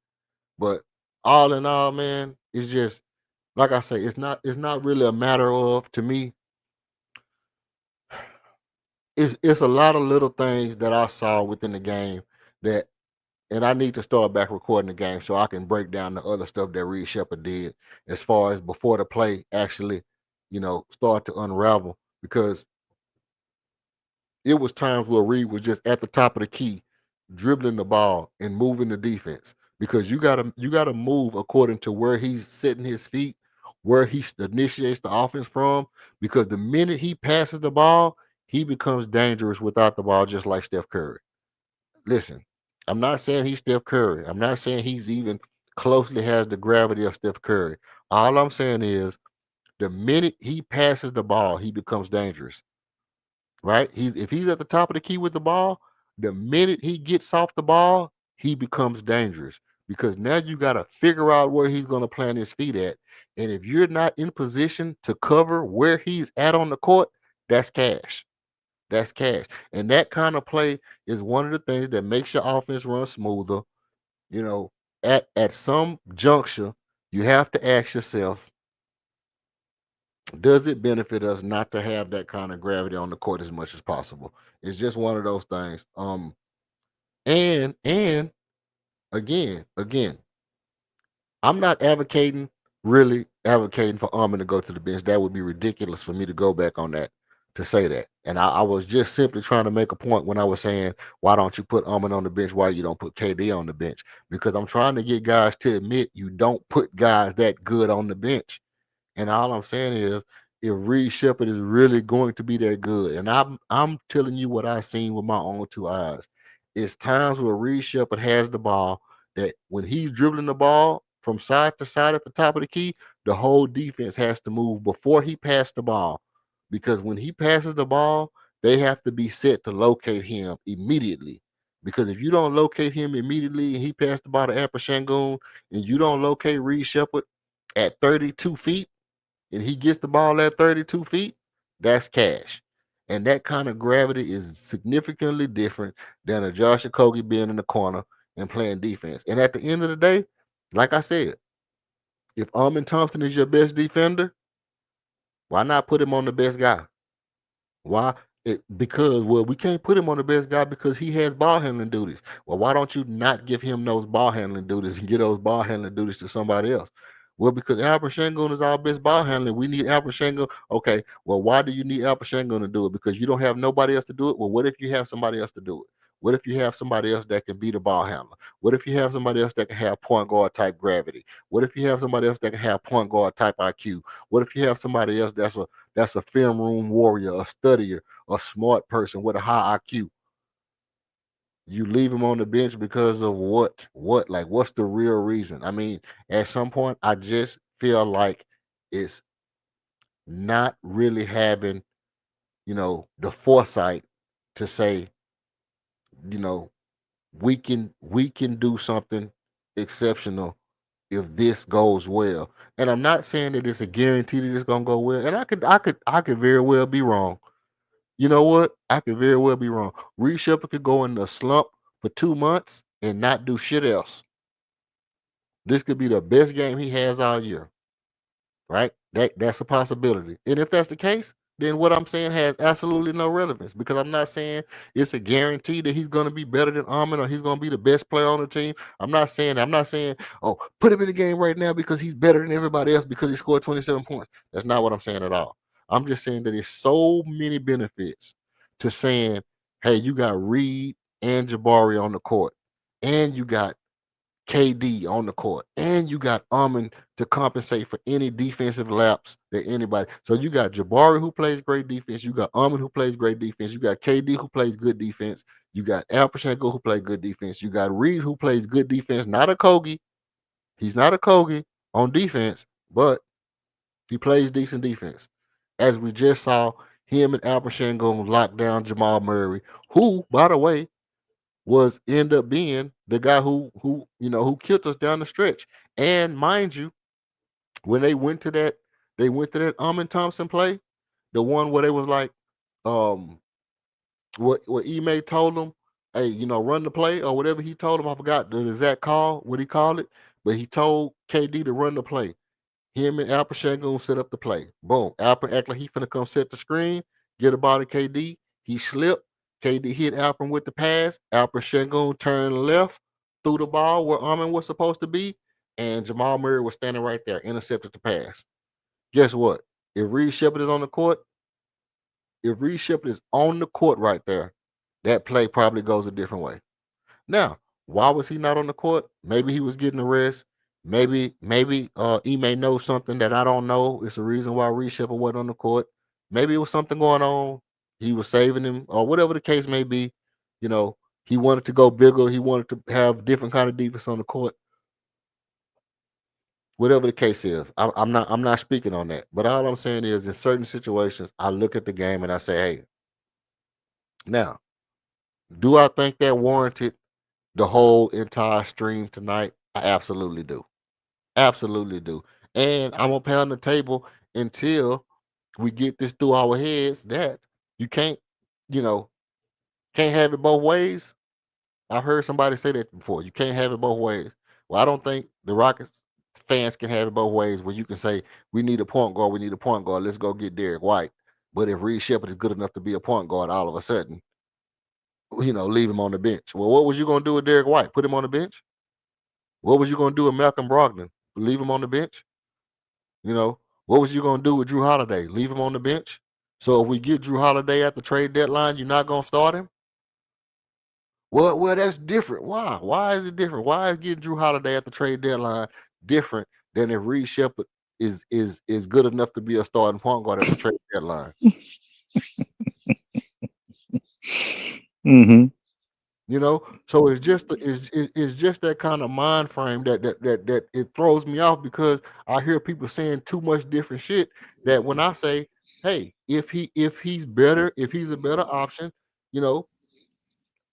But all in all, man, it's just like I say, it's not really a matter of, to me, it's a lot of little things that I saw within the game that, and I need to start back recording the game so I can break down the other stuff that Reed Shepard did as far as before the play actually, start to unravel, because it was times where Reed was just at the top of the key, dribbling the ball and moving the defense, because you gotta move according to where he's setting his feet, where he initiates the offense from, because the minute he passes the ball, he becomes dangerous without the ball, just like Steph Curry. Listen, I'm not saying he's Steph Curry. I'm not saying he's even closely has the gravity of Steph Curry. All I'm saying is the minute he passes the ball, he becomes dangerous. Right? If he's at the top of the key with the ball, the minute he gets off the ball, he becomes dangerous because now you got to figure out where he's going to plant his feet at. And if you're not in position to cover where he's at on the court, that's cash. That's cash. And that kind of play is one of the things that makes your offense run smoother. You know, at some juncture, you have to ask yourself, does it benefit us not to have that kind of gravity on the court as much as possible? It's just one of those things. And again, I'm not really advocating for Armin to go to the bench. That would be ridiculous for me to go back on that to say that. And I was just simply trying to make a point when I was saying, why don't you put Armin on the bench? Why you don't put KD on the bench? Because I'm trying to get guys to admit you don't put guys that good on the bench. And all I'm saying is, if Reed Shepard is really going to be that good, and I'm telling you what I've seen with my own two eyes, it's times where Reed Shepard has the ball that when he's dribbling the ball from side to side at the top of the key, the whole defense has to move before he passed the ball. Because when he passes the ball, they have to be set to locate him immediately. Because if you don't locate him immediately and he passed the ball to Apple Shangoon and you don't locate Reed Shepard at 32 feet, and he gets the ball at 32 feet, that's cash. And that kind of gravity is significantly different than a Josh Okogie being in the corner and playing defense. And at the end of the day, like I said, if Armin Thompson is your best defender, why not put him on the best guy? Why? Because we can't put him on the best guy because he has ball handling duties. Well, why don't you not give him those ball handling duties and get those ball handling duties to somebody else? Well, because Albert Shangoon is our best ball handler. We need Albert Shangoon. Okay, well, why do you need Albert Shangoon to do it? Because you don't have nobody else to do it? Well, what if you have somebody else to do it? What if you have somebody else that can be the ball handler? What if you have somebody else that can have point guard type gravity? What if you have somebody else that can have point guard type IQ? What if you have somebody else that's a film room warrior, a studier, a smart person with a high IQ? You leave him on the bench because of what? What? Like, what's the real reason? I mean, at some point, I just feel like it's not really having, the foresight to say, you know, we can do something exceptional if this goes well. And I'm not saying that it's a guarantee that it's gonna go well. And I could very well be wrong. You know what? I could very well be wrong. Reed Shepard could go in the slump for 2 months and not do shit else. This could be the best game he has all year, right? That's a possibility. And if that's the case, then what I'm saying has absolutely no relevance because I'm not saying it's a guarantee that he's going to be better than Armin or he's going to be the best player on the team. I'm not saying, oh, put him in the game right now because he's better than everybody else because he scored 27 points. That's not what I'm saying at all. I'm just saying that there's so many benefits to saying, hey, you got Reed and Jabari on the court, and you got KD on the court, and you got Armin to compensate for any defensive lapse that anybody. So you got Jabari who plays great defense, you got Armin who plays great defense, you got KD who plays good defense, you got Al Pachenko who plays good defense, you got Reed who plays good defense, not a Kogi. He's not a Kogi on defense, but he plays decent defense. As we just saw, him and Al Pachenko lock down Jamal Murray, who, by the way, was end up being the guy who killed us down the stretch. And mind you, when they went to that Amin Thompson play, the one where they was like, what Ime told them, hey, run the play or whatever he told him. I forgot the exact call, what he called it, but he told KD to run the play. Him and Alper Shangoon set up the play. Boom. Alper act like he finna come set the screen, get a ball to KD. He slipped. KD hit Alper with the pass. Alper Shangoon turned left, threw the ball where Armin was supposed to be, and Jamal Murray was standing right there, intercepted the pass. Guess what? If Reed Shepard is on the court, right there, that play probably goes a different way. Now, why was he not on the court? Maybe he was getting a rest. Maybe he may know something that I don't know. It's a reason why Reed Shepard wasn't on the court. Maybe it was something going on. He was saving him, or whatever the case may be. You know, he wanted to go bigger. He wanted to have different kind of defense on the court. Whatever the case is, I'm not speaking on that. But all I'm saying is, in certain situations, I look at the game and I say, hey, now, do I think that warranted the whole entire stream tonight? I absolutely do. Absolutely do. And I'm gonna pound the table until we get this through our heads that you can't, you know, can't have it both ways. I've heard somebody say that before. You can't have it both ways. Well, I don't think the Rockets fans can have it both ways where you can say, we need a point guard, we need a point guard, let's go get Derek White. But if Reed Shepard is good enough to be a point guard, all of a sudden, leave him on the bench. Well, what was you going to do with Derek White? Put him on the bench? What was you going to do with Malcolm Brogdon? Leave him on the bench? What was you going to do with Drew Holiday? Leave him on the bench? So if we get Drew Holiday at the trade deadline, you're not going to start him? Well, that's different. Why? Why is it different? Why is getting Drew Holiday at the trade deadline different than if Reed Shepard is good enough to be a starting point guard at the trade deadline? Mm-hmm. So it's just that kind of mind frame that it throws me off because I hear people saying too much different shit. That when I say, hey, if he's better, if he's a better option,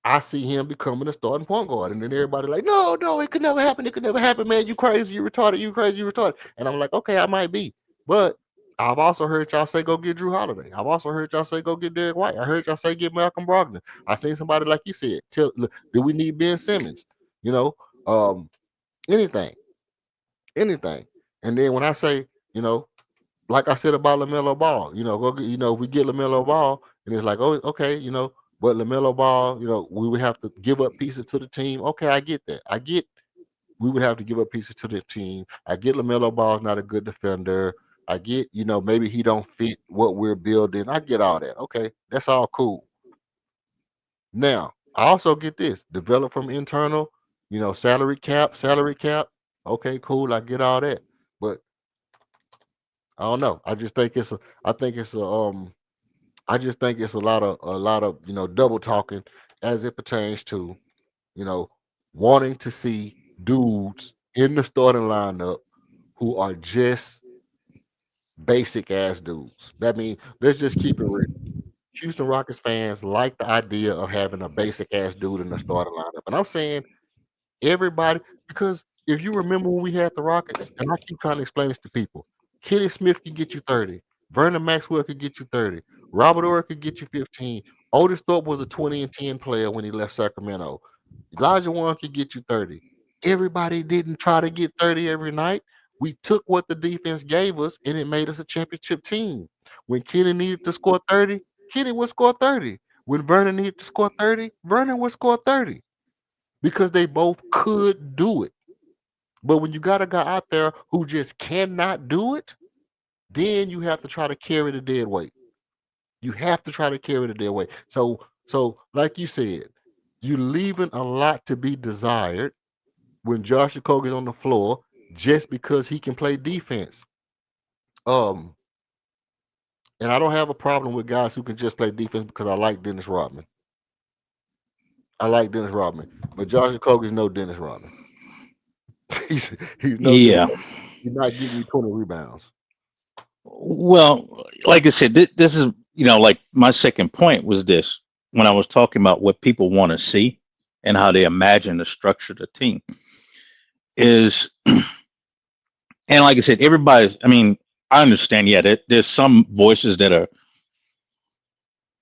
I see him becoming a starting point guard, and then everybody like, no, it could never happen. It could never happen, man. You crazy, you retarded, you crazy, you retarded. And I'm like, okay, I might be, but I've also heard y'all say go get Drew Holiday. I've also heard y'all say go get Derek White. I heard y'all say get Malcolm Brogdon. I seen somebody like you said. Do we need Ben Simmons? Anything, anything. And then when I say, like I said about LaMelo Ball, go get, if we get LaMelo Ball, and it's like, oh, okay, but LaMelo Ball, we would have to give up pieces to the team. Okay, I get that. I get we would have to give up pieces to the team. I get LaMelo Ball's not a good defender. I get, maybe he don't fit what we're building. I get all that. Okay, that's all cool. Now, I also get this. Develop from internal, salary cap. Okay, cool. I get all that. But I don't know. I just think it's a I just think it's a lot of double talking as it pertains to wanting to see dudes in the starting lineup who are just basic ass dudes. That means let's just keep it real. Houston Rockets fans like the idea of having a basic ass dude in the starting lineup, and I'm saying everybody, because if you remember when we had the Rockets, and I keep trying to explain this to people, Kenny Smith could get you 30. Vernon Maxwell could get you 30. Robert Orr could get you 15. Otis Thorpe was a 20 and 10 player when he left Sacramento. Elijah Warren could get you 30. Everybody didn't try to get 30 every night. We took what the defense gave us, and it made us a championship team. When Kenny needed to score 30, Kenny would score 30. When Vernon needed to score 30, Vernon would score 30. Because they both could do it. But when you got a guy out there who just cannot do it, then you have to try to carry the dead weight. You have to try to carry the dead weight. So like you said, you're leaving a lot to be desired when Josh Okogie is on the floor just because he can play defense. And I don't have a problem with guys who can just play defense because I like Dennis Rodman. But Josh Okogie is no Dennis Rodman. he's no Yeah. He's not getting you 20 rebounds. Well, like I said, this is, like my second point was this when I was talking about what people want to see and how they imagine the structure of the team is, and like I said, I understand, yeah, there's some voices that are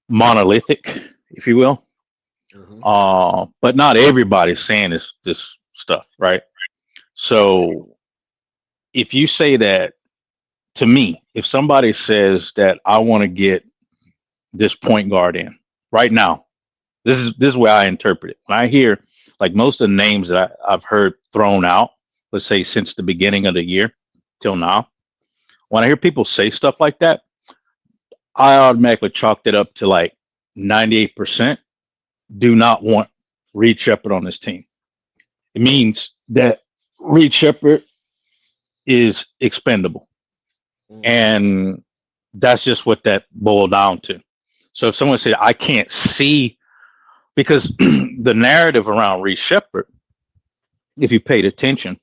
monolithic, if you will. But not everybody's saying this stuff, right? So if you say that to me, if somebody says that I want to get this point guard in right now, this is where I interpret it. When I hear like most of the names that I've heard thrown out, let's say since the beginning of the year till now, when I hear people say stuff like that, I automatically chalked it up to like 98% do not want Reed Shepard on this team. It means that Reed Shepard is expendable. And that's just what that boiled down to. So if someone said, I can't see, because the narrative around Reed Shepard, if you paid attention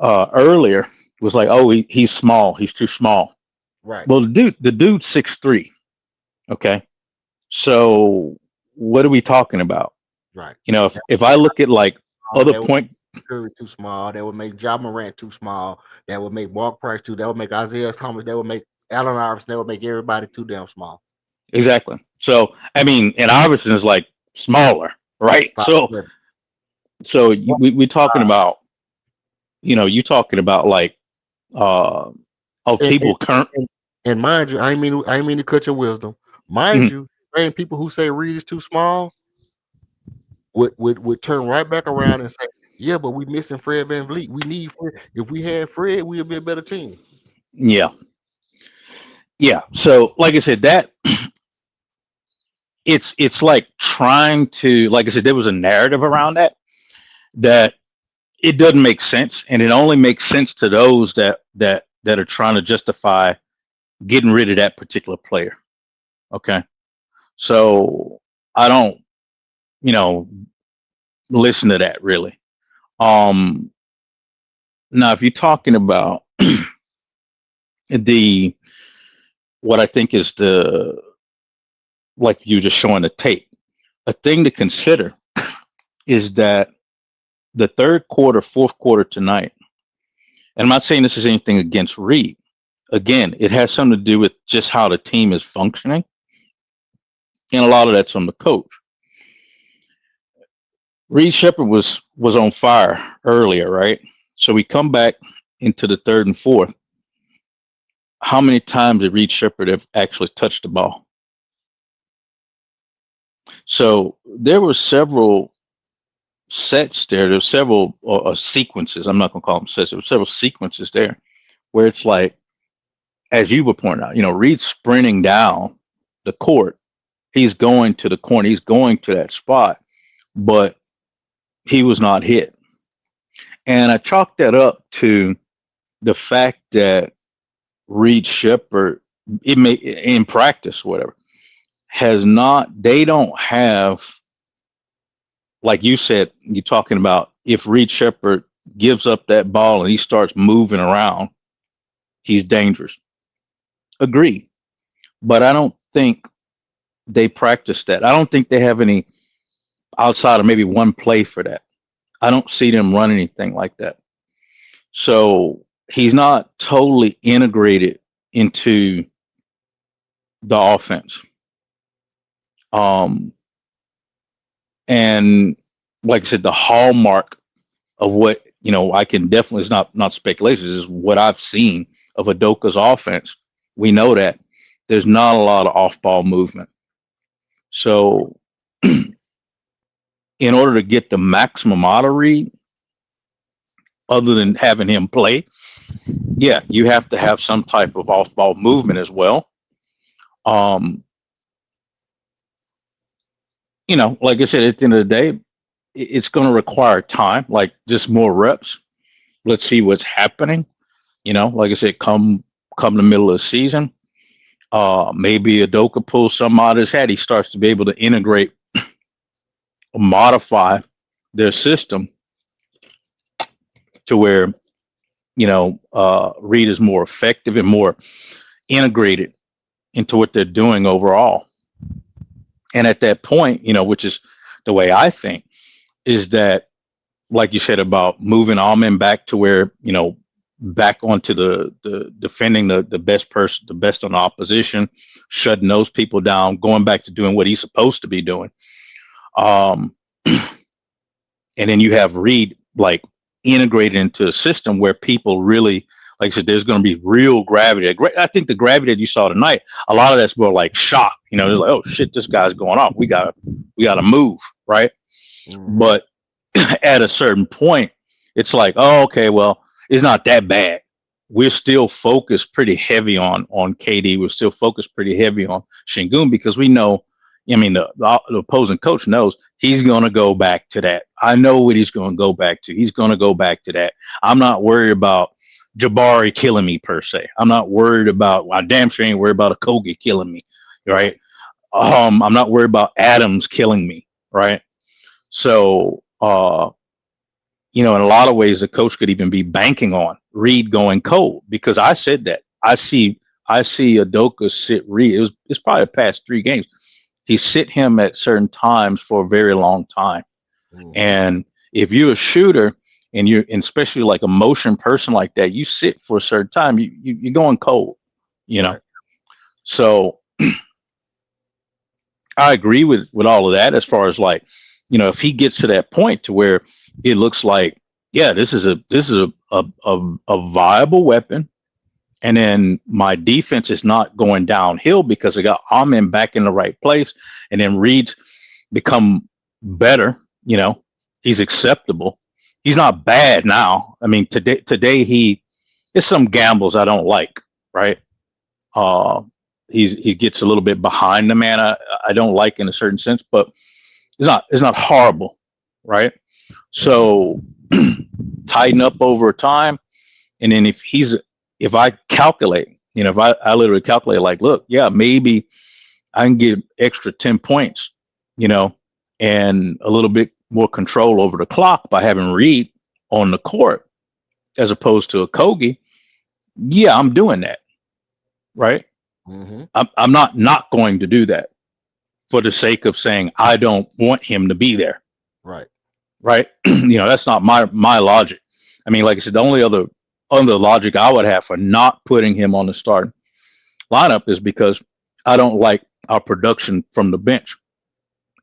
earlier, was like, oh, he's small. He's too small. Right. Well, the dude's 6'3". Okay. So what are we talking about? Right. If I look at like other point, Curry too small. That would make Ja Morant too small. That would make Walk Price too. That would make Isaiah Thomas. That would make Allen Iverson. That would make everybody too damn small. Exactly. So I mean, and Iverson is like smaller, right? 5'11". So we talking about, you talking about like uh of And, and, people current. and mind you, I ain't mean to cut your wisdom. Mind Mhm. you, same people who say Reed is too small would turn right back around and say, yeah, but we missing Fred VanVleet. We need Fred. If we had Fred, we'd be a better team. Yeah, yeah. So like I said, that it's like trying to, like I said, there was a narrative around that it doesn't make sense, and it only makes sense to those that are trying to justify getting rid of that particular player. Okay, so I don't, you know, listen to that really. Um, Now, if you're talking about the what I think is the, like you just showing the tape, a thing to consider is that the third quarter, fourth quarter tonight, and I'm not saying this is anything against Reed. Again, it has something to do with just how the team is functioning, and a lot of that's on the coach. Reed Shepard was on fire earlier, right? So we come back into the third and fourth. How many times did Reed Shepard have actually touched the ball? So there were several sets there. There's several sequences. I'm not going to call them sets. There were several sequences there where it's like, as you were pointing out, Reed's sprinting down the court. He's going to the corner. He's going to that spot, but he was not hit. And I chalked that up to the fact that Reed Shepard, it may in practice, whatever, they don't have, like you said, you're talking about if Reed Shepard gives up that ball and he starts moving around, he's dangerous. Agreed. But I don't think they practice that. I don't think they have any outside of maybe one play for that. I don't see them run anything like that. So he's not totally integrated into the offense. And like I said, the hallmark of what, I can definitely, it's not speculation, this is what I've seen of Adoka's offense. We know that there's not a lot of off-ball movement. So in order to get the maximum out of Reed, other than having him play, yeah, you have to have some type of off-ball movement as well. Like I said, at the end of the day, it's going to require time, like just more reps. Let's see what's happening. Like I said, come the middle of the season, maybe Adoka pulls some out of his head. He starts to be able to integrate or modify their system to where, Reed is more effective and more integrated into what they're doing overall. And at that point, which is the way I think, is that, like you said about moving Alman back to where, back onto the defending the best person, the best on the opposition, shutting those people down, going back to doing what he's supposed to be doing. And then you have Reed like integrated into a system where people really, like I said, there's going to be real gravity. I think the gravity that you saw tonight, a lot of that's more like shock. They're like, oh shit, this guy's going off. We gotta move, right? Mm-hmm. But at a certain point, it's like, oh, okay, well, it's not that bad. We're still focused pretty heavy on KD. We're still focused pretty heavy on Şengün because we know, the opposing coach knows he's going to go back to that. I know what he's going to go back to. He's going to go back to that. I'm not worried about Jabari killing me per se. I'm not worried about, I damn sure ain't worried about Okogie killing me, right? I'm not worried about Adams killing me, right? So, in a lot of ways, the coach could even be banking on Reed going cold because I said that I see Udoka sit Reed. It's probably the past 3 games. He sit him at certain times for a very long time. Mm-hmm. And if you're a shooter and especially like a motion person like that, you sit for a certain time, you're going cold, you know. Right. So I agree with all of that as far as like, if he gets to that point to where it looks like, yeah, this is a viable weapon, and then my defense is not going downhill because I got Amen back in the right place, and then Reed's become better. He's acceptable. He's not bad now. I mean, today he it's some gambles I don't like, right? Uh, he gets a little bit behind the man. I don't like in a certain sense, but it's not horrible, right? So tighten up over time, and then if I calculate, if I literally calculate like, look, yeah, maybe I can get extra 10 points, and a little bit more control over the clock by having Reed on the court as opposed to a Kogi. Yeah, I'm doing that, right? Mm-hmm. I'm not going to do that for the sake of saying I don't want him to be there, Right. right? That's not my logic. I mean, like I said, the only other logic I would have for not putting him on the starting lineup is because I don't like our production from the bench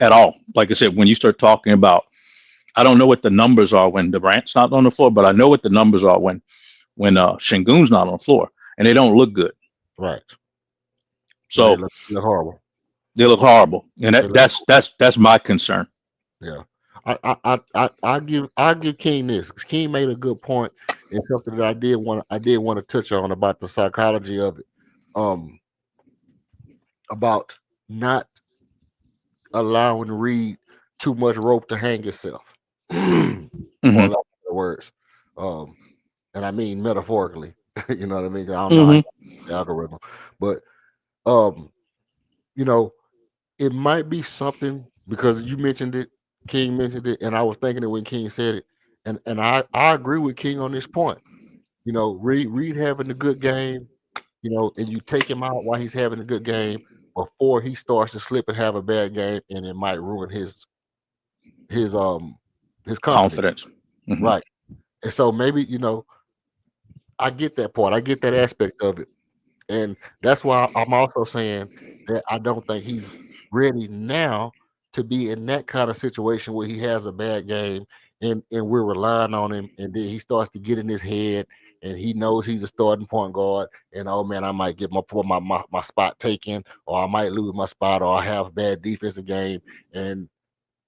at all. Like I said, when you start talking about, I don't know what the numbers are when Durant's not on the floor, but I know what the numbers are when Şengün's not on the floor, and they don't look good. Right. So They're horrible. They look horrible, and They look that's my concern. Yeah. I give King this. King made a good point and something that I did want to touch on about the psychology of it. About not allowing Reed too much rope to hang yourself. For lack of better words. And I mean metaphorically. You know what I mean? I don't know how the algorithm, but it might be something because you mentioned it, King mentioned it, and I was thinking it when King said it, and I agree with King on this point. Reed having a good game, and you take him out while he's having a good game before he starts to slip and have a bad game, and it might ruin his confidence. Right. And so maybe I get that part. I get that aspect of it. And that's why I'm also saying that I don't think he's ready now to be in that kind of situation where he has a bad game and we're relying on him, and then he starts to get in his head and he knows he's a starting point guard, and oh man, I might get my spot taken, or I might lose my spot, or I have a bad defensive game, and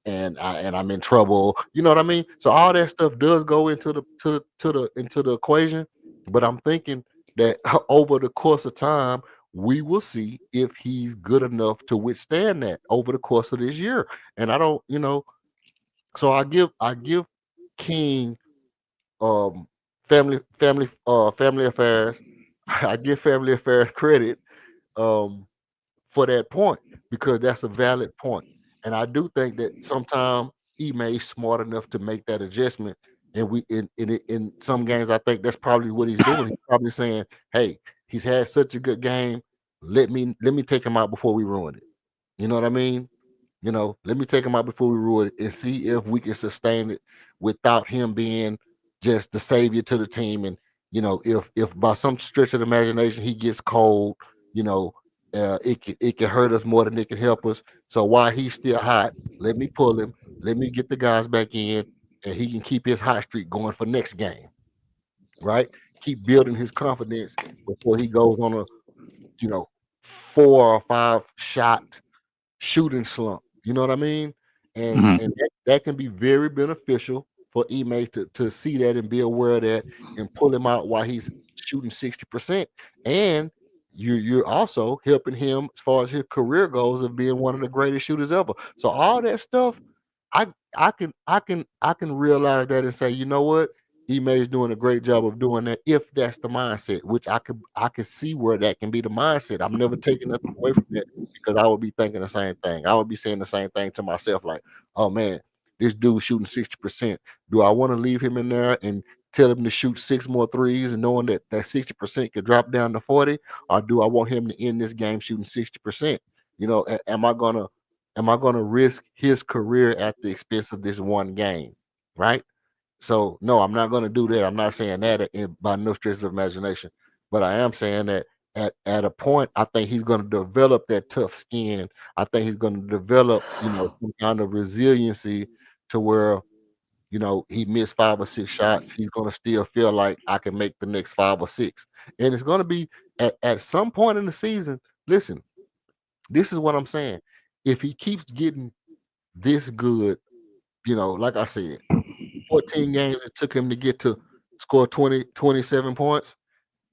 I'm in trouble. You know what I mean? So all that stuff does go into the equation. But I'm thinking that over the course of time, we will see if he's good enough to withstand that over the course of this year. And I don't, so I give King family affairs. I give family affairs credit for that point because that's a valid point. And I do think that sometimes Ime smart enough to make that adjustment. And we in some games, I think that's probably what he's doing. He's probably saying, "Hey, he's had such a good game. Let me take him out before we ruin it." You know what I mean? Let me take him out before we ruin it and see if we can sustain it without him being just the savior to the team. And if by some stretch of the imagination he gets cold, it can hurt us more than it can help us. So while he's still hot, let me pull him, let me get the guys back in, and he can keep his hot streak going for next game. Right? Keep building his confidence before he goes on a 4 or 5 shot shooting slump. You know what I mean? And that can be very beneficial for Ime to see that and be aware of that and pull him out while he's shooting 60%. And you're also helping him as far as his career goes of being one of the greatest shooters ever. So all that stuff, I can realize that and say, you know what? Ime is doing a great job of doing that if that's the mindset, which I could see where that can be the mindset. I'm never taking nothing away from that because I would be thinking the same thing. I would be saying the same thing to myself, like, oh man, this dude's shooting 60%. Do I want to leave him in there and tell him to shoot 6 more threes and knowing that 60% could drop down to 40? Or do I want him to end this game shooting 60%? Am I gonna risk his career at the expense of this one game? Right? So no, I'm not going to do that. I'm not saying that by no stretch of imagination, but I am saying that at a point, I think he's going to develop that tough skin. I think he's going to develop, some kind of resiliency to where, he missed 5 or 6 shots. He's going to still feel like I can make the next 5 or 6, and it's going to be at some point in the season. Listen, this is what I'm saying. If he keeps getting this good, like I said, 14 games it took him to get to score 27 points.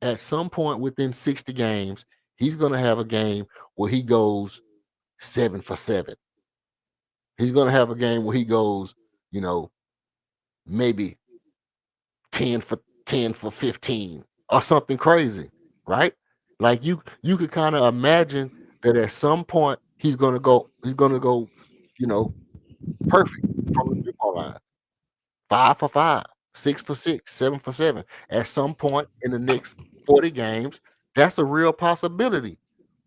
At some point within 60 games, he's going to have a game where he goes 7 for 7. He's going to have a game where he goes, maybe 10 for 15 or something crazy, right? Like you could kind of imagine that at some point he's going to go, you know, perfect from the 3-point line. 5 for 5, 6 for 6, 7 for 7. At some point in the next 40 games, that's a real possibility,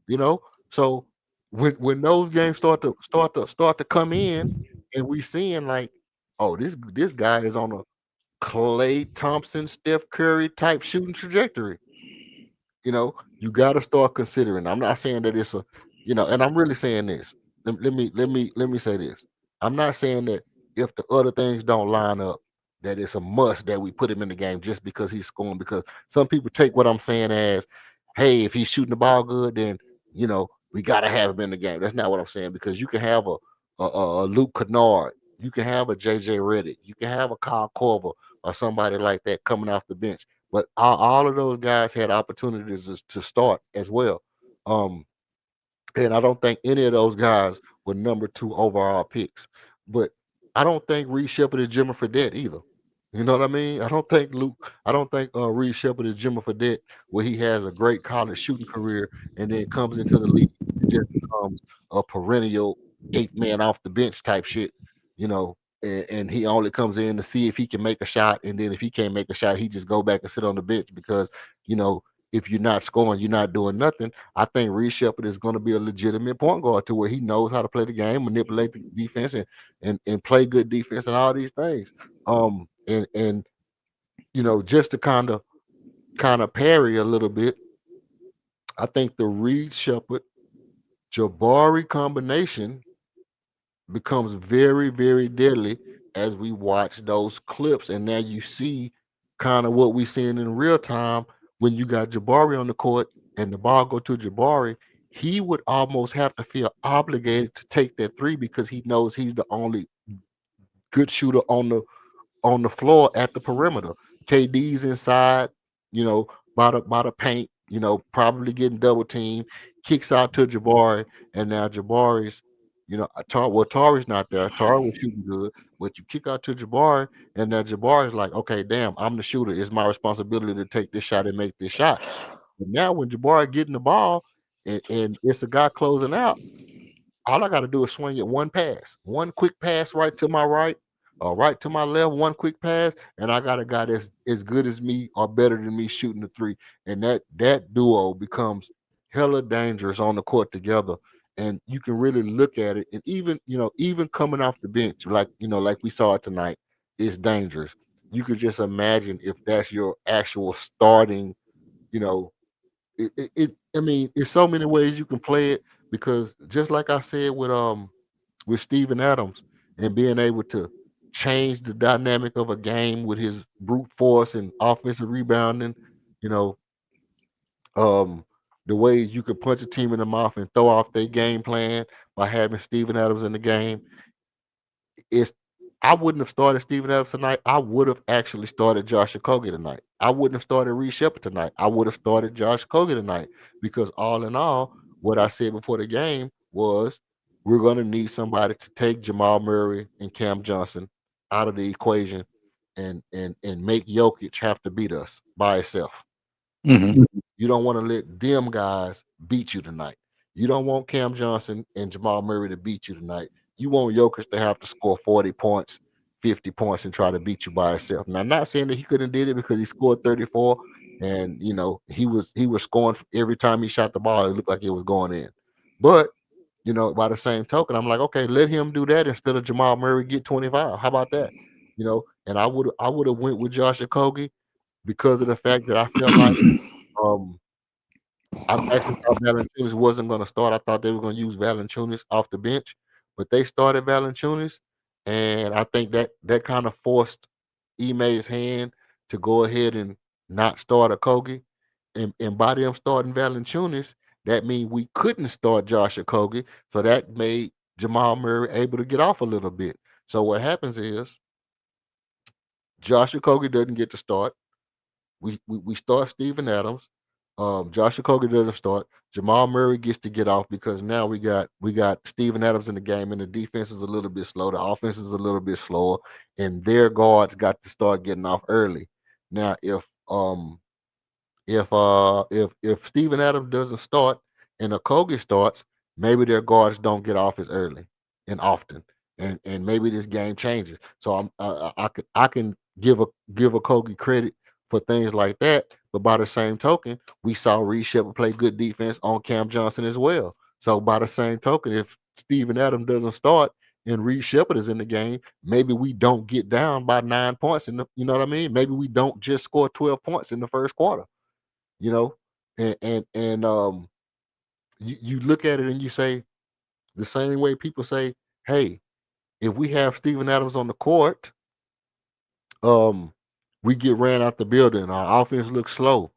you know. So when those games start to come in, and we seeing like, oh, this guy is on a Clay Thompson, Steph Curry type shooting trajectory. You got to start considering. I'm not saying that it's and I'm really saying this. Let me say this. I'm not saying that if the other things don't line up, that it's a must that we put him in the game just because he's scoring. Because some people take what I'm saying as, hey, if he's shooting the ball good, then we got to have him in the game. That's not what I'm saying. Because you can have a Luke Kennard, you can have a JJ Redick, you can have a Kyle Korver or somebody like that coming off the bench. But all of those guys had opportunities to start as well. Um, and I don't think any of those guys were number 2 overall picks. But I don't think Reed Shepard is Jimmer Fredette either. You know what I mean? I don't think Reed Shepard is Jimmer Fredette, where he has a great college shooting career and then comes into the league and just becomes a perennial 8th man off the bench type shit, and he only comes in to see if he can make a shot, and then if he can't make a shot, he just go back and sit on the bench because, you know, if you're not scoring, you're not doing nothing. I think Reed Shepard is going to be a legitimate point guard to where he knows how to play the game, manipulate the defense, and play good defense and all these things. And just to kind of parry a little bit, I think the Reed Shepard Jabari combination becomes very, very deadly as we watch those clips. And now you see kind of what we're seeing in real time when you got Jabari on the court and the ball go to Jabari. He would almost have to feel obligated to take that three because he knows he's the only good shooter on the floor at the perimeter. KD's inside, by the paint, probably getting double teamed, kicks out to Jabari, and now Jabari's, Tari's not there. Tari was shooting good, but you kick out to Jabari, and now Jabari's like, okay, damn, I'm the shooter. It's my responsibility to take this shot and make this shot. But now when Jabari getting the ball and it's a guy closing out, all I got to do is swing it one pass, one quick pass right to my right, or right to my left, one quick pass, and I got a guy that's as good as me or better than me shooting the three, and that duo becomes hella dangerous on the court together. And you can really look at it, and even coming off the bench, like we saw it tonight, it's dangerous. You could just imagine if that's your actual starting, you know, I mean, it's so many ways you can play it because just like I said with Steven Adams and being able to change the dynamic of a game with his brute force and offensive rebounding, you know, um, the way you can punch a team in the mouth and throw off their game plan by having Steven Adams in the game. It's I wouldn't have started Steven Adams tonight. I would have actually started Josh Okogie tonight. I wouldn't have started Reed Shepard tonight. I would have started Josh Okogie tonight because all in all, what I said before the game was we're going to need somebody to take Jamal Murray and Cam Johnson out of the equation and make Jokic have to beat us by itself. Hmm. You don't want to let them guys beat you tonight. You don't want Cam Johnson and Jamal Murray to beat you tonight. You want Jokic to have to score 40 points, 50 points, and try to beat you by himself. Now, I'm not saying that he couldn't did it because he scored 34, and he was scoring every time he shot the ball. It looked like it was going in. But by the same token, I'm like, okay, let him do that instead of Jamal Murray get 25. How about that? and I would have went with Josh Okogie because of the fact that I felt like um I actually thought Valanciunas wasn't going to start. I thought they were going to use Valanciunas off the bench, but they started Valanciunas, and I think that kind of forced Ime's hand to go ahead and not start Okogie. And by them starting Valanciunas, that means we couldn't start Josh Okogie, so that made Jamal Murray able to get off a little bit. So what happens is Josh Okogie doesn't get to start. We start Steven Adams. Josh Okogie doesn't start. Jamal Murray gets to get off because now we got Steven Adams in the game, and the defense is a little bit slow. The offense is a little bit slower, and their guards got to start getting off early. Now, if Steven Adams doesn't start and Okogie starts, maybe their guards don't get off as early and often, and maybe this game changes. So I can give Okogie credit for things like that, but by the same token, we saw Reed Shepard play good defense on Cam Johnson as well. So by the same token, if Steven Adams doesn't start and Reed Shepard is in the game, maybe we don't get down by 9 points you know what I mean? Maybe we don't just score 12 points in the first quarter, you know, and you look at it and you say the same way people say, hey, if we have Steven Adams on the court, um, we get ran out the building. Our offense looks slow,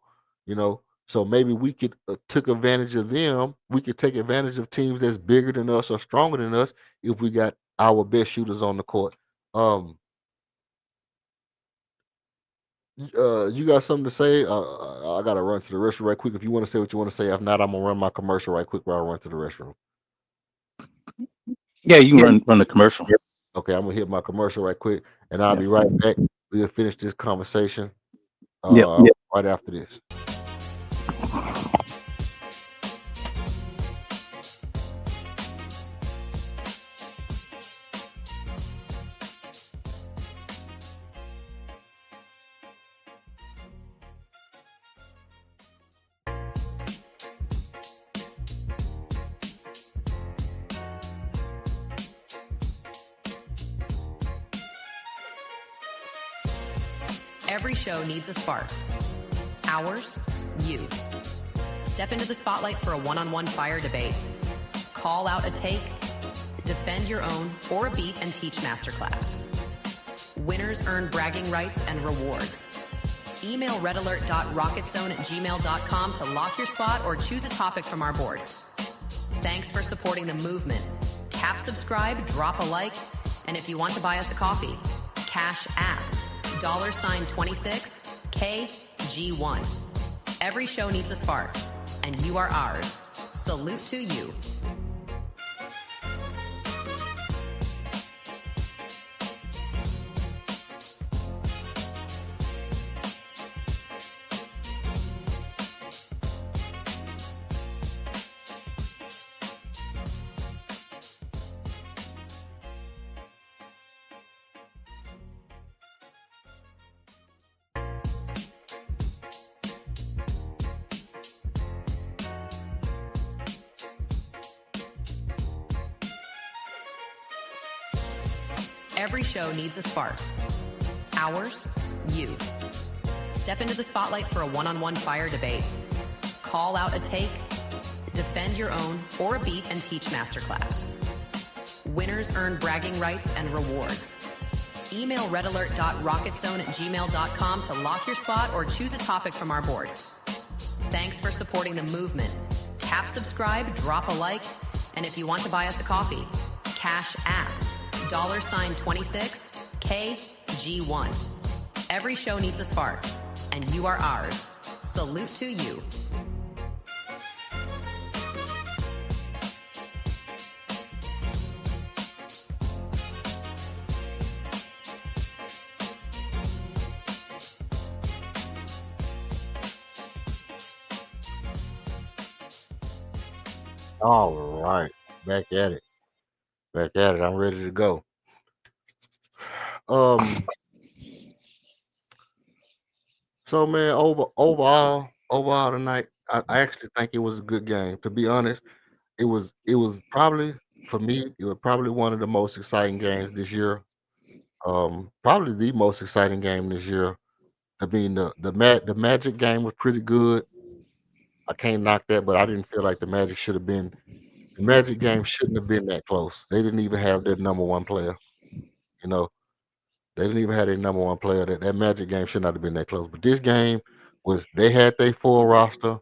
you know. So maybe we could took advantage of them. We could take advantage of teams that's bigger than us or stronger than us if we got our best shooters on the court. Um, you got something to say? I gotta run to the restroom right quick. If you want to say what you want to say, if not, I'm gonna run my commercial right quick while I run to the restroom. Yeah, you can run the commercial. Okay, I'm gonna hit my commercial right quick, and I'll be right back. We'll finish this conversation Yep. right after this. Every show needs a spark. Ours, you. Step into the spotlight for a one-on-one fire debate. Call out a take, defend your own, or a beat and teach masterclass. Winners earn bragging rights and rewards. Email redalert.rocketzone@gmail.com to lock your spot or choose a topic from our board. Thanks for supporting the movement. Tap subscribe, drop a like, and if you want to buy us a coffee, Cash App, $26KG1. Every show needs a spark, and you are ours. Salute to you. Every show needs a spark. Ours, you. Step into the spotlight for a one-on-one fire debate. Call out a take, defend your own, or a beat and teach masterclass. Winners earn bragging rights and rewards. Email redalert.rocketzone@gmail.com to lock your spot or choose a topic from our board. Thanks for supporting the movement. Tap subscribe, drop a like, and if you want to buy us a coffee, Cash App, $26KG1. Every show needs a spark, and you are ours. Salute to you. All right, back at it. I'm ready to go. So man, overall tonight, I actually think it was a good game. To be honest, it was probably for me, it was probably one of the most exciting games this year. Probably the most exciting game this year. I mean, the Magic game was pretty good. I can't knock that, but I didn't feel like the Magic should have been. The Magic game shouldn't have been that close. They didn't even have their number one player. You know, they didn't even have their number one player. That Magic game should not have been that close. But this game was. They had their full roster.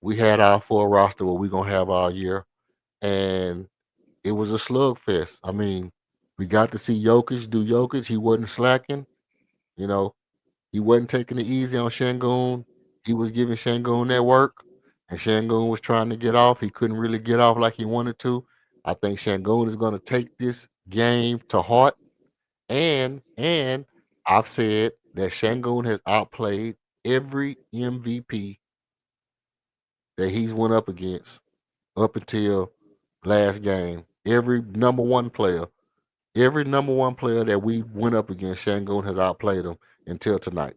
We had our full roster. What we gonna have all year, and it was a slugfest. I mean, we got to see Jokic do Jokic. He wasn't slacking. You know, he wasn't taking it easy on Shangoon. He was giving Shangoon that work, and Shangoon was trying to get off. He couldn't really get off like he wanted to. I think Shangoon is going to take this game to heart, and I've said that Shangoon has outplayed every MVP that he's went up against up until last game. Every number one player that we went up against, Shangoon has outplayed him until tonight.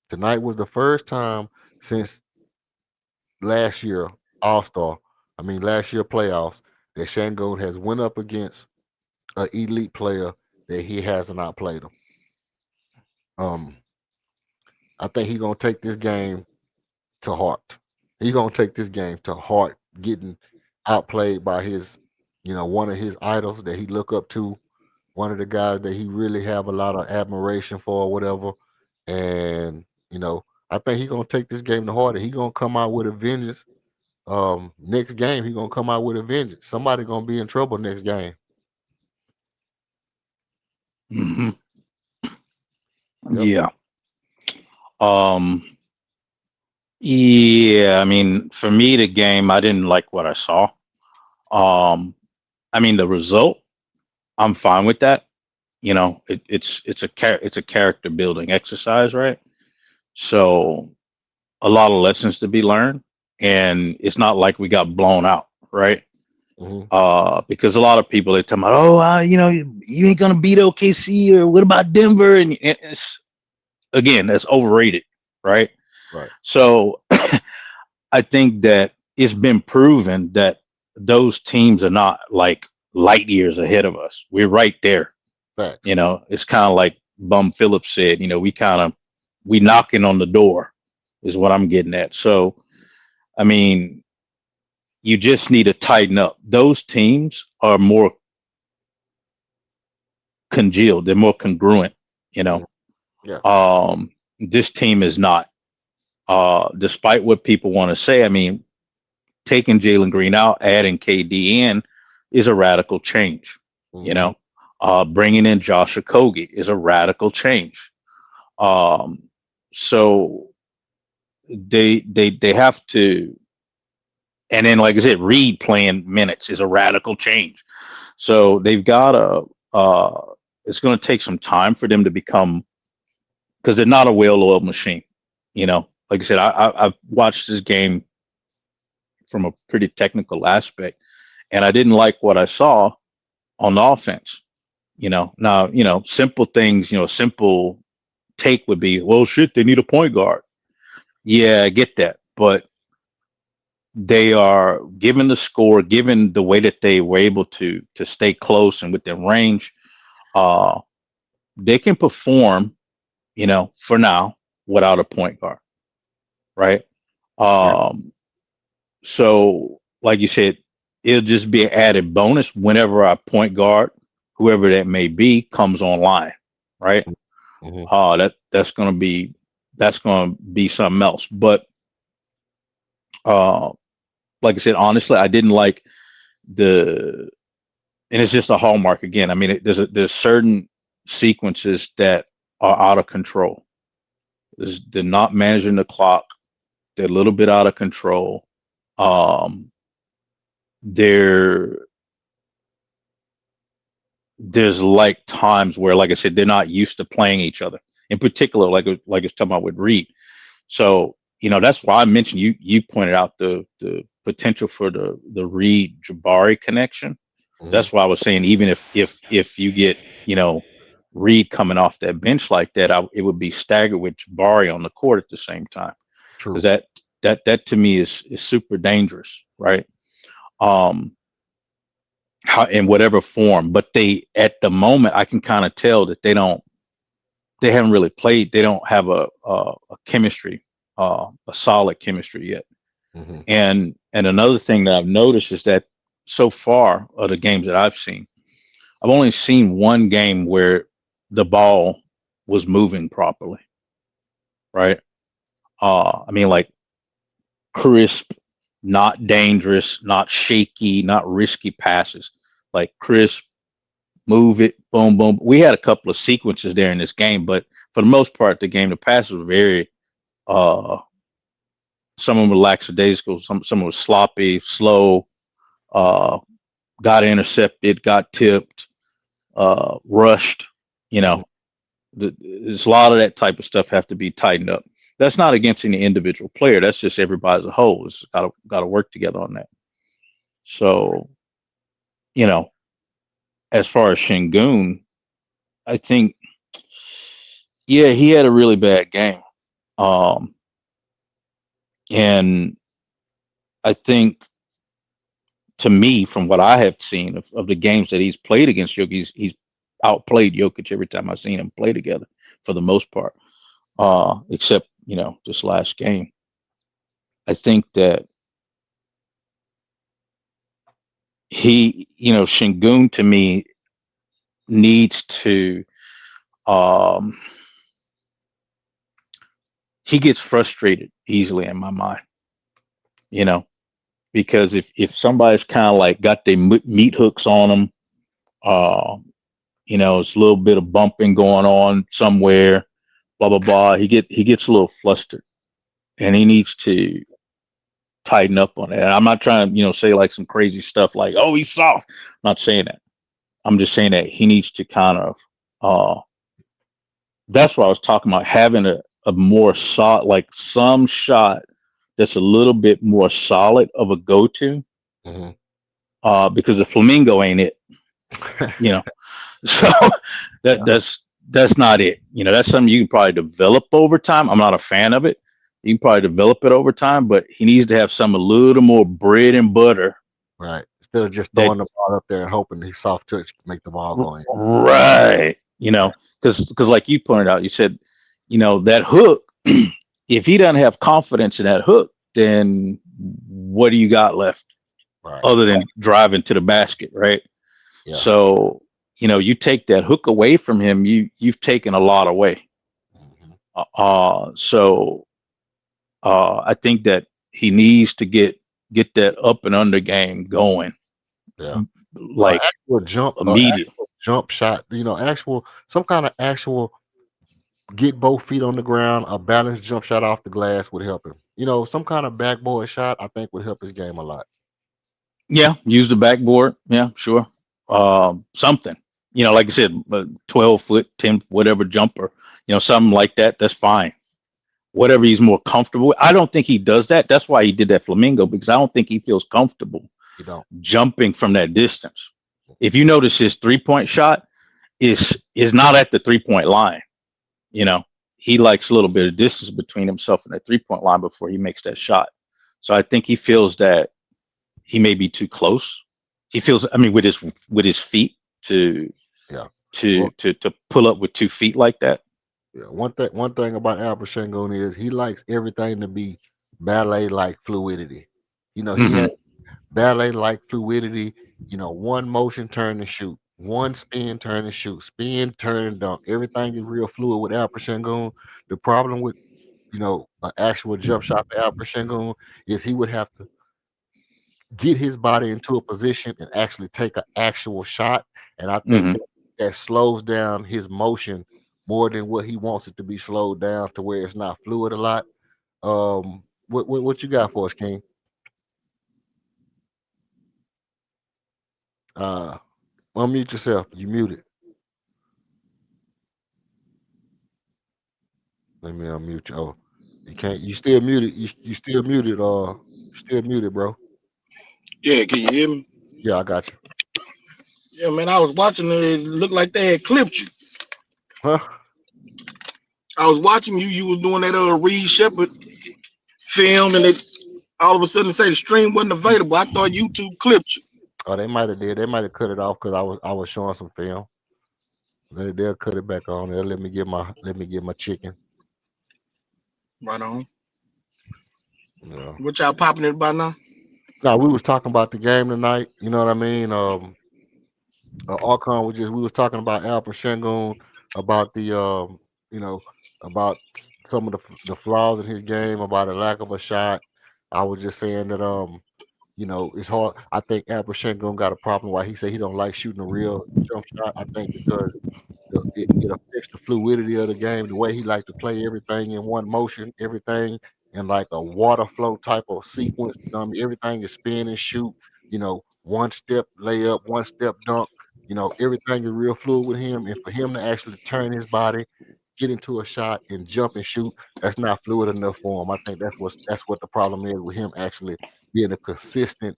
Tonight was the first time since last year All Star. I mean last year playoffs that Shangoon has went up against an elite player that he hasn't outplayed him. Um, I think he's gonna take this game to heart. He's gonna take this game to heart, getting outplayed by one of his idols that he look up to, one of the guys that he really have a lot of admiration for, or whatever. And I think he's gonna take this game to heart, and he's gonna come out with a vengeance. Next game he's gonna come out with a vengeance. Somebody gonna be in trouble next game. Hmm. Yep. Yeah. Um. Yeah. I mean, for me, the game, I didn't like what I saw. Um. I mean, the result, I'm fine with that. It's a character building exercise, right? So a lot of lessons to be learned, and it's not like we got blown out, right? Hmm. Because a lot of people they tell me, oh, you ain't gonna beat OKC, or what about Denver? And it's again, that's overrated, right? Right. So I think that it's been proven that those teams are not like light years ahead of us. We're right there. Facts. It's kind of like Bum Phillips said, we knocking on the door is what I'm getting at. So, I mean, you just need to tighten up. Those teams are more congealed. They're more congruent, you know. Mhm. Yeah. This team is not. Despite what people want to say, I mean, taking Jalen Green out, adding KD in is a radical change. You Hmm. know, bringing in Josh Okogie is a radical change. Um, so they have to, and then like I said, Reed playing minutes is a radical change. So they've got to. It's going to take some time for them to become, because they're not a well-oiled machine. Like I said, I've watched this game from a pretty technical aspect, and I didn't like what I saw on the offense. Now, simple things, simple take would be, well, shit, they need a point guard. Yeah, I get that. But they are, given the score, given the way that they were able to stay close and within range, uh, they can perform, for now without a point guard, right? Yeah. Um, so, like you said, it'll just be an added bonus whenever our point guard, whoever that may be, comes online, right? Hmm. That's gonna be something else. But uh, like I said, honestly, I didn't like the, and it's just a hallmark again. I mean, there's certain sequences that are out of control. They're not managing the clock. They're a little bit out of control. Um, there there's like times where, like I said, they're not used to playing each other. In particular, like it's talking about with Reed. So that's why I mentioned, you pointed out the potential for the Reed Jabari connection. Hmm. That's why I was saying, even if you get Reed coming off that bench like that, it would be staggered with Jabari on the court at the same time, because True. that to me is super dangerous, right? Um, how in whatever form. But they, at the moment, I can kind of tell that they haven't really played. They don't have a chemistry, a solid chemistry yet. Mm-hmm. And another thing that I've noticed is that so far of the games that I've seen, I've only seen one game where the ball was moving properly, right? I mean, like crisp, not dangerous, not shaky, not risky passes, like crisp, move it, boom, boom. We had a couple of sequences there in this game, but for the most part, the game, the passes were very, uh, some of them were lackadaisical, some were sloppy, slow, uh, got intercepted, got tipped, rushed. You Mm-hmm. know, there's a lot of that type of stuff have to be tightened up. That's not against any individual player. That's just everybody as a whole. It's got to work together on that. So, you know, as far as Shingun, I think, yeah, he had a really bad game. Um, and I think, to me, from what I have seen of the games that he's played against Jokic, he's outplayed Jokic every time I've seen him play together for the most part, except, this last game. I think that Shingun to me needs to, um, he gets frustrated easily in my mind, because if somebody's kind of like got their meat hooks on them, uh, it's a little bit of bumping going on somewhere, blah blah blah. He gets a little flustered, and he needs to tighten up on that. And I'm not trying to say like some crazy stuff like, oh, he's soft. I'm not saying that. I'm just saying that he needs to kind of. That's what I was talking about, having a more solid, like some shot that's a little bit more solid of a go-to. Mm-hmm. Because the flamingo ain't it. So that's not it. That's something you can probably develop over time. I'm not a fan of it. You can probably develop it over time, but he needs to have some a little more bread and butter. Right. Instead of just throwing the ball up there and hoping his soft touch make the ball go in. Right. Because like you pointed out, you said, that hook, if he doesn't have confidence in that hook, then what do you got left? Right. Other than driving to the basket, right? Yeah. So, you take that hook away from him, you've taken a lot away. Mm-hmm. So I think that he needs to get that up and under game going. Yeah. Like actual immediate. Jump shot, some kind of actual get both feet on the ground, a balanced jump shot off the glass would help him. Some kind of backboard shot I think would help his game a lot. Yeah, use the backboard. Yeah, sure. Something. Like I said, 12-foot, 10, whatever jumper, something like that. That's fine. Whatever he's more comfortable with. I don't think he does that. That's why he did that flamingo, because I don't think he feels comfortable jumping from that distance. If you notice, his 3-point shot is not at the 3-point line. He likes a little bit of distance between himself and that 3-point line before he makes that shot. So I think he feels that he may be too close. He feels, I mean, with his feet to pull up with 2 feet like that. Yeah. One thing about Albert Shangon is he likes everything to be ballet-like fluidity. He has ballet-like fluidity. One motion, turn and shoot. One spin, turn and shoot. Spin, turn and dunk. Everything is real fluid with Albert Shangon. The problem with an actual jump shot for Albert Shangon is he would have to get his body into a position and actually take an actual shot. And I think that slows down his motion more than what he wants it to be slowed down to where it's not fluid a lot. What you got for us, King? Unmute yourself. You muted. Let me unmute you. Oh, you can't. You still muted. You still muted. Still muted, bro. Yeah, can you hear me? Yeah, I got you. Yeah, man, I was watching it. It looked like they had clipped you. Huh? I was watching you. You was doing that Reed Shepard film, and it all of a sudden say the stream wasn't available. I thought YouTube clipped you. Oh, they might have did. They might have cut it off because I was showing some film. They'll cut it back on. They'll let me get my chicken. Right on. Yeah. What y'all popping it by now? Now we was talking about the game tonight. You know what I mean? Archon we was talking about Alpha Shengun, about the you know, about some of the flaws in his game, about a lack of a shot. I was just saying that it's hard. I think Alpha Shengun got a problem why he said he don't like shooting a real jump shot. I think because it affects the fluidity of the game, the way he like to play everything in one motion, everything in like a water flow type of sequence. You know what I mean? Everything is spin and shoot. One step layup, one step dunk. Everything is real fluid with him, and for him to actually turn his body, get into a shot, and jump and shoot, that's not fluid enough for him. I think that's what the problem is with him actually being a consistent,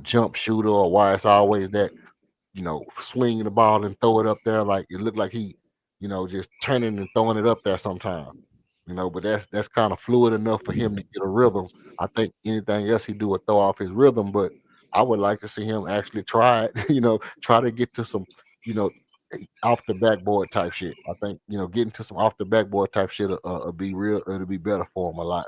jump shooter, or why it's always that swinging the ball and throw it up there like it looked like he, just turning and throwing it up there sometime. But that's kind of fluid enough for him to get a rhythm. I think anything else he do would throw off his rhythm, but I would like to see him actually try it, try to get to some, you know, off the backboard type shit. I think, getting to some off the backboard type shit will be real, it'll be better for him a lot.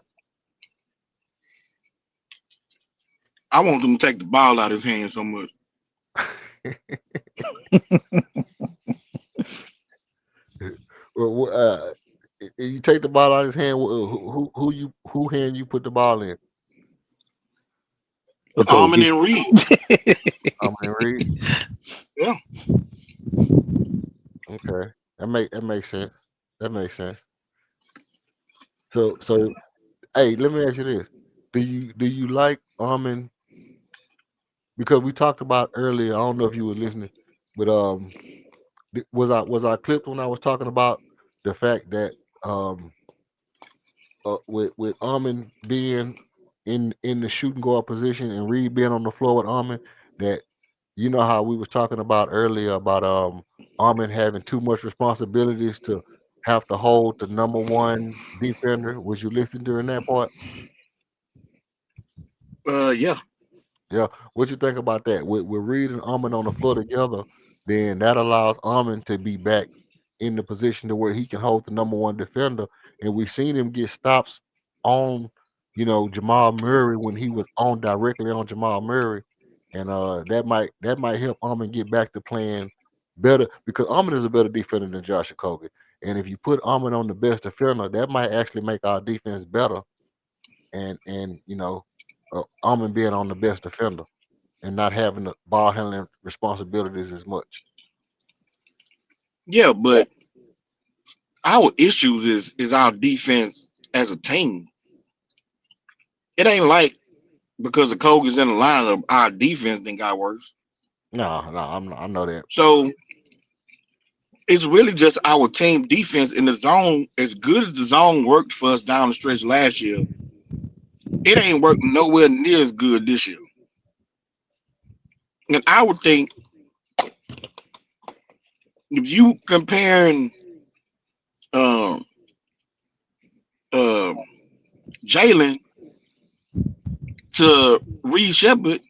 I want him to take the ball out of his hand so much. Well, you take the ball out of his hand. Who hand you put the ball in? Almond and Reed. Almond and Reed. Yeah. Okay, that makes sense. That makes sense. So, hey, let me ask you this: do you like Almond? Because we talked about earlier. I don't know if you were listening, but was I clipped when I was talking about the fact that with Armin being in the shooting guard position and Reed being on the floor with Armin, that how we was talking about earlier about Armin having too much responsibilities to have to hold the number one defender. Was you listening during that part? Yeah. Yeah. What you think about that? With Reed and Armin on the floor together, then that allows Armin to be back in the position to where he can hold the number one defender. And we've seen him get stops on, Jamal Murray when he was on directly on Jamal Murray. And that might help Armin get back to playing better because Armin is a better defender than Josh Okogie. And if you put Armin on the best defender, that might actually make our defense better. And Armin being on the best defender and not having the ball handling responsibilities as much. Yeah, but our issues is our defense as a team. It ain't like because the Kogi's in the lineup, our defense then got worse. No, I know that. So it's really just our team defense in the zone. As good as the zone worked for us down the stretch last year, it ain't working nowhere near as good this year. And I would think if you comparing um Jalen to Reed Shepard,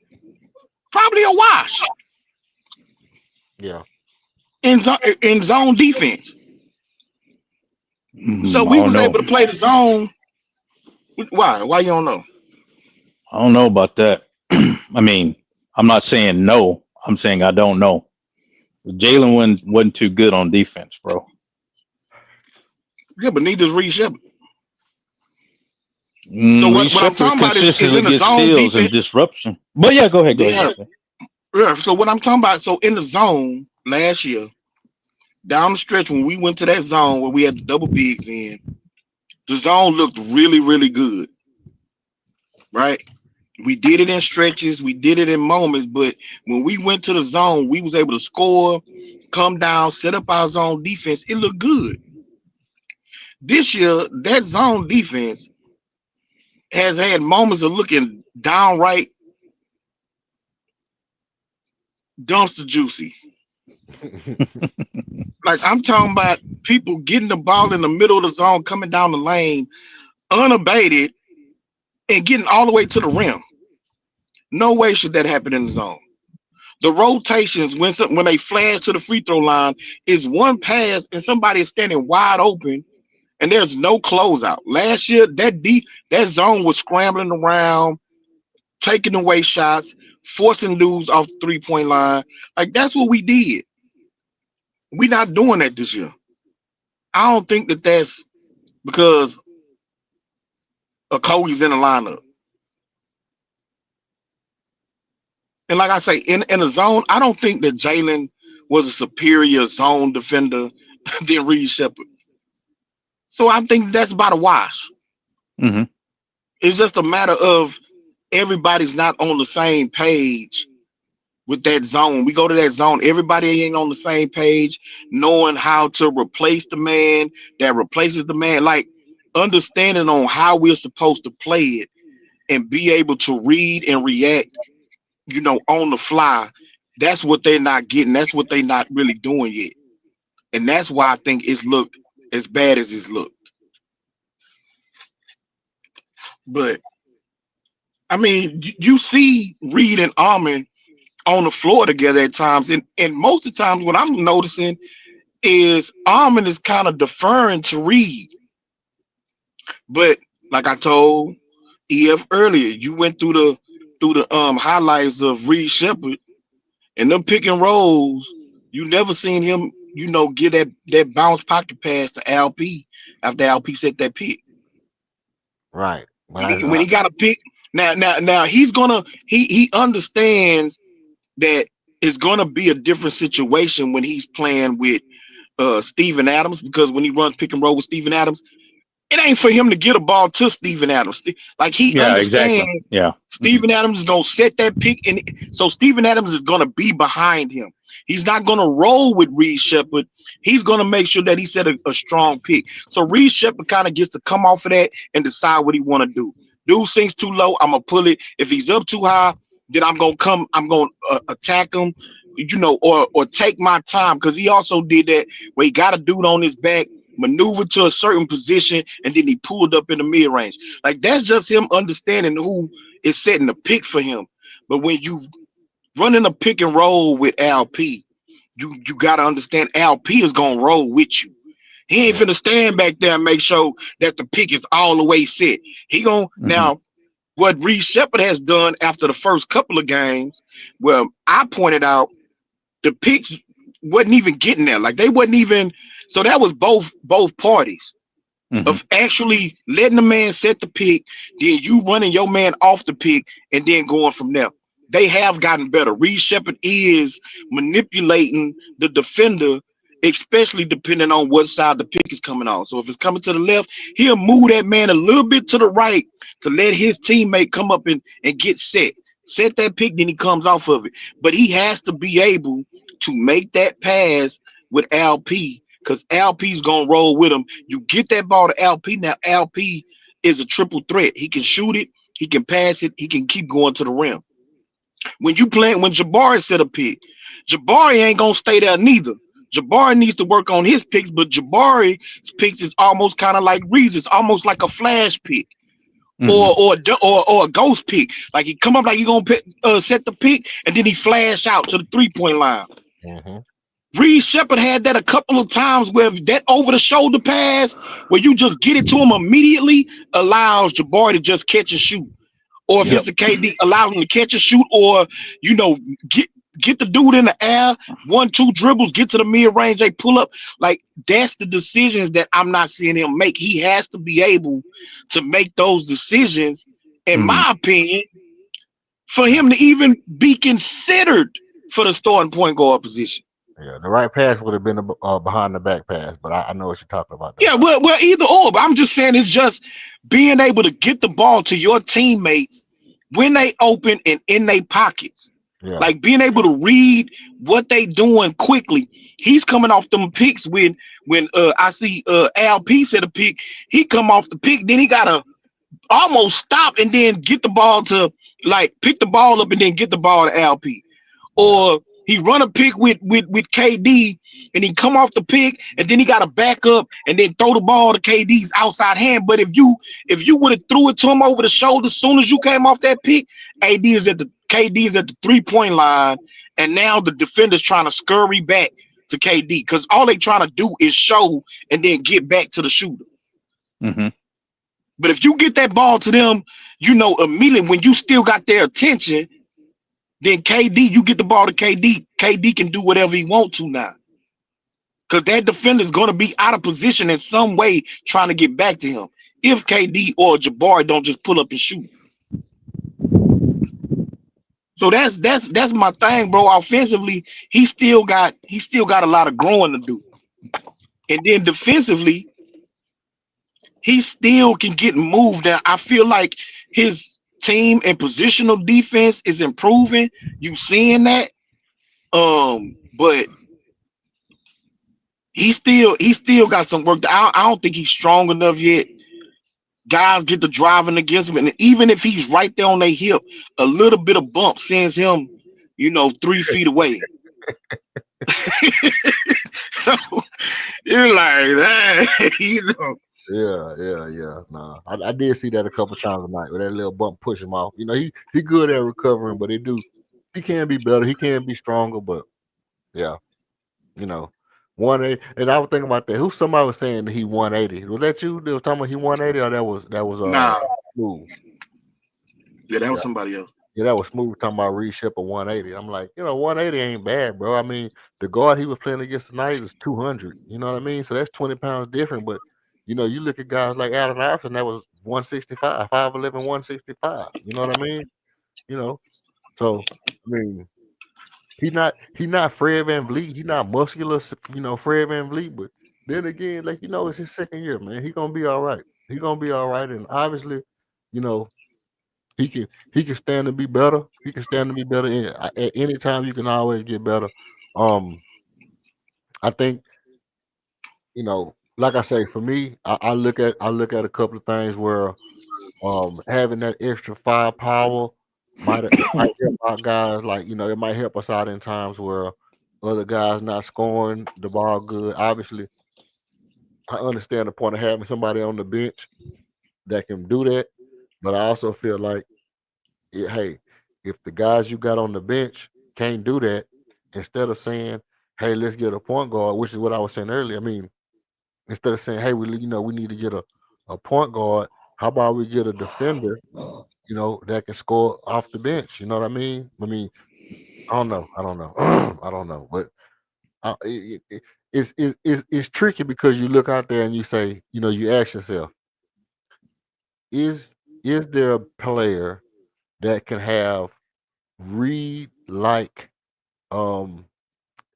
probably a wash Yeah. in zone defense. So I we don't was know. able to play the zone. Why? Why you don't know? I don't know about that. I mean, I'm not saying no. I'm saying I don't know. Jalen wasn't too good on defense, bro. Yeah, but neither's Reed Shepard. So Reed what I'm Shepard talking about is consistently in the gets zone steals and defense. disruption. But yeah, go ahead. Yeah, yeah. So what I'm talking about, so in the zone last year, down the stretch when we went to that zone where we had the double bigs in, the zone looked really, really good. Right? We did it in stretches, we did it in moments, but when we went to the zone, we was able to score, come down, set up our zone defense. It looked good. This year, that zone defense has had moments of looking downright dumpster juicy. Like I'm talking about people getting the ball in the middle of the zone, coming down the lane unabated and getting all the way to the rim. No way should that happen in the zone. The rotations when they flash to the free throw line is one pass and somebody is standing wide open and there's no closeout. Last year that zone was scrambling around, taking away shots, forcing dudes off the 3-point line. Like that's what we did. We're not doing that this year. I don't think that's because Okogie's in the lineup. And like I say, in a zone, I don't think that Jalen was a superior zone defender than Reed Shepherd. So I think that's about a wash. Mm-hmm. It's just a matter of everybody's not on the same page with that zone. We go to that zone, everybody ain't on the same page, knowing how to replace the man that replaces the man, like understanding on how we're supposed to play it and be able to read and react, on the fly. That's what they're not getting. That's what they're not really doing yet. And that's why I think it's looked as bad as it's looked. But I mean, you see Reed and Almond on the floor together at times, and most of the times what I'm noticing is Almond is kind of deferring to Reed. But like I told EF earlier, you went through the highlights of Reed Shepherd and them pick and rolls. You never seen him, get that bounce pocket pass to LP after LP set that pick. Right. When he got a pick, now he's gonna he understands that it's gonna be a different situation when he's playing with Steven Adams, because when he runs pick and roll with Steven Adams, it ain't for him to get a ball to Steven Adams. Like he understands exactly. Yeah. Steven Adams is gonna set that pick, and so Steven Adams is gonna be behind him. He's not gonna roll with Reed Shepherd. He's gonna make sure that he set a strong pick. So Reed Shepherd kind of gets to come off of that and decide what he want to do. Dude sinks too low, I'm gonna pull it. If he's up too high, then I'm gonna attack him, or take my time, because he also did that where he got a dude on his back, maneuver to a certain position, and then he pulled up in the mid range. Like that's just him understanding who is setting the pick for him. But when you running a pick and roll with LP, you gotta understand LP is gonna roll with you. He ain't finna stand back there and make sure that the pick is all the way set. He gonna now what Reed Shepherd has done after the first couple of games, well, I pointed out the picks wasn't even getting there. Like they wasn't even, so that was both parties. Of actually letting the man set the pick, then you running your man off the pick, and then going from there. They have gotten better. Reed Shepherd is manipulating the defender, especially depending on what side the pick is coming on. So if it's coming to the left, he'll move that man a little bit to the right to let his teammate come up and get set that pick, then he comes off of it. But he has to be able to make that pass with LP, because LP's gonna roll with him. You get that ball to LP. Now LP is a triple threat. He can shoot it, he can pass it, he can keep going to the rim. When Jabari set a pick, Jabari ain't gonna stay there neither. Jabari needs to work on his picks, but Jabari's picks is almost kind of like Reed's. It's almost like a flash pick. Or a ghost pick. Like he come up like he gonna set the pick, and then he flash out to the 3-point line. Reed Shepherd had that a couple of times where that over the shoulder pass where you just get it to him immediately allows Jabari to just catch and shoot. Or if it's a KD, allows him to catch and shoot, or get the dude in the air, 1-2 dribbles, get to the mid range, they pull up. Like that's the decisions that I'm not seeing him make. He has to be able to make those decisions, in my opinion, for him to even be considered for the starting point guard position. Yeah, the right pass would have been a behind the back pass, but I know what you're talking about. Yeah, well, either or. But I'm just saying it's just being able to get the ball to your teammates when they open and in their pockets. Yeah. Like being able to read what they doing quickly. He's coming off them picks when I see LP set a pick, he come off the pick, then he gotta almost stop and then get the ball to like pick the ball up and then get the ball to LP. Or he run a pick with KD and he come off the pick and then he got to back up and then throw the ball to KD's outside hand. But if you would have threw it to him over the shoulder as soon as you came off that pick, KD is at the 3-point line and now the defender's trying to scurry back to KD because all they trying to do is show and then get back to the shooter. Mm-hmm. But if you get that ball to them, you know, immediately when you still got their attention, then KD, you get the ball to KD. KD can do whatever he wants to now. Because that defender's going to be out of position in some way trying to get back to him. If KD or Jabari don't just pull up and shoot. So that's my thing, bro. Offensively, he still got a lot of growing to do. And then defensively, he still can get moved. And I feel like his team and positional defense is improving. You seeing that? But he still got some work. I don't think he's strong enough yet. Guys get the driving against him, and even if he's right there on their hip, a little bit of bump sends him, 3 feet away. So you're like that, Yeah. Nah, I did see that a couple times tonight where that little bump push him off. He good at recovering, but he can be better. He can be stronger, but yeah, 180. And I was thinking about that. Somebody was saying that he 180. Was that you? They was talking about he 180, or that was nah. Smooth. Yeah, that was somebody else. Yeah, that was Smooth talking about Reship of 180. I'm like, 180 ain't bad, bro. I mean, the guard he was playing against tonight is 200. You know what I mean? So that's 20 pounds different. But you look at guys like Allen Iverson, that was 165, 5'11", 165. You know what I mean? So I mean, he not Fred VanVleet. He not muscular, Fred VanVleet. But then again, like it's his second year, man. He gonna be all right. He gonna be all right. And obviously, he can stand to be better. He can stand to be better. At any time, you can always get better. I think like I say, for me, I look at a couple of things where having that extra firepower might help out guys. Like it might help us out in times where other guys not scoring the ball good. Obviously, I understand the point of having somebody on the bench that can do that, but I also feel like, hey, if the guys you got on the bench can't do that, instead of saying, hey, let's get a point guard, which is what I was saying earlier. I mean, instead of saying, hey, we need to get a point guard, how about we get a defender, that can score off the bench? You know what I mean? I don't know. I don't know. But it's tricky because you look out there and you say, you ask yourself, is there a player that can have Reed-like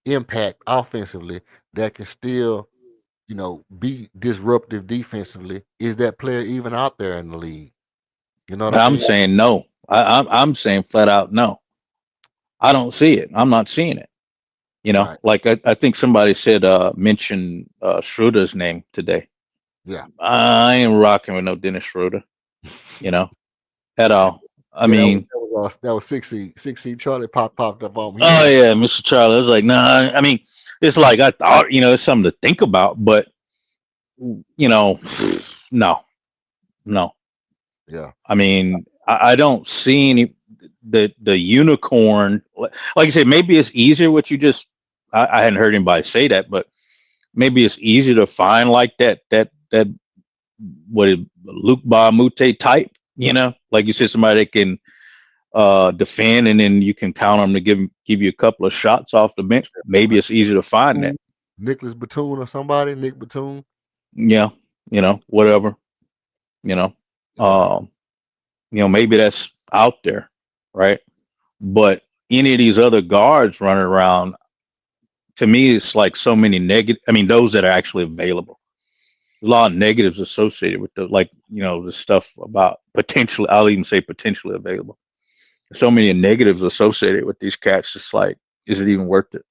impact offensively that can still, be disruptive defensively? Is that player even out there in the league? You know what I I'm mean? saying no. I'm saying flat out no. I don't see it. I'm not seeing it. Right. Like I think somebody said mention Schroeder's name today. Yeah. I ain't rocking with no Dennis Schroeder, at all. I mean, that was 6C Charlie popped up on me. oh yeah, Mr. Charlie. I was like, nah. I mean, it's like I thought, it's something to think about, but no. Yeah. I mean, I don't see any the unicorn. Like I said, maybe it's easier what you just. I hadn't heard anybody say that, but maybe it's easier to find like that what Luke Mute type. Like you said, somebody that can defend, and then you can count on them to give you a couple of shots off the bench. Maybe it's easier to find that. Nicholas Batum or somebody, Nick Batum. Yeah, whatever. Maybe that's out there, right? But any of these other guards running around, to me, it's like so many negative. I mean, those that are actually available. A lot of negatives associated with the stuff about potentially. I'll even say potentially available. So many negatives associated with these cats. It's like, is it even worth it?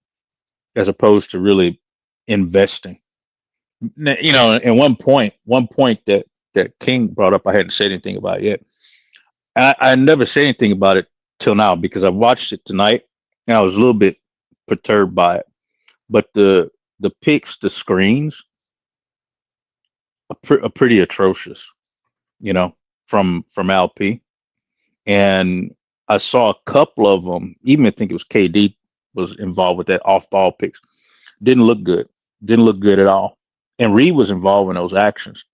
As opposed to really investing. And one point that King brought up, I hadn't said anything about it yet. I never said anything about it till now because I watched it tonight and I was a little bit perturbed by it. But the picks, the screens, are pretty atrocious, from LP. And I saw a couple of them. Even I think it was KD was involved with that off ball picks. Didn't look good. Didn't look good at all. And Reed was involved in those actions.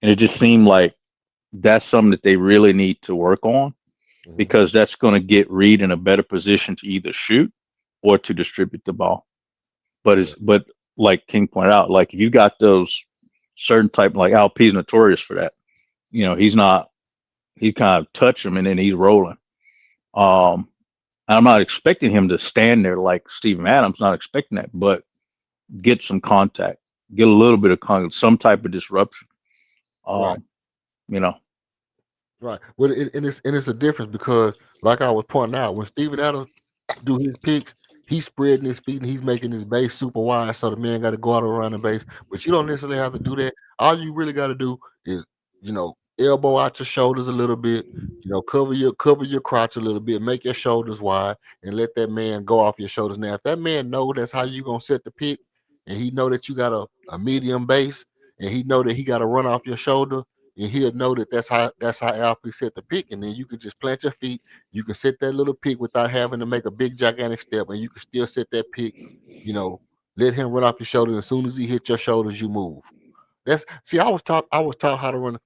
And it just seemed like that's something that they really need to work on because that's going to get Reed in a better position to either shoot or to distribute the ball. But like King pointed out, like if you got those certain type, like Alp's notorious for that. You know, he kind of touch him and then he's rolling. I'm not expecting him to stand there like Steven Adams, not expecting that, but get some contact, get a little bit of contact, some type of disruption. Right. You know, Right. Well, and it's a difference because, like I was pointing out, when Steven Adams do his picks, he's spreading his feet and he's making his base super wide, so the man got to go out around the base. But you don't necessarily have to do that. All you really got to do is, elbow out your shoulders a little bit. Cover your crotch a little bit, make your shoulders wide, and let that man go off your shoulders. Now, if that man know that's how you gonna set the pick, and he know that you got a medium base, and he know that he got to run off your shoulder, and he'll know that that's how Alfie set the pick, and then you can just plant your feet. You can set that little pick without having to make a big gigantic step, and you can still set that pick. Let him run off your shoulders. As soon as he hit your shoulders, you move. I was taught how to run.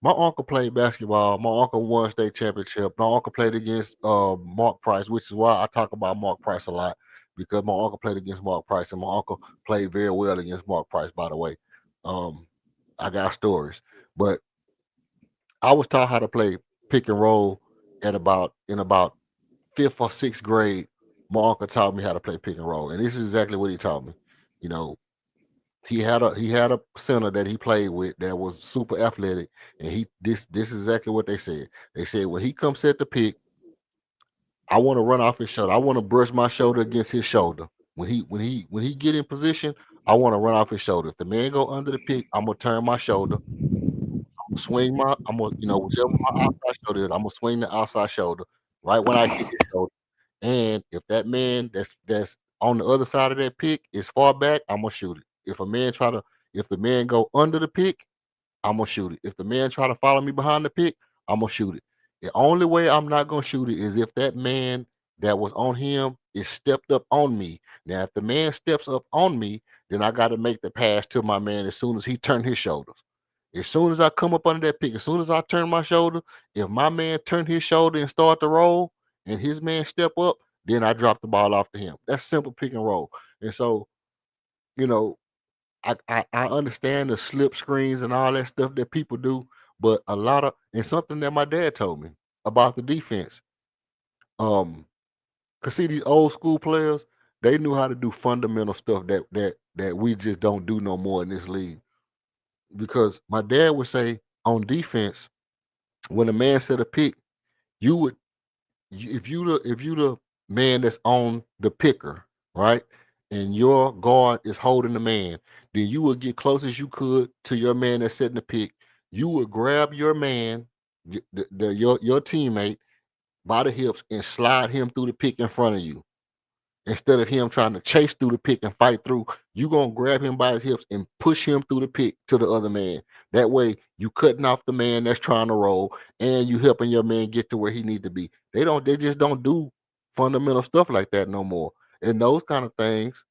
My uncle played basketball. My uncle won state championship. My uncle played against Mark Price, which is why I talk about Mark Price a lot, because my uncle played against Mark Price, and my uncle played very well against Mark Price, by the way. I got stories, but I was taught how to play pick and roll in about fifth or sixth grade. My uncle taught me how to play pick and roll, and this is exactly what he taught me. You know, he had a center that he played with that was super athletic, and this is exactly what they said. They said when he comes set the pick, I want to run off his shoulder. I want to brush my shoulder against his shoulder. When he get in position, I want to run off his shoulder. If the man go under the pick, I'm gonna turn my shoulder, swing my, I'm gonna, whichever my outside shoulder is, I'm gonna swing the outside shoulder right when I hit his shoulder. And if that man that's on the other side of that pick is far back, I'm gonna shoot it. If the man go under the pick, I'm gonna shoot it. If the man try to follow me behind the pick, I'm gonna shoot it. The only way I'm not gonna shoot it is if that man that was on him is stepped up on me. Now, if the man steps up on me, then I got to make the pass to my man as soon as he turned his shoulders. As soon as I come up under that pick, as soon as I turn my shoulder, if my man turn his shoulder and start to roll, and his man step up, then I drop the ball off to him. That's simple pick and roll. And so, you know, I understand the slip screens and all that stuff that people do, but and something that my dad told me about the defense. Cause see these old school players, they knew how to do fundamental stuff that we just don't do no more in this league. Because my dad would say on defense, when a man set a pick, you would if you the man that's on the picker, right? And your guard is holding the man, then you would get close as you could to your man that's setting the pick. You would grab your man, your teammate by the hips and slide him through the pick in front of you. Instead of him trying to chase through the pick and fight through, you gonna grab him by his hips and push him through the pick to the other man. That way, you cutting off the man that's trying to roll, and you helping your man get to where he need to be. They just don't do fundamental stuff like that no more. And those kind of things,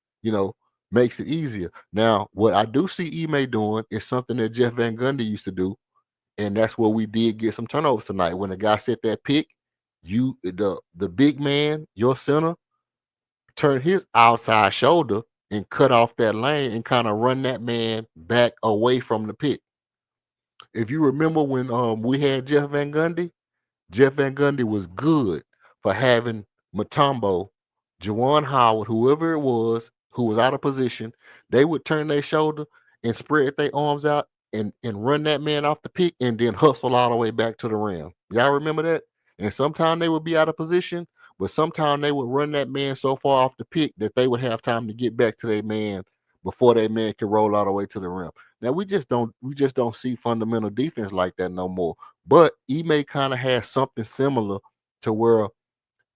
makes it easier. Now, what I do see Ime doing is something that Jeff Van Gundy used to do, and that's where we did get some turnovers tonight. When the guy set that pick, the big man, your center, turn his outside shoulder and cut off that lane and kind of run that man back away from the pick. If you remember when we had Jeff Van Gundy was good for having Matumbo, Jawan Howard, whoever it was who was out of position. They would turn their shoulder and spread their arms out and run that man off the pick and then hustle all the way back to the rim. Y'all remember that? And sometimes they would be out of position, but sometimes they would run that man so far off the pick that they would have time to get back to their man before that man can roll all the way to the rim. Now we just don't see fundamental defense like that no more. But Ime kind of has something similar to where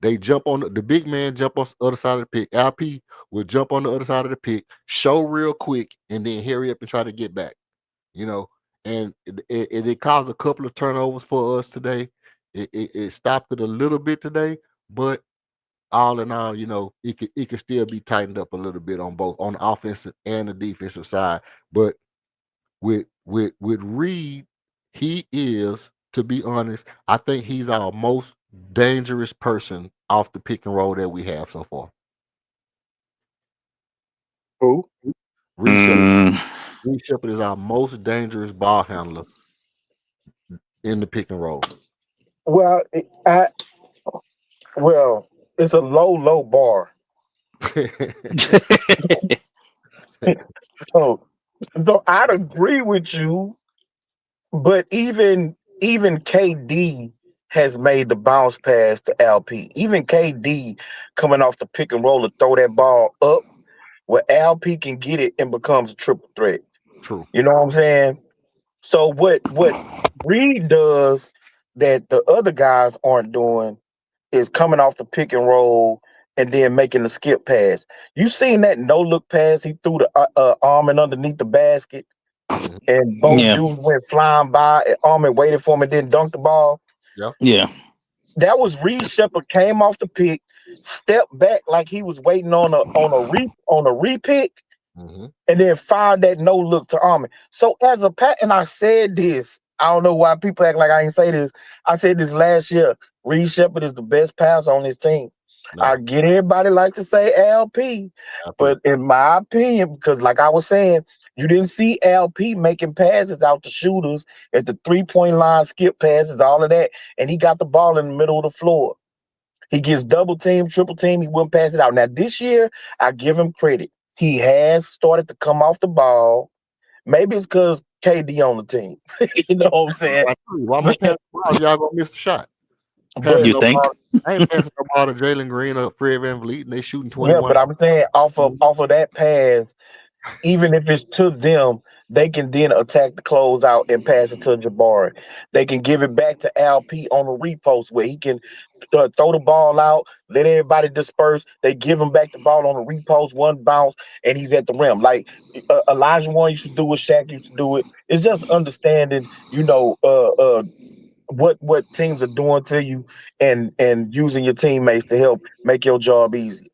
they jump on the big man, jump on the other side of the pick. LP would jump on the other side of the pick, show real quick, and then hurry up and try to get back. You know, and it caused a couple of turnovers for us today. It stopped it a little bit today, but all in all, it could still be tightened up a little bit on both on the offensive and the defensive side. But with Reed, he is, to be honest, I think he's our most dangerous person off the pick and roll that we have so far. Who? Reed Shepard. Reed Shepard is our most dangerous ball handler in the pick and roll. Well, it's a low bar. So I'd agree with you, but even KD has made the bounce pass to LP. Even KD coming off the pick and roll to throw that ball up where LP can get it and becomes a triple threat. True. You know what I'm saying? So what Reed does that the other guys aren't doing is coming off the pick and roll and then making the skip pass. You seen that no look pass he threw the arm and underneath the basket, and both Yeah. dudes went flying by, and Armin waited for him and then dunked the ball. Yeah. Yeah. That was Reed Shepard came off the pick, stepped back like he was waiting on a repick, and then fired that no look to Armin. So as a pat, and I said this, I don't know why people act like I ain't say this. I said this last year. Reed Shepard is the best passer on his team. No. I get everybody like to say LP, but in my opinion, because like I was saying, you didn't see LP making passes out to shooters at the 3-point line, skip passes, all of that, and he got the ball in the middle of the floor. He gets double team, triple team, he wouldn't pass it out. Now this year, I give him credit. He has started to come off the ball. Maybe it's because KD on the team. You know what I'm saying? Why am I passing the ball? Y'all gonna miss the shot. You think? I ain't passing no ball to Jalen Green or Fred VanVleet, and they shooting 21. Yeah, but I'm saying off of that pass, even if it's to them, they can then attack the closeout and pass it to Jabari. They can give it back to LP on a repost where he can throw the ball out, let everybody disperse. They give him back the ball on a repost, one bounce, and he's at the rim. Like Elijah One used to do it, Shaq used to do it. It's just understanding, what teams are doing to you and using your teammates to help make your job easy.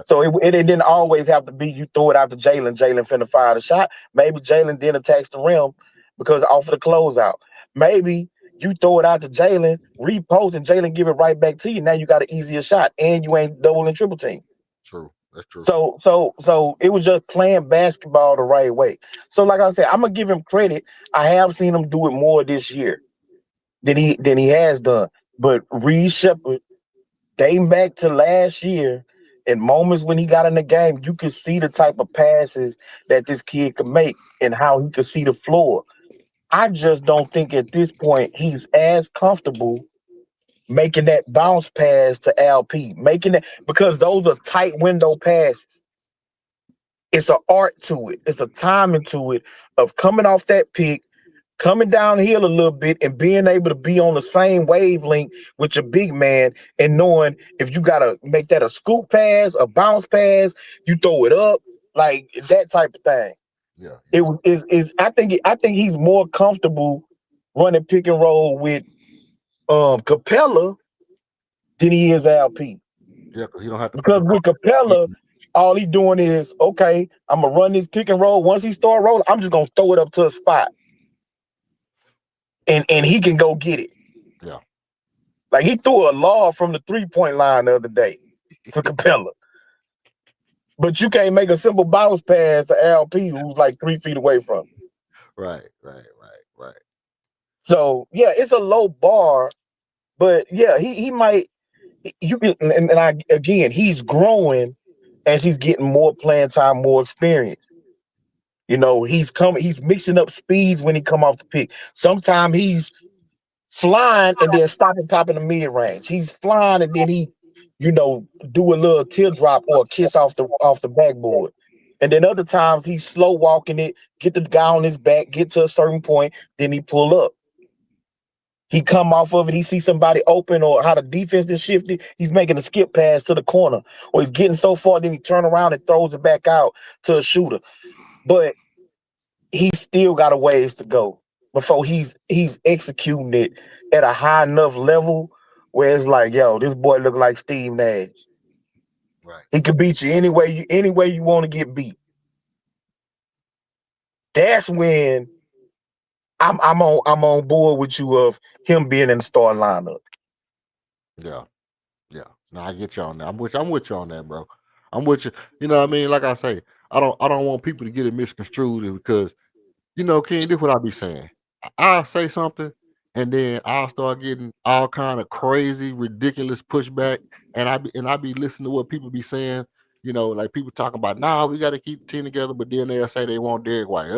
So it didn't always have to be you throw it out to Jalen finna fire the shot. Maybe Jalen then attacks the rim because off of the closeout. Maybe you throw it out to Jalen, repost, and Jalen give it right back to you. Now you got an easier shot and you ain't double and triple team. True. That's true. So it was just playing basketball the right way. So like I said, I'm gonna give him credit. I have seen him do it more this year than he has done. But Reed Shepard, dating back to last year, in moments when he got in the game, you could see the type of passes that this kid could make and how he could see the floor. I just don't think at this point he's as comfortable making that bounce pass to LP, making it because those are tight window passes. It's an art to it. It's a timing to it of coming off that pick, coming downhill a little bit and being able to be on the same wavelength with your big man and knowing if you got to make that a scoop pass, a bounce pass, you throw it up, like that type of thing. Yeah. I think he's more comfortable running pick and roll with Capella than he is LP. Yeah, because he don't have to Because with Capella, all he doing is, okay, I'm gonna run this pick and roll. Once he start rolling, I'm just gonna throw it up to a spot. And he can go get it. Yeah. Like he threw a lob from the 3-point line the other day to Capella. But you can't make a simple bounce pass to LP who's like 3 feet away from him. Right. So yeah, it's a low bar, but yeah, he might you can again he's growing as he's getting more playing time, more experience. He's mixing up speeds when he come off the pick. Sometimes he's flying and then stopping, popping the mid range. He's flying and then he, do a little teardrop or a kiss off the backboard. And then other times he's slow walking it, get the guy on his back, get to a certain point, then he pull up. He come off of it, he sees somebody open or how the defense is shifted, he's making a skip pass to the corner, or he's getting so far, then he turn around and throws it back out to a shooter. But he's still got a ways to go before he's executing it at a high enough level where it's like, yo, this boy look like Steve Nash. Right. He could beat you any way you want to get beat. That's when I'm on board with you of him being in the starting lineup. Yeah. Yeah. No, I get you on that. I'm with you on that, bro. I'm with you. You know what I mean? Like I say, I don't want people to get it misconstrued because King, this what I be saying. I'll say something, and then I'll start getting all kind of crazy, ridiculous pushback, and I be listening to what people be saying. Like people talking about, nah, we got to keep the team together, but then they'll say they want Derek White.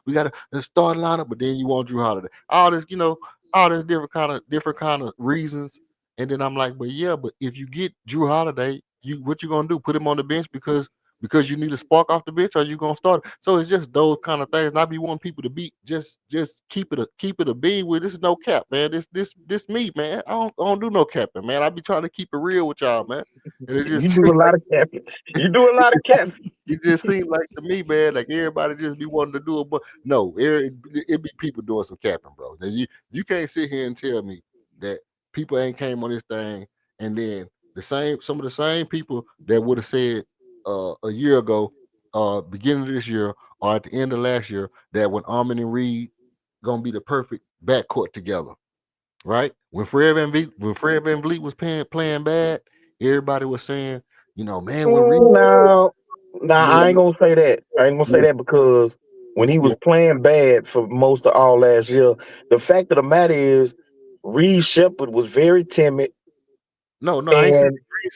We got to start lineup, but then you want Drew Holiday. All this different kind of reasons, and then I'm like, but yeah, but if you get Drew Holiday, what you gonna do? Put him on the bench because you need a spark off the bench, or you gonna start it? So it's just those kind of things. And I be wanting people to be just keep it a bean with. This is no cap, man. This me, man. I don't do no capping, man. I be trying to keep it real with y'all, man. And it You just do a lot of capping. You do a lot of capping. it just seems like to me, man, like everybody just be wanting to do it, but no, it be people doing some capping, bro. Now you can't sit here and tell me that people ain't came on this thing, and then some of the same people that would have said a year ago, beginning of this year or at the end of last year, that when Armin and Reed gonna be the perfect backcourt together, right? When Fred Van Vliet was playing bad, everybody was saying, man, when Reed, No, I ain't when, gonna say that. I ain't gonna say when, that because when he was when playing bad for most of all last year, the fact of the matter is Reed Shepard was very timid no, and I ain't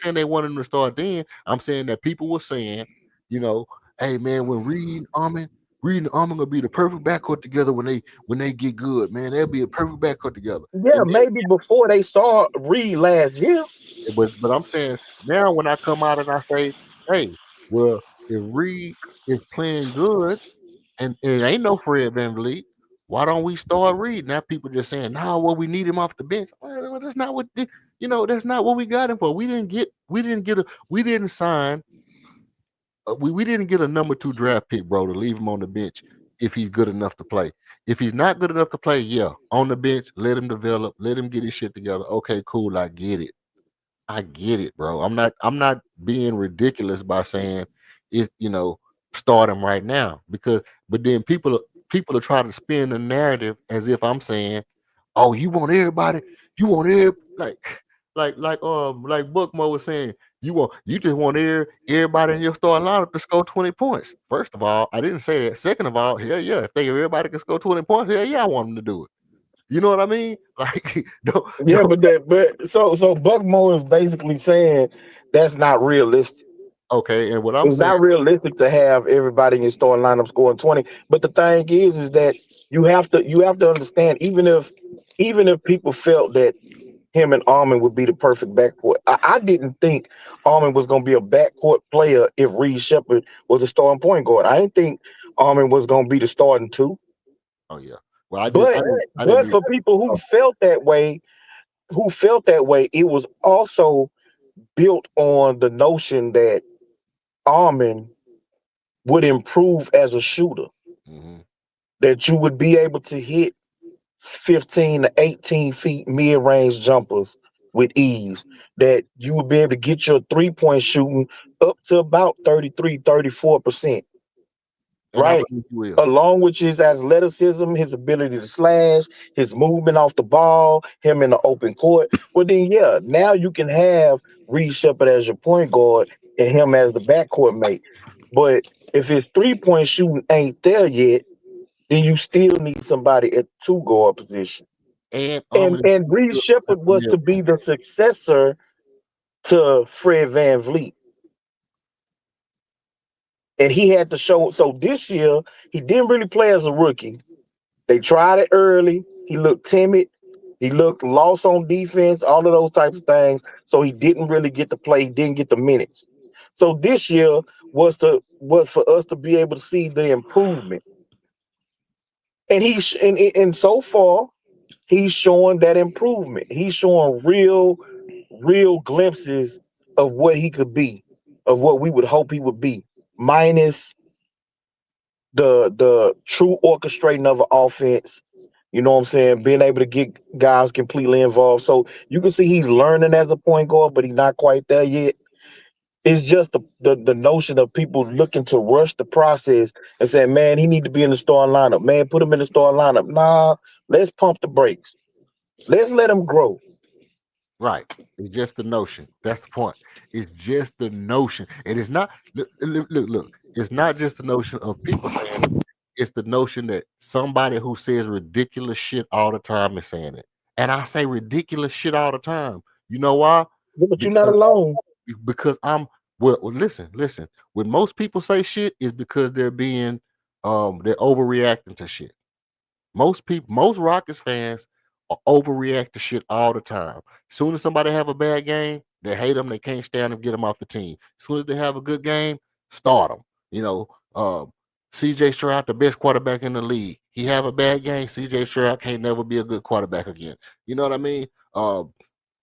saying they wanted him to start then. I'm saying that people were saying, you know, hey man, when Reed and Armin gonna be the perfect backcourt together when they get good, man. They'll be a perfect backcourt together. yeah, And then maybe before they saw Reed last year. but I'm saying now when I come out and I say, hey, well, if Reed is playing good and it ain't no Fred VanVleet, why don't we start Reed? Now people just saying, nah, well, we need him off the bench. Well, that's not that's not what we got him for. We didn't sign we didn't get a number 2 draft pick, bro, to leave him on the bench if he's good enough to play. If he's not good enough to play, yeah, on the bench, let him develop, let him get his shit together. Okay, cool, I get it. I get it, bro. I'm not being ridiculous by saying if start him right now because but then people are trying to spin the narrative as if I'm saying, oh, you want every like Buckmo was saying, you just want everybody in your starting lineup to score 20 points. First of all, I didn't say that. Second of all, hell yeah, if everybody can score 20 points, hell yeah, I want them to do it. You know what I mean? Like Yeah, don't so Buckmore is basically saying that's not realistic. okay, and what I'm It's saying. not realistic to have everybody in your starting lineup scoring 20. But the thing is that you have to understand, even if people felt that him and Armin would be the perfect backcourt. I didn't think Armin was going to be a backcourt player if Reed Shepard was a starting point guard. I didn't think Armin was going to be the starting two. Oh yeah. Well, But I didn't mean for people that. who felt that way, it was also built on the notion that Armin would improve as a shooter, Mhm. that you would be able to hit 15 to 18 feet mid-range jumpers with ease, that you would be able to get your three-point shooting up to about 33, 34%, And I right? believe you will. Along with his athleticism, his ability to slash, his movement off the ball, him in the open court. Well, then, yeah, now you can have Reed Shepard as your point guard and him as the backcourt mate. But if his three-point shooting ain't there yet, then you still need somebody at two guard position. And And is Reed good at Shepard the was to be mid-range. the successor to Fred Van Vliet. And he had to show. So this year, he didn't really play as a rookie. They tried it early. He looked timid. He looked lost on defense, all of those types of things. So he didn't really get to play, didn't get the minutes. So this year was for us to be able to see the improvement. And and so far, he's showing that improvement. He's showing real glimpses of what he could be, of what we would hope he would be, minus the true orchestrating of an offense. You know what I'm saying? Being able to get guys completely involved. So you can see he's learning as a point guard, but he's not quite there yet. It's just the notion of people looking to rush the process and saying, man, he need to be in the starting lineup. Man, put him in the starting lineup. Nah, let's pump the brakes. Let's let him grow. Right. It's just the notion. That's the point. It's just the notion. It is not look. It's not just the notion of people saying it. It's the notion that somebody who says ridiculous shit all the time is saying it. And I say ridiculous shit all the time. You know why? Yeah, but you're not Because alone. I'm well, listen. When most people say shit is because they're overreacting to shit. Most Rockets fans overreact to shit all the time. Soon as somebody have a bad game, they hate them. They can't stand them. Get them off the team. Soon as they have a good game, start them. You know, C.J. Stroud, the best quarterback in the league. He have a bad game. C.J. Stroud can't never be a good quarterback again. You know what I mean?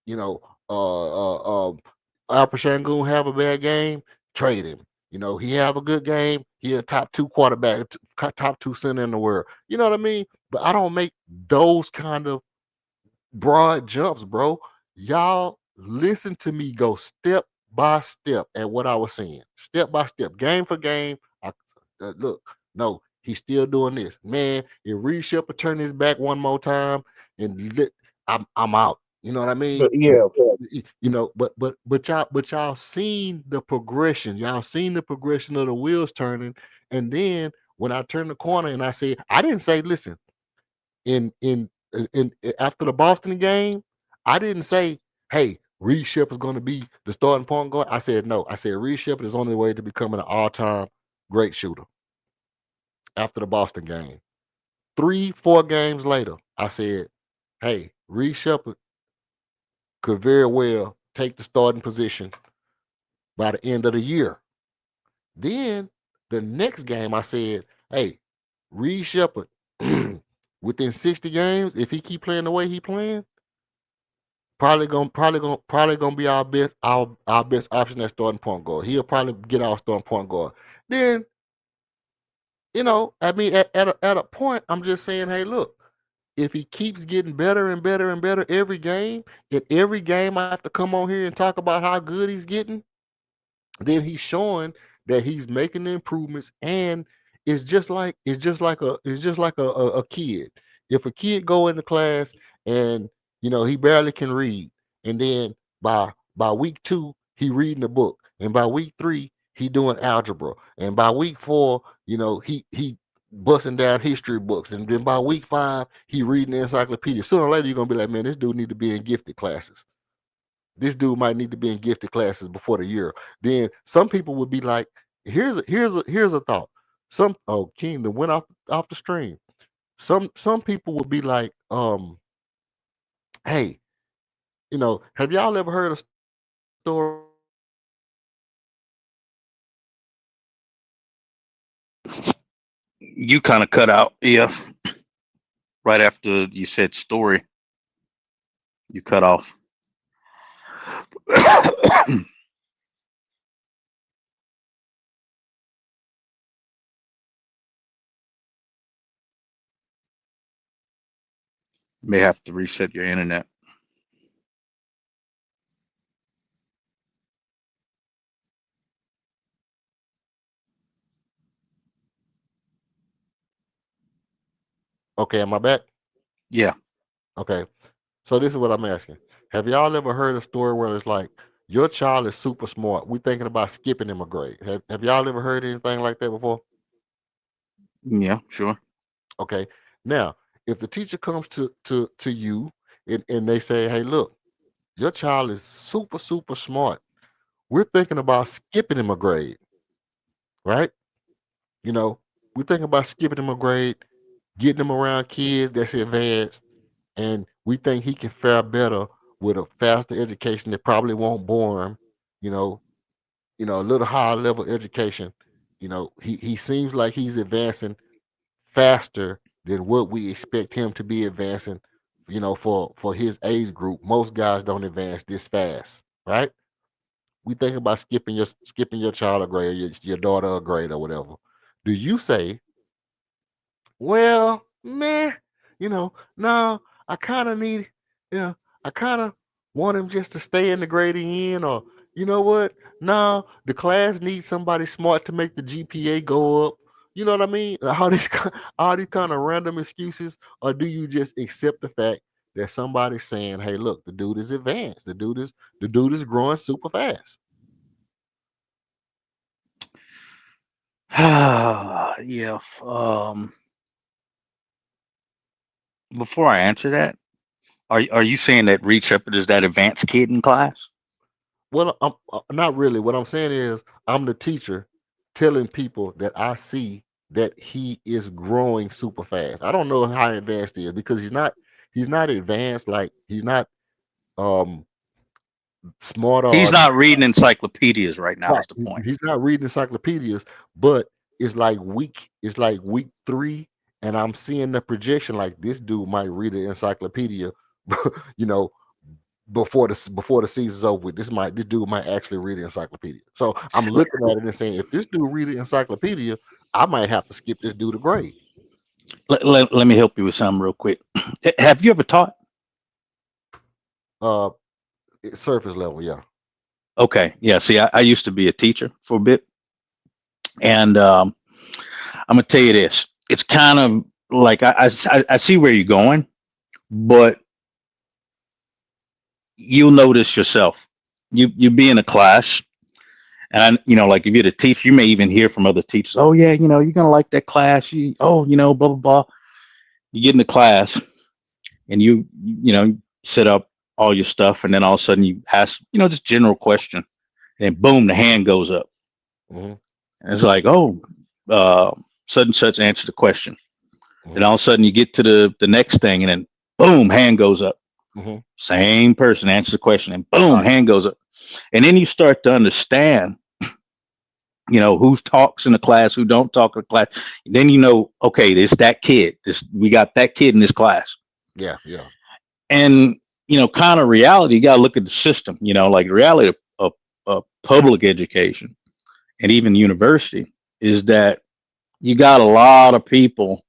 You know, Alper Shangoon have a bad game, trade him. You know, he have a good game, he a top two quarterback, top two center in the world. You know what I mean? But I don't make those kind of broad jumps, bro. Y'all listen to me go step by step at what I was saying, step by step, game for game. Look, no, he's still doing this, man. If Reed Shepard turn his back one more time, I'm out. You know what I mean? But yeah, You know, but y'all seen the progression. Y'all seen the progression of the wheels turning, and then when I turned the corner and I said, I didn't say, listen, in after the Boston game, I didn't say, hey, Reed Shepard's going to be the starting point guard. I said no. I said Reed Shepard is on the way to becoming an all-time great shooter. After the Boston game, 3-4 games later, I said, hey, Reed Shepard could very well take the starting position by the end of the year. Then the next game, I said, hey, Reed Shepard, within 60 games, if he keep playing the way he playing, probably gonna be our best option at starting point guard. He'll probably get our starting point guard. Then, I mean, at a point, I'm just saying, hey, look, if he keeps getting better and better and better every game, and every game I have to come on here and talk about how good he's getting, then he's showing that he's making the improvements. And it's just like a kid. If a kid go into class and he barely can read, and then by week 2 he reading the book, and by week 3 he doing algebra, and by week 4 he busting down history books, and then by week 5 he reading the encyclopedia. Sooner or later you're gonna be like, man, this dude need to be in gifted classes. This dude might need to be in gifted classes before the year. Then some people would be like, here's a thought. Kingdom went off the stream. Some people would be like, hey, have y'all ever heard a story You kind of cut out, yeah. Right after you said story, you cut off. May have to reset your internet. Okay, am I back? Yeah. Okay. So this is what I'm asking. Have y'all ever heard a story where it's like your child is super smart? We thinking about skipping him a grade. Have y'all ever heard anything like that before? Yeah, sure. Okay. Now, if the teacher comes to you and they say, hey, look, your child is super, super smart. We're thinking about skipping him a grade, right? We're thinking about skipping him a grade, getting him around kids that's advanced, and we think he can fare better with a faster education that probably won't bore him, you know, a little higher level education. He seems like he's advancing faster than what we expect him to be advancing, for his age group. Most guys don't advance this fast, right? We think about skipping your child a grade, your daughter a grade or whatever. Do you say, well, man, no, I kind of need, I kind of want him just to stay in the grade he in, or, You know what? No, the class needs somebody smart to make the GPA go up. You know what I mean? All these kind of random excuses, or do you just accept the fact that somebody's saying, "Hey, look, the dude is advanced. The dude is growing super fast." Yeah. Before I answer that, are you saying that Reed Shepherd is that advanced kid in class? Well, I'm not really. What I'm saying is, I'm the teacher telling people that I see that he is growing super fast. I don't know how advanced he is because he's not advanced, like he's not um smart He's or not reading encyclopedias right now. right. Is the point? He's not reading encyclopedias, but it's like week 3, and I'm seeing the projection like this dude might read an encyclopedia, you know, before the season's over with. This dude might actually read an encyclopedia. So I'm Let, looking at it and saying, if this dude read an encyclopedia, I might have to skip this dude a grade. let me help you with something real quick. Have you ever taught? Uh, Surface level, yeah. Okay, yeah. See, I used to be a teacher for a bit, and I'm gonna tell you this. It's kind of like I see where you're going, but you'll notice yourself. You be in a class, and like if you're the teacher, you may even hear from other teachers. Oh yeah, you're gonna like that class. Blah blah blah. You get in the class, and you set up all your stuff, and then all of a sudden you ask just general question, and boom, the hand goes up, Hmm. and it's like, oh, uh, such and such answer the question. Then Hmm. all of a sudden you get to the next thing, and then boom, hand goes up. Hmm. Same person answers the question, and boom, Right. hand goes up. And then you start to understand, who talks in the class, who don't talk in the class. Then okay, this that kid. We got that kid in this class. Yeah, yeah. And kind of reality, you gotta look at the system, like the reality of public education and even university is that you got a lot of people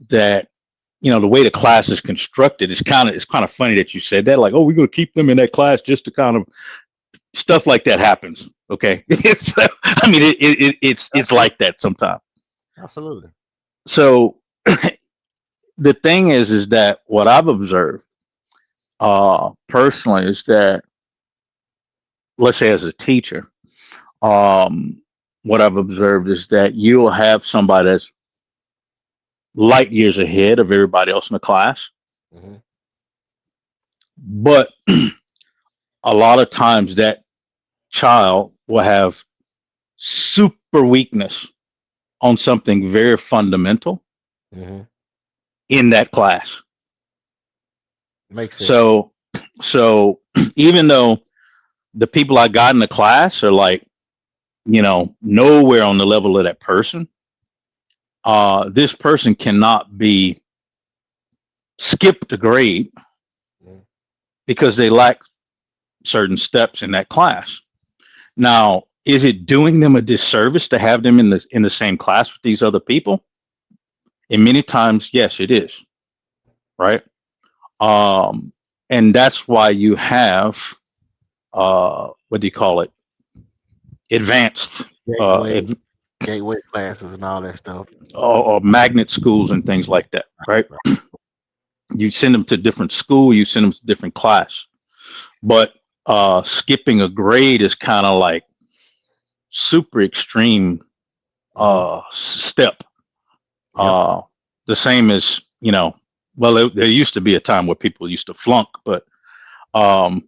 that the way the class is constructed is it's kind of funny that you said that, like, oh, we're going to keep them in that class just to kind of stuff like that happens. Okay. I mean, it's Absolutely. like that sometimes. Absolutely. So the thing is that what I've observed personally is that, let's say as a teacher, um what I've observed is that you'll have somebody that's light years ahead of everybody else in the class, Hmm. but a lot of times that child will have super weakness on something very fundamental Hmm. in that class. Makes sense. So even though the people I got in the class are like, nowhere on the level of that person, this person cannot be skipped a grade Mhm. because they lack certain steps in that class. Now, is it doing them a disservice to have them in the same class with these other people? And many times, yes, it is, right? Um, and that's why you have what do you call it? Advanced uh, Gateway, adv- gateway classes and all that stuff. or magnet schools and things like that, right? Right. You send them to different school, you send them to different class, but skipping a grade is kind of like super extreme Hmm. step. Yep. Uh, the same as well, there used to be a time where people used to flunk, but um,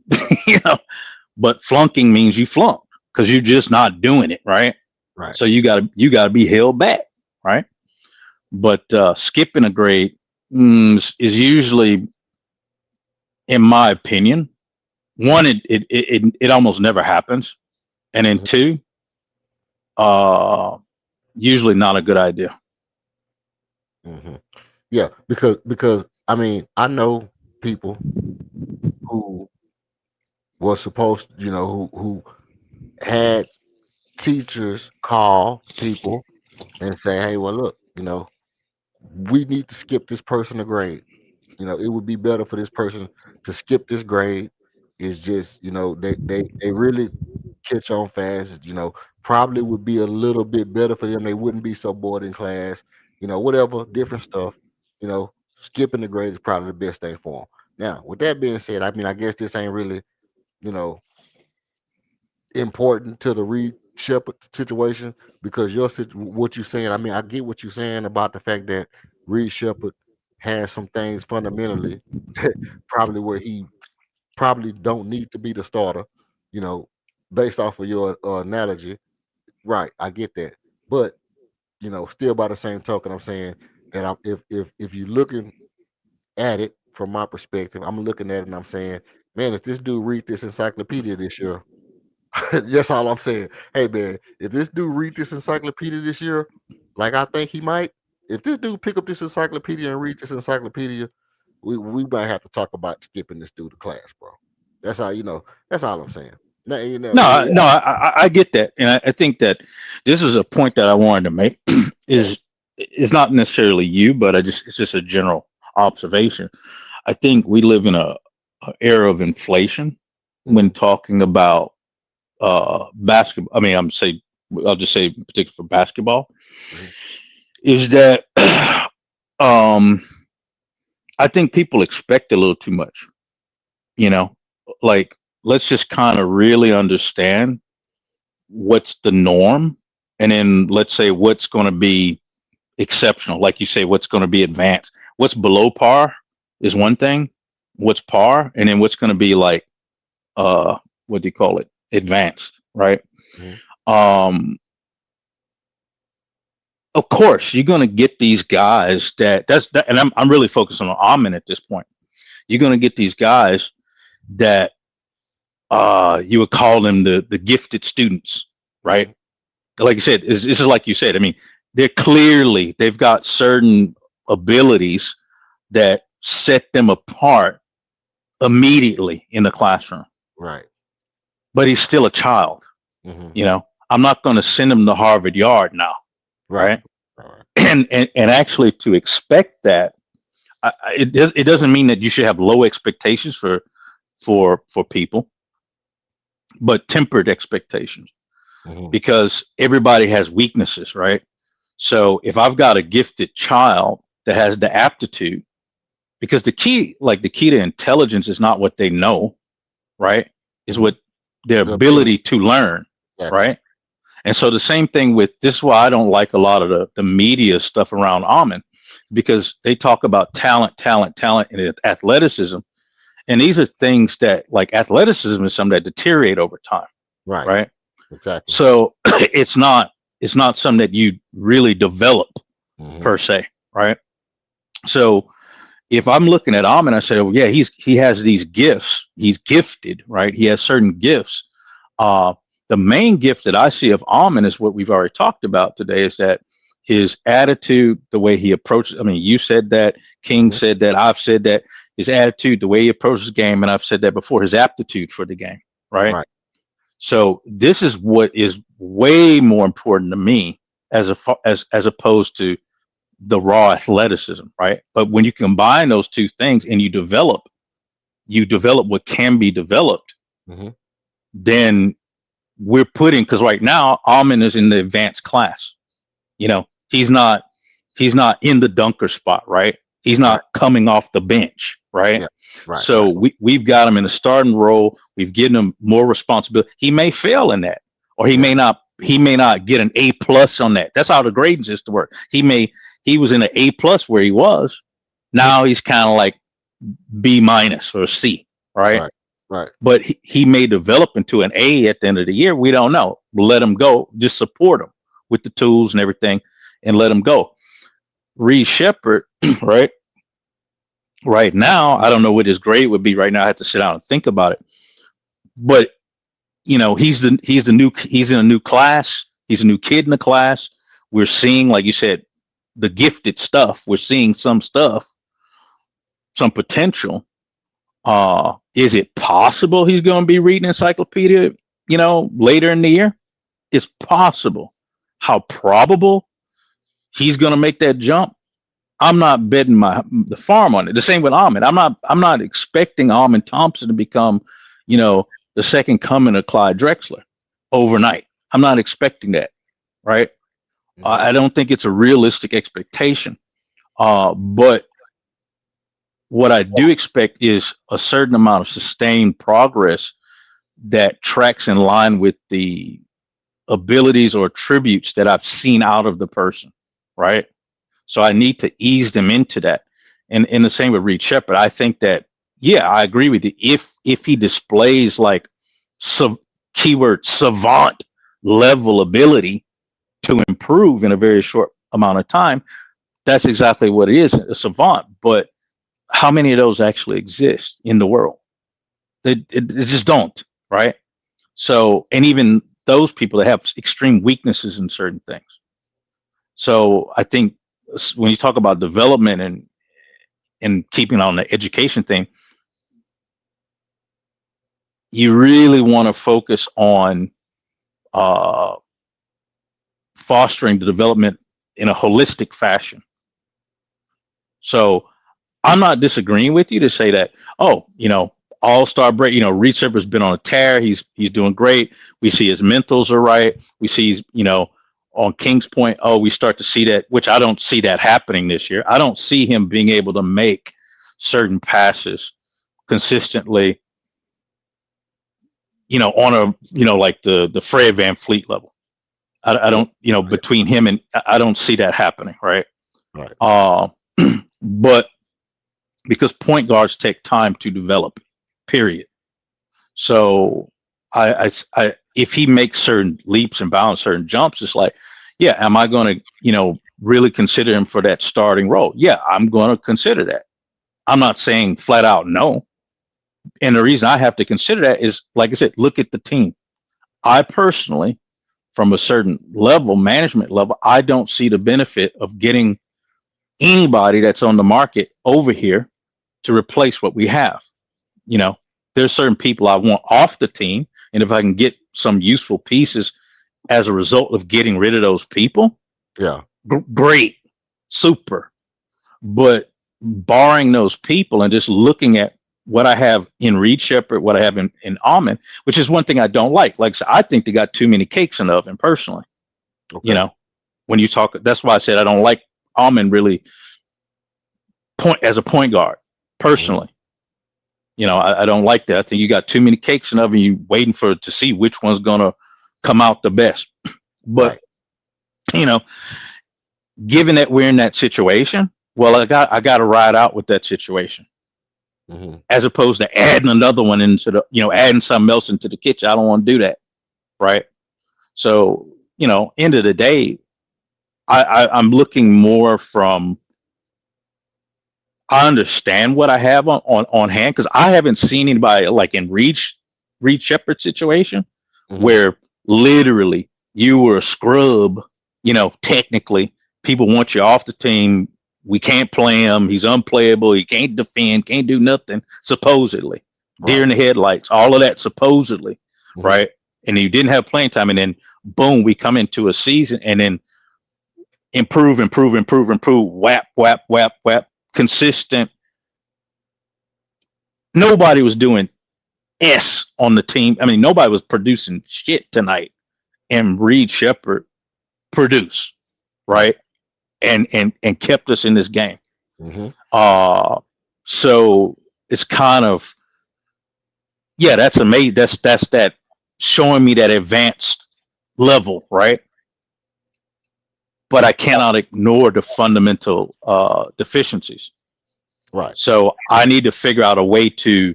you know, but flunking means you flunk because you're just not doing it right. Right. So you gotta be held back, right? But skipping a grade is usually, in my opinion, one, it almost never happens, and then Hmm. two, uh, usually not a good idea. Hmm. Yeah, because I mean, I know people who was supposed, who had teachers call people and say, "Hey, well, look, we need to skip this person a grade. It would be better for this person to skip this grade." It's just, they really. catch on fast. Probably would be a little bit better for them. They wouldn't be so bored in class. Whatever, different stuff. Skipping the grade is probably the best thing for them. Now, with that being said, I guess this ain't really, you know, important to the Reed Shepard situation because what you're saying. I get what you're saying about the fact that Reed Shepard has some things fundamentally probably where he probably don't need to be the starter. You know, based off of your analogy, right? I get that, but still by the same token, I'm saying that if you're looking at it from my perspective, I'm looking at it and I'm saying, man, if this dude read this encyclopedia this year, that's all I'm saying. Hey man, if this dude read this encyclopedia this year, like I think he might, if this dude pick up this encyclopedia and read this encyclopedia, we might have to talk about skipping this dude to class, bro. That's how that's all I'm saying. Now, No, I get that, and I think that this is a point that I wanted to make. is not necessarily you, but it's just a general observation. I think we live in a era of inflation when talking about basketball. I'll just say in particular for basketball, is that I think people expect a little too much. Like let's just kind of really understand what's the norm, and then let's say what's going to be exceptional. Like you say, what's going to be advanced. What's below par is one thing. What's par, and then what's going to be like what do you call it? Advanced, right? Of course, you're going to get these guys and I'm really focused on Amin at this point. You're going to get these guys that you would call them the gifted students, right? Like you said, this is like you said. They've got certain abilities that set them apart immediately in the classroom. Right. But he's still a child. I'm not going to send him to Harvard Yard now. Right. And actually to expect that, it doesn't mean that you should have low expectations for people, but tempered expectations, because everybody has weaknesses, right? So if I've got a gifted child that has the aptitude, because the key to intelligence is not what they know, right? Is what their ability to learn, right? And so the same thing with this is why I don't like a lot of the media stuff around Amin, because they talk about talent, and athleticism. And these are things that, like, athleticism is something that deteriorate over time. Right. Exactly. So it's not something that you really develop per se. Right. So if I'm looking at Amin, I say, oh yeah, he has these gifts. He's gifted, right? He has certain gifts. The main gift that I see of Amin is what we've already talked about today, is that his attitude, the way he approaches. You said that, King said that, I've said that. His attitude, the way he approaches the game, and I've said that before, his aptitude for the game, right? So this is what is way more important to me as opposed to the raw athleticism, right? But when you combine those two things and you develop what can be developed, then we're because right now Amin is in the advanced class. He's not in the dunker spot, right? He's not coming off the bench, right? Yeah. Right. So we've got him in a starting role. We've given him more responsibility. He may fail in that, or he may not get an A+ on that. That's how the grading system works. He was in an A+ where he was. Now he's kind of like B- or C, right? Right. But he may develop into an A at the end of the year. We don't know. We'll let him go. Just support him with the tools and everything and let him go. Reed Shepard, right? Right now, I don't know what his grade would be right now. I have to sit down and think about it. But he's in a new class. He's a new kid in the class. We're seeing, like you said, the gifted stuff. We're seeing some stuff, some potential. Is it possible he's going to be reading encyclopedia, later in the year? It's possible. How probable he's going to make that jump? I'm not betting the farm on it. The same with Amin. I'm not expecting Amin Thompson to become, the second coming of Clyde Drexler. overnight. I'm not expecting that, right? I don't think it's a realistic expectation. But what I do expect is a certain amount of sustained progress that tracks in line with the abilities or attributes that I've seen out of the person, right? So I need to ease them into that. And in the same with Reed Shepard, I think that, yeah, I agree with you. If he displays like keyword savant level ability to improve in a very short amount of time, that's exactly what it is, a savant. But how many of those actually exist in the world? It just don't, right? So, and even those people that have extreme weaknesses in certain things. So I think when you talk about development and keeping on the education thing, you really want to focus on uh, fostering the development in a holistic fashion. So I'm not disagreeing with you to say that, oh, all-star break, Reed Shepard's been on a tear. He's doing great. We see his mentals are right. We see, on King's Point, we start to see that, which I don't see that happening this year. I don't see him being able to make certain passes consistently, on a, like the Fred VanVleet level. I don't, between him and I don't see that happening. Right. Right. But because point guards take time to develop, period. So if he makes certain leaps and bounds, certain jumps, it's like, yeah, am I going to, really consider him for that starting role? Yeah, I'm going to consider that. I'm not saying flat out no. And the reason I have to consider that is, like I said, look at the team. I personally, from a certain level, management level, I don't see the benefit of getting anybody that's on the market over here to replace what we have. There's certain people I want off the team, and if I can get some useful pieces as a result of getting rid of those people, yeah, great, super. But barring those people and just looking at what I have in Reed Shepard, what I have in Almond, which is one thing I don't like. Like I said, I think they got too many cakes in the oven personally. Okay. When you talk, that's why I said I don't like Almond really as a point guard personally. I don't like that. I think you got too many cakes in the oven. You waiting to see which one's gonna come out the best. But given that we're in that situation, well, I got to ride out with that situation, as opposed to adding another one into the, adding something else into the kitchen. I don't want to do that, right? So, end of the day, I'm looking more from. I understand what I have on hand, because I haven't seen anybody like in Reed Shepard situation where literally you were a scrub. Technically, people want you off the team. We can't play him. He's unplayable. He can't defend. Can't do nothing. Supposedly, deer in the headlights. All of that supposedly, right? And you didn't have playing time, and then boom, we come into a season, and then improve. Whap, whap, whap, whap. Consistent. Nobody was doing S on the team. I mean, nobody was producing shit tonight, and Reed Shepard produced, right? And kept us in this game. So it's kind of, yeah, that's amazing. That's that showing me that advanced level, right? But I cannot ignore the fundamental deficiencies. Right. So I need to figure out a way to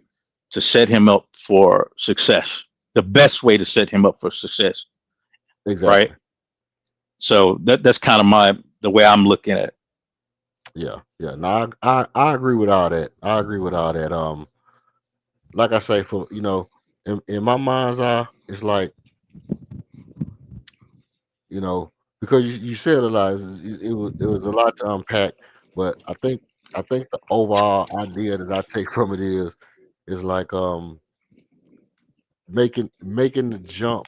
set him up for success. The best way to set him up for success. Exactly. Right. So that's kind of the way I'm looking at it. Yeah. No, I agree with all that. I agree with all that. Like I say, for in my mind's eye, it's like, because you said a lot. It was a lot to unpack, but I think the overall idea that I take from it is like making the jump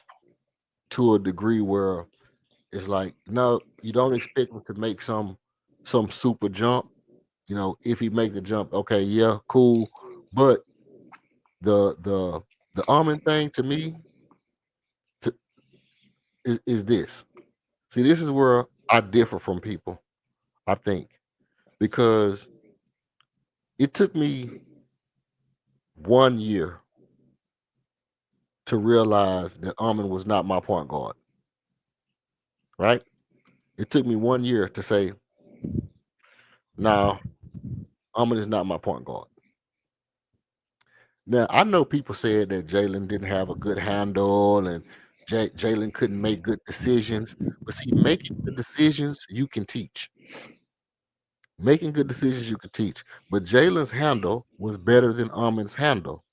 to a degree where it's like, no, you don't expect him to make some super jump. If he make the jump, okay, yeah, cool. But the Almond thing, to me, is this. See, this is where I differ from people, I think, because it took me 1 year to realize that Armin was not my point guard, right? It took me 1 year to say, no, Armin is not my point guard. Now, I know people said that Jalen didn't have a good handle and Jalen couldn't make good decisions. But see, making good decisions, you can teach. Making good decisions, you can teach. But Jalen's handle was better than Armin's handle.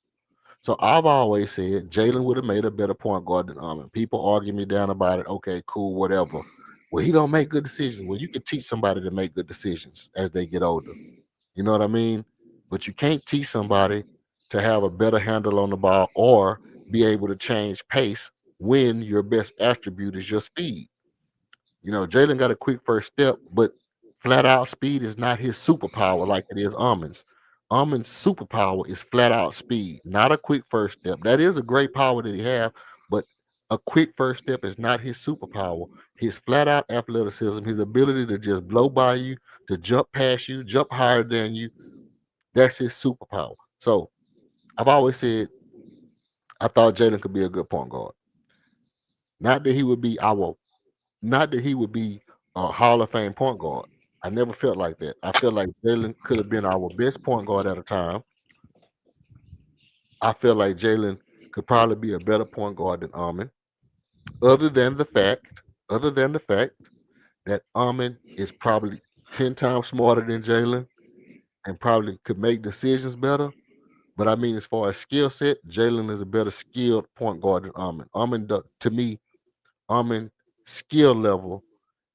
So I've always said Jalen would have made a better point guard than Armin. People argue me down about it. Okay, cool, whatever. Well, he don't make good decisions. Well, you can teach somebody to make good decisions as they get older. You know what I mean? But you can't teach somebody to have a better handle on the ball or be able to change pace when your best attribute is your speed. You know, Jalen got a quick first step, but flat out speed is not his superpower like it is Almond's. Almond's superpower is flat out speed, not a quick first step. That is a great power that he have, but a quick first step is not his superpower. His flat out athleticism, his ability to just blow by you, to jump past you, jump higher than you, that's his superpower. So I've always said I thought Jalen could be a good point guard. Not that he would be our Not that he would be a Hall of Fame point guard. I never felt like that. I felt like Jalen could have been our best point guard at a time. I feel like Jalen could probably be a better point guard than Armin. Other than the fact, other than the fact that Armin is probably 10 times smarter than Jalen and probably could make decisions better. But I mean, as far as skill set, Jalen is a better skilled point guard than Armin. To me, Armin skill level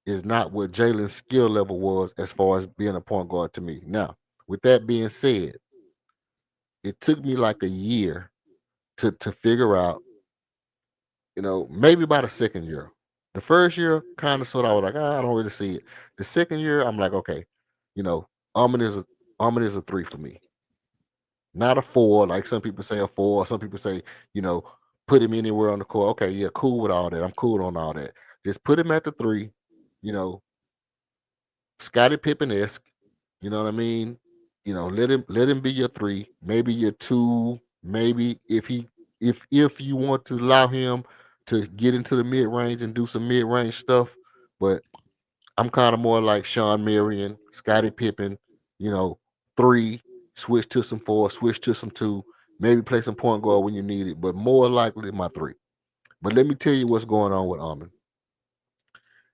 is not what Jalen's skill level was as far as being a point guard to me. Now, with that being said, it took me like a year to figure out, maybe about the second year. The first year, kind of sort of, I was like, I don't really see it. The second year, I'm like, okay, you know, Armin is a Armin is a three for me, not a four. Like some people say a four. Some people say, you know, put him anywhere on the court. Okay, yeah, cool with all that. I'm cool on all that. Just put him at the three. You know, Scottie Pippen esque. You know what I mean? Let him be your three, maybe your two, maybe if you want to allow him to get into the mid range and do some mid range stuff. But I'm kind of more like Sean Marion, Scottie Pippen, you know, three, switch to some four, switch to some two, maybe play some point guard when you need it, but more likely my three. But let me tell you what's going on with Armin.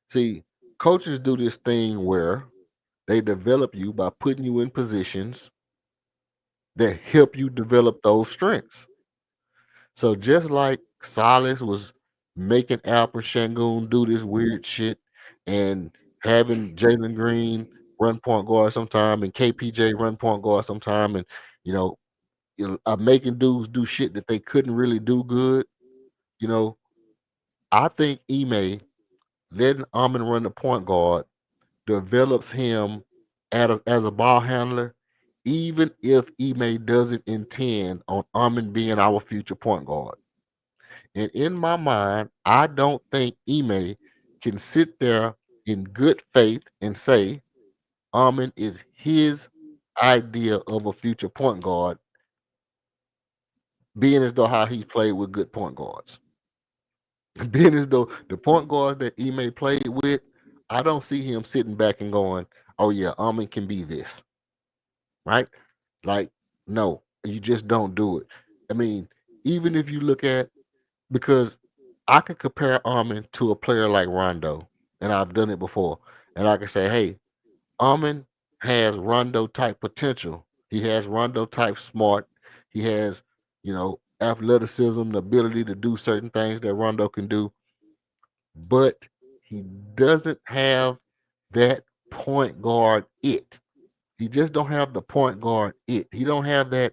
See, coaches do this thing where they develop you by putting you in positions that help you develop those strengths. So just like Silas was making Alper Shangoon do this weird shit and having Jalen Green run point guard sometime and KPJ run point guard sometime and you know, making dudes do shit that they couldn't really do good, you know, I think Ime letting Amon run the point guard develops him as a ball handler, even if Ime doesn't intend on Amon being our future point guard. And in my mind, I don't think Ime can sit there in good faith and say Amon is his idea of a future point guard, being as though how he's played with good point guards. Being as though the point guards that Ime played with, I don't see him sitting back and going, "Oh yeah, Amon can be this." Right? Like, no, you just don't do it. I mean, even if you look at because I could compare Armin to a player like Rondo, and I've done it before, and I can say, hey, Armin has Rondo type potential. He has Rondo type smart. He has, athleticism, the ability to do certain things that Rondo can do, but he doesn't have that point guard it. He just don't have the point guard it. He don't have that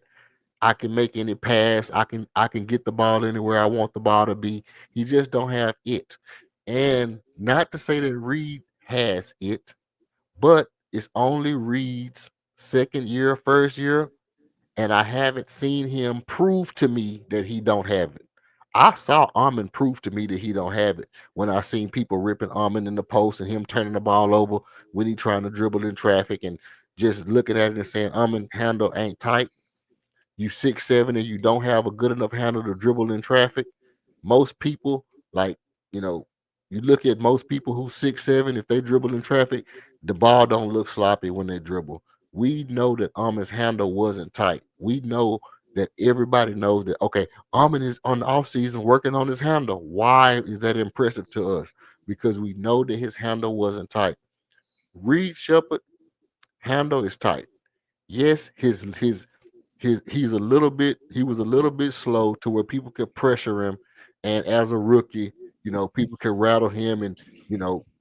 I can make any pass. I can get the ball anywhere I want the ball to be. He just don't have it. And not to say that Reed has it, but it's only Reed's second year, first year, and I haven't seen him prove to me that he don't have it. I saw Almond prove to me that he don't have it when I seen people ripping Almond in the post and him turning the ball over when he trying to dribble in traffic and just looking at it and saying Almond handle ain't tight. You 6'7" and you don't have a good enough handle to dribble in traffic. Most people, like, you know, you look at most people who 6'7", if they dribble in traffic, the ball don't look sloppy when they dribble. We know that Almond's handle wasn't tight. We know that everybody knows that, okay, Almond is on the offseason working on his handle. Why is that impressive to us? Because we know that his handle wasn't tight. Reed Shepard handle is tight. Yes, he was a little bit slow to where people could pressure him, and as a rookie, people could rattle him and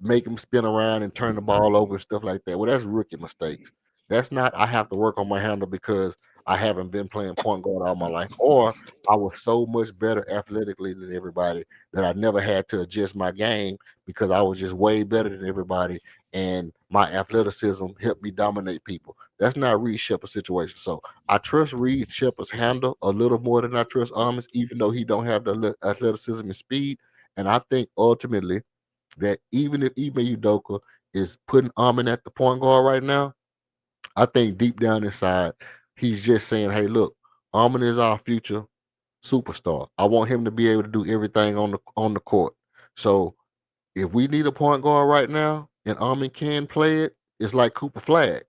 make him spin around and turn the ball over and stuff like that. Well, that's rookie mistakes. That's not I have to work on my handle because I haven't been playing point guard all my life, or I was so much better athletically than everybody that I never had to adjust my game because I was just way better than everybody, and my athleticism helped me dominate people. That's not Reed Shepard's situation. So I trust Reed Shepard's handle a little more than I trust Amos, even though he don't have the athleticism and speed. And I think ultimately that even if Ime Udoka is putting Amin at the point guard right now, I think deep down inside, he's just saying, hey, look, Amin is our future superstar. I want him to be able to do everything on the court. So if we need a point guard right now and Amin can play it, it's like Cooper Flag.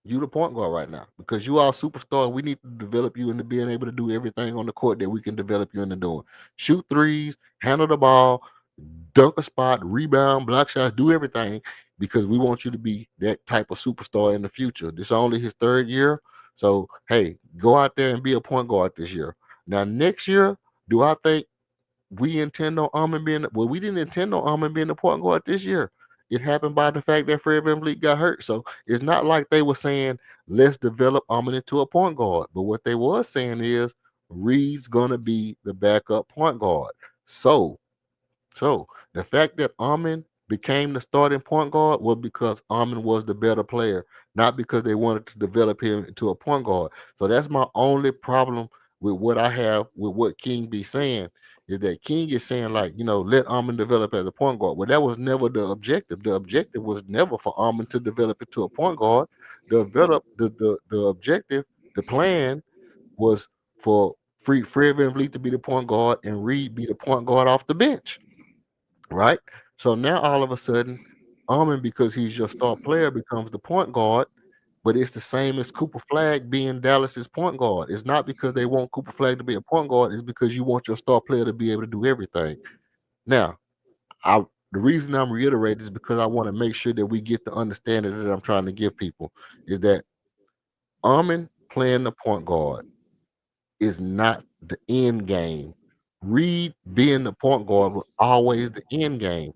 You the point guard right now because you are a superstar. We need to develop you into being able to do everything on the court that we can develop you into doing. Shoot threes, handle the ball, dunk a spot, rebound, block shots, do everything because we want you to be that type of superstar in the future. This is only his third year. So, hey, go out there and be a point guard this year. Now, next year, do I think we intend on Almond being well? We didn't intend on Almond being the point guard this year. It happened by the fact that Fred VanVleet got hurt. So it's not like they were saying let's develop Almond into a point guard. But what they was saying is Reed's gonna be the backup point guard. So the fact that Amon became the starting point guard was because Amon was the better player, not because they wanted to develop him into a point guard. So that's my only problem with what I have with what King be saying is that King is saying like, let Amon develop as a point guard. Well, that was never the objective. The objective was never for Amon to develop into a point guard. The objective, the plan was for Fred VanVleet to be the point guard and Reed be the point guard off the bench. Right? So now all of a sudden, Almond, because he's your star player, becomes the point guard, but it's the same as Cooper Flag being Dallas's point guard. It's not because they want Cooper Flag to be a point guard, it's because you want your star player to be able to do everything. Now, the reason I'm reiterating is because I want to make sure that we get the understanding that I'm trying to give people is that Almond playing the point guard is not the end game. Reed being the point guard was always the end game.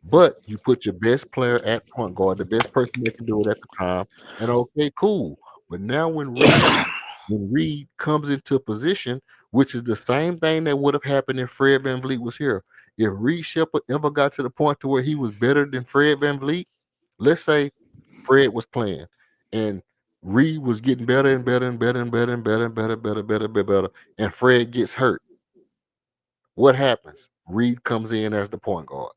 But you put your best player at point guard, the best person that can do it at the time, and okay, cool. But now when Reed comes into a position, which is the same thing that would have happened if Fred VanVleet was here. If Reed Shepard ever got to the point to where he was better than Fred VanVleet, let's say Fred was playing and Reed was getting better and better and better and better and better and better, and Fred gets hurt. What happens? Reed comes in as the point guard.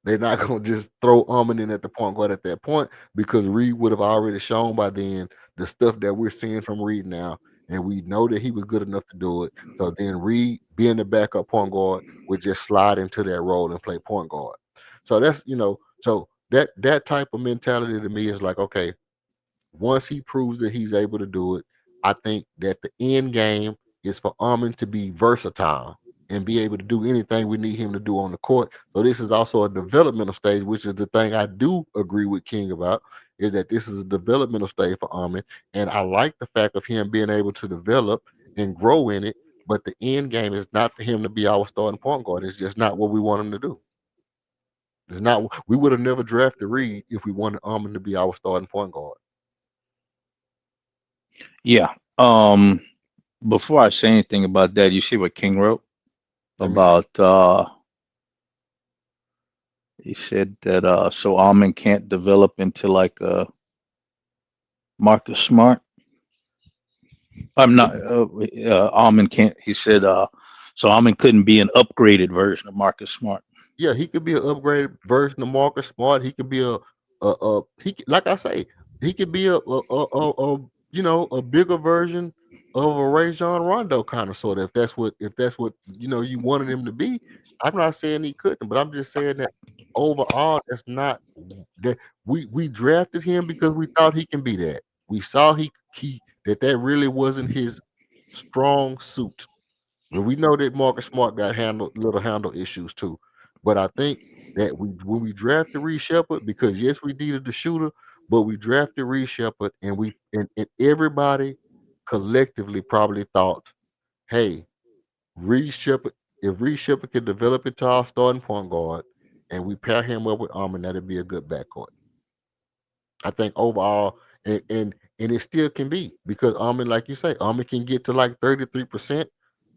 They're not gonna just throw Armand in at the point guard at that point because Reed would have already shown by then the stuff that we're seeing from Reed now, and we know that he was good enough to do it. So then Reed, being the backup point guard, would just slide into that role and play point guard. So that's so that type of mentality to me is like, okay, once he proves that he's able to do it, I think that the end game is for Armin to be versatile and be able to do anything we need him to do on the court. So this is also a developmental stage, which is the thing I do agree with King about, is that this is a developmental stage for Armin. And I like the fact of him being able to develop and grow in it, but the end game is not for him to be our starting point guard. It's just not what we want him to do. It's not. We would have never drafted Reed if we wanted Armin to be our starting point guard. Yeah. Before I say anything about that, you see what King wrote Let me see. about he said that so Almond can't develop into like Marcus Smart. I'm not Almond can't, he said So Almond couldn't be an upgraded version of Marcus Smart. Yeah, he could be an upgraded version of Marcus Smart. He could be like I say, he could be a bigger version of a Rajon Rondo kind of sort of, if that's what you wanted him to be. I'm not saying he couldn't, but I'm just saying that overall that's not that we drafted him because we thought he can be that. We saw he that really wasn't his strong suit. Well, we know that Marcus Smart got little handle issues too, but I think that when we drafted Reed Shepard, because yes, we needed the shooter, but we drafted Reed Shepard, and everybody collectively probably thought, hey, Reed Shepard, if Reed Shepard can develop into our starting point guard, and we pair him up with Armin, that'd be a good backcourt. I think overall, and it still can be because Armin, like you say, Armin can get to like 33%.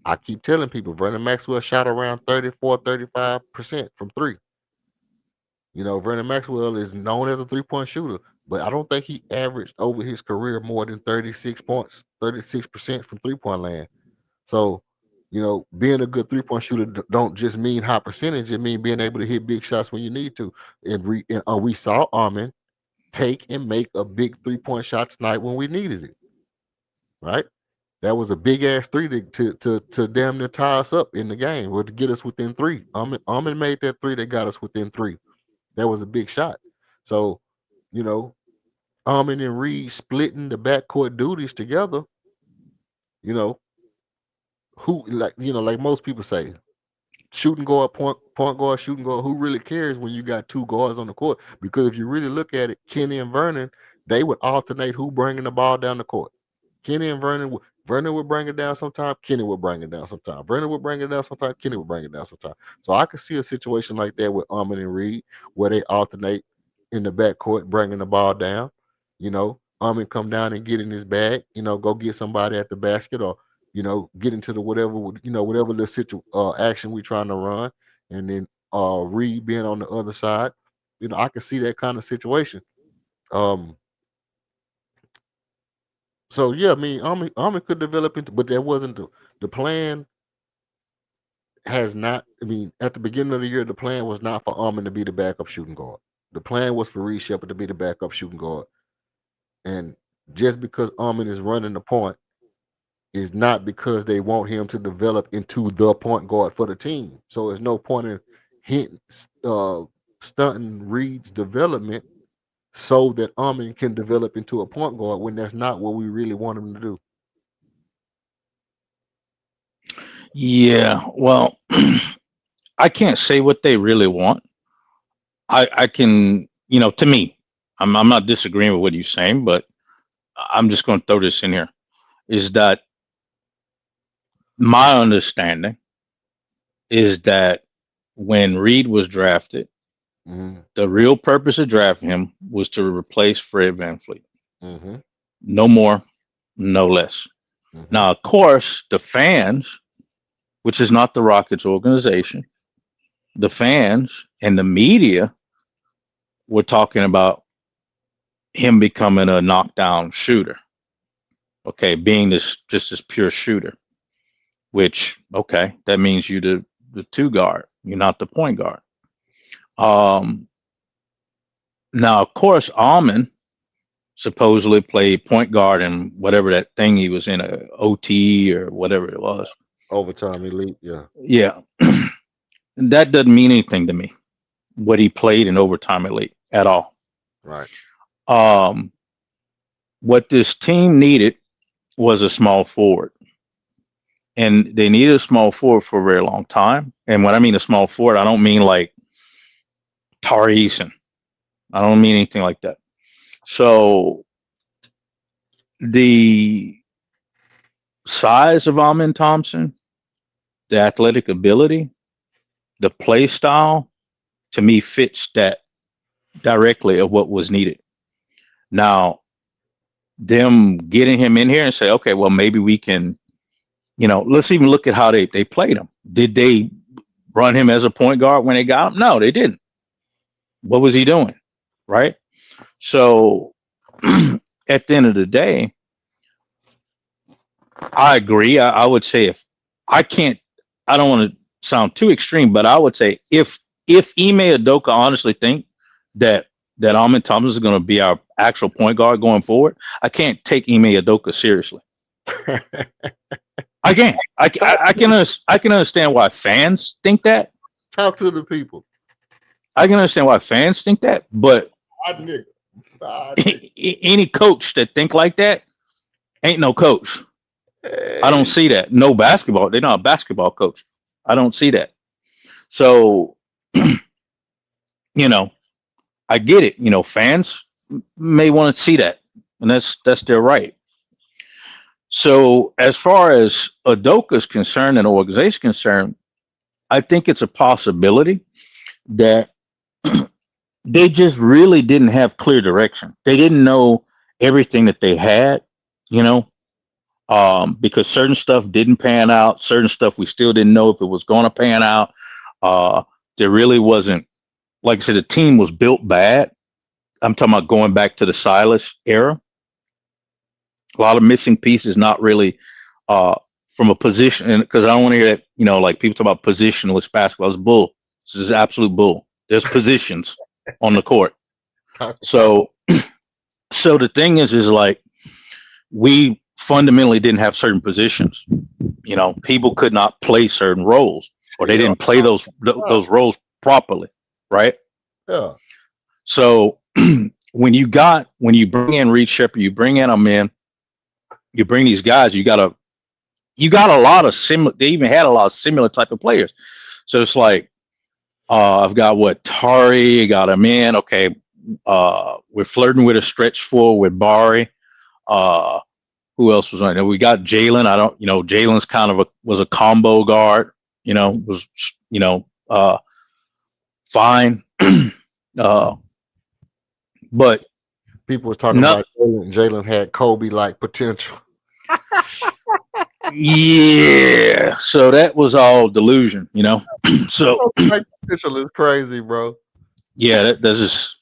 I keep telling people Vernon Maxwell shot around 34, 35% from three. Vernon Maxwell is known as a three-point shooter, but I don't think he averaged over his career more than 36 points, 36% from three-point land. So, being a good three-point shooter don't just mean high percentage. It means being able to hit big shots when you need to. And we saw Armin take and make a big three-point shot tonight when we needed it. Right? That was a big ass three to damn near tie us up in the game, or to get us within three. Armin made that three that got us within three. That was a big shot. So, Armin and Reed splitting the backcourt duties together. Like most people say, shooting guard, point guard, shooting guard. Who really cares when you got two guards on the court? Because if you really look at it, Kenny and Vernon, they would alternate who bringing the ball down the court. Kenny and Vernon would bring it down sometime. Kenny would bring it down sometime. Vernon would bring it down sometime. Kenny would bring it down sometime. So I could see a situation like that with Armin and Reed, where they alternate in the backcourt, bringing the ball down. Armin come down and get in his bag. Go get somebody at the basket, or get into the whatever the action we trying to run, and then Reed being on the other side. I can see that kind of situation. So yeah, I mean, Armin could develop into, but that wasn't the plan. Has not. I mean, at the beginning of the year, the plan was not for Armin to be the backup shooting guard. The plan was for Reed Shepard to be the backup shooting guard. And just because Armin is running the point is not because they want him to develop into the point guard for the team. So there's no point in stunting Reed's development so that Armin can develop into a point guard when that's not what we really want him to do. Yeah, well, I can't say what they really want. I can, to me, I'm not disagreeing with what you're saying, but I'm just going to throw this in here, is that my understanding is that when Reed was drafted, the real purpose of drafting him was to replace Fred VanVleet. No more, no less. Now, of course, the fans, which is not the Rockets organization, the fans and the media were talking about him becoming a knockdown shooter. Okay, being just this pure shooter, which, okay, that means you the two guard, you're not the point guard. Now, of course, Almond supposedly played point guard in whatever that thing he was in, a OT or whatever it was. Overtime elite, yeah. Yeah. That doesn't mean anything to me, what he played in overtime elite at all. Right. What this team needed was a small forward. And they needed a small forward for a very long time. And when I mean a small forward, I don't mean like Tari Eason. I don't mean anything like that. So the size of Amin Thompson, the athletic ability, the play style, to me fits that directly of what was needed. Now, them getting him in here and say, okay, well, maybe we can, let's even look at how they played him. Did they run him as a point guard when they got him? No, they didn't. What was he doing? Right? So at the end of the day, I agree. I would say if I can't I don't want to sound too extreme, but I would say if Ime Udoka honestly think that Almond Thomas is going to be our actual point guard going forward, I can't take Ime Udoka seriously. I can't. I can understand why fans think that. Talk to the people. I can understand why fans think that, but any coach that think like that ain't no coach. I don't see that. No basketball. They're not a basketball coach. I don't see that. So, you know, I get it. You know, fans may want to see that, and that's their right. So, as far as Udoka is concerned and the organization is concerned, I think it's a possibility that they just really didn't have clear direction. They didn't know everything that they had, you know, because certain stuff didn't pan out, certain stuff we still didn't know if it was going to pan out. There really wasn't, like I said, the team was built bad. I'm talking about going back to the Silas era. A lot of missing pieces, not really from a position, because I don't want to hear that, you know, like people talk about positionless basketball. It's bull. This is absolute bull. There's positions on the court. So, so the thing is like we fundamentally didn't have certain positions. You know, people could not play certain roles, or they didn't play those roles properly, right? Yeah. So when you bring in Reed Shepherd, you bring in a man, you bring these guys, you got a lot of similar. They even had a lot of similar type of players. So it's like I've got Tari, I got a man. Okay, we're flirting with a stretch four with Bari. Who else was on there? We got Jalen. Jalen's kind of was a combo guard. Fine. But people was talking about Jalen had Kobe like potential. Yeah, so that was all delusion, you know. So potential is crazy, bro. Yeah, that's just,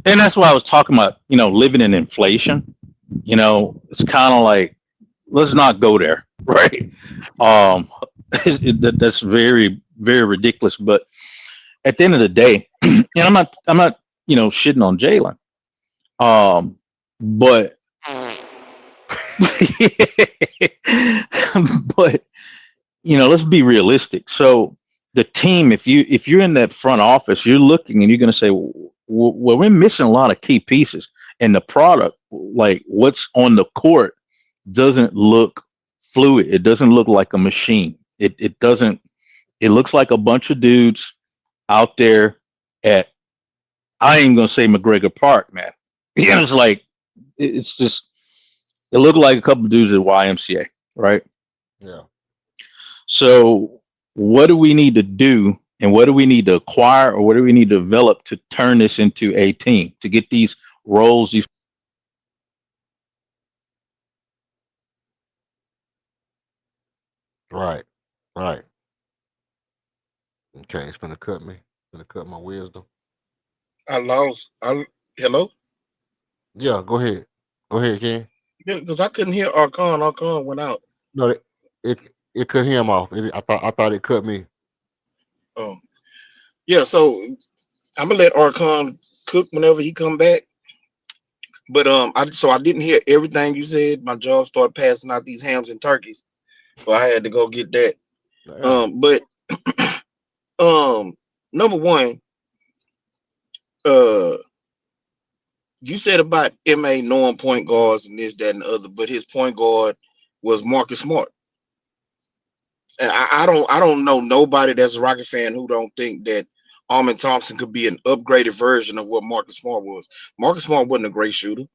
and that's why I was talking about, you know, living in inflation. You know, it's kind of like, let's not go there, right? That's very, very ridiculous. But at the end of the day, and I'm not, you know, shitting on Jalen. But but you know, let's be realistic. So the team, if you're in that front office, you're looking and you're going to say, well, we're missing a lot of key pieces, and the product, like what's on the court, doesn't look fluid. It doesn't look like a machine. It doesn't. It looks like a bunch of dudes out there at, I ain't gonna say McGregor Park, man. You know, it's like it's just, it looked like a couple of dudes at YMCA, right? Yeah. So what do we need to do, and what do we need to acquire, or what do we need to develop to turn this into a team, to get these roles, these Right. Okay, it's gonna cut me. It's gonna cut my wisdom. Hello? Yeah, go ahead. Go ahead, Ken. Yeah, because I couldn't hear Archon. Archon went out. No, it cut him off. I thought it cut me. Oh, yeah. So I'm gonna let Archon cook whenever he come back. But I didn't hear everything you said. My jaw started passing out these hams and turkeys, so I had to go get that. But number one, you said about MA knowing point guards and this, that, and the other, but his point guard was Marcus Smart. And I don't know nobody that's a Rocket fan who don't think that Armin Thompson could be an upgraded version of what Marcus Smart was. Marcus Smart wasn't a great shooter.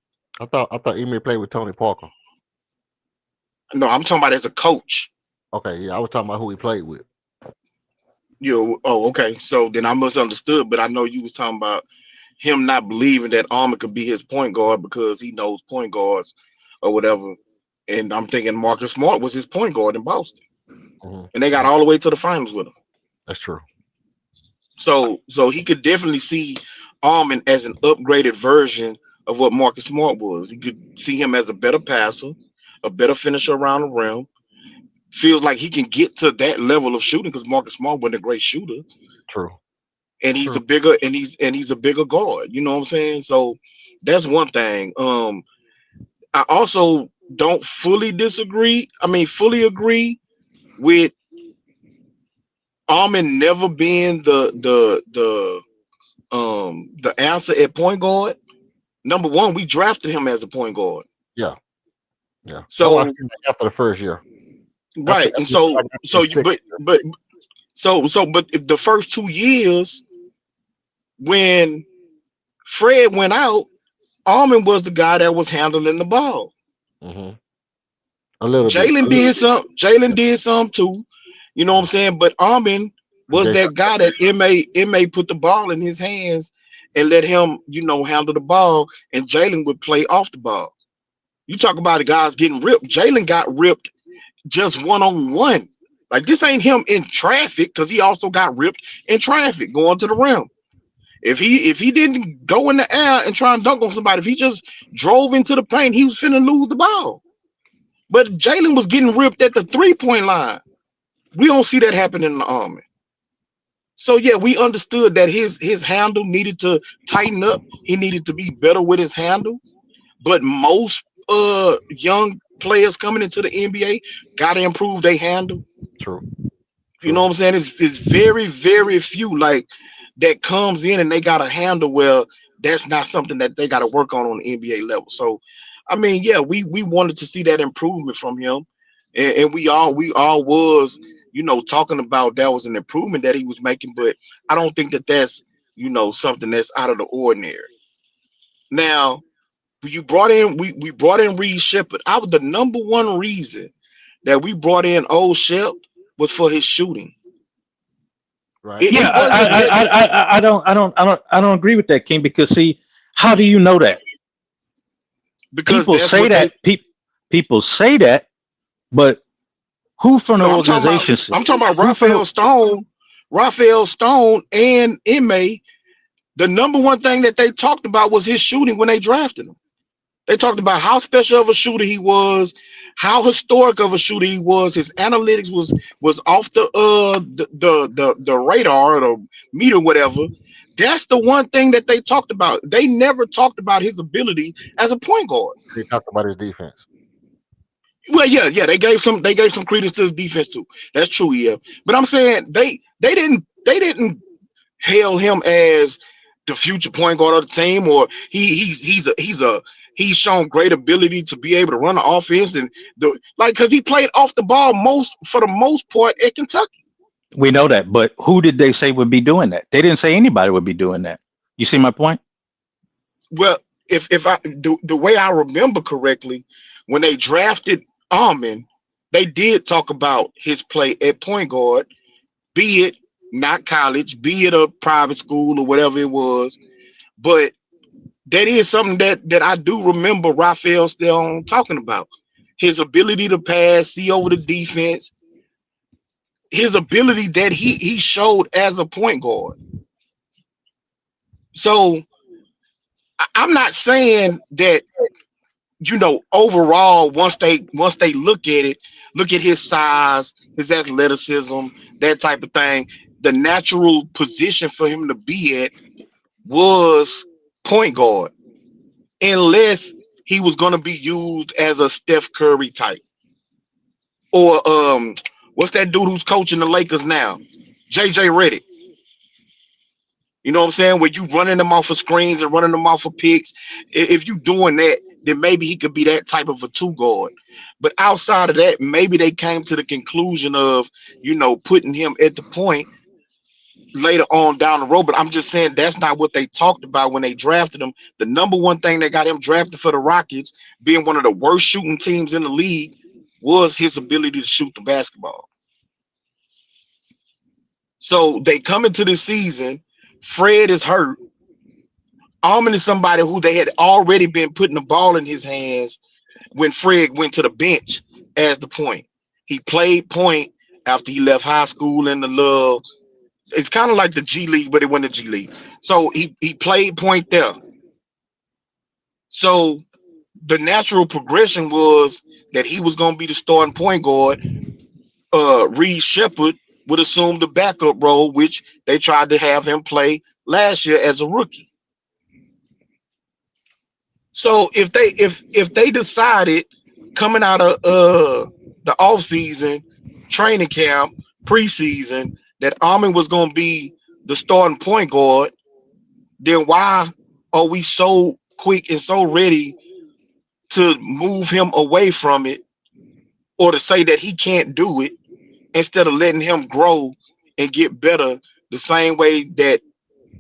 I thought Ime played with Tony Parker. No, I'm talking about as a coach. Okay, yeah, I was talking about who he played with. Okay. So then I misunderstood, but I know you was talking about him not believing that Armin could be his point guard because he knows point guards or whatever. And I'm thinking Marcus Smart was his point guard in Boston. Mm-hmm. And they got all the way to the finals with him. That's true. So he could definitely see Armin as an upgraded version of what Marcus Smart was. He could see him as a better passer, a better finisher around the rim, feels like he can get to that level of shooting because Marcus Smart wasn't a great shooter, True. and he's True. a bigger and he's a bigger guard. You know what I'm saying? So that's one thing. I also don't fully disagree. I mean, fully agree with Armin never being the answer at point guard. Number one, we drafted him as a point guard. Yeah. Yeah. I watched So him after the first year. After, right, and after like after so the you sixth year. but if the first 2 years when Fred went out, Armin was the guy that was handling the ball. Mm-hmm. A little bit. Jalen did some. Jalen did some too. You know what I'm saying? But Armin was Jason. that guy that ma put the ball in his hands and let him, handle the ball, and Jalen would play off the ball. You talk about the guys getting ripped. Jalen got ripped just one-on-one. Like, this ain't him in traffic, because he also got ripped in traffic going to the rim. If he didn't go in the air and try and dunk on somebody, if he just drove into the paint, he was finna lose the ball. But Jalen was getting ripped at the 3-point line. We don't see that happen in the Army. So yeah, we understood that his handle needed to tighten up. He needed to be better with his handle. But most young players coming into the NBA gotta improve their handle. True. You know what I'm saying? It's very, very few like that comes in and they got a handle where that's not something that they got to work on the NBA level. So, I mean, yeah, we wanted to see that improvement from him, and we all was talking about that was an improvement that he was making, but I don't think that that's something that's out of the ordinary. Now, you brought in we brought in Reed Shepard. I was the number one reason that we brought in Old Shep was for his shooting. Right. It Yeah, wasn't necessary I don't agree with that, King. Because see, how do you know that? because People that's say what they. that. People say that, but who from the No, I'm talking about. organization? I'm talking about Who from the? Raphael Stone, and Ime. The number one thing that they talked about was his shooting when they drafted him. They talked about how special of a shooter he was, how historic of a shooter he was. His analytics was off the radar or the meter, whatever. That's the one thing that they talked about. They never talked about his ability as a point guard. They talked about his defense. Well, yeah, they gave some credence to his defense too. That's true, yeah. But I'm saying they didn't hail him as the future point guard of the team, or he's shown great ability to be able to run the offense and because he played off the ball for the most part at Kentucky. We know that, but who did they say would be doing that? They didn't say anybody would be doing that. You see my point? Well, if I the way I remember correctly, when they drafted Armin, they did talk about his play at point guard, be it not college, be it a private school or whatever it was. But that is something that I do remember Raphael Stone talking about. His ability to pass, see over the defense, his ability that he showed as a point guard. So I'm not saying that overall, once they look at his size, his athleticism, that type of thing, the natural position for him to be at was point guard, unless he was going to be used as a Steph Curry type, or what's that dude who's coaching the Lakers now, JJ Redick. You know what I'm saying? Where you running them off of screens and running them off of picks. If you doing that, then maybe he could be that type of a two guard. But outside of that, maybe they came to the conclusion of, putting him at the point later on down the road. But I'm just saying that's not what they talked about when they drafted him. The number one thing that got him drafted for the Rockets, being one of the worst shooting teams in the league, was his ability to shoot the basketball. So they come into this season, Fred is hurt. Almond is somebody who they had already been putting the ball in his hands when Fred went to the bench as the point. He played point after he left high school in the little. It's kind of like the G League, but it wasn't the G League. So he played point there. So the natural progression was that he was going to be the starting point guard Reed Shepard would assume the backup role, which they tried to have him play last year as a rookie. So if they decided coming out of the offseason, training camp, preseason, that Armin was going to be the starting point guard, then why are we so quick and so ready to move him away from it, or to say that he can't do it, instead of letting him grow and get better the same way that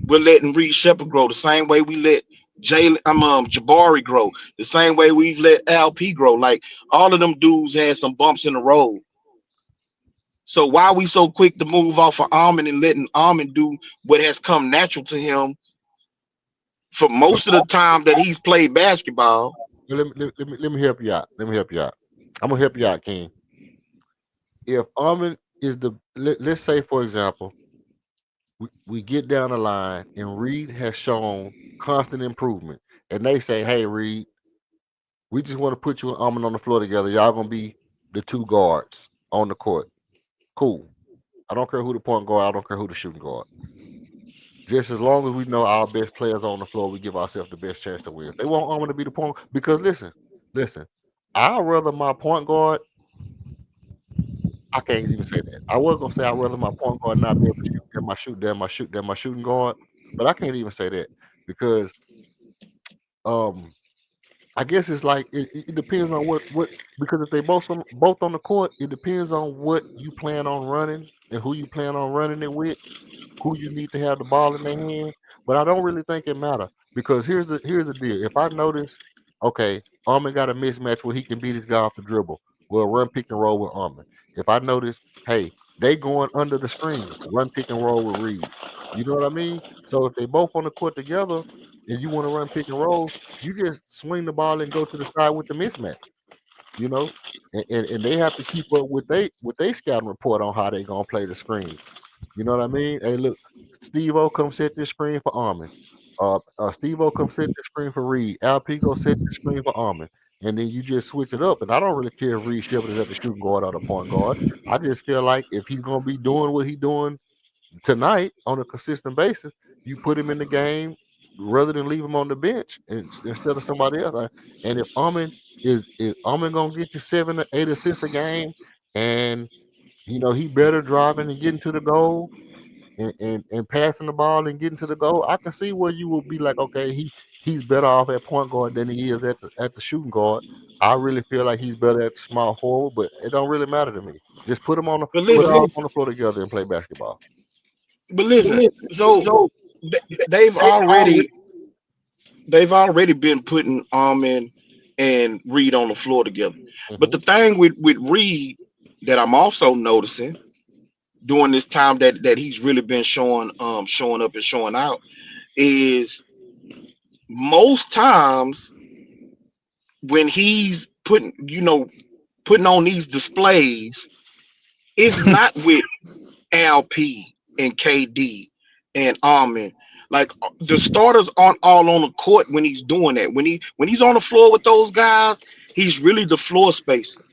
we're letting Reed Shepard grow, the same way we let Jabari grow, the same way we've let LP grow? Like, all of them dudes had some bumps in the road. So why are we so quick to move off of Armin and letting Armin do what has come natural to him for most of the time that he's played basketball? Let me help you out. Let me help you out. I'm gonna help you out, King. If Armin is let's say, for example, we get down the line and Reed has shown constant improvement, and they say, "Hey, Reed, we just want to put you and Armin on the floor together. Y'all gonna be the two guards on the court." Cool. I don't care who the point guard. I don't care who the shooting guard. Just as long as we know our best players on the floor, we give ourselves the best chance to win. If they want Armin to be the point, because listen, I'd rather my point guard. I can't even say that. I was gonna say I'd rather my point guard not be able to shoot than my shooting guard, but I can't even say that because I guess it's like it depends on what, because if they both on the court, it depends on what you plan on running and who you plan on running it with, who you need to have the ball in their hand. But I don't really think it matter, because here's the deal. If I notice, okay, Armin got a mismatch where he can beat his guy off the dribble, well, run pick and roll with Armin. If I notice, hey, they going under the screen, run pick and roll with Reed. You know what I mean? So if they both on the court together and you want to run pick and roll, you just swing the ball and go to the side with the mismatch. You know, and they have to keep up with they scouting report on how they gonna play the screen. You know what I mean? Hey, look, Steve O come set this screen for Armin. Steve O come set this screen for Reed. LP go set the screen for Armin. And then you just switch it up. And I don't really care if Reed Shepard is at the shooting guard or the point guard. I just feel like if he's gonna be doing what he's doing tonight on a consistent basis, you put him in the game rather than leave him on the bench instead of somebody else. And if is Armin gonna get you 7 or 8 assists a game, and he better driving and getting to the goal and passing the ball and getting to the goal, I can see where you will be like, okay, he's better off at point guard than he is at the shooting guard. I really feel like he's better at small forward, but it don't really matter to me. Just put them But all listen, on the floor together and play basketball. so they've already been putting Armin and Reed on the floor together. But the thing with Reed that I'm also noticing during this time that he's really been showing up and showing out is, most times when he's putting on these displays, it's not with LP and KD and Armin. Like, the starters aren't all on the court when he's doing that. When he's on the floor with those guys, he's really the floor spacer.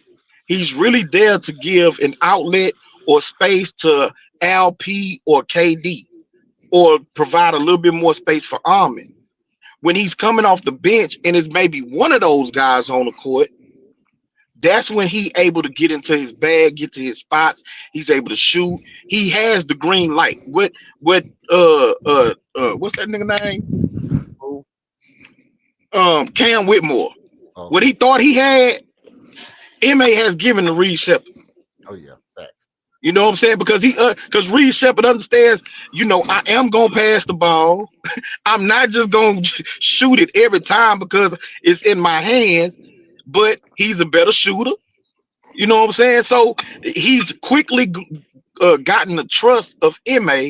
He's really there to give an outlet or space to LP or KD, or provide a little bit more space for Armin. When he's coming off the bench and it's maybe one of those guys on the court, that's when he able to get into his bag, get to his spots. He's able to shoot. He has the green light. What's that nigga name? Cam Whitmore. What he thought he had, MA has given to Reed Shepard. Oh yeah, facts. You know what I'm saying? Because Reed Shepard understands, I am gonna pass the ball. I'm not just gonna shoot it every time because it's in my hands, but he's a better shooter. You know what I'm saying? So he's quickly gotten the trust of MA.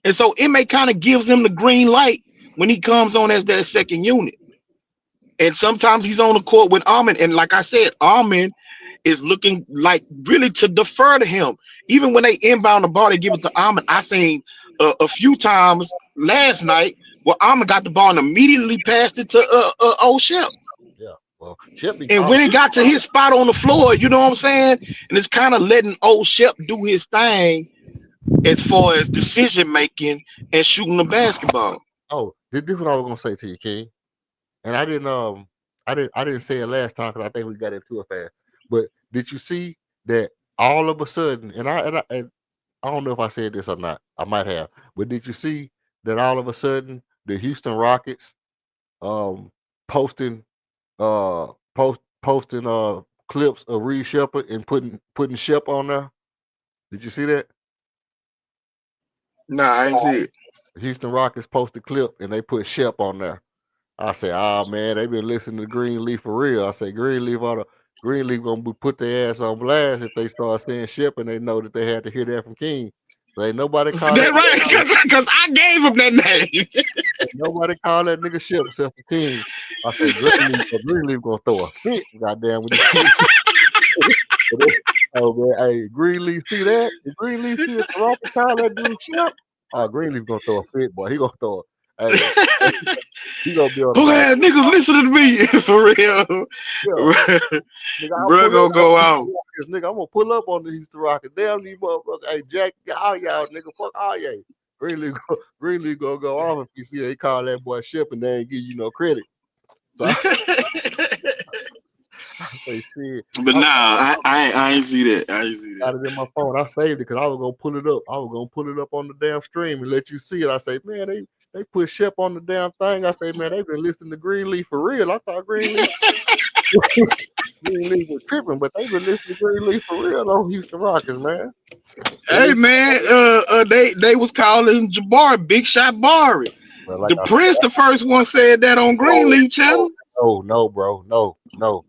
And so MA kind of gives him the green light when he comes on as that second unit. And sometimes he's on the court with Armin. And like I said, Armin is looking like really to defer to him. Even when they inbound the ball, they give it to Armin. I seen a few times last night where Armin got the ball and immediately passed it to O'Shell. Yeah. Well, Shep be And calling. when it got to his spot on the floor, you know what I'm saying? And it's kind of letting old Shep do his thing as far as decision making and shooting the basketball. Oh, this is what I was gonna say to you, King. And I didn't say it last time because I think we got into it fast. But did you see that all of a sudden, and I don't know if I said this or not. I might have. But did you see that all of a sudden the Houston Rockets um posting posting clips of Reed Shepard and putting Shep on there? Did you see that? Nah, I ain't see it. The Houston Rockets posted clip and they put Shep on there. I say, oh man, they been listening to Greenleaf for real. I say Greenleaf gonna put their ass on blast if they start saying Shep and they know that they had to hear that from King. So ain't nobody call That that right, because I gave him that name. ain't nobody call that nigga Shep except for King. I say Greenleaf gonna throw a fit, goddamn, when he see oh man, hey, Greenleaf see that? If Greenleaf see that the Rockets call that dude Shep, oh Greenleaf gonna throw a fit, boy. He gonna throw hey, he gonna be on Who about ass niggas listen to me for real? yeah. Nigga, I'll Bro, pull up gonna on go the out. Houston Rockets, nigga. I'm gonna pull up on the Houston Rockets. Damn these motherfuckers. Hey, Jack, all y'all, nigga. Fuck all y'all. Greenleaf gonna go off if you see they call that boy Shep and they ain't give you no credit. So I say, shit. But nah, I ain't see that. I ain't see Got that. it in my phone. I saved it because I was gonna pull it up. I was gonna pull it up on the damn stream and let you see it. I say, man, they put Shep on the damn thing. I say, man, they been listening to Greenleaf for real. I thought Greenleaf Greenleaf was tripping, but they been listening to Greenleaf for real on Houston Rockets, man. They Hey listen, man, they was calling Jabari Big Shot Barry. but like The I said, Prince, the first one said that on no, Greenleaf no, channel. no, bro, no. Well,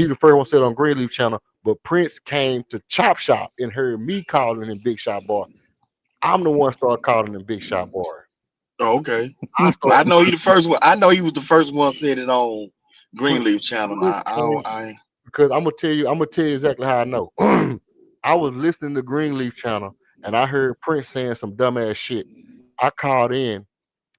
he the first one said on Greenleaf channel, but Prince came to Chop Shop and heard me calling him Big Shot Bar. I'm the one started calling him Big Shot Bar. Oh, okay. I I started know he the first one. I know he was the first one said it on Prince, Greenleaf channel. Prince came because I'm gonna tell you exactly how I know. I was listening to Greenleaf channel and I heard Prince saying some dumbass shit. I called in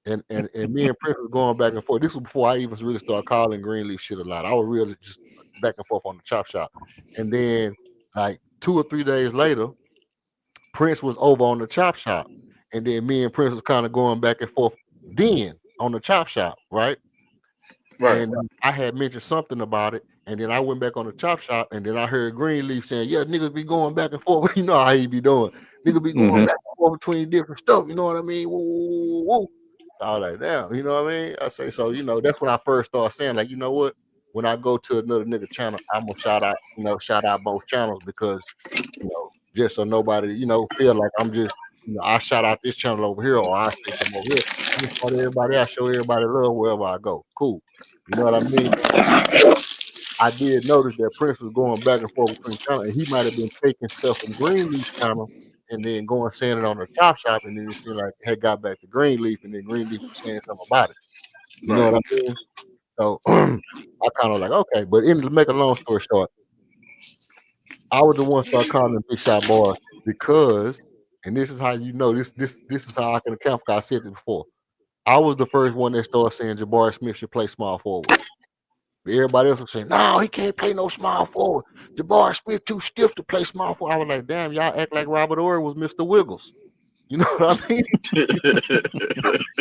and me and Prince was going back and forth. This was before I even really started calling Greenleaf shit a lot. I was really just back and forth on the chop shop. And then like 2 or 3 days later, Prince was over on the chop shop. And then me and Prince was kind of going back and forth then on the chop shop, right? Right. And I had mentioned something about it. And then I went back on the chop shop and then I heard Greenleaf saying, yeah, niggas be going back and forth. You know how he be doing. Niggas be going Mm-hmm. back and forth between different stuff. You know what I mean? Woo, woo, woo. I was like, damn, you know what I mean? I say, so, that's when I first started saying, like, you know what? When I go to another nigga channel, I'm gonna shout out both channels because, just so nobody, feel like I'm just, I shout out this channel over here or I say something over here. I'm gonna shout everybody out, show everybody love wherever I go. Cool. You know what I mean? I did notice that Prince was going back and forth between channels, and he might have been taking stuff from Greenleaf channel and then going saying it on the chop shop, and then it seemed like had got back to Greenleaf, and then Greenleaf was saying something about it. You know Right. what I mean? So I kind of like okay, but to make a long story short, I was the one start calling them Big Shot Boys because, and this is how this is how I can account for. I said it before. I was the first one that started saying Jabari Smith should play small forward. Everybody else was saying, no, he can't play no small forward. Jabari Smith too stiff to play small forward. I was like, damn, y'all act like Robert Ory was Mr. Wiggles. You know what I mean?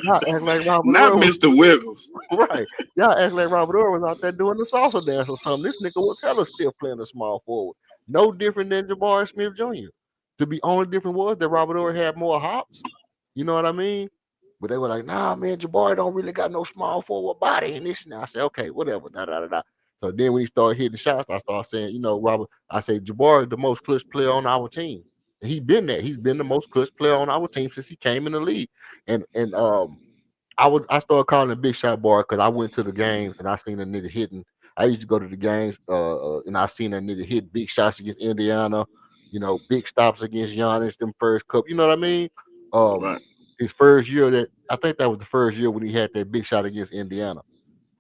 Y'all act like Robert Not Ory was Mr. Wiggles. right. Y'all act like Robert Ory was out there doing the salsa dance or something. This nigga was hella stiff playing a small forward. No different than Jabari Smith Jr. To be only different was that Robert Ory had more hops. You know what I mean? But they were like, nah, man, Jabari don't really got no small forward body and this and that. I said, okay, whatever. Da, da, da, da. So then when he started hitting shots, I started saying, Robert, I say Jabari is the most clutch player on our team. And he been that. He's been the most clutch player on our team since he came in the league. And I started calling him Big Shot Bar because I went to the games and I seen a nigga hitting. I used to go to the games, and I seen that nigga hit big shots against Indiana, big stops against Giannis, them first cup. You know what I mean? Um, Right. his first year I think that was the first year when he had that big shot against Indiana.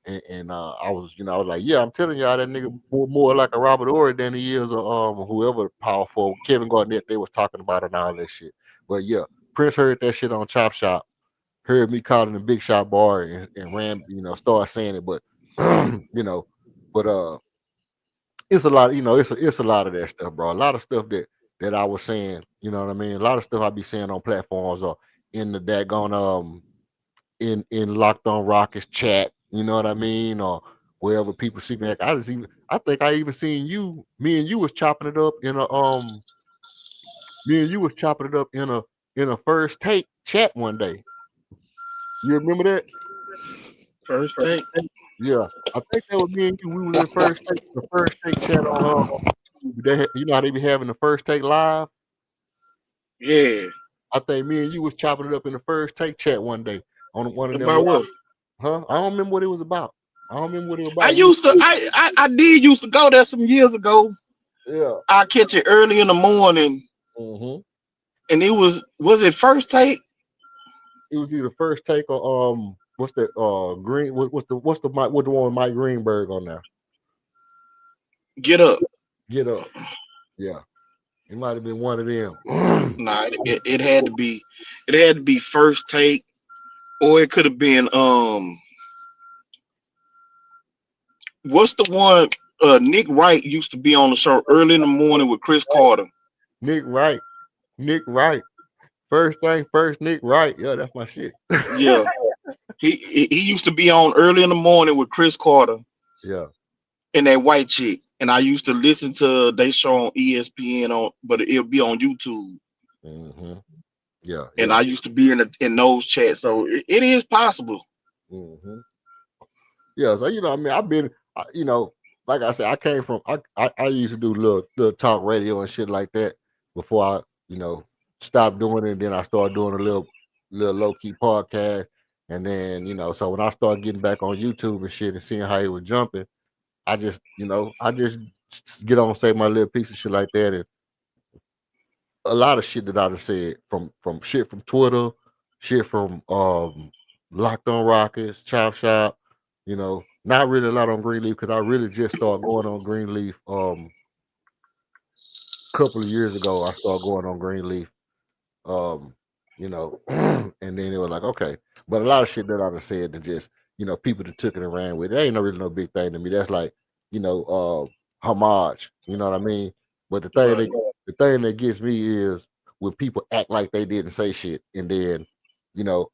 And I was like, yeah, I'm telling y'all that nigga more like a Robert Ory than he is whoever powerful Kevin Garnett they was talking about and all that shit. But yeah, Prince heard that shit on Chop Shop, heard me calling him Big Shot Bar and ran, started saying it. But you know, But it's a lot, it's a lot of that stuff, bro. A lot of stuff that I was saying, you know what I mean? A lot of stuff I be saying on platforms or in the daggone in Locked On Rockets chat, you know what I mean? Or wherever people see me. I think I even seen you, me and you was chopping it up in a me and you was chopping it up in a first take chat one day. You remember that? First take. Yeah. I think that was me and you. We was in the first take chat on you know how they be having the first take live? Yeah. I think me and you was chopping it up in the first take chat one day on one of them. About what? Huh? I don't remember what it was about. I don't remember what it was I about. used to I did used to go there some years ago. Yeah. I catch it early in the morning, Mm-hmm. and it was it first take? It was either first take or what's the green what's the one with Mike Greenberg on there? Get up. Get up. Yeah. It might have been one of them. Nah, it had to be first take, or it could have been what's the one Nick Wright used to be on the show early in the morning with Chris Carter. Nick Wright. Nick Wright. First thing first, Nick Wright. Yeah, that's my shit. Yeah. He used to be on early in the morning with Chris Carter Yeah. and that white chick. And I used to listen to they show on ESPN but it'll be on YouTube. Mm-hmm. Yeah. And Yeah. I used to be in those chats. So it is possible. Mm-hmm. Yeah. So I mean, I've been, like I said, I came from. I used to do little talk radio and shit like that before I stopped doing it. And then I started doing a little low key podcast. And then so when I started getting back on YouTube and shit and seeing how it was jumping, I just get on and say my little piece of shit like that. And a lot of shit that I just said from shit from Twitter, shit from Locked On Rockets, Chop Shop, not really a lot on Greenleaf because I really just started going on Greenleaf a couple of years ago. I started going on Greenleaf. Um, and then it was like, okay. But a lot of shit that I done said that just, people that took it and ran with it. It ain't really no big thing to me. That's like, homage. You know what I mean? But Right. the thing that gets me is when people act like they didn't say shit and then,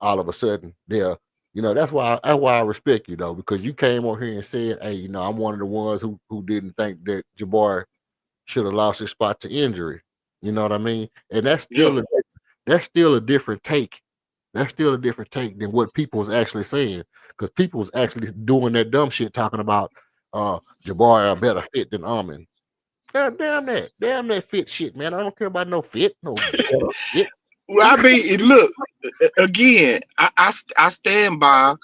all of a sudden they're, that's why I respect you though, because you came on here and said, hey, I'm one of the ones who didn't think that Jabari should have lost his spot to injury. You know what I mean? And Yeah. that's still a different take. That's still a different take than what people was actually saying. Because people was actually doing that dumb shit talking about Jabari a better fit than Amin. God damn that fit shit, man. I don't care about no fit, no better fit. Well, I mean, look, again, I stand by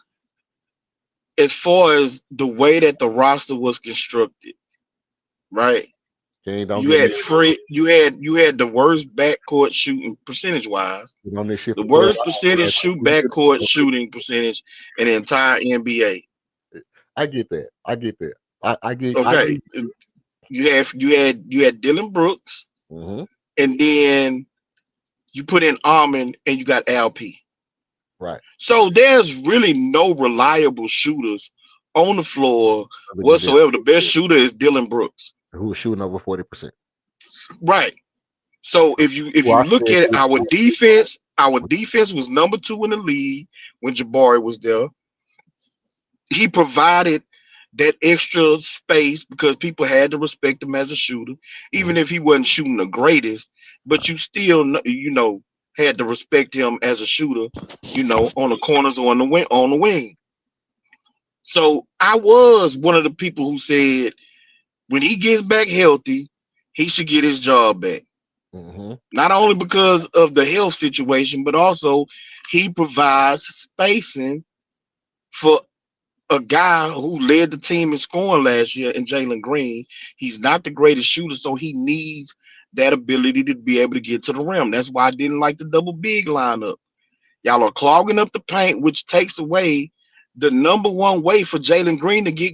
as far as the way that the roster was constructed, right? Okay, don't You get me had you had the worst backcourt shooting percentage wise, on this shit the for 12 worst percentage backcourt shooting percentage in the entire NBA. I get that. I get that. I get Okay, you had Dylan Brooks, mm-hmm. and then you put in Almond, and you got LP. Right. So there's really no reliable shooters on the floor whatsoever. The best shooter is Dylan Brooks, who was shooting over 40%. right? So if you look at it, our defense was number 2 in the league when Jabari was there. He provided that extra space because people had to respect him as a shooter, even if he wasn't shooting the greatest. But you still, had to respect him as a shooter, on the corners or on the wing. So I was one of the people who said when he gets back healthy, he should get his job back. Mm-hmm. Not only because of the health situation, but also he provides spacing for a guy who led the team in scoring last year in Jalen Green. He's not the greatest shooter, so he needs that ability to be able to get to the rim. That's why I didn't like the double big lineup. Y'all are clogging up the paint, which takes away the number one way for Jalen Green to get